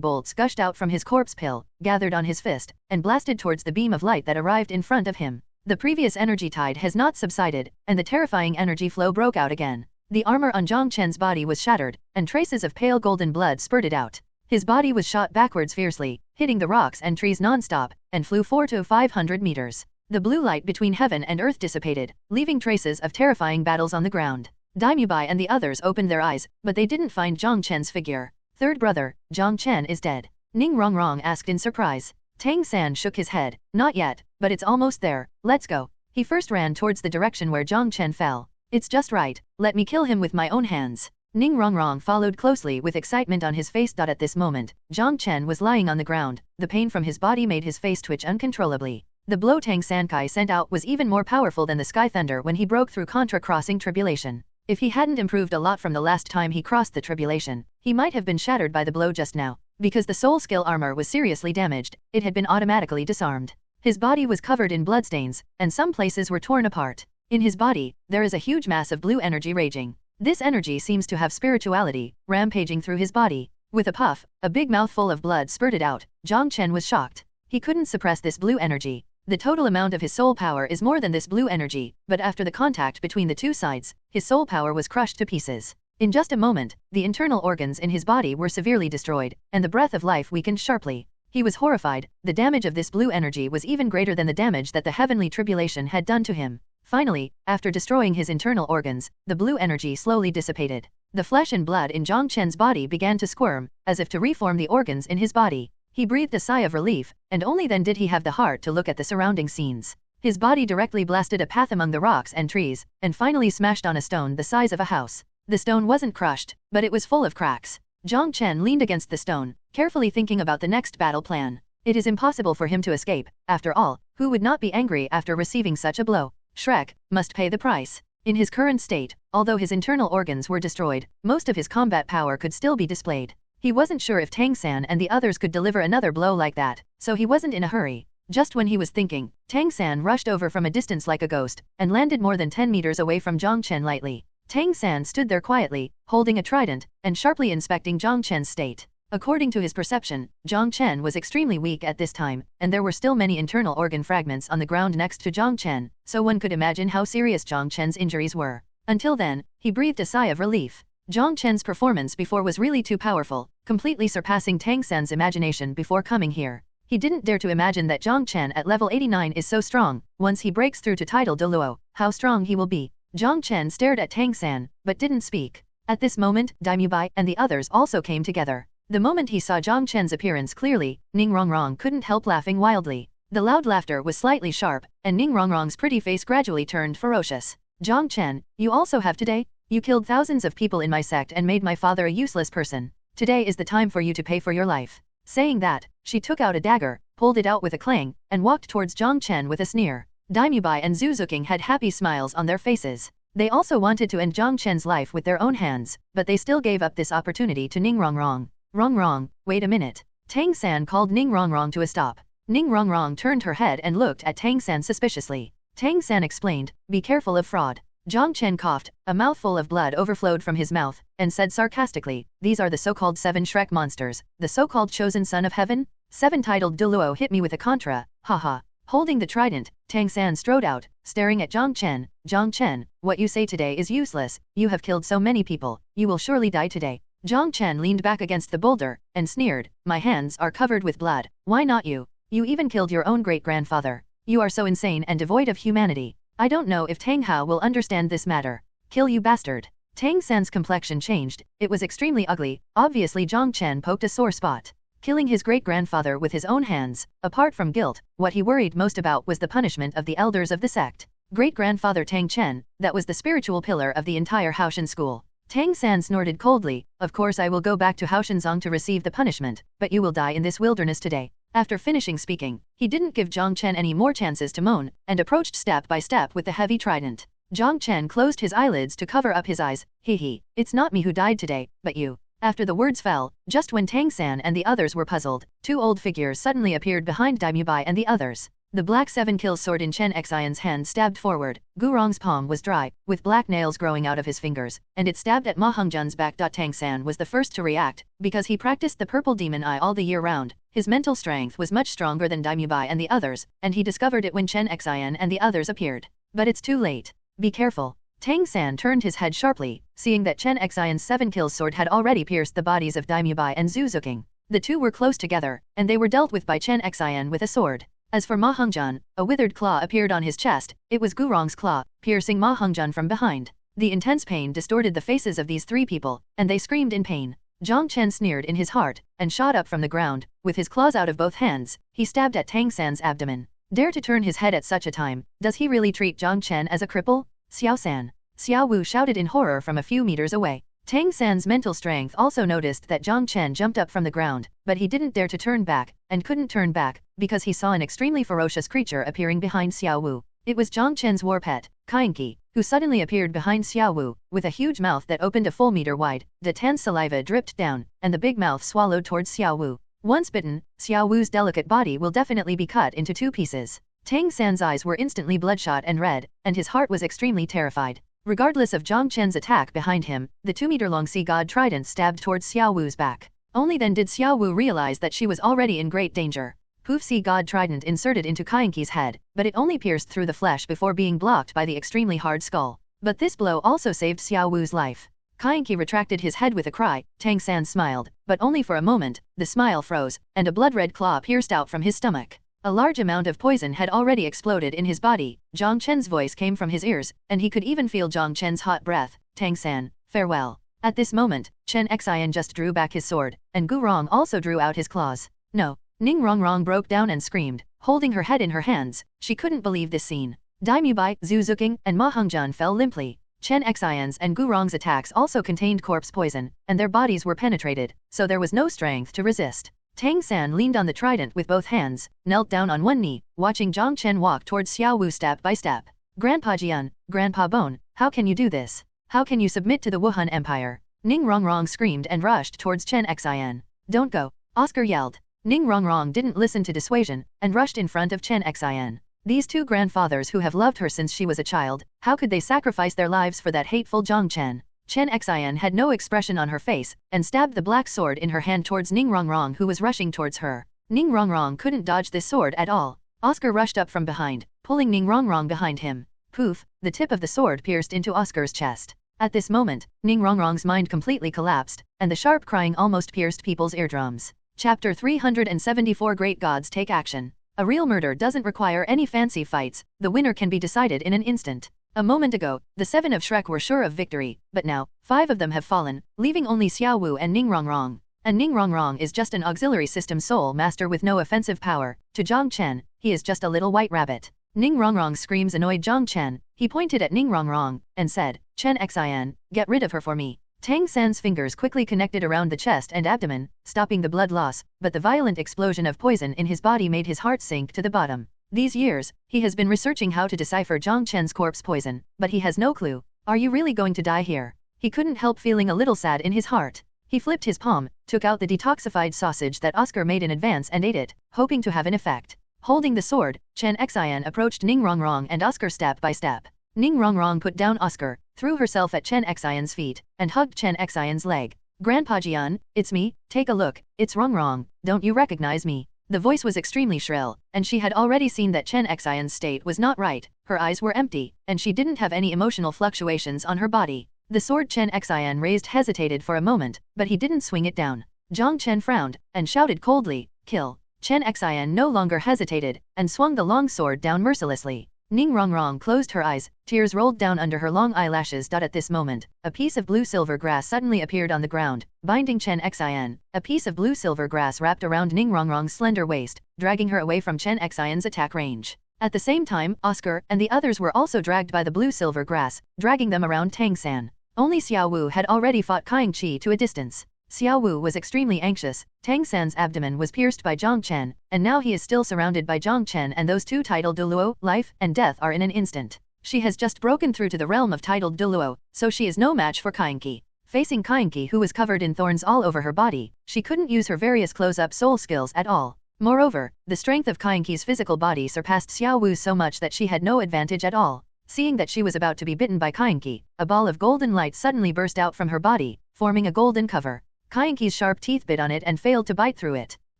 bolts gushed out from his corpse pill, gathered on his fist, and blasted towards the beam of light that arrived in front of him. The previous energy tide has not subsided, and the terrifying energy flow broke out again. The armor on Jiang Chen's body was shattered, and traces of pale golden blood spurted out. His body was shot backwards fiercely, hitting the rocks and trees non-stop, and flew 400 to 500 meters. The blue light between heaven and earth dissipated, leaving traces of terrifying battles on the ground. Bibi and the others opened their eyes, but they didn't find Jiang Chen's figure. Third brother, Jiang Chen is dead. Ning Rongrong asked in surprise. Tang San shook his head. Not yet, but it's almost there, let's go. He first ran towards the direction where Jiang Chen fell. It's just right, let me kill him with my own hands. Ning Rongrong followed closely with excitement on his face. At this moment, Jiang Chen was lying on the ground. The pain from his body made his face twitch uncontrollably. The blow Tang Sankai sent out was even more powerful than the sky thunder when he broke through contra-crossing tribulation. If he hadn't improved a lot from the last time he crossed the tribulation, he might have been shattered by the blow just now. Because the soul skill armor was seriously damaged, it had been automatically disarmed. His body was covered in bloodstains, and some places were torn apart. In his body, there is a huge mass of blue energy raging. This energy seems to have spirituality, rampaging through his body. With a puff, a big mouthful of blood spurted out. Jiang Chen was shocked. He couldn't suppress this blue energy. The total amount of his soul power is more than this blue energy, but after the contact between the two sides, his soul power was crushed to pieces. In just a moment, the internal organs in his body were severely destroyed, and the breath of life weakened sharply. He was horrified. The damage of this blue energy was even greater than the damage that the heavenly tribulation had done to him. Finally, after destroying his internal organs, the blue energy slowly dissipated. The flesh and blood in Jiang Chen's body began to squirm, as if to reform the organs in his body. He breathed a sigh of relief, and only then did he have the heart to look at the surrounding scenes. His body directly blasted a path among the rocks and trees, and finally smashed on a stone the size of a house. The stone wasn't crushed, but it was full of cracks. Jiang Chen leaned against the stone, carefully thinking about the next battle plan. It is impossible for him to escape. After all, who would not be angry after receiving such a blow? Shrek must pay the price. In his current state, although his internal organs were destroyed, most of his combat power could still be displayed. He wasn't sure if Tang San and the others could deliver another blow like that, so he wasn't in a hurry. Just when he was thinking, Tang San rushed over from a distance like a ghost, and landed more than 10 meters away from Jiang Chen lightly. Tang San stood there quietly, holding a trident, and sharply inspecting Jiang Chen's state. According to his perception, Jiang Chen was extremely weak at this time, and there were still many internal organ fragments on the ground next to Jiang Chen, so one could imagine how serious Jiang Chen's injuries were. Until then, he breathed a sigh of relief. Jiang Chen's performance before was really too powerful, completely surpassing Tang San's imagination before coming here. He didn't dare to imagine that Jiang Chen at level 89 is so strong. Once he breaks through to title Douluo, how strong he will be. Jiang Chen stared at Tang San, but didn't speak. At this moment, Bibi and the others also came together. The moment he saw Jiang Chen's appearance clearly, Ning Rongrong couldn't help laughing wildly. The loud laughter was slightly sharp, and Ning Rongrong's pretty face gradually turned ferocious. Jiang Chen, you also have today? You killed thousands of people in my sect and made my father a useless person. Today is the time for you to pay for your life. Saying that, she took out a dagger, pulled it out with a clang, and walked towards Jiang Chen with a sneer. Bibi and Zhu Zuking had happy smiles on their faces. They also wanted to end Jiang Chen's life with their own hands, but they still gave up this opportunity to Ning Rongrong. Rongrong, wait a minute. Tang San called Ning Rongrong to a stop. Ning Rongrong turned her head and looked at Tang San suspiciously. Tang San explained, be careful of fraud. Jiang Chen coughed, a mouthful of blood overflowed from his mouth, and said sarcastically, these are the so-called 7 Shrek monsters, the so-called chosen son of heaven? 7 titled Douluo hit me with a contra, haha. Holding the trident, Tang San strode out, staring at Jiang Chen. Jiang Chen, what you say today is useless, you have killed so many people, you will surely die today. Jiang Chen leaned back against the boulder, and sneered, my hands are covered with blood, why not you? You even killed your own great-grandfather. You are so insane and devoid of humanity. I don't know if Tang Hao will understand this matter. Kill you bastard. Tang San's complexion changed, it was extremely ugly, obviously Jiang Chen poked a sore spot. Killing his great-grandfather with his own hands, apart from guilt, what he worried most about was the punishment of the elders of the sect. Great-grandfather Tang Chen, that was the spiritual pillar of the entire Haoshan school. Tang San snorted coldly, of course I will go back to Haoshanzong to receive the punishment, but you will die in this wilderness today. After finishing speaking, he didn't give Jiang Chen any more chances to moan, and approached step by step with the heavy trident. Jiang Chen closed his eyelids to cover up his eyes, it's not me who died today, but you. After the words fell, just when Tang San and the others were puzzled, two old figures suddenly appeared behind Daimubai and the others. The black seven-kill sword in Chen Xian's hand stabbed forward, Gurong's palm was dry, with black nails growing out of his fingers, and it stabbed at Ma Hongzhen's back. Tang San was the first to react, because he practiced the purple demon eye all the year round. His mental strength was much stronger than Daimubai and the others, and he discovered it when Chen Xian and the others appeared. But it's too late. Be careful. Tang San turned his head sharply, seeing that Chen Xian's 7-kill sword had already pierced the bodies of Daimubai and Zhu Zuking. The two were close together, and they were dealt with by Chen Xian with a sword. As for Ma Hongzhen, a withered claw appeared on his chest, it was Gurong's claw, piercing Ma Hongzhen from behind. The intense pain distorted the faces of these three people, and they screamed in pain. Jiang Chen sneered in his heart, and shot up from the ground, with his claws out of both hands, he stabbed at Tang San's abdomen. Dare to turn his head at such a time, does he really treat Jiang Chen as a cripple? Xiao San. Xiaowu shouted in horror from a few meters away. Tang San's mental strength also noticed that Jiang Chen jumped up from the ground, but he didn't dare to turn back, and couldn't turn back, because he saw an extremely ferocious creature appearing behind Xiaowu. It was Jiang Chen's war pet, Kainqi, who suddenly appeared behind Xiaowu, with a huge mouth that opened a full meter wide. De Tan's saliva dripped down, and the big mouth swallowed towards Xiaowu. Once bitten, Xiaowu's delicate body will definitely be cut into 2 pieces. Tang San's eyes were instantly bloodshot and red, and his heart was extremely terrified. Regardless of Jiang Chen's attack behind him, the 2-meter-long sea god trident stabbed towards Xiaowu's back. Only then did Xiaowu realize that she was already in great danger. Poof, sea god trident inserted into Kainqi's head, but it only pierced through the flesh before being blocked by the extremely hard skull. But this blow also saved Xiaowu's life. Kainqi retracted his head with a cry. Tang San smiled, but only for a moment. The smile froze, and a blood-red claw pierced out from his stomach. A large amount of poison had already exploded in his body. Jiang Chen's voice came from his ears, and he could even feel Jiang Chen's hot breath. Tang San, farewell. At this moment, Chen Xian just drew back his sword, and Gurong also drew out his claws. No. Ning Rongrong broke down and screamed, holding her head in her hands. She couldn't believe this scene. Daimubai, Zhu Zuking, and Ma Hongzhen fell limply. Chen Xian's and Gurong's attacks also contained corpse poison, and their bodies were penetrated, so there was no strength to resist. Tang San leaned on the trident with both hands, knelt down on one knee, watching Jiang Chen walk towards Xiaowu step by step. Grandpa Jian, Grandpa Bone, how can you do this? How can you submit to the Wuhan Empire? Ning Rongrong screamed and rushed towards Chen Xian. Don't go, Oscar yelled. Ning Rongrong didn't listen to dissuasion, and rushed in front of Chen Xian. These two grandfathers who have loved her since she was a child, how could they sacrifice their lives for that hateful Jiang Chen? Chen Xian had no expression on her face, and stabbed the black sword in her hand towards Ning Rongrong who was rushing towards her. Ning Rongrong couldn't dodge this sword at all. Oscar rushed up from behind, pulling Ning Rongrong behind him. Poof, the tip of the sword pierced into Oscar's chest. At this moment, Ning Rongrong's mind completely collapsed, and the sharp crying almost pierced people's eardrums. Chapter 374 Great Gods Take Action. A real murder doesn't require any fancy fights, the winner can be decided in an instant. A moment ago, the 7 of Shrek were sure of victory, but now, 5 of them have fallen, leaving only Xiaowu and Ning Rongrong. And Ning Rongrong is just an auxiliary system soul master with no offensive power. To Jiang Chen, he is just a little white rabbit. Ning Rongrong's screams annoyed Jiang Chen. He pointed at Ning Rongrong, and said, Chen Xian, get rid of her for me. Tang San's fingers quickly connected around the chest and abdomen, stopping the blood loss, but the violent explosion of poison in his body made his heart sink to the bottom. These years, he has been researching how to decipher Jiang Chen's corpse poison, but he has no clue. Are you really going to die here? He couldn't help feeling a little sad in his heart. He flipped his palm, took out the detoxified sausage that Oscar made in advance and ate it, hoping to have an effect. Holding the sword, Chen Xian approached Ning Rongrong and Oscar step by step. Ning Rongrong put down Oscar, threw herself at Chen Xian's feet, and hugged Chen Xian's leg. Grandpa Jian, it's me, take a look, it's Rongrong, don't you recognize me? The voice was extremely shrill, and she had already seen that Chen Xian's state was not right. Her eyes were empty, and she didn't have any emotional fluctuations on her body. The sword Chen Xian raised hesitated for a moment, but he didn't swing it down. Jiang Chen frowned, and shouted coldly, "Kill." Chen Xian no longer hesitated, and swung the long sword down mercilessly. Ning Rongrong closed her eyes, tears rolled down under her long eyelashes. At this moment, a piece of blue-silver grass suddenly appeared on the ground, binding Chen Xian. A piece of blue-silver grass wrapped around Ning Rongrong's slender waist, dragging her away from Chen Xian's attack range. At the same time, Oscar and the others were also dragged by the blue-silver grass, dragging them around Tang San. Only Xiaowu had already fought Qing Qi to a distance. Xiaowu was extremely anxious. Tang San's abdomen was pierced by Jiang Chen, and now he is still surrounded by Jiang Chen, and those two titled Douluo, life and death, are in an instant. She has just broken through to the realm of titled Douluo, so she is no match for Qing Qi. Facing Qing Qi, who was covered in thorns all over her body, she couldn't use her various close-up soul skills at all. Moreover, the strength of Qing Qi's physical body surpassed Xiaowu's so much that she had no advantage at all. Seeing that she was about to be bitten by Qing Qi, a ball of golden light suddenly burst out from her body, forming a golden cover. Qing Qi's sharp teeth bit on it and failed to bite through it.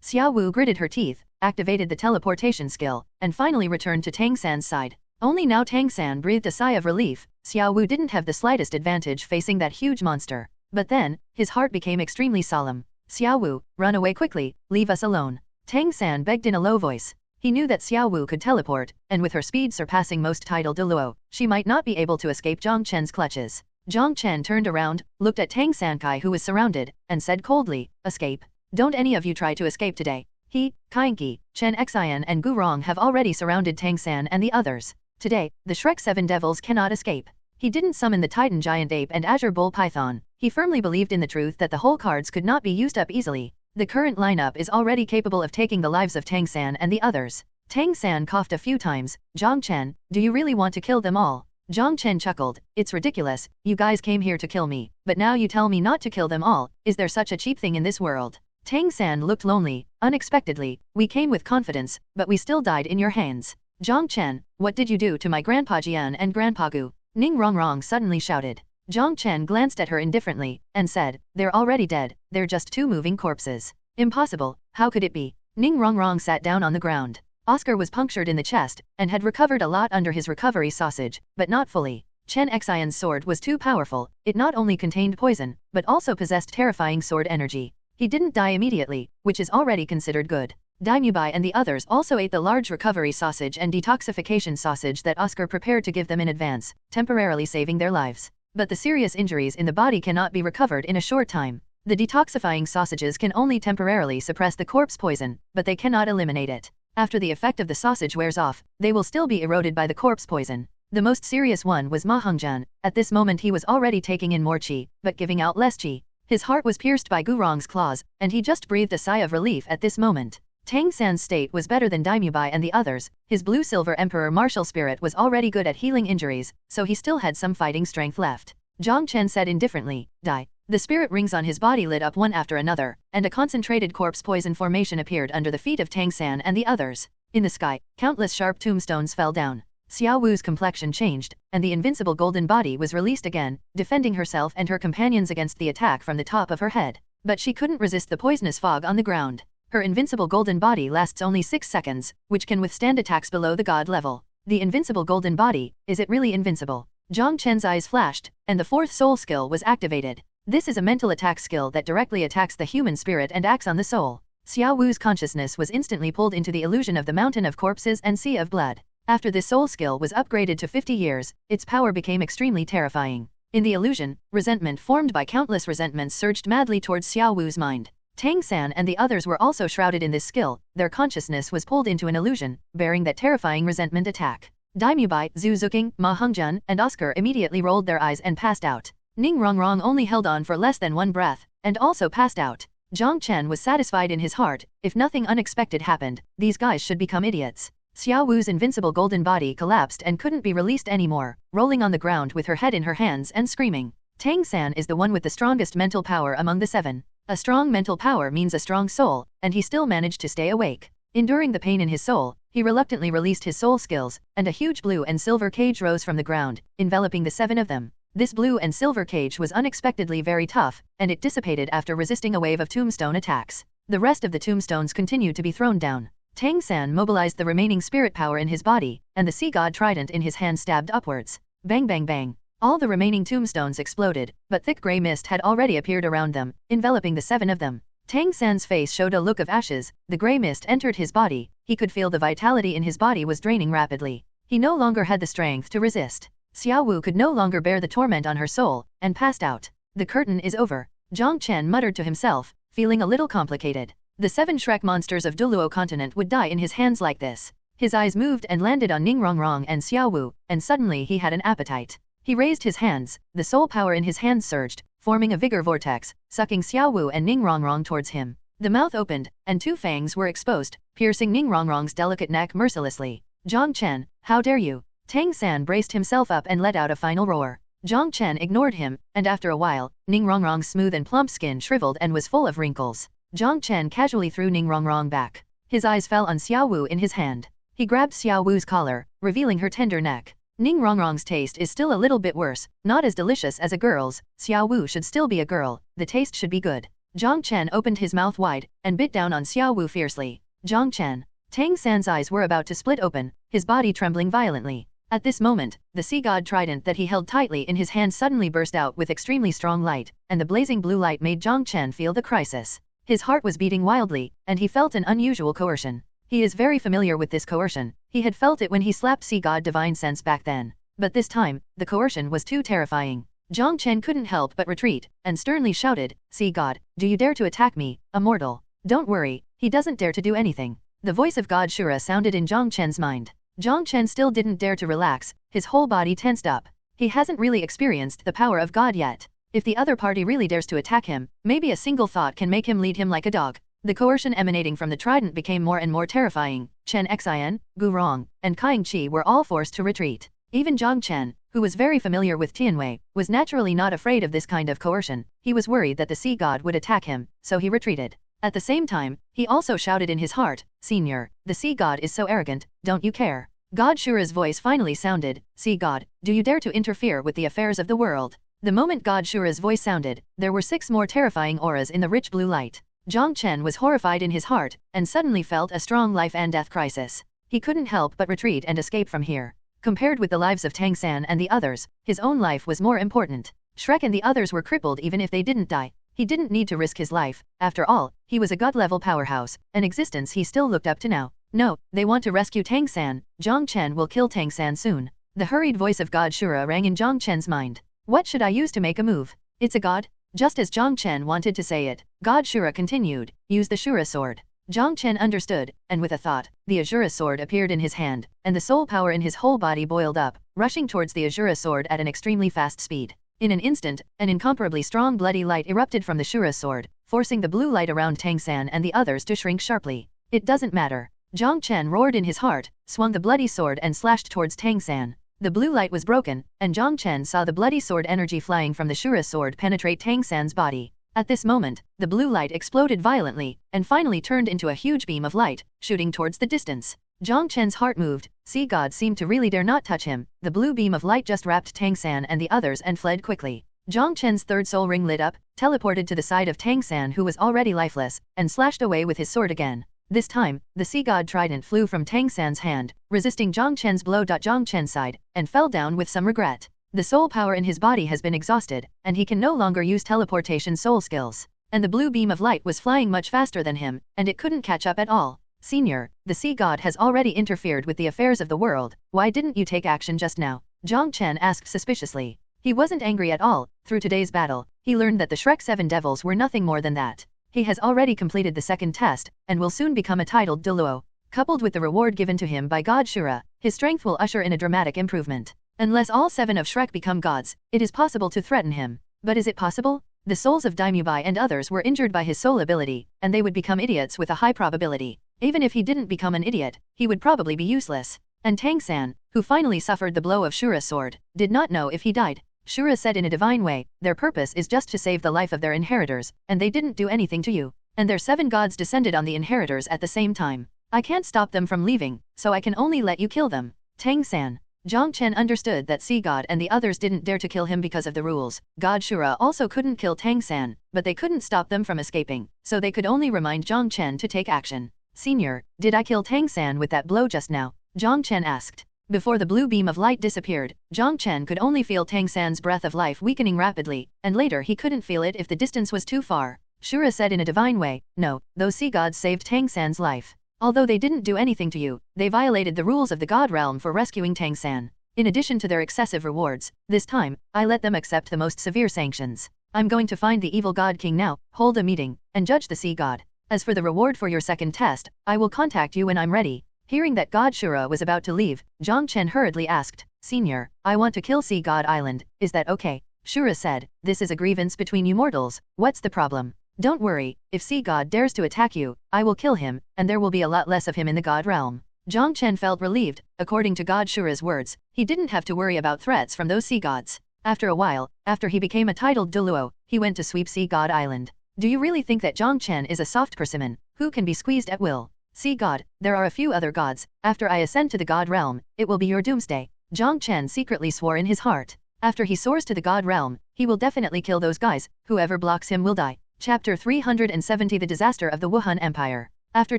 Xiaowu gritted her teeth, activated the teleportation skill, and finally returned to Tang San's side. Only now Tang San breathed a sigh of relief. Xiaowu didn't have the slightest advantage facing that huge monster. But then, his heart became extremely solemn. "Xiaowu, run away quickly, leave us alone." Tang San begged in a low voice. He knew that Xiaowu could teleport, and with her speed surpassing most titled Douluo, she might not be able to escape Jiang Chen's clutches. Jiang Chen turned around, looked at Tang Sankai, who was surrounded, and said coldly, "Escape. Don't any of you try to escape today." He, Qing Qi, Chen Xian and Gu Rong have already surrounded Tang San and the others. Today, the Shrek 7 devils cannot escape. He didn't summon the Titan Giant Ape and Azure Bull Python. He firmly believed in the truth that the whole cards could not be used up easily. The current lineup is already capable of taking the lives of Tang San and the others. Tang San coughed a few times. "Jiang Chen, do you really want to kill them all?" Jiang Chen chuckled. "It's ridiculous, you guys came here to kill me, but now you tell me not to kill them all. Is there such a cheap thing in this world?" Tang San looked lonely. "Unexpectedly, we came with confidence, but we still died in your hands. Jiang Chen, what did you do to my Grandpa Jian and Grandpa Gu?" Ning Rongrong suddenly shouted. Jiang Chen glanced at her indifferently, and said, "They're already dead, they're just two moving corpses." "Impossible, how could it be?" Ning Rongrong sat down on the ground. Oscar was punctured in the chest, and had recovered a lot under his recovery sausage, but not fully. Chen Xian's sword was too powerful. It not only contained poison, but also possessed terrifying sword energy. He didn't die immediately, which is already considered good. Daimubai and the others also ate the large recovery sausage and detoxification sausage that Oscar prepared to give them in advance, temporarily saving their lives. But the serious injuries in the body cannot be recovered in a short time. The detoxifying sausages can only temporarily suppress the corpse poison, but they cannot eliminate it. After the effect of the sausage wears off, they will still be eroded by the corpse poison. The most serious one was Ma Hongjian. At this moment he was already taking in more qi, but giving out less qi. His heart was pierced by Gurong's claws, and he just breathed a sigh of relief at this moment. Tang San's state was better than Daimubai and the others. His blue-silver emperor martial spirit was already good at healing injuries, so he still had some fighting strength left. Jiang Chen said indifferently, "Die." The spirit rings on his body lit up one after another, and a concentrated corpse poison formation appeared under the feet of Tang San and the others. In the sky, countless sharp tombstones fell down. Xiaowu's complexion changed, and the invincible golden body was released again, defending herself and her companions against the attack from the top of her head. But she couldn't resist the poisonous fog on the ground. Her invincible golden body lasts only 6 seconds, which can withstand attacks below the god level. The invincible golden body, is it really invincible? Jiang Chen's eyes flashed, and the fourth soul skill was activated. This is a mental attack skill that directly attacks the human spirit and acts on the soul. Xiaowu's consciousness was instantly pulled into the illusion of the mountain of corpses and sea of blood. After this soul skill was upgraded to 50 years, its power became extremely terrifying. In the illusion, resentment formed by countless resentments surged madly towards Xiaowu's mind. Tang San and the others were also shrouded in this skill. Their consciousness was pulled into an illusion, bearing that terrifying resentment attack. Daimubai, Zhu Zuqing, Ma Hongjian, and Oscar immediately rolled their eyes and passed out. Ning Rongrong only held on for less than one breath, and also passed out. Jiang Chen was satisfied in his heart. If nothing unexpected happened, these guys should become idiots. Xiaowu's invincible golden body collapsed and couldn't be released anymore, rolling on the ground with her head in her hands and screaming. Tang San is the one with the strongest mental power among the 7. A strong mental power means a strong soul, and he still managed to stay awake. Enduring the pain in his soul, he reluctantly released his soul skills, and a huge blue and silver cage rose from the ground, enveloping the 7 of them. This blue and silver cage was unexpectedly very tough, and it dissipated after resisting a wave of tombstone attacks. The rest of the tombstones continued to be thrown down. Tang San mobilized the remaining spirit power in his body, and the sea god trident in his hand stabbed upwards. Bang bang bang. All the remaining tombstones exploded, but thick grey mist had already appeared around them, enveloping the 7 of them. Tang San's face showed a look of ashes, the grey mist entered his body, he could feel the vitality in his body was draining rapidly. He no longer had the strength to resist. Xiaoxue could no longer bear the torment on her soul, and passed out. The curtain is over. Jiang Chen muttered to himself, feeling a little complicated. The 7 Shrek monsters of Douluo Continent would die in his hands like this. His eyes moved and landed on Ningrongrong and Xiaoxue, and suddenly he had an appetite. He raised his hands, the soul power in his hands surged, forming a vigor vortex, sucking Xiaoxue and Ningrongrong towards him. The mouth opened, and 2 fangs were exposed, piercing Ningrongrong's delicate neck mercilessly. Jiang Chen, how dare you? Tang San braced himself up and let out a final roar. Jiang Chen ignored him, and after a while, Ningrongrong's smooth and plump skin shriveled and was full of wrinkles. Jiang Chen casually threw Ningrongrong back. His eyes fell on Xiaoxue in his hand. He grabbed Xiaoxue's collar, revealing her tender neck. Ningrongrong's taste is still a little bit worse, not as delicious as a girl's. Xiaoxue should still be a girl, the taste should be good. Jiang Chen opened his mouth wide, and bit down on Xiaoxue fiercely. Jiang Chen. Tang San's eyes were about to split open, his body trembling violently. At this moment, the sea god trident that he held tightly in his hand suddenly burst out with extremely strong light, and the blazing blue light made Jiang Chen feel the crisis. His heart was beating wildly, and he felt an unusual coercion. He is very familiar with this coercion, he had felt it when he slapped sea god Divine Sense back then. But this time, the coercion was too terrifying. Jiang Chen couldn't help but retreat, and sternly shouted, "Sea god, do you dare to attack me, a mortal? Don't worry, he doesn't dare to do anything." The voice of God Shura sounded in Jiang Chen's mind. Jiang Chen still didn't dare to relax, his whole body tensed up. He hasn't really experienced the power of God yet. If the other party really dares to attack him, maybe a single thought can make him lead him like a dog. The coercion emanating from the trident became more and more terrifying. Chen Xin, Gu Rong, and Kaing Qi were all forced to retreat. Even Jiang Chen, who was very familiar with Tianwei, was naturally not afraid of this kind of coercion. He was worried that the sea god would attack him, so he retreated. At the same time, he also shouted in his heart, "Senior, the sea god is so arrogant, don't you care?" God Shura's voice finally sounded, "Sea god, do you dare to interfere with the affairs of the world?" The moment God Shura's voice sounded, there were 6 more terrifying auras in the rich blue light. Jiang Chen was horrified in his heart, and suddenly felt a strong life and death crisis. He couldn't help but retreat and escape from here. Compared with the lives of Tang San and the others, his own life was more important. Shrek and the others were crippled even if they didn't die. He didn't need to risk his life. After all, he was a god-level powerhouse, an existence he still looked up to now. No, they want to rescue Tang San. Jiang Chen will kill Tang San soon. The hurried voice of God Shura rang in Jiang Chen's mind. What should I use to make a move? It's a god? Just as Jiang Chen wanted to say it, God Shura continued, use the Shura sword. Jiang Chen understood, and with a thought, the Azura sword appeared in his hand, and the soul power in his whole body boiled up, rushing towards the Azura sword at an extremely fast speed. In an instant, an incomparably strong bloody light erupted from the Shura sword, forcing the blue light around Tang San and the others to shrink sharply. It doesn't matter. Jiang Chen roared in his heart, swung the bloody sword and slashed towards Tang San. The blue light was broken, and Jiang Chen saw the bloody sword energy flying from the Shura sword penetrate Tang San's body. At this moment, the blue light exploded violently, and finally turned into a huge beam of light, shooting towards the distance. Jiang Chen's heart moved, sea gods seemed to really dare not touch him. The blue beam of light just wrapped Tang San and the others and fled quickly. Jiang Chen's third soul ring lit up, teleported to the side of Tang San who was already lifeless, and slashed away with his sword again. This time, the sea god trident flew from Tang San's hand, resisting Jiang Chen's blow. Jiang Chen sighed, and fell down with some regret. The soul power in his body has been exhausted, and he can no longer use teleportation soul skills. And the blue beam of light was flying much faster than him, and it couldn't catch up at all. Senior, the sea god has already interfered with the affairs of the world, why didn't you take action just now? Jiang Chen asked suspiciously. He wasn't angry at all. Through today's battle, he learned that the Shrek 7 devils were nothing more than that. He has already completed the second test, and will soon become a titled Douluo. Coupled with the reward given to him by God Shura, his strength will usher in a dramatic improvement. Unless all 7 of Shrek become gods, it is possible to threaten him. But is it possible? The souls of Daimubai and others were injured by his soul ability, and they would become idiots with a high probability. Even if he didn't become an idiot, he would probably be useless. And Tang San, who finally suffered the blow of Shura's sword, did not know if he died. Shura said in a divine way, their purpose is just to save the life of their inheritors, and they didn't do anything to you. And their 7 gods descended on the inheritors at the same time. I can't stop them from leaving, so I can only let you kill them. Tang San. Jiang Chen understood that Sea God and the others didn't dare to kill him because of the rules. God Shura also couldn't kill Tang San, but they couldn't stop them from escaping, so they could only remind Jiang Chen to take action. Senior, did I kill Tang San with that blow just now? Jiang Chen asked. Before the blue beam of light disappeared, Jiang Chen could only feel Tang San's breath of life weakening rapidly, and later he couldn't feel it if the distance was too far. Shura said in a divine way, no, those sea gods saved Tang San's life. Although they didn't do anything to you, they violated the rules of the god realm for rescuing Tang San. In addition to their excessive rewards, this time, I let them accept the most severe sanctions. I'm going to find the evil god king now, hold a meeting, and judge the sea god. As for the reward for your second test, I will contact you when I'm ready. Hearing that God Shura was about to leave, Jiang Chen hurriedly asked, Senior, I want to kill Sea God Island, is that okay? Shura said, this is a grievance between you mortals, what's the problem? Don't worry, if Sea God dares to attack you, I will kill him, and there will be a lot less of him in the god realm. Jiang Chen felt relieved. According to God Shura's words, he didn't have to worry about threats from those sea gods. After a while, after he became a titled Douluo, he went to sweep Sea God Island. Do you really think that Jiang Chen is a soft persimmon, who can be squeezed at will? Sea God, there are a few other gods, after I ascend to the god realm, it will be your doomsday. Jiang Chen secretly swore in his heart. After he soars to the god realm, he will definitely kill those guys, whoever blocks him will die. Chapter 370 The Disaster of the Wuhan Empire. After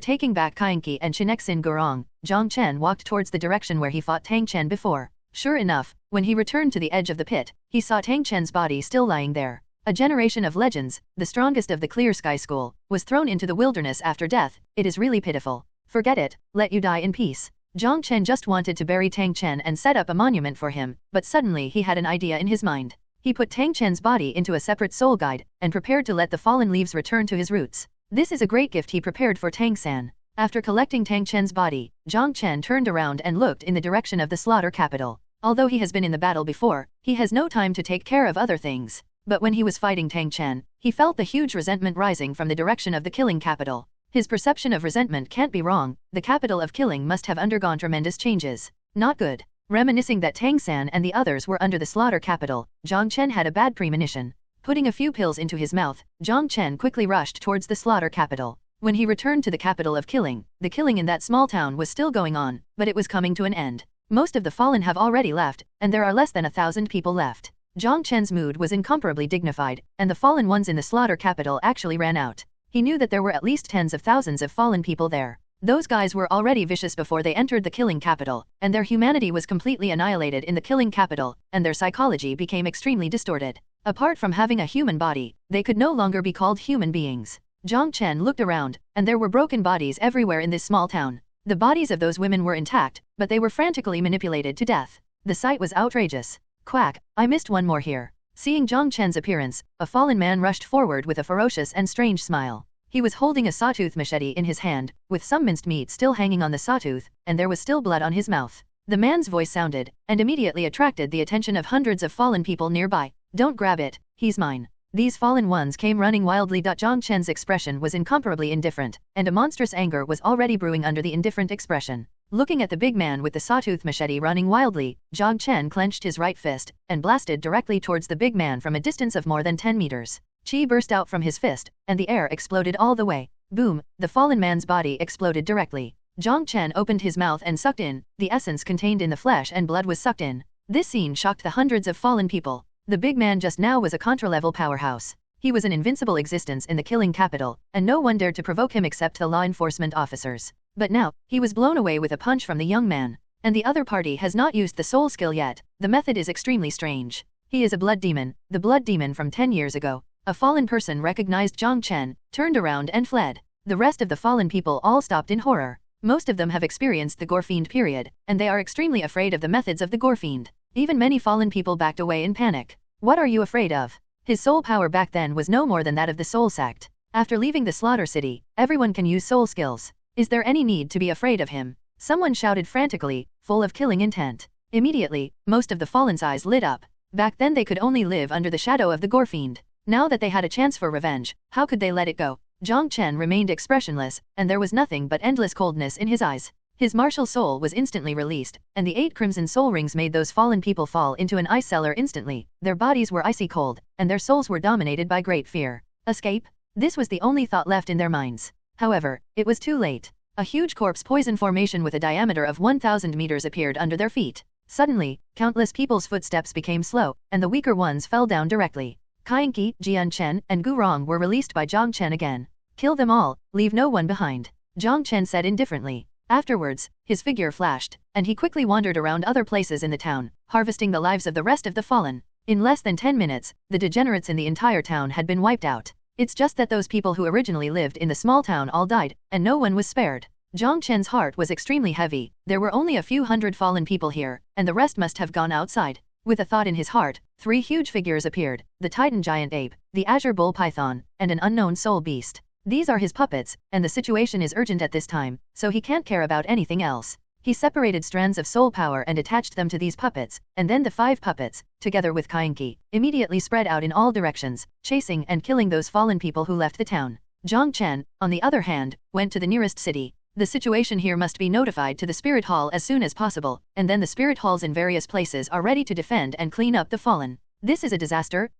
taking back Kainqi and Chinexin Gurong, Jiang Chen walked towards the direction where he fought Tang Chen before. Sure enough, when he returned to the edge of the pit, he saw Tang Chen's body still lying there. A generation of legends, the strongest of the Clear Sky School, was thrown into the wilderness after death. It is really pitiful. Forget it, let you die in peace. Jiang Chen just wanted to bury Tang Chen and set up a monument for him, but suddenly he had an idea in his mind. He put Tang Chen's body into a separate soul guide, and prepared to let the fallen leaves return to his roots. This is a great gift he prepared for Tang San. After collecting Tang Chen's body, Jiang Chen turned around and looked in the direction of the slaughter capital. Although he has been in the battle before, he has no time to take care of other things. But when he was fighting Tang Chen, he felt the huge resentment rising from the direction of the killing capital. His perception of resentment can't be wrong, the capital of killing must have undergone tremendous changes. Not good. Reminiscing that Tang San and the others were under the slaughter capital, Jiang Chen had a bad premonition. Putting a few pills into his mouth, Jiang Chen quickly rushed towards the slaughter capital. When he returned to the capital of killing, the killing in that small town was still going on, but it was coming to an end. Most of the fallen have already left, and there are less than 1,000 people left. Jiang Chen's mood was incomparably dignified, and the fallen ones in the slaughter capital actually ran out. He knew that there were at least tens of thousands of fallen people there. Those guys were already vicious before they entered the killing capital, and their humanity was completely annihilated in the killing capital, and their psychology became extremely distorted. Apart from having a human body, they could no longer be called human beings. Jiang Chen looked around, and there were broken bodies everywhere in this small town. The bodies of those women were intact, but they were frantically manipulated to death. The sight was outrageous. Quack, I missed one more here. Seeing Jiang Chen's appearance, a fallen man rushed forward with a ferocious and strange smile. He was holding a sawtooth machete in his hand, with some minced meat still hanging on the sawtooth, and there was still blood on his mouth. The man's voice sounded, and immediately attracted the attention of hundreds of fallen people nearby. Don't grab it, he's mine. These fallen ones came running wildly. Jiang Chen's expression was incomparably indifferent, and a monstrous anger was already brewing under the indifferent expression. Looking at the big man with the sawtooth machete running wildly, Jiang Chen clenched his right fist, and blasted directly towards the big man from a distance of more than 10 meters. Qi burst out from his fist, and the air exploded all the way. Boom, the fallen man's body exploded directly. Jiang Chen opened his mouth and sucked in, the essence contained in the flesh and blood was sucked in. This scene shocked the hundreds of fallen people. The big man just now was a contra-level powerhouse. He was an invincible existence in the killing capital, and no one dared to provoke him except the law enforcement officers. But now, he was blown away with a punch from the young man. And the other party has not used the soul skill yet. The method is extremely strange. He is a blood demon, the blood demon from 10 years ago. A fallen person recognized Jiang Chen, turned around and fled. The rest of the fallen people all stopped in horror. Most of them have experienced the Gorefiend period, and they are extremely afraid of the methods of the Gorefiend. Even many fallen people backed away in panic. What are you afraid of? His soul power back then was no more than that of the soul sect. After leaving the slaughter city, everyone can use soul skills. Is there any need to be afraid of him? Someone shouted frantically, full of killing intent. Immediately, most of the fallen's eyes lit up. Back then they could only live under the shadow of the Gorefiend. Now that they had a chance for revenge, how could they let it go? Jiang Chen remained expressionless, and there was nothing but endless coldness in his eyes. His martial soul was instantly released, and the 8 crimson soul rings made those fallen people fall into an ice cellar instantly. Their bodies were icy cold, and their souls were dominated by great fear. Escape? This was the only thought left in their minds. However, it was too late. A huge corpse poison formation with a diameter of 1,000 meters appeared under their feet. Suddenly, countless people's footsteps became slow, and the weaker ones fell down directly. Kainqi, Jiang Chen, and Gu Rong were released by Jiang Chen again. Kill them all, leave no one behind, Jiang Chen said indifferently. Afterwards, his figure flashed, and he quickly wandered around other places in the town, harvesting the lives of the rest of the fallen. In less than 10 minutes, the degenerates in the entire town had been wiped out. It's just that those people who originally lived in the small town all died, and no one was spared. Jiang Chen's heart was extremely heavy. There were only a few hundred fallen people here, and the rest must have gone outside. With a thought in his heart, 3 huge figures appeared, the Titan giant ape, the azure bull python, and an unknown soul beast. These are his puppets, and the situation is urgent at this time, so he can't care about anything else. He separated strands of soul power and attached them to these puppets, and then the 5 puppets, together with Kainqi, immediately spread out in all directions, chasing and killing those fallen people who left the town. Jiang Chen, on the other hand, went to the nearest city. The situation here must be notified to the Spirit Hall as soon as possible, and then the Spirit Halls in various places are ready to defend and clean up the fallen. This is a disaster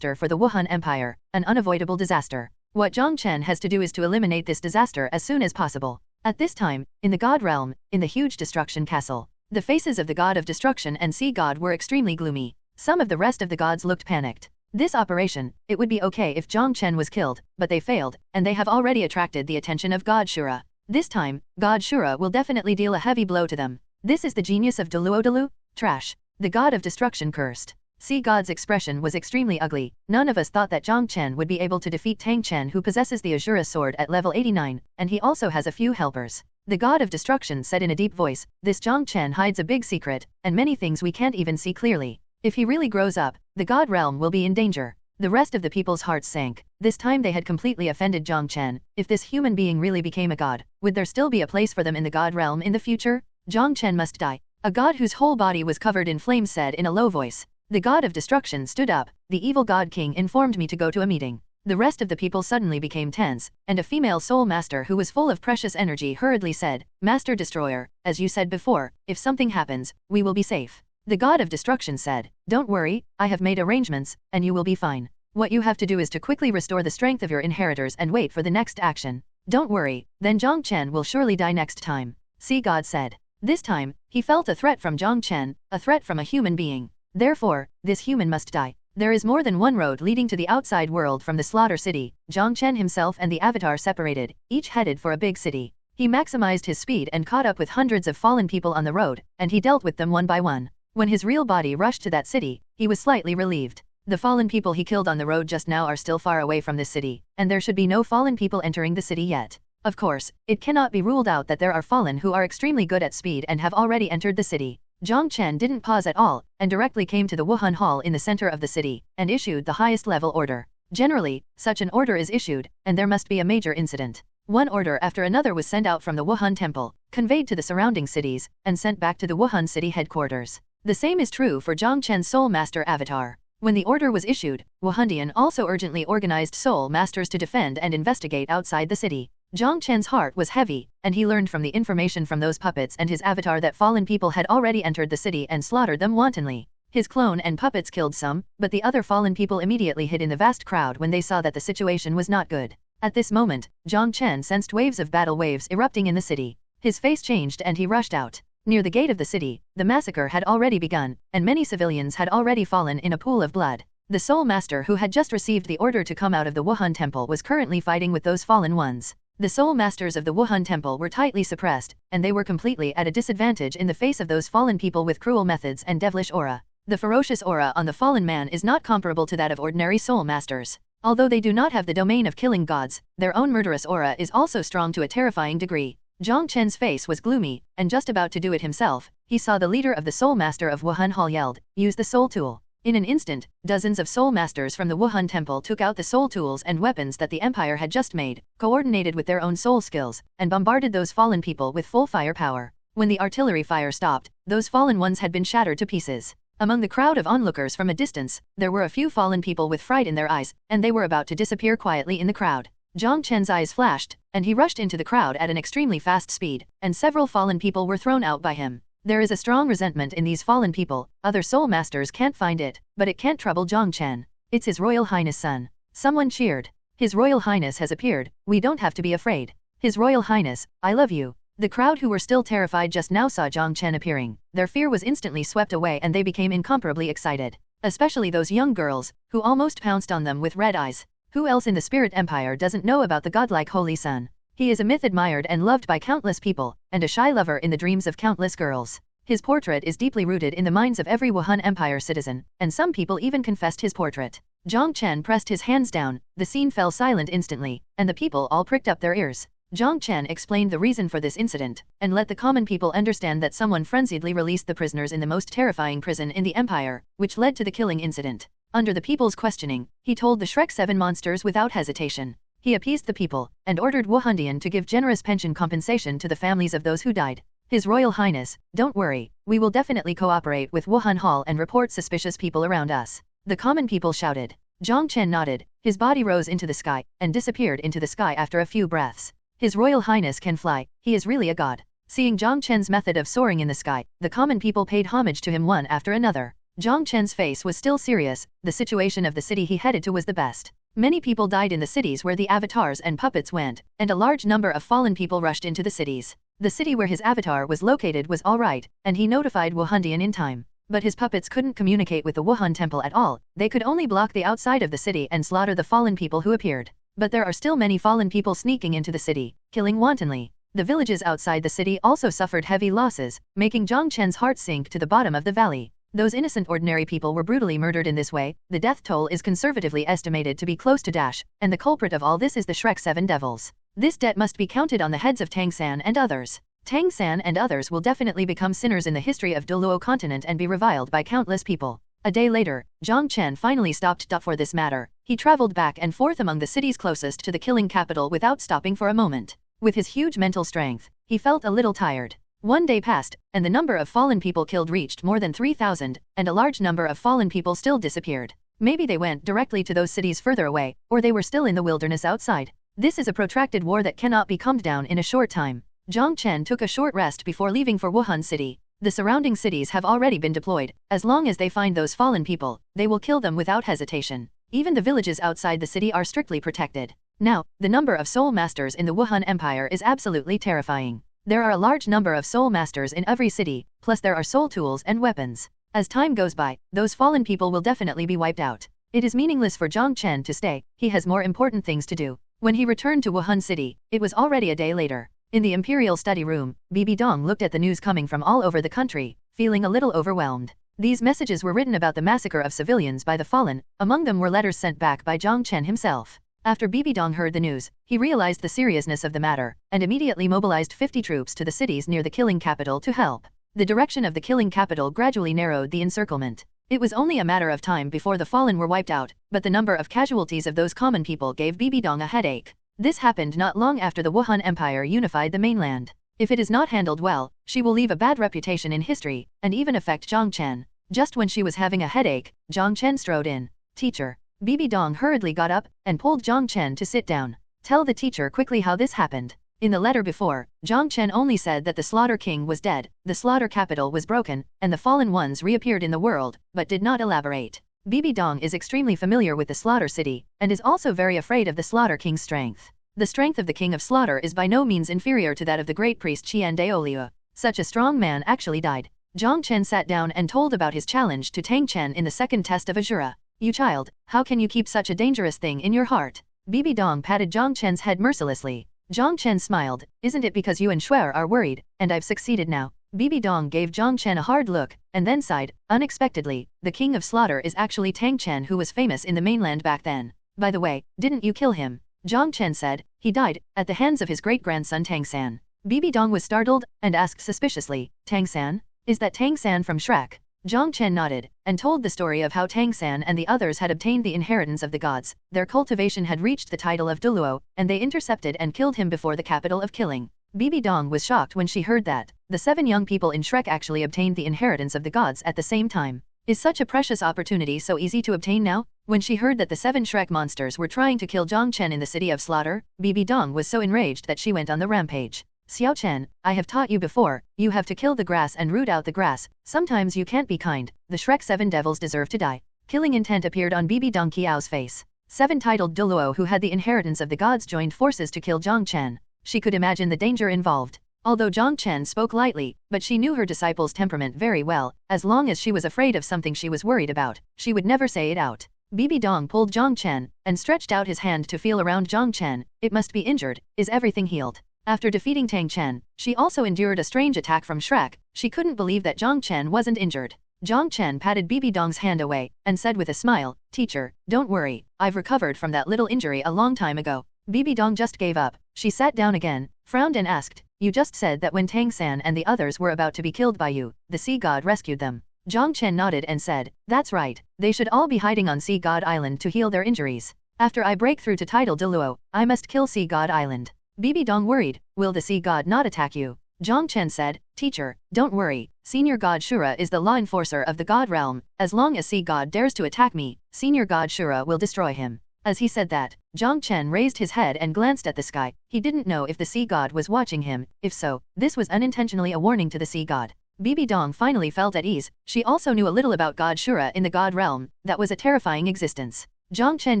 for the Wuhan Empire, an unavoidable disaster. What Jiang Chen has to do is to eliminate this disaster as soon as possible. At this time, in the God realm, in the huge destruction castle, the faces of the God of Destruction and Sea God were extremely gloomy. Some of the rest of the gods looked panicked. This operation, it would be okay if Jiang Chen was killed, but they failed, and they have already attracted the attention of God Shura. This time, God Shura will definitely deal a heavy blow to them. This is the genius of Douluo. Trash. The God of Destruction cursed. Sea God's expression was extremely ugly. None of us thought that Jiang Chen would be able to defeat Tang Chen, who possesses the Azura sword at level 89, and he also has a few helpers. The God of Destruction said in a deep voice, this Jiang Chen hides a big secret, and many things we can't even see clearly. If he really grows up, the God realm will be in danger. The rest of the people's hearts sank. This time they had completely offended Jiang Chen. If this human being really became a god, would there still be a place for them in the God realm in the future? Jiang Chen must die. A god whose whole body was covered in flames said in a low voice. The God of Destruction stood up. The evil God King informed me to go to a meeting. The rest of the people suddenly became tense, and a female soul master who was full of precious energy hurriedly said, Master Destroyer, as you said before, if something happens, we will be safe. The God of Destruction said, don't worry, I have made arrangements, and you will be fine. What you have to do is to quickly restore the strength of your inheritors and wait for the next action. Don't worry, then Jiang Chen will surely die next time. Sea God said. This time, he felt a threat from Jiang Chen, a threat from a human being. Therefore, this human must die. There is more than one road leading to the outside world from the slaughter city. Jiang Chen himself and the avatar separated, each headed for a big city. He maximized his speed and caught up with hundreds of fallen people on the road, and he dealt with them one by one. When his real body rushed to that city, he was slightly relieved. The fallen people he killed on the road just now are still far away from this city, and there should be no fallen people entering the city yet. Of course, it cannot be ruled out that there are fallen who are extremely good at speed and have already entered the city. Jiang Chen didn't pause at all, and directly came to the Wuhan Hall in the center of the city, and issued the highest level order. Generally, such an order is issued, and there must be a major incident. One order after another was sent out from the Wuhan temple, conveyed to the surrounding cities, and sent back to the Wuhan city headquarters. The same is true for Jiang Chen's Soul Master avatar. When the order was issued, Wuhandian also urgently organized Soul Masters to defend and investigate outside the city. Jiang Chen's heart was heavy, and he learned from the information from those puppets and his avatar that fallen people had already entered the city and slaughtered them wantonly. His clone and puppets killed some, but the other fallen people immediately hid in the vast crowd when they saw that the situation was not good. At this moment, Jiang Chen sensed waves of battle waves erupting in the city. His face changed and he rushed out. Near the gate of the city, the massacre had already begun, and many civilians had already fallen in a pool of blood. The Soul Master who had just received the order to come out of the Wuhan temple was currently fighting with those fallen ones. The Soul Masters of the Wuhan temple were tightly suppressed, and they were completely at a disadvantage in the face of those fallen people with cruel methods and devilish aura. The ferocious aura on the fallen man is not comparable to that of ordinary Soul Masters. Although they do not have the domain of killing gods, their own murderous aura is also strong to a terrifying degree. Jiang Chen's face was gloomy, and just about to do it himself, he saw the leader of the Soul Master of Wuhan Hall yelled, use the Soul Tool. In an instant, dozens of Soul Masters from the Wuhan temple took out the Soul Tools and weapons that the Empire had just made, coordinated with their own soul skills, and bombarded those fallen people with full firepower. When the artillery fire stopped, those fallen ones had been shattered to pieces. Among the crowd of onlookers from a distance, there were a few fallen people with fright in their eyes, and they were about to disappear quietly in the crowd. Jiang Chen's eyes flashed, and he rushed into the crowd at an extremely fast speed, and several fallen people were thrown out by him. There is a strong resentment in these fallen people. Other Soul Masters can't find it, but it can't trouble Jiang Chen. It's His Royal Highness' son. Someone cheered. His Royal Highness has appeared, we don't have to be afraid. His Royal Highness, I love you. The crowd who were still terrified just now saw Jiang Chen appearing. Their fear was instantly swept away and they became incomparably excited. Especially those young girls, who almost pounced on them with red eyes. Who else in the Spirit Empire doesn't know about the godlike Holy Sun? He is a myth admired and loved by countless people, and a shy lover in the dreams of countless girls. His portrait is deeply rooted in the minds of every Wuhan Empire citizen, and some people even confessed his portrait. Jiang Chen pressed his hands down, the scene fell silent instantly, and the people all pricked up their ears. Jiang Chen explained the reason for this incident, and let the common people understand that someone frenziedly released the prisoners in the most terrifying prison in the empire, which led to the killing incident. Under the people's questioning, he told the Shrek 7 monsters without hesitation. He appeased the people, and ordered Wuhandian to give generous pension compensation to the families of those who died. His Royal Highness, don't worry, we will definitely cooperate with Wuhan Hall and report suspicious people around us. The common people shouted. Jiang Chen nodded, his body rose into the sky, and disappeared into the sky after a few breaths. His Royal Highness can fly, he is really a god. Seeing Jiang Chen's method of soaring in the sky, the common people paid homage to him one after another. Jiang Chen's face was still serious, the situation of the city he headed to was the best. Many people died in the cities where the avatars and puppets went, and a large number of fallen people rushed into the cities. The city where his avatar was located was alright, and he notified Wuhandian in time. But his puppets couldn't communicate with the Wuhan temple at all, they could only block the outside of the city and slaughter the fallen people who appeared. But there are still many fallen people sneaking into the city, killing wantonly. The villages outside the city also suffered heavy losses, making Jiang Chen's heart sink to the bottom of the valley. Those innocent ordinary people were brutally murdered in this way. The death toll is conservatively estimated to be close to dash, and the culprit of all this is the Shrek 7 devils. This debt must be counted on the heads of Tang San and others. Tang San and others will definitely become sinners in the history of Douluo Continent and be reviled by countless people. A day later, Jiang Chen finally stopped for this matter. He traveled back and forth among the cities closest to the killing capital without stopping for a moment. With his huge mental strength, he felt a little tired. One day passed, and the number of fallen people killed reached more than 3,000, and a large number of fallen people still disappeared. Maybe they went directly to those cities further away, or they were still in the wilderness outside. This is a protracted war that cannot be calmed down in a short time. Jiang Chen took a short rest before leaving for Wuhan City. The surrounding cities have already been deployed. As long as they find those fallen people, they will kill them without hesitation. Even the villages outside the city are strictly protected. Now, the number of soul masters in the Wuhan Empire is absolutely terrifying. There are a large number of soul masters in every city, plus there are soul tools and weapons. As time goes by, those fallen people will definitely be wiped out. It is meaningless for Jiang Chen to stay, he has more important things to do. When he returned to Wuhan City, it was already a day later. In the Imperial Study Room, Bibi Dong looked at the news coming from all over the country, feeling a little overwhelmed. These messages were written about the massacre of civilians by the fallen, among them were letters sent back by Jiang Chen himself. After Bibi Dong heard the news, he realized the seriousness of the matter, and immediately mobilized 50 troops to the cities near the killing capital to help. The direction of the killing capital gradually narrowed the encirclement. It was only a matter of time before the fallen were wiped out, but the number of casualties of those common people gave Bibi Dong a headache. This happened not long after the Wuhan Empire unified the mainland. If it is not handled well, she will leave a bad reputation in history, and even affect Jiang Chen. Just when she was having a headache, Jiang Chen strode in. Teacher. Bibi Dong hurriedly got up, and pulled Jiang Chen to sit down. Tell the teacher quickly how this happened. In the letter before, Jiang Chen only said that the Slaughter King was dead, the Slaughter Capital was broken, and the fallen ones reappeared in the world, but did not elaborate. Bibi Dong is extremely familiar with the Slaughter City, and is also very afraid of the Slaughter King's strength. The strength of the King of Slaughter is by no means inferior to that of the great priest Qian Daoliu. Such a strong man actually died. Jiang Chen sat down and told about his challenge to Tang Chen in the second test of Allure. You child, how can you keep such a dangerous thing in your heart? Bibi Dong patted Jiang Chen's head mercilessly. Jiang Chen smiled, isn't it because you and Shuer are worried, and I've succeeded now? Bibi Dong gave Jiang Chen a hard look, and then sighed, unexpectedly, the King of Slaughter is actually Tang Chen who was famous in the mainland back then. By the way, didn't you kill him? Jiang Chen said, he died, at the hands of his great-grandson Tang San. Bibi Dong was startled, and asked suspiciously, Tang San? Is that Tang San from Shrek? Jiang Chen nodded, and told the story of how Tang San and the others had obtained the inheritance of the gods, their cultivation had reached the title of Douluo, and they intercepted and killed him before the capital of killing. Bibi Dong was shocked when she heard that. The 7 young people in Shrek actually obtained the inheritance of the gods at the same time. Is such a precious opportunity so easy to obtain now? When she heard that the 7 Shrek monsters were trying to kill Jiang Chen in the city of slaughter, Bibi Dong was so enraged that she went on the rampage. Xiaoxue, I have taught you before, you have to kill the grass and root out the grass, sometimes you can't be kind, the Shrek 7 devils deserve to die. Killing intent appeared on Bibi Dong Qiao's face. 7 titled Douluo who had the inheritance of the gods joined forces to kill Jiang Chen. She could imagine the danger involved. Although Jiang Chen spoke lightly, but she knew her disciple's temperament very well. As long as she was afraid of something she was worried about, she would never say it out. Bibi Dong pulled Jiang Chen and stretched out his hand to feel around Jiang Chen. It must be injured. Is everything healed? After defeating Tang Chen, she also endured a strange attack from Shrek. She couldn't believe that Jiang Chen wasn't injured. Jiang Chen patted Bibi Dong's hand away and said with a smile, "Teacher, don't worry, I've recovered from that little injury a long time ago." Bibi Dong just gave up. She sat down again, frowned and asked, "You just said that when Tang San and the others were about to be killed by you, the sea god rescued them." Jiang Chen nodded and said, "That's right, they should all be hiding on Sea God Island to heal their injuries. After I break through to Tidal Douluo, I must kill Sea God Island." Bibi Dong worried, "Will the sea god not attack you?" Jiang Chen said, "Teacher, don't worry, Senior God Shura is the law enforcer of the god realm. As long as sea god dares to attack me, Senior God Shura will destroy him." As he said that, Jiang Chen raised his head and glanced at the sky. He didn't know if the sea god was watching him. If so, this was unintentionally a warning to the sea god. Bibi Dong finally felt at ease. She also knew a little about God Shura in the god realm. That was a terrifying existence. Jiang Chen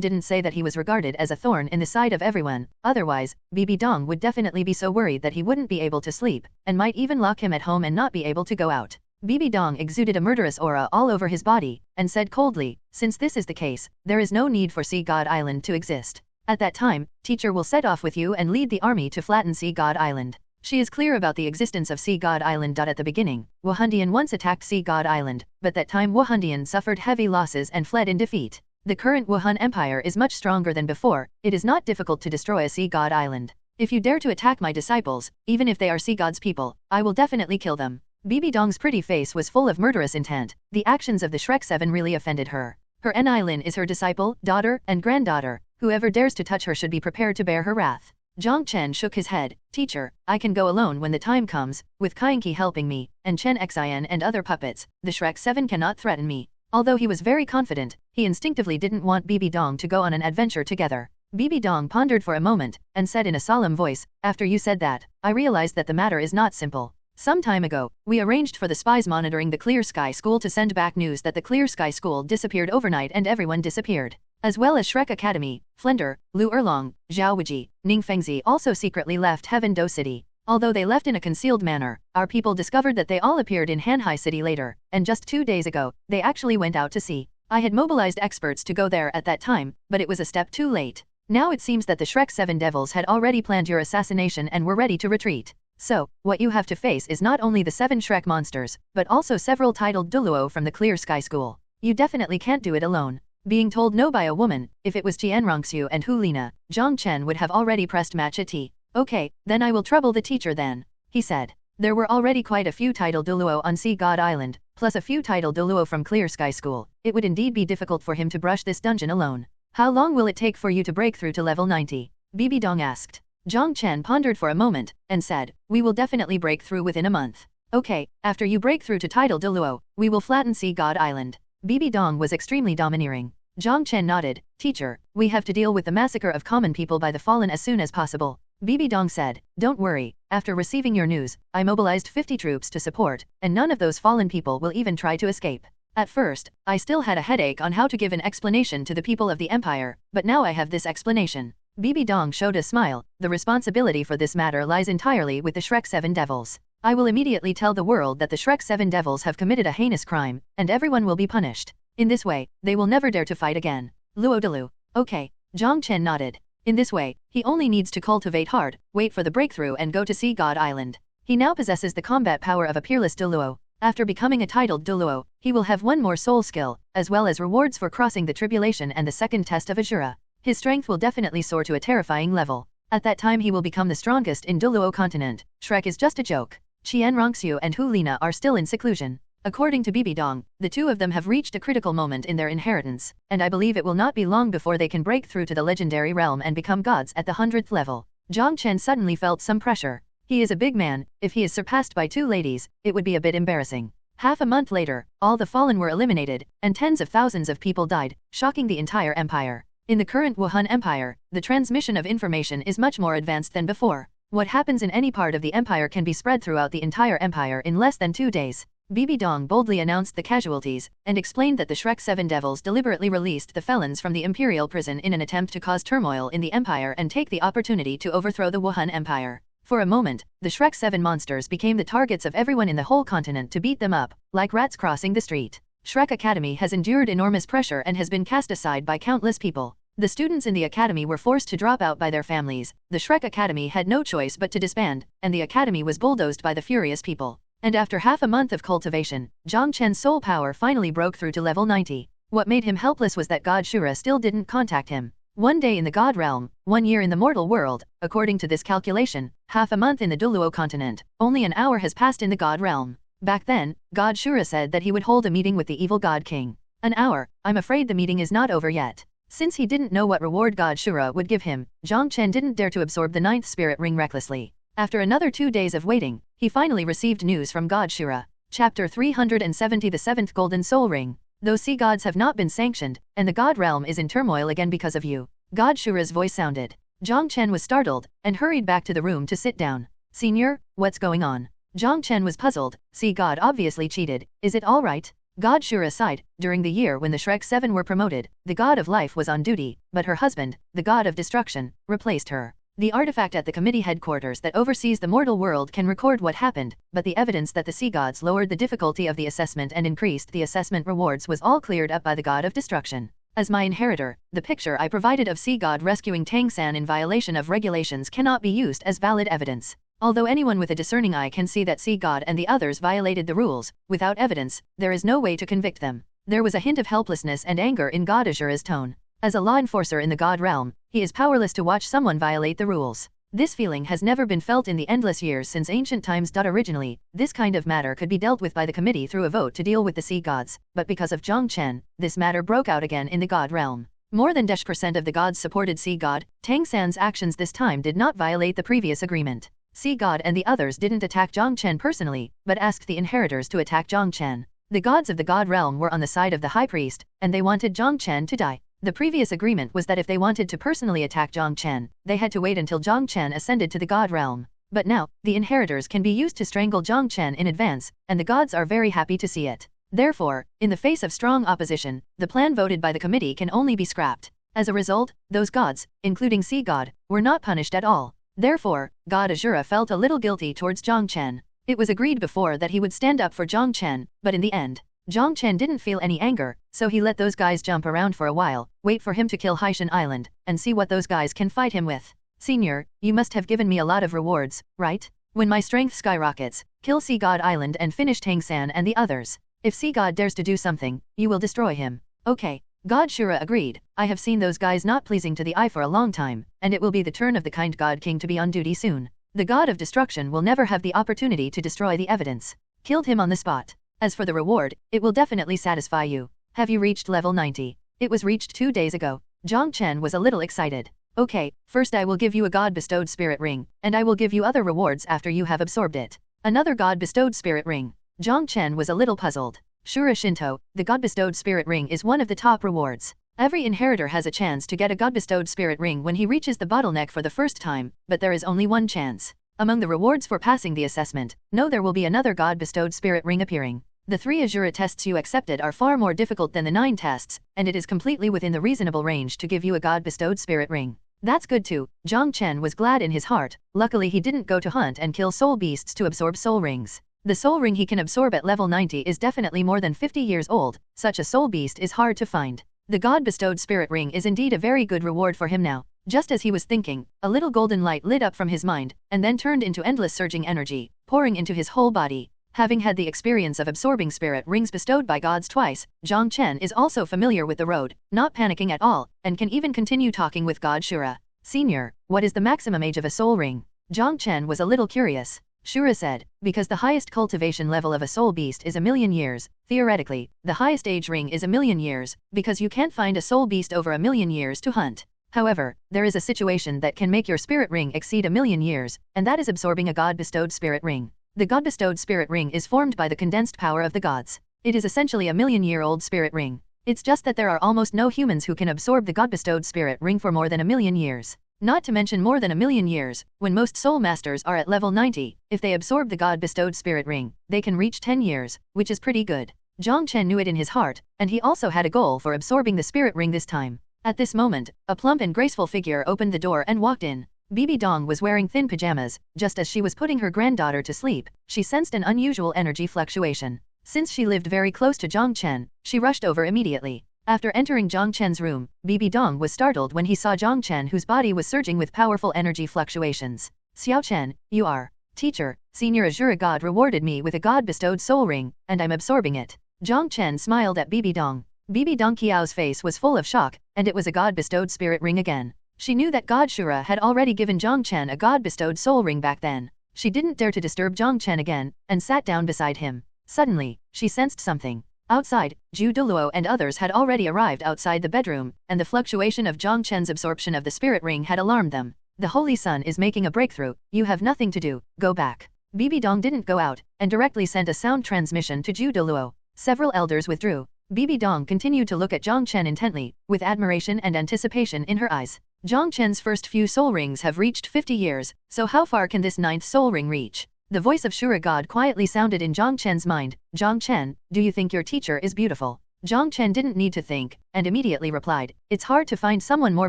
didn't say that he was regarded as a thorn in the side of everyone. Otherwise, Bibi Dong would definitely be so worried that he wouldn't be able to sleep, and might even lock him at home and not be able to go out. Bibi Dong exuded a murderous aura all over his body, and said coldly, "Since this is the case, there is no need for Sea God Island to exist. At that time, teacher will set off with you and lead the army to flatten Sea God Island." She is clear about the existence of Sea God Island. At the beginning, Wuhandian once attacked Sea God Island, but that time Wuhandian suffered heavy losses and fled in defeat. The current Wuhan Empire is much stronger than before. It is not difficult to destroy a Sea God Island. If you dare to attack my disciples, even if they are Sea God's people, I will definitely kill them. Bibi Dong's pretty face was full of murderous intent. The actions of the Shrek 7 really offended her. Her Nilin is her disciple, daughter, and granddaughter. Whoever dares to touch her should be prepared to bear her wrath. Jiang Chen shook his head. "Teacher, I can go alone when the time comes, with Kainki helping me, and Chen Xian and other puppets. The Shrek 7 cannot threaten me." Although he was very confident, he instinctively didn't want Bibi Dong to go on an adventure together. Bibi Dong pondered for a moment, and said in a solemn voice, "After you said that, I realized that the matter is not simple. Some time ago, we arranged for the spies monitoring the Clear Sky School to send back news that the Clear Sky School disappeared overnight and everyone disappeared. As well as Shrek Academy, Flender, Lu Erlong, Zhao Wuji, Ning Fengzi also secretly left Heaven Do City. Although they left in a concealed manner, our people discovered that they all appeared in Hanhai City later, and just 2 days ago, they actually went out to sea. I had mobilized experts to go there at that time, but it was a step too late. Now it seems that the Shrek 7 devils had already planned your assassination and were ready to retreat. So, what you have to face is not only the 7 Shrek monsters, but also several titled Douluo from the Clear Sky School. You definitely can't do it alone." Being told no by a woman, if it was Xiaoxue and Hulina, Jiang Chen would have already pressed match at T. "Okay, then I will trouble the teacher then," he said. There were already quite a few titled Douluo on Sea God Island, plus a few titled Douluo from Clear Sky School. It would indeed be difficult for him to brush this dungeon alone. "How long will it take for you to break through to level 90? Bibi Dong asked. Jiang Chen pondered for a moment, and said, "We will definitely break through within a month." "Okay, after you break through to Tidal Douluo, we will flatten Sea God Island." Bibi Dong was extremely domineering. Jiang Chen nodded. "Teacher, we have to deal with the massacre of common people by the fallen as soon as possible." Bibi Dong said, "Don't worry, after receiving your news, I mobilized 50 troops to support, and none of those fallen people will even try to escape. At first, I still had a headache on how to give an explanation to the people of the Empire, but now I have this explanation." Bibi Dong showed a smile. "The responsibility for this matter lies entirely with the Shrek 7 devils. I will immediately tell the world that the Shrek 7 devils have committed a heinous crime, and everyone will be punished. In this way, they will never dare to fight again." Luo Delu. "Okay." Jiang Chen nodded. In this way, he only needs to cultivate hard, wait for the breakthrough and go to Sea God Island. He now possesses the combat power of a peerless Douluo. After becoming a titled Douluo, he will have one more soul skill, as well as rewards for crossing the tribulation and the second test of Azura. His strength will definitely soar to a terrifying level. At that time he will become the strongest in Douluo Continent. Shrek is just a joke. Xiaoxue and Hulina are still in seclusion. According to Bibi Dong, the two of them have reached a critical moment in their inheritance, and I believe it will not be long before they can break through to the legendary realm and become gods at the 100th level. Jiang Chen suddenly felt some pressure. He is a big man. If he is surpassed by 2 ladies, it would be a bit embarrassing. Half a month later, all the fallen were eliminated, and tens of thousands of people died, shocking the entire empire. In the current Wuhan Empire, the transmission of information is much more advanced than before. What happens in any part of the empire can be spread throughout the entire empire in less than 2 days. Bibi Dong boldly announced the casualties, and explained that the Shrek 7 devils deliberately released the felons from the imperial prison in an attempt to cause turmoil in the empire and take the opportunity to overthrow the Wuhan Empire. For a moment, the Shrek 7 monsters became the targets of everyone in the whole continent to beat them up, like rats crossing the street. Shrek Academy has endured enormous pressure and has been cast aside by countless people. The students in the academy were forced to drop out by their families, the Shrek Academy had no choice but to disband, and the academy was bulldozed by the furious people. And after half a month of cultivation, Jiang Chen's soul power finally broke through to level 90. What made him helpless was that God Shura still didn't contact him. 1 day in the God realm, 1 year in the mortal world, according to this calculation, half a month in the Douluo Continent, only an hour has passed in the God realm. Back then, God Shura said that he would hold a meeting with the evil God King. An hour, I'm afraid the meeting is not over yet. Since he didn't know what reward God Shura would give him, Jiang Chen didn't dare to absorb the 9th spirit ring recklessly. After another 2 days of waiting, he finally received news from God Shura. Chapter 370 The 7th Golden Soul Ring. Those sea gods have not been sanctioned, and the God realm is in turmoil again because of you. God Shura's voice sounded. Jiang Chen was startled, and hurried back to the room to sit down. Senior, what's going on? Jiang Chen was puzzled. Sea God obviously cheated, is it alright? God Shura sighed. During the year when the Shrek 7 were promoted, the god of life was on duty, but her husband, the god of destruction, replaced her. The artifact at the committee headquarters that oversees the mortal world can record what happened, but the evidence that the sea gods lowered the difficulty of the assessment and increased the assessment rewards was all cleared up by the god of destruction. As my inheritor, the picture I provided of sea god rescuing Tang San in violation of regulations cannot be used as valid evidence. Although anyone with a discerning eye can see that sea god and the others violated the rules, without evidence, there is no way to convict them. There was a hint of helplessness and anger in God Azura's tone. As a law enforcer in the God realm, he is powerless to watch someone violate the rules. This feeling has never been felt in the endless years since ancient times. Originally, this kind of matter could be dealt with by the committee through a vote to deal with the sea gods, but because of Jiang Chen, this matter broke out again in the God realm. More than 10% of the gods supported sea god. Tang San's actions this time did not violate the previous agreement. Sea God and the others didn't attack Jiang Chen personally, but asked the inheritors to attack Jiang Chen. The gods of the God realm were on the side of the high priest, and they wanted Jiang Chen to die. The previous agreement was that if they wanted to personally attack Jiang Chen, they had to wait until Jiang Chen ascended to the God realm. But now, the inheritors can be used to strangle Jiang Chen in advance, and the gods are very happy to see it. Therefore, in the face of strong opposition, the plan voted by the committee can only be scrapped. As a result, those gods, including Sea God, were not punished at all. Therefore, God Azura felt a little guilty towards Jiang Chen. It was agreed before that he would stand up for Jiang Chen, but in the end, Jiang Chen didn't feel any anger, so he let those guys jump around for a while, wait for him to kill Haishan Island, and see what those guys can fight him with. Senior, you must have given me a lot of rewards, right? When my strength skyrockets, kill Sea God Island and finish Tang San and the others. If Sea God dares to do something, you will destroy him. Okay. God Shura agreed. I have seen those guys not pleasing to the eye for a long time, and it will be the turn of the kind God King to be on duty soon. The god of destruction will never have the opportunity to destroy the evidence. Killed him on the spot. As for the reward, it will definitely satisfy you. Have you reached level 90? It was reached 2 days ago. Jiang Chen was a little excited. Okay, first I will give you a god-bestowed spirit ring, and I will give you other rewards after you have absorbed it. Another god-bestowed spirit ring. Jiang Chen was a little puzzled. Shura Shinto, the god-bestowed spirit ring is one of the top rewards. Every inheritor has a chance to get a god-bestowed spirit ring when he reaches the bottleneck for the first time, but there is only one chance. Among the rewards for passing the assessment, there will be another god-bestowed spirit ring appearing. The 3 Azura tests you accepted are far more difficult than the 9 tests, and it is completely within the reasonable range to give you a god-bestowed spirit ring. That's good too. Jiang Chen was glad in his heart. Luckily he didn't go to hunt and kill soul beasts to absorb soul rings. The soul ring he can absorb at level 90 is definitely more than 50 years old. Such a soul beast is hard to find. The god-bestowed spirit ring is indeed a very good reward for him now. Just as he was thinking, a little golden light lit up from his mind, and then turned into endless surging energy, pouring into his whole body. Having had the experience of absorbing spirit rings bestowed by gods twice, Jiang Chen is also familiar with the road, not panicking at all, and can even continue talking with God Shura. Senior, what is the maximum age of a soul ring? Jiang Chen was a little curious. Shura said, because the highest cultivation level of a soul beast is 1,000,000 years, theoretically, the highest age ring is 1,000,000 years, because you can't find a soul beast over 1,000,000 years to hunt. However, there is a situation that can make your spirit ring exceed 1,000,000 years, and that is absorbing a god-bestowed spirit ring. The god-bestowed spirit ring is formed by the condensed power of the gods. It is essentially a 1,000,000-year-old spirit ring. It's just that there are almost no humans who can absorb the god-bestowed spirit ring for more than 1,000,000 years. Not to mention more than 1,000,000 years, when most soul masters are at level 90, if they absorb the god-bestowed spirit ring, they can reach 10 years, which is pretty good. Jiang Chen knew it in his heart, and he also had a goal for absorbing the spirit ring this time. At this moment, a plump and graceful figure opened the door and walked in. Bibi Dong was wearing thin pajamas. Just as she was putting her granddaughter to sleep, she sensed an unusual energy fluctuation. Since she lived very close to Jiang Chen, she rushed over immediately. After entering Jiang Chen's room, Bibi Dong was startled when he saw Jiang Chen, whose body was surging with powerful energy fluctuations. Xiaoxue, you are. Teacher, Senior Azure God rewarded me with a God-bestowed soul ring, and I'm absorbing it. Jiang Chen smiled at Bibi Dong. Bibi Dong Qiao's face was full of shock, and it was a God-bestowed spirit ring again. She knew that God Shura had already given Jiang Chen a God-bestowed soul ring back then. She didn't dare to disturb Jiang Chen again, and sat down beside him. Suddenly, she sensed something. Outside, Douluo and others had already arrived outside the bedroom, and the fluctuation of Jiang Chen's absorption of the spirit ring had alarmed them. The Holy Sun is making a breakthrough, you have nothing to do, go back. Bibi Dong didn't go out, and directly sent a sound transmission to Douluo. Several elders withdrew. Bibi Dong continued to look at Jiang Chen intently, with admiration and anticipation in her eyes. Jiang Chen's first few soul rings have reached 50 years, so how far can this 9th soul ring reach? The voice of Shura God quietly sounded in Jiang Chen's mind. Jiang Chen, do you think your teacher is beautiful? Jiang Chen didn't need to think, and immediately replied, it's hard to find someone more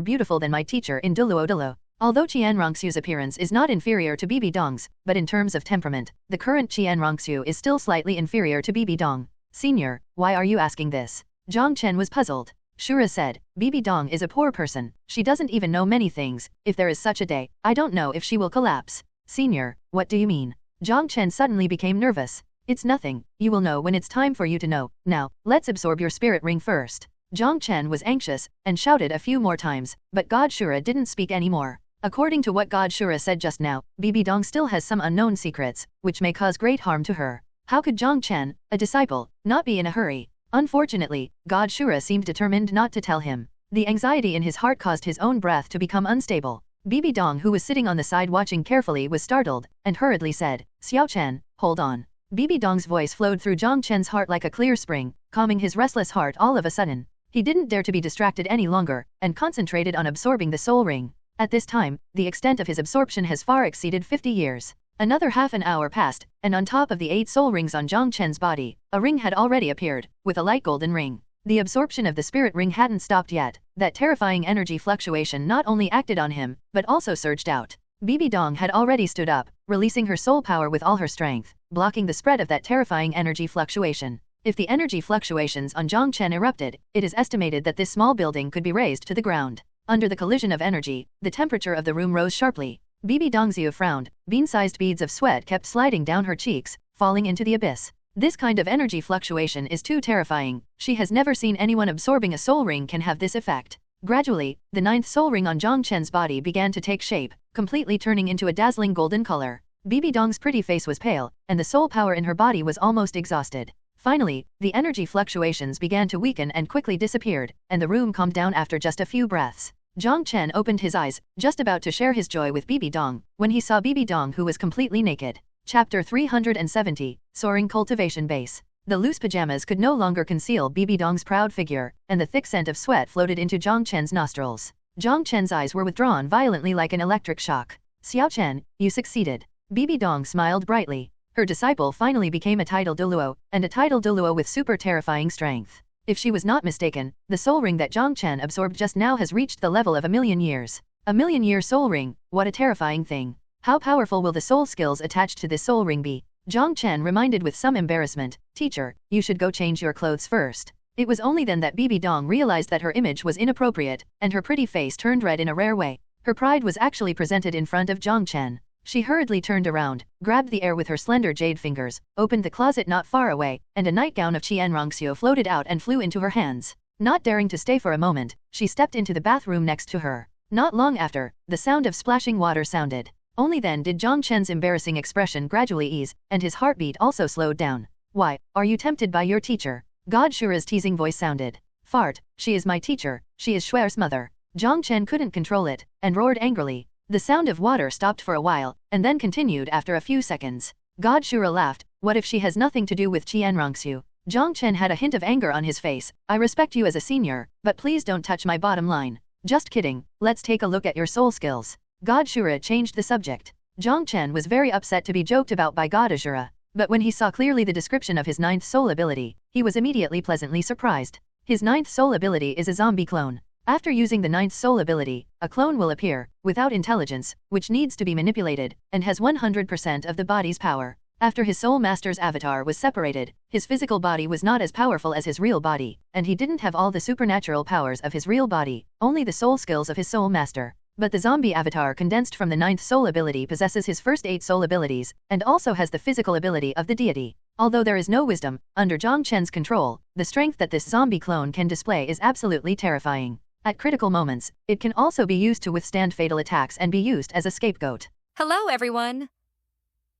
beautiful than my teacher in Douluo. Although Qian Rongxu's appearance is not inferior to Bibi Dong's, but in terms of temperament, the current Qian Rongxu is still slightly inferior to Bibi Dong. Senior, why are you asking this? Jiang Chen was puzzled. Shura said, Bibi Dong is a poor person, she doesn't even know many things, if there is such a day, I don't know if she will collapse. Senior, what do you mean? Jiang Chen suddenly became nervous. It's nothing, you will know when it's time for you to know. Now, let's absorb your spirit ring first. Jiang Chen was anxious, and shouted a few more times, but God Shura didn't speak anymore. According to what God Shura said just now, Bibi Dong still has some unknown secrets, which may cause great harm to her. How could Jiang Chen, a disciple, not be in a hurry? Unfortunately, God Shura seemed determined not to tell him. The anxiety in his heart caused his own breath to become unstable. Bibi Dong, who was sitting on the side watching carefully, was startled, and hurriedly said, Xiaochen, hold on. Bibi Dong's voice flowed through Jiang Chen's heart like a clear spring, calming his restless heart all of a sudden. He didn't dare to be distracted any longer, and concentrated on absorbing the soul ring. At this time, the extent of his absorption has far exceeded 50 years. Another half an hour passed, and on top of the 8 soul rings on Jiang Chen's body, a ring had already appeared, with a light golden ring. The absorption of the spirit ring hadn't stopped yet. That terrifying energy fluctuation not only acted on him, but also surged out. Bibi Dong had already stood up, releasing her soul power with all her strength, blocking the spread of that terrifying energy fluctuation. If the energy fluctuations on Jiang Chen erupted, it is estimated that this small building could be razed to the ground. Under the collision of energy, the temperature of the room rose sharply. Bibi Dongxiu frowned. Bean-sized beads of sweat kept sliding down her cheeks, falling into the abyss. This kind of energy fluctuation is too terrifying. She has never seen anyone absorbing a soul ring can have this effect. Gradually, the 9th soul ring on Jiang Chen's body began to take shape, completely turning into a dazzling golden color. Bibi Dong's pretty face was pale, and the soul power in her body was almost exhausted. Finally, the energy fluctuations began to weaken and quickly disappeared, and the room calmed down after just a few breaths. Jiang Chen opened his eyes, just about to share his joy with Bibi Dong, when he saw Bibi Dong, who was completely naked. Chapter 370, Soaring Cultivation Base. The loose pajamas could no longer conceal Bibi Dong's proud figure, and the thick scent of sweat floated into Jiang Chen's nostrils. Jiang Chen's eyes were withdrawn violently like an electric shock. Xiao Chen, you succeeded. Bibi Dong smiled brightly. Her disciple finally became a title Douluo, and a title Douluo with super terrifying strength. If she was not mistaken, the soul ring that Jiang Chen absorbed just now has reached the level of 1,000,000 years. A 1,000,000-year soul ring, what a terrifying thing. How powerful will the soul skills attached to this soul ring be? Jiang Chen reminded with some embarrassment, Teacher, you should go change your clothes first. It was only then that Bibi Dong realized that her image was inappropriate, and her pretty face turned red in a rare way. Her pride was actually presented in front of Jiang Chen. She hurriedly turned around, grabbed the air with her slender jade fingers, opened the closet not far away, and a nightgown of Qian Rongxu floated out and flew into her hands. Not daring to stay for a moment, she stepped into the bathroom next to her. Not long after, the sound of splashing water sounded. Only then did Jiang Chen's embarrassing expression gradually ease, and his heartbeat also slowed down. Why, are you tempted by your teacher? God Shura's teasing voice sounded. Fart, she is my teacher, she is Xue's mother. Jiang Chen couldn't control it, and roared angrily. The sound of water stopped for a while, and then continued after a few seconds. God Shura laughed. What if she has nothing to do with Qian Rongxu? Jiang Chen had a hint of anger on his face. I respect you as a senior, but please don't touch my bottom line. Just kidding, let's take a look at your soul skills. God Shura changed the subject. Jiang Chen was very upset to be joked about by God Ashura, but when he saw clearly the description of his 9th soul ability, he was immediately pleasantly surprised. His 9th soul ability is a zombie clone. After using the ninth soul ability, a clone will appear, without intelligence, which needs to be manipulated, and has 100% of the body's power. After his soul master's avatar was separated, his physical body was not as powerful as his real body, and he didn't have all the supernatural powers of his real body, only the soul skills of his soul master. But the zombie avatar condensed from the ninth soul ability possesses his first 8 soul abilities, and also has the physical ability of the deity. Although there is no wisdom, under Jiang Chen's control, the strength that this zombie clone can display is absolutely terrifying. At critical moments, it can also be used to withstand fatal attacks and be used as a scapegoat. Hello, everyone!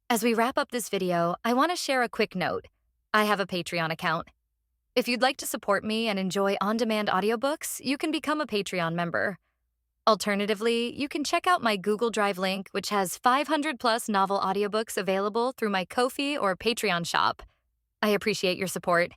As we wrap up this video, I want to share a quick note. I have a Patreon account. If you'd like to support me and enjoy on-demand audiobooks, you can become a Patreon member. Alternatively, you can check out my Google Drive link, which has 500+ novel audiobooks available through my Ko-fi or Patreon shop. I appreciate your support.